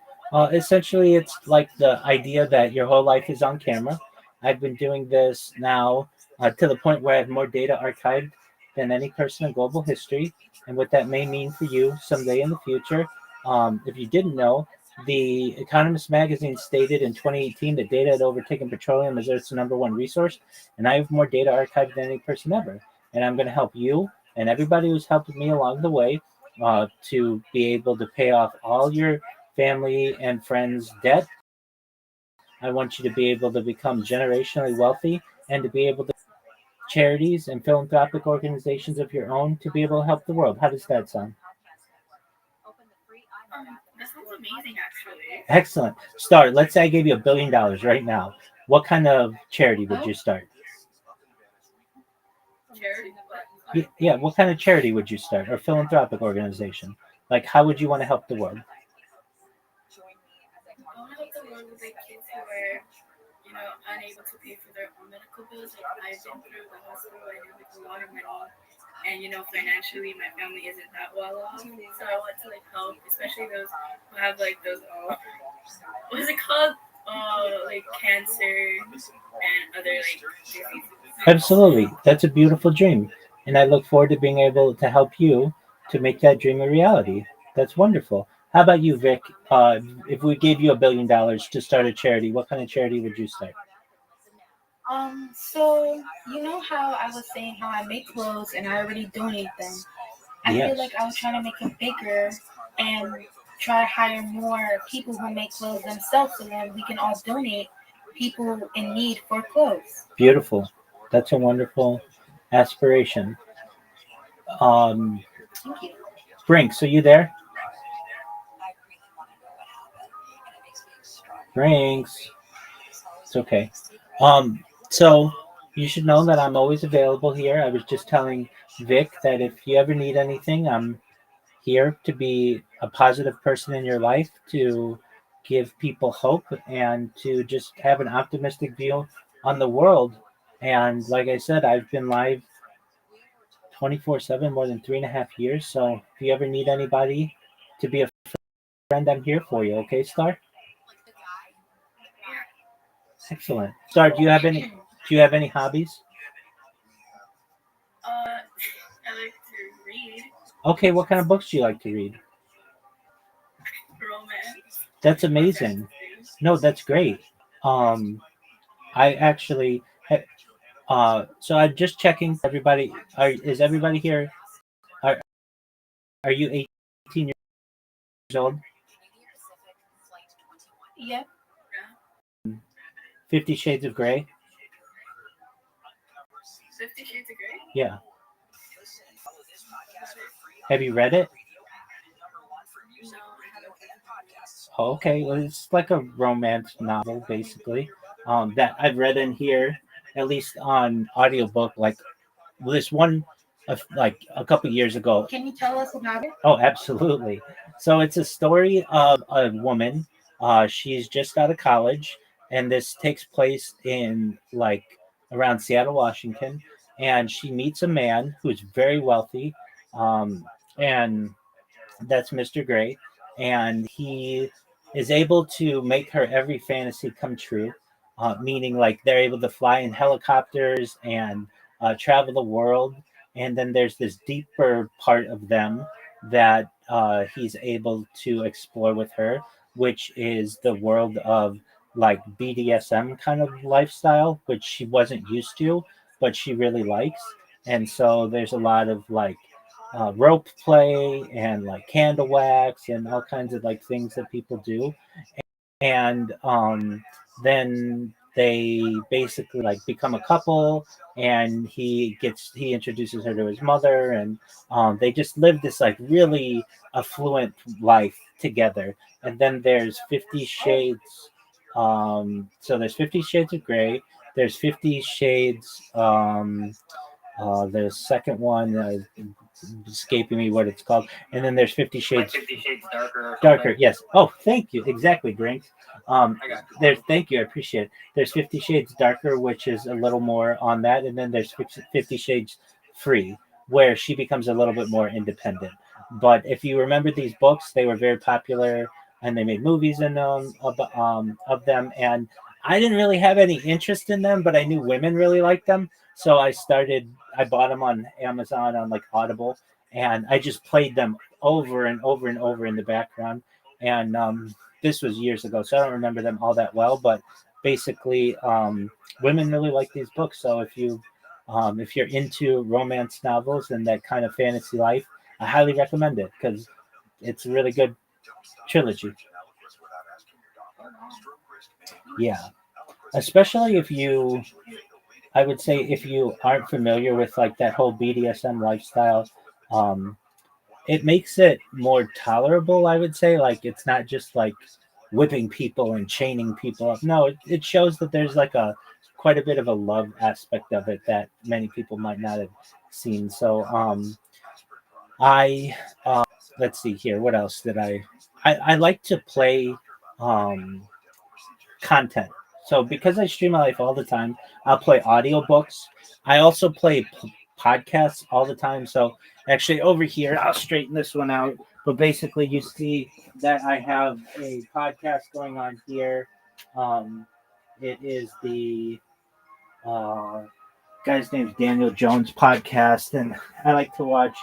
Essentially, it's like the idea that your whole life is on camera. I've been doing this now to the point where I have more data archived than any person in global history. And what that may mean for you someday in the future. If you didn't know, the Economist magazine stated in 2018 that data had overtaken petroleum as Earth's number one resource. And I have more data archived than any person ever. And I'm going to help you and everybody who's helped me along the way to be able to pay off all your family and friends' debt. I want you to be able to become generationally wealthy and to be able to charities and philanthropic organizations of your own to be able to help the world. How does that sound? That sounds amazing, actually. Excellent. Start. Let's say I gave you $1 billion right now. What kind of charity would you start? Charity? Yeah, what kind of charity would you start or philanthropic organization? Like, how would you want to help the world? I want to help the world with the kids who are, unable to pay for their own medical bills. Like I've been through the hospital, I have like a lot of money, and financially my family isn't that well off. So I want to like help, especially those who have like those what is it called? Like cancer and other like diseases. Absolutely. That's a beautiful dream. And I look forward to being able to help you to make that dream a reality. That's wonderful. How about you, Vic? If we gave you $1 billion to start a charity, what kind of charity would you start? So you know how I was saying how I make clothes and I already donate them. I Yes. feel like I was trying to make it bigger and try to hire more people who make clothes themselves so that we can all donate people in need for clothes. Beautiful. That's a wonderful aspiration. Um, Thank you. Brinks, are you there? Brinks. It's okay. So you should know that I'm always available here. I was just telling Vic that if you ever need anything, I'm here to be a positive person in your life, to give people hope, and to just have an optimistic view on the world. And like I said, I've been live 24/7 more than 3.5 years. So if you ever need anybody to be a friend, I'm here for you. Okay, Star? Excellent. Star, do you have any hobbies? I like to read Okay, what kind of books do you like to read? romance. That's amazing. No, that's great. I actually, so I'm just checking everybody. Is everybody here? Are are you 18 years old? Yep. 50 Shades of Grey? 50 Shades of Grey? Yeah. Have you read it? No, I haven't. Oh, okay, well, it's like a romance novel, basically. That I've read in here, at least on audiobook, like this one, like a couple years ago. Can you tell us about it? Oh, absolutely. So it's a story of a woman. She's just out of college, and this takes place in like around Seattle, Washington. And she meets a man who's very wealthy, and that's Mr. Gray, and he is able to make her every fantasy come true. Meaning, like they're able to fly in helicopters and travel the world. And then there's this deeper part of them that he's able to explore with her, which is the world of like BDSM kind of lifestyle, which she wasn't used to, but she really likes. And so there's a lot of like rope play and like candle wax and all kinds of like things that people do. And then they basically like become a couple, and he introduces her to his mother, and they just live this like really affluent life together. And then there's 50 shades. So there's 50 Shades of Grey. There's 50 Shades. The second one, escaping me what it's called. And then there's 50 Like Shades 50 Shades Darker or Darker. something. Yes. Oh, thank you. Exactly, Drinks. I got you. There's thank you. I appreciate it. There's 50 Shades Darker, which is a little more on that, and then there's 50 Shades Free, where she becomes a little bit more independent. But if you remember these books, they were very popular, and they made movies in of them. And I didn't really have any interest in them, but I knew women really liked them, so I bought them on Amazon on like Audible, and I just played them over and over and over in the background. And this was years ago, so I don't remember them all that well. But basically, women really like these books. So if you're into romance novels and that kind of fantasy life, I highly recommend it because it's a really good trilogy. Yeah, especially I would say if you aren't familiar with like that whole BDSM lifestyle, um, it makes it more tolerable. I would say like it's not just like whipping people and chaining people up. No, it shows that there's like a quite a bit of a love aspect of it that many people might not have seen. So I let's see here. What else did I like to play content. So because I stream my life all the time, I'll play audiobooks. I also play podcasts all the time. So actually over here, I'll straighten this one out. But basically you see that I have a podcast going on here. It is the guy's name's Daniel Jones podcast, and I like to watch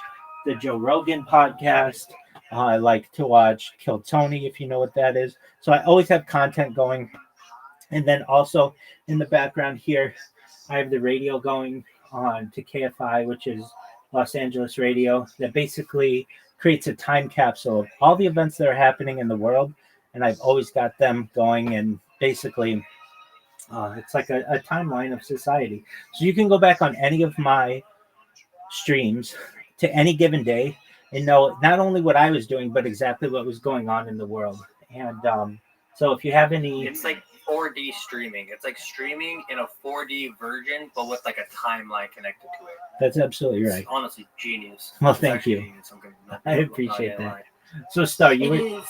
the Joe Rogan podcast. I like to watch Kill Tony, if you know what that is. So I always have content going. And then also in the background here, I have the radio going on to KFI, which is Los Angeles radio, that basically creates a time capsule of all the events that are happening in the world. And I've always got them going, and basically it's like a timeline of society. So you can go back on any of my streams to any given day and know not only what I was doing, but exactly what was going on in the world. And so if you have any... It's like 4D streaming. It's like streaming in a 4D version, but with like a timeline connected to it. That's absolutely right. It's honestly genius. Well, thank you. I appreciate that. So, Star, you were...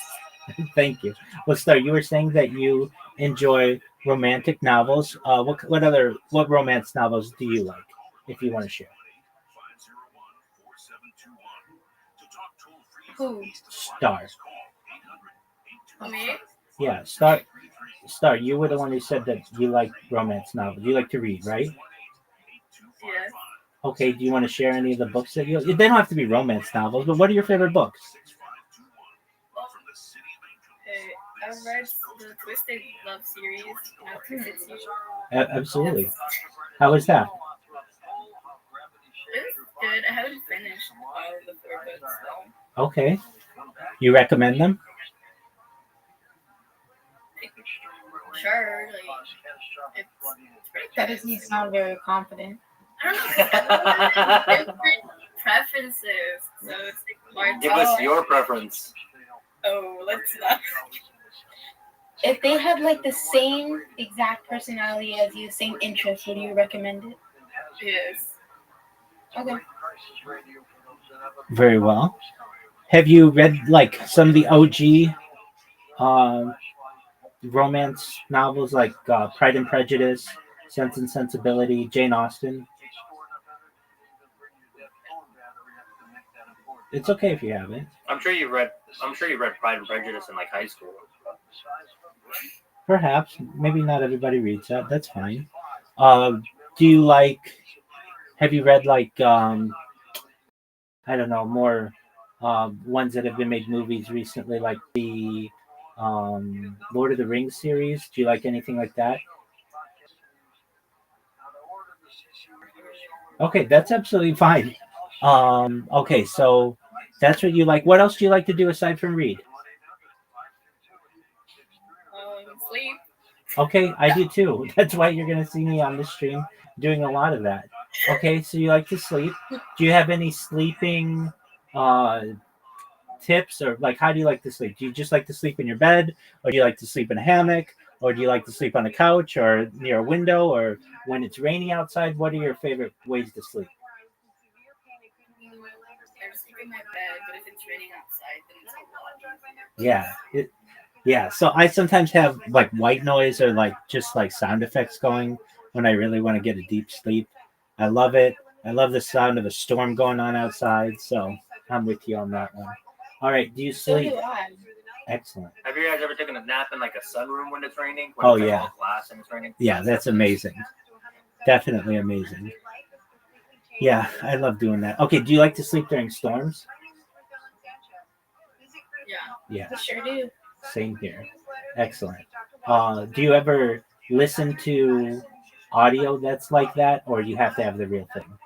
Thank you. Well, Star, you were saying that you enjoy romantic novels. What romance novels do you like, if you want to share? Who? Star. Me? Yeah, Star, you were the one who said that you like romance novels. You like to read, right? Yes. Okay, do you want to share any of the books that you... They don't have to be romance novels, but what are your favorite books? I've read the Twisted Love series. Absolutely. How is that? It's good. I haven't finished all of the 4 books, though. Okay. You recommend them? Sure. Like, that doesn't sound very confident. Different preferences. So it's like Give us your preference. Oh, let's not. If they have like the same exact personality as you, same interests, would you recommend it? Yes. Okay. Very well. Have you read like some of the OG romance novels like Pride and Prejudice, Sense and Sensibility, Jane Austen? It's okay if you haven't. I'm sure you read Pride and Prejudice in like high school. Perhaps. Maybe not everybody reads that. That's fine. Have you read like I don't know, more ones that have been made movies recently, like the Lord of the Rings series? Do you like anything like that? Okay, that's absolutely fine. Okay, so that's what you like. What else do you like to do aside from read? Sleep. Okay, I do too. That's why you're going to see me on this stream doing a lot of that. Okay, so you like to sleep. Do you have any sleeping tips, or like how do you like to sleep? Do you just like to sleep in your bed, or do you like to sleep in a hammock, or do you like to sleep on a couch or near a window, or when it's raining outside? What are your favorite ways to sleep? bring my bed, but if it's raining outside, then it's a lot. Yeah. So I sometimes have like white noise or like just like sound effects going when I really want to get a deep sleep. I love it. I love the sound of a storm going on outside. So I'm with you on that one. All right. Do you So sleep? do I. Excellent. Have you guys ever taken a nap in like a sunroom when it's raining? When Oh, it's like yeah. all glass and it's raining? Yeah, that's amazing. Definitely amazing. Yeah, I love doing that. Okay, do you like to sleep during storms? Yeah. Yeah, Sure do. same here. Excellent. Do you ever listen to audio that's like that, or you have to have the real thing?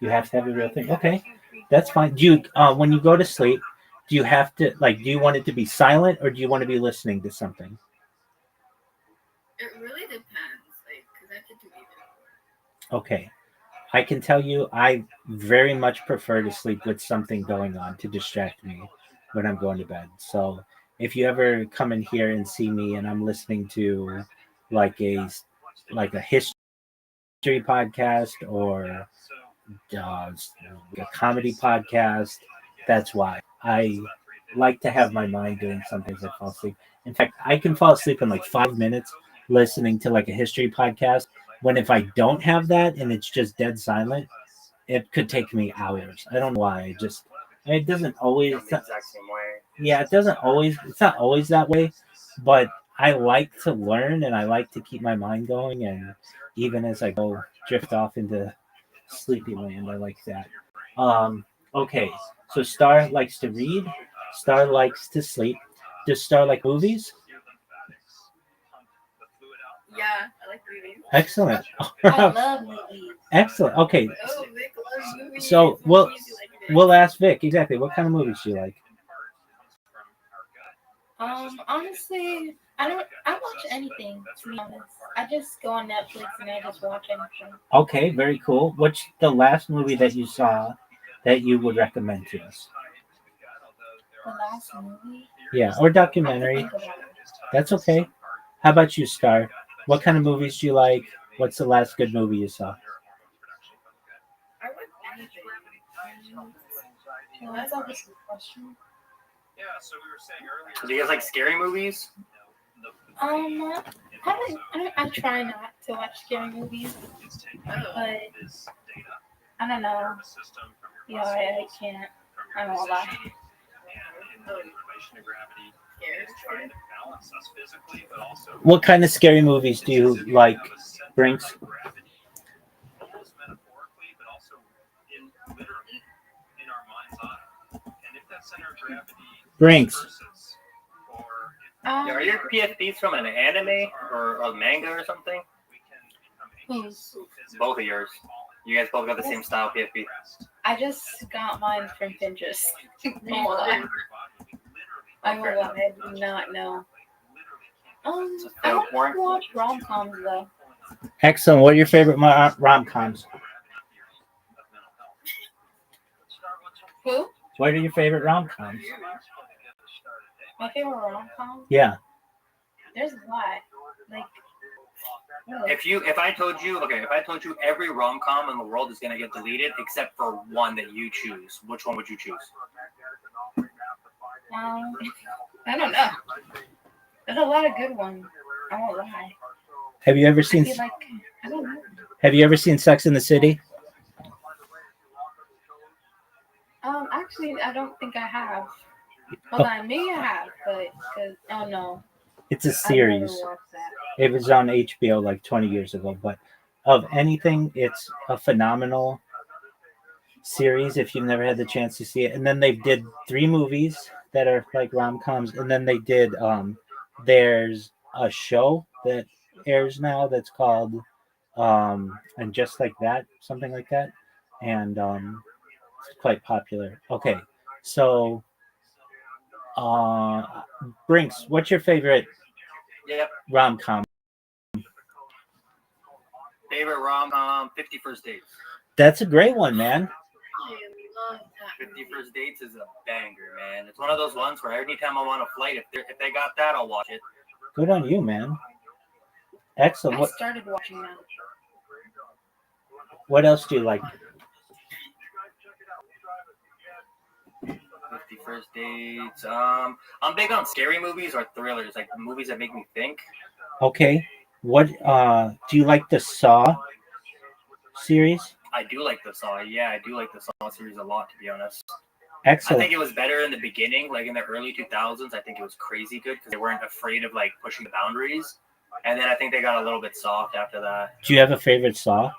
You have to have the real thing. Okay, that's fine. Do you, when you go to sleep, do you have to like? Do you want it to be silent, or do you want to be listening to something? It really depends, like, because I could do either. Okay, I can tell you, I very much prefer to sleep with something going on to distract me when I'm going to bed. So if you ever come in here and see me and I'm listening to like a history podcast or a comedy podcast, that's why I like to have my mind doing something as I fall asleep. In fact, I can fall asleep in like 5 minutes listening to like a history podcast. When if I don't have that and it's just dead silent, it could take me hours. I don't know why. It doesn't always. The exact same way. Yeah, it doesn't always. It's not always that way, but I like to learn and I like to keep my mind going. And even as I go drift off into sleepy land, I like that. Okay, so Star likes to read. Star likes to sleep. Does Star like movies? Yeah, I like movies. Excellent. I love movies. Excellent. Okay. Oh, Vic loves movies. So What movies do you like, Vic? we'll ask Vic exactly what kind of movies do you like. Honestly, I watch anything, to be honest. I just go on Netflix and I just watch anything. Okay, very cool. What's the last movie that you saw that you would recommend to us? The last movie? Yeah, or documentary. That's okay. How about you, Star? What kind of movies do you like? What's the last good movie you saw? I like anything. Well, that's obviously a question. Yeah, so we were saying earlier. Do you guys like scary movies? I try not to watch scary movies, but I don't know. Yeah, I can't. I don't lie. What kind of scary movies do you like, Brinks? Brinks. Are your PFPs from an anime or a manga or something? Whose? Both of yours. You guys both got the same style PFP. I just got mine from Pinterest. I do not know. I don't watch rom-coms though. Excellent. What are your favorite rom-coms? Who? What are your favorite rom-coms? My favorite rom-com? Yeah. There's a lot. Like, If I told you every rom-com in the world is gonna get deleted except for one that you choose, which one would you choose? I don't know. There's a lot of good ones. I won't lie. Have you ever seen? I don't know. Have you ever seen Sex in the City? Actually, I don't think I have. Hold on, maybe I have, but oh no. It's a series. It was on HBO like 20 years ago, but of anything, it's a phenomenal series if you've never had the chance to see it. And then they did 3 movies that are like rom-coms, and then they did there's a show that airs now that's called and Just Like That, something like that. And it's quite popular. Okay. So Brinks, what's your favorite rom-com? Favorite rom-com, 50 First Dates. That's a great one, man. 50 First Dates is a banger, man. It's one of those ones where every time I'm on a flight, if they got that, I'll watch it. Good on you, man. Excellent. I started watching that. What else do you like? 50 First Dates. I'm big on scary movies or thrillers, like movies that make me think. Okay. What do you like the Saw series? I do like the Saw. Yeah, I do like the Saw series a lot, to be honest. Excellent. I think it was better in the beginning, like in the early 2000s. I think it was crazy good because they weren't afraid of like pushing the boundaries. And then I think they got a little bit soft after that. Do you have a favorite Saw?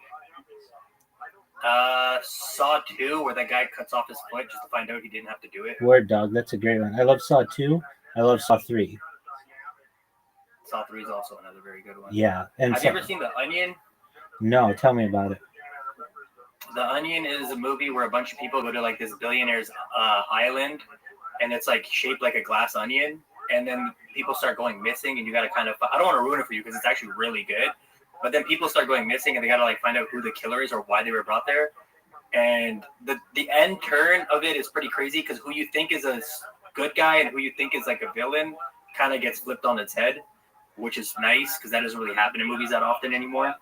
Saw 2, where that guy cuts off his foot just to find out he didn't have to do it. Word Dog, that's a great one. I love Saw 2. I love Saw 3. Saw 3 is also another very good one. Yeah. And have you ever seen The Onion? No, tell me about it. The Onion is a movie where a bunch of people go to like this billionaire's island, and it's like shaped like a glass onion, and then people start going missing, and you got to kind of, I don't want to ruin it for you because it's actually really good, but then people start going missing, and they got to like find out who the killer is or why they were brought there. And the end turn of it is pretty crazy because who you think is a good guy and who you think is like a villain kind of gets flipped on its head, which is nice because that doesn't really happen in movies that often anymore.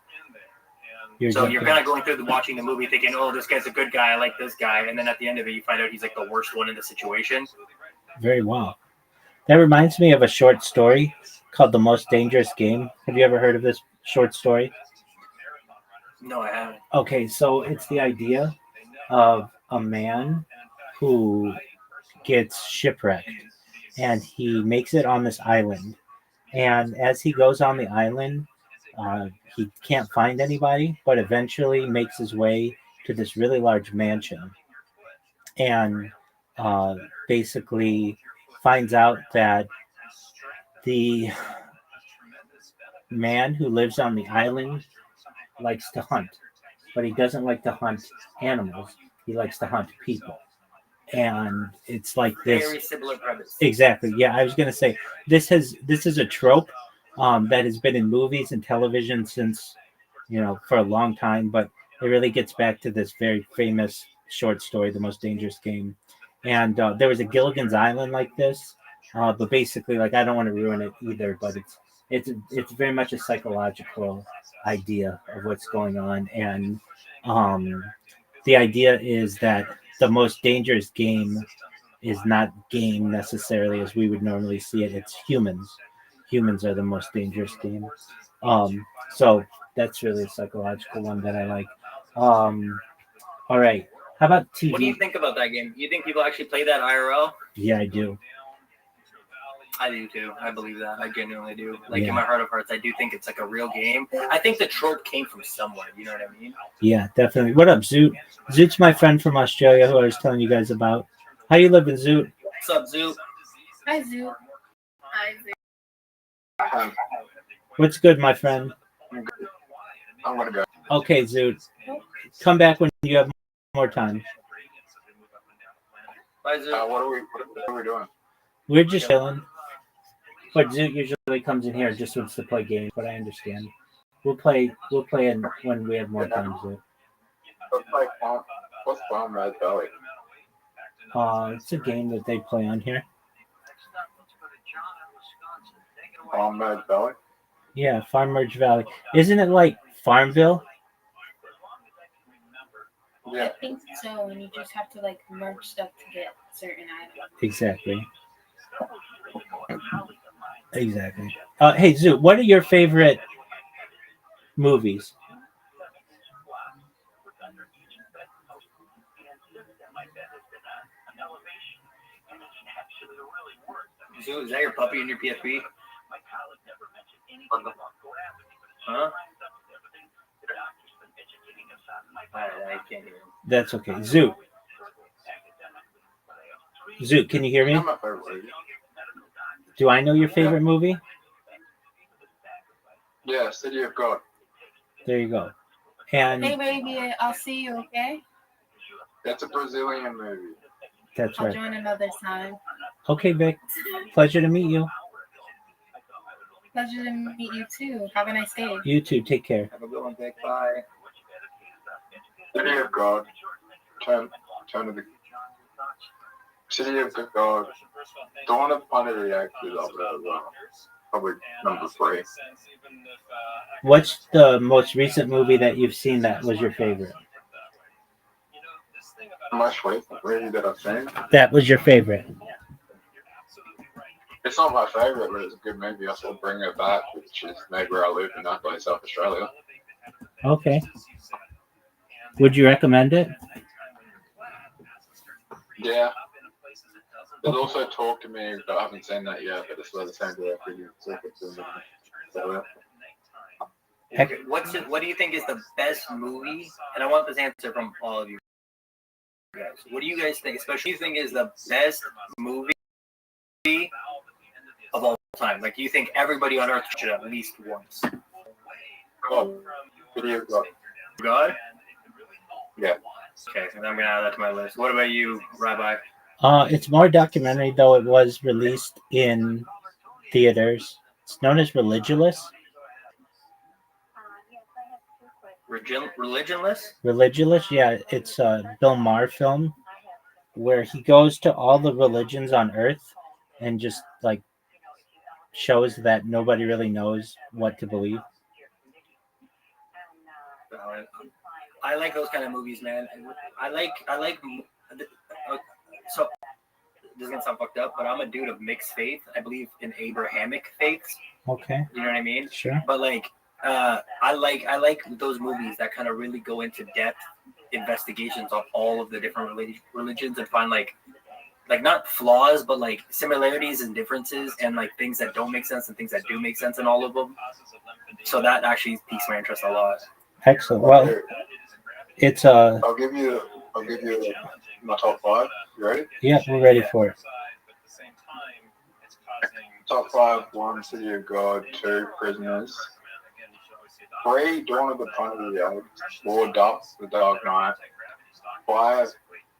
You're kind of going through watching the movie thinking, oh, this guy's a good guy, I like this guy, and then at the end of it, you find out he's like the worst one in the situation. Very well. That reminds me of a short story called The Most Dangerous Game. Have you ever heard of this short story? No, I haven't. Okay, so it's the idea of a man who gets shipwrecked, and he makes it on this island. And as he goes on the island, he can't find anybody, but eventually makes his way to this really large mansion, and basically finds out that the man who lives on the island likes to hunt, but he doesn't like to hunt animals. He likes to hunt people. And it's like this. Very similar premise. Exactly. Yeah, I was gonna say this is a trope that has been in movies and television since, for a long time, but it really gets back to this very famous short story, The Most Dangerous Game. And there was a Gilligan's Island like this, but basically, like, I don't want to ruin it either, but it's very much a psychological idea of what's going on, and the idea is that the most dangerous game is not game necessarily as we would normally see it. It's humans. Humans are the most dangerous game. So that's really a psychological one that I like. All right. How about TV? What do you think about that game? You think people actually play that IRL? Yeah, I do. I do too. I believe that. I genuinely do. Like, in my heart of hearts, I do think it's like a real game. I think the trope came from somewhere. You know what I mean? Yeah, definitely. What up, Zoot? Zoot's my friend from Australia who I was telling you guys about. How you living, Zoot? What's up, Zoot? Hi, Zoot. Hi, Zoot. What's good, my friend? I'm gonna go. Okay, Zoot. Come back when you have more time. Bye, Zoot. What are we doing? We're just chilling. But Zoot usually comes in here and just wants to play games, but I understand. We'll play when we have more time, Zoot. What's Farm Red Belly? It's a game that they play on here. Farm Red Belly? Yeah, Farm Merge Valley. Isn't it like Farmville? Yeah. I think so, and you just have to like merge stuff to get certain items. Exactly. Hey, Zoot, what are your favorite movies? Zoot, is that your puppy in your PSP? Huh? I can't hear him. That's okay. Zoot, can you hear me? Do I know your favorite movie? Yeah, City of God. There you go. And hey, baby, I'll see you, okay? That's a Brazilian movie. That's I'll right. join another time. Okay, Vic. Pleasure to meet you. Pleasure to meet you too. Have a nice day. You too. Take care. Have a good one, Vic. Bye. City of God. Turn to the City of God. Don't want to find a reaction of it as well. probably number 3. What's the most recent movie that you've seen that was your favorite? Most recent movie that I've seen. That was your favorite. It's not my favorite, but it's a good movie. I still bring it back, which is Maybe Where I Live in that place, South Australia. Okay. Would you recommend it? Yeah. There's also Talk to Me, but I haven't seen that yet, but it's by the same director. What do you think is the best movie? And I want this answer from all of you guys. What do you guys think? Especially, you think is the best movie of all time? Like, you think everybody on Earth should at least once? Video God. God? Yeah. Okay, and I'm gonna add that to my list. What about you, Rabbi? It's more documentary, though it was released in theaters. It's known as Religulous. Religionless? Religulous, yeah. It's a Bill Maher film where he goes to all the religions on Earth and just like shows that nobody really knows what to believe. I like those kind of movies, man. I like. So this is gonna sound fucked up, but I'm a dude of mixed faith. I believe in Abrahamic faiths. Okay. You know what I mean? Sure. But like, I like those movies that kind of really go into depth investigations on all of the different religions and find like not flaws, but like similarities and differences, and like things that don't make sense and things that do make sense in all of them. So that actually piques my interest a lot. Excellent. Well, it's I'll give you my top 5. You ready? Yeah, we're ready for it. Top 5: 1, City of God; 2, Prisoners; 3, Dawn of the Planet of the Apes; 4, The Dark Knight; 5,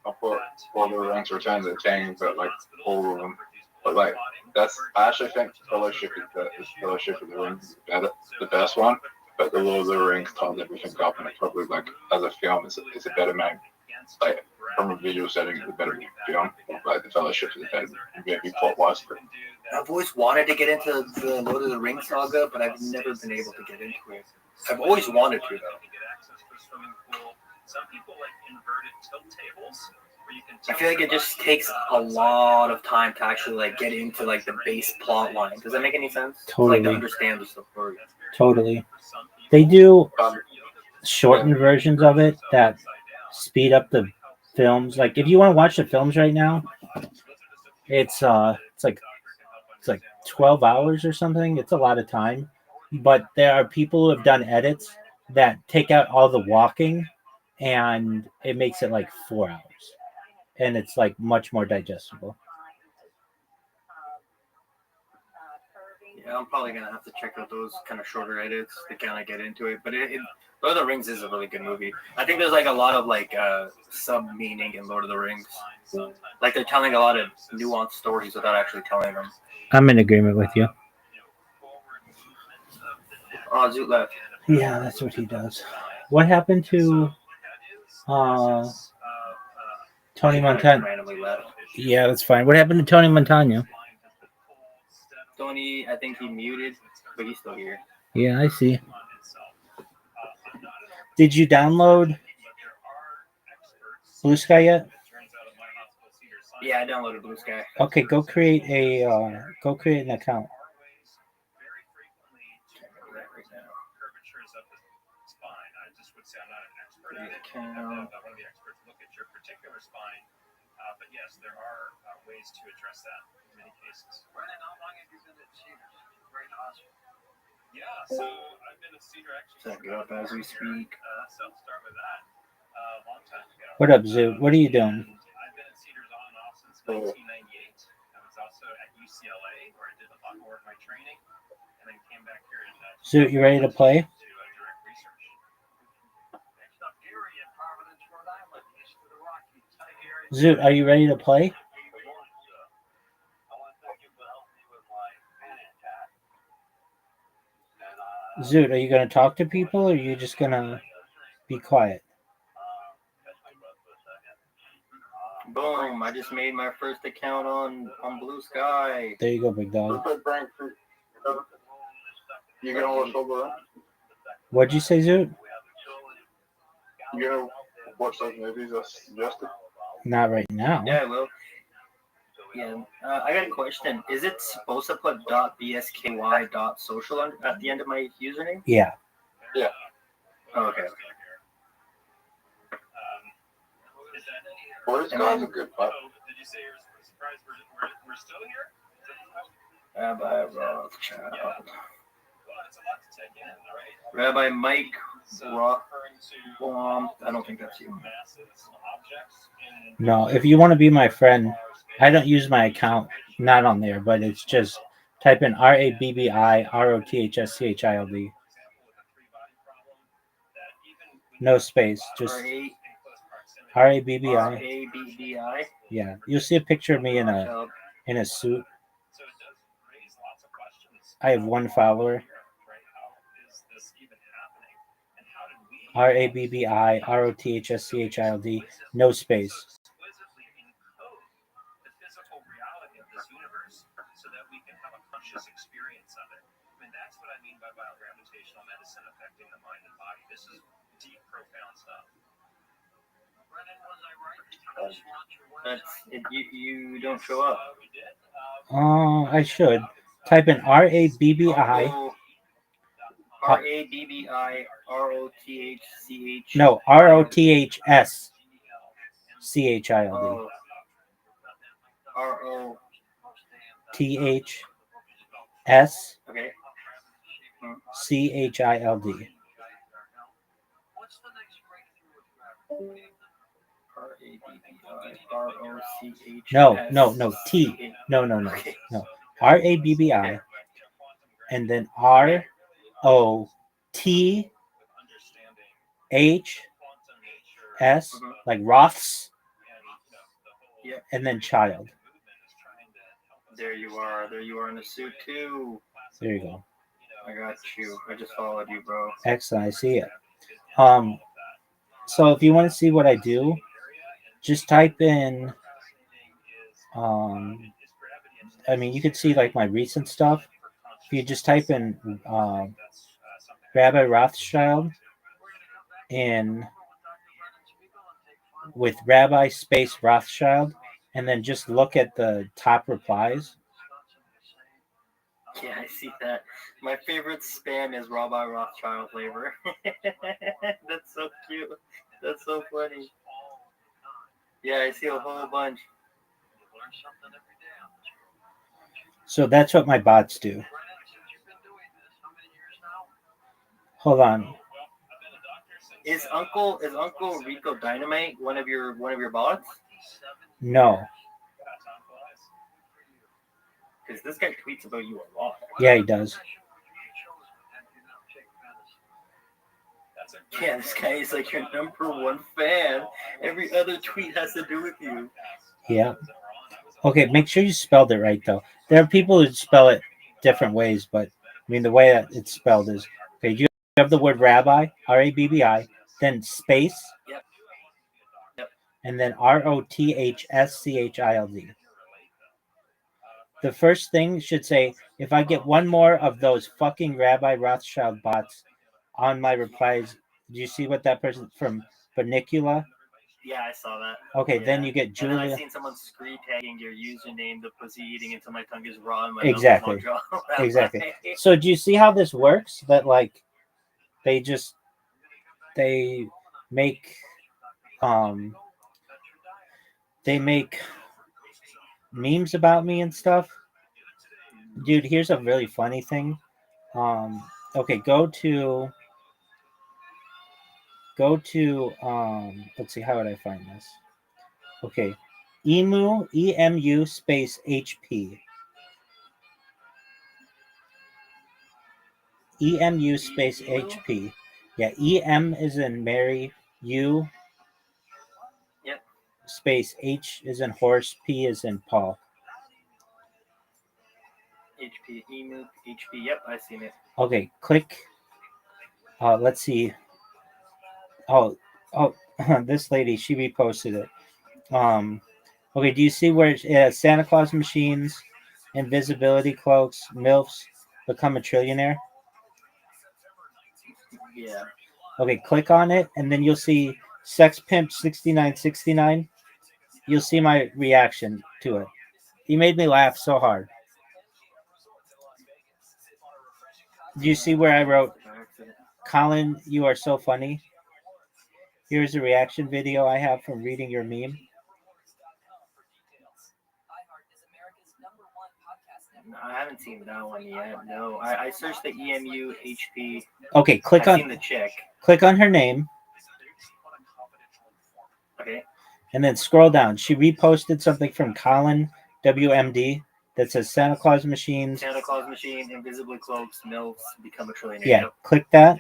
I put Lord of the Rings: Return of the King, but like all of them. But like I actually think Fellowship of the Rings is the best one. But the Lord of the Rings ties everything up, and it's probably like as a film, it's a better made. Like from a visual setting, it's a better film. Like the Fellowship is a better maybe plot-wise. I've always wanted to get into the Lord of the Rings saga, but I've never been able to get into it. I've always wanted to, though. I feel like it just takes a lot of time to actually like get into like the base plot line. Does that make any sense? Totally. Like to understand the story. Totally. They do shortened versions of it that speed up the films. Like if you want to watch the films right now, it's like 12 hours or something. It's a lot of time. But there are people who have done edits that take out all the walking and it makes it like 4 hours. And it's like much more digestible. Yeah, I'm probably gonna have to check out those kind of shorter edits to kind of get into it. But Lord of the Rings is a really good movie. I think there's like a lot of like sub meaning in Lord of the Rings. Like they're telling a lot of nuanced stories without actually telling them. I'm in agreement with you. Oh, Zoot left. Yeah, that's what he does. What happened to Tony Montana? Randomly left. Yeah, that's fine. What happened to Tony Montana? Tony, I think he muted, but he's still here. Yeah, I see. Did you download Blue Sky yet? Yeah, I downloaded Blue Sky. Okay, go create an account. But yes, there are ways to address that in many cases. Brandon, how long have you been at Cedar? Great hospital. Yeah, so I've been at Cedar actually. Check it up as we speak. So I'll start with that. A long time ago. What up, Zoo? What are you doing? I've been at Cedars on and off since 1998. I was also at UCLA where I did a lot more of my training, and then came back here in. Zoo, you ready to play? Zoot, are you ready to play? Zoot, are you going to talk to people or are you just going to be quiet? Boom, I just made my first account on Blue Sky. There you go, big dog. You gonna watch all that? What'd you say, Zoot? You gonna watch those movies I suggested? Not right now. Yeah, I will. Yeah, I got a question. Is it supposed to put .bsky.social at the end of my username? Yeah. Yeah. Oh, okay. Well, this guy's a good butt. Rabbi Rothschild. Rabbi Mike Roth. I don't think that's you. No, if you want to be my friend, I don't use my account, not on there, but it's just type in RABBI ROTHSCHILD. No space, just RABBI. RABBI. Yeah, you'll see a picture of me in a suit. I have one follower. RABBI ROTHSCHILD. No space. So that we can have a conscious experience of it. I mean, that's what I mean by biogravitational medicine affecting the mind and body. This is deep, profound stuff. Brennan, was I right? You don't show up. I should type in RABBI. RABBI ROTHCH. No, ROTHSCHILD. RO. THS Okay. CHILD. No, T. No. RABBI. And then ROTHS, like Roths. And then child. There you are in the suit too. There you go. I got you. I just followed you, bro. Excellent. I see it. So if you want to see what I do, just type in. I mean, you could see like my recent stuff. If you just type in Rabbi Rothschild in with Rabbi space Rothschild, and then just look at the top replies. Yeah, I see that. My favorite spam is Rabbi Rothschild flavor. That's so cute. That's so funny. Yeah, I see a whole bunch. So that's what my bots do. Hold on. Is Uncle Rico Dynamite one of your bots? No. Because this guy tweets about you a lot. Yeah, he does. Yeah, this guy is like your number one fan. Every other tweet has to do with you. Yeah. Okay, make sure you spelled it right, though. There are people who spell it different ways, but I mean, the way that it's spelled is okay. You have the word rabbi, RABBI, then space, Yep. And then ROTHSCHILD. The first thing should say, if I get one more of those fucking Rabbi Rothschild bots on my replies, do you see what that person from Benicula? Yeah, I saw that. Okay, yeah. then you get Julia. And then I seen someone screen tagging your username, the pussy eating until my tongue is raw and my Exactly. mouth is not dry. Exactly. So do you see how this works? That like they make memes about me and stuff. Dude, here's a really funny thing. Okay, go to let's see, how would I find this? Okay. EMU space HP. EMU space HP. Yeah, EM is in Mary, U space H is in horse, P is in Paul. HP, EMU, HP, yep, I seen it. Okay, click. Let's see. Oh, this lady, she reposted it. Okay, do you see where it has Santa Claus machines, invisibility cloaks, MILFs, Become a Trillionaire? Yeah. Okay, click on it, and then you'll see Sex Pimp 6969. You'll see my reaction to it. He made me laugh so hard. Do you see where I wrote, Colin, you are so funny? Here's a reaction video I have from reading your meme. No, I haven't seen that one yet. No, I searched the EMU HP. Okay, I've seen the chick. click on her name. Okay. And then scroll down. She reposted something from Colin WMD that says Santa Claus machines. Santa Claus machine, invisibly cloaks, MILFs, become a trillionaire. Yeah, Yep. click that.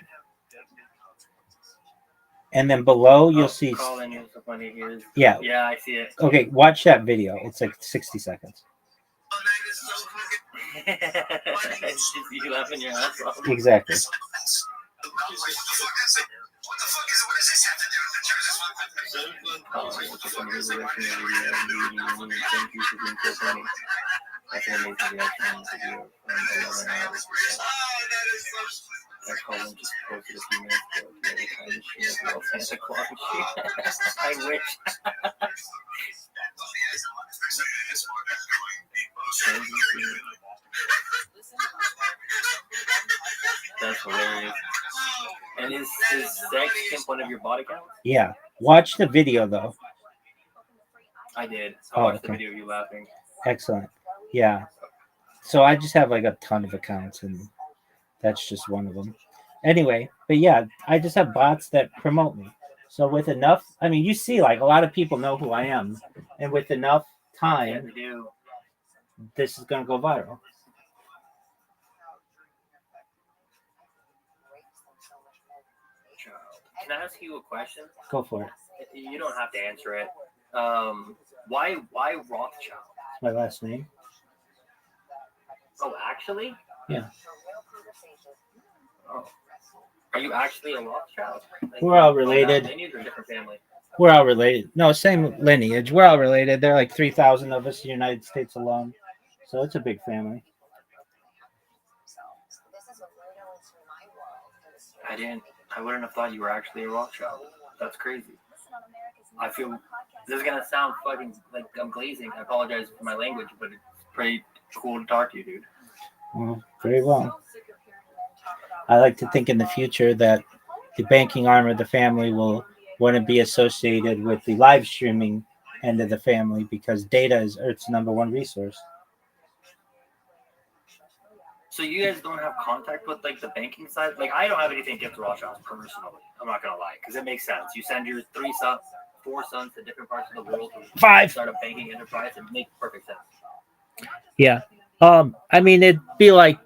And then below you'll see. Colin, you're so funny. Here's, yeah. Yeah, I see it. Okay, watch that video. It's like 60 seconds. You laughing your ass off. Exactly. I wish. That's hilarious. And is Sex Pimp one of your body counts? Yeah. Watch the video though. I did. I watched the video of you laughing. Excellent. Yeah. So I just have like a ton of accounts, and that's just one of them. Anyway, but yeah, I just have bots that promote me. So with enough, I mean, you see, like a lot of people know who I am, and with enough time, this is gonna go viral. Can I ask you a question? Go for it. You don't have to answer it. Why Rothschild? It's my last name. Oh, actually? Yeah. Oh. Are you actually a Rothschild? Like, We're all related. Lineage or different family? We're all related. No, same lineage. We're all related. There are like 3,000 of us in the United States alone. So it's a big family. I wouldn't have thought you were actually a Rothschild. That's crazy. I feel this is gonna sound fucking like I'm glazing. I apologize for my language, but it's pretty cool to talk to you, dude. Well, very well. I like to think in the future that the banking arm of the family will want to be associated with the live streaming end of the family because data is Earth's number one resource. So you guys don't have contact with like the banking side? Like I don't have anything against Rothschilds personally. I'm not gonna lie, because it makes sense. You send your 4 sons to different parts of the world to 5. Start a banking enterprise, and make perfect sense. Yeah. I mean, it'd be like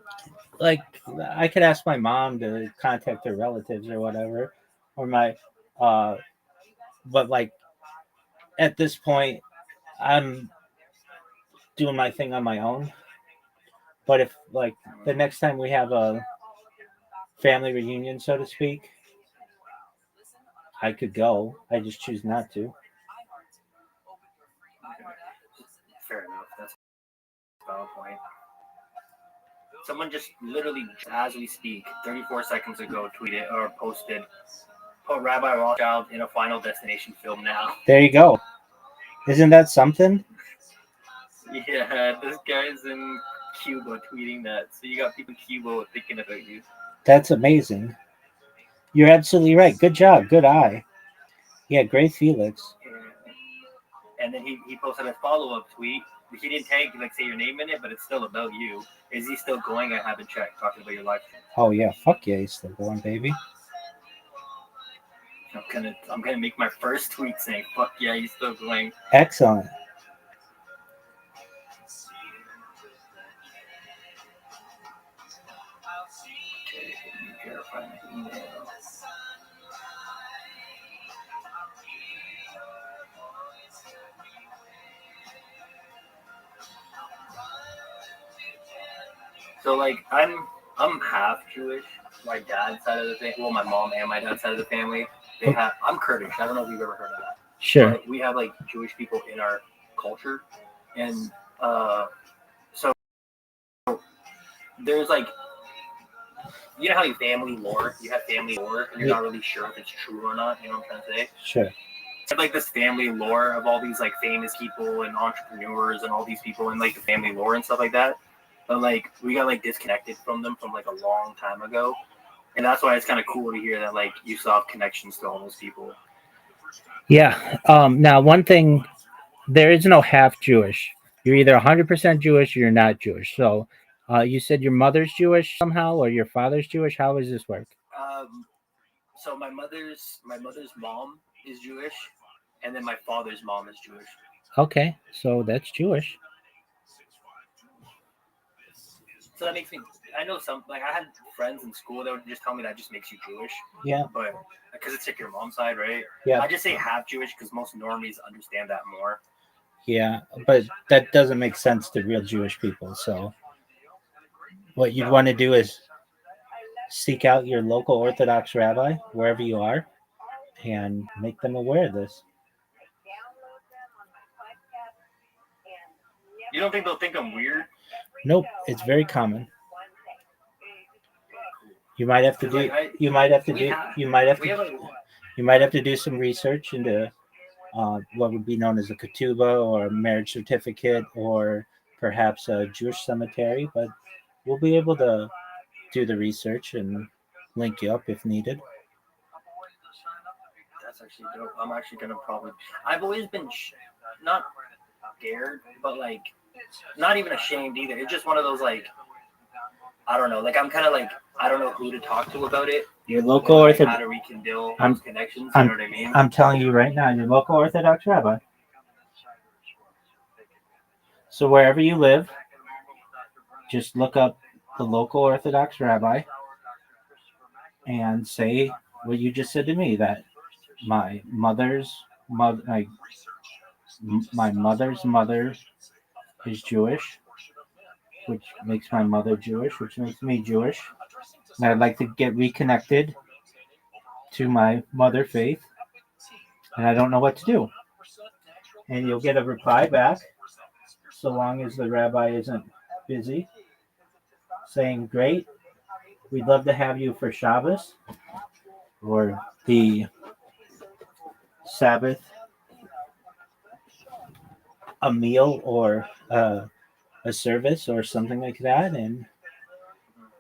I could ask my mom to contact her relatives or whatever, or my, but like at this point, I'm doing my thing on my own. But if like the next time we have a family reunion, so to speak, I could go. I just choose not to. Fair enough. That's a valid point. Someone just literally, as we speak, 34 seconds ago, tweeted or posted, "Put Rabbi Rothschild in a Final Destination film now." There you go. Isn't that something? Yeah, this guy's in Cuba tweeting that. So you got people in Cuba thinking about you. That's amazing. You're absolutely right. Good job. Good eye. Yeah, great Felix. And then he posted a follow-up tweet. He didn't tag like say your name in it, but it's still about you. Is he still going? I haven't checked. Talking about your life. Oh yeah, fuck yeah, he's still going, baby. I'm gonna make my first tweet saying fuck yeah, he's still going. Excellent. So like I'm half Jewish. My dad's side of the family, well, my mom and my dad's side of the family, they have. I'm Kurdish. I don't know if you've ever heard of that. Sure. But we have like Jewish people in our culture, and so there's like you know how you family lore, you have family lore, and you're not really sure if it's true or not. You know what I'm trying to say? Sure. It's like this family lore of all these like famous people and entrepreneurs and all these people and like the family lore and stuff like that. But like we got like disconnected from them from like a long time ago, and that's why it's kind of cool to hear that like you still have connections to all those people. Yeah. Now, one thing, there is no half Jewish. You're either 100% Jewish or you're not Jewish. So, you said your mother's Jewish somehow, or your father's Jewish. How does this work? So my mother's mom is Jewish, and then my father's mom is Jewish. Okay, so that's Jewish. So that makes me. I know some like I had friends in school that would just tell me that just makes you Jewish. Yeah. But because it's like your mom's side, right? Yeah. I just say half Jewish because most normies understand that more. Yeah, but that doesn't make sense to real Jewish people. So, what you'd want to do is seek out your local Orthodox rabbi wherever you are, and make them aware of this. You don't think they'll think I'm weird? Nope, it's very common. You might have to do. You might have to do. You might have to. You might have to do some research into what would be known as a ketubah or a marriage certificate, or perhaps a Jewish cemetery. But we'll be able to do the research and link you up if needed. That's actually dope. I'm actually gonna probably. I've always been not scared, but like not even ashamed either. It's just one of those like I don't know. Like I'm kind of like I don't know who to talk to about it. Your local like, Orthodox. How to rekindle those connections. You know what I mean? I'm telling you right now, your local Orthodox rabbi. So wherever you live, just look up the local Orthodox rabbi and say what you just said to me, that my mother's mother is Jewish, which makes my mother Jewish, which makes me Jewish. And I'd like to get reconnected to my mother faith, and I don't know what to do. And you'll get a reply back, so long as the rabbi isn't busy, saying, "Great, we'd love to have you for Shabbos or the Sabbath, a meal or a service or something like that." And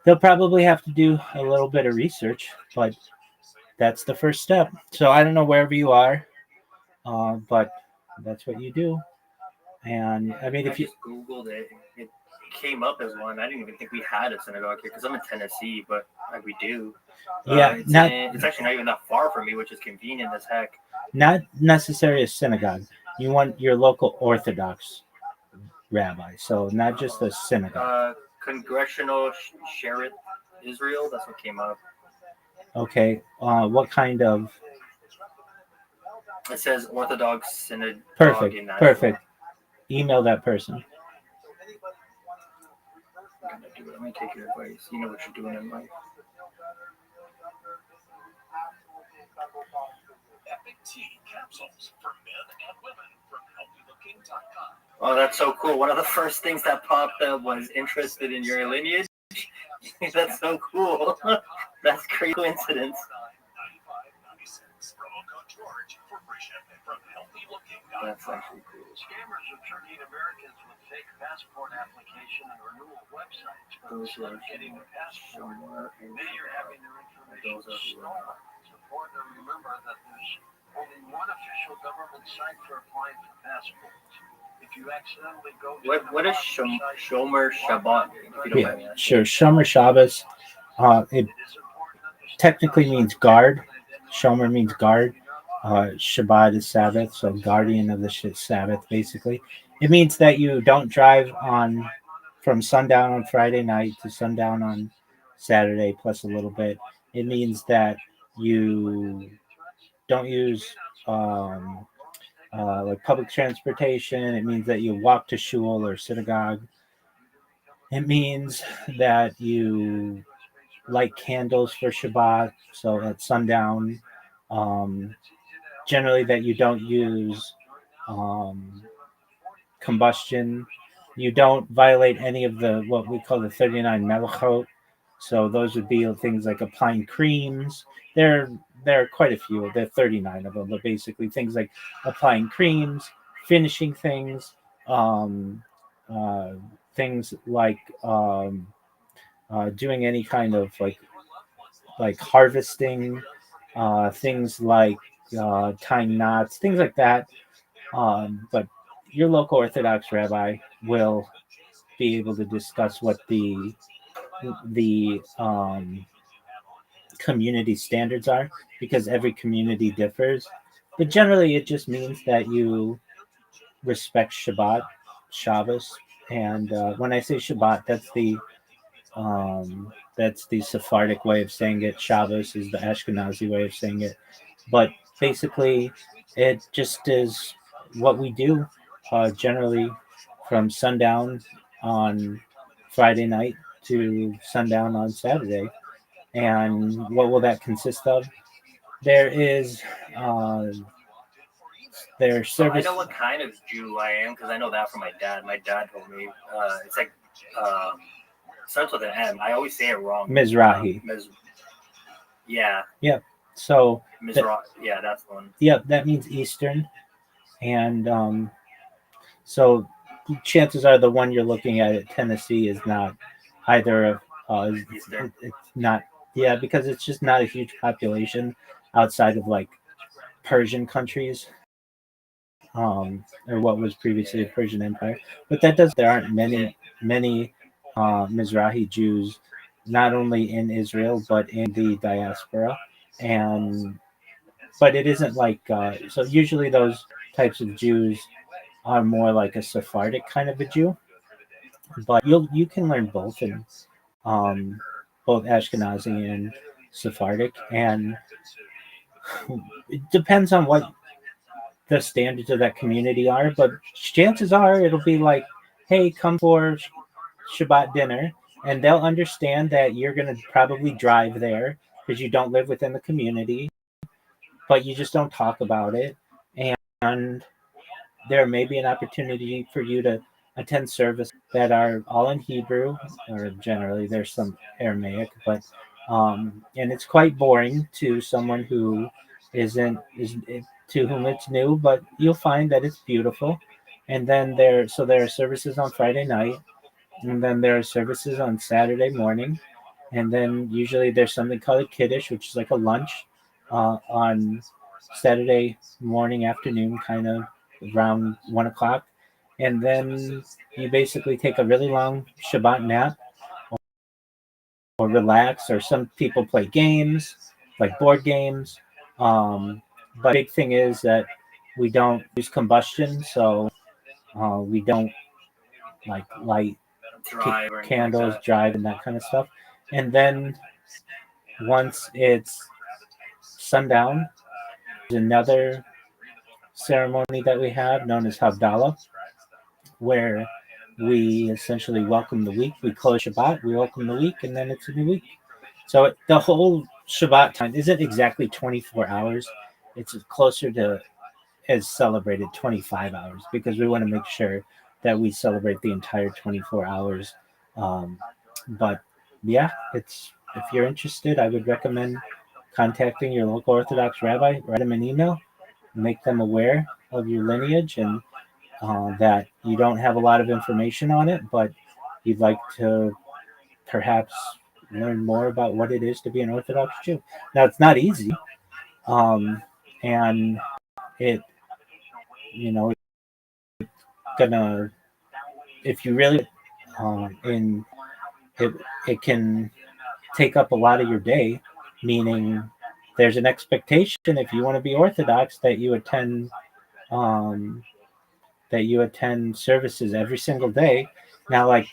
they'll probably have to do a little bit of research, but that's the first step. So I don't know wherever you are, but that's what you do. And I mean, if you just Googled it, it came up as one. I didn't even think we had a synagogue here because I'm in Tennessee, but like we do. Yeah, it's actually not even that far from me, which is convenient as heck. Not necessarily a synagogue. You want your local Orthodox rabbi, so not just a synagogue. Congressional Sheriff Israel. That's what came up. Okay. What kind of? It says Orthodox Synagogue. Perfect. Email that person. Let me take your advice. You know what you're doing in life. Epic tea capsules for men and women from healthylooking.com. Oh, that's so cool. One of the first things that popped up was interested in your lineage. That's so cool. That's a great coincidence. That's actually cool. Scammers are tricking Americans with fake passport application and renewal websites. Those who are getting a passport, then you're having their information stolen. It's important to remember that there's only one official government site for applying for passports. If you accidentally go to what is Shomer Shabbat? Yeah, sure. Shomer Shabbos. It technically means guard. Shomer means guard. Shabbat is Sabbath, so guardian of the Sabbath, basically. It means that you don't drive from sundown on Friday night to sundown on Saturday, plus a little bit. It means that you don't use like public transportation. It means that you walk to shul or synagogue. It means that you light candles for Shabbat, so at sundown. Generally, that you don't use combustion. You don't violate any of the what we call the 39 melachot, So those would be things like applying creams. There are quite a few. There are 39 of them, but basically things like applying creams, finishing things, um, uh, things like doing any kind of like harvesting, things like tying knots, things like that. But your local Orthodox rabbi will be able to discuss what the community standards are, because every community differs. But generally, it just means that you respect Shabbos, and when I say Shabbat, that's the Sephardic way of saying it. Shabbos is the Ashkenazi way of saying it. But basically, it just is what we do generally from sundown on Friday night to sundown on Saturday. And what will that consist of? There is their So I service. know what kind of Jew I am because I know that from my dad. My dad told me it's like starts with an M. I always say it wrong. Mizrahi. Yeah. Yep. So yeah, that's the one. Yep, that means Eastern, and so chances are the one you're looking at Tennessee is not either. It's not. Yeah, because it's just not a huge population outside of like Persian countries, or what was previously the Persian Empire. But that does. There aren't many Mizrahi Jews, not only in Israel but in the diaspora, and but it isn't like so. Usually, those types of Jews are more like a Sephardic kind of a Jew, but you can learn both in both Ashkenazi and Sephardic, and it depends on what the standards of that community are. But chances are it'll be like, hey, come for Shabbat dinner, and they'll understand that you're going to probably drive there because you don't live within the community, but you just don't talk about it, and there may be an opportunity for you to attend service that are all in Hebrew, or generally there's some Aramaic, but and it's quite boring to someone who isn't is to whom it's new, but you'll find that it's beautiful. And then there are services on Friday night, and then there are services on Saturday morning, and then usually there's something called a kiddush, which is like a lunch on Saturday morning, afternoon, kind of around 1 o'clock, and then you basically take a really long Shabbat nap or relax, or some people play games like board games. But big thing is that we don't use combustion, so we don't like light candles, drive, and that kind of stuff. And then once it's sundown, there's another ceremony that we have known as Havdalah, where we essentially welcome the week. We close Shabbat, we welcome the week, and then it's a new week. So the whole Shabbat time isn't exactly 24 hours. It's closer to as celebrated 25 hours, because we want to make sure that we celebrate the entire 24 hours. But yeah, if you're interested, I would recommend contacting your local Orthodox rabbi. Write them an email, make them aware of your lineage, and that you don't have a lot of information on it, but you'd like to perhaps learn more about what it is to be an Orthodox Jew. Now, it's not easy, and it, gonna, if you really, in it can take up a lot of your day, meaning there's an expectation if you want to be Orthodox that you attend services every single day. Now, like,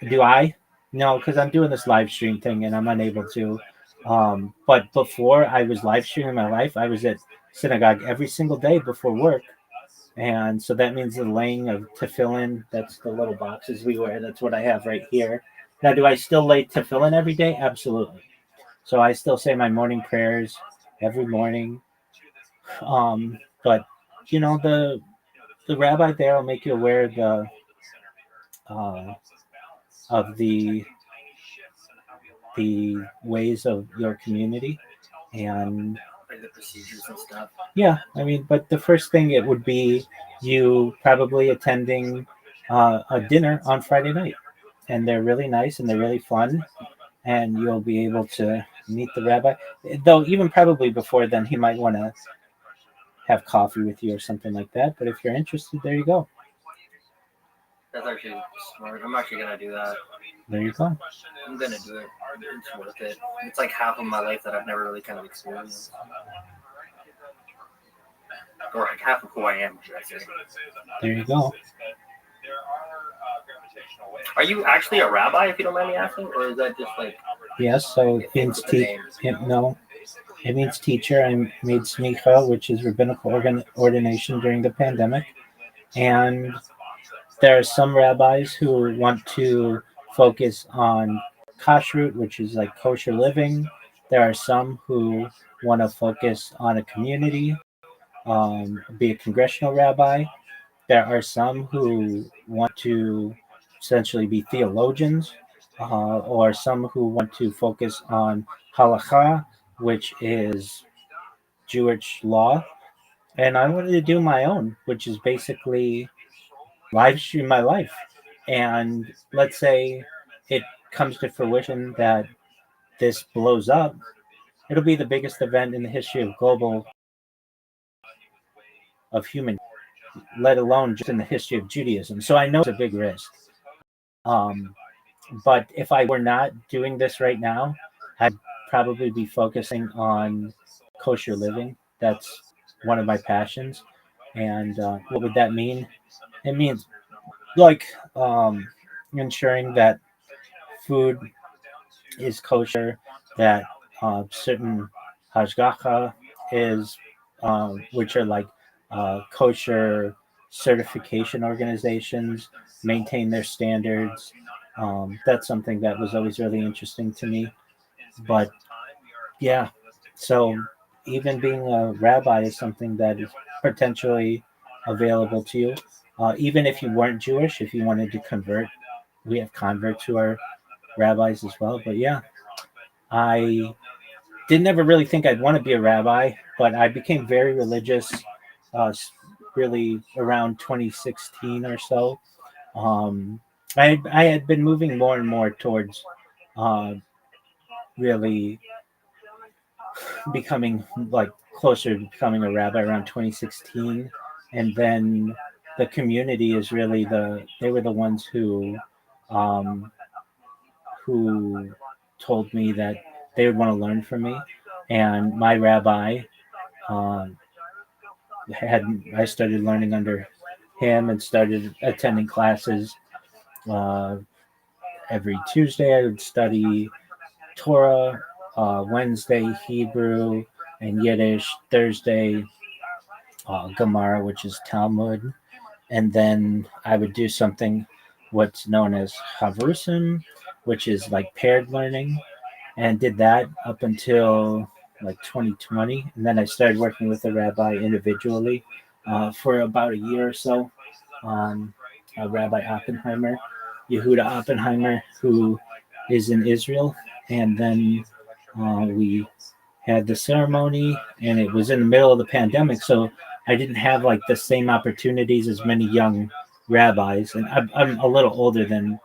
do I? No, because I'm doing this live stream thing and I'm unable to. But before I was live streaming my life, I was at synagogue every single day before work. And so that means the laying of tefillin, that's the little boxes we wear. That's what I have right here. Now, do I still lay tefillin every day? Absolutely. So I still say my morning prayers every morning. But, the rabbi there will make you aware of the the ways of your community, and Like the procedures and stuff. yeah, I mean, but the first thing it would be you probably attending a dinner on Friday night, and they're really nice and they're really fun, and you'll be able to meet the rabbi. Though even probably before then, he might want to have coffee with you or something like that. But if you're interested, there you go. That's actually smart. I'm actually gonna do that. There you go. I'm gonna do it. It's worth it. It's like half of my life that I've never really kind of experienced. Or like half of who I am, should I say. There you go. Are you actually a rabbi, if you don't mind me asking, or is that just like? Yes, so it means no, it means teacher. I made smicha, which is rabbinical ordination during the pandemic, and there are some rabbis who want to focus on kashrut, which is like kosher living. There are some who want to focus on a community, be a congressional rabbi. There are some who want to essentially be theologians, or some who want to focus on halakha, which is Jewish law. And I wanted to do my own, which is basically live stream my life. And let's say it comes to fruition that this blows up, it'll be the biggest event in the history of human, let alone just in the history of Judaism. So I know it's a big risk. But if I were not doing this right now, I'd probably be focusing on kosher living. That's one of my passions. And what would that mean? It means like ensuring that food is kosher, that certain hashgacha is, which are like kosher certification organizations, maintain their standards. That's something that was always really interesting to me. But yeah, so even being a rabbi is something that is potentially available to you. Even if you weren't Jewish, if you wanted to convert, we have converts who are rabbis as well. But yeah, I didn't ever really think I'd want to be a rabbi, but I became very religious really around 2016 or so. I had been moving more and more towards really becoming like closer to becoming a rabbi around 2016, and then the community is really they were the ones who told me that they would want to learn from me, and my rabbi I started learning under him and started attending classes. Every Tuesday I would study Torah, Wednesday Hebrew and Yiddish, Thursday Gemara, which is Talmud, and then I would do something what's known as Havrusim, which is like paired learning, and did that up until like 2020, and then I started working with a rabbi individually for about a year or so. Rabbi Oppenheimer, Yehuda Oppenheimer, who is in Israel, and then we had the ceremony, and it was in the middle of the pandemic, so I didn't have like the same opportunities as many young rabbis, and I'm a little older than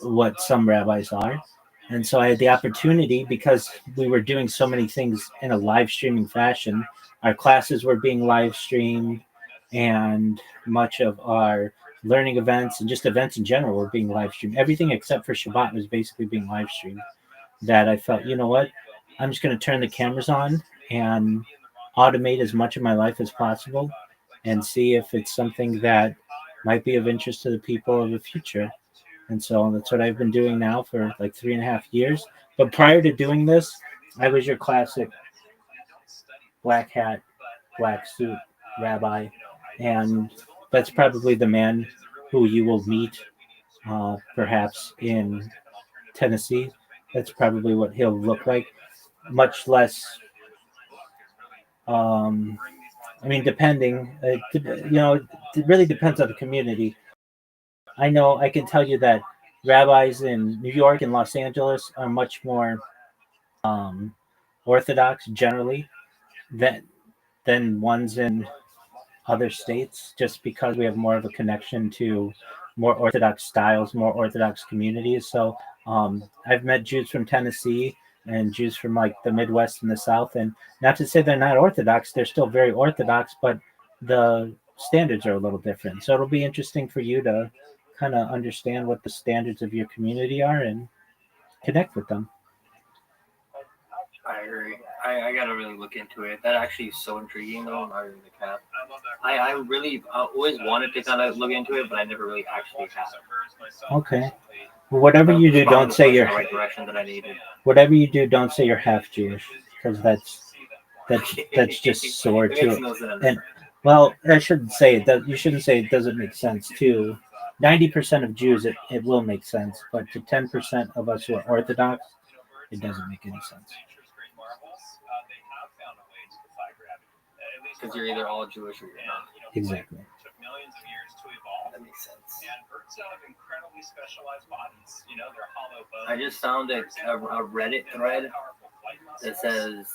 what some rabbis are. And so I had the opportunity, because we were doing so many things in a live streaming fashion. Our classes were being live streamed, and much of our learning events and just events in general were being live streamed. Everything except for Shabbat was basically being live streamed. That I felt, you know what, I'm just going to turn the cameras on and automate as much of my life as possible and see if it's something that might be of interest to the people of the future. And so that's what I've been doing now for like 3.5 years. But prior to doing this, I was your classic black hat, black suit rabbi. And that's probably the man who you will meet perhaps in Tennessee. That's probably what he'll look like. Much less, I mean, depending, it really depends on the community. I know I can tell you that rabbis in New York and Los Angeles are much more orthodox generally than ones in other states, just because we have more of a connection to more orthodox styles, more orthodox communities. So I've met Jews from Tennessee and Jews from like the Midwest and the South, and not to say they're not orthodox, they're still very orthodox, but the standards are a little different. So it'll be interesting for you to kind of understand what the standards of your community are and connect with them. I agree. I gotta really look into it. That actually is so intriguing, though. Not even the cap. I really always wanted to kind of look into it, but I never really actually have. Okay. Well, whatever you do, don't say you're the right direction that I needed. whatever you do, don't say you're half Jewish, because that's just sore It makes too. no sense. And well, I shouldn't say it. You shouldn't say it doesn't make sense too. 90% of Jews, it will make sense, but to 10% of us who are Orthodox, it doesn't make any sense. Because you're either all Jewish or you're not. Exactly. That makes sense. I just found a Reddit thread that says,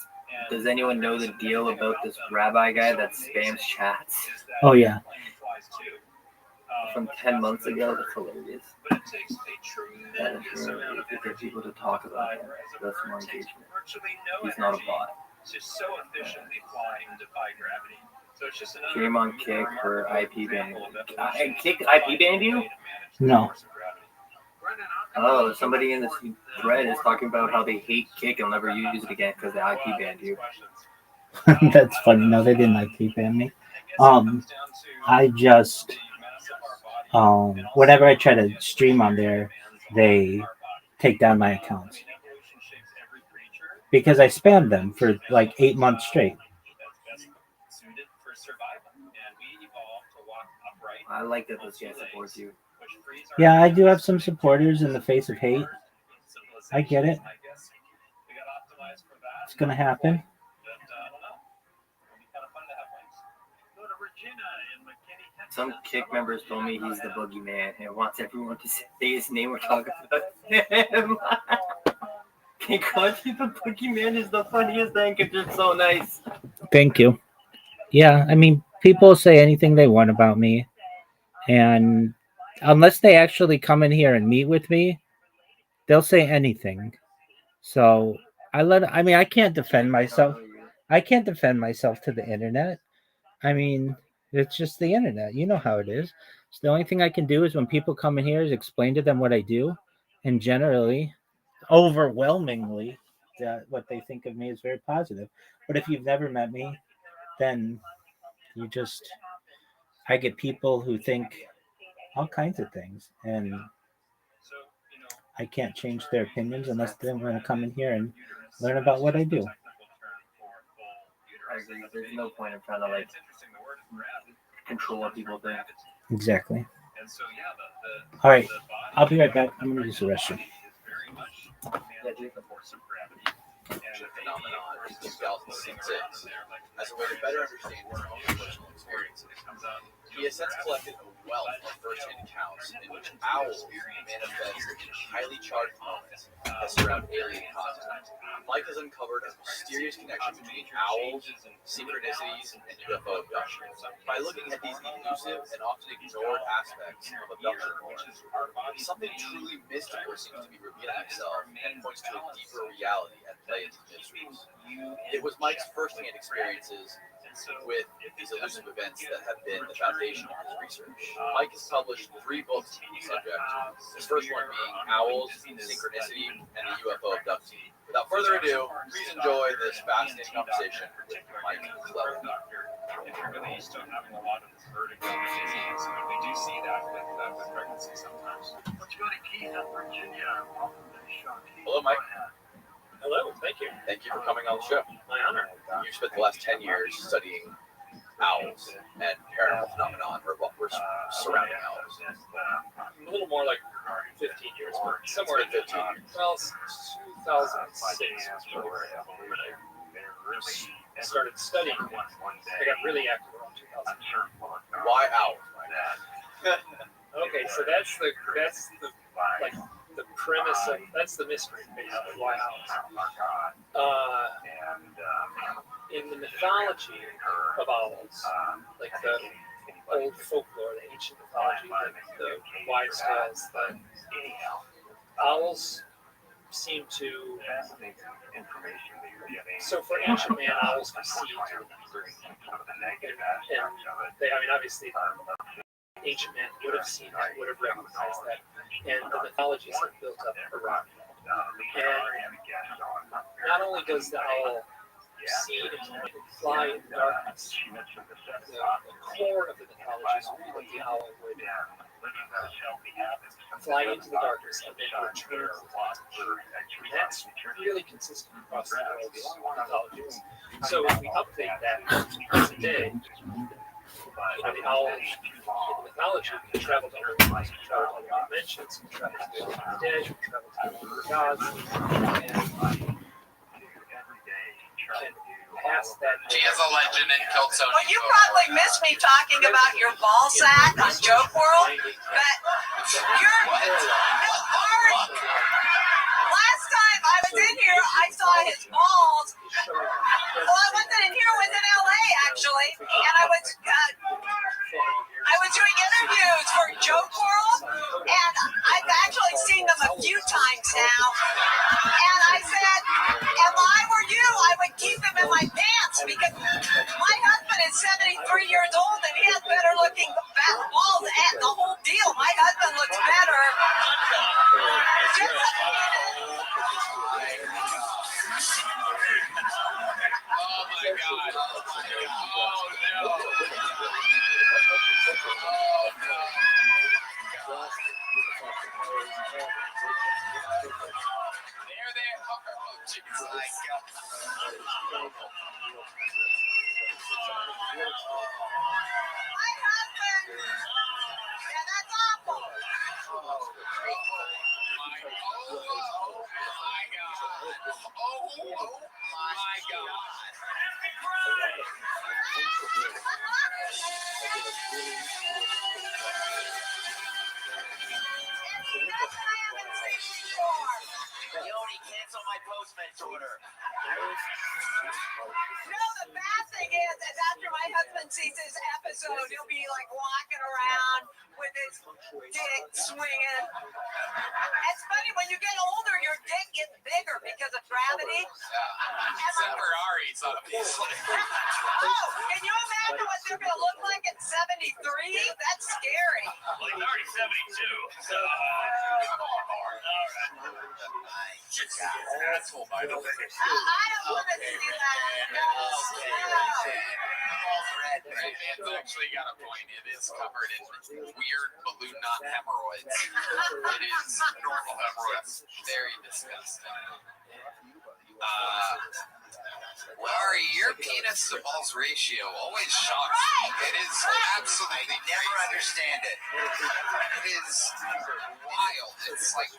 "Does anyone know the deal about this rabbi guy that spams chats?" Oh yeah. From 10 months ago. That's hilarious. That is really to get people to talk about him. That's more engagement. He's not a bot. Shame on Kick for IP ban. Kick IP banned you? No. Oh, somebody in this thread is talking about how they hate Kick and never use it again because they IP banned you. That's funny. No, they didn't IP ban me. I just whenever I try to stream on there, they take down my accounts because I spammed them for like 8 months straight. I like that this guy supports you. Yeah, I do have some supporters in the face of hate. I get it. It's gonna happen. Some Kick members told me he's the boogeyman and wants everyone to say his name or talk about him. Because the boogeyman is the funniest thing because you're so nice. Thank you. Yeah, I mean, people say anything they want about me, and unless they actually come in here and meet with me, they'll say anything. So I mean, I can't defend myself. I can't defend myself to the internet. I mean, it's just the internet. You know how it is. So the only thing I can do is when people come in here is explain to them what I do, and generally, overwhelmingly, what they think of me is very positive. But if you've never met me, then I get people who think all kinds of things, and I can't change their opinions unless they want to come in here and learn about what I do. I agree. There's no point in trying to like control what people think. Exactly. All right, I'll be right back. I'm going to use the restroom. Phenomenon in 2006 as a way to better understand his own personal experiences. He has since collected a wealth of first-hand accounts in which owls manifest in highly charged moments that surround alien content. Mike has uncovered a mysterious connection between owls, synchronicities, and UFO abductions. By looking at these elusive and often ignored aspects of abduction lore, something truly mystical seems to be revealing itself and points to a deeper reality at play in these mysteries. It was Mike's first-hand experiences with these elusive events that have been the foundation of his research. Mike has published 3 books on the subject, his first one being Owls, Synchronicity, and the UFO Abduction. Without further ado, please enjoy this fascinating conversation with Mike Clever. If you're really used to having a lot of this vertigo disease, we do see that with pregnancy sometimes. Let's go to Keith in Virginia. Hello, Mike. Hello, thank you. Thank you for coming on the show. My honor. You spent the last 10 years studying owls and paranormal phenomenon or what we're surrounding owls. A little more like 15 years, but somewhere in 15 years. Well, 2006 I started studying. I got really active around 2008. Why owls? Okay, so that's the like premise of that's the mystery basically why owls. In the mythology of owls, like the old folklore, the ancient mythology, the wives' tales, that owls seem to. So for ancient man, owls could see. And they, I mean, obviously, ancient man would have seen that, would have recognized that, and the mythologies have built up around it. And not only does the owl see and fly in darkness, the core of the mythologies would be that the owl would fly into the darkness and then return to the light. And that's really consistent across the world's mythologies. So if we update that today, the owl in the mythology can travel to other worlds, can travel to other dimensions, can travel to the dead, can travel to other gods, and past that. She is a legend in Kiltony. Well, you probably missed me talking about your ball sack on Joke World, but you're last time I was in here, I saw his balls. Well, I wasn't in here, I was in LA actually, and I was doing interviews for Joke World, and I've actually seen them a few times now. And I said, if I were you, I would keep them in my pants because my husband is 73 years old and he has better looking balls and the whole deal. My husband looks better. Oh my God. Oh no. There. Oh, Jesus. My God. My husband. Yeah, that's awful. Oh my God. Yoni, cancel my Postmates order. No, the bad thing is after my husband sees this episode, he'll be like walking around with his dick swinging. It's funny, when you get older, your dick gets bigger because of gravity. Except for Ari's, obviously. Oh, can you imagine what they're going to look like at 73? That's scary. Well, he's already 72, so... Just asshole, by the way. I don't want to see that. It's actually got a point. It is covered in weird balloon knot hemorrhoids. It is normal hemorrhoids. Very disgusting. Ari, your penis to balls ratio always shocks me. It is absolutely I never understand it. It is wild. It's like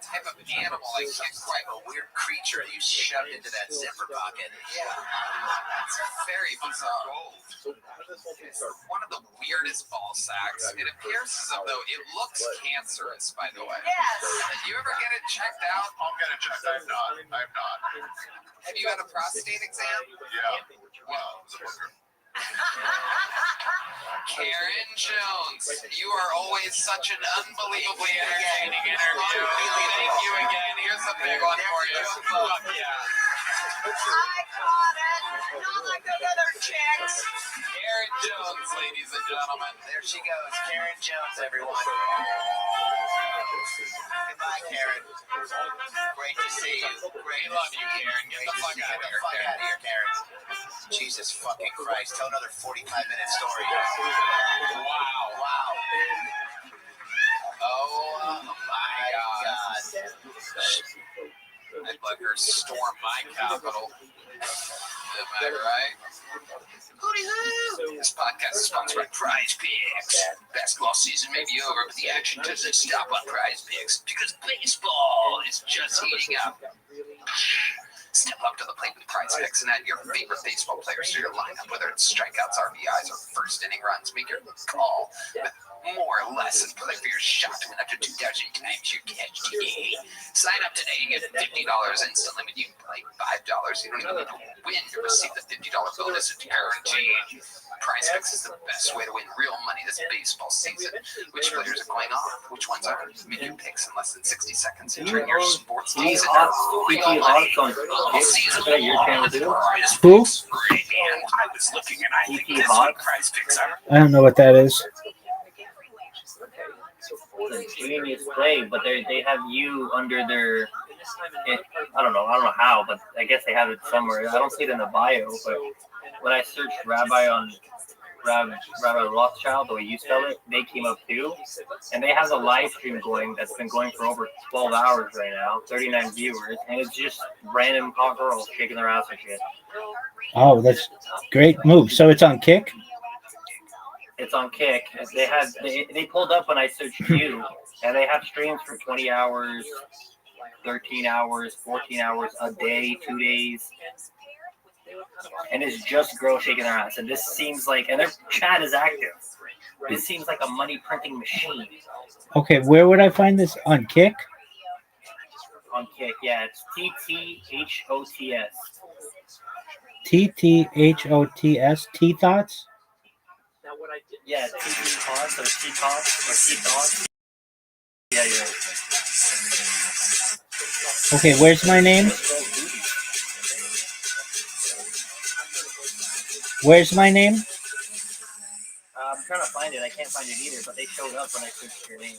type of animal. I can't quite. A weird creature you shoved into that zipper pocket. Yeah. It's very bizarre. It's one of the weirdest ball sacks. It appears as though it looks cancerous, by the way. Yes. Did you ever get it checked out? I'll get it checked. I've not. Have you had a prostate exam? Yeah. Wow, it was a booger. Karen Jones, you are always such an unbelievably entertaining interview. Thank you again. Here's a big one for you. Fuck yeah. I caught it. Not like those other chicks. Karen Jones, ladies and gentlemen. There she goes. Karen Jones, everyone. Goodbye, Karen. Great to see you. We love you, Karen. Get the fuck out of here, Karen. Jesus fucking Christ. Tell another 45-minute story. Wow. Oh my God. I'd like her storm my capital. Am I right? This podcast is sponsored by Prize Picks. Basketball season may be over, but the action doesn't stop on Prize Picks because baseball is just heating up. Step up to the plate with Prize Picks and add your favorite baseball players to your lineup, whether it's strikeouts, RBIs, or first inning runs. Make your call with more or less and play for your shot to win up to 2,000 times your cash today. Sign up today and get $50 instantly when you play $5. You don't even need to win to receive the $50 bonus. It's guaranteed. Prize Picks is the best way to win real money this baseball season. Which players are going off? Which ones aren't? Make your picks in less than 60 seconds and turn your sports teams into real money. All season long, the Prize Who? Picks free. And I was looking and I think this week Prize Picks are I don't know what that is. It's a genius play, but they have you under their. I don't know how, but I guess they have it somewhere. I don't see it in the bio, but when I searched Rabbi on Rabbi Rothschild, the way you spell it, they came up too, and they have a live stream going that's been going for over 12 hours right now, 39 viewers, and it's just random hot girls shaking their ass and shit. Oh, that's great move. So it's on Kick? It's on Kick. They pulled up when I searched you, and they have streams for 20 hours, 13 hours, 14 hours a day, 2 days. And it's just girls shaking their ass. And this seems like, and their chat is active. This seems like a money printing machine. Okay, where would I find this? On Kick? On Kick, yeah. It's TTHOTS. TTHOTS? T-Thoughts? Yeah, T-Thoughts or T-Thoughts or T-Thoughts. Yeah, yeah. Okay, where's my name? Where's my name? I'm trying to find it. I can't find it either, but they showed up when I searched your name.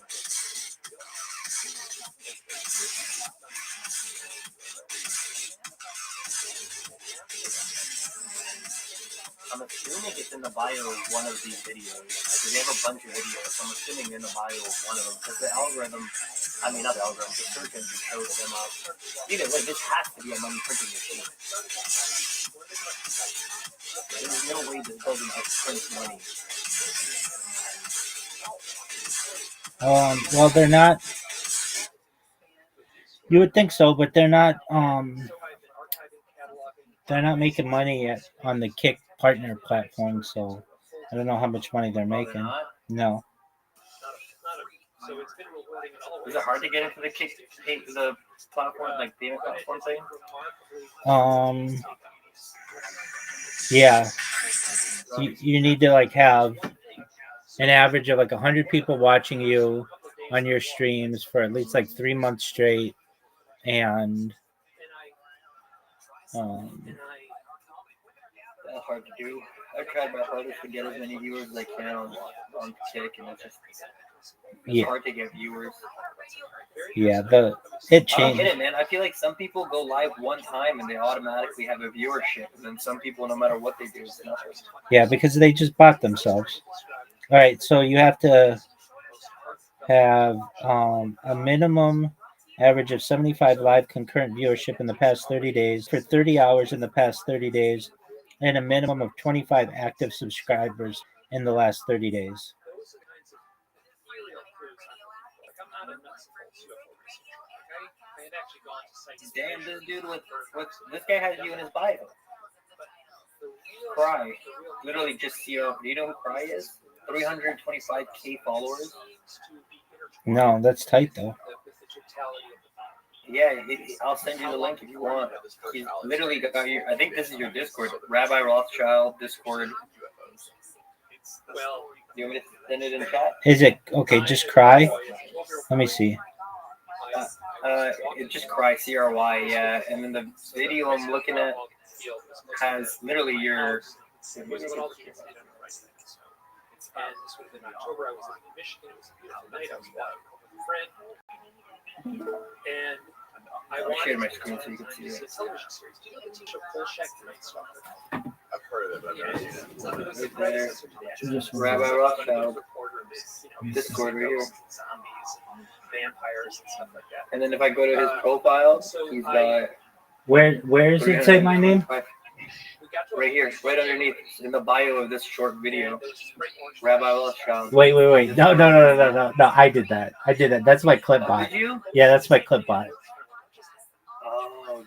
I'm assuming it's in the bio of one of these videos. Because they have a bunch of videos. So I'm assuming in the bio of one of them. Because the algorithm, I mean, not the algorithm, the search engine shows them up. Either way, this has to be a money printing machine. There's no way this doesn't print money. Well, they're not. You would think so, but they're not. They're not making money yet on the Kick partner platform, so I don't know how much money they're making. No. Is it hard to get into the Kick, the platform, like payment platform thing? Yeah. You need to like have an average of like 100 people watching you on your streams for at least like 3 months straight, and That's hard to do. I tried my hardest to get as many viewers as I can on Kick, and it's hard to get viewers. Yeah, it I don't changed. get it, man. I feel like some people go live one time and they automatically have a viewership, and then some people, no matter what they do, it's nothing. Yeah, because they just bought themselves. All right, so you have to have a minimum average of 75 live concurrent viewership in the past 30 days for 30 hours in the past 30 days, and a minimum of 25 active subscribers in the last 30 days. Damn, this dude with this guy has you in his bio. Cry, literally just CEO. Do you know who Cry is? 325K followers. No, that's tight though. Yeah, I'll send you the link if you want. He's literally got your. I think this is your Discord, Rabbi Rothschild Discord. Do you want me to send it in chat? Is it okay? Just Cry. Let me see. It just Cry, CRY, yeah. And then the video I'm looking at has literally your. And this would have been October. I was in Michigan. It was a beautiful night. I was walking home with a friend. And I'll share my screen so you can see it. It's a television series. Do you know the TV show Kolchak Night Stalker? I've heard of it, but I've never seen it. Right there. Just Rabbi Rothschild. Discord right here. Vampires and stuff like that. And then if I go to his profile, he's got. Where does it say my name? Right here, right underneath, in the bio of this short video. Rabbi Rothschild. Wait. No. I did that. That's my clip bot. Did you? Yeah, that's my clip bot. Oh,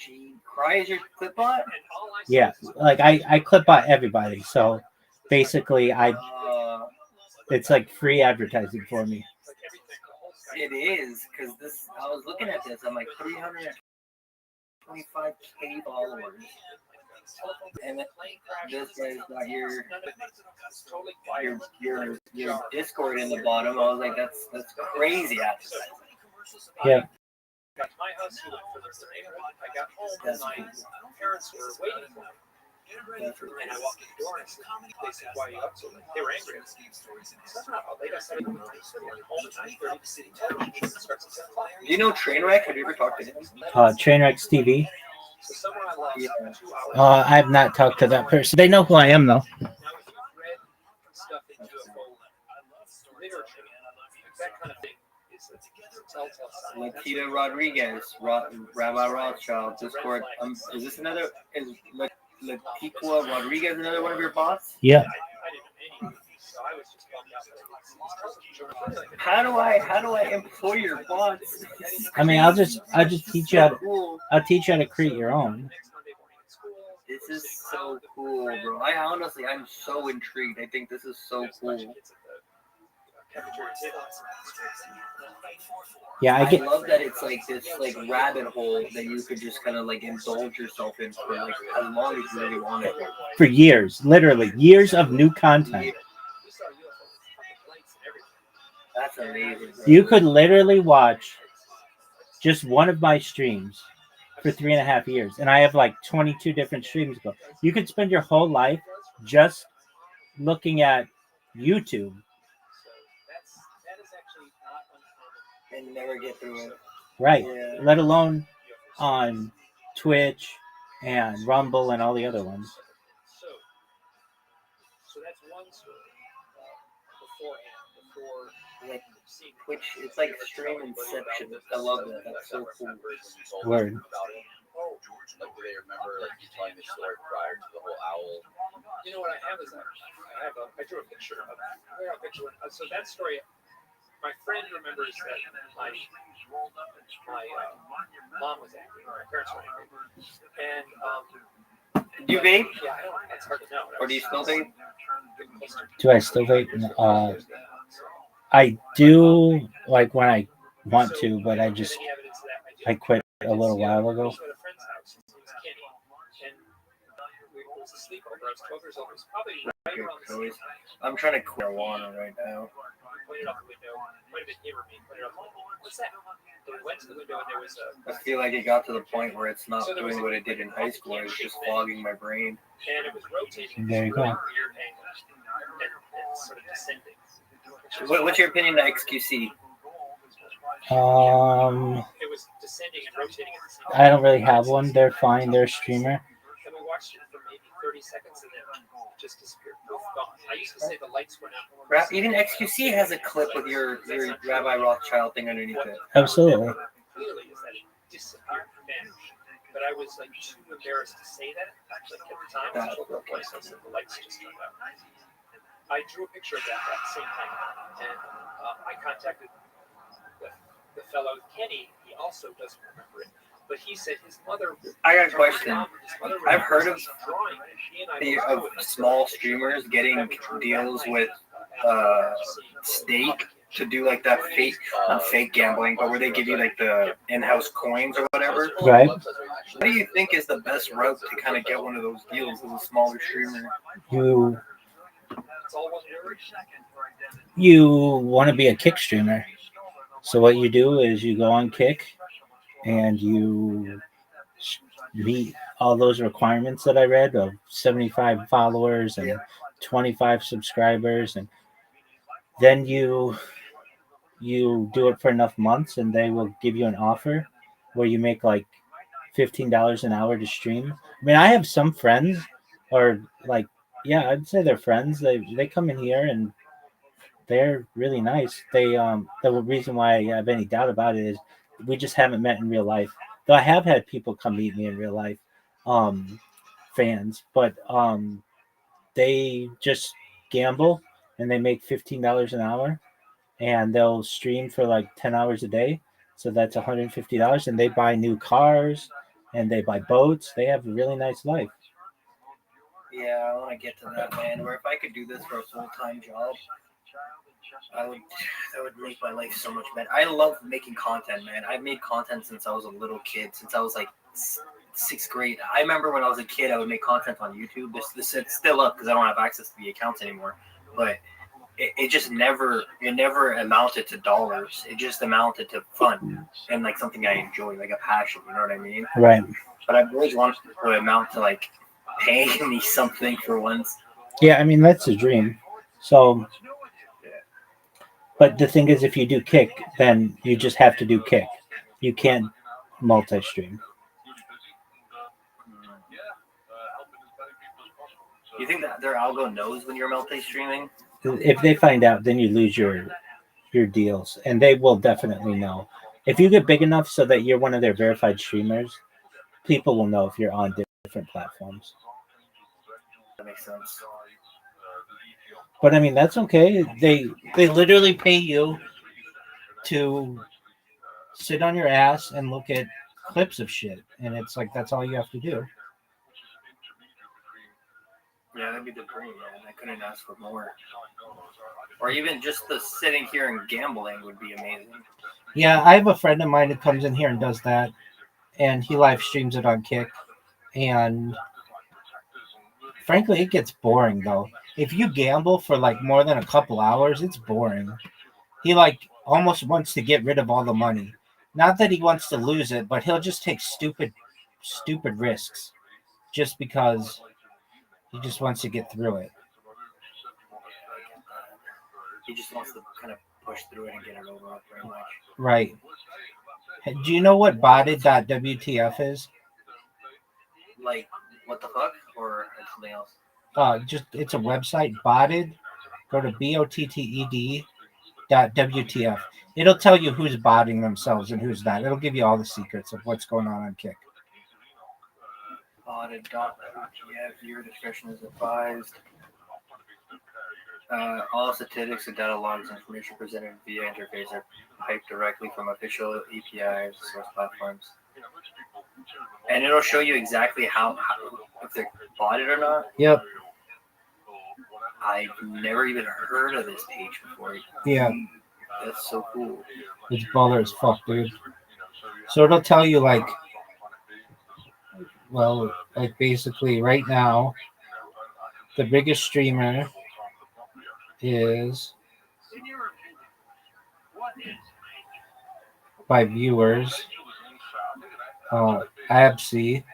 gee. Cry is your clip bot? Yeah, like I clip bot everybody. So basically, It's like free advertising for me. It is, because I was looking at this. I'm like 325K followers, and this guy's got your Discord in the bottom. I was like, that's crazy advertising. Yeah. At my house, he went for the tornado. I got home and my parents were waiting for me. And I walked in the door and I said, they said, why are you up so late? They were angry. I said, late. I said, I'm home at 9:30 to City Town. It starts at 7 o'clock. Do you know Trainwreck? Have you ever talked to him? Trainwrecks TV. So somewhere I lost 2 hours. I have not talked to that person. They know who I am, though. Now, if you've read stuff in UFO literature, that kind of thing is a telltale sign. Lakita Rodriguez, Rabbi Rothschild, Discord. Is this another? Is Lakita Rodriguez another one of your bots? Yeah. I didn't know any, so I was just bummed out. How do I employ your bots? I mean, I'll just teach you how to. I'll teach you how to create your own. This is so cool, bro. I'm so intrigued. I think this is so cool. Yeah, I love that it's like this like rabbit hole that you could just kind of like indulge yourself in for like as long as you really want it. For years, literally years of new content. That's amazing. Bro. You could literally watch just one of my streams for 3.5 years, and I have like 22 different streams go. You could spend your whole life just looking at YouTube. And never get through it. Right. Yeah. Let alone on Twitch and Rumble and all the other ones. So that's one story. Before like Twitch, it's like stream inception. I love that. That's so cool. Word. Like, do they remember like you telling the story prior to the whole owl? You know what I have is I drew a picture of that. So that story. My friend remembers that my mom was angry, my parents were angry, and do you vape? Yeah, it's hard to know. Or do you still vape? Do I still vape? I do, like when I want to, but I quit a little while ago. I'm trying to quit marijuana right now. I feel like it got to the point where it's not doing what it did in high school. It's just fogging my brain. There you go. What's your opinion of XQC? I don't really have one. They're fine. They're a streamer. And we watched it for maybe 30 seconds and then just disappeared. Gone. I used to say the lights went out. Even XQC has a clip with your Rabbi Rothschild thing underneath it. Absolutely. Clearly is that it disappeared, vanished. But I was like too embarrassed to say that. Like at the time, I told the place I said the lights just turned out. I drew a picture of that same night, and I contacted the fellow Kenny. He also doesn't remember it. But he said his mother. I got a question. I've heard of small streamers getting deals with Stake to do like that not fake gambling, but where they give you like the in-house coins or whatever. Right. What do you think is the best route to kind of get one of those deals as a smaller streamer? You want to be a Kick streamer. So what you do is you go on Kick and you meet all those requirements that I read of 75 followers and 25 subscribers, and then you do it for enough months and they will give you an offer where you make like $15 an hour to stream. I mean, I have some friends, or like, yeah, I'd say they're friends. They come in here and they're really nice. The reason why I have any doubt about it is we just haven't met in real life. Though I have had people come meet me in real life, fans, but they just gamble and they make $15 an hour, and they'll stream for like 10 hours a day. So that's $150, and they buy new cars and they buy boats. They have a really nice life. Yeah, I want to get to that, man. Where if I could do this for a full-time job, That would make my life so much better. I love making content, man. I've made content since I was a little kid, since I was like sixth grade. I remember when I was a kid, I would make content on YouTube. This it's still up because I don't have access to the accounts anymore. But it just never amounted to dollars. It just amounted to fun and like something I enjoy, like a passion. You know what I mean? Right. But I've always wanted to amount to like paying me something for once. Yeah, I mean that's a dream. So, but the thing is, if you do Kick, then you just have to do Kick. You can't multi-stream. You think that their algo knows when you're multi-streaming? If they find out, then you lose your deals, and they will definitely know. If you get big enough so that you're one of their verified streamers, people will know if you're on different platforms. That makes sense. But I mean, that's okay. They literally pay you to sit on your ass and look at clips of shit, and it's like that's all you have to do. Yeah, that'd be the dream, man. I couldn't ask for more. Or even just the sitting here and gambling would be amazing. Yeah, I have a friend of mine who comes in here and does that, and he live streams it on Kick, and frankly, it gets boring though. If you gamble for like more than a couple hours, it's boring. He like almost wants to get rid of all the money. Not that he wants to lose it, but he'll just take stupid risks just because he just wants to get through it. He just wants to kind of push through it and get it over with very much. Right. Do you know what botted.wtf is? Like, what the fuck? Or something else? Just it's a website, botted. Go to botted.wtf. It'll tell you who's botting themselves and who's not. It'll give you all the secrets of what's going on Kick. Botted.wtf. Viewer discretion is advised. All statistics and data logs information presented via interface are piped directly from official API source platforms. And it'll show you exactly how if they're botted or not. Yep. I've never even heard of this page before. Yeah. That's so cool. It's baller as fuck, dude. So it'll tell you like basically right now, the biggest streamer is by viewers. Absi.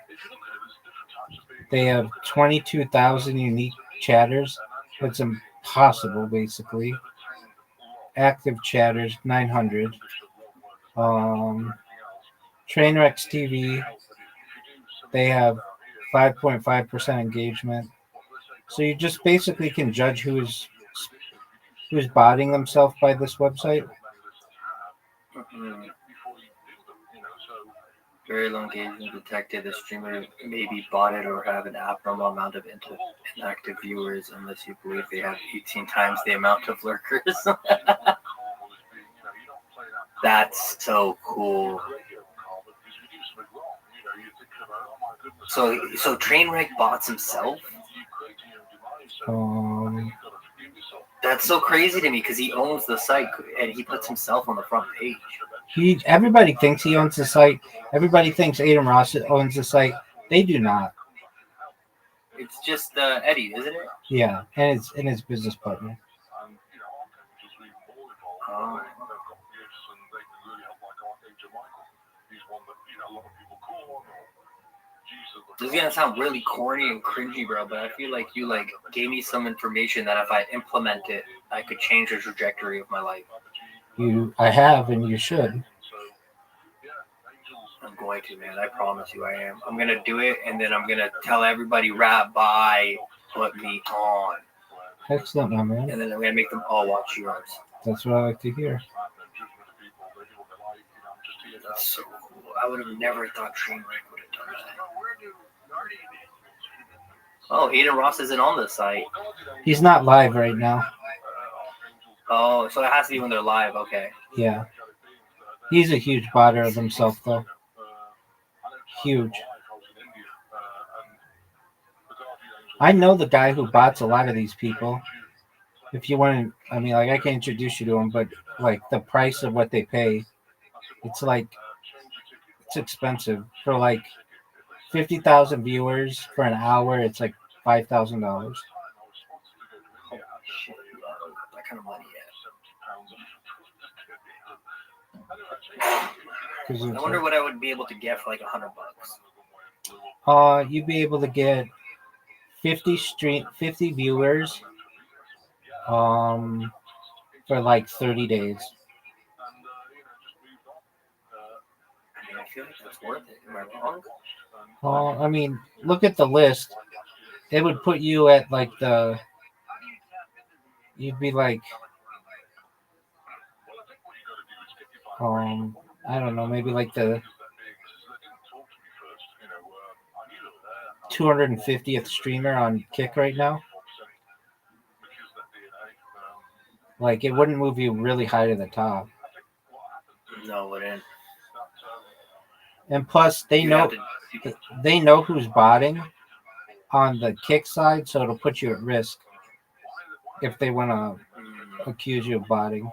They have 22,000 unique chatters. That's impossible, basically. Active chatters, 900. Trainwrecks TV, they have 5.5% engagement. So you just basically can judge who's botting themselves by this website. Mm-hmm. Very low engagement detected. The streamer may be botted or have an abnormal amount of inactive viewers unless you believe they have 18 times the amount of lurkers. That's so cool. So Trainwreck bots himself? That's so crazy to me because he owns the site and he puts himself on the front page. Everybody thinks he owns the site. Everybody thinks Adam Ross owns the site. They do not. It's just Eddie, isn't it? Yeah, and his business partner. This is gonna sound really corny and cringy, bro, but I feel like you gave me some information that if I implement it, I could change the trajectory of my life. I have, and you should. I'm going to, man. I promise you I am. I'm gonna do it, and then I'm gonna tell everybody, Rabbi, put me on. Excellent, my man. And then I'm gonna make them all watch yours. That's what I like to hear. That's so cool. I would have never thought Trainwreck would have done that. Oh, Aiden Ross isn't on the site. He's not live right now. Oh, so it has to be when they're live. Okay. Yeah. He's a huge botter of himself, though. Huge. I know the guy who bots a lot of these people. if you want to, I mean, like I can introduce you to them, but like the price of what they pay, it's like it's expensive for like 50,000 viewers for an hour. It's like $5,000. That kind of money. I wonder what I would be able to get for like $100. You'd be able to get 50 viewers, for like 30 days. I mean, I feel like that's worth it. Am I wrong? I mean, look at the list. It would put you at like you'd be like, I don't know, maybe like the 250th streamer on Kick right now. Like, it wouldn't move you really high to the top. No, it wouldn't. And plus, they know who's botting on the Kick side, so it'll put you at risk if they want to accuse you of botting.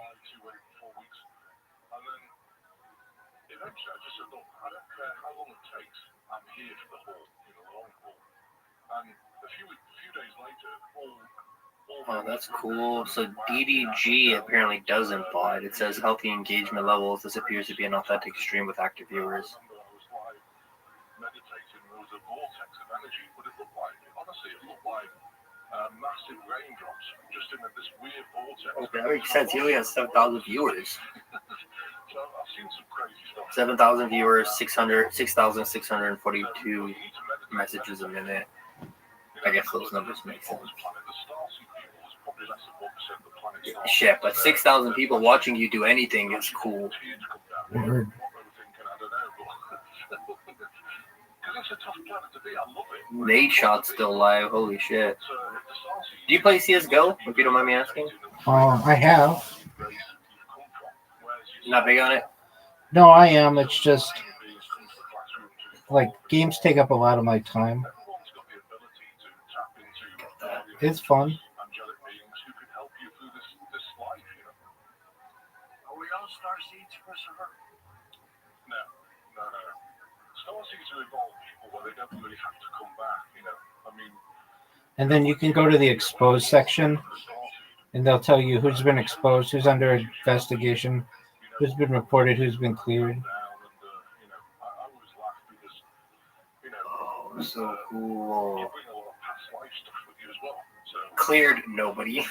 Oh, that's cool. So DDG apparently doesn't bot. It says healthy engagement levels. This appears to be an authentic stream with active viewers. Okay, that makes sense. He only has 7,000 viewers. 7,000 viewers, 6,642 messages a minute. I guess those numbers make sense. Shit, but 6,000 people watching you do anything is cool. Word. Nate Shot's still live. Holy shit. Do you play CSGO, if you don't mind me asking? I have. Not big on it? No, I am. It's just like games take up a lot of my time. It's fun. And then you can go to the exposed section, and they'll tell you who's been exposed, who's under investigation, who's been reported, who's been cleared. Oh, so cool. Cleared nobody.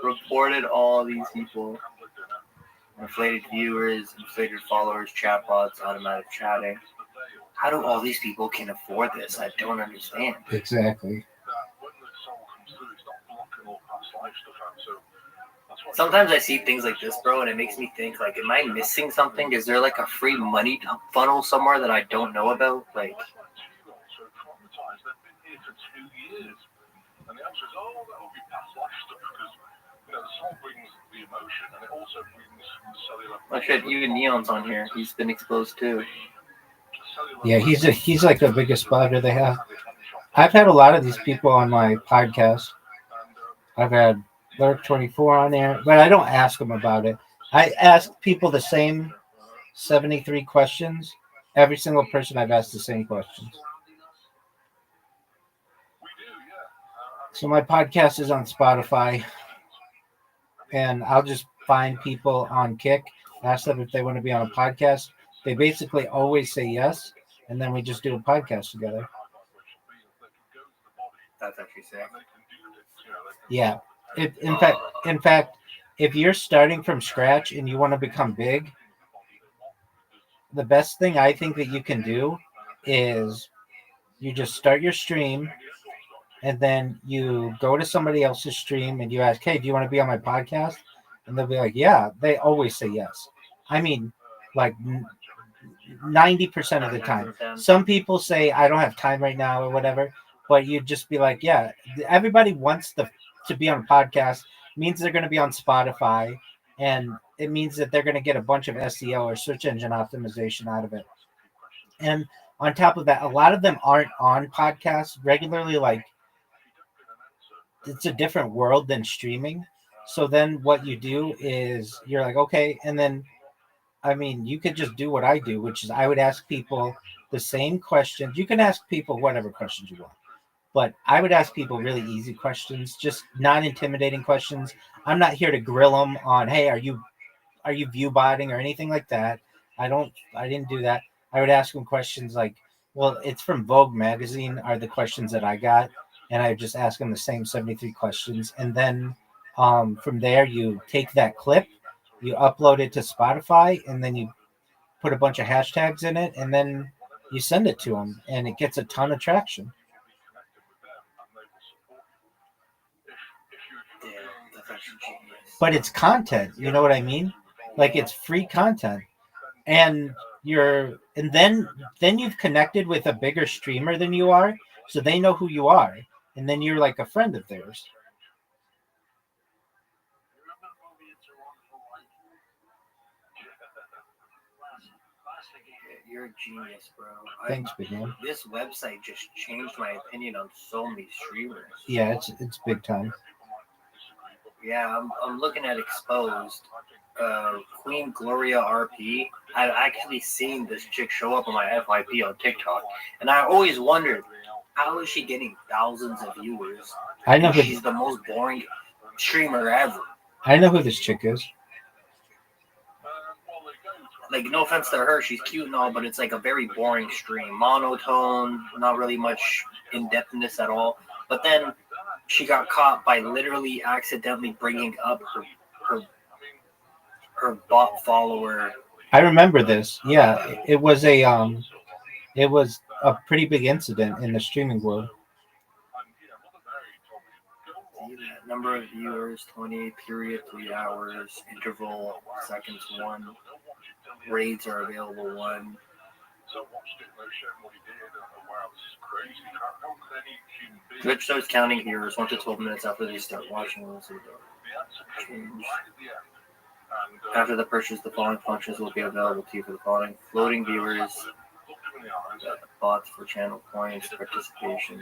Reported all these people. Inflated viewers, inflated followers, chatbots, automatic chatting. How do all these people can afford this? I don't understand. Exactly. Sometimes I see things like this, bro, and it makes me think, like, am I missing something? Is there, like, a free money funnel somewhere that I don't know about? Like, oh shit, even Neon's on here. He's been exposed too. Yeah, he's like the biggest spotter they have. I've had a lot of these people on my podcast. I've had Lurk24 on there, but I don't ask them about it. I ask people the same 73 questions. Every single person I've asked the same questions. So my podcast is on Spotify, and I'll just find people on Kick, ask them if they want to be on a podcast. They basically always say yes, and then we just do a podcast together. That's actually sick. Yeah. In fact, if you're starting from scratch and you want to become big, the best thing I think that you can do is you just start your stream, and then you go to somebody else's stream and you ask, hey, do you want to be on my podcast? And they'll be like, yeah. They always say yes. I mean, like 90% of the time. Some people say, I don't have time right now or whatever, but you just be like, yeah, everybody wants to be on a podcast. It means they're going to be on Spotify, and it means that they're going to get a bunch of SEO or search engine optimization out of it. And on top of that, a lot of them aren't on podcasts regularly. Like it's a different world than streaming. So then what you do is you're like, okay, and then I mean, you could just do what I do, which is I would ask people the same questions. You can ask people whatever questions you want, but I would ask people really easy questions, just not intimidating questions. I'm not here to grill them on, hey, are you view botting or anything like that. I didn't do that. I would ask them questions like, well, it's from Vogue magazine are the questions that I got. And I would just ask them the same 73 questions. And then from there, you take that clip, you upload it to Spotify, and then you put a bunch of hashtags in it, and then you send it to them, and it gets a ton of traction. But it's content, you know what I mean? Like it's free content, and then you've connected with a bigger streamer than you are, so they know who you are, and then you're like a friend of theirs. You're a genius, bro. Thanks, big man. This website just changed my opinion on so many streamers. Yeah, it's big time. Yeah, I'm looking at Exposed. Queen Gloria RP. I've actually seen this chick show up on my FYP on TikTok, and I always wondered, how is she getting thousands of viewers? I know she's the most boring streamer ever. I know who this chick is. Like, no offense to her, she's cute and all, but it's like a very boring stream. Monotone, not really much in-depthness at all. But then she got caught by literally accidentally bringing up her bot follower. I remember this. Yeah, it was a pretty big incident in the streaming world. Number of viewers, 28, period, 3 hours, interval, seconds, 1. Raids are available, 1. Twitch starts counting viewers 1 to 12 minutes after they start watching. Change. After the purchase, the following functions will be available to you for the following: floating viewers, bots for channel points, participation.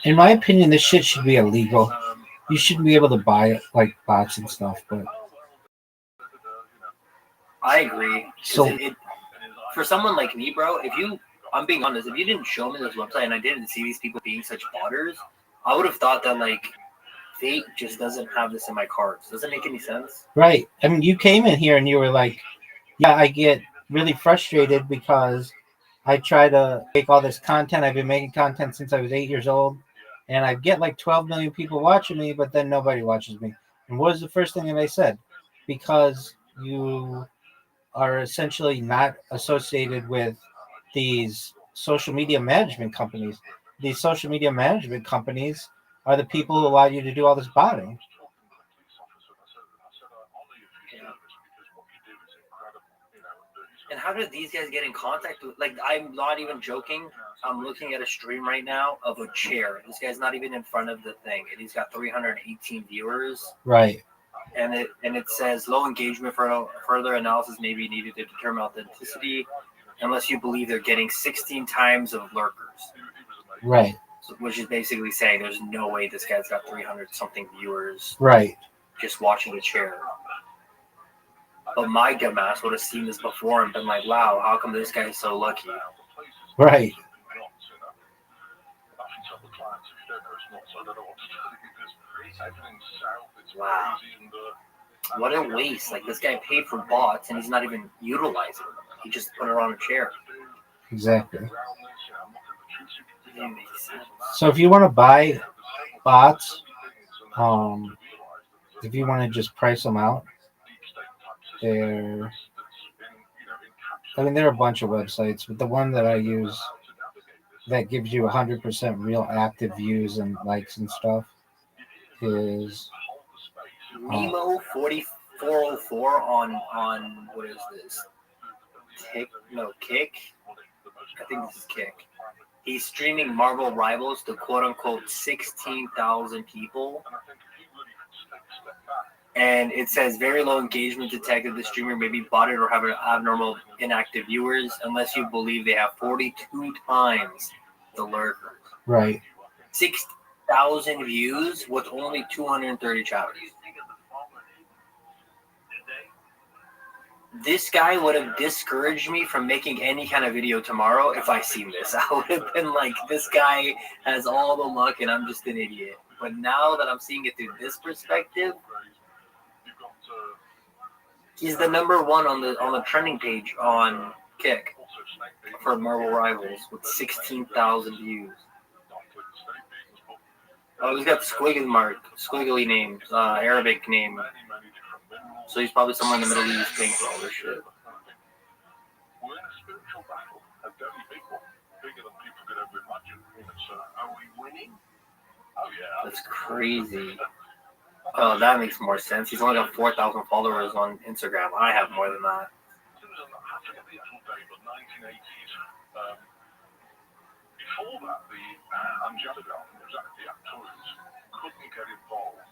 In my opinion, this shit should be illegal. You shouldn't be able to buy like bots and stuff, but I agree. So for someone like me, bro, I'm being honest, if you didn't show me this website and I didn't see these people being such botters, I would have thought that like Fate just doesn't have this in my cards. Doesn't make any sense. right. I mean, you came in here and you were like, yeah, I get really frustrated because I try to make all this content. I've been making content since I was 8 years old, and I get like 12 million people watching me, but then nobody watches me. And what was the first thing that I said? Because you are essentially not associated with these social media management companies. These social media management companies are the people who allow you to do all this botting. And how did these guys get in contact with? Like, I'm not even joking. I'm looking at a stream right now of a chair. This guy's not even in front of the thing, and he's got 318 viewers. Right. And it says low engagement for further analysis may be needed to determine authenticity, unless you believe they're getting 16 times of lurkers. Right. So, which is basically saying there's no way this guy's got 300 something viewers. Right. Just watching the chair. But my dumbass would have seen this before and been like, wow, how come this guy's so lucky? Right. Wow. What a waste. Like, this guy paid for bots and he's not even utilizing them. He just put it on a chair. Exactly. So if you want to buy bots, if you want to just price them out, there are a bunch of websites, but the one that I use that gives you 100% real active views and likes and stuff is Nemo 4404 on what is this? Kick. I think this is Kick. He's streaming Marvel Rivals to quote unquote 16,000 people. And it says very low engagement detected. The streamer may be botted or have an abnormal inactive viewers unless you believe they have 42 times the lurker. Right. 16,000 views with only 230 chatters. This guy would have discouraged me from making any kind of video tomorrow if I seen this. I would have been like, this guy has all the luck and I'm just an idiot. But now that I'm seeing it through this perspective, he's the number one on the trending page on Kick for Marvel Rivals with 16,000 views. Oh, he's got squiggly names, Arabic name. So he's probably somewhere in the Middle East paying for all this shit. We're in a spiritual battle of dirty people, bigger than people could ever imagine. So are we winning? Oh yeah. That's crazy. Oh, that makes more sense. He's only got 4,000 followers on Instagram. I have more than that. I forget the actual date, but 1980s. Before that, the Angelica, who's actually the actors, couldn't get involved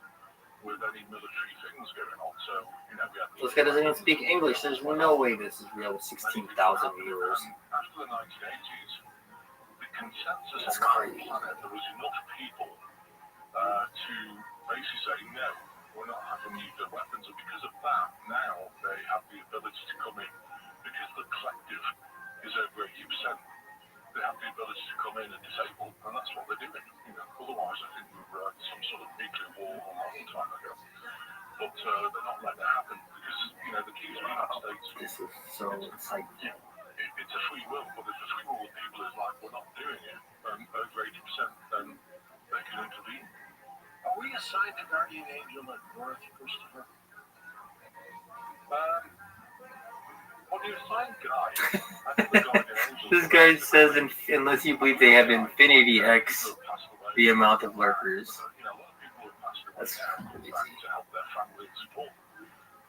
with any military things going on. So, you know, we had This guy doesn't even speak English. There's no way this is real with 16,000 viewers. After the 1980s, the consensus That's on crazy. the planet, there was enough people to basically say, no, we're not having nuclear weapons. And because of that, now they have the ability to come in. Because the collective is over 80%, they have the ability to come in and disable, and that's what they're doing. You know, otherwise, I think we were at some sort of nuclear war a long time ago. But they're not letting it happen because, you know, the key is the United States. This is so, it's like, It's a free will, but if the free will of people is like, we're not doing it, over 80%, then they can intervene. Are we assigned a guardian angel at birth, Christopher? What do you assign, guy? I think the guardian angel. this guy says, unless you believe they have Infinity X, the amount of lurkers. That's crazy. To help their family and support.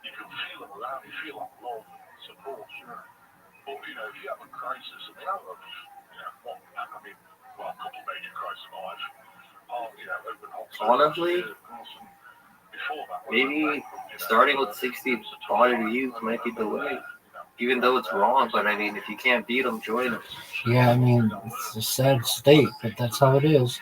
You can feel them around, you feel like love and support, sure. But, you know, if you have a crisis, I mean, a couple major crises in my life. Honestly, maybe starting with 60 botted views might be the way. Even though it's wrong, but I mean, if you can't beat them, join them. Yeah, I mean, it's a sad state, but that's how it is.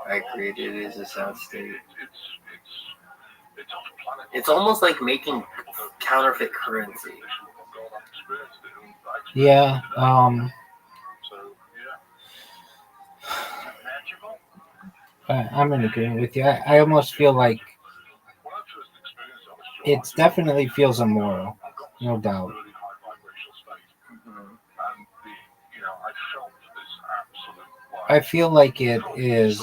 I agree, it is a sad state. It's almost like making counterfeit currency. Yeah, I'm in agreement with you. I almost feel like it definitely feels immoral, no doubt. I feel like it is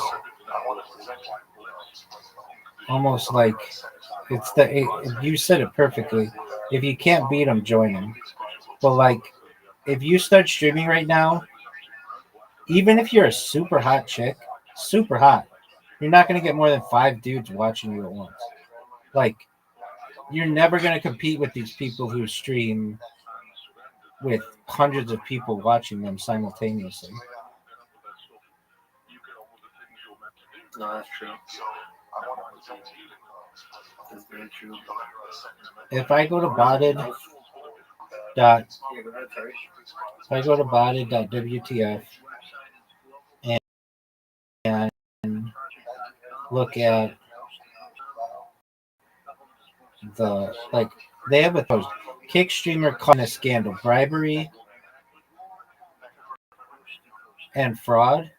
almost like you said it perfectly. If you can't beat them, join them. But like, if you start streaming right now, even if you're a super hot chick, super hot, you're not going to get more than 5 dudes watching you at once. Like, you're never going to compete with these people who stream with hundreds of people watching them simultaneously. No, that's true. That's very true. If I go to botted.wtf and look at the, like, they have a post, Kick streamer caught in a scandal, bribery and fraud.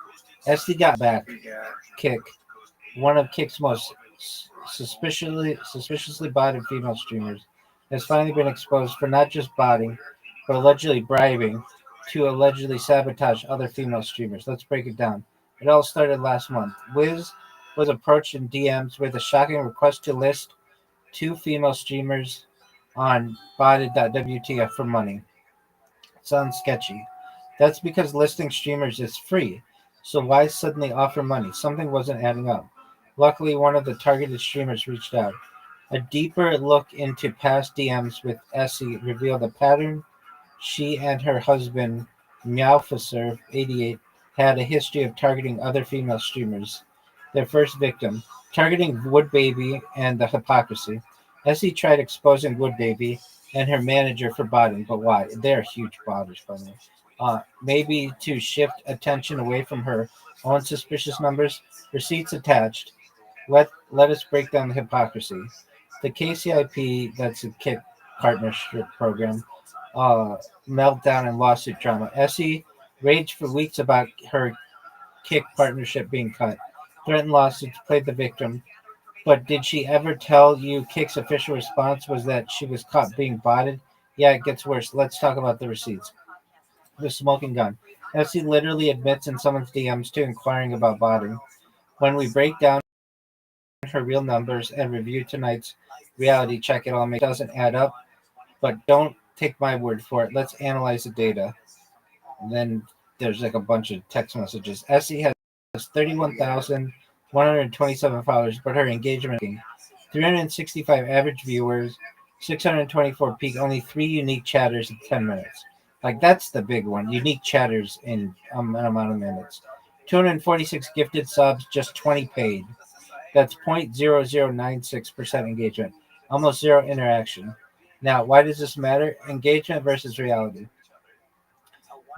SD got back. Kick, one of Kick's most suspiciously botted female streamers, has finally been exposed for not just botting, but allegedly bribing to allegedly sabotage other female streamers. Let's break it down. It all started last month. Wiz was approached in DMs with a shocking request to list 2 female streamers on botted.wtf for money. Sounds sketchy. That's because listing streamers is free. So why suddenly offer money? Something wasn't adding up. Luckily, one of the targeted streamers reached out. A deeper look into past DMs with Essie revealed a pattern. She and her husband, Meowficer88, had a history of targeting other female streamers. Their first victim, targeting Wood Baby and The Hypocrisy, Essie tried exposing Wood Baby and her manager for botting, but why? They're huge botters, by the way. Maybe to shift attention away from her own suspicious numbers. Receipts attached. Let us break down the hypocrisy. The KCIP, that's a Kick partnership program, meltdown and lawsuit drama. Essie raged for weeks about her Kick partnership being cut. Threatened lawsuits, played the victim. But did she ever tell you Kick's official response was that she was caught being botted? Yeah, it gets worse. Let's talk about the receipts. The smoking gun. Essie literally admits in someone's DMs to inquiring about botting. When we break down her real numbers and review tonight's reality check, it all doesn't add up. But don't take my word for it. Let's analyze the data. And then there's like a bunch of text messages. Essie has 31,127 followers, but her engagement 365 average viewers, 624 peak, only 3 unique chatters in 10 minutes. Like that's the big one. Unique chatters in an amount of minutes. 246 gifted subs, just 20 paid. That's 0.0096% engagement. Almost zero interaction. Now, why does this matter? Engagement versus reality.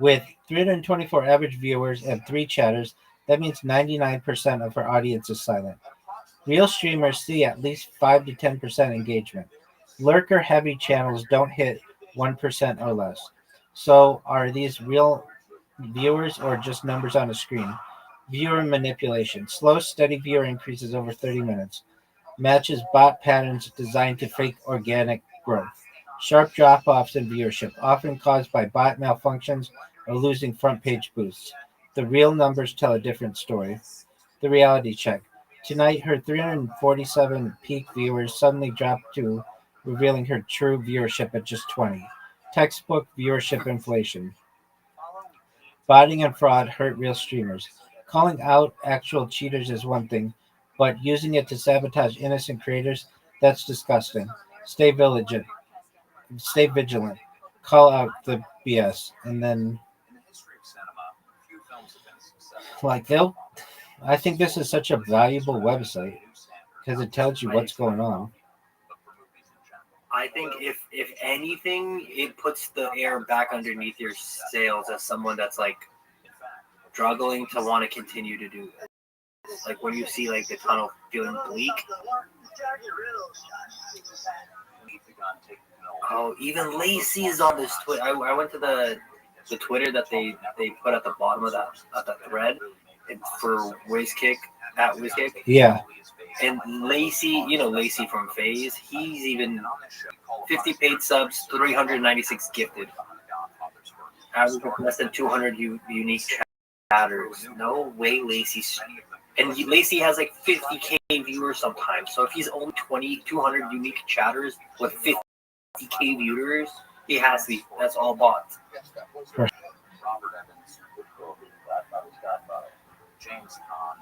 With 324 average viewers and 3 chatters, that means 99% of her audience is silent. Real streamers see at least 5 to 10% engagement. Lurker heavy channels don't hit 1% or less. So are these real viewers or just numbers on a screen? Viewer manipulation. Slow, steady viewer increases over 30 minutes. Matches bot patterns designed to fake organic growth. Sharp drop-offs in viewership, often caused by bot malfunctions or losing front page boosts. The real numbers tell a different story. The reality check. Tonight, her 347 peak viewers suddenly dropped to revealing her true viewership at just 20. Textbook viewership inflation. Botting and fraud hurt real streamers. Calling out actual cheaters is one thing, but using it to sabotage innocent creators, that's disgusting. Stay vigilant. Stay vigilant. Call out the BS. And then, like, I think this is such a valuable website because it tells you what's going on. I think if anything, it puts the air back underneath your sails as someone that's like struggling to want to continue to do it. Like when you see like the tunnel feeling bleak. Oh, even Lacey is on this Twitter. I went to the Twitter that they put at the bottom of that thread for WizKick at WizKick. Yeah. And Lacey, you know Lacey from FaZe, he's even 50 paid subs, 396 gifted. Average less than 200 unique chatters. No way Lacey's. And Lacey has like 50K viewers sometimes. So if he's only 200 unique chatters with 50K viewers, he has to be. That's all bots.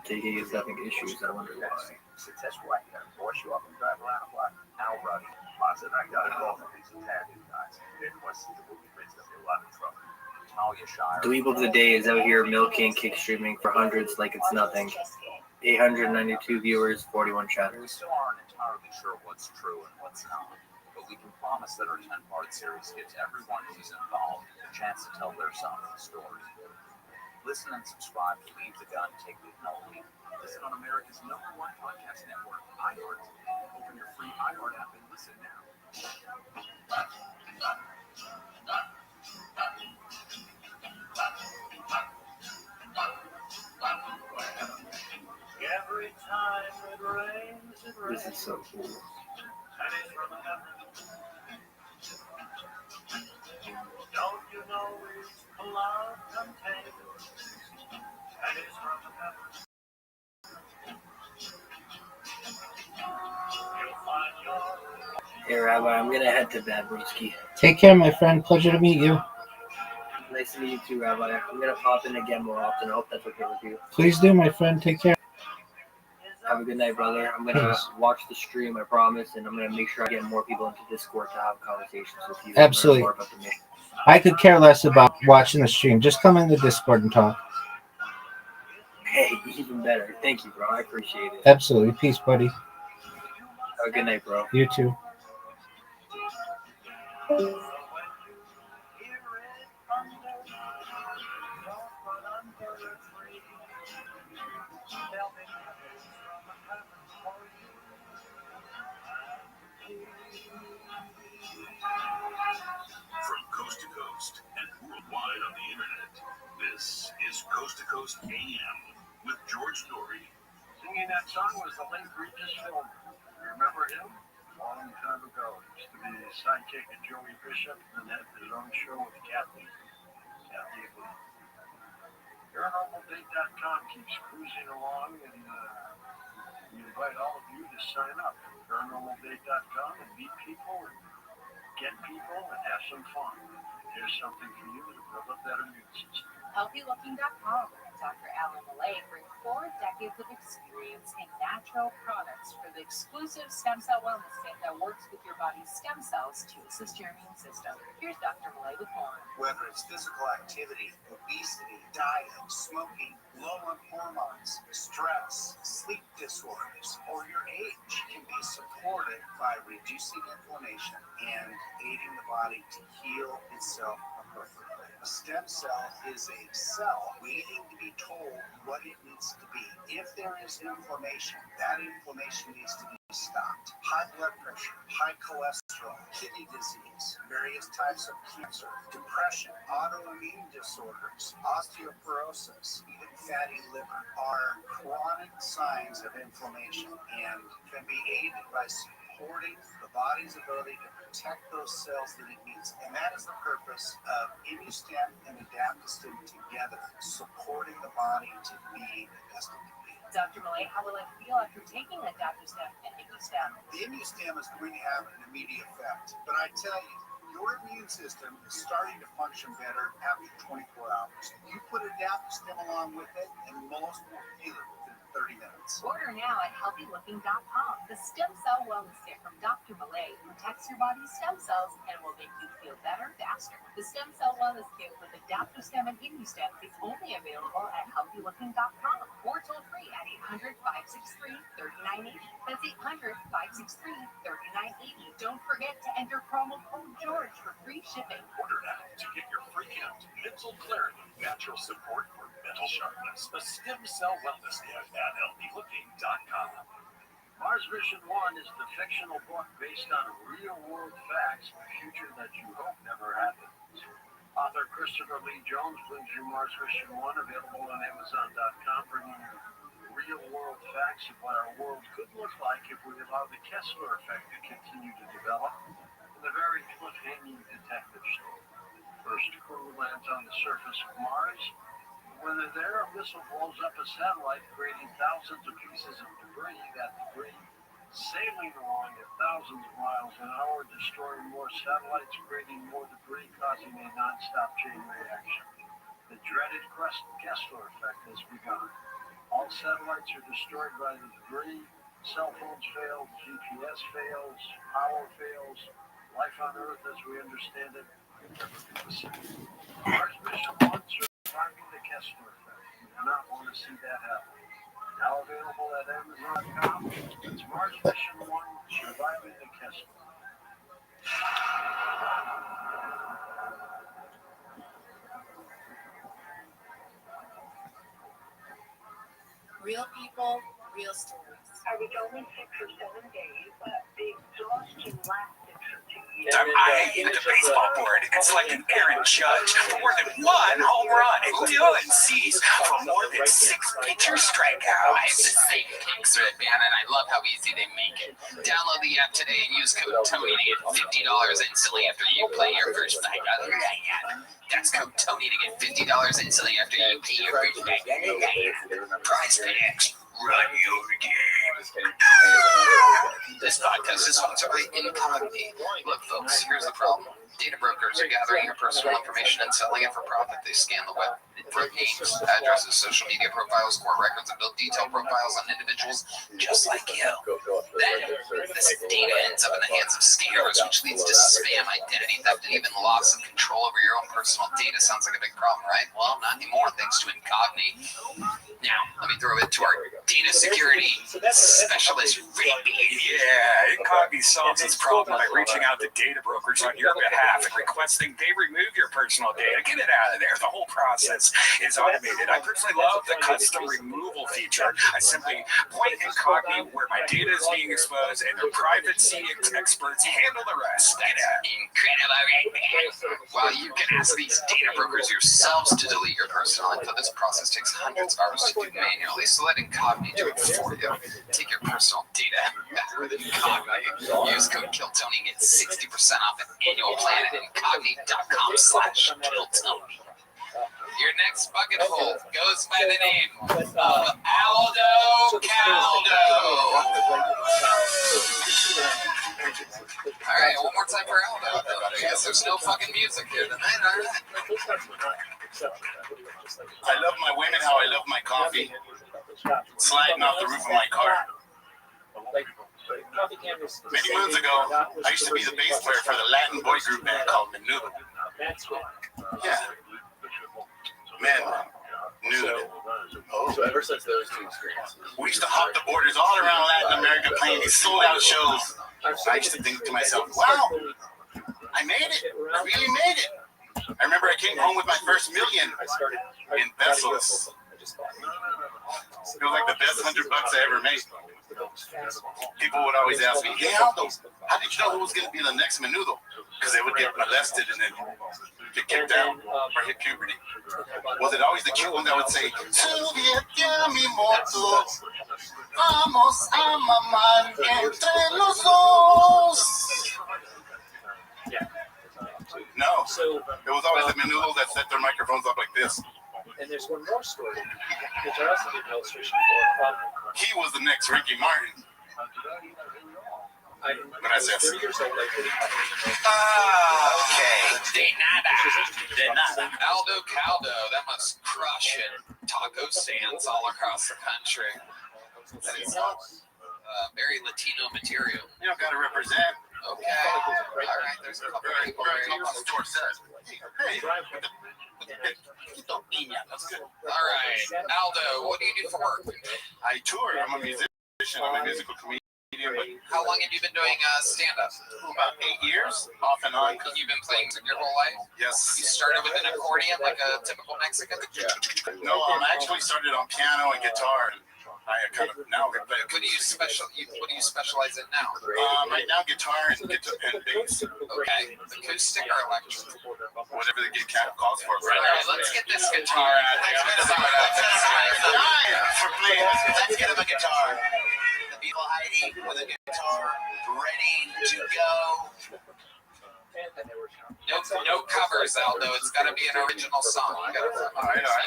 JK is having issues. I wonder why. Successful. I can force you up and drive around a block. Now, Roddy, I got a call from these Italian guys. They requested the movie Prince of the 11 truck. Talia Shire. Dweeb of the Day is out here milking kick streaming for hundreds like it's nothing. 892 viewers, 41 chatters. We still aren't entirely sure what's true and what's not, but we can promise that our 10-part series gives everyone who's involved a chance to tell their side of the story. Listen and subscribe to Leave the Gun, Take the Penalty. Listen on America's #1 podcast network, iHeart. Open your free iHeart app and listen now. Every time it rains, This is so cool. and it's from heaven. Don't you know it's love contagious? And it's from heaven. You'll find your Hey, Rabbi, I'm going to head to bed, broski. Take care, my friend. Pleasure to meet you. Nice to meet you too, Rabbi. I'm going to pop in again more often. I hope that's okay with you. Please do, my friend. Take care. Have a good night, brother. I'm going to watch the stream, I promise, and I'm going to make sure I get more people into Discord to have conversations with you. Absolutely. More about the mission. I could care less about watching the stream. Just come in the Discord and talk. Hey, even better. Thank you, bro. I appreciate it. Absolutely. Peace, buddy. Have a good night, bro. You too. From coast to coast and worldwide on the internet, this is Coast to Coast AM with George Dory. Singing that song was the late Regis Philbin. Remember him? A long time ago. He used to be the sidekick of Joey Bishop and had his own show with Kathy. ParanormalDate.com keeps cruising along, and we invite all of you to sign up at ParanormalDate.com and meet people and get people and have some fun. Here's something for you to build up that immune system. HealthyLooking.com and Dr. Alan Millay bring 4 decades of experience in natural products for the exclusive stem cell wellness kit that works with your body's stem cells to assist your immune system. Here's Dr. Millay with more. Whether it's physical activity, obesity, diet, smoking, low on hormones, stress, sleep disorders, or your age can be supported by reducing inflammation and aiding the body to heal itself appropriately. A stem cell is a cell waiting to be told what it needs to be. If there is inflammation, that inflammation needs to be stopped. High blood pressure, high cholesterol, kidney disease, various types of cancer, depression, autoimmune disorders, osteoporosis, even fatty liver are chronic signs of inflammation and can be aided by supporting the body's ability to protect those cells that it needs. And that is the purpose of Immustem and Adaptostem together, supporting the body to be the best it can be. Dr. Millay, how will I feel after taking Adaptostem and Immustem? The Immustem is going to have an immediate effect, but I tell you, your immune system is starting to function better after 24 hours. You put Adaptostem along with it, and most will feel it within 30 minutes. Order now at HealthyLooking.com. The Stem Cell Wellness Kit from Dr. Millay protects your body's stem cells and will make you feel better faster. The Stem Cell Wellness Kit with Adaptostem and Immustem is only available at HealthyLooking.com or toll free at 800-563-3980. That's 800-563-3980. Don't forget to enter promo code George for free shipping. Order now to get your free gift, Mental Clarity, Natural Support for Mental Sharpness, the Stem Cell Wellness Kit at HealthyLooking.com. Mars Mission 1 is the fictional book based on real-world facts of the future that you hope never happens. Author Christopher Lee Jones brings you Mars Mission 1, available on Amazon.com, bringing you real-world facts of what our world could look like if we allow the Kessler effect to continue to develop, and a very cliffhanging detective story. First crew lands on the surface of Mars. When they're there, a missile blows up a satellite, creating thousands of pieces of debris. That debris sailing along at thousands of miles an hour, destroying more satellites, creating more debris, causing a non-stop chain reaction. The dreaded Kessler effect has begun. All satellites are destroyed by the debris. Cell phones fail, GPS fails, power fails. Life on Earth, as we understand it, will never be the same. Mars Mission 1, surviving the Kessler effect. You do not want to see that happen. Now available at Amazon.com. It's Mars Mission 1, surviving the Kessler. Real people, real stories. I was only 6 or 7 days, but the exhaustion lasted for 2 years. I hated the baseball board. It's like an Aaron Judge. For more than 1 home run and Dylan Cease for more than 6 pitcher strikeouts. I have the same kicks, Red Man, and I love how easy they make it. Download the app today and use code Tony to get $50 instantly after you play your first night. That's code Tony to get $50 instantly after you play your first night. Prize Picks. Run your game. This podcast is sponsored by Incogni. Look, folks, here's the problem. Data brokers are gathering your personal information and selling it for profit. They scan the web for names, addresses, social media profiles, court records, and build detailed profiles on individuals just like you. Then, this data ends up in the hands of scammers, which leads to spam, identity theft, and even loss of control over your own personal data. Sounds like a big problem, right? Well, not anymore, thanks to Incogni. Now, let me throw it to our data security specialist, Rabbi. Yeah, Incogni solves this problem by reaching out to data brokers on your behalf and requesting they remove your personal data. Get it out of there. The whole process is automated. I personally love the custom removal feature. I simply point Incogni where my data is being exposed, and their privacy experts handle the rest. That's incredible, right? Well, you can ask these data brokers yourselves to delete your personal info. This process takes hundreds of hours to do manually, so let Incogni do it for you. Take your personal data back with Incogni. Use code KILLTONY and get 60% off an annual plan at incogni.com/KILLTONY. Your next bucket hole goes by the name of Aldo Caldo. All right, one more time for Aldo. I guess there's no fucking music here tonight, all right? I love my women how I love my coffee. Sliding off the roof of my car. Many moons ago, I used to be the bass player for the Latin boy group band called Menudo. Yeah. Menudo. So ever since those two experiences, we used to hop the borders all around Latin America playing these sold-out shows. I used to think to myself, wow, I made it. I really made it. I remember I came home with my first million in pesos. It was like the best $100 I ever made. People would always ask me, hey Aldo, how did you know who was going to be the next Menudo? Because they would get molested and then get kicked out or hit puberty. Was it always the cute one that would say, mi moto, vamos a mamar entre los dos? No, it was always the Menudo that set their microphones up like this. And there's one more story, which I also did an illustration for. He was the next Ricky Martin. When I said 3 years old, I couldn't Okay. De nada. Aldo Caldo, that must crush in taco stands all across the country. That is very Latino material. You don't gotta represent. Okay. All right, there's a couple of people here. Store says, hey, that's good. All right, Aldo, what do you do for work? I tour. I'm a musician. I'm a musical comedian. But how long have you been doing stand-up? About 8 years, off and on. And you've been playing your whole life? Yes. You started with an accordion like a typical Mexican? Yeah. No, I actually started on piano and guitar. I kind of now play. What do you specialize in now? Right now, guitar and bass. Okay, acoustic or electric? Whatever the gig calls for. All right, let's get this guitar out. Let's get him a guitar. The beautiful Heidi with a guitar ready to go. No covers, Aldo. It's got to be an original song. You got to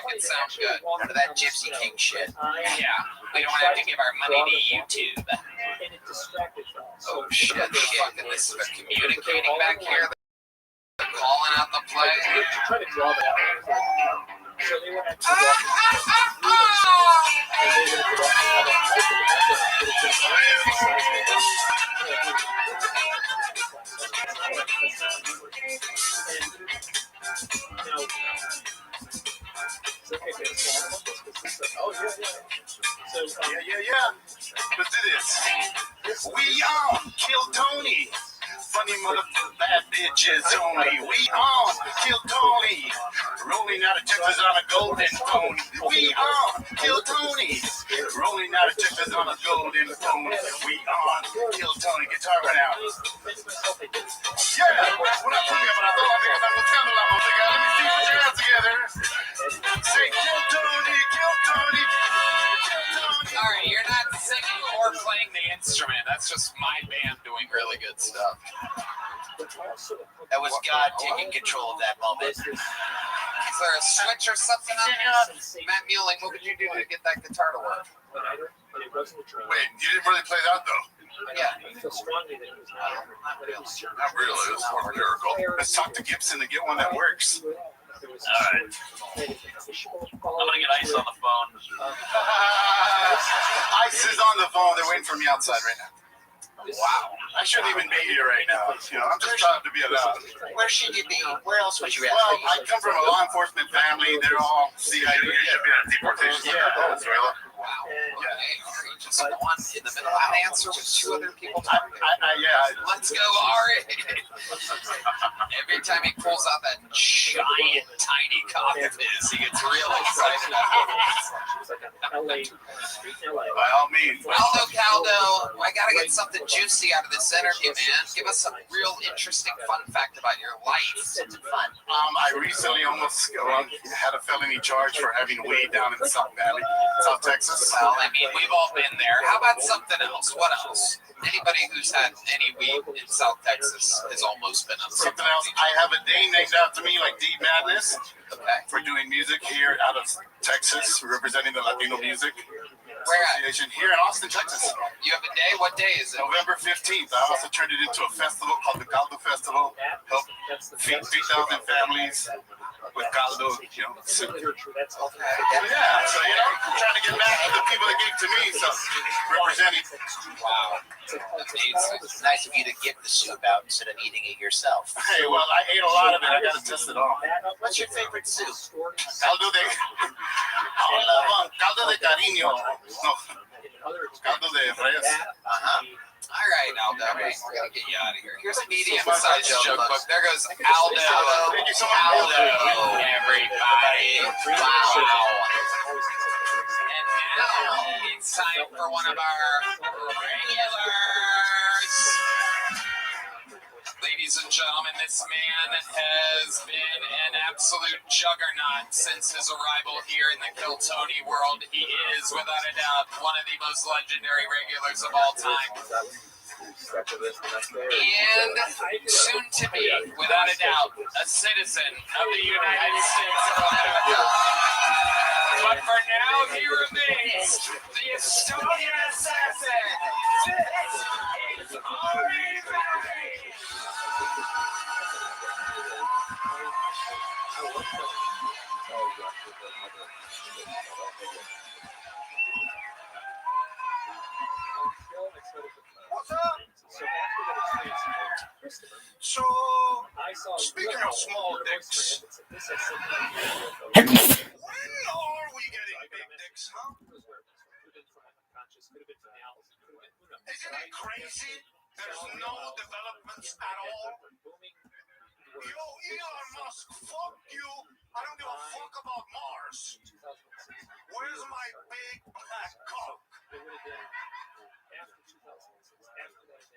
make it sound good. None of that Gypsy King shit. Yeah, we don't have to give our money to YouTube. Oh shit! Fucking this is communicating back here. They're calling out the play. try to draw that out. So they were actually Yeah. Let's do this. We on Kill Tony. Funny motherfucker, bad bitches only. We on Kill Tony. Rolling out of Texas on a golden phone. We on Kill Tony. Rolling out of Texas on a golden phone. We on Kill Tony. Guitar right out. Yeah, what I'm talking about. I thought because I'm buscando la música. Let me see put your hands together. Say Kill Tony, Kill Tony. All right, you're not singing or playing the instrument. That's just my band doing really good stuff. That was God taking control of that moment. Is there a switch or something on this? Matt Mueling, what would you do to get that guitar to work? Wait, you didn't really play that though? Yeah. Not really. It was more miracle. Let's talk to Gibson to get one that works. Alright. I'm gonna get Ice on the phone. Ice is on the phone. They're waiting for me outside right now. Wow. I shouldn't even be here right now. You know, I'm just proud to be alive. Where should you be? Where else would you rather Well, be? I come from a law enforcement family. They're all CIA. You should be at deportation center in Venezuela. Wow. Yeah. Just one in the middle of an answer with two other people talking. Let's go, Ari. Every time he pulls out that giant, tiny cock of his, he gets real excited. By all means. Caldo, I gotta get something juicy out of this interview, man. Give us some real interesting fun fact about your life. Something fun. I recently almost had a felony charge for having weed down in South Valley, South Texas. Well, I mean, we've all been there. How about something else? What else? Anybody who's had any weed in South Texas has almost been on Something else. I have a day named after me, like D Madness, for doing music here out of Texas, representing the Latino Music Association here in Austin, Texas. You have a day? What day is it? November 15th. I also turned it into a festival called the Caldo Festival. Help feed 3,000 families with caldo, you know. So, yeah, so, you know, I'm trying to get back to the people that gave to me, so representing. Wow. It's nice of you to give the soup out instead of eating it yourself. Hey, well, I ate a lot of it. I got to test it all. What's your favorite soup? Caldo de... I love caldo de cariño. No, caldo de fresas. All right, Aldo, we're going to get you out of here. Here's a medium-sized joke book. There goes Aldo. Thank you so much. Aldo, everybody. Wow. And now it's time for one of our regulars. Ladies and gentlemen, this man has been an absolute juggernaut since his arrival here in the Kiltony world. He is, without a doubt, one of the most legendary regulars of all time. And soon to be, without a doubt, a citizen of the United States of America. But for now, he remains the Estonian assassin. This is Ari Berry. What's up? So, speaking of small dicks, when are we getting big dicks, huh? Isn't it crazy? There's no developments at all. Yo, Elon Musk, fuck you. I don't give a fuck about Mars. Where's my big black cock?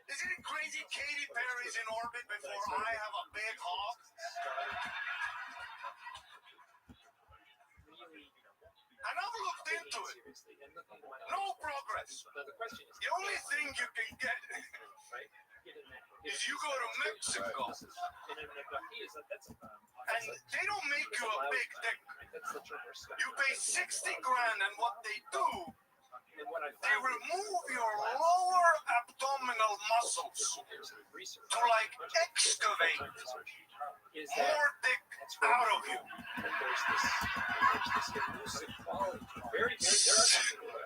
Isn't it crazy Katy Perry's in orbit before I have a big hog? And I've looked into it. No progress. The only thing you can get is you go to Mexico. And they don't make you a big dick. You pay $60,000 and what they do, they remove your lower abdominal muscles to like excavate more dick out of you.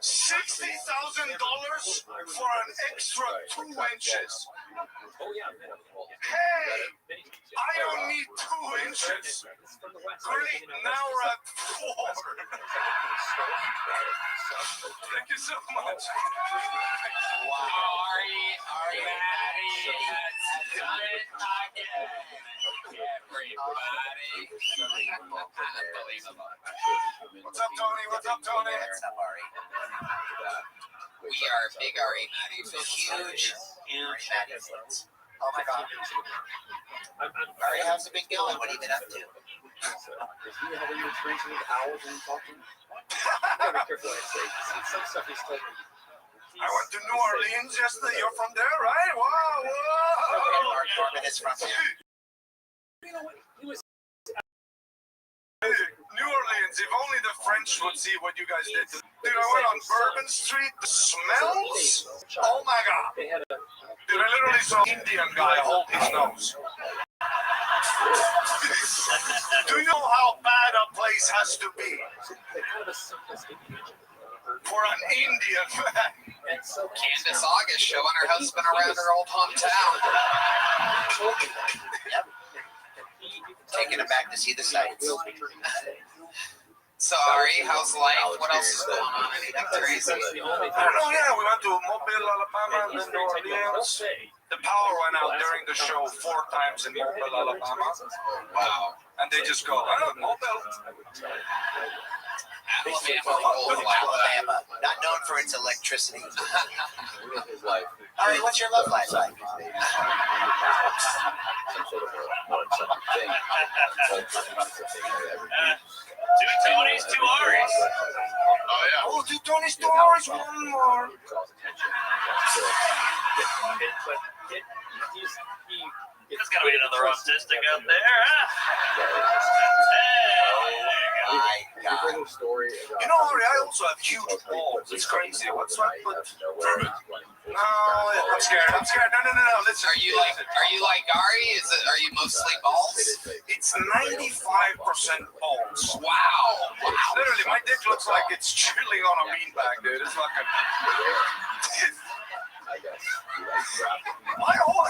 $60,000 for an extra 2 inches. Hey, I don't need 2 inches. Great, now we're at 4. Thank you so much. Wow, Ari has done it again. Everybody. Unbelievable. What's up, Tony? What's up, Tony? What's up, Ari? We are big Ari Matties, a huge Matty fans. Oh my God. Ari, how's it been going? What have you been up to? Does he have any experience with owls and talking? Be careful what I say. Some stuff he's told me. I went to New Orleans yesterday. You're from there, right? Wow, whoa. Mark Norman is from there. You know what? He was. New Orleans, if only the French would see what you guys did. Dude, I went on Bourbon Street. The smells? Oh my God. Dude, I literally saw an Indian guy hold his nose. Do you know how bad a place has to be for an Indian man? Candace August showing her husband around her old hometown. Yep. Taking him back to see the sights. Sorry, how's life? What else is going on? Anything crazy? Oh, yeah, we went to Mobile, Alabama, and then New Orleans. The power went out during the show 4 times in Mobile, Alabama. Wow. And they just go, oh, Mobile. Alabama, not known for its electricity. All right, what's your love life like? Two Tonys, 2 Aries. Oh, yeah. Oh, 2 Tonys, 2 hours, 1 more. There's got to be another autistic out there, huh? My God. You know, Ari, I also have huge balls. It's crazy. What's up with... No, I'm scared. No. Listen. Are you like Ari? Are you mostly balls? It's 95% balls. Wow. Literally, my dick looks like it's chilling on a beanbag, dude. It's fucking... My whole...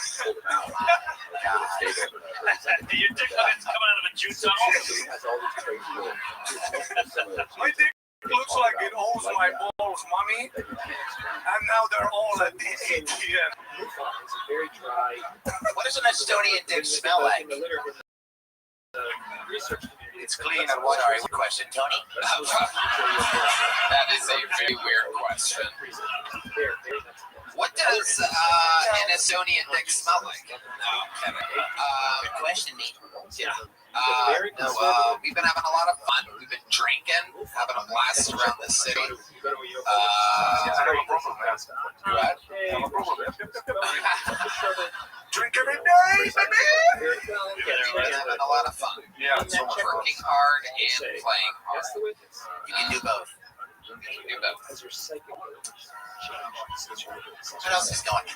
Your dick looks coming out of a juice tunnel. My dick looks like it owes my balls money, and now they're all at the ATM. What does an Estonian dick smell like? It's clean and watery. Sorry, what question, Tony? That is a very weird question. What does an Estonian dick smell like? Good question, Nate. Yeah. We've been having a lot of fun. We've been drinking, having a blast around the city. Drink every day, baby. We're having a lot of fun. Yeah, so working hard and playing hard. You can do both. You can do both. What else is going on?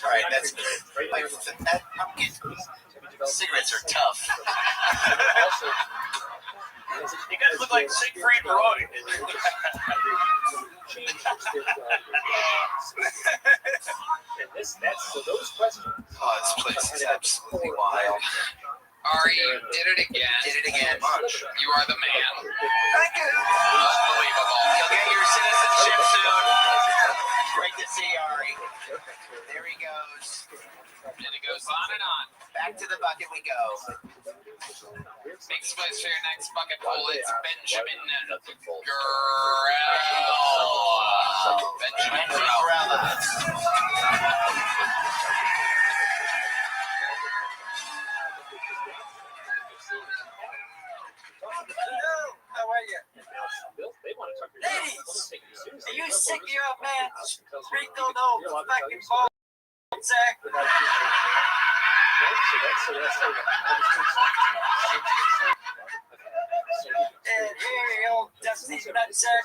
All right, that's good. That pumpkin. Cigarettes are tough. You guys look like Siegfried and Roy. Oh, this place is absolutely wild. Ari, you did it again. You are the man. Thank you. Unbelievable. You'll get your citizenship soon. Great to see Ari. There he goes. And it goes on and on. Back to the bucket we go. Big splash for your next bucket pool. It's Benjamin Grell. Benjamin Grell. How are you? Ladies, are you sick of your man? Wrinkled old fucking ball sack. And here, old dusty nutsack.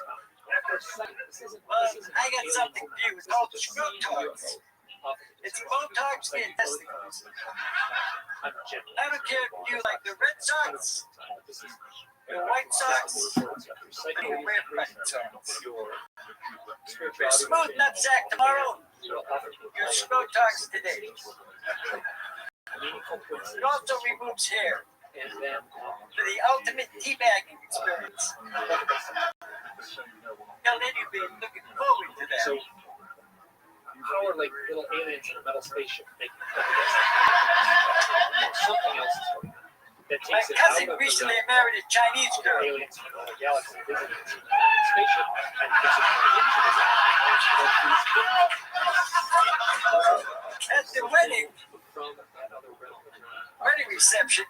Well, I got something for you. It's called Botox. It's Botox for your testicles. I don't care if you like the Red Sox, the White Sox, you wear Red Sox. Smooth nutsack tomorrow. Your Botox today. It also removes hair for the ultimate teabagging experience. Now, then you've been looking forward to that. Power like little aliens in a metal spaceship. Something else that My takes it cousin out of recently married a Chinese girl. aliens from another galaxy visiting a spaceship and puts it into At the wedding from another realm. reception,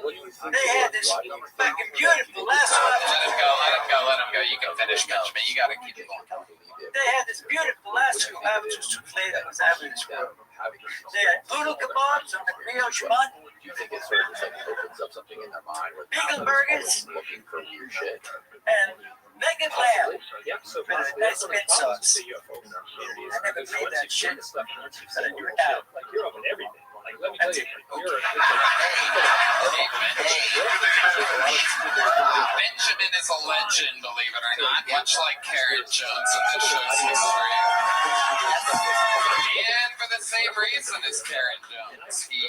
What do you think? they had this fucking beautiful last Let him go. You can finish, Benjamin. You gotta keep it going. They had this beautiful last souffle that was out of this world. They had poodle kebabs on the brioche bun. You think it sort of just like opens up something in their mind where Beagle burgers looking for weird shit? and naked lamb Yep, so with a nice mint sauce. I never made that shit, but I do it now. like you're up in everything. Like let me tell you, Benjamin is a legend, believe it or not, much like Karen Jones in the show's history. And for the same reason as Karen Jones, he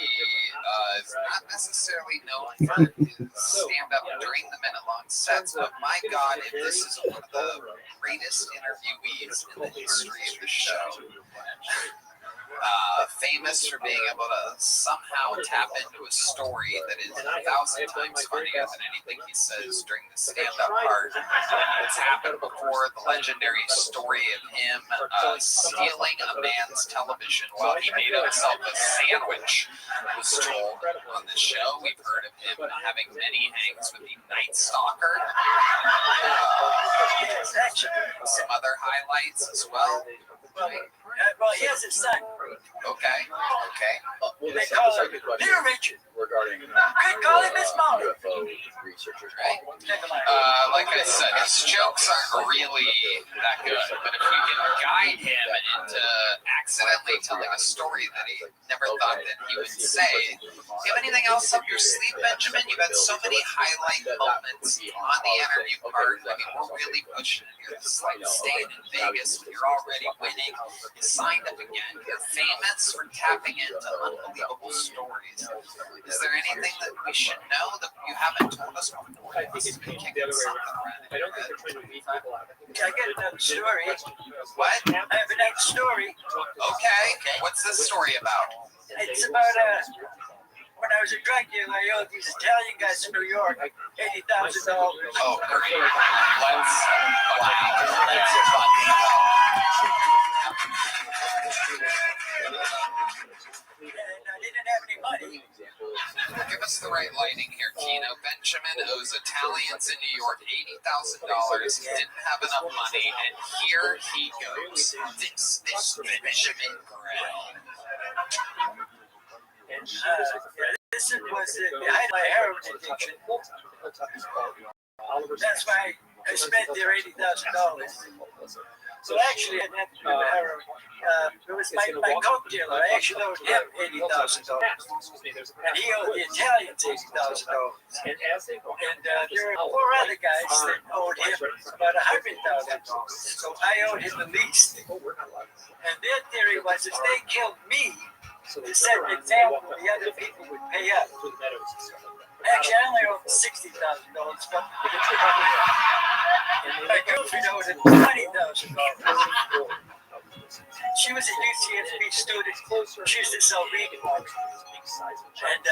is not necessarily known for his stand-up during the minute-long sets, but my God, if this is one of the greatest interviewees in the history of the show. Famous for being able to somehow tap into a story that is 1,000 times funnier than anything he says during the stand-up part. It's happened before. The legendary story of him stealing a man's television while he made himself a sandwich was told on the show. We've heard of him having many hangs with the Night Stalker. Some other highlights as well. Well, he has a son. Okay. They call him Little Richard. Regarding Call him Miss Molly. UFO researchers, right? Like I said, his jokes aren't really that good, but if you can guide him into accidentally telling a story that he never thought that he would say. Do you have anything else up your sleeve, Benjamin? You've had so many highlight moments on the interview part. I mean, we're really pushing it here. This is like staying in Vegas when you're already winning. You signed up again. You're famous for tapping into unbelievable stories. Is there anything that we should know that you haven't told us before? I think it's painting the other way around. I don't think they're trying to weed people out. I got another story. What? I have another story. Okay. What's this story about? It's about when I was a drug dealer, I owed these Italian guys in New York $80,000. Oh, great. Let's talk And I didn't have any money. Give us the right lighting here, Kino. Benjamin owes Italians in New York $80,000. He didn't have enough money, and here he goes. This Benjamin Grell. This was I had my heroin addiction. That's why I spent their $80,000. So actually, I had nothing to do with heroin. It was my coke dealer. I actually owed him $80,000. And he owed the Italians $80,000. And there were four other guys that owed him about $100,000. So I owed him the least. And their theory was if they killed me, to set an example, the other people would pay up. Actually, I only owed $60,000, but my girlfriend owed him $20,000. She was a UCSB student. She used to sell reading books. And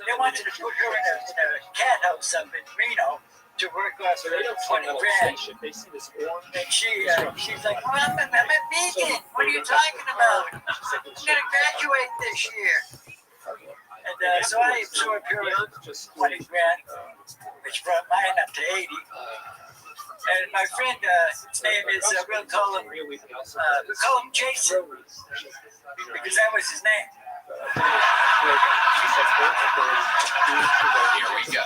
they wanted to put her in a cat house up in Reno to work off for $20,000. And she's like, well, I'm a vegan. What are you talking about? I'm going to graduate this year. And so I absorbed her $20,000, which brought mine up to 80. And my friend, his name is, we'll call him Jason, because that was his name. Here we go.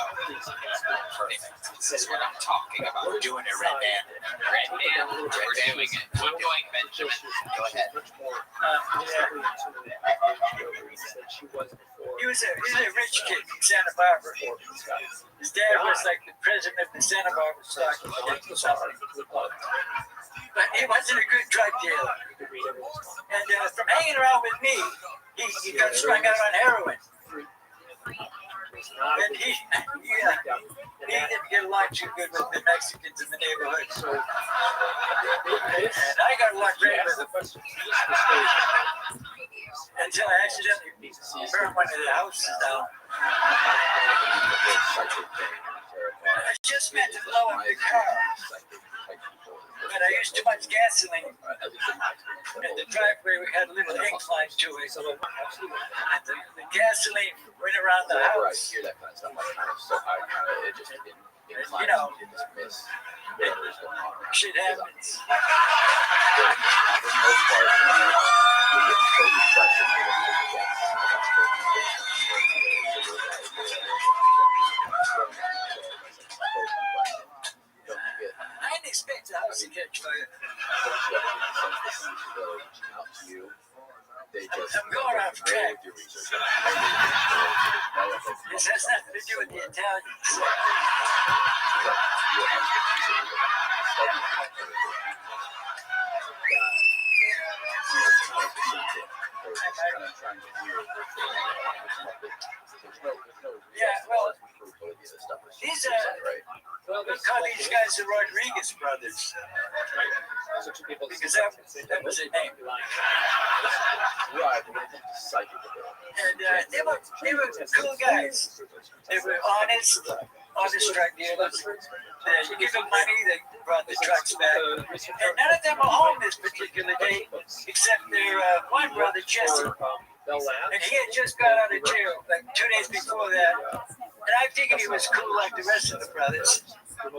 This is what I'm talking about. We're doing it, Red Man. Red Man, we're doing it. Keep going, Benjamin. Go ahead. He was a rich kid from Santa Barbara. His dad was like the president of the Santa Barbara Stock Exchange. But he wasn't a good drug dealer. And from hanging around with me, he got strung out on heroin. And he didn't get along too good with the Mexicans in the neighborhood. And I got along great with them. Until I accidentally burned one of the houses down. I just meant to blow up the car. But I used too much gasoline. And the driveway, we had a little incline to it. And the gasoline went around the house. You know, shit happens. I didn't expect the house to catch fire. They just I'm going off track. do research. This has nothing to do with the Italians. Yeah, well, these we call these guys the Rodriguez brothers. Because that was their name. And they were cool guys. They were honest drug dealers. You give them money, they brought the trucks back. And none of them were home this particular day, except their one brother, Jesse. And he had just got out of jail like 2 days before that. And I figured he was cool like the rest of the brothers. So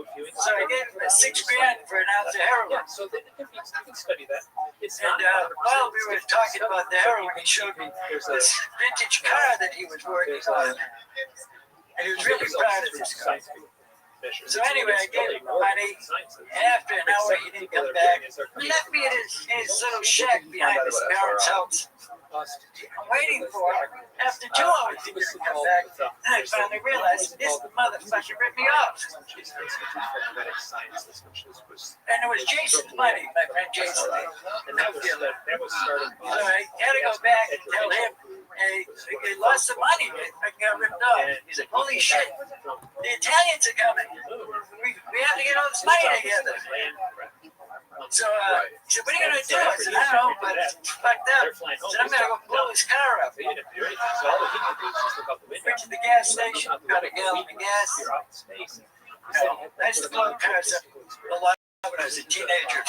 I gave him $6 grand for an ounce of heroin. So they can study that. And while we were talking about the heroin, he showed me this vintage car that he was working on. And he was really proud of this car. So anyway, I gave him the money. And after an hour, he didn't come back. He left me in his little shack behind his parents' house. I'm waiting for him. After 2 hours, he didn't come back. And I finally realized this motherfucker ripped me off. And it was Jason's money, my friend Jason. And that was starting. So I had to go back and tell him, hey, he lost some money. I got ripped off. He's like, holy shit, the Italians are coming. We have to get all this money together. So he said, what are you going to do? I said, I don't know, but it's fucked up. I said, I'm going to go blow his car up. Went to the gas station, got a gallon of gas. I used to blow cars up a lot when I was a teenager.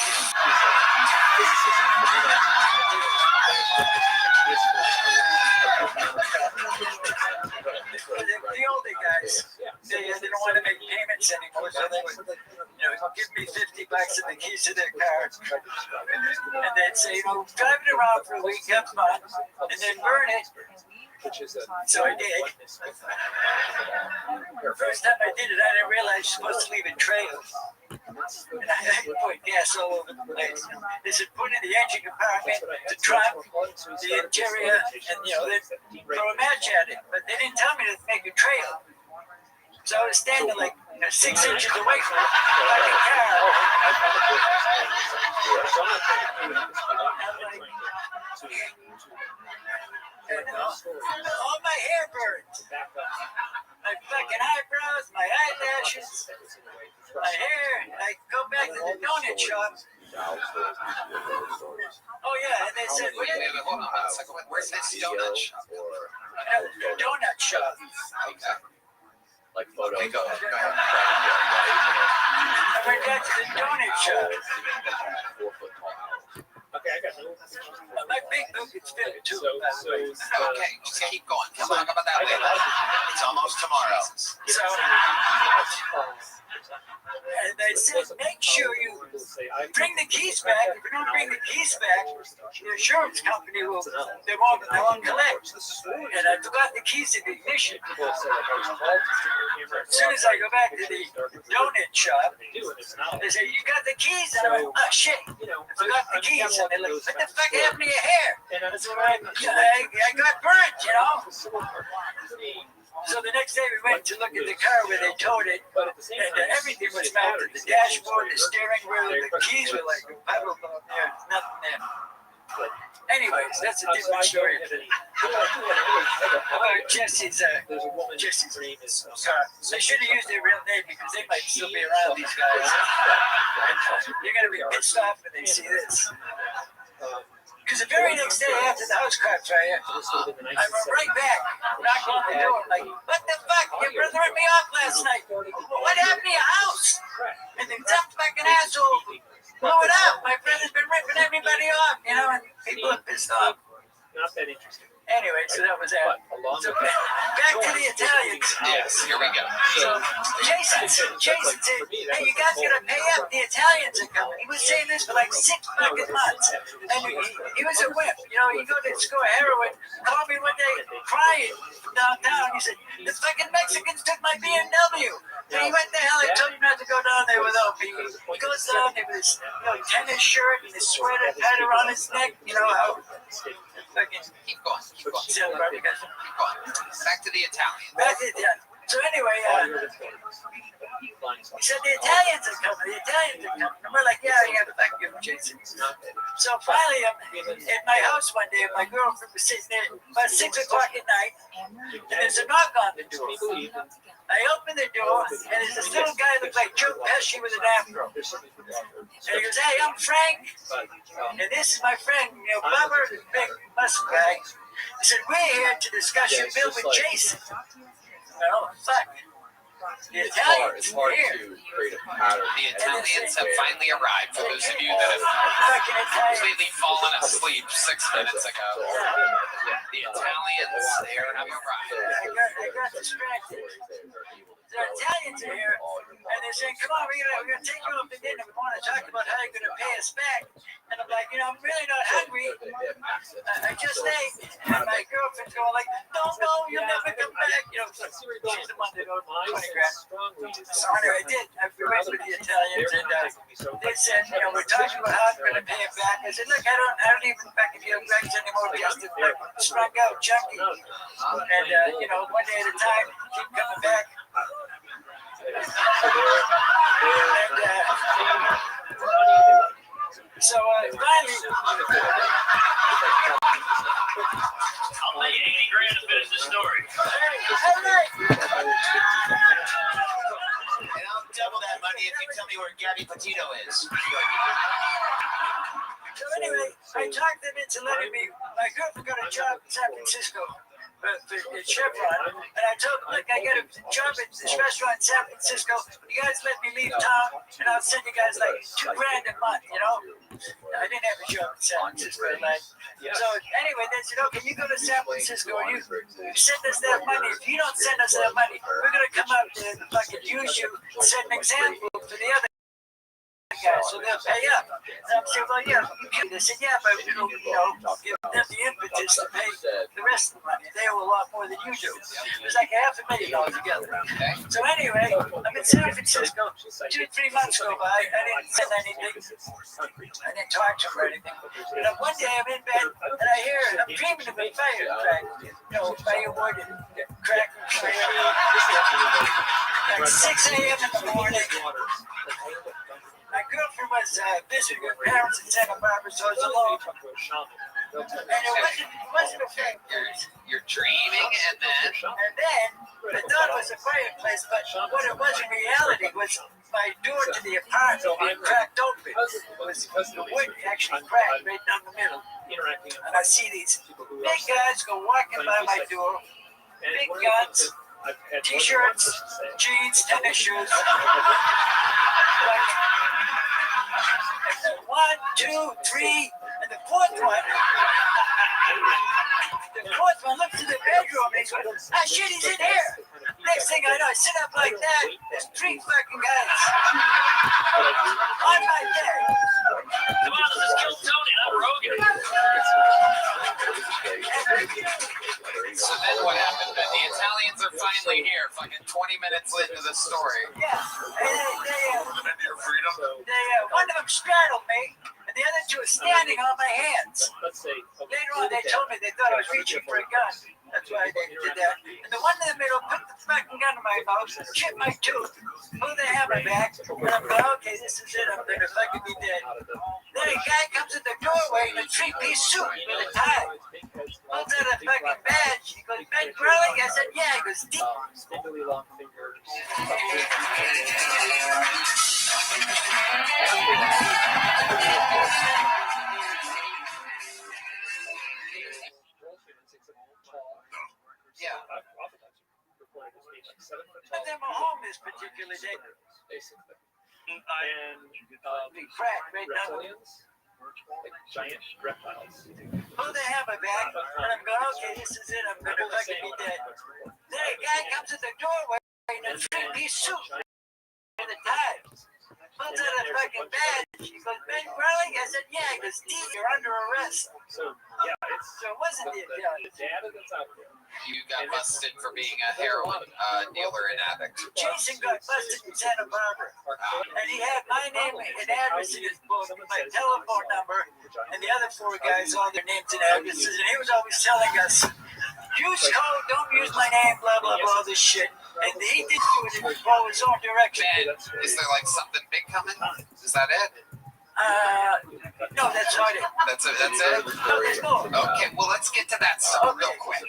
The older guys, they didn't want to make payments anymore, so they would, give me $50 and the keys to their car, and they'd say, drive it around for a week, have fun, and then burn it. So I did. The first time I did it, I didn't realize you're supposed to leave a trail. And I put gas all over the place. They said put in the engine compartment, the trunk, the interior, and then throw a match at it. But they didn't tell me to make a trail. So I was standing like 6 inches away from the fucking car. And all my hair burned. My fucking eyebrows, my eyelashes, my hair. I go back to the donut shop. Oh yeah, and they said, hold on a second. Where's this donut shop? Donut shop. Like photos. I went back to the donut shop. Okay, I got no. My big book is filled too. Okay, just keep going. Come on, talk about that later. It's almost tomorrow. So, and they said, make sure you bring the keys back. If you don't bring the keys back, the insurance company won't collect. And I forgot the keys to the ignition. As soon as I go back to the donut shop, they say, you got the keys? And I went, oh shit, I forgot the keys. And they're like, what the fuck happened to your hair? I said, I got burnt, So the next day we went to look at the car where they towed it, and everything was mounted. The dashboard, the steering wheel, the keys were like a pedal up there, nothing there. Anyways, that's a different story. About Jesse's car. They should have used their real name because they might still be around, these guys. You're going to be pissed off when they see this. Because the very next day after the house crap fire, I went right back, knocked on the door, like, what the fuck? Your brother ripped me off last night. What happened to your house? And the dumb fucking asshole blew it up. My brother's been ripping everybody off, and people are pissed off. Not that interesting. Anyway, so that was that. So back to the Italians. Yes, here we go. So Jason said, hey, you guys gotta pay up. The Italians are coming. He was saying this for like 6 fucking months. And he was a whip. He go to score heroin, called me one day crying from downtown. He said, the fucking Mexicans took my BMW. So he went the hell. I told you not to go down there without me. He goes down there with his tennis shirt and his sweater tied around his neck. You know how fucking Keep going. Keep going. keep going. Back to the Italians. Back to the So anyway, he said the Italians are coming. The Italians are coming. And we're like, yeah, thank you, Jason. So finally, I'm at my house one day. My girlfriend was sitting there about 6 o'clock at night, and there's a knock on the door. I open the door, and there's this little guy that looked like Joe Pesci with an afro. And he goes, hey, I'm Frank, and this is my friend, Bubba, the big muscle guy. He said, we're here to discuss your bill with Jason. Oh, fuck. The Italians It's hard here. to create a pattern. The Italians have finally arrived. For those of you that have completely fallen asleep 6 minutes ago, the Italians there have arrived. I got distracted. The Italians are here, and they're saying, come on, we're gonna take you up to dinner. We want to talk about how you're going to pay us back. And I'm like, I'm really not hungry. I just ate. And my girlfriend's going like, no, you'll never come back. She's the one that owed me 20 grand. So anyway, I did. I went with the Italians, and they said, we're talking about how I'm going to pay it back. I said, look, I don't even back if you have Greg's anymore. Just strung out, junkie. And, one day at a time, keep coming back. And, so finally, I'll pay you 80 grand to finish the story. And I'll double that money if you tell me where Gabby Petito is. So anyway, I talked them into letting me. My girlfriend got a job in San Francisco. At Chevron, and I told them, look, I got a job at this restaurant in San Francisco. You guys let me leave town, and I'll send you guys like $2 grand a month, I didn't have a job in San Francisco, So anyway, they said, okay, you go to San Francisco, and you send us that money. If you don't send us that money, we're going to come out there and fucking use you and set an example for the other guys, so they'll pay up. And I'm saying, well, yeah. They said, yeah, but give them the impetus to pay the rest of the money. They owe a lot more than you do. It was like $500,000 together. So anyway, I'm in San Francisco. 2-3 months go by. I didn't send anything. I didn't talk to him or anything. And then one day I'm in bed, and I hear I'm dreaming of a fire crack. Firewood and crack. Like 6 a.m. in the morning. My girlfriend was visiting her parents in Santa Barbara, so I was alone. And it wasn't a fake news. You're dreaming, and then I thought it was a fireplace, but what it was in reality was my door to the apartment being cracked open. The wood actually cracked right down the middle. And I see these big guys go walking by my door, big guns, t-shirts, jeans, tennis shoes. And then 1, 2, 3, and the fourth one looks in the bedroom and he goes, shit, he's in here. Next thing I know, I sit up like that, there's 3 fucking guys on my bed. Come on, let's just kill Tony, not Rogan. So then what happened? Then the Italians are finally here, fucking 20 minutes into the story. Yeah, one of them straddled me, and the other 2 are standing on my hands. Later on, they told me they thought I was reaching for a gun. That's why they did that. And the one in the middle put the fucking gun in my mouth, chipped my tooth, pulled the hammer back, and I'm going, okay, this is it. I'm going to fucking be dead. Then a guy comes in the doorway in a 3-piece suit with a tie. Pulls out a fucking badge. He goes, Ben Crowley? I said, yeah. He goes, deep. Yeah. But then my home this particular day. And we cracked right down the giant reptiles. pull the hammer back, and I'm going, okay, this is it. I'm going to fucking be dead. Then a guy comes in the doorway in a 3-piece suit with a tie. Pulls out a fucking badge. He goes, Ben Crowley? I said, yeah. He goes, D, you're under arrest. So, yeah, So it wasn't the Italians. You got busted for being a heroin dealer and addict. Jason got busted in Santa Barbara. And he had my name and address in his book, my telephone number, and the other four guys, all their names and addresses. And he was always telling us, use code, don't use my name, blah, blah, blah, this shit. And he did do it in his own direction. Ben, is there like something big coming? Is that it? No, that's not it. That's it? That's it? No, there's more. Okay, well, let's get to that stuff real quick.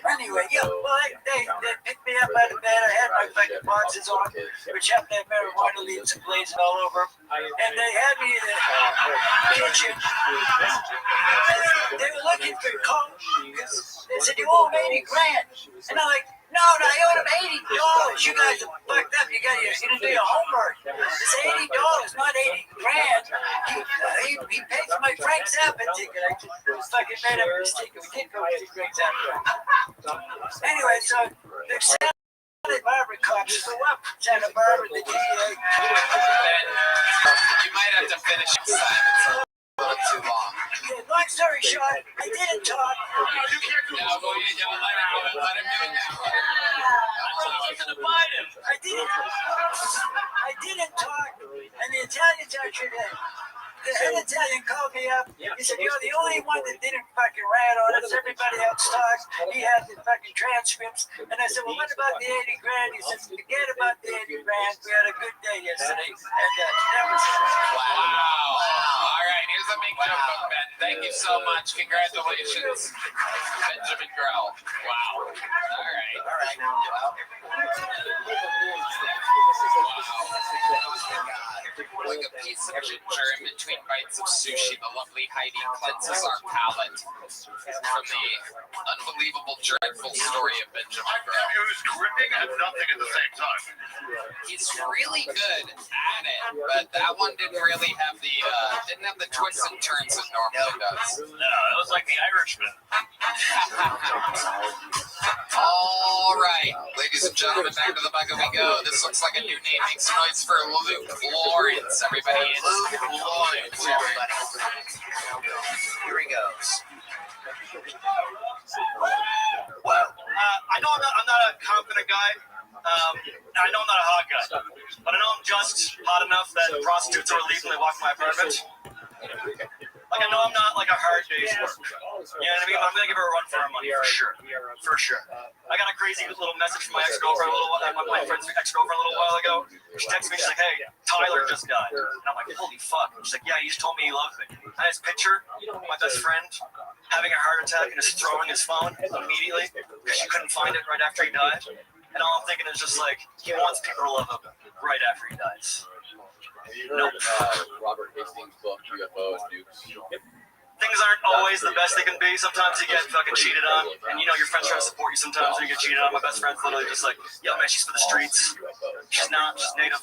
Anyway, yeah, well, they picked me up out of bed. I had my fucking boxes on, which happened to have marijuana leaves and blazing all over. And they had me in the kitchen. And they were looking for coke. They said, you owe him 80 grand. And I'm like, no, I owed him $80. You guys are fucked up. You didn't do your homework. It's $80, not 80 grand. He paid for my Frank Zappa ticket. I just fucking made a mistake. We did go to Frank Zappa. Anyway, so the Santa Barbara cops show up. Santa Barbara, the DEA. You might have to finish it, Simon. It's a little too long. Long story short, I didn't talk. No, let him do it now. I didn't talk, and the Italians actually did. The head Italian called me up. He said, you're the only one that didn't fucking rat on us. Everybody else talked. He had the fucking transcripts. And I said, well, what about the 80 grand? He said, forget about the 80 grand. We had a good day yesterday. And that was it. Wow. All right, here's a big jump up, Ben. Thank you so much. Congratulations, Benjamin Grell. Wow. All right. Like a piece of ginger in between bites of sushi, the lovely Heidi cleanses our palate from the unbelievable, dreadful story of Benjamin Grell. He was gripping and nothing at the same time. He's really good at it, but that one didn't really have the twists and turns it normally does. No, it was like the Irishman. All right, ladies and gentlemen, back to the bugger we go. This looks like a new name. Make some noise for Luke Lawrence. Everybody is Luke Lawrence. Here he goes. Well, I know I'm not a confident guy. I know I'm not a hot guy, but I know I'm just hot enough that prostitutes are leaving when they walk in my apartment. Like, I know I'm not like a hard day's work. You know what I mean? I'm gonna give her a run for her money for sure. For sure. I got a crazy little message from my ex-girlfriend my friend's ex-girlfriend a little while ago. She texted me, she's like, hey, Tyler just died. And I'm like, holy fuck. She's like, yeah, he just told me he loved me. And I just picture my best friend having a heart attack and just throwing his phone immediately because she couldn't find it right after he died. And all I'm thinking is just like, he wants people to love him right after he dies. Nope. Robert Hastings' book, UFOs, Nukes. Things aren't always the best they can be. Sometimes you get fucking cheated on, and you know your friends try to support you sometimes when you get cheated on. My best friend's literally just like, yo, man, she's for the streets. She's not, she's native.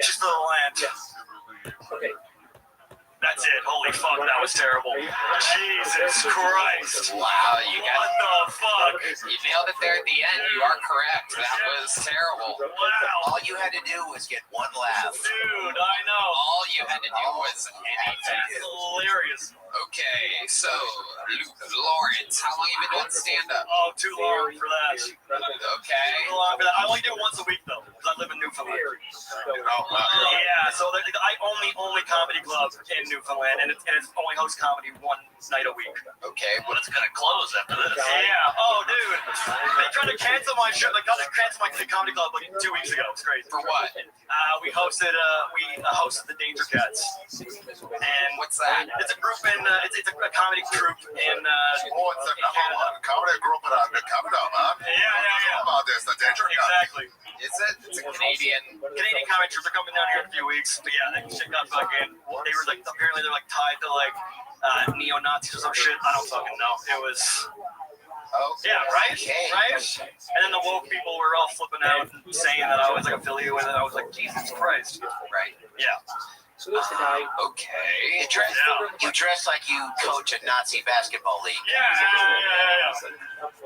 She's for the land. Okay. That's it. Holy fuck, that was terrible. Jesus Christ. Wow, you got what the fuck? You nailed it there at the end. You are correct. That was terrible. Wow. All you had to do was get one laugh. Dude, I know. All you had to do was That's hilarious. Okay, so Luke Lawrence, how long have you been doing stand-up? Oh, too long for that. Okay. Too long for that. I only do it once a week though, because I live in Newfoundland. Yeah, so I only comedy club in Newfoundland, and it's only host comedy one night a week. Okay, but it's gonna close after this. Yeah. Oh, dude, they tried to cancel my show. They tried to cancel my comedy club like 2 weeks ago. It's crazy. For what? We hosted the Danger Cats. And what's that? It's a group in it's a comedy troupe in Canada. Comedy group in Canada, man. Yeah. About this, the Danger Cats. Exactly. Is it? It's a Canadian comedy troupe. They're coming down here in a few weeks. But yeah, they got fucking. They were like apparently they're like tied to like neo-Nazis or some shit. I don't fucking know. It was. Okay. Yeah, right? Right? And then the woke people were all flipping out and saying that I was like affiliated with it. I was like, Jesus Christ. Right. Yeah. So this guy. Okay. You dress like you coach a Nazi basketball league. Yeah.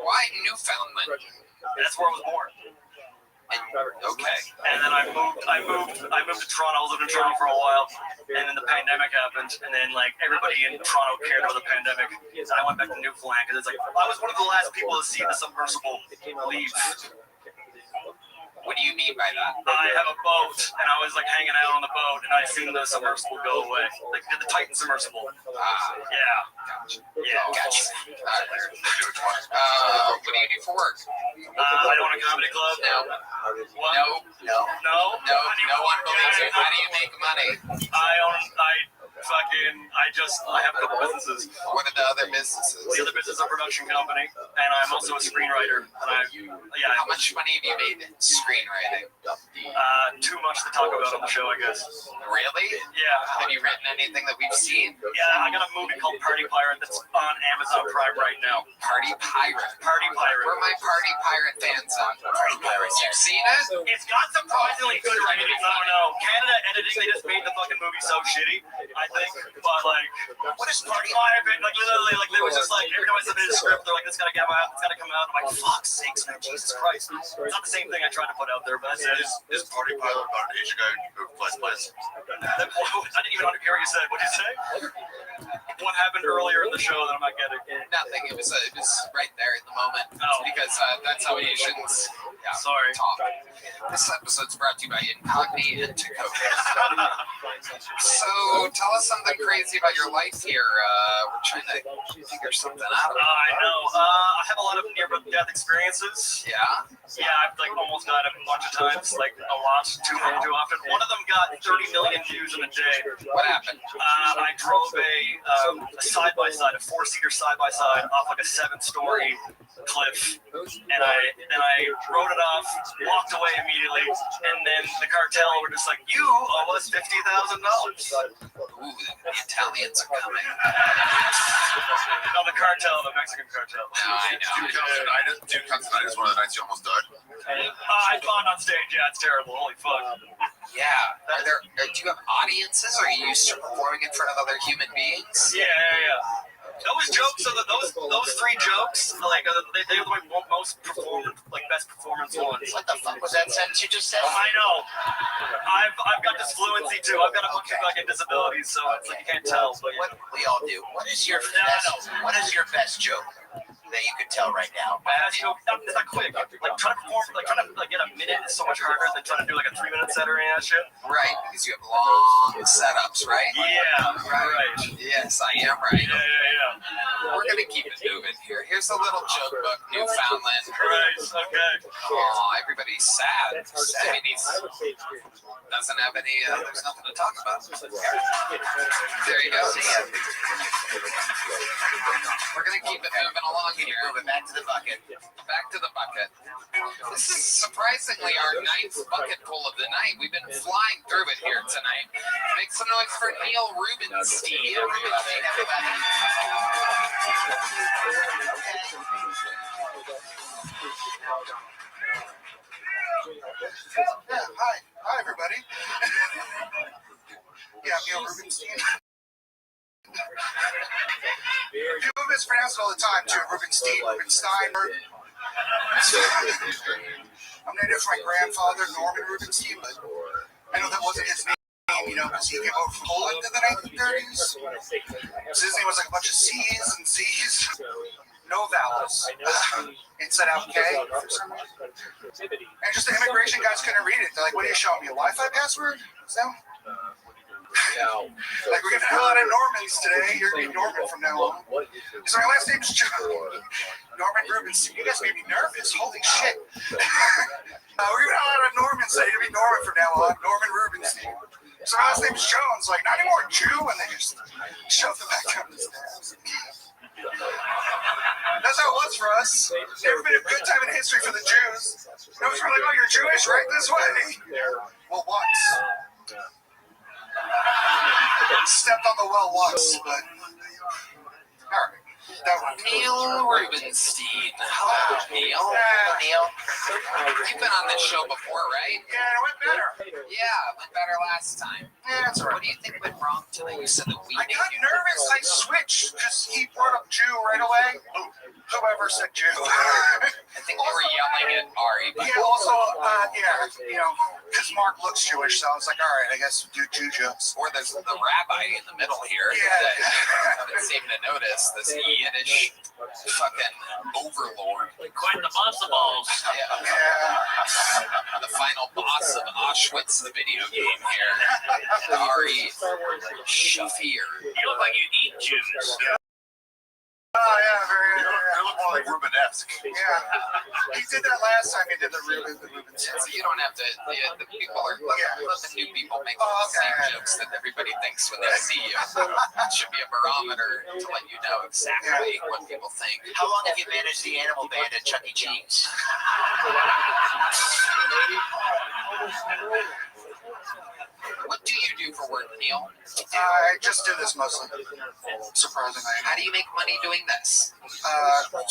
Why Newfoundland? That's where I was born. Okay. And then I moved to Toronto. I was living in Toronto for a while, and then the pandemic happened, and then like everybody in Toronto cared about the pandemic, and I went back to Newfoundland because it's like I was one of the last people to see the submersible leave. What do you mean by that? I have a boat, and I was like hanging out on the boat, and I seen the submersible go away. Like did the Titan submersible. Yeah. Gotcha. Yeah. Gotcha. What do you do for work? I own a comedy club. No. What? No. No. No one believes you. How do you make money? I have a couple businesses. What are the other businesses? The other business is a production company, and I'm also a screenwriter. And How much money have you made in screenwriting? Too much to talk about on the show, I guess. Really? Yeah. Have you written anything that we've seen? Yeah, I got a movie called Party Pirate that's on Amazon Prime right now. Party Pirate? Party Pirate. Where are my Party Pirate fans on? Party Pirates. You've seen it? It's got surprisingly good ratings. I don't know. Canada editing, they just made the fucking movie so shitty, I think. But like, what is Party Pirate? Like literally, like they was just like every time I submitted a script, they're like, "It's gotta come out. It's gotta come out." I'm like, "Fuck sakes, man, Jesus Christ!" It's not the same thing I tried to put out there, but that's it. Is Party Pilot about an Asian guy who plays plays? I didn't even hear what you said. What did you say? What happened earlier in the show that I'm not getting? Nothing. It was right there in the moment. Because that's how Asians talk. This episode's brought to you by Incognito and Tacoda. So tell us something crazy about your life here. We're trying to figure something out. I know. I have a lot of near-death experiences. Yeah? Yeah, I've like almost died a bunch of times, like a lot, too often. One of them got 30 million views in a day. What happened? I drove a side-by-side, a four-seater side-by-side off like a 7-story cliff, and I rode it off, walked away immediately, and then the cartel were just like, "You owe us $50,000." Ooh, the Italians are coming. No, the cartel, the Mexican cartel. Dude Comes Tonight is one of the nights you almost died. I fought on stage. Yeah, it's terrible. Holy fuck. Yeah. Do you have audiences? Are you used to performing in front of other human beings? Yeah. Those jokes, those 3 jokes, like they were my most best performance ones. What the fuck was that sentence you just said? I know. I've got this fluency too. I've got a bunch of fucking disabilities, so it's like you can't tell. But what we all do. What is your best joke that you could tell right now? Best joke? It's not quick. Like trying to perform, trying to get a minute is so much harder than trying to do like a 3-minute set or any of that shit. Right, because you have long setups, right? Yeah, right. Yes, I am right. Yeah. We're gonna keep it moving here. Here's a little joke book, Newfoundland. Right. Okay. Oh, everybody's sad. I mean, he's doesn't have any. There's nothing to talk about. There you go. We're gonna keep it moving along here. Back to the bucket. Back to the bucket. This is surprisingly our 9th bucket pull of the night. We've been flying through it here tonight. Make some noise for Neil Rubenstein, everybody. Hi, everybody. Yeah, Neil Rubenstein. People mispronounce it all the time too. Rubenstein. I'm named after my grandfather, Norman Rubenstein, but I know that wasn't his name, because he came over from Poland in the 1930s. So his name was like a bunch of C's and Z's, no vowels. It said out K for some reason. And just the immigration guys couldn't read it. They're like, "What are you showing me? A Wi-Fi password?" So, like, we're getting a lot of Normans today. You're going to be Norman from now on. So my last name is Joe. Norman Rubenstein. You guys made me nervous. Holy shit. We're giving a lot of Normans today. You're going to be Norman from now on. Norman Rubenstein. So my last name is Jones. Like, not anymore Jew. And they just shoved them back up the stairs. That's how it was for us. Never been a good time in history for the Jews. It was really, "Oh, you're Jewish, right this way." Well, once. Stepped on the well once, but all right. Neil Rubenstein. Hello, Neil. Neil. You've been on this show before, right? Yeah, it went better. Yeah, it went better last time. Yeah, that's all right. What do you think went wrong today? You said that we I got nervous. I switched because he brought up Jew right away. Whoever said Jew. I think they were yelling at Ari. But Yeah, also, because Mark looks Jewish, so I was like, all right, I guess we'll do Jew jokes. Or there's the rabbi in the middle here that haven't seemed to notice, this Yiddish fucking overlord. Quite the boss of balls. The final boss of Auschwitz, the video game here. Ari Shafir. You look like you eat Jews. Oh, yeah, very. They look more like Rubenesque. Yeah. He did that last time he did the Ruben. So you don't have to, the people are, let the new people make the same jokes that everybody thinks when they see you. It should be a barometer to let you know exactly what people think. How long have you managed the animal band at Chuck E. Cheese? What do you do for work, Neil? I just do this mostly, surprisingly. How do you make money doing this? Like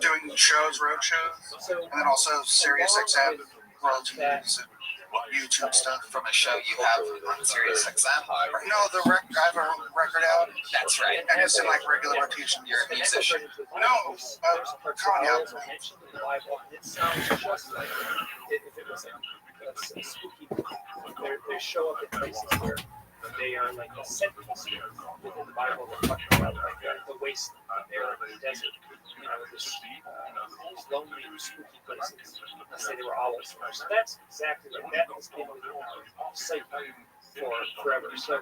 doing shows, road shows, and then also Sirius XM, royalties, and YouTube stuff. From a show you have on Sirius XM? No, I have a record out. That's right. And it's in like regular rotation. You're a musician? No, comedy album. It sounds just like if it was a spooky movie. They show up in places where they are like a sentence within the Bible that talks about like the wasteland, the arid desert, these lonely, spooky places. Let's say they were owls. So that's exactly like that has been our site for forever. So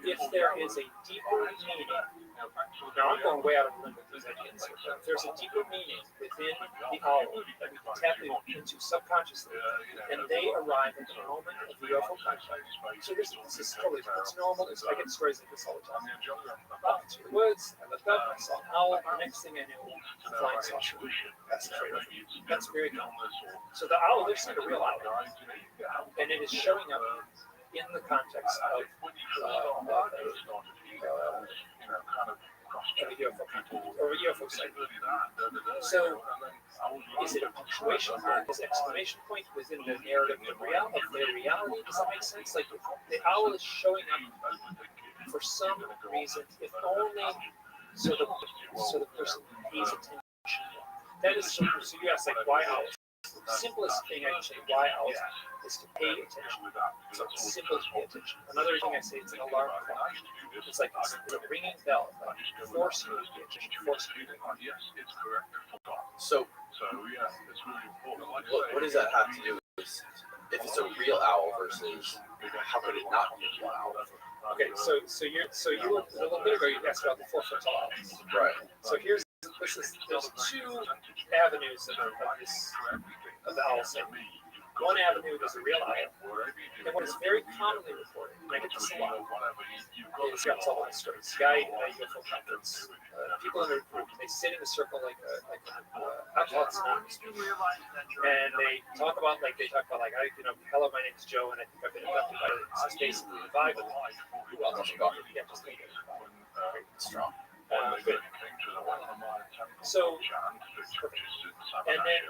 if there is a deeper meaning, now I'm going way out of the limb with these ideas, but if there's a deeper meaning within the owl that we can tap into subconsciously, and they arrive at the moment of the UFO contact. So this is totally different. It's normal. I get stories like this all the time. Up into the woods, I looked up, I saw an owl. The next thing I knew, a flying saucer. That's very common. So the owl is like a real owl, and it is showing up in the context of a UFO site. So, is it a punctuation mark? Is it an exclamation point within the narrative of their reality? Does that make sense? Like the owl is showing up for some reason, if only so the person pays attention. That is so. So you ask like why owls? The simplest thing I can say why owls is to pay attention. So it's simple to pay attention. Another thing I say it's an alarm clock. It's like it's a ringing bell, like force you to pay attention, force you to pay attention. So yeah, it's really important. What does that have to do with if it's a real owl versus how could it not be a real owl? Okay, so you were a little bit ago you asked about the 4-foot tall owls. Right. So there's two avenues of the owl sighting. One avenue is a real owl, and what is very commonly reported, and I get this a lot, is you have to tell the story. This guy at a UFO conference, people in a group, they sit in a circle like Alcoholics Anonymous, and they talk about hello, my name's Joe, and I think I've been abducted by this is basically the vibe of life. Well, yeah, just make it strong. Good. So, and then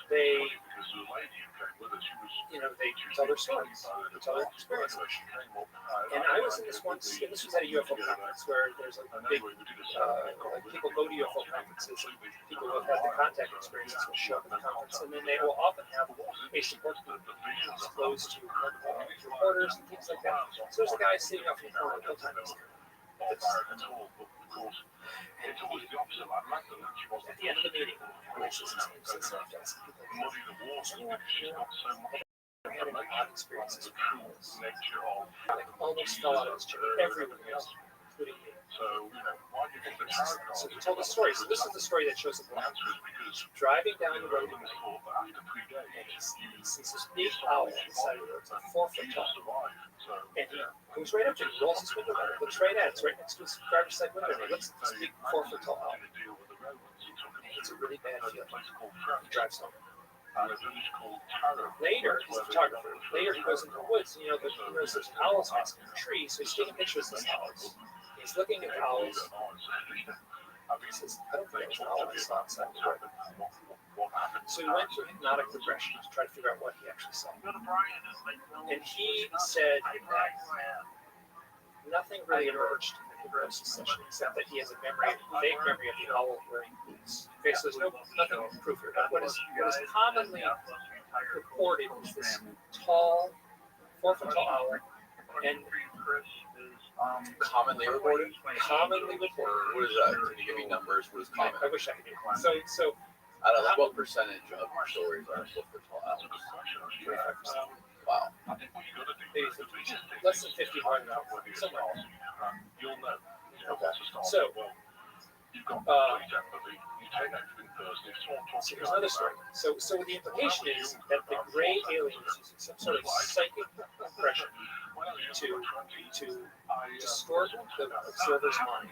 they tell their stories, they tell their experiences. And I was in this once, and this was at a UFO conference where there's a big, people go to UFO conferences, and people who have had the contact experiences will show up at the conference, and then they will often have a support group disclosed to reporters and things like that. So there's a guy sitting up in the corner the whole time. At the end of the meeting, which is having odd experiences with animals, like almost fell out of his chair. Everyone else, including me. So he told the story. So this is the story that shows up. Driving down the road, and he sees this big owl on the side of the road, it's like 4 foot tall. And he goes right up to it, rolls his window down, looks right at it, it's right next to his driver's side window, and he looks at this big 4 foot tall owl. And it's a really bad feeling. He drives home. Later, he's a photographer. Later, he goes into the woods. There's owls nesting in a tree, so he's taking pictures of these owls. He's looking at the owls. He says, I don't think there's an owl that's outside the road. So he went to hypnotic regression to try to figure out what he actually saw. And he said that nothing really emerged hypnosis session, except that he has a vague memory of the owl wearing boots. Okay, so there's nothing to prove here. What is commonly reported is this tall, 4 foot tall owl, and Commonly reported? Commonly reported. What is that? Can you give me numbers? What is common? I wish I could do it. So I don't know, what percentage of your stories are 4 foot tall owls? 25%. Wow. Maybe 50, less than 50 more than that. Somewhere. Okay. So here's another story. So the implication is that the gray alien is using some sort of psychic impression to distort the observer's mind.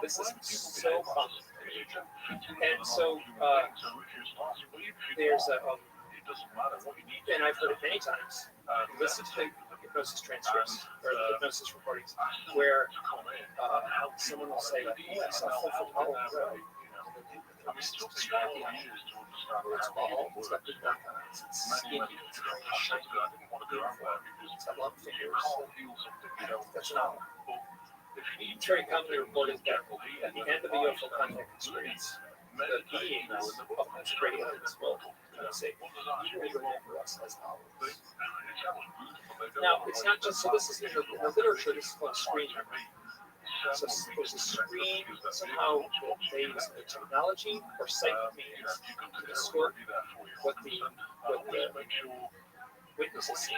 This is so common. And so there's a, and I've heard it many times, listen to the hypnosis transcripts or the hypnosis recordings where someone will say, oh, I saw 4 foot tall on the road. Describe the eye. It's tall, it's got big black eyes, it's skinny, it's shiny, it's got long fingers. That's an owl. It's very commonly reported that at the end of the UFO contact experience, the beings of those great aliens will say, you will remember us as owls. Now, it's not just, so this is in the literature, this is called screen memory. So there's a screen, somehow they use the technology or psychic means to distort what the witnesses see.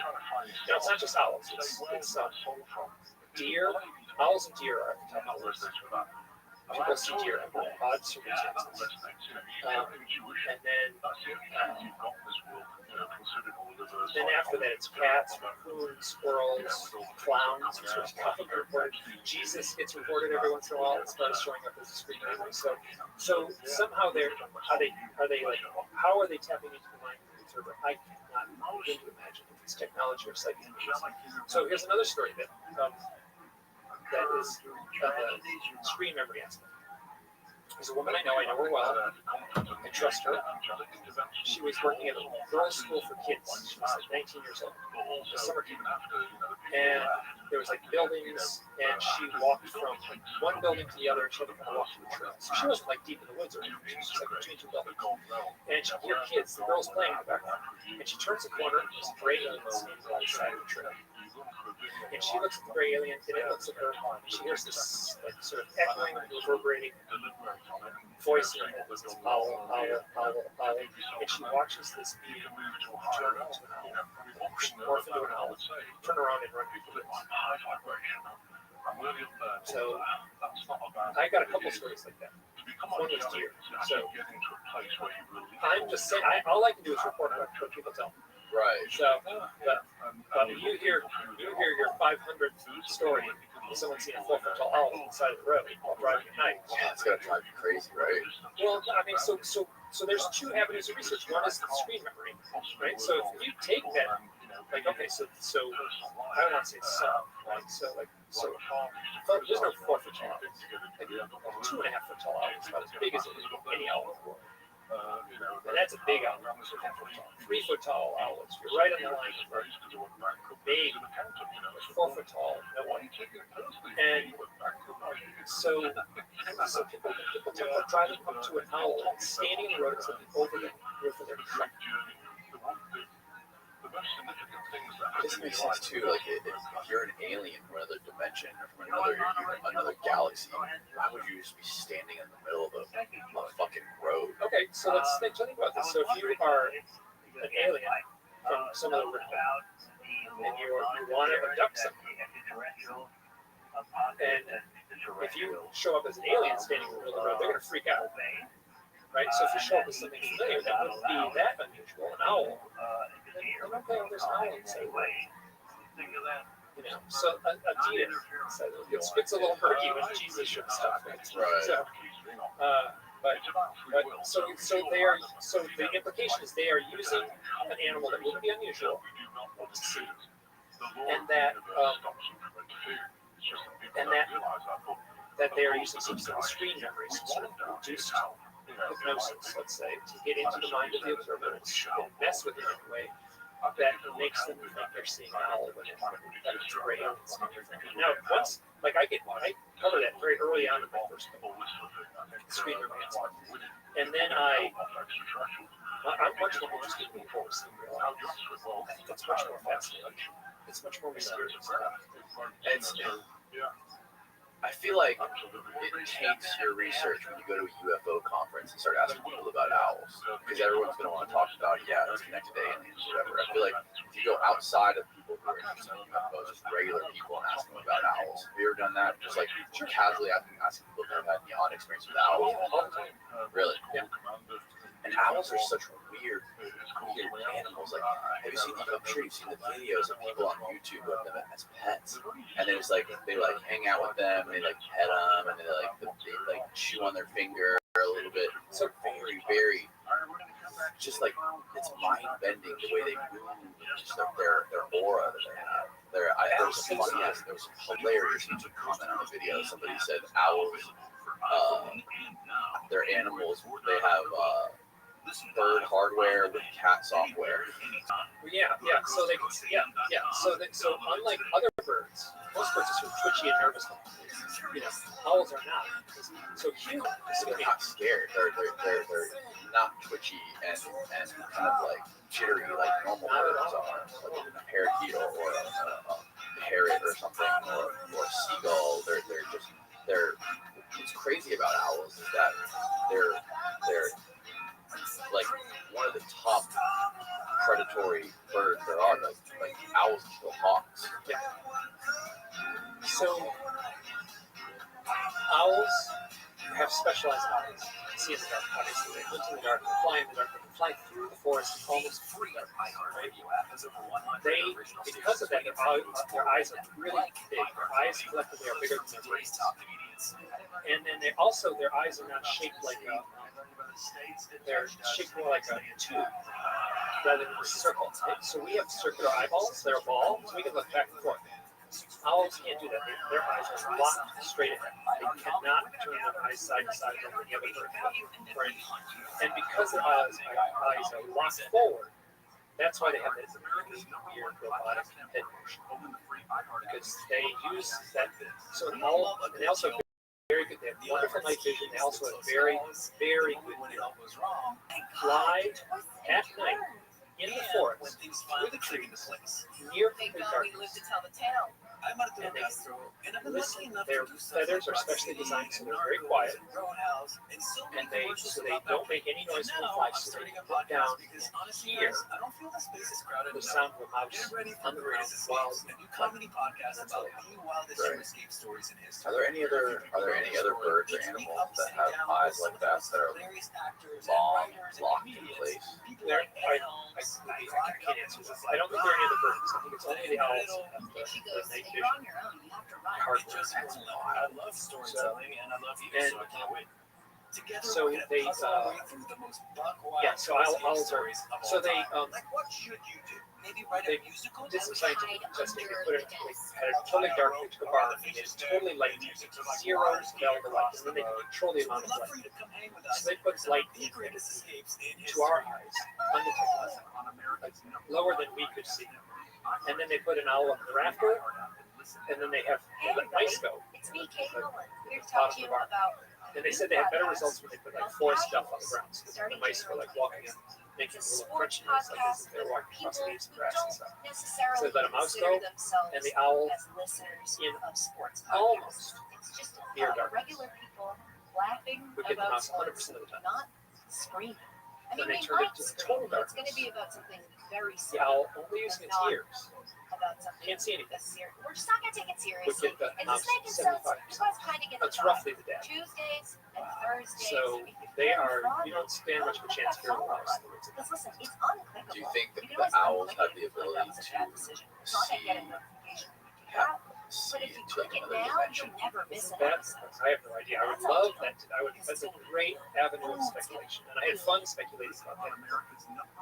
Now, it's not just owls, it's deer. Owls and deer are at the top of the list. People see deer under odd circumstances. And then after that, it's cats, raccoons, squirrels, clowns, which is commonly reported. Jesus gets reported every once in a while and starts showing up as a screen memory. So somehow how are they tapping into the mind of the observer? I cannot begin to imagine if it's technology or psychic. So here's another story that is the screen memory aspect. There's a woman I know her well. I trust her. She was working at a girls' school for kids. She was like 19 years old. The summer camp. And there was like buildings, and she walked from one building to the other, and she had to kind of walk through the trail. So she wasn't like deep in the woods or anything. She was just like between two buildings. And she could hear kids, the girls playing in the background. And she turns the corner, and there's a gray alien standing by the side of the trail. And she looks at the gray alien, and it looks at her. She hears this like sort of echoing, reverberating voice in her head. This owl, owl, owl, owl. And she watches this being turn into an owl, morph into an owl, turn around and run into the woods. So I got a couple stories like that. One was deer. So I'm just saying, all I can do is report what people tell me. Right. So, but you hear your 500th story of someone seeing a 4 foot tall owl on the side of the road while driving at night. Yeah, it's gonna drive you crazy, right? Well, I mean, so there's two avenues of research. One is the screen memory, right? So if you take that, like, okay, so I don't want to say some, right? So there's no 4 foot tall owls. Like 2.5 foot tall owl is about as big as any owl in the world. And that's a big owl. 3 foot tall owls. You're right on the line. Big. 4 foot tall. No one. And so people are driving up to an owl and standing in the road and looking over the roof of their truck. This makes sense too. Like, if you're an alien from another dimension or from another galaxy, why would you just be standing in the middle of a fucking road? Okay, so let's think about this. So if you are an alien from some other world and you want to abduct something, and if you show up as an alien standing in the middle of the road, they're going to freak out. Right? So if you show up as something familiar, that wouldn't be that unusual. An owl. Okay, there's an owl in the same way. So a deer. So it's a little murky when Jesus shows stuff. Right? So, so the implication is they are using an animal that wouldn't be unusual to see, and that they are using some sort of screen memory, some sort of reduced hypnosis, let's say, to get into the mind of the observer and mess with it in a way that makes them think they're seeing an owl when that is great. Now, once, like I covered that very early on in my first screen romance, and then I'm much more interested in people seeing real owls. I think that's much more fascinating. It's much more mysterious. I feel like it taints your research when you go to a UFO conference and start asking people about owls, because everyone's going to want to talk about, it's connected aliens, whatever. I feel like if you go outside of people who are interested in UFOs, just regular people, and ask them about owls, have you ever done that? Just like casually asking people if they've had any odd experience with owls? Really? Yeah. And owls are such weird animals. Like, have you seen? I'm sure you've seen the videos of people on YouTube with them as pets, and they just they hang out with them, and they pet them, and they chew on their finger a little bit. So very, very, just it's mind bending the way they move, just their aura that they have. There was some hilarious YouTube comment on the video. Somebody said owls, they're animals. They have bird hardware with cat software. So unlike other birds, most birds are sort of twitchy and nervous. Owls are not. So humans, they're not scared. They're not twitchy and kind of jittery like normal birds are, like a parakeet or a parrot or something, or a seagull. What's crazy about owls is that they're like one of the top predatory birds there are. Like owls kill hawks. Yeah. So owls have specialized eyes. See in the dark, obviously. They look in the dark, they fly in the dark, they can fly through the forest almost free. Right? Because of that, their eyes are really big. Their eyes collectively are bigger than their brains. And then their eyes are not shaped like they're shaped more like a tube rather than a circle. So we have circular eyeballs, they're a ball, so we can look back and forth. Owls can't do that. Their eyes are locked straight ahead. They cannot turn their eyes side to side like any other bird. Right? And because their eyes are locked forward, that's why they have this weird robotic head motion. Because they use that. So an owl, and they also have very good, they have wonderful night vision. They also have very, very good hearing. Fly at night in the forest, through the trees, near complete darkness. And they listen. Their feathers are specially designed so they're very quiet. And they don't make any noise when they fly, so they can look down and hear the sound of a mouse on the ground while comedy podcast about the wildest escape stories in history. Are there any other birds or animals that have eyes like that are long, locked in place? I can't answer this. I don't think there are any other birds. I think it's only the owls that have the night vision. I love storytelling and I love you, so I can't wait. So they, so owls are, so they, what should you do? Maybe write a musical? Did some scientific testing. They had it totally dark, they took a bar, and it's totally light, zero Velvet light, and then they control the amount of light. So they put light to our eyes, undetected, lower than we could see. And then they put an owl up in the rafter, and then they have mice go. It's me, Kate Nolan, here to talk to you about. And they said they had better results when they put forest stuff on the ground. So the mice were walking in, making a little crunchy noise, like as if they were walking across leaves and grass and stuff. So they let a mouse go, and the owl in almost near darkness would get the mouse 100% of the time. Not screaming. I Then mean, they turned it to total it's going darkness. to be about something very The serious. owl only using its ears. About something Can't see anything. We're just not going to take it Would seriously. get the It's mouse just making sense. 75%. You guys kind of get the That's vibe. roughly the data. Tuesdays and Thursdays. So they are, you don't stand much of a chance for your mouse. Because listen, it's unclickable. Do you think that You the can always owls unclick have the it before ability that's a bad decision. It's not going to get a notification. see But if you into click like it another now, dimension? you'll never miss an That's, episode. I have no idea. I would love that. That's a great avenue of speculation. And I had fun speculating about that.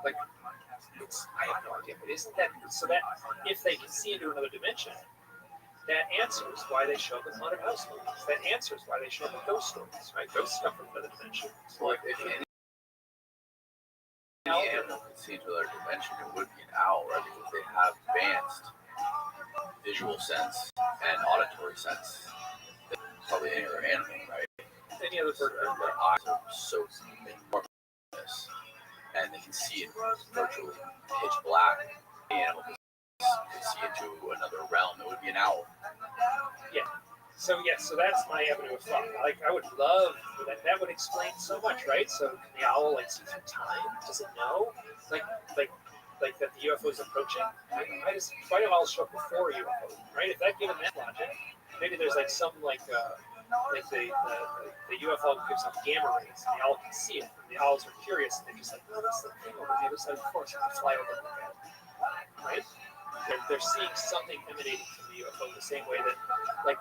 Like, I have no idea. But isn't that, so that if they can see into another dimension, that answers why they show up in haunted house movies. That answers why they show up in ghost stories, right? Ghosts come from another dimension. Well, if any any animal could see into another dimension, it would be an owl, right? Because they have advanced visual sense and auditory sense than probably any other animal, right? Any other bird. Their eyes are so enormous, and they can see it virtually pitch black. Any animal could see into another realm. It would be an owl. Yeah. So so that's my avenue of thought. Like I would love that. That would explain so much, right? So can the owl like see through time? Does it know? Like that the UFO is approaching? Why do owls show up before UFO? Right? If that given that logic, maybe there's like some like the UFO gives off gamma rays, and the owl can see it. And the owls are curious, and they're just like, oh, that's the thing over the other side of the forest. And they fly over and look at it. Right? They're seeing something emanating from the UFO the same way that, like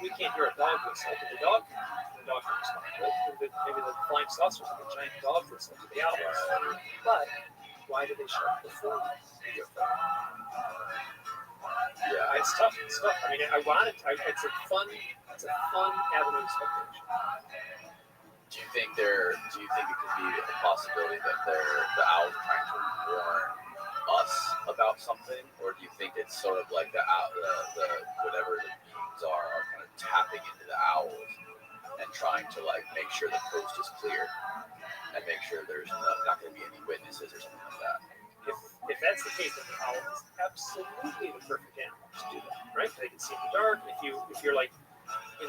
we can't hear a dog whistle, but the dog can respond. Maybe the flying saucers like a giant dog whistle to the owls. But why do they show up before the UFO? Yeah, it's tough. I mean, I want it. It's a fun avenue of speculation. Do you think it could be a possibility that the owls are trying to warn us about something, or do you think it's sort of like the whatever the beings are kind of tapping into the owls and trying to like make sure the coast is clear and make sure there's not going to be any witnesses or something like that? If that's the case, then the owl is absolutely the perfect animal to do that, right? They can see in the dark. If you're like, so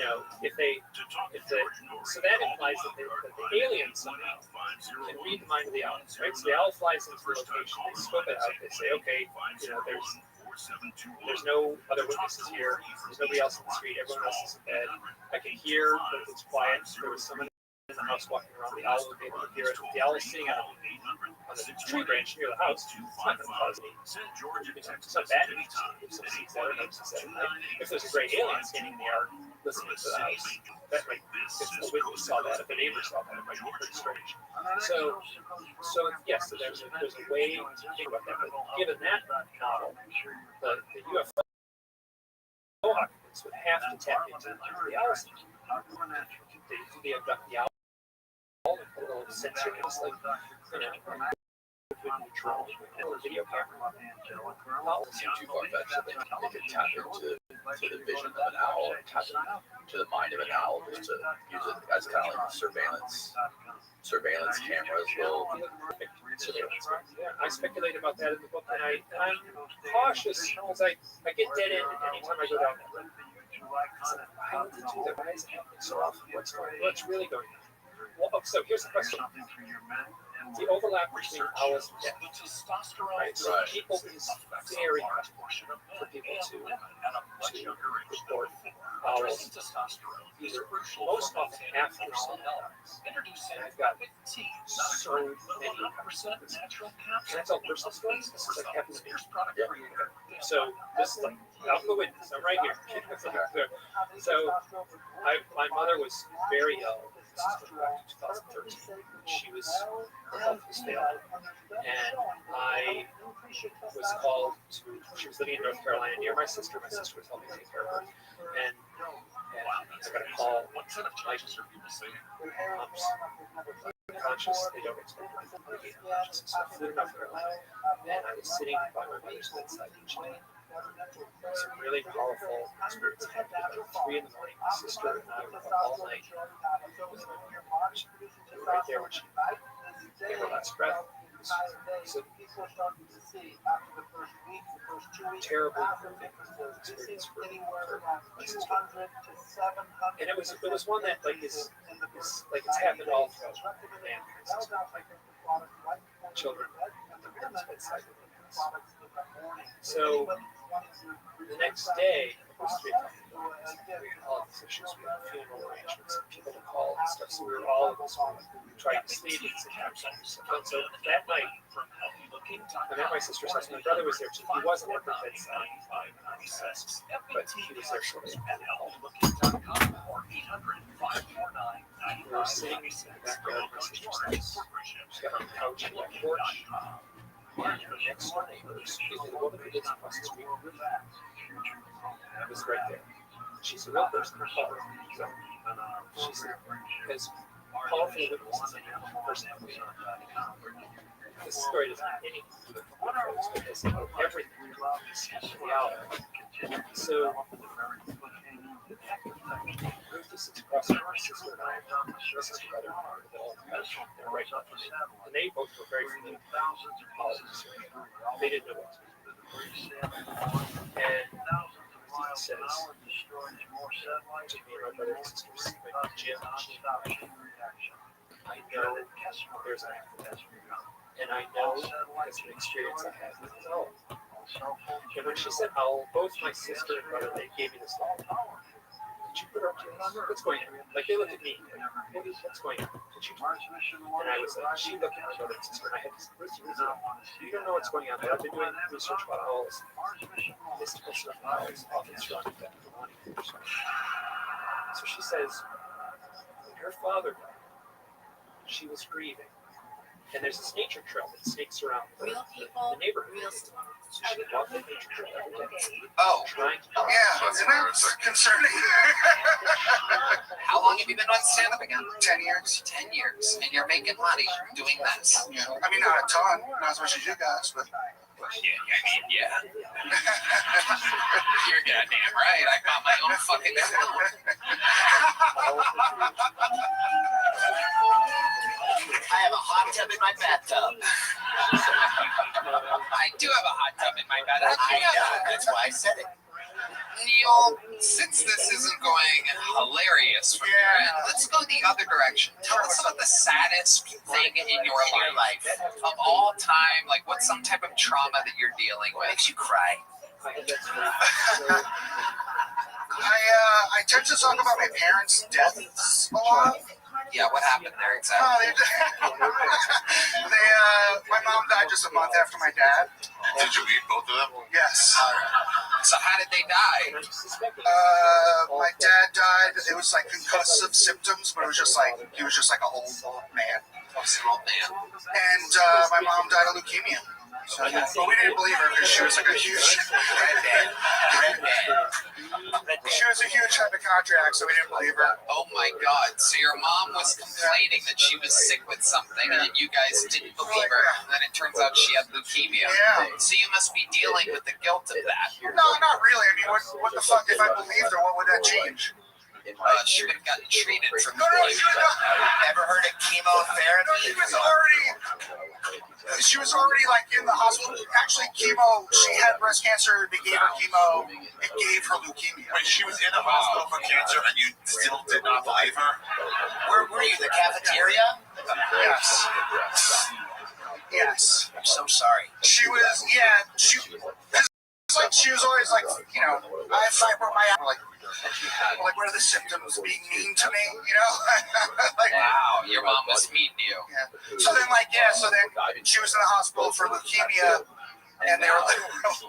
that implies that the aliens somehow can read the mind of the owl, right? So the owl flies into the location, they scope it out, they say, okay, there's no other witnesses here, there's nobody else in the street, everyone else is in bed. I can hear that it's quiet. There was someone in the house walking around. The owl would be able to hear it. The owl is sitting on a tree branch near the house. It's not going to cause any. It's not bad if someone sees that or notices that. If there's a great alien standing in the yard listening to the house, that might, if a witness saw that, if a neighbor saw that, it might be pretty strange. So yes, so there's a way to think about that. But given that model, the UFO occupants would have to tap into the owl signal. They abduct the owl and put a little sensor in it's like, video camera. It's too far-fetched that they could tap into the vision of an owl or tap into the mind of an owl just to use it as kind of like a surveillance cameras will. I speculate about that in the book, and I'm cautious because I get dead ended anytime I go down that road. How did you do that? Why is it happening so often? What's really going on? Well, so here's the question. The overlap between owls and death. Right? So people is very common for people to report owls either most often after sunrise. And I've got so many. Can I tell personal stories? This is like happened to me. So this is like out in the witness. I'm right here. So my mother was very ill. This is back in 2013. Her health was failing, and I was called to. She was living in North Carolina near my sister. My sister was helping take care of her, and I got a call. Like, unconscious. They don't expect her to be unconscious. So I flew to North Carolina, and I was sitting by my mother's bedside each night. Some really powerful experience happened at 3 in the morning. My sister and I were up all night. We were right there when she gave her last breath. It was a terrible experience for my sister. And it was one that like is like it's happened all throughout mankind's history. Like children at their parents' bedside. So the next day, it was 3 o'clock in the morning. We had all these issues. We had funeral arrangements and people to call and stuff. So we were all of us trying to sleep at the same time. So that night, I'm at my sister's house. My brother was there too. He wasn't at the bedside, but he was there for me. We were sitting in the backyard of my sister's house. She's got a couch and a porch. And next door neighbors, the woman who lives across the street was right there. She's a real person. So she's as powerful a witness as any person we have. This story doesn't have any everything. So Ruth is across from my sister and I, this is brother, right, and they both were very familiar with politics. They didn't know what to do. And he says, to me and my brother and sister, Jim, I know there's an accident, and I know it's an experience I had with Owl. And when she said Owl, both my sister and brother, they gave me this look. Did you put her up to this? What's going on? Like, they looked at me. What's going on? Did you do it? And I was like, she looked at my brother and sister, and I had this, you don't know what's going on, but I've been doing research about owls. Mystical stuff about owls often strong with that. So she says, when her father died, she was grieving. And there's this nature trail that snakes around the neighborhood. So she would walk that nature trail every day. Oh, trying to yeah, isn't that concerning? How long have you been on stand-up again? 10 years. 10 years. And you're making money doing this. Yeah. I mean, not a ton, not as much as you guys, but. Yeah. You're goddamn right. I got my own fucking film. I have a hot tub in my bathtub. I do have a hot tub in my bathtub. I know. That's why I said it. Neil, since this isn't going hilarious for you, let's go the other direction. Tell us about the saddest thing in your life of all time. Like, what's some type of trauma that you're dealing with? Makes you cry. I tend to talk about my parents' deaths a lot. Yeah, what happened there exactly? My mom died just a month after my dad. Did you meet both of them? Yes. So how did they die? My dad died. It was like concussive symptoms, but it was just like he was just like an old man. And my mom died of leukemia. So, but we didn't believe her because she was like a huge She was a huge hypochondriac, so we didn't believe her. Oh my God! So your mom was complaining that she was sick with something, and you guys didn't believe her. And then it turns out she had leukemia. Yeah. So you must be dealing with the guilt of that. No, not really. I mean, what the fuck? If I believed her, what would that change? She would have gotten treated for leukemia. Ever heard of chemotherapy? She was already like in the hospital. Actually, chemo. She had breast cancer. They gave her chemo. It gave her leukemia. Wait, she was in the hospital for cancer, and you still did not believe her? Where were you? The cafeteria? Yes. Yes. I'm so sorry. She was. Yeah. She was always like, you know, I have fibromyalgia. Like, what are the symptoms? Being mean to me, you know? Like, wow, your mom was mean to you. Yeah. So then she was in the hospital for leukemia, and they were like, it's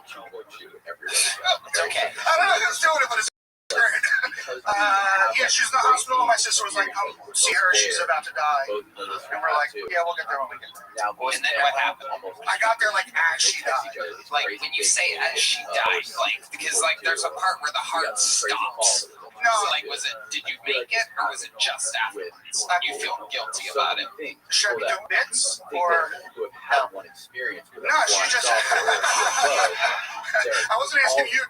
okay. I don't know who's doing it, but it's weird. Yeah, she was in the hospital. My sister was like, come see her. She's about to die. And we're like, yeah, we'll get there when we get there. And then what happened? I got there like as she died. Like when you say as she died, like because like there's a part where the heart stops. No. So like did you make it or was it just afterwards? You feel guilty about it? Should I be doing bits or no? No, she just. I wasn't asking you.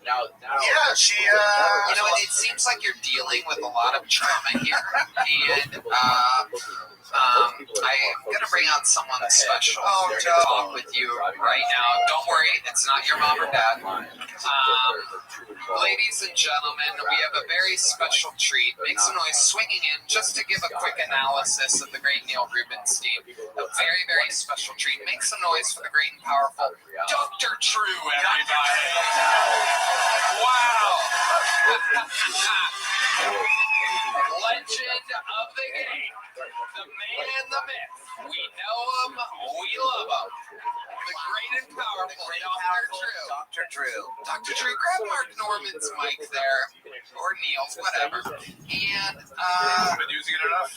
Yeah, she. You know, it seems like you're dealing with a lot of trauma here, and I'm gonna bring out someone special to talk with you right now. Don't worry, it's not your mom or dad. Ladies and gentlemen, we have a very special treat. Make some noise swinging in just to give a quick analysis of the great Neil Rubenstein. A very, very special treat. Make some noise for the great and powerful Dr. True, everybody. Wow. Legend of the game. The man, the myth. We know him. We love him. The great and powerful Dr. True. Dr. Drew. Dr. Drew, grab Mark Norman's mic there. or Neil's, whatever. And been using it enough?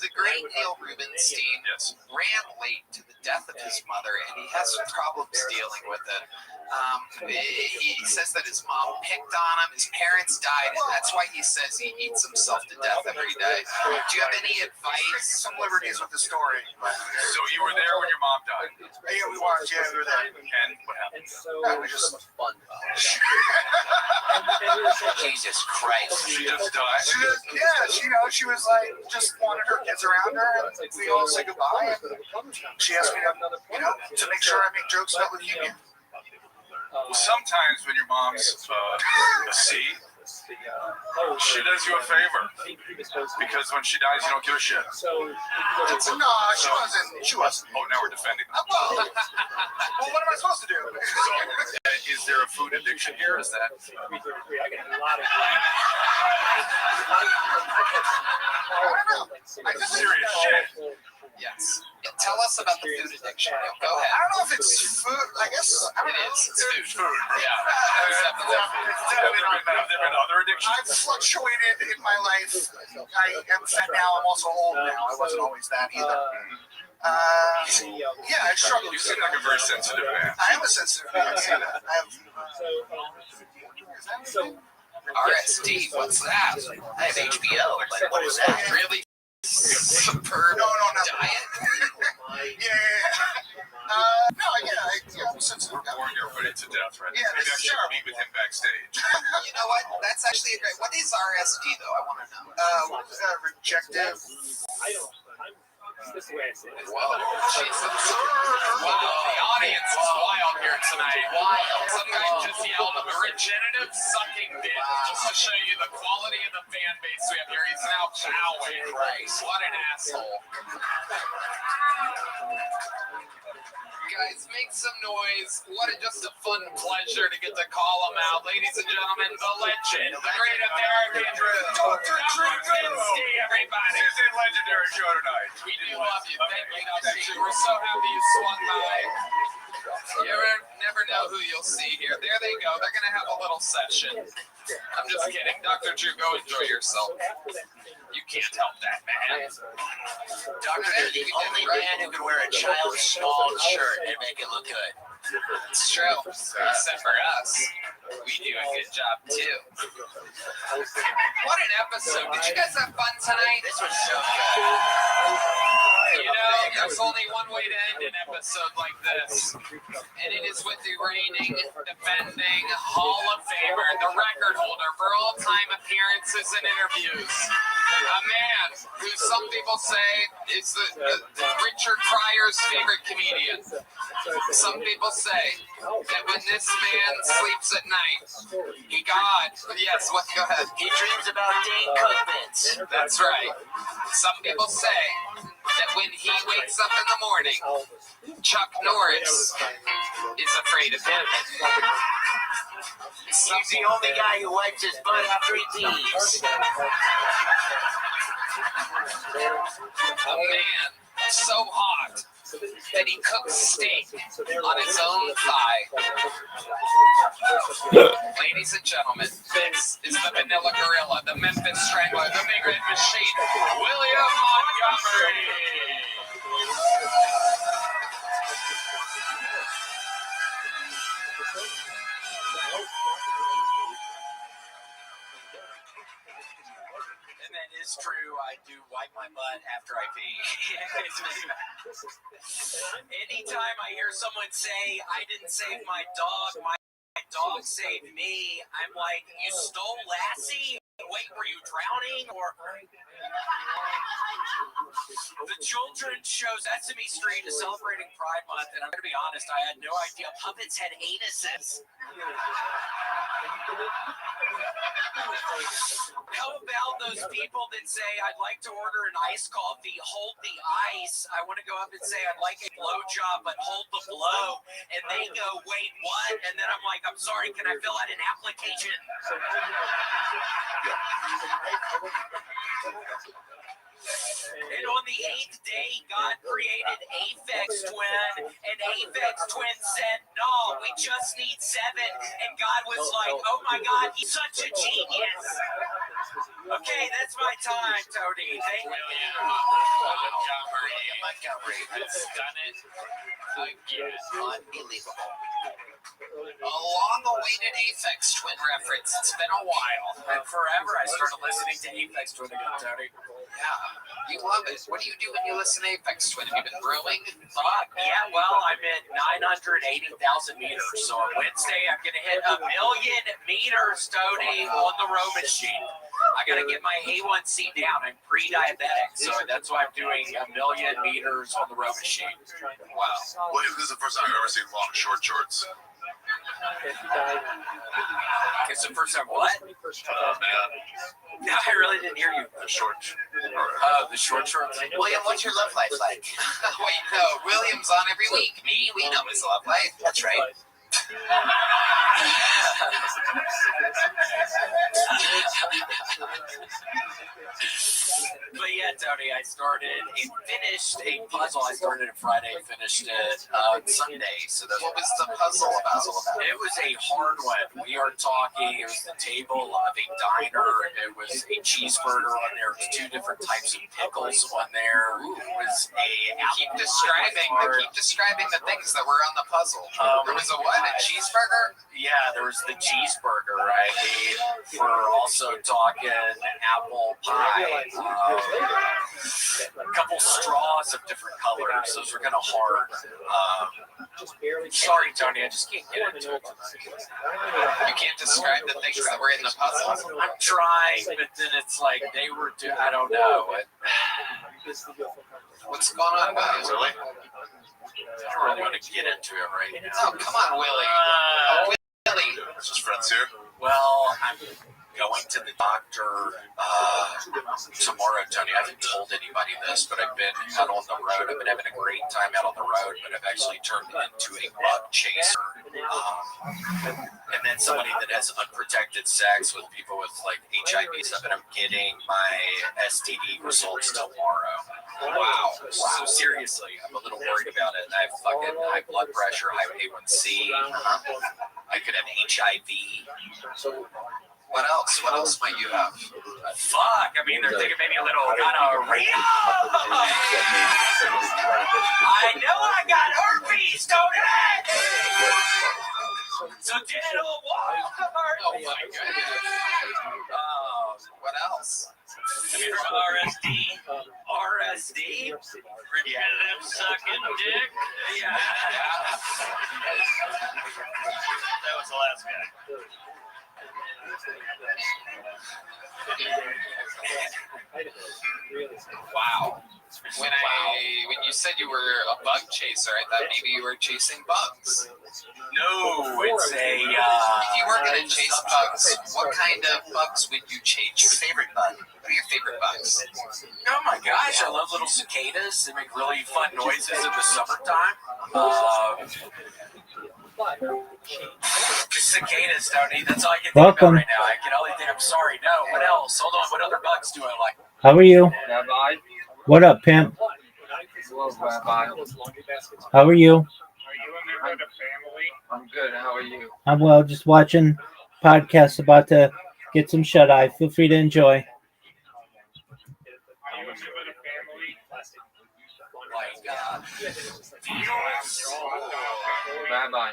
The great Neil Rubenstein ran late to the death of his mother, and he has some problems dealing with it. He says that his mom picked on him, his parents died, and that's why he says he eats himself to death every day. Do you have any advice? Some liberties with the story. So you were there when your mom died? Yeah, we watched. Yeah, we were there. And what happened? Yeah, we just fun. Jesus Christ. She just died? She was like, just wanted her kids around her, and we all said goodbye. And she asked me to make sure I make jokes about leukemia. Well, sometimes when your mom's a C, she does you a favor. Because when she dies, you don't give a shit. No, she wasn't. Oh, now we're defending them. Well, what am I supposed to do? So, is there a food addiction here? Is that? That's serious shit. Yes. Tell us about the food addiction. Go ahead. I don't know if it's food. I guess It is. It's food. Yeah. Have there been other addictions? I've fluctuated in my life. I am fat now. I'm also old now. I wasn't always that either. Yeah, I struggle. You seem like a very sensitive man. I am a sensitive man. RSD, what's that? I have HBO, but what is that? Really superb diet? I'm sensitive. Boring everybody to death, right? Yeah, Maybe I should terrible. meet with him backstage. You know what? That's actually a great. What is RSD though? I want to know. What is that? Rejective. This is the way I say it. Whoa, Jesus. Wow, the audience is wild here tonight. Wild. Some guy just yelled a regenerative sucking dick just to show you the quality of the fan base we have here. He's now bowing. Christ, what an asshole. Guys, make some noise. What just a fun pleasure to get to call him out. Ladies and gentlemen, the legend, the great American Dr. Drew Rubenstein, everybody. It's a legendary show tonight. We do love you. Thank you, Dr. We're so happy you swung by. You never know who you'll see here. There they go. They're going to have a little session. I'm just kidding. Dr. Drew, go enjoy yourself. You can't help that, man. Dr. Drew, the only man who can wear a child's small shirt and make it look good. It's true. Except for us. We do a good job, too. What an episode. Did you guys have fun tonight? This was so good. You know, there's only one way to end an episode like this, and it is with the reigning, defending Hall of Famer, the record holder for all-time appearances and interviews. A man who some people say is the Richard Pryor's favorite comedian. Some people say that when this man sleeps at night, yes, what? Go ahead. He dreams about Dane Cook bits. That's right. Some people say that when he wakes up in the morning, Chuck Norris is afraid of him. He's the only guy who wipes his butt after he pees. A man so hot that he cooks steak on his own thigh. Ladies and gentlemen, this is the Vanilla Gorilla, the Memphis Strangler, the Big Red Machine, William Montgomery. And that is true. I do wipe my butt after I pee. Anytime I hear someone say, I didn't save my dog, my dog saved me, I'm like, you stole Lassie? Wait, were you drowning? Or the children's show Sesame Street is celebrating Pride Month, and I'm going to be honest, I had no idea puppets had anuses. How about those people that say, I'd like to order an iced coffee, hold the ice. I want to go up and say, I'd like a blowjob, but hold the blow. And they go, wait, what? And then I'm like, I'm sorry, can I fill out an application? And on the 8th day, God created Aphex Twin, and Aphex Twin said, no, we just need 7. And God was like, oh my God, he's such a genius. Okay, that's my time, Tony. Thank you. Montgomery has done it again. Unbelievable. A long-awaited Aphex Twin reference. It's been a while. And forever, I started listening to Aphex Twin again, Tony. Yeah, you love it. What do you do when you listen to Aphex Twin? Have you been brewing? Yeah, well, I'm at 980,000 meters. So on Wednesday, I'm going to hit 1 million meters, Tony, on the row machine. I got to get my A1C down. I'm pre-diabetic, so that's why I'm doing 1 million meters on the row machine. Wow. Well, this is the first time I've ever seen long short shorts. It's the first time what? No, I really didn't hear you. The short. The short shorts. William, what's your love life like? Wait, no, William's on every week. We know his love life. That's right. But yeah, Tony, I started and finished a puzzle. I started it Friday, finished it Sunday. So that's what was the puzzle about? It was a hard one. We are talking. It was the table of a diner. It was a cheeseburger on there. It was 2 different types of pickles on there. It was a keep describing the things that were on the puzzle. There was a what? A cheeseburger? Yeah, there was the cheeseburger I made. We're also talking apple pie. A couple straws of different colors. Those were kind of hard. Sorry, Tony, I just can't get into it tonight. You can't describe the things that were in the puzzle? I'm trying, but then it's like they were I don't know. What's going on, guys? Really? I don't really want to get into it right now. Oh, come on, Willie. Willie. Is his friends here? Well, I'm going to the doctor tomorrow, Tony. I haven't told anybody this, but I've been out on the road. I've been having a great time out on the road, but I've actually turned into a bug chaser. And then somebody that has unprotected sex with people with like HIV stuff, and I'm getting my STD results tomorrow. Wow. So seriously, I'm a little worried about it. And I have fucking high blood pressure, high A1C. I could have HIV. What else? What else might you have? Fuck. I mean, they're thinking maybe a little gonorrhea. I know I got herpes, don't I? So genital wall. Oh my goodness. What else? I mean, RSD? Repetitive sucking dick? Yeah. That was the last guy. Wow. When you said you were a bug chaser, I thought maybe you were chasing bugs. No, it's a. If you were going to chase bugs, what kind of bugs would you chase? Your favorite bug? What are your favorite bugs? Oh my gosh, I love little cicadas. They make really fun noises in the summertime. Cicadas, Tony. That's all I can think about right now. I can only think. I'm sorry. No. What else? Hold on. What other bugs do I like? How are you? Rabbi. What up, pimp? Hello, Rabbi. How are you? Are you a member of the family? I'm good. How are you? I'm well. Just watching podcasts about to get some shut eye. Feel free to enjoy. Are you a member of the family? Rabbi.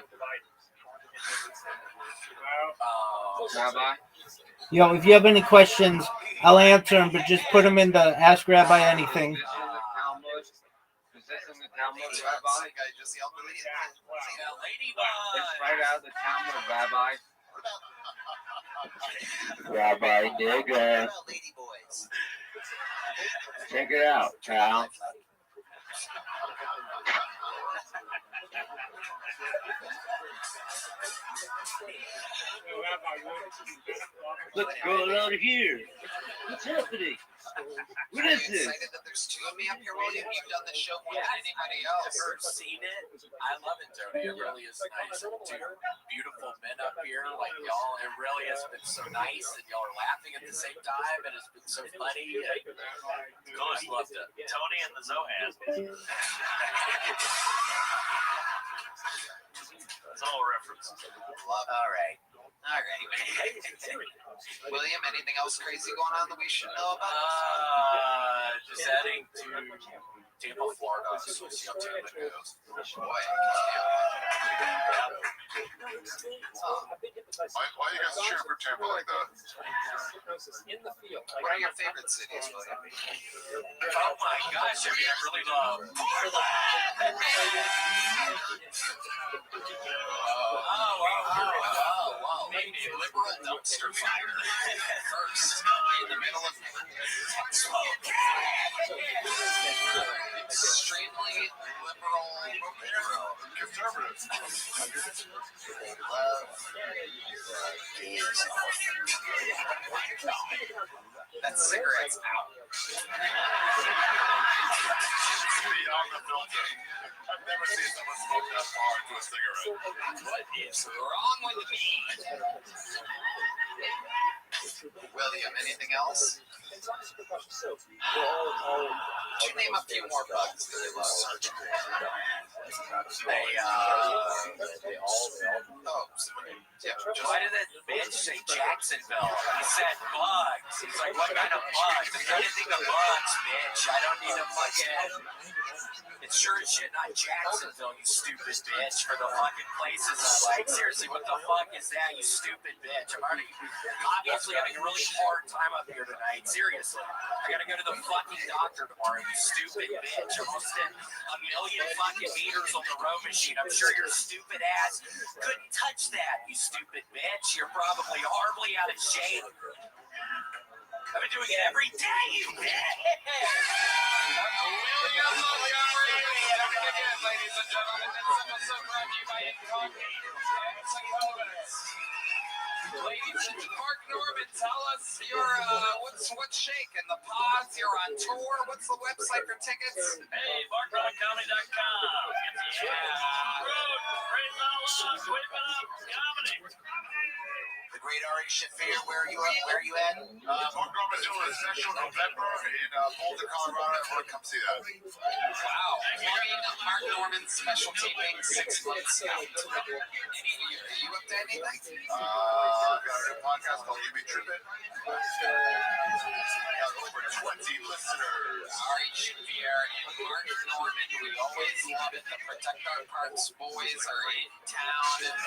Rabbi. Yo, if you have any questions, I'll answer them, but just put them in the Ask Rabbi Anything. Is this in the Talmud, Rabbi? It's right out of the Talmud, Rabbi. Rabbi Digger. Check it out, pal. What's going on here? What's happening? What is this? and me up here, William. You've done the show more than anybody else. Ever seen it? I love it, Tony. It really is nice. And two beautiful men up here, like y'all. It really has been so nice, and y'all are laughing at the same time, and it's been so funny. And Good. loved it. Tony and the Zohan. It's all references. All right. William, anything else crazy going on that we should know about? Just heading to Tampa, Florida, so we'll see how Tampa goes. Boy, Why you guys cheering for Tampa like that? what are your favorite cities, William? Oh my gosh, I mean, I really love Portland! Wow. Maybe a liberal dumpster fire. First, in the middle of extremely liberal Conservative. That's cigarettes out. Beyond the filter. I've never seen someone smoke that far into a cigarette. What is wrong with me? William, anything else? Could you name a few more bugs that you love? Why did that bitch say Jacksonville? He said bugs. He's like, what kind of bugs? I'm trying to think of bugs, bitch. I don't need a fucking... It's sure as shit not Jacksonville, you stupid bitch, for the fucking places. I'm like, seriously, what the fuck is that, you stupid bitch? I'm already obviously having a really hard time up here tonight. Seriously. I gotta go to the fucking doctor tomorrow, you stupid bitch. I'm almost at 1,000,000 fucking meters on the row machine. I'm sure your stupid ass couldn't touch that, you stupid bitch. You're probably horribly out of shape. I've been doing it every day, you bitch. William Montgomery, ladies and gentlemen, this episode brought to you by Incognito. Ladies and Mark Norman, tell us your what's shaking the pods. You're on tour. What's the website for tickets? Hey, markrockcomedy.com. Yeah. Praise Allah, sweeping up comedy. The great Ari Shafir, where are you at? Mark Norman doing a special November in Boulder, Colorado. Everyone come see that. Wow. Plugging Mark Norman's special taping 6 months out. Are you up to anything? Got a podcast called You Be Trippin'. Got over 20 listeners. Ari Shafir and Mark Norman, we always love it. The Protect Our Parks boys are in town. Go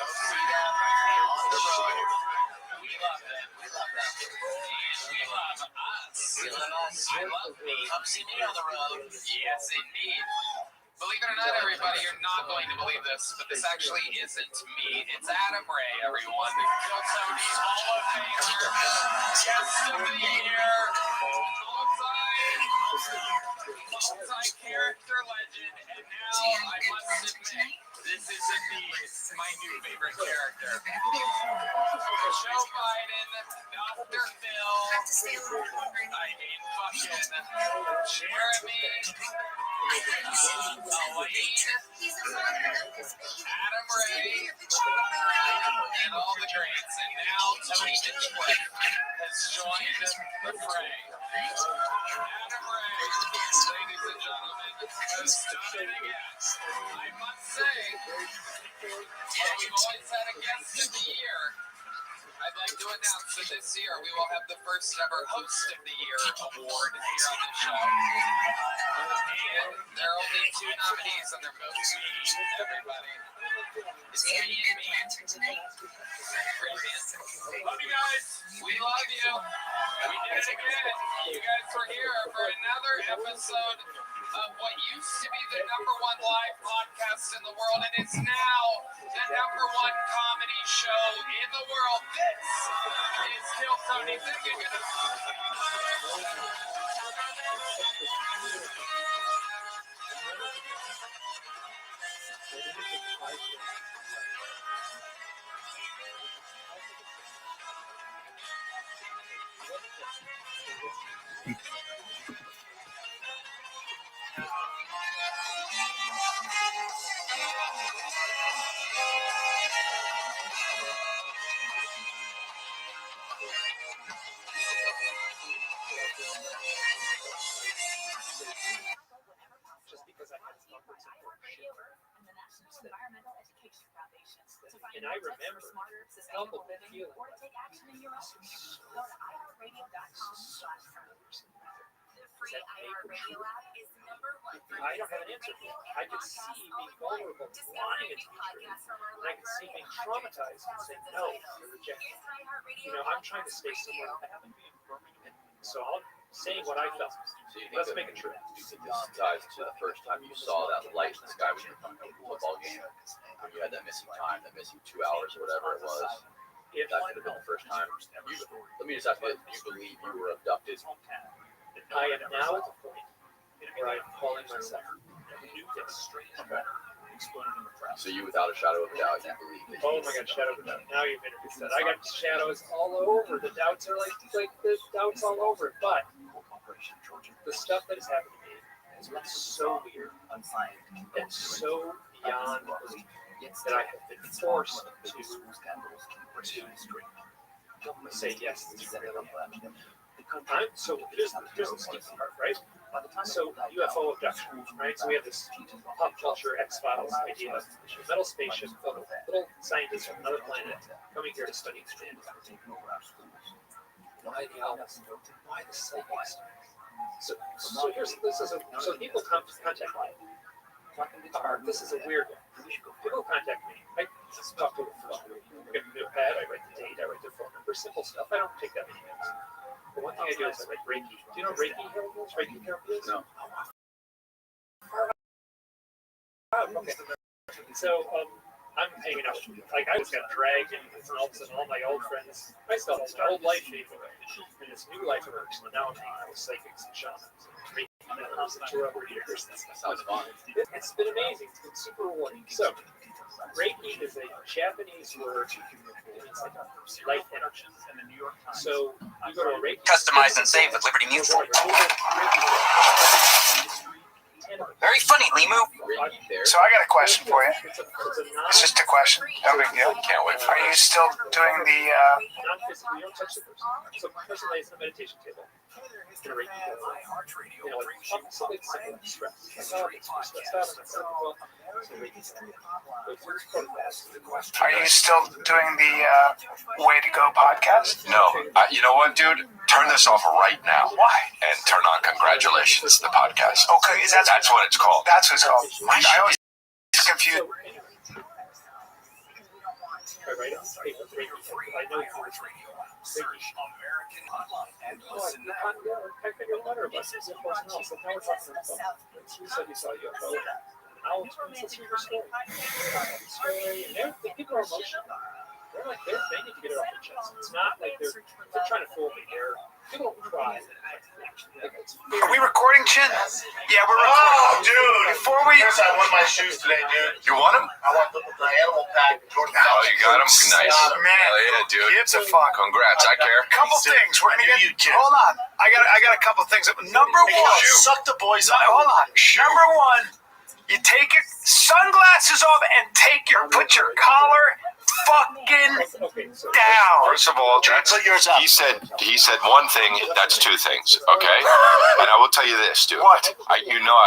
see them on the road. We love them. And we love us. I love me. Come see me on the road. Yes, indeed. Believe it or not, everybody, you're not going to believe this, but this actually isn't me. It's Adam Ray, everyone. Kill Tony's Hall of Famer, guest of the year, multi-character legend, and now I must admit, this is indeed my new favorite character. Joe Biden, Dr. Phil, I mean fucking Jeremy, Adam Ray, and all the greats. And now Tony Mitchell has joined the fray. Adam Ray, ladies and gentlemen, has done it again. I must say, while we've always had a guest of the year, I'd like to announce that this year we will have the first ever Host of the Year award here on the show. And there are only 2 nominees, and they're both me, everybody. It's me and me. Love you guys. We love you. We did it again. You guys were here for another episode of what used to be the #1 live podcast in the world, and it's now the #1 comedy show in the world. This is Kill Tony. Thank you. And I remember how the feeling. Or to take action in your own. Go to iHeartRadio.com/terms. The free iHeartRadio app is #1 for I don't have an answer for it. I could see being vulnerable, lying into the truth, and I could see being traumatized and saying no, you're rejected. I'm trying to stay somewhere I haven't been. So I'm saying what I felt. Let's make it true. Do you think this ties to the first time you saw that light in the sky when you were coming to the football game? When you had that missing time, that missing 2 hours or whatever it was? That could have been the first time. Let me just ask you, do you believe you were abducted? I am now at the point where I'm calling myself new So you, without a shadow of a doubt, you believe that? Oh my God, shadow of a doubt. Now you've introduced that. I got shadows all over. The doubts are like the doubts all over it. But the stuff that has happened to me has been so weird and so beyond belief that I have been forced to say yes. This is real. So here's the stupid part, right? So UFO abduction, right? So we have this pop culture X-Files idea of a metal spaceship full of little scientists from another planet coming here to study humanity. Why the hell? Why the psychics? So people contact me. This is a weird one. People contact me. I just talk to them first. I get a notepad, I write the date, I write their phone number, simple stuff. I don't take that many minutes. But one thing I do is I write Reiki. Do you know Reiki healing is? Reiki therapy is? No. Okay. So I'm hanging out. Like I just got dragged in, and all of a sudden all my old friends, I still have my old life fade away, and this new life emerged. And now I'm hanging out with psychics and shamans. For over years. Sounds fun. It's been amazing. It's been super rewarding. So, Reiki is a Japanese word. It's like life energy. So, you go to a Reiki. Customize and save with Liberty Mutual. Very funny, Limu. So I got a question for you. It's just a question. No big deal. Can't wait for Are you still doing the? Non-physical, you don't touch the person. So, the person lays on a meditation table. Something simple, stress. Are you still doing the Way to Go podcast? No. You know what, dude? Turn this off right now. Why? And turn on Congratulations, the podcast. Okay, that's what it's called. That's what it's called. I always confused. I know American online and listen now. I figured your letter about this person else. So now we're talking about you said you saw UFO. Now let's hear your story. And people are emotional. They're like they need to get it off their chest. It's not like they're trying to fool me. People don't cry. Are we recording, Chin? Yeah, we're recording. Oh, dude! Before we, I won my shoes today, dude. You want them? I want the animal pack. Oh, you got them? Nice. Man, Hell yeah, dude. gives a fuck. Congrats. I care. Couple things. We're gonna get. Hold on. I got a couple things. Number one. Suck the boys out. Hold on. Number one. You take your sunglasses off and put your collar fucking down. First of all, he said one thing. That's two things. Okay. And I will tell you this, dude. What? You know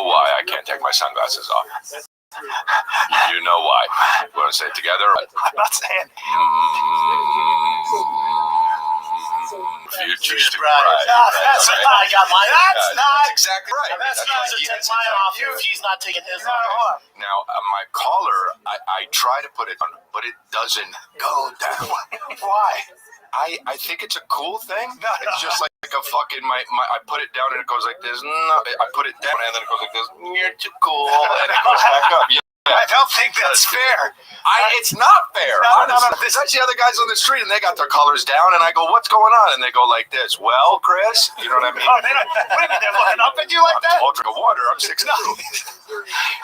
why I can't take my sunglasses off. You know why. We want to say it together. I'm not saying. Future's too Right. bright. That's I got mine. That's not exactly right. That's not to take mine off if he's not taking his off. Now, my collar, I try to put it on, but it doesn't go down. Why? I think it's a cool thing. It's just like a fucking I put it down and it goes like this. No, I put it down and then it goes like this. You're too cool, and it goes back up. Yeah. I don't think that's fair. It's not fair. No. There's actually other guys on the street and they got their collars down and I go, what's going on? And they go like this. Well, Chris, you know what I mean? Oh, wait a minute, they're looking up at you like that? I'll drink water. I'm 6'2".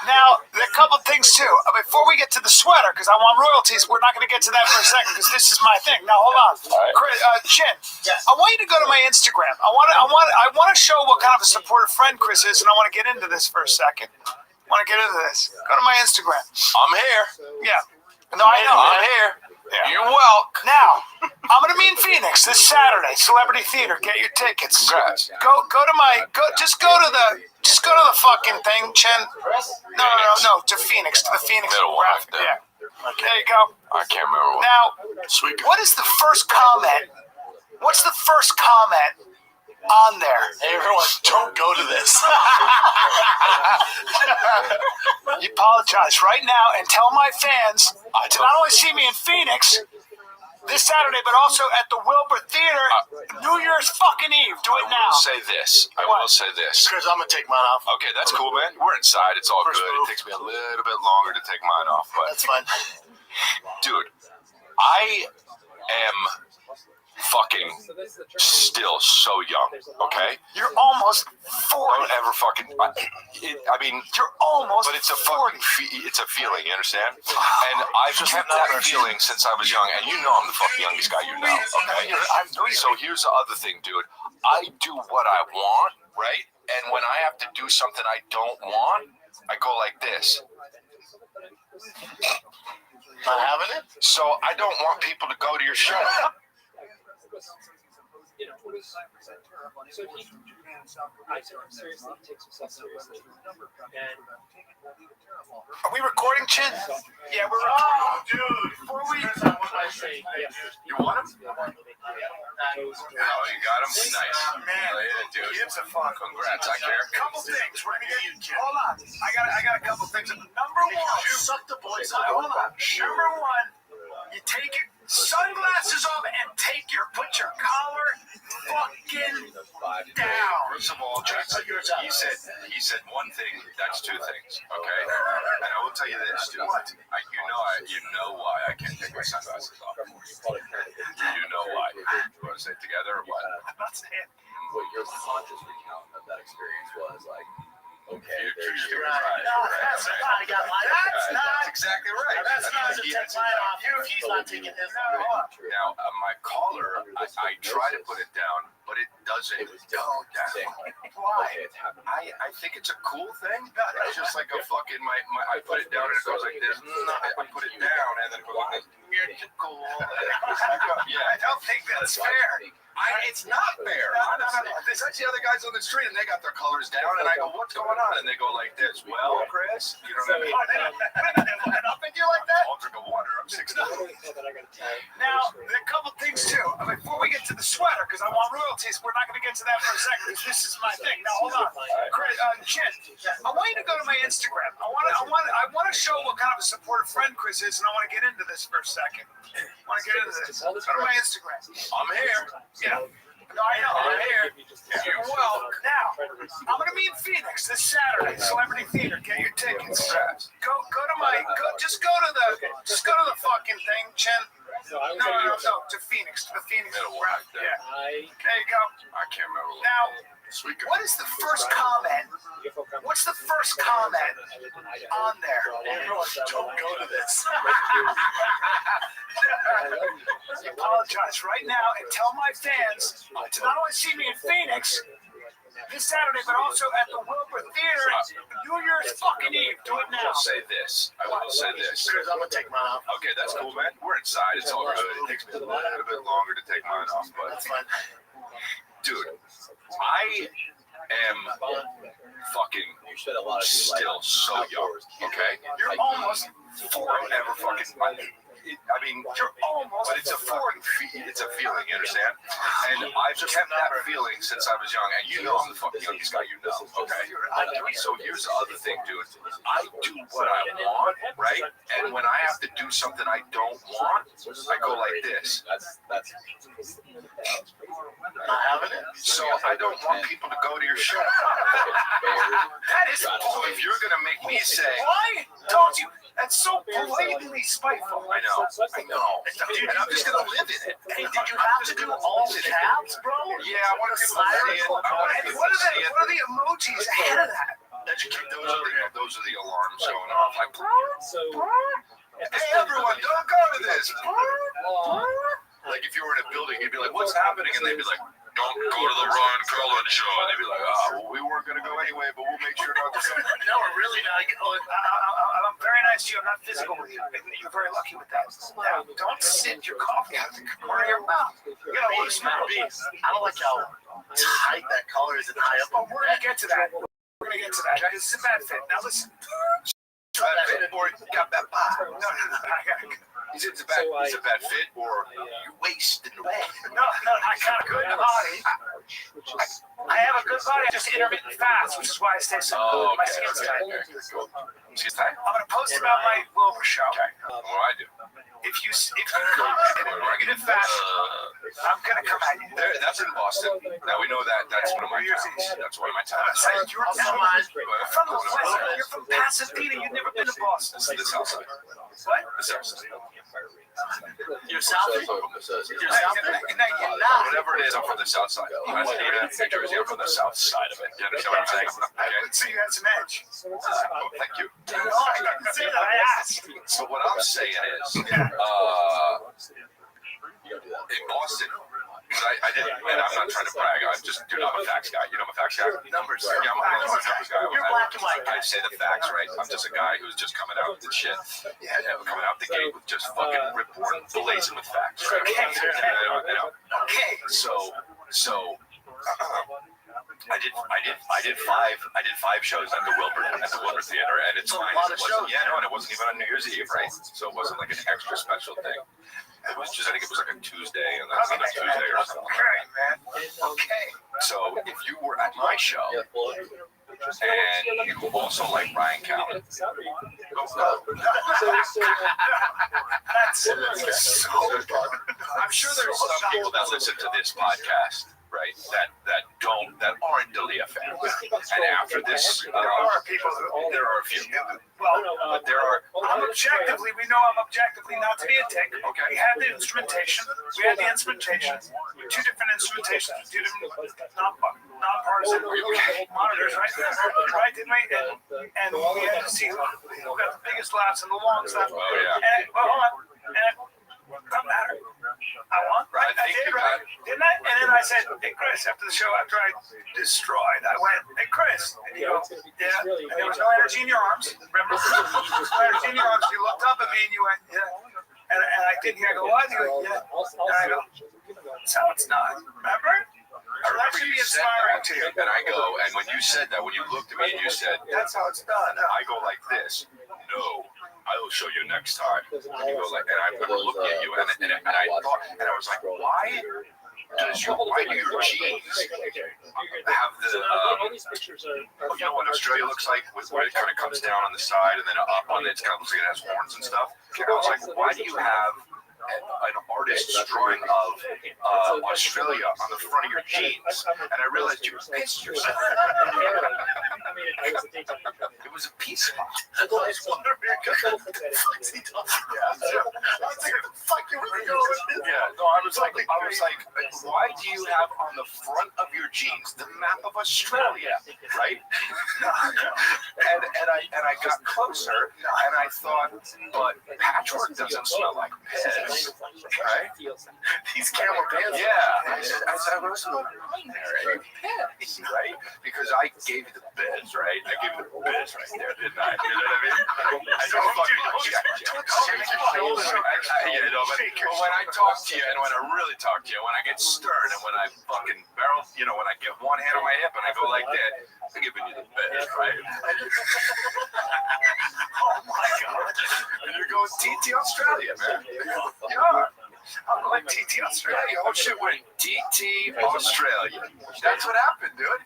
Now, there are a couple things too. Before we get to the sweater, because I want royalties, we're not going to get to that for a second because this is my thing. Now, hold on, Chris, Chin. Yes. I want you to go to my Instagram. I want to show what kind of a supportive friend Chris is, and I want to get into this for a second. Want to get into this? Go to my Instagram. I'm here. Yeah. No, I know. I'm here. Yeah. You're welcome. Now, I'm going to be in Phoenix this Saturday, Celebrity Theater. Get your tickets. Congrats. Go to Just go to the fucking thing, Chen. No. To Phoenix. To the Phoenix. Middle one, graphic. Yeah. There you go. I can't remember. Now, what is the first comment? What's the first comment on there? Hey, everyone, don't go to this. You apologize right now and tell my fans to not only see me in Phoenix this Saturday, but also at the Wilbur Theater New Year's fucking Eve. Do it now. I will say this. Because I'm going to take mine off. Okay, that's cool, man. We're inside. It's all good. It takes me a little bit longer to take mine off, but that's fine. Dude, I am fucking still so young, okay? You're almost 40. Don't ever fucking... I mean... You're almost But it's a fucking... It's a feeling, you understand? And I've just had that feeling since I was young, and you know I'm the fucking youngest guy you know, okay? So here's the other thing, dude. I do what I want, right? And when I have to do something I don't want, I go like this. Not having it? So I don't want people to go to your show. So I took him seriously, he takes himself seriously. And are we recording, Chin? Yeah, we're recording. Oh, dude. Before we... I say yes. You want him? Oh, you got him? Nice. Man, dude. gives a fuck. Congrats, I care. Couple things. We're gonna get. Hold on. I got a couple things. Number one, suck the boys out. Hold on. Number one, you take your sunglasses off and put your collar fucking down. First of all, Jackson, he said one thing. That's two things, okay? And I will tell you this, dude. You know why I can't take my sunglasses off. You know why. You want to say it together or what? I'm not saying. What your conscious recount of that experience was like. Okay, you're right. No, that's not. I got mine. That's exactly right. That's not to take mine off. He's not taking his off. Now, my collar, I try to put it down, but it doesn't go down. Why? I think it's a cool thing. It's just like a fucking I put it down and it goes like this. I put it down and then it goes like this. It's cool. Yeah, I don't think that's fair. It's not fair. There's actually other guys on the street and they got their colors down and I go, what's going on? And they go like this. Well, Chris, you know what I mean? I'll think you like that. I'll drink a water. I'm 16. Now, a couple things too. Before we get to the sweater, because I want royalties, we're not going to get to that for a second. This is my thing. Now, hold on, Chin. I want you to go to my Instagram. I want to show what kind of a supportive friend Chris is, and I want to get into this for a second. I want to get into this. Go to my Instagram. I'm here. Yeah. No, I know. I'm here. You're well. Now, I'm going to be in Phoenix this Saturday. Celebrity Theater. Get your tickets. Go to my. Just go to the fucking thing, Chen. No. To Phoenix. To the Phoenix. Yeah. There you go. I can't remember. Now, what is the first comment? What's the first comment on there? Don't go to this. I apologize right now and tell my fans to not only see me in Phoenix this Saturday, but also at the Wilbur Theater New Year's fucking Eve. Do it now. I will say this. Because I'm going to take mine off. Okay, that's cool, man. We're inside. It's all good. It takes me a little bit longer to take mine off, but that's fine. Dude, I am fucking still so young, okay? You're almost 40. Never fucking... I mean, you're almost. But it's a feeling, you understand? And I've kept that feeling since I was young, and you know I'm the fucking youngest guy you know, okay? So here's the other thing, dude. I do what I want, right? And when I have to do something I don't want, I go like this. That's not having it. So I don't want people to go to your show. That is bull. If you're gonna make me say, why don't you? That's so blatantly spiteful. I know. Dude, and I'm just gonna live in it. Hey, did you have to do all caps, bro? Yeah, I want to see it. What are the emojis ahead of that? Those are the alarms going off. Like, hey, everyone, don't go to this. Like if you were in a building, you'd be like, what's happening? And they'd be like, don't go to the Ron Cullen show. And they'd be like, well, we weren't going to go anyway, but we'll make sure not to go. No, we're really not. I'm very nice to you. I'm not physical with you. You're very lucky with that. Now, don't sit your coffee out the corner of your mouth. You got a little smell. I don't like how tight that collar is and high up. But we're going to get to that. We're going me get to that. This is a bad fit. Now listen. Bad fit or you got bad body. No. Is it a bad fit or you wasting away? No, I got a good body. I have a good body. I just intermittent fast, which is why I stay so cool. My skin's tight. Skin's tight? I'm gonna post about my Wilbur show. Okay. What do I do? If you comment in a negative fashion, I'm gonna come at you. That's in Boston. Now we know that. That's one of my towns. That's one of my towns. You're from the West. You're from Pasadena. You've never been to Boston. This is the South Side. What? The South Side. You're South? You're South? No, you're not. Whatever it is, I'm from the South Side. New Jersey, I'm from the South Side of it. You understand what I'm saying? Okay. So you had some edge. Thank you. No, I didn't say that. I asked. So what I'm saying is, in Boston, because I did, and I'm not trying to brag. I'm a facts guy. You know, I'm a facts guy. Numbers. Yeah, I'm a numbers guy. You're black and white. I say the facts, right? I'm just a guy who's just coming out with the shit. Yeah, coming out the gate with just fucking rip-roaring, blazing with facts. Right? Okay. So. I did five shows at the Wilbur Theater, and it's fine. And it wasn't even on New Year's Eve, right? So it wasn't like an extra special thing. It was just, I think it was like a Tuesday, and that's another Tuesday or something. Okay, man. Okay. So if you were at my show, and you also like Ryan Callen, That's so I'm sure there's some people that listen to this podcast, right, that aren't Dalia fans. And after this, there are people who, there are a few. well, But there are. we know I'm objectively not to be a dick. Okay. We had the instrumentation. Two different instrumentations, two different nonpartisan monitors, right? Right, didn't we? And we had to see who got the biggest laughs and the longest laughs. Oh, yeah. And, well, hold on. And doesn't matter. I won, right? I did, right? Didn't I? And then I said, hey, Chris, after the show, after I destroyed, I went, hey, Chris. And you go, yeah. And there was no energy in your arms. Remember? No energy in your arms. You looked up at me and you went, yeah. And I didn't hear, I go, what? You go, yeah. And I go, that's how it's done. Remember? I remember you said that, and I go, and when you said that, when you looked at me and you said, that's how it's done. I go like this, no, I will show you next time. And you go like, and I remember looking at you, and I thought, and I was like, why do your jeans have the, you know what Australia looks like, where it kind of comes down on the side and then up on it, it kind of looks like it has horns and stuff. And I was like, why do you have an artist's drawing of Australia on the front of your jeans? And I realized you pissed yourself. It was a peace spot. I was wondering, fuck you really going? Yeah, no, I was like, why do you have on the front of your jeans the map of Australia, right? and I got closer, and I thought, but patchwork doesn't smell like piss, right? These camera pants. Yeah, I was lying there, right? Because I gave you the biz, right? I gave you the biz right there, didn't I? You know what I mean? I don't fucking but when I talk to you, and when I really talk to you, when I get stern, and when I fucking barrel, you know, when I get one hand on my hip and I go like that, I'm giving you the biz, right? Oh my God. And you're going TT Australia, man. You are. I'm going TT Australia. Your whole shit went TT Australia. That's what happened, dude.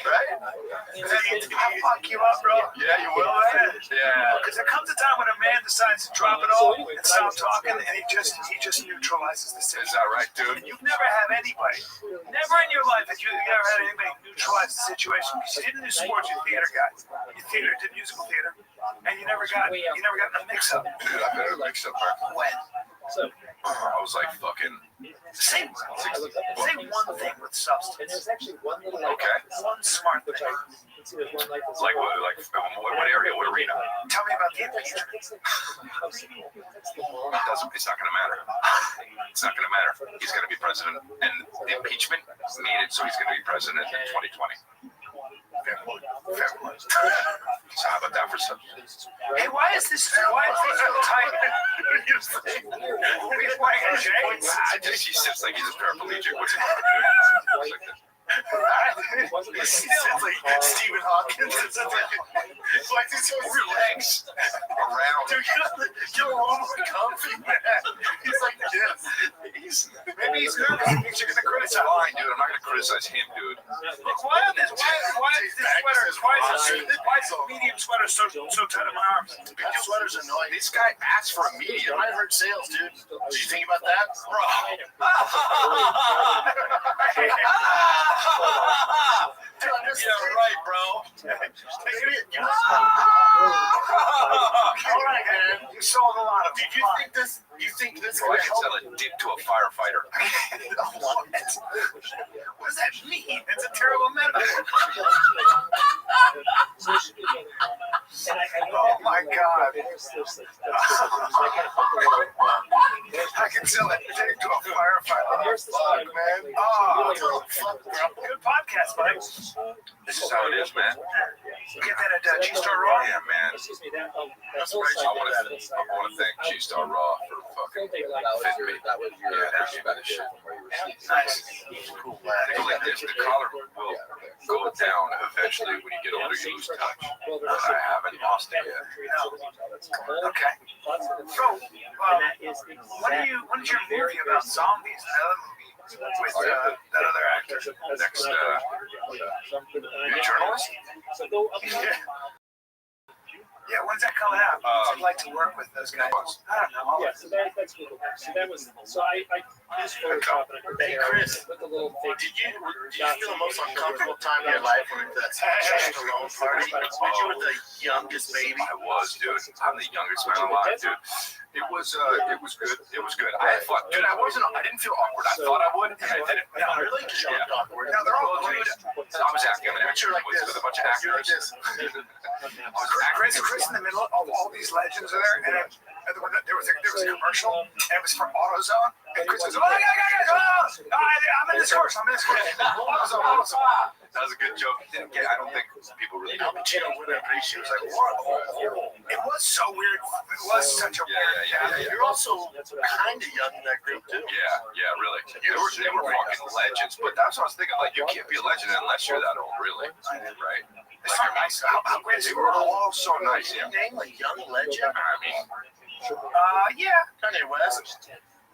Right? I'll fuck you up, bro. Yeah, you will, man. Yeah. Because there comes a time when a man decides to drop it all and stop talking, and he just neutralizes the situation. Is that right, dude? You've never had anybody, never in your life have you ever had anybody neutralize the situation. Because you didn't do sports, you're a theater guy. You did musical theater, and you never got in a mix-up. Dude, I've been in a mix-up. When? I was like fucking. Say one thing with substance. And there's actually one little one smart thing. Like what area? What arena? Tell me about the impeachment. It's not going to matter. It's not going to matter. He's going to be president, and the impeachment made it so he's going to be president in 2020. Fair point. So how about that for substance? Hey, why is this so tight? He's wearing a J? He sits like he's a paraplegic. It sounds like Stephen Hawkins. It's like these legs around. Dude, get a little more comfy, man. He's like this. Maybe he's nervous. You're gonna criticize. Fine, dude. I'm not gonna criticize him, dude. Look, why is this sweater? Why is the medium sweater so tight on my arms? Big sweater's annoying. This guy asked for a medium. I heard sales, dude. Did you think about that, bro? Yeah, right, bro. All right, man. You sold a lot of. Did you think this? You think this Bro, I could can sell help? a dick to a firefighter. What does that mean? It's a terrible metaphor. Oh my God. I can sell a dick to a firefighter. Fuck, man. Oh, fuck, bro. Good podcast, buddy. This is how it is, man. Get that at G-Star Raw. Yeah, man. I want to thank G-Star Raw for fucking fitting me. Yeah, that's about the shit. Nice. Cool. Go like this. The collar will go down eventually when you get older. You lose touch. But I haven't lost it yet. Okay. So, when did your movie about zombies? With that other actor, Next, you a journalist? Yeah, when's that coming out? I'd like to work with those guys. I don't know. Yeah, so that's cool. So that was I used Photoshop and I Hey, Chris, put the little fake. did you feel the most uncomfortable time in your life when the just alone party? When you were the youngest baby? I was, dude. I'm the youngest man alive, dude. It was good. It was good. I had fun, dude. I didn't feel awkward. I thought I would, and I didn't. No, really? Because you looked awkward. No, they're all good. I was acting. I mean, I You're like this. with a bunch of actors. Chris in the middle of all these legends are there, and there was a commercial, and it was for AutoZone, and Chris goes, I'm in this course. AutoZone. That was a good joke. I don't think people really know. Pacino wouldn't appreciate it. It was like, It was so weird. It was such a weird. Yeah. You're also kind of young in that group, too. Yeah, really. They were fucking legends, but that's what I was thinking. Like, you can't be a legend unless you're that old, really, right? It's so nice. How great They were all so nice. Can you name a young legend? I mean, yeah. Kanye West.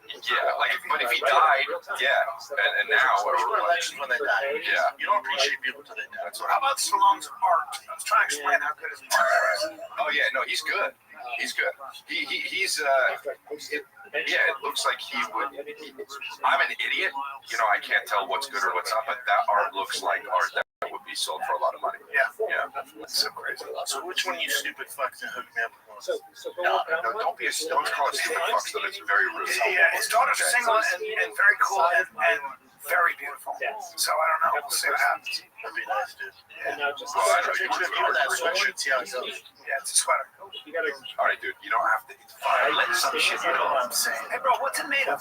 yeah, like, but if he died, and now, People are legends when they die. Yeah. You don't appreciate people till they die. That's what How about Stallone's art? I was trying to explain how good his art is. Oh yeah, no, he's good. He's good. He's it looks like he would. I'm an idiot. You know, I can't tell what's good or what's not, but that art looks like art that would be sold for a lot of money. Yeah. That's so crazy. So which one of you stupid fucks that hooked me up with? No, don't be don't call it stupid fucks, though. It's very rude. Yeah, his daughter's single and very cool and very beautiful. So I don't know. We'll see what happens. That'd be nice, dude. And now just Wear that sweatshirt, see how it goes. Yeah, it's a sweater. you gotta. All right, dude. You don't have to. Fine. Let some shit You know go. what I'm saying? Hey, bro, what's it made of?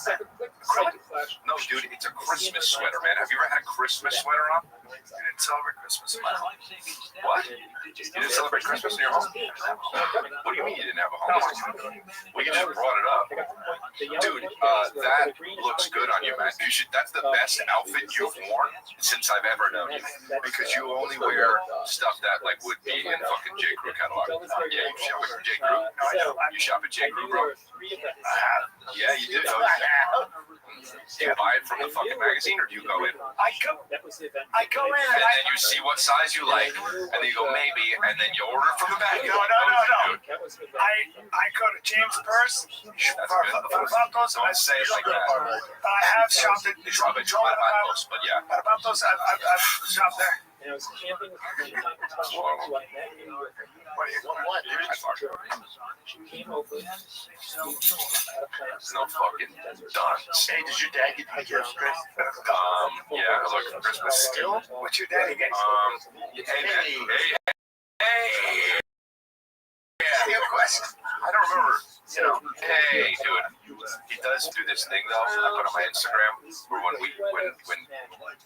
No, dude, it's a Christmas sweater, man. Have you ever had a Christmas sweater on? You didn't celebrate Christmas. What? You didn't celebrate Christmas in your home? What do you mean you didn't have a home? Well, you just brought it up. Dude, that looks good on you, man. You should. That's the best outfit you've worn since I've ever known you. Because you only wear stuff that like would be in fucking J. Crew catalog. Yeah, you shop at J. Crew. You shop at J. Crew, bro. Yeah, you do. Do you buy it from the fucking magazine, or do you go in? I go in And then you see what size you like, and then you go maybe, and then you order from the bag. No. I go to James Purse for Zapatos. Don't say it like that. I have shopped at Zapatos, but yeah. Zapatos. I've shopped there. And I was camping with a friend of mine. She came over. No fucking done. Hey, did your dad get you gifts, Chris? Yeah, I look for Christmas. Still? What's your daddy get? Hey. You have a question? I don't remember. You know, hey, dude. He does do this thing though. I put on my Instagram where when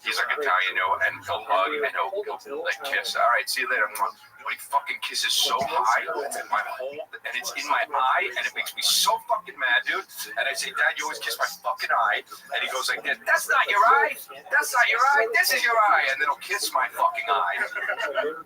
he's like Italian, you know, and he'll hug and he'll like kiss. All right, see you later. But he fucking kisses so high, and my whole, and it's in my eye, and it makes me so fucking mad, dude. And I say, Dad, you always kiss my fucking eye. And he goes like this, that's not your eye. That's not your eye. This is your eye. And then he'll kiss my fucking eye.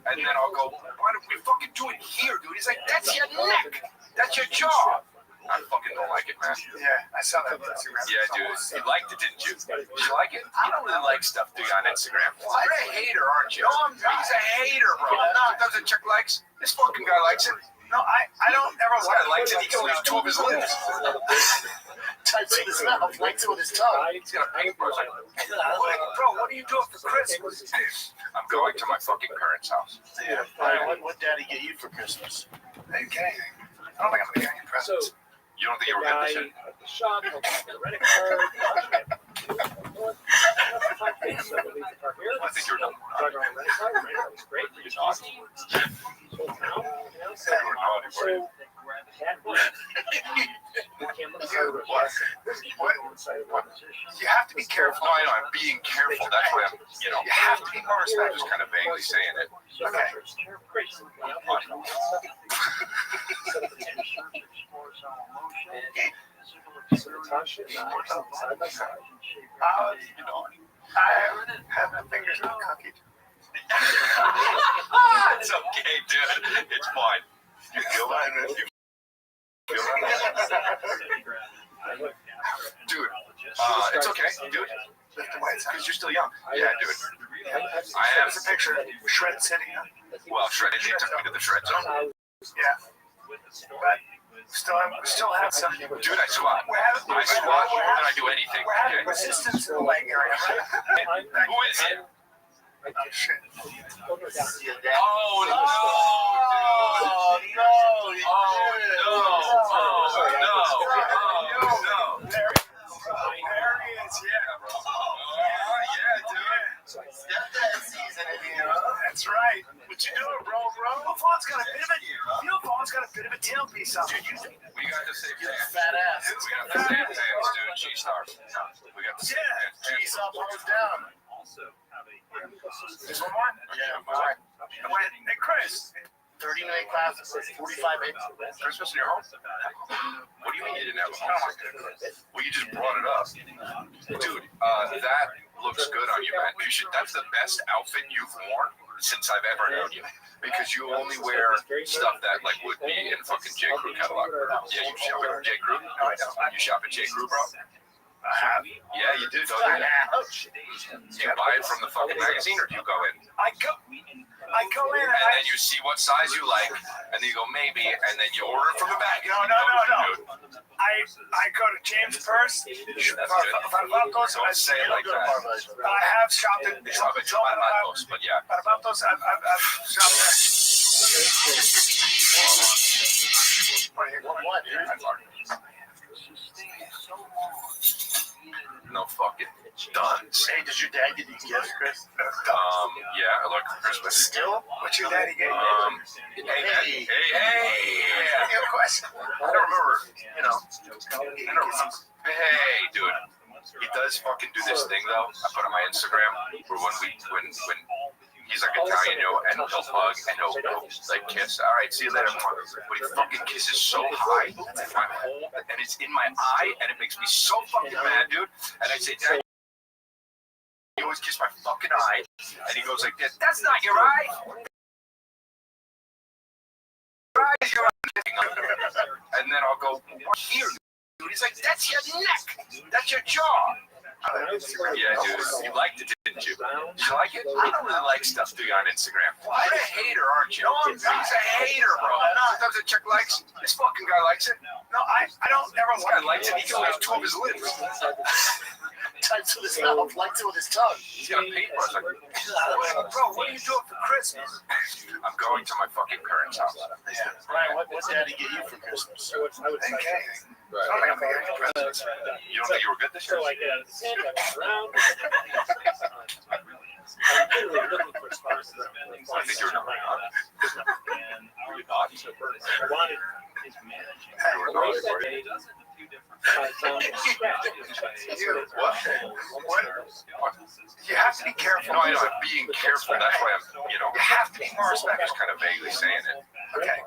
And then I'll go, why don't we fucking do it here, dude? He's like, that's your neck. That's your jaw. I fucking don't like it, man. Yeah, I saw that on Instagram. Yeah, dude. You liked it, didn't you? Did you like it? I don't really like stuff, do you, on Instagram? You're a hater, aren't you? No, I'm not. He's a hater, bro. Sometimes a chick likes. This fucking guy likes it. No, I don't ever This guy likes it. He can use two of his lips. Types in his mouth, likes it with his tongue. He's got a paintbrush. Bro, what are you doing for Christmas? I'm going to my fucking parents' house. Yeah. What daddy get you for Christmas? I didn't get anything. I don't think I'm gonna get any presents. You don't think you were good this year? At the shop, he'll rent a car. I think you're done. It's great. You're not. You have to be careful. No, I know. I'm being careful. That's why I'm, you know. You have to be more I'm respectful. just kind of vaguely saying it. Okay. I have my fingers not cookied. It's okay, dude. It's fine. You feel that? You feel that? Dude, it's okay, dude. Because you're still young. Yeah, dude. I have a picture. Shred City. Well, shredded. They took me to the shred zone. Yeah. But still have some. Dude, I squat. I squat more than I do anything. We're having resistance in the leg area. Who is it? Oh, shit. Oh, no, dude. Oh, no. There he is, yeah. Yeah, dude. Stepdad season in here. That's right. What you doing, bro? Fawn's got a bit of a, Fawn's got a bit of a tailpiece on. We got the same pants. Fat ass. We got the same pants, dude. G-stars. We got the same pants. G's up, O's down. There's one more? Yeah, fine. Hey, Chris. 39 classes, 45 minutes. Christmas in your home? What do you mean you didn't have a home? Well, you just brought it up. Dude, that looks good on you, man. You should. That's the best outfit you've worn since I've ever known you. Because you only wear stuff that like would be in fucking J. Crew catalog. Yeah, you shop at J. Crew? No, I don't. You shop at J. Crew, bro? Yeah, you do, don't you? Do you buy it from the fucking magazine, or do you go in? I go in and then you see what size you like, and then you go maybe, and then you order it from the magazine. No. I go to James Purse. Don't say it like that. I have shopped at but yeah. I've shopped at. No fucking done. Hey, does your dad get you gifts, Chris? Yeah, I like Christmas. Still? What's your daddy get? Hey. I have a question. I don't remember, you know. Hey, dude. He does fucking do this thing though. I put on my Instagram where when he's like Italian, you know, and he'll hug and he'll like kiss. All right, see you later. But he fucking kisses so high, my whole, and it's in my eye, and it makes me so fucking mad, dude. And I say, Dad, you always kiss my fucking eye, and he goes like this. That's not your eye. Your eye. And then I'll go here, dude. He's like, that's your neck. That's your jaw. Yeah, dude. You liked it, didn't you? Did you like it? I don't really like stuff, do you, on Instagram? You're a hater, aren't you? He's a hater, bro. Sometimes a chick likes. This fucking guy likes it. No, I don't ever This guy likes it. He can use two of his lips. Types with his mouth, likes it with his tongue. He's got a paintbrush. Bro, what are you doing for Christmas? I'm going to my fucking parents' house. Yeah. Ryan, what daddy get you for Christmas? I didn't get anything. I don't think I'm gonna get any presents. You don't think you were good this year? So I get out of the sand, I walk around. I'm literally looking for spots that I think you're not. I wanted his managing. You have to be careful. No, I know. I'm being careful. That's why I'm, you have to be more I'm just kind of vaguely saying it. Okay.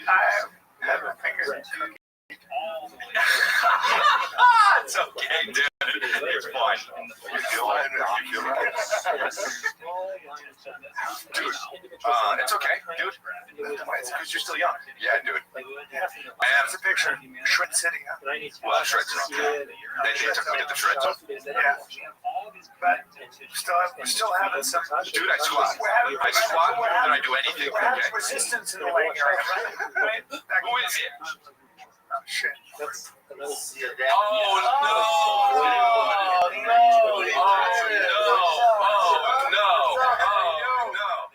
I have a finger. It's okay, dude. It's fine. You feel it? You feel it? Dude, it's okay, dude. It's because you're still young. Yeah, dude. I have a picture. Shred City. Huh? Well, Shred's okay. They took me to the Shred Zone. Yeah. But still having some. Dude, I squat. I squat more than I do anything. We're having resistance in the leg area, right? Who is it? Oh, shit. Oh, no. Oh, no.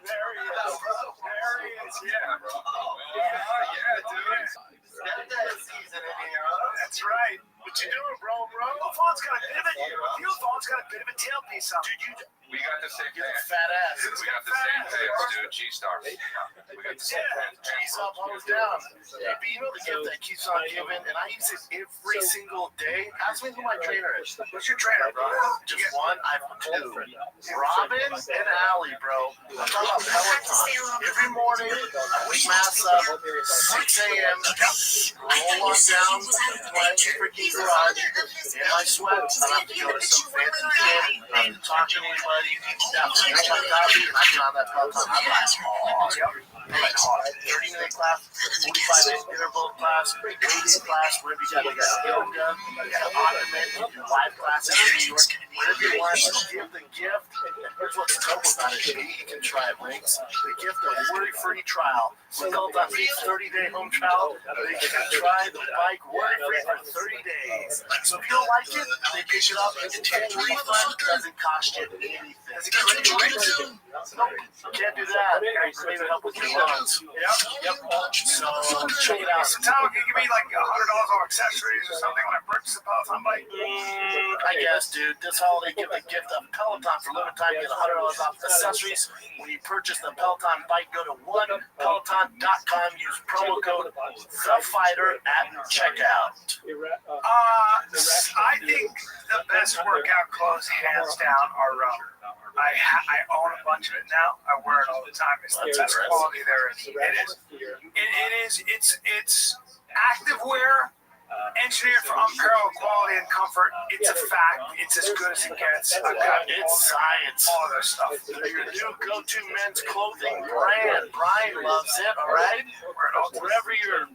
There he is. Yeah, bro. Yeah, dude. That's right. What you doing, bro? Phone's got a bit of a tailpiece on. Dude, we got the same pants. Fat ass. We got the same pants, dude. G-Star. We got the same pants. G's up, hoes down. Hey, but you know the gift that keeps on giving, and I use it every single day. Ask me who my trainer is. What's your trainer, bro? Just one? I have two. Robin and Allie, bro. I'm talking about Peloton. Every morning, I wake my ass up, 6 a.m., roll on down to my freaking garage, in my sweats. I don't have to go to some fancy gym. I don't have to talk to anybody. Now, I got my coffee, and I get on that Peloton. I'm like, 30-minute class, 45-minute interval class, weighted class, whatever you got. You got yoga, you got on-demand, you can live classes in New York. Whatever you want, give the gift. And here's what's dope about it. You can try it, links. The gift of worry-free trial. So Peloton free 30-day home trial. They can try the bike worry-free for 30 days. So if you don't like it, they pick it up and get a refund. Doesn't cost you anything. Does it get you into? Nope, can't do that. Maybe help with your lungs. Yep. So check it out. So Tom, can you give me like $100 on accessories or something when I purchase a Peloton bike? I guess, dude. This holiday, give a gift of Peloton for limited time. Get $100 off accessories. When you purchase the Peloton bike, go to onepeloton.com. Use promo code THEFIGHTER at checkout. I think the best workout clothes, hands down, are I own a bunch of it now. I wear it all the time. It's the best quality there is. It's active wear, engineered for unparalleled quality and comfort. It's a fact. It's as good as it gets. I've got science. All their stuff. Your new go-to men's clothing brand. Brian loves it. All right. Whatever you're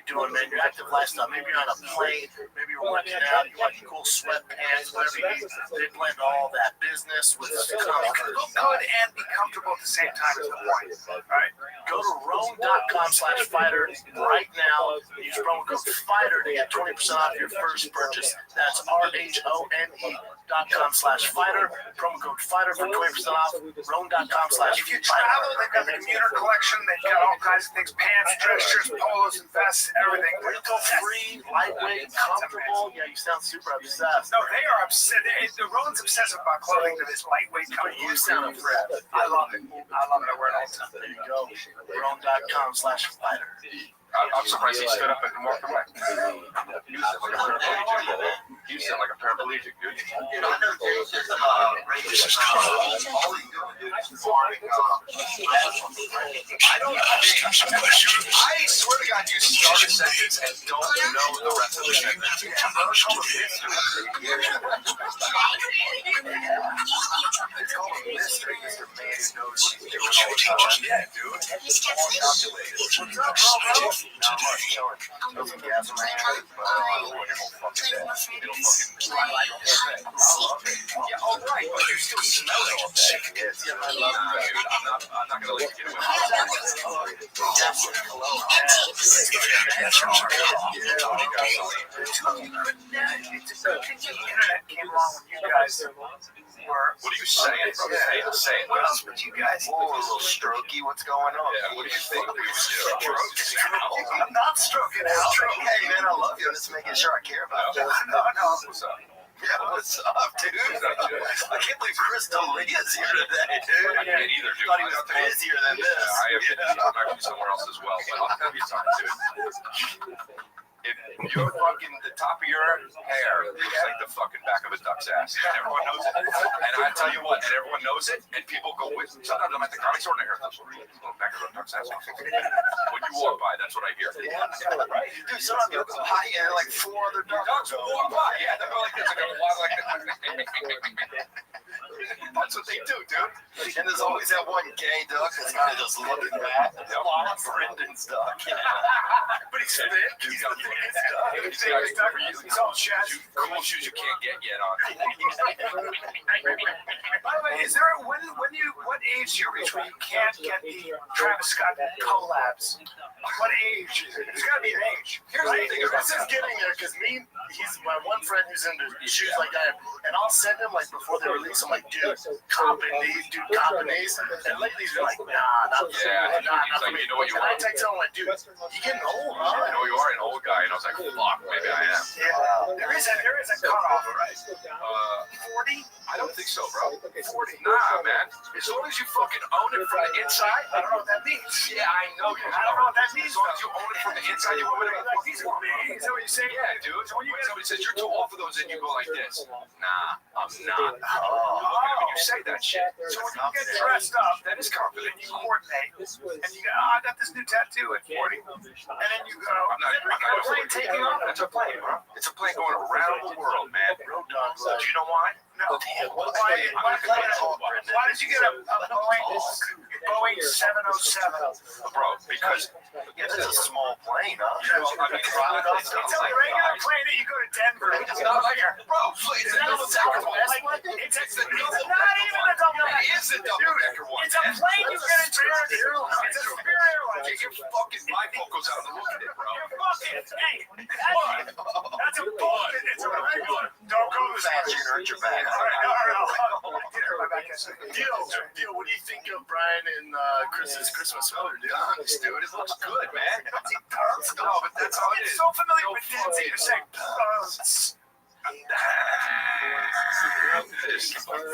doing, man, your active lifestyle. Maybe you're on a plane. Maybe you're working out. You want cool sweatpants. Whatever you need. They blend all that business with comfort. Look good and be comfortable at the same time is the point. All right. Go to Roam.com/fighter right now. Use promo code FIGHTER to get 20% off your first purchase. That's RHONE.com/fighter. Promo code FIGHTER for 20% off. Roam.com/fighter. If you travel, they've got the commuter collection. They've got all kinds of things: pants, dress shirts, polos, and vests, everything. Free, lightweight, comfortable. Yeah, you sound super obsessed. No, they are obsessed. The Rowan's obsessive about clothing that is lightweight, comfortable. You sound obsessed. I love it. I wear it all the time. There you go. Roam.com/fighter. I'm surprised he stood up and walked away. You sound like a paraplegic, dude. I swear to God, you start a sentence and don't know the rest of the sentence. It's called a mystery. Mr. Man who knows what he's doing all the time. Yeah, dude. It's all calculated. What's up, bro? Not much, chilling. Those gas in my hand, but it'll fucking dry like a thing. I love it. Yeah, all right, but you still smell it all day. Yes, yeah, I love it. Dude, I'm not gonna let you get away with it. It's a good thing the internet came along when you guys were. What are you saying, bro? Say it. What else would you guys? Oh, a little strokey. What's going on? Yeah, what do you think? I'm not stroking out. Hey, man, I love you. I'm just making sure I care about you. No. What's up? Yeah, what's up, dude? I can't can't believe Chris D'Elia's here today, dude. I can't either, dude. Thought he was busier than this. I'm actually somewhere else as well, but I'll tell you something, dude. If you're fucking, the top of your hair looks like the fucking back of a duck's ass. And everyone knows it. And I tell you what, and everyone knows it, and people go with, sometimes I'm at the comedy store and I hear, the back of a duck's ass. When you walk by, that's what I hear. Dude, sometimes you go by and like 4 other ducks will walk by. Yeah, they'll go like this. They're going to walk like this. That's what they do, dude. And there's always that one gay duck that's kind of just looking back. Brendan's duck. But he's thick. He's got he's all chest. Cool shoes you can't get yet on. By the way, is there what age do you reach when you can't get the Travis Scott collabs? What age? There's got to be an age. Here's the thing. This is getting there because he's my one friend who's into shoes like that, and I'll send him like before they release. I'm like, dude, copping these. And lately he's been like, nah, not for me. You know what you are? I text him like, dude, you getting old, huh? I know you are an old guy, and I was like, fuck, maybe I am. Yeah, there is a cutoff, right? 40? I don't think so, bro. 40? Nah, man. As long as you fucking own it from the inside. I don't know what that means. Yeah, I know you. I don't know what that means. As long as you own it from the inside, you own it. Like, these are me. Is that what you're saying? Yeah, dude. So when somebody says you're too old for those, and you go like this. Nah, I'm not. When you say that shit. So when you get dressed up, that is confident. You coordinate, and you go, I got this new tattoo at 40. And then you go, I'm not a plane taking off. That's a plane, bro. It's a plane going around the world, man. Road dogs. Do you know why? No. Why did you get a Boeing 707? Bro, because it's a small plane, huh? It's a regular plane that you go to Denver. It's not like a it's not a Southwest. It's not even a double decker. It is a double decker one. It's a plane you get into Airlines. It's a Spirit Airlines. Get your fucking bifocals out and look at it, bro. That's a bullshit. It's a regular. Don't go to that. You're gonna hurt your back. All right. Deal. What do you think of Brian and Chris's Christmas sweater, dude? Honest, dude, it looks good, man. No, but that's how it is. I'm so familiar with dancing. You're saying,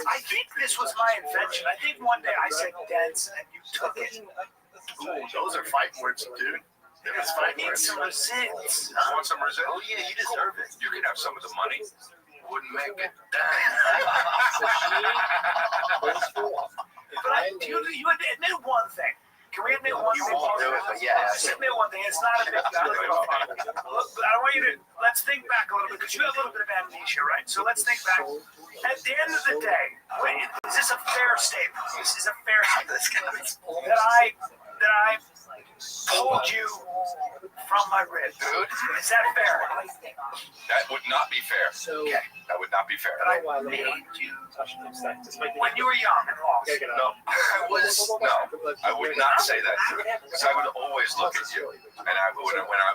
I think this was my invention. I think one day I said dance and you took it. Ooh, those are fighting words, dude. I need some resins. You want some resins? Oh, yeah, you deserve it. You can have some of the money. Wouldn't make it. But you admit one thing. Can we admit one thing? You won't do it, but yeah. Let's admit one thing. It's not a big deal. But I want you to, let's think back a little bit, because you have a little bit of amnesia, right? So let's think back. At the end of the day, is this a fair statement? This is a fair statement that I pulled you from my rib. Dude, is that fair? That would not be fair. Okay, that would not be fair. But I made you when you were young and lost. No, I would not say that. Because I would always look at you, and even when I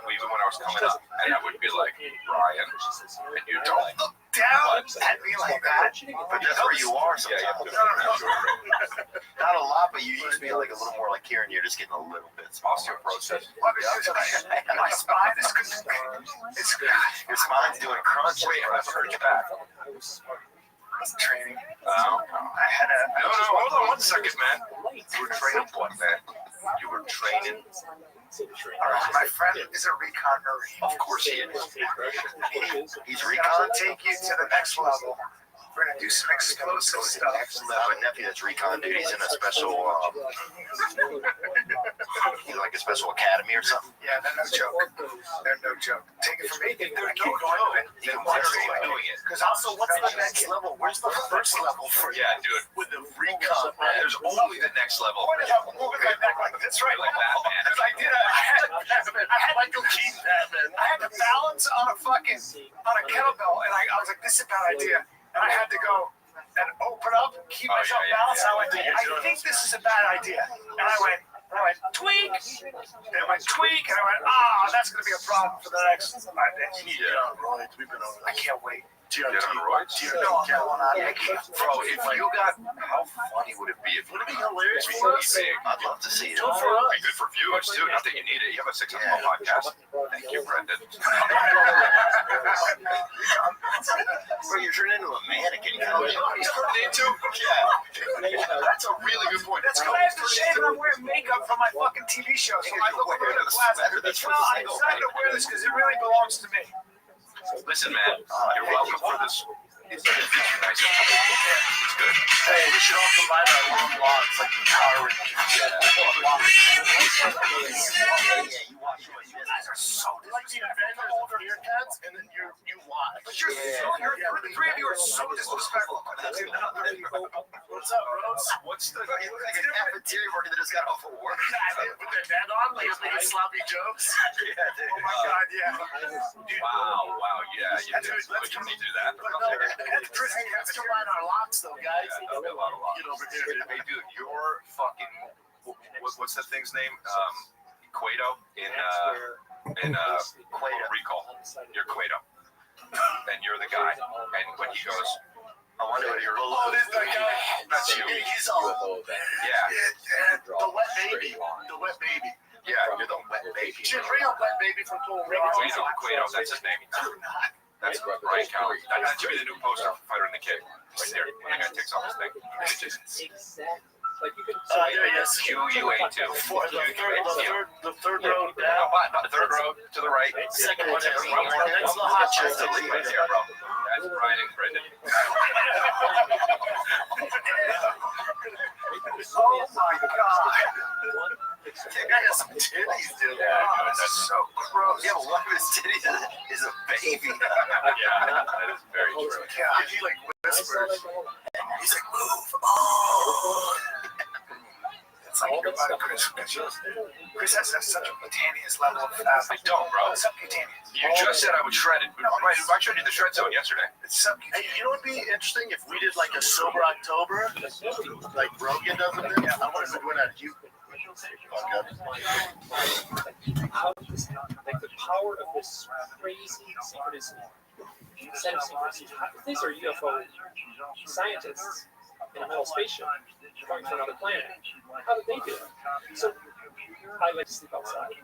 was coming up, and I would be like, Brian, and you don't look down at me like that. But that's where you are sometimes. Not a lot, but you used to be like a little more like here, and you're just getting a little bit osteoporosis. My spine is good. Your spine's doing crunch. Wait, I've heard you back. Training. I had a. No, hold on 1 second, man. You were training what, man? You were training. My friend is a recon Marine. Of course he is. He's recon. recon. Take you to the next level. We're gonna do some explosive stuff. I have a nephew that's recon dude. He's in a special, like a special academy or something. Yeah, they're no joke. They're no joke. Take it from me. They're Then why are you doing it? Because also, what's the next level? Where's the first level for you? Yeah, dude. With the recon, there's only the next level. What about moving my neck like this, right? Like Batman. Because I had Michael Keaton Batman. I had to balance on a kettlebell, and I was like, this is a bad idea. And I had to go and open up, keep myself balanced. I went, I think this is a bad idea. And I went, tweak. And I went, tweak. And I went, that's going to be a problem for the next 5 days. Yeah, right. We've been over. I can't wait. Do you get on roids? No, I'm going on. Bro, if you got, how funny would it be if would it be hilarious for us? I'd love to see it. It'd be good for viewers too. Not that you need it. You have a 600 podcast. Thank you, Brendan. Bro, you're turning into a mannequin. You know what he's turning into? That's a really good point. That's because I have to shave and I'm wearing makeup for my fucking TV show. So I look wearing the glass. Well, I decided to wear this because it really belongs to me. Listen, man, you're welcome for this. It's nice. It's good. Hey, we should all combine our long locks like Power Rangers. You guys are so like the Avengers over haircuts, and then you watch. But you're the three of you are so disrespectful. What's up, Rose? What's the? You look like a cafeteria worker that just got off of work. With their band on, like sloppy jokes. Yeah, dude. Oh my God, yeah. Wow, yeah, you do. But you need to do that. Let's combine our locks, though, guys. Get over here. Hey, dude, you're fucking. What's that thing's name? Cueto in Total Recall. You're Cueto, and you're the guy. And when he goes, I wonder what you're. Oh, this guy. That's you. He's all. Yeah. The wet baby. The wet baby. Yeah, you're the wet baby. Should bring up wet baby from Total Recall. Cueto, that's his name. That's Ryan Cowley. That should be the new poster for Fighter and the Kid. Right there. When the guy takes off his thing. Exactly. Like you can. Yes. QUA2. The third row down. The third row to the right. Second one. Next to the hot chest. Right there, bro. That's Brian and Brendan. Oh my God. That guy has some titties, dude. Oh, that's so gross. Yeah, but one of his titties is a baby. Yeah, that is very true. God, he like whispers. He's like, move on. It's like your body, Chris. Chris has such a cutaneous level of fat. I don't, bro. Subcutaneous. You just said I would shred it. I showed you the shred zone yesterday. It's subcutaneous. Hey, you know what would be interesting if we did like a sober October, like Rogan does it? Yeah, I want to do that. You. Like the power of this crazy synchronicity. Set of synchronicity. These are UFO scientists in a metal spaceship coming from another planet. How did they do it? So I like to sleep outside.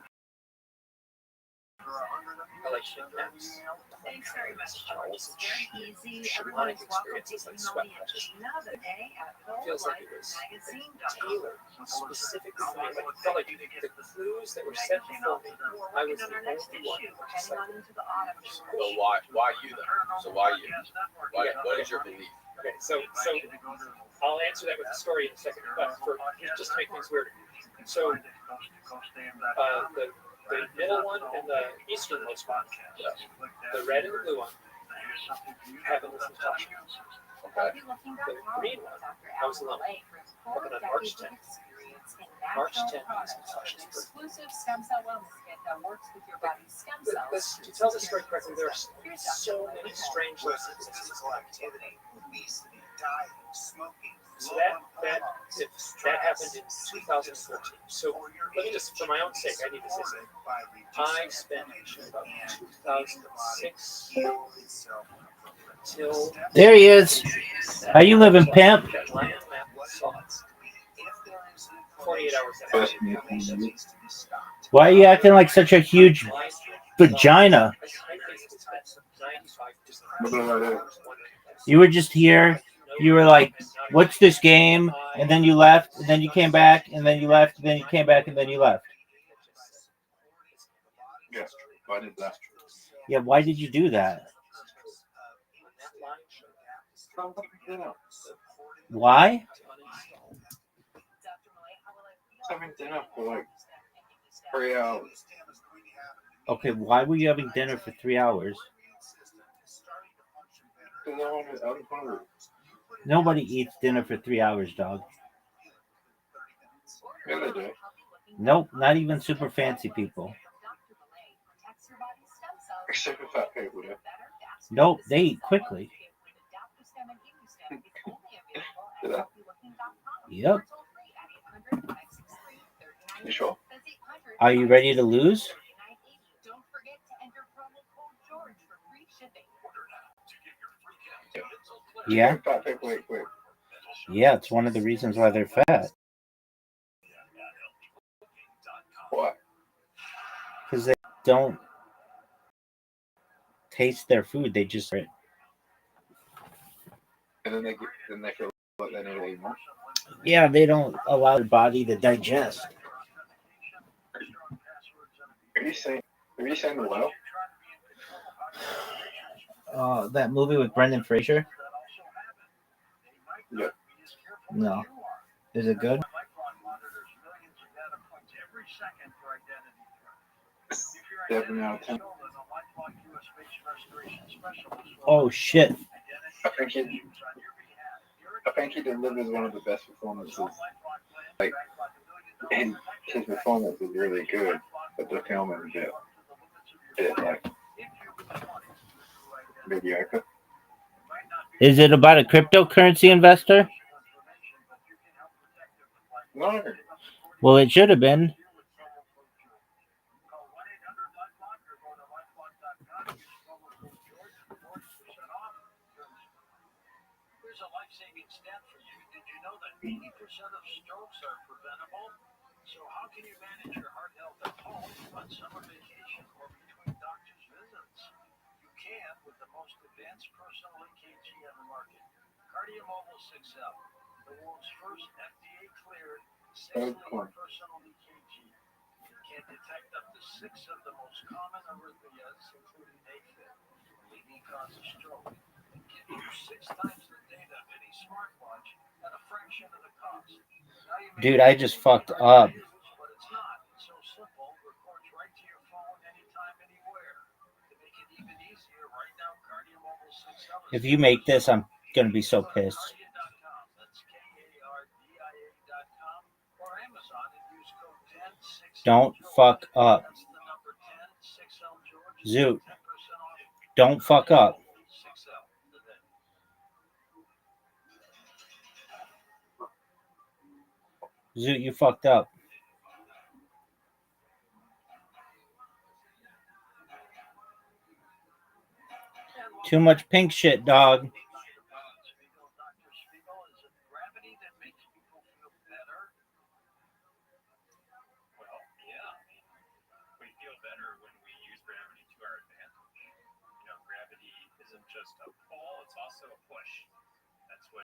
I like shit naps. Thanks very much, George. It's very easy. Shamanic Everyone is welcome to experiences like email sweat me at patches. Gina at Feels like it was wholelifemagazine.com. tailored specifically for me. Like it felt like the clues that were set before me, I was the only one to decipher. So why you then? So why you? What is your belief? Okay, so I'll answer that with a story in a second, but just to make things weirder. So the middle one and the easternmost one, the red and the blue one, haven't listened to Tasha. Okay. The green one, I was alone. Happened on March 10th. March 10th is Tasha's birthday. Exclusive stem cell wellness kit that works with your body's stem cells. To tell the story correctly, there are so many strange lessons. Physical activity, obesity, diet, smoking. So that happened in 2014. So let me just, for my own sake, I need to say something. I spent about 2006 till. There he is. How you living, pimp? 48 hours. Why are you acting like such a huge vagina? You were just here. You were like, what's this game? And then you left, and then you came back, and then you left, and then you came back, and then you left. Yeah, why did that? Yeah, why did you do that? Why? Having dinner for like 3 hours. Okay, why were you having dinner for 3 hours? I'm hungry. Nobody eats dinner for 3 hours, dog. Yeah, they do. Nope, not even super fancy people. Except for fat people, yeah. Nope, they eat quickly. Yeah. Yep. You sure? Are you ready to lose? Yeah. Fat people eat quick. Yeah, it's one of the reasons why they're fat. Why? Because they don't taste their food. They just. And then they feel like Yeah, they don't allow the body to digest. Are you saying the well? That movie with Brendan Fraser? Yeah. No. Is it good? 7 out of 10. Oh shit. I think he delivers one of the best performances. Like, and his performance is really good, but the film is a bit like mediocre. Is it about a cryptocurrency investor? No. Well, it should have been. Here's a life-saving stat for you. Did you know that 80% of strokes are preventable? So how can you manage your heart health at home, on summer vacation, or between doctor's visits? You can with the most advanced personal EKG on the market, KardioMobile 6L, the world's first FDA-cleared 6-lead personal EKG. It can detect up to 6 of the most common arrhythmias, including AFib, a leading cause of stroke. Give you 6 times the data of any smartwatch at a fraction of the cost. Dude, I just fucked up. But it's not. It's so simple. Records right to your phone anytime, anywhere. To make it even easier, right now, KardioMobile 6L is If you make this, I'm gonna be so pissed. That's KARDIA.com or Amazon and use code 10 Don't fuck up. That's the number 10 6L George. Zoot. 10% off. Don't fuck up. 6L today. Zoot, you fucked up. Too much pink shit, dog. We feel better when we use gravity to our advantage. You know, gravity isn't just a pull, it's also a push.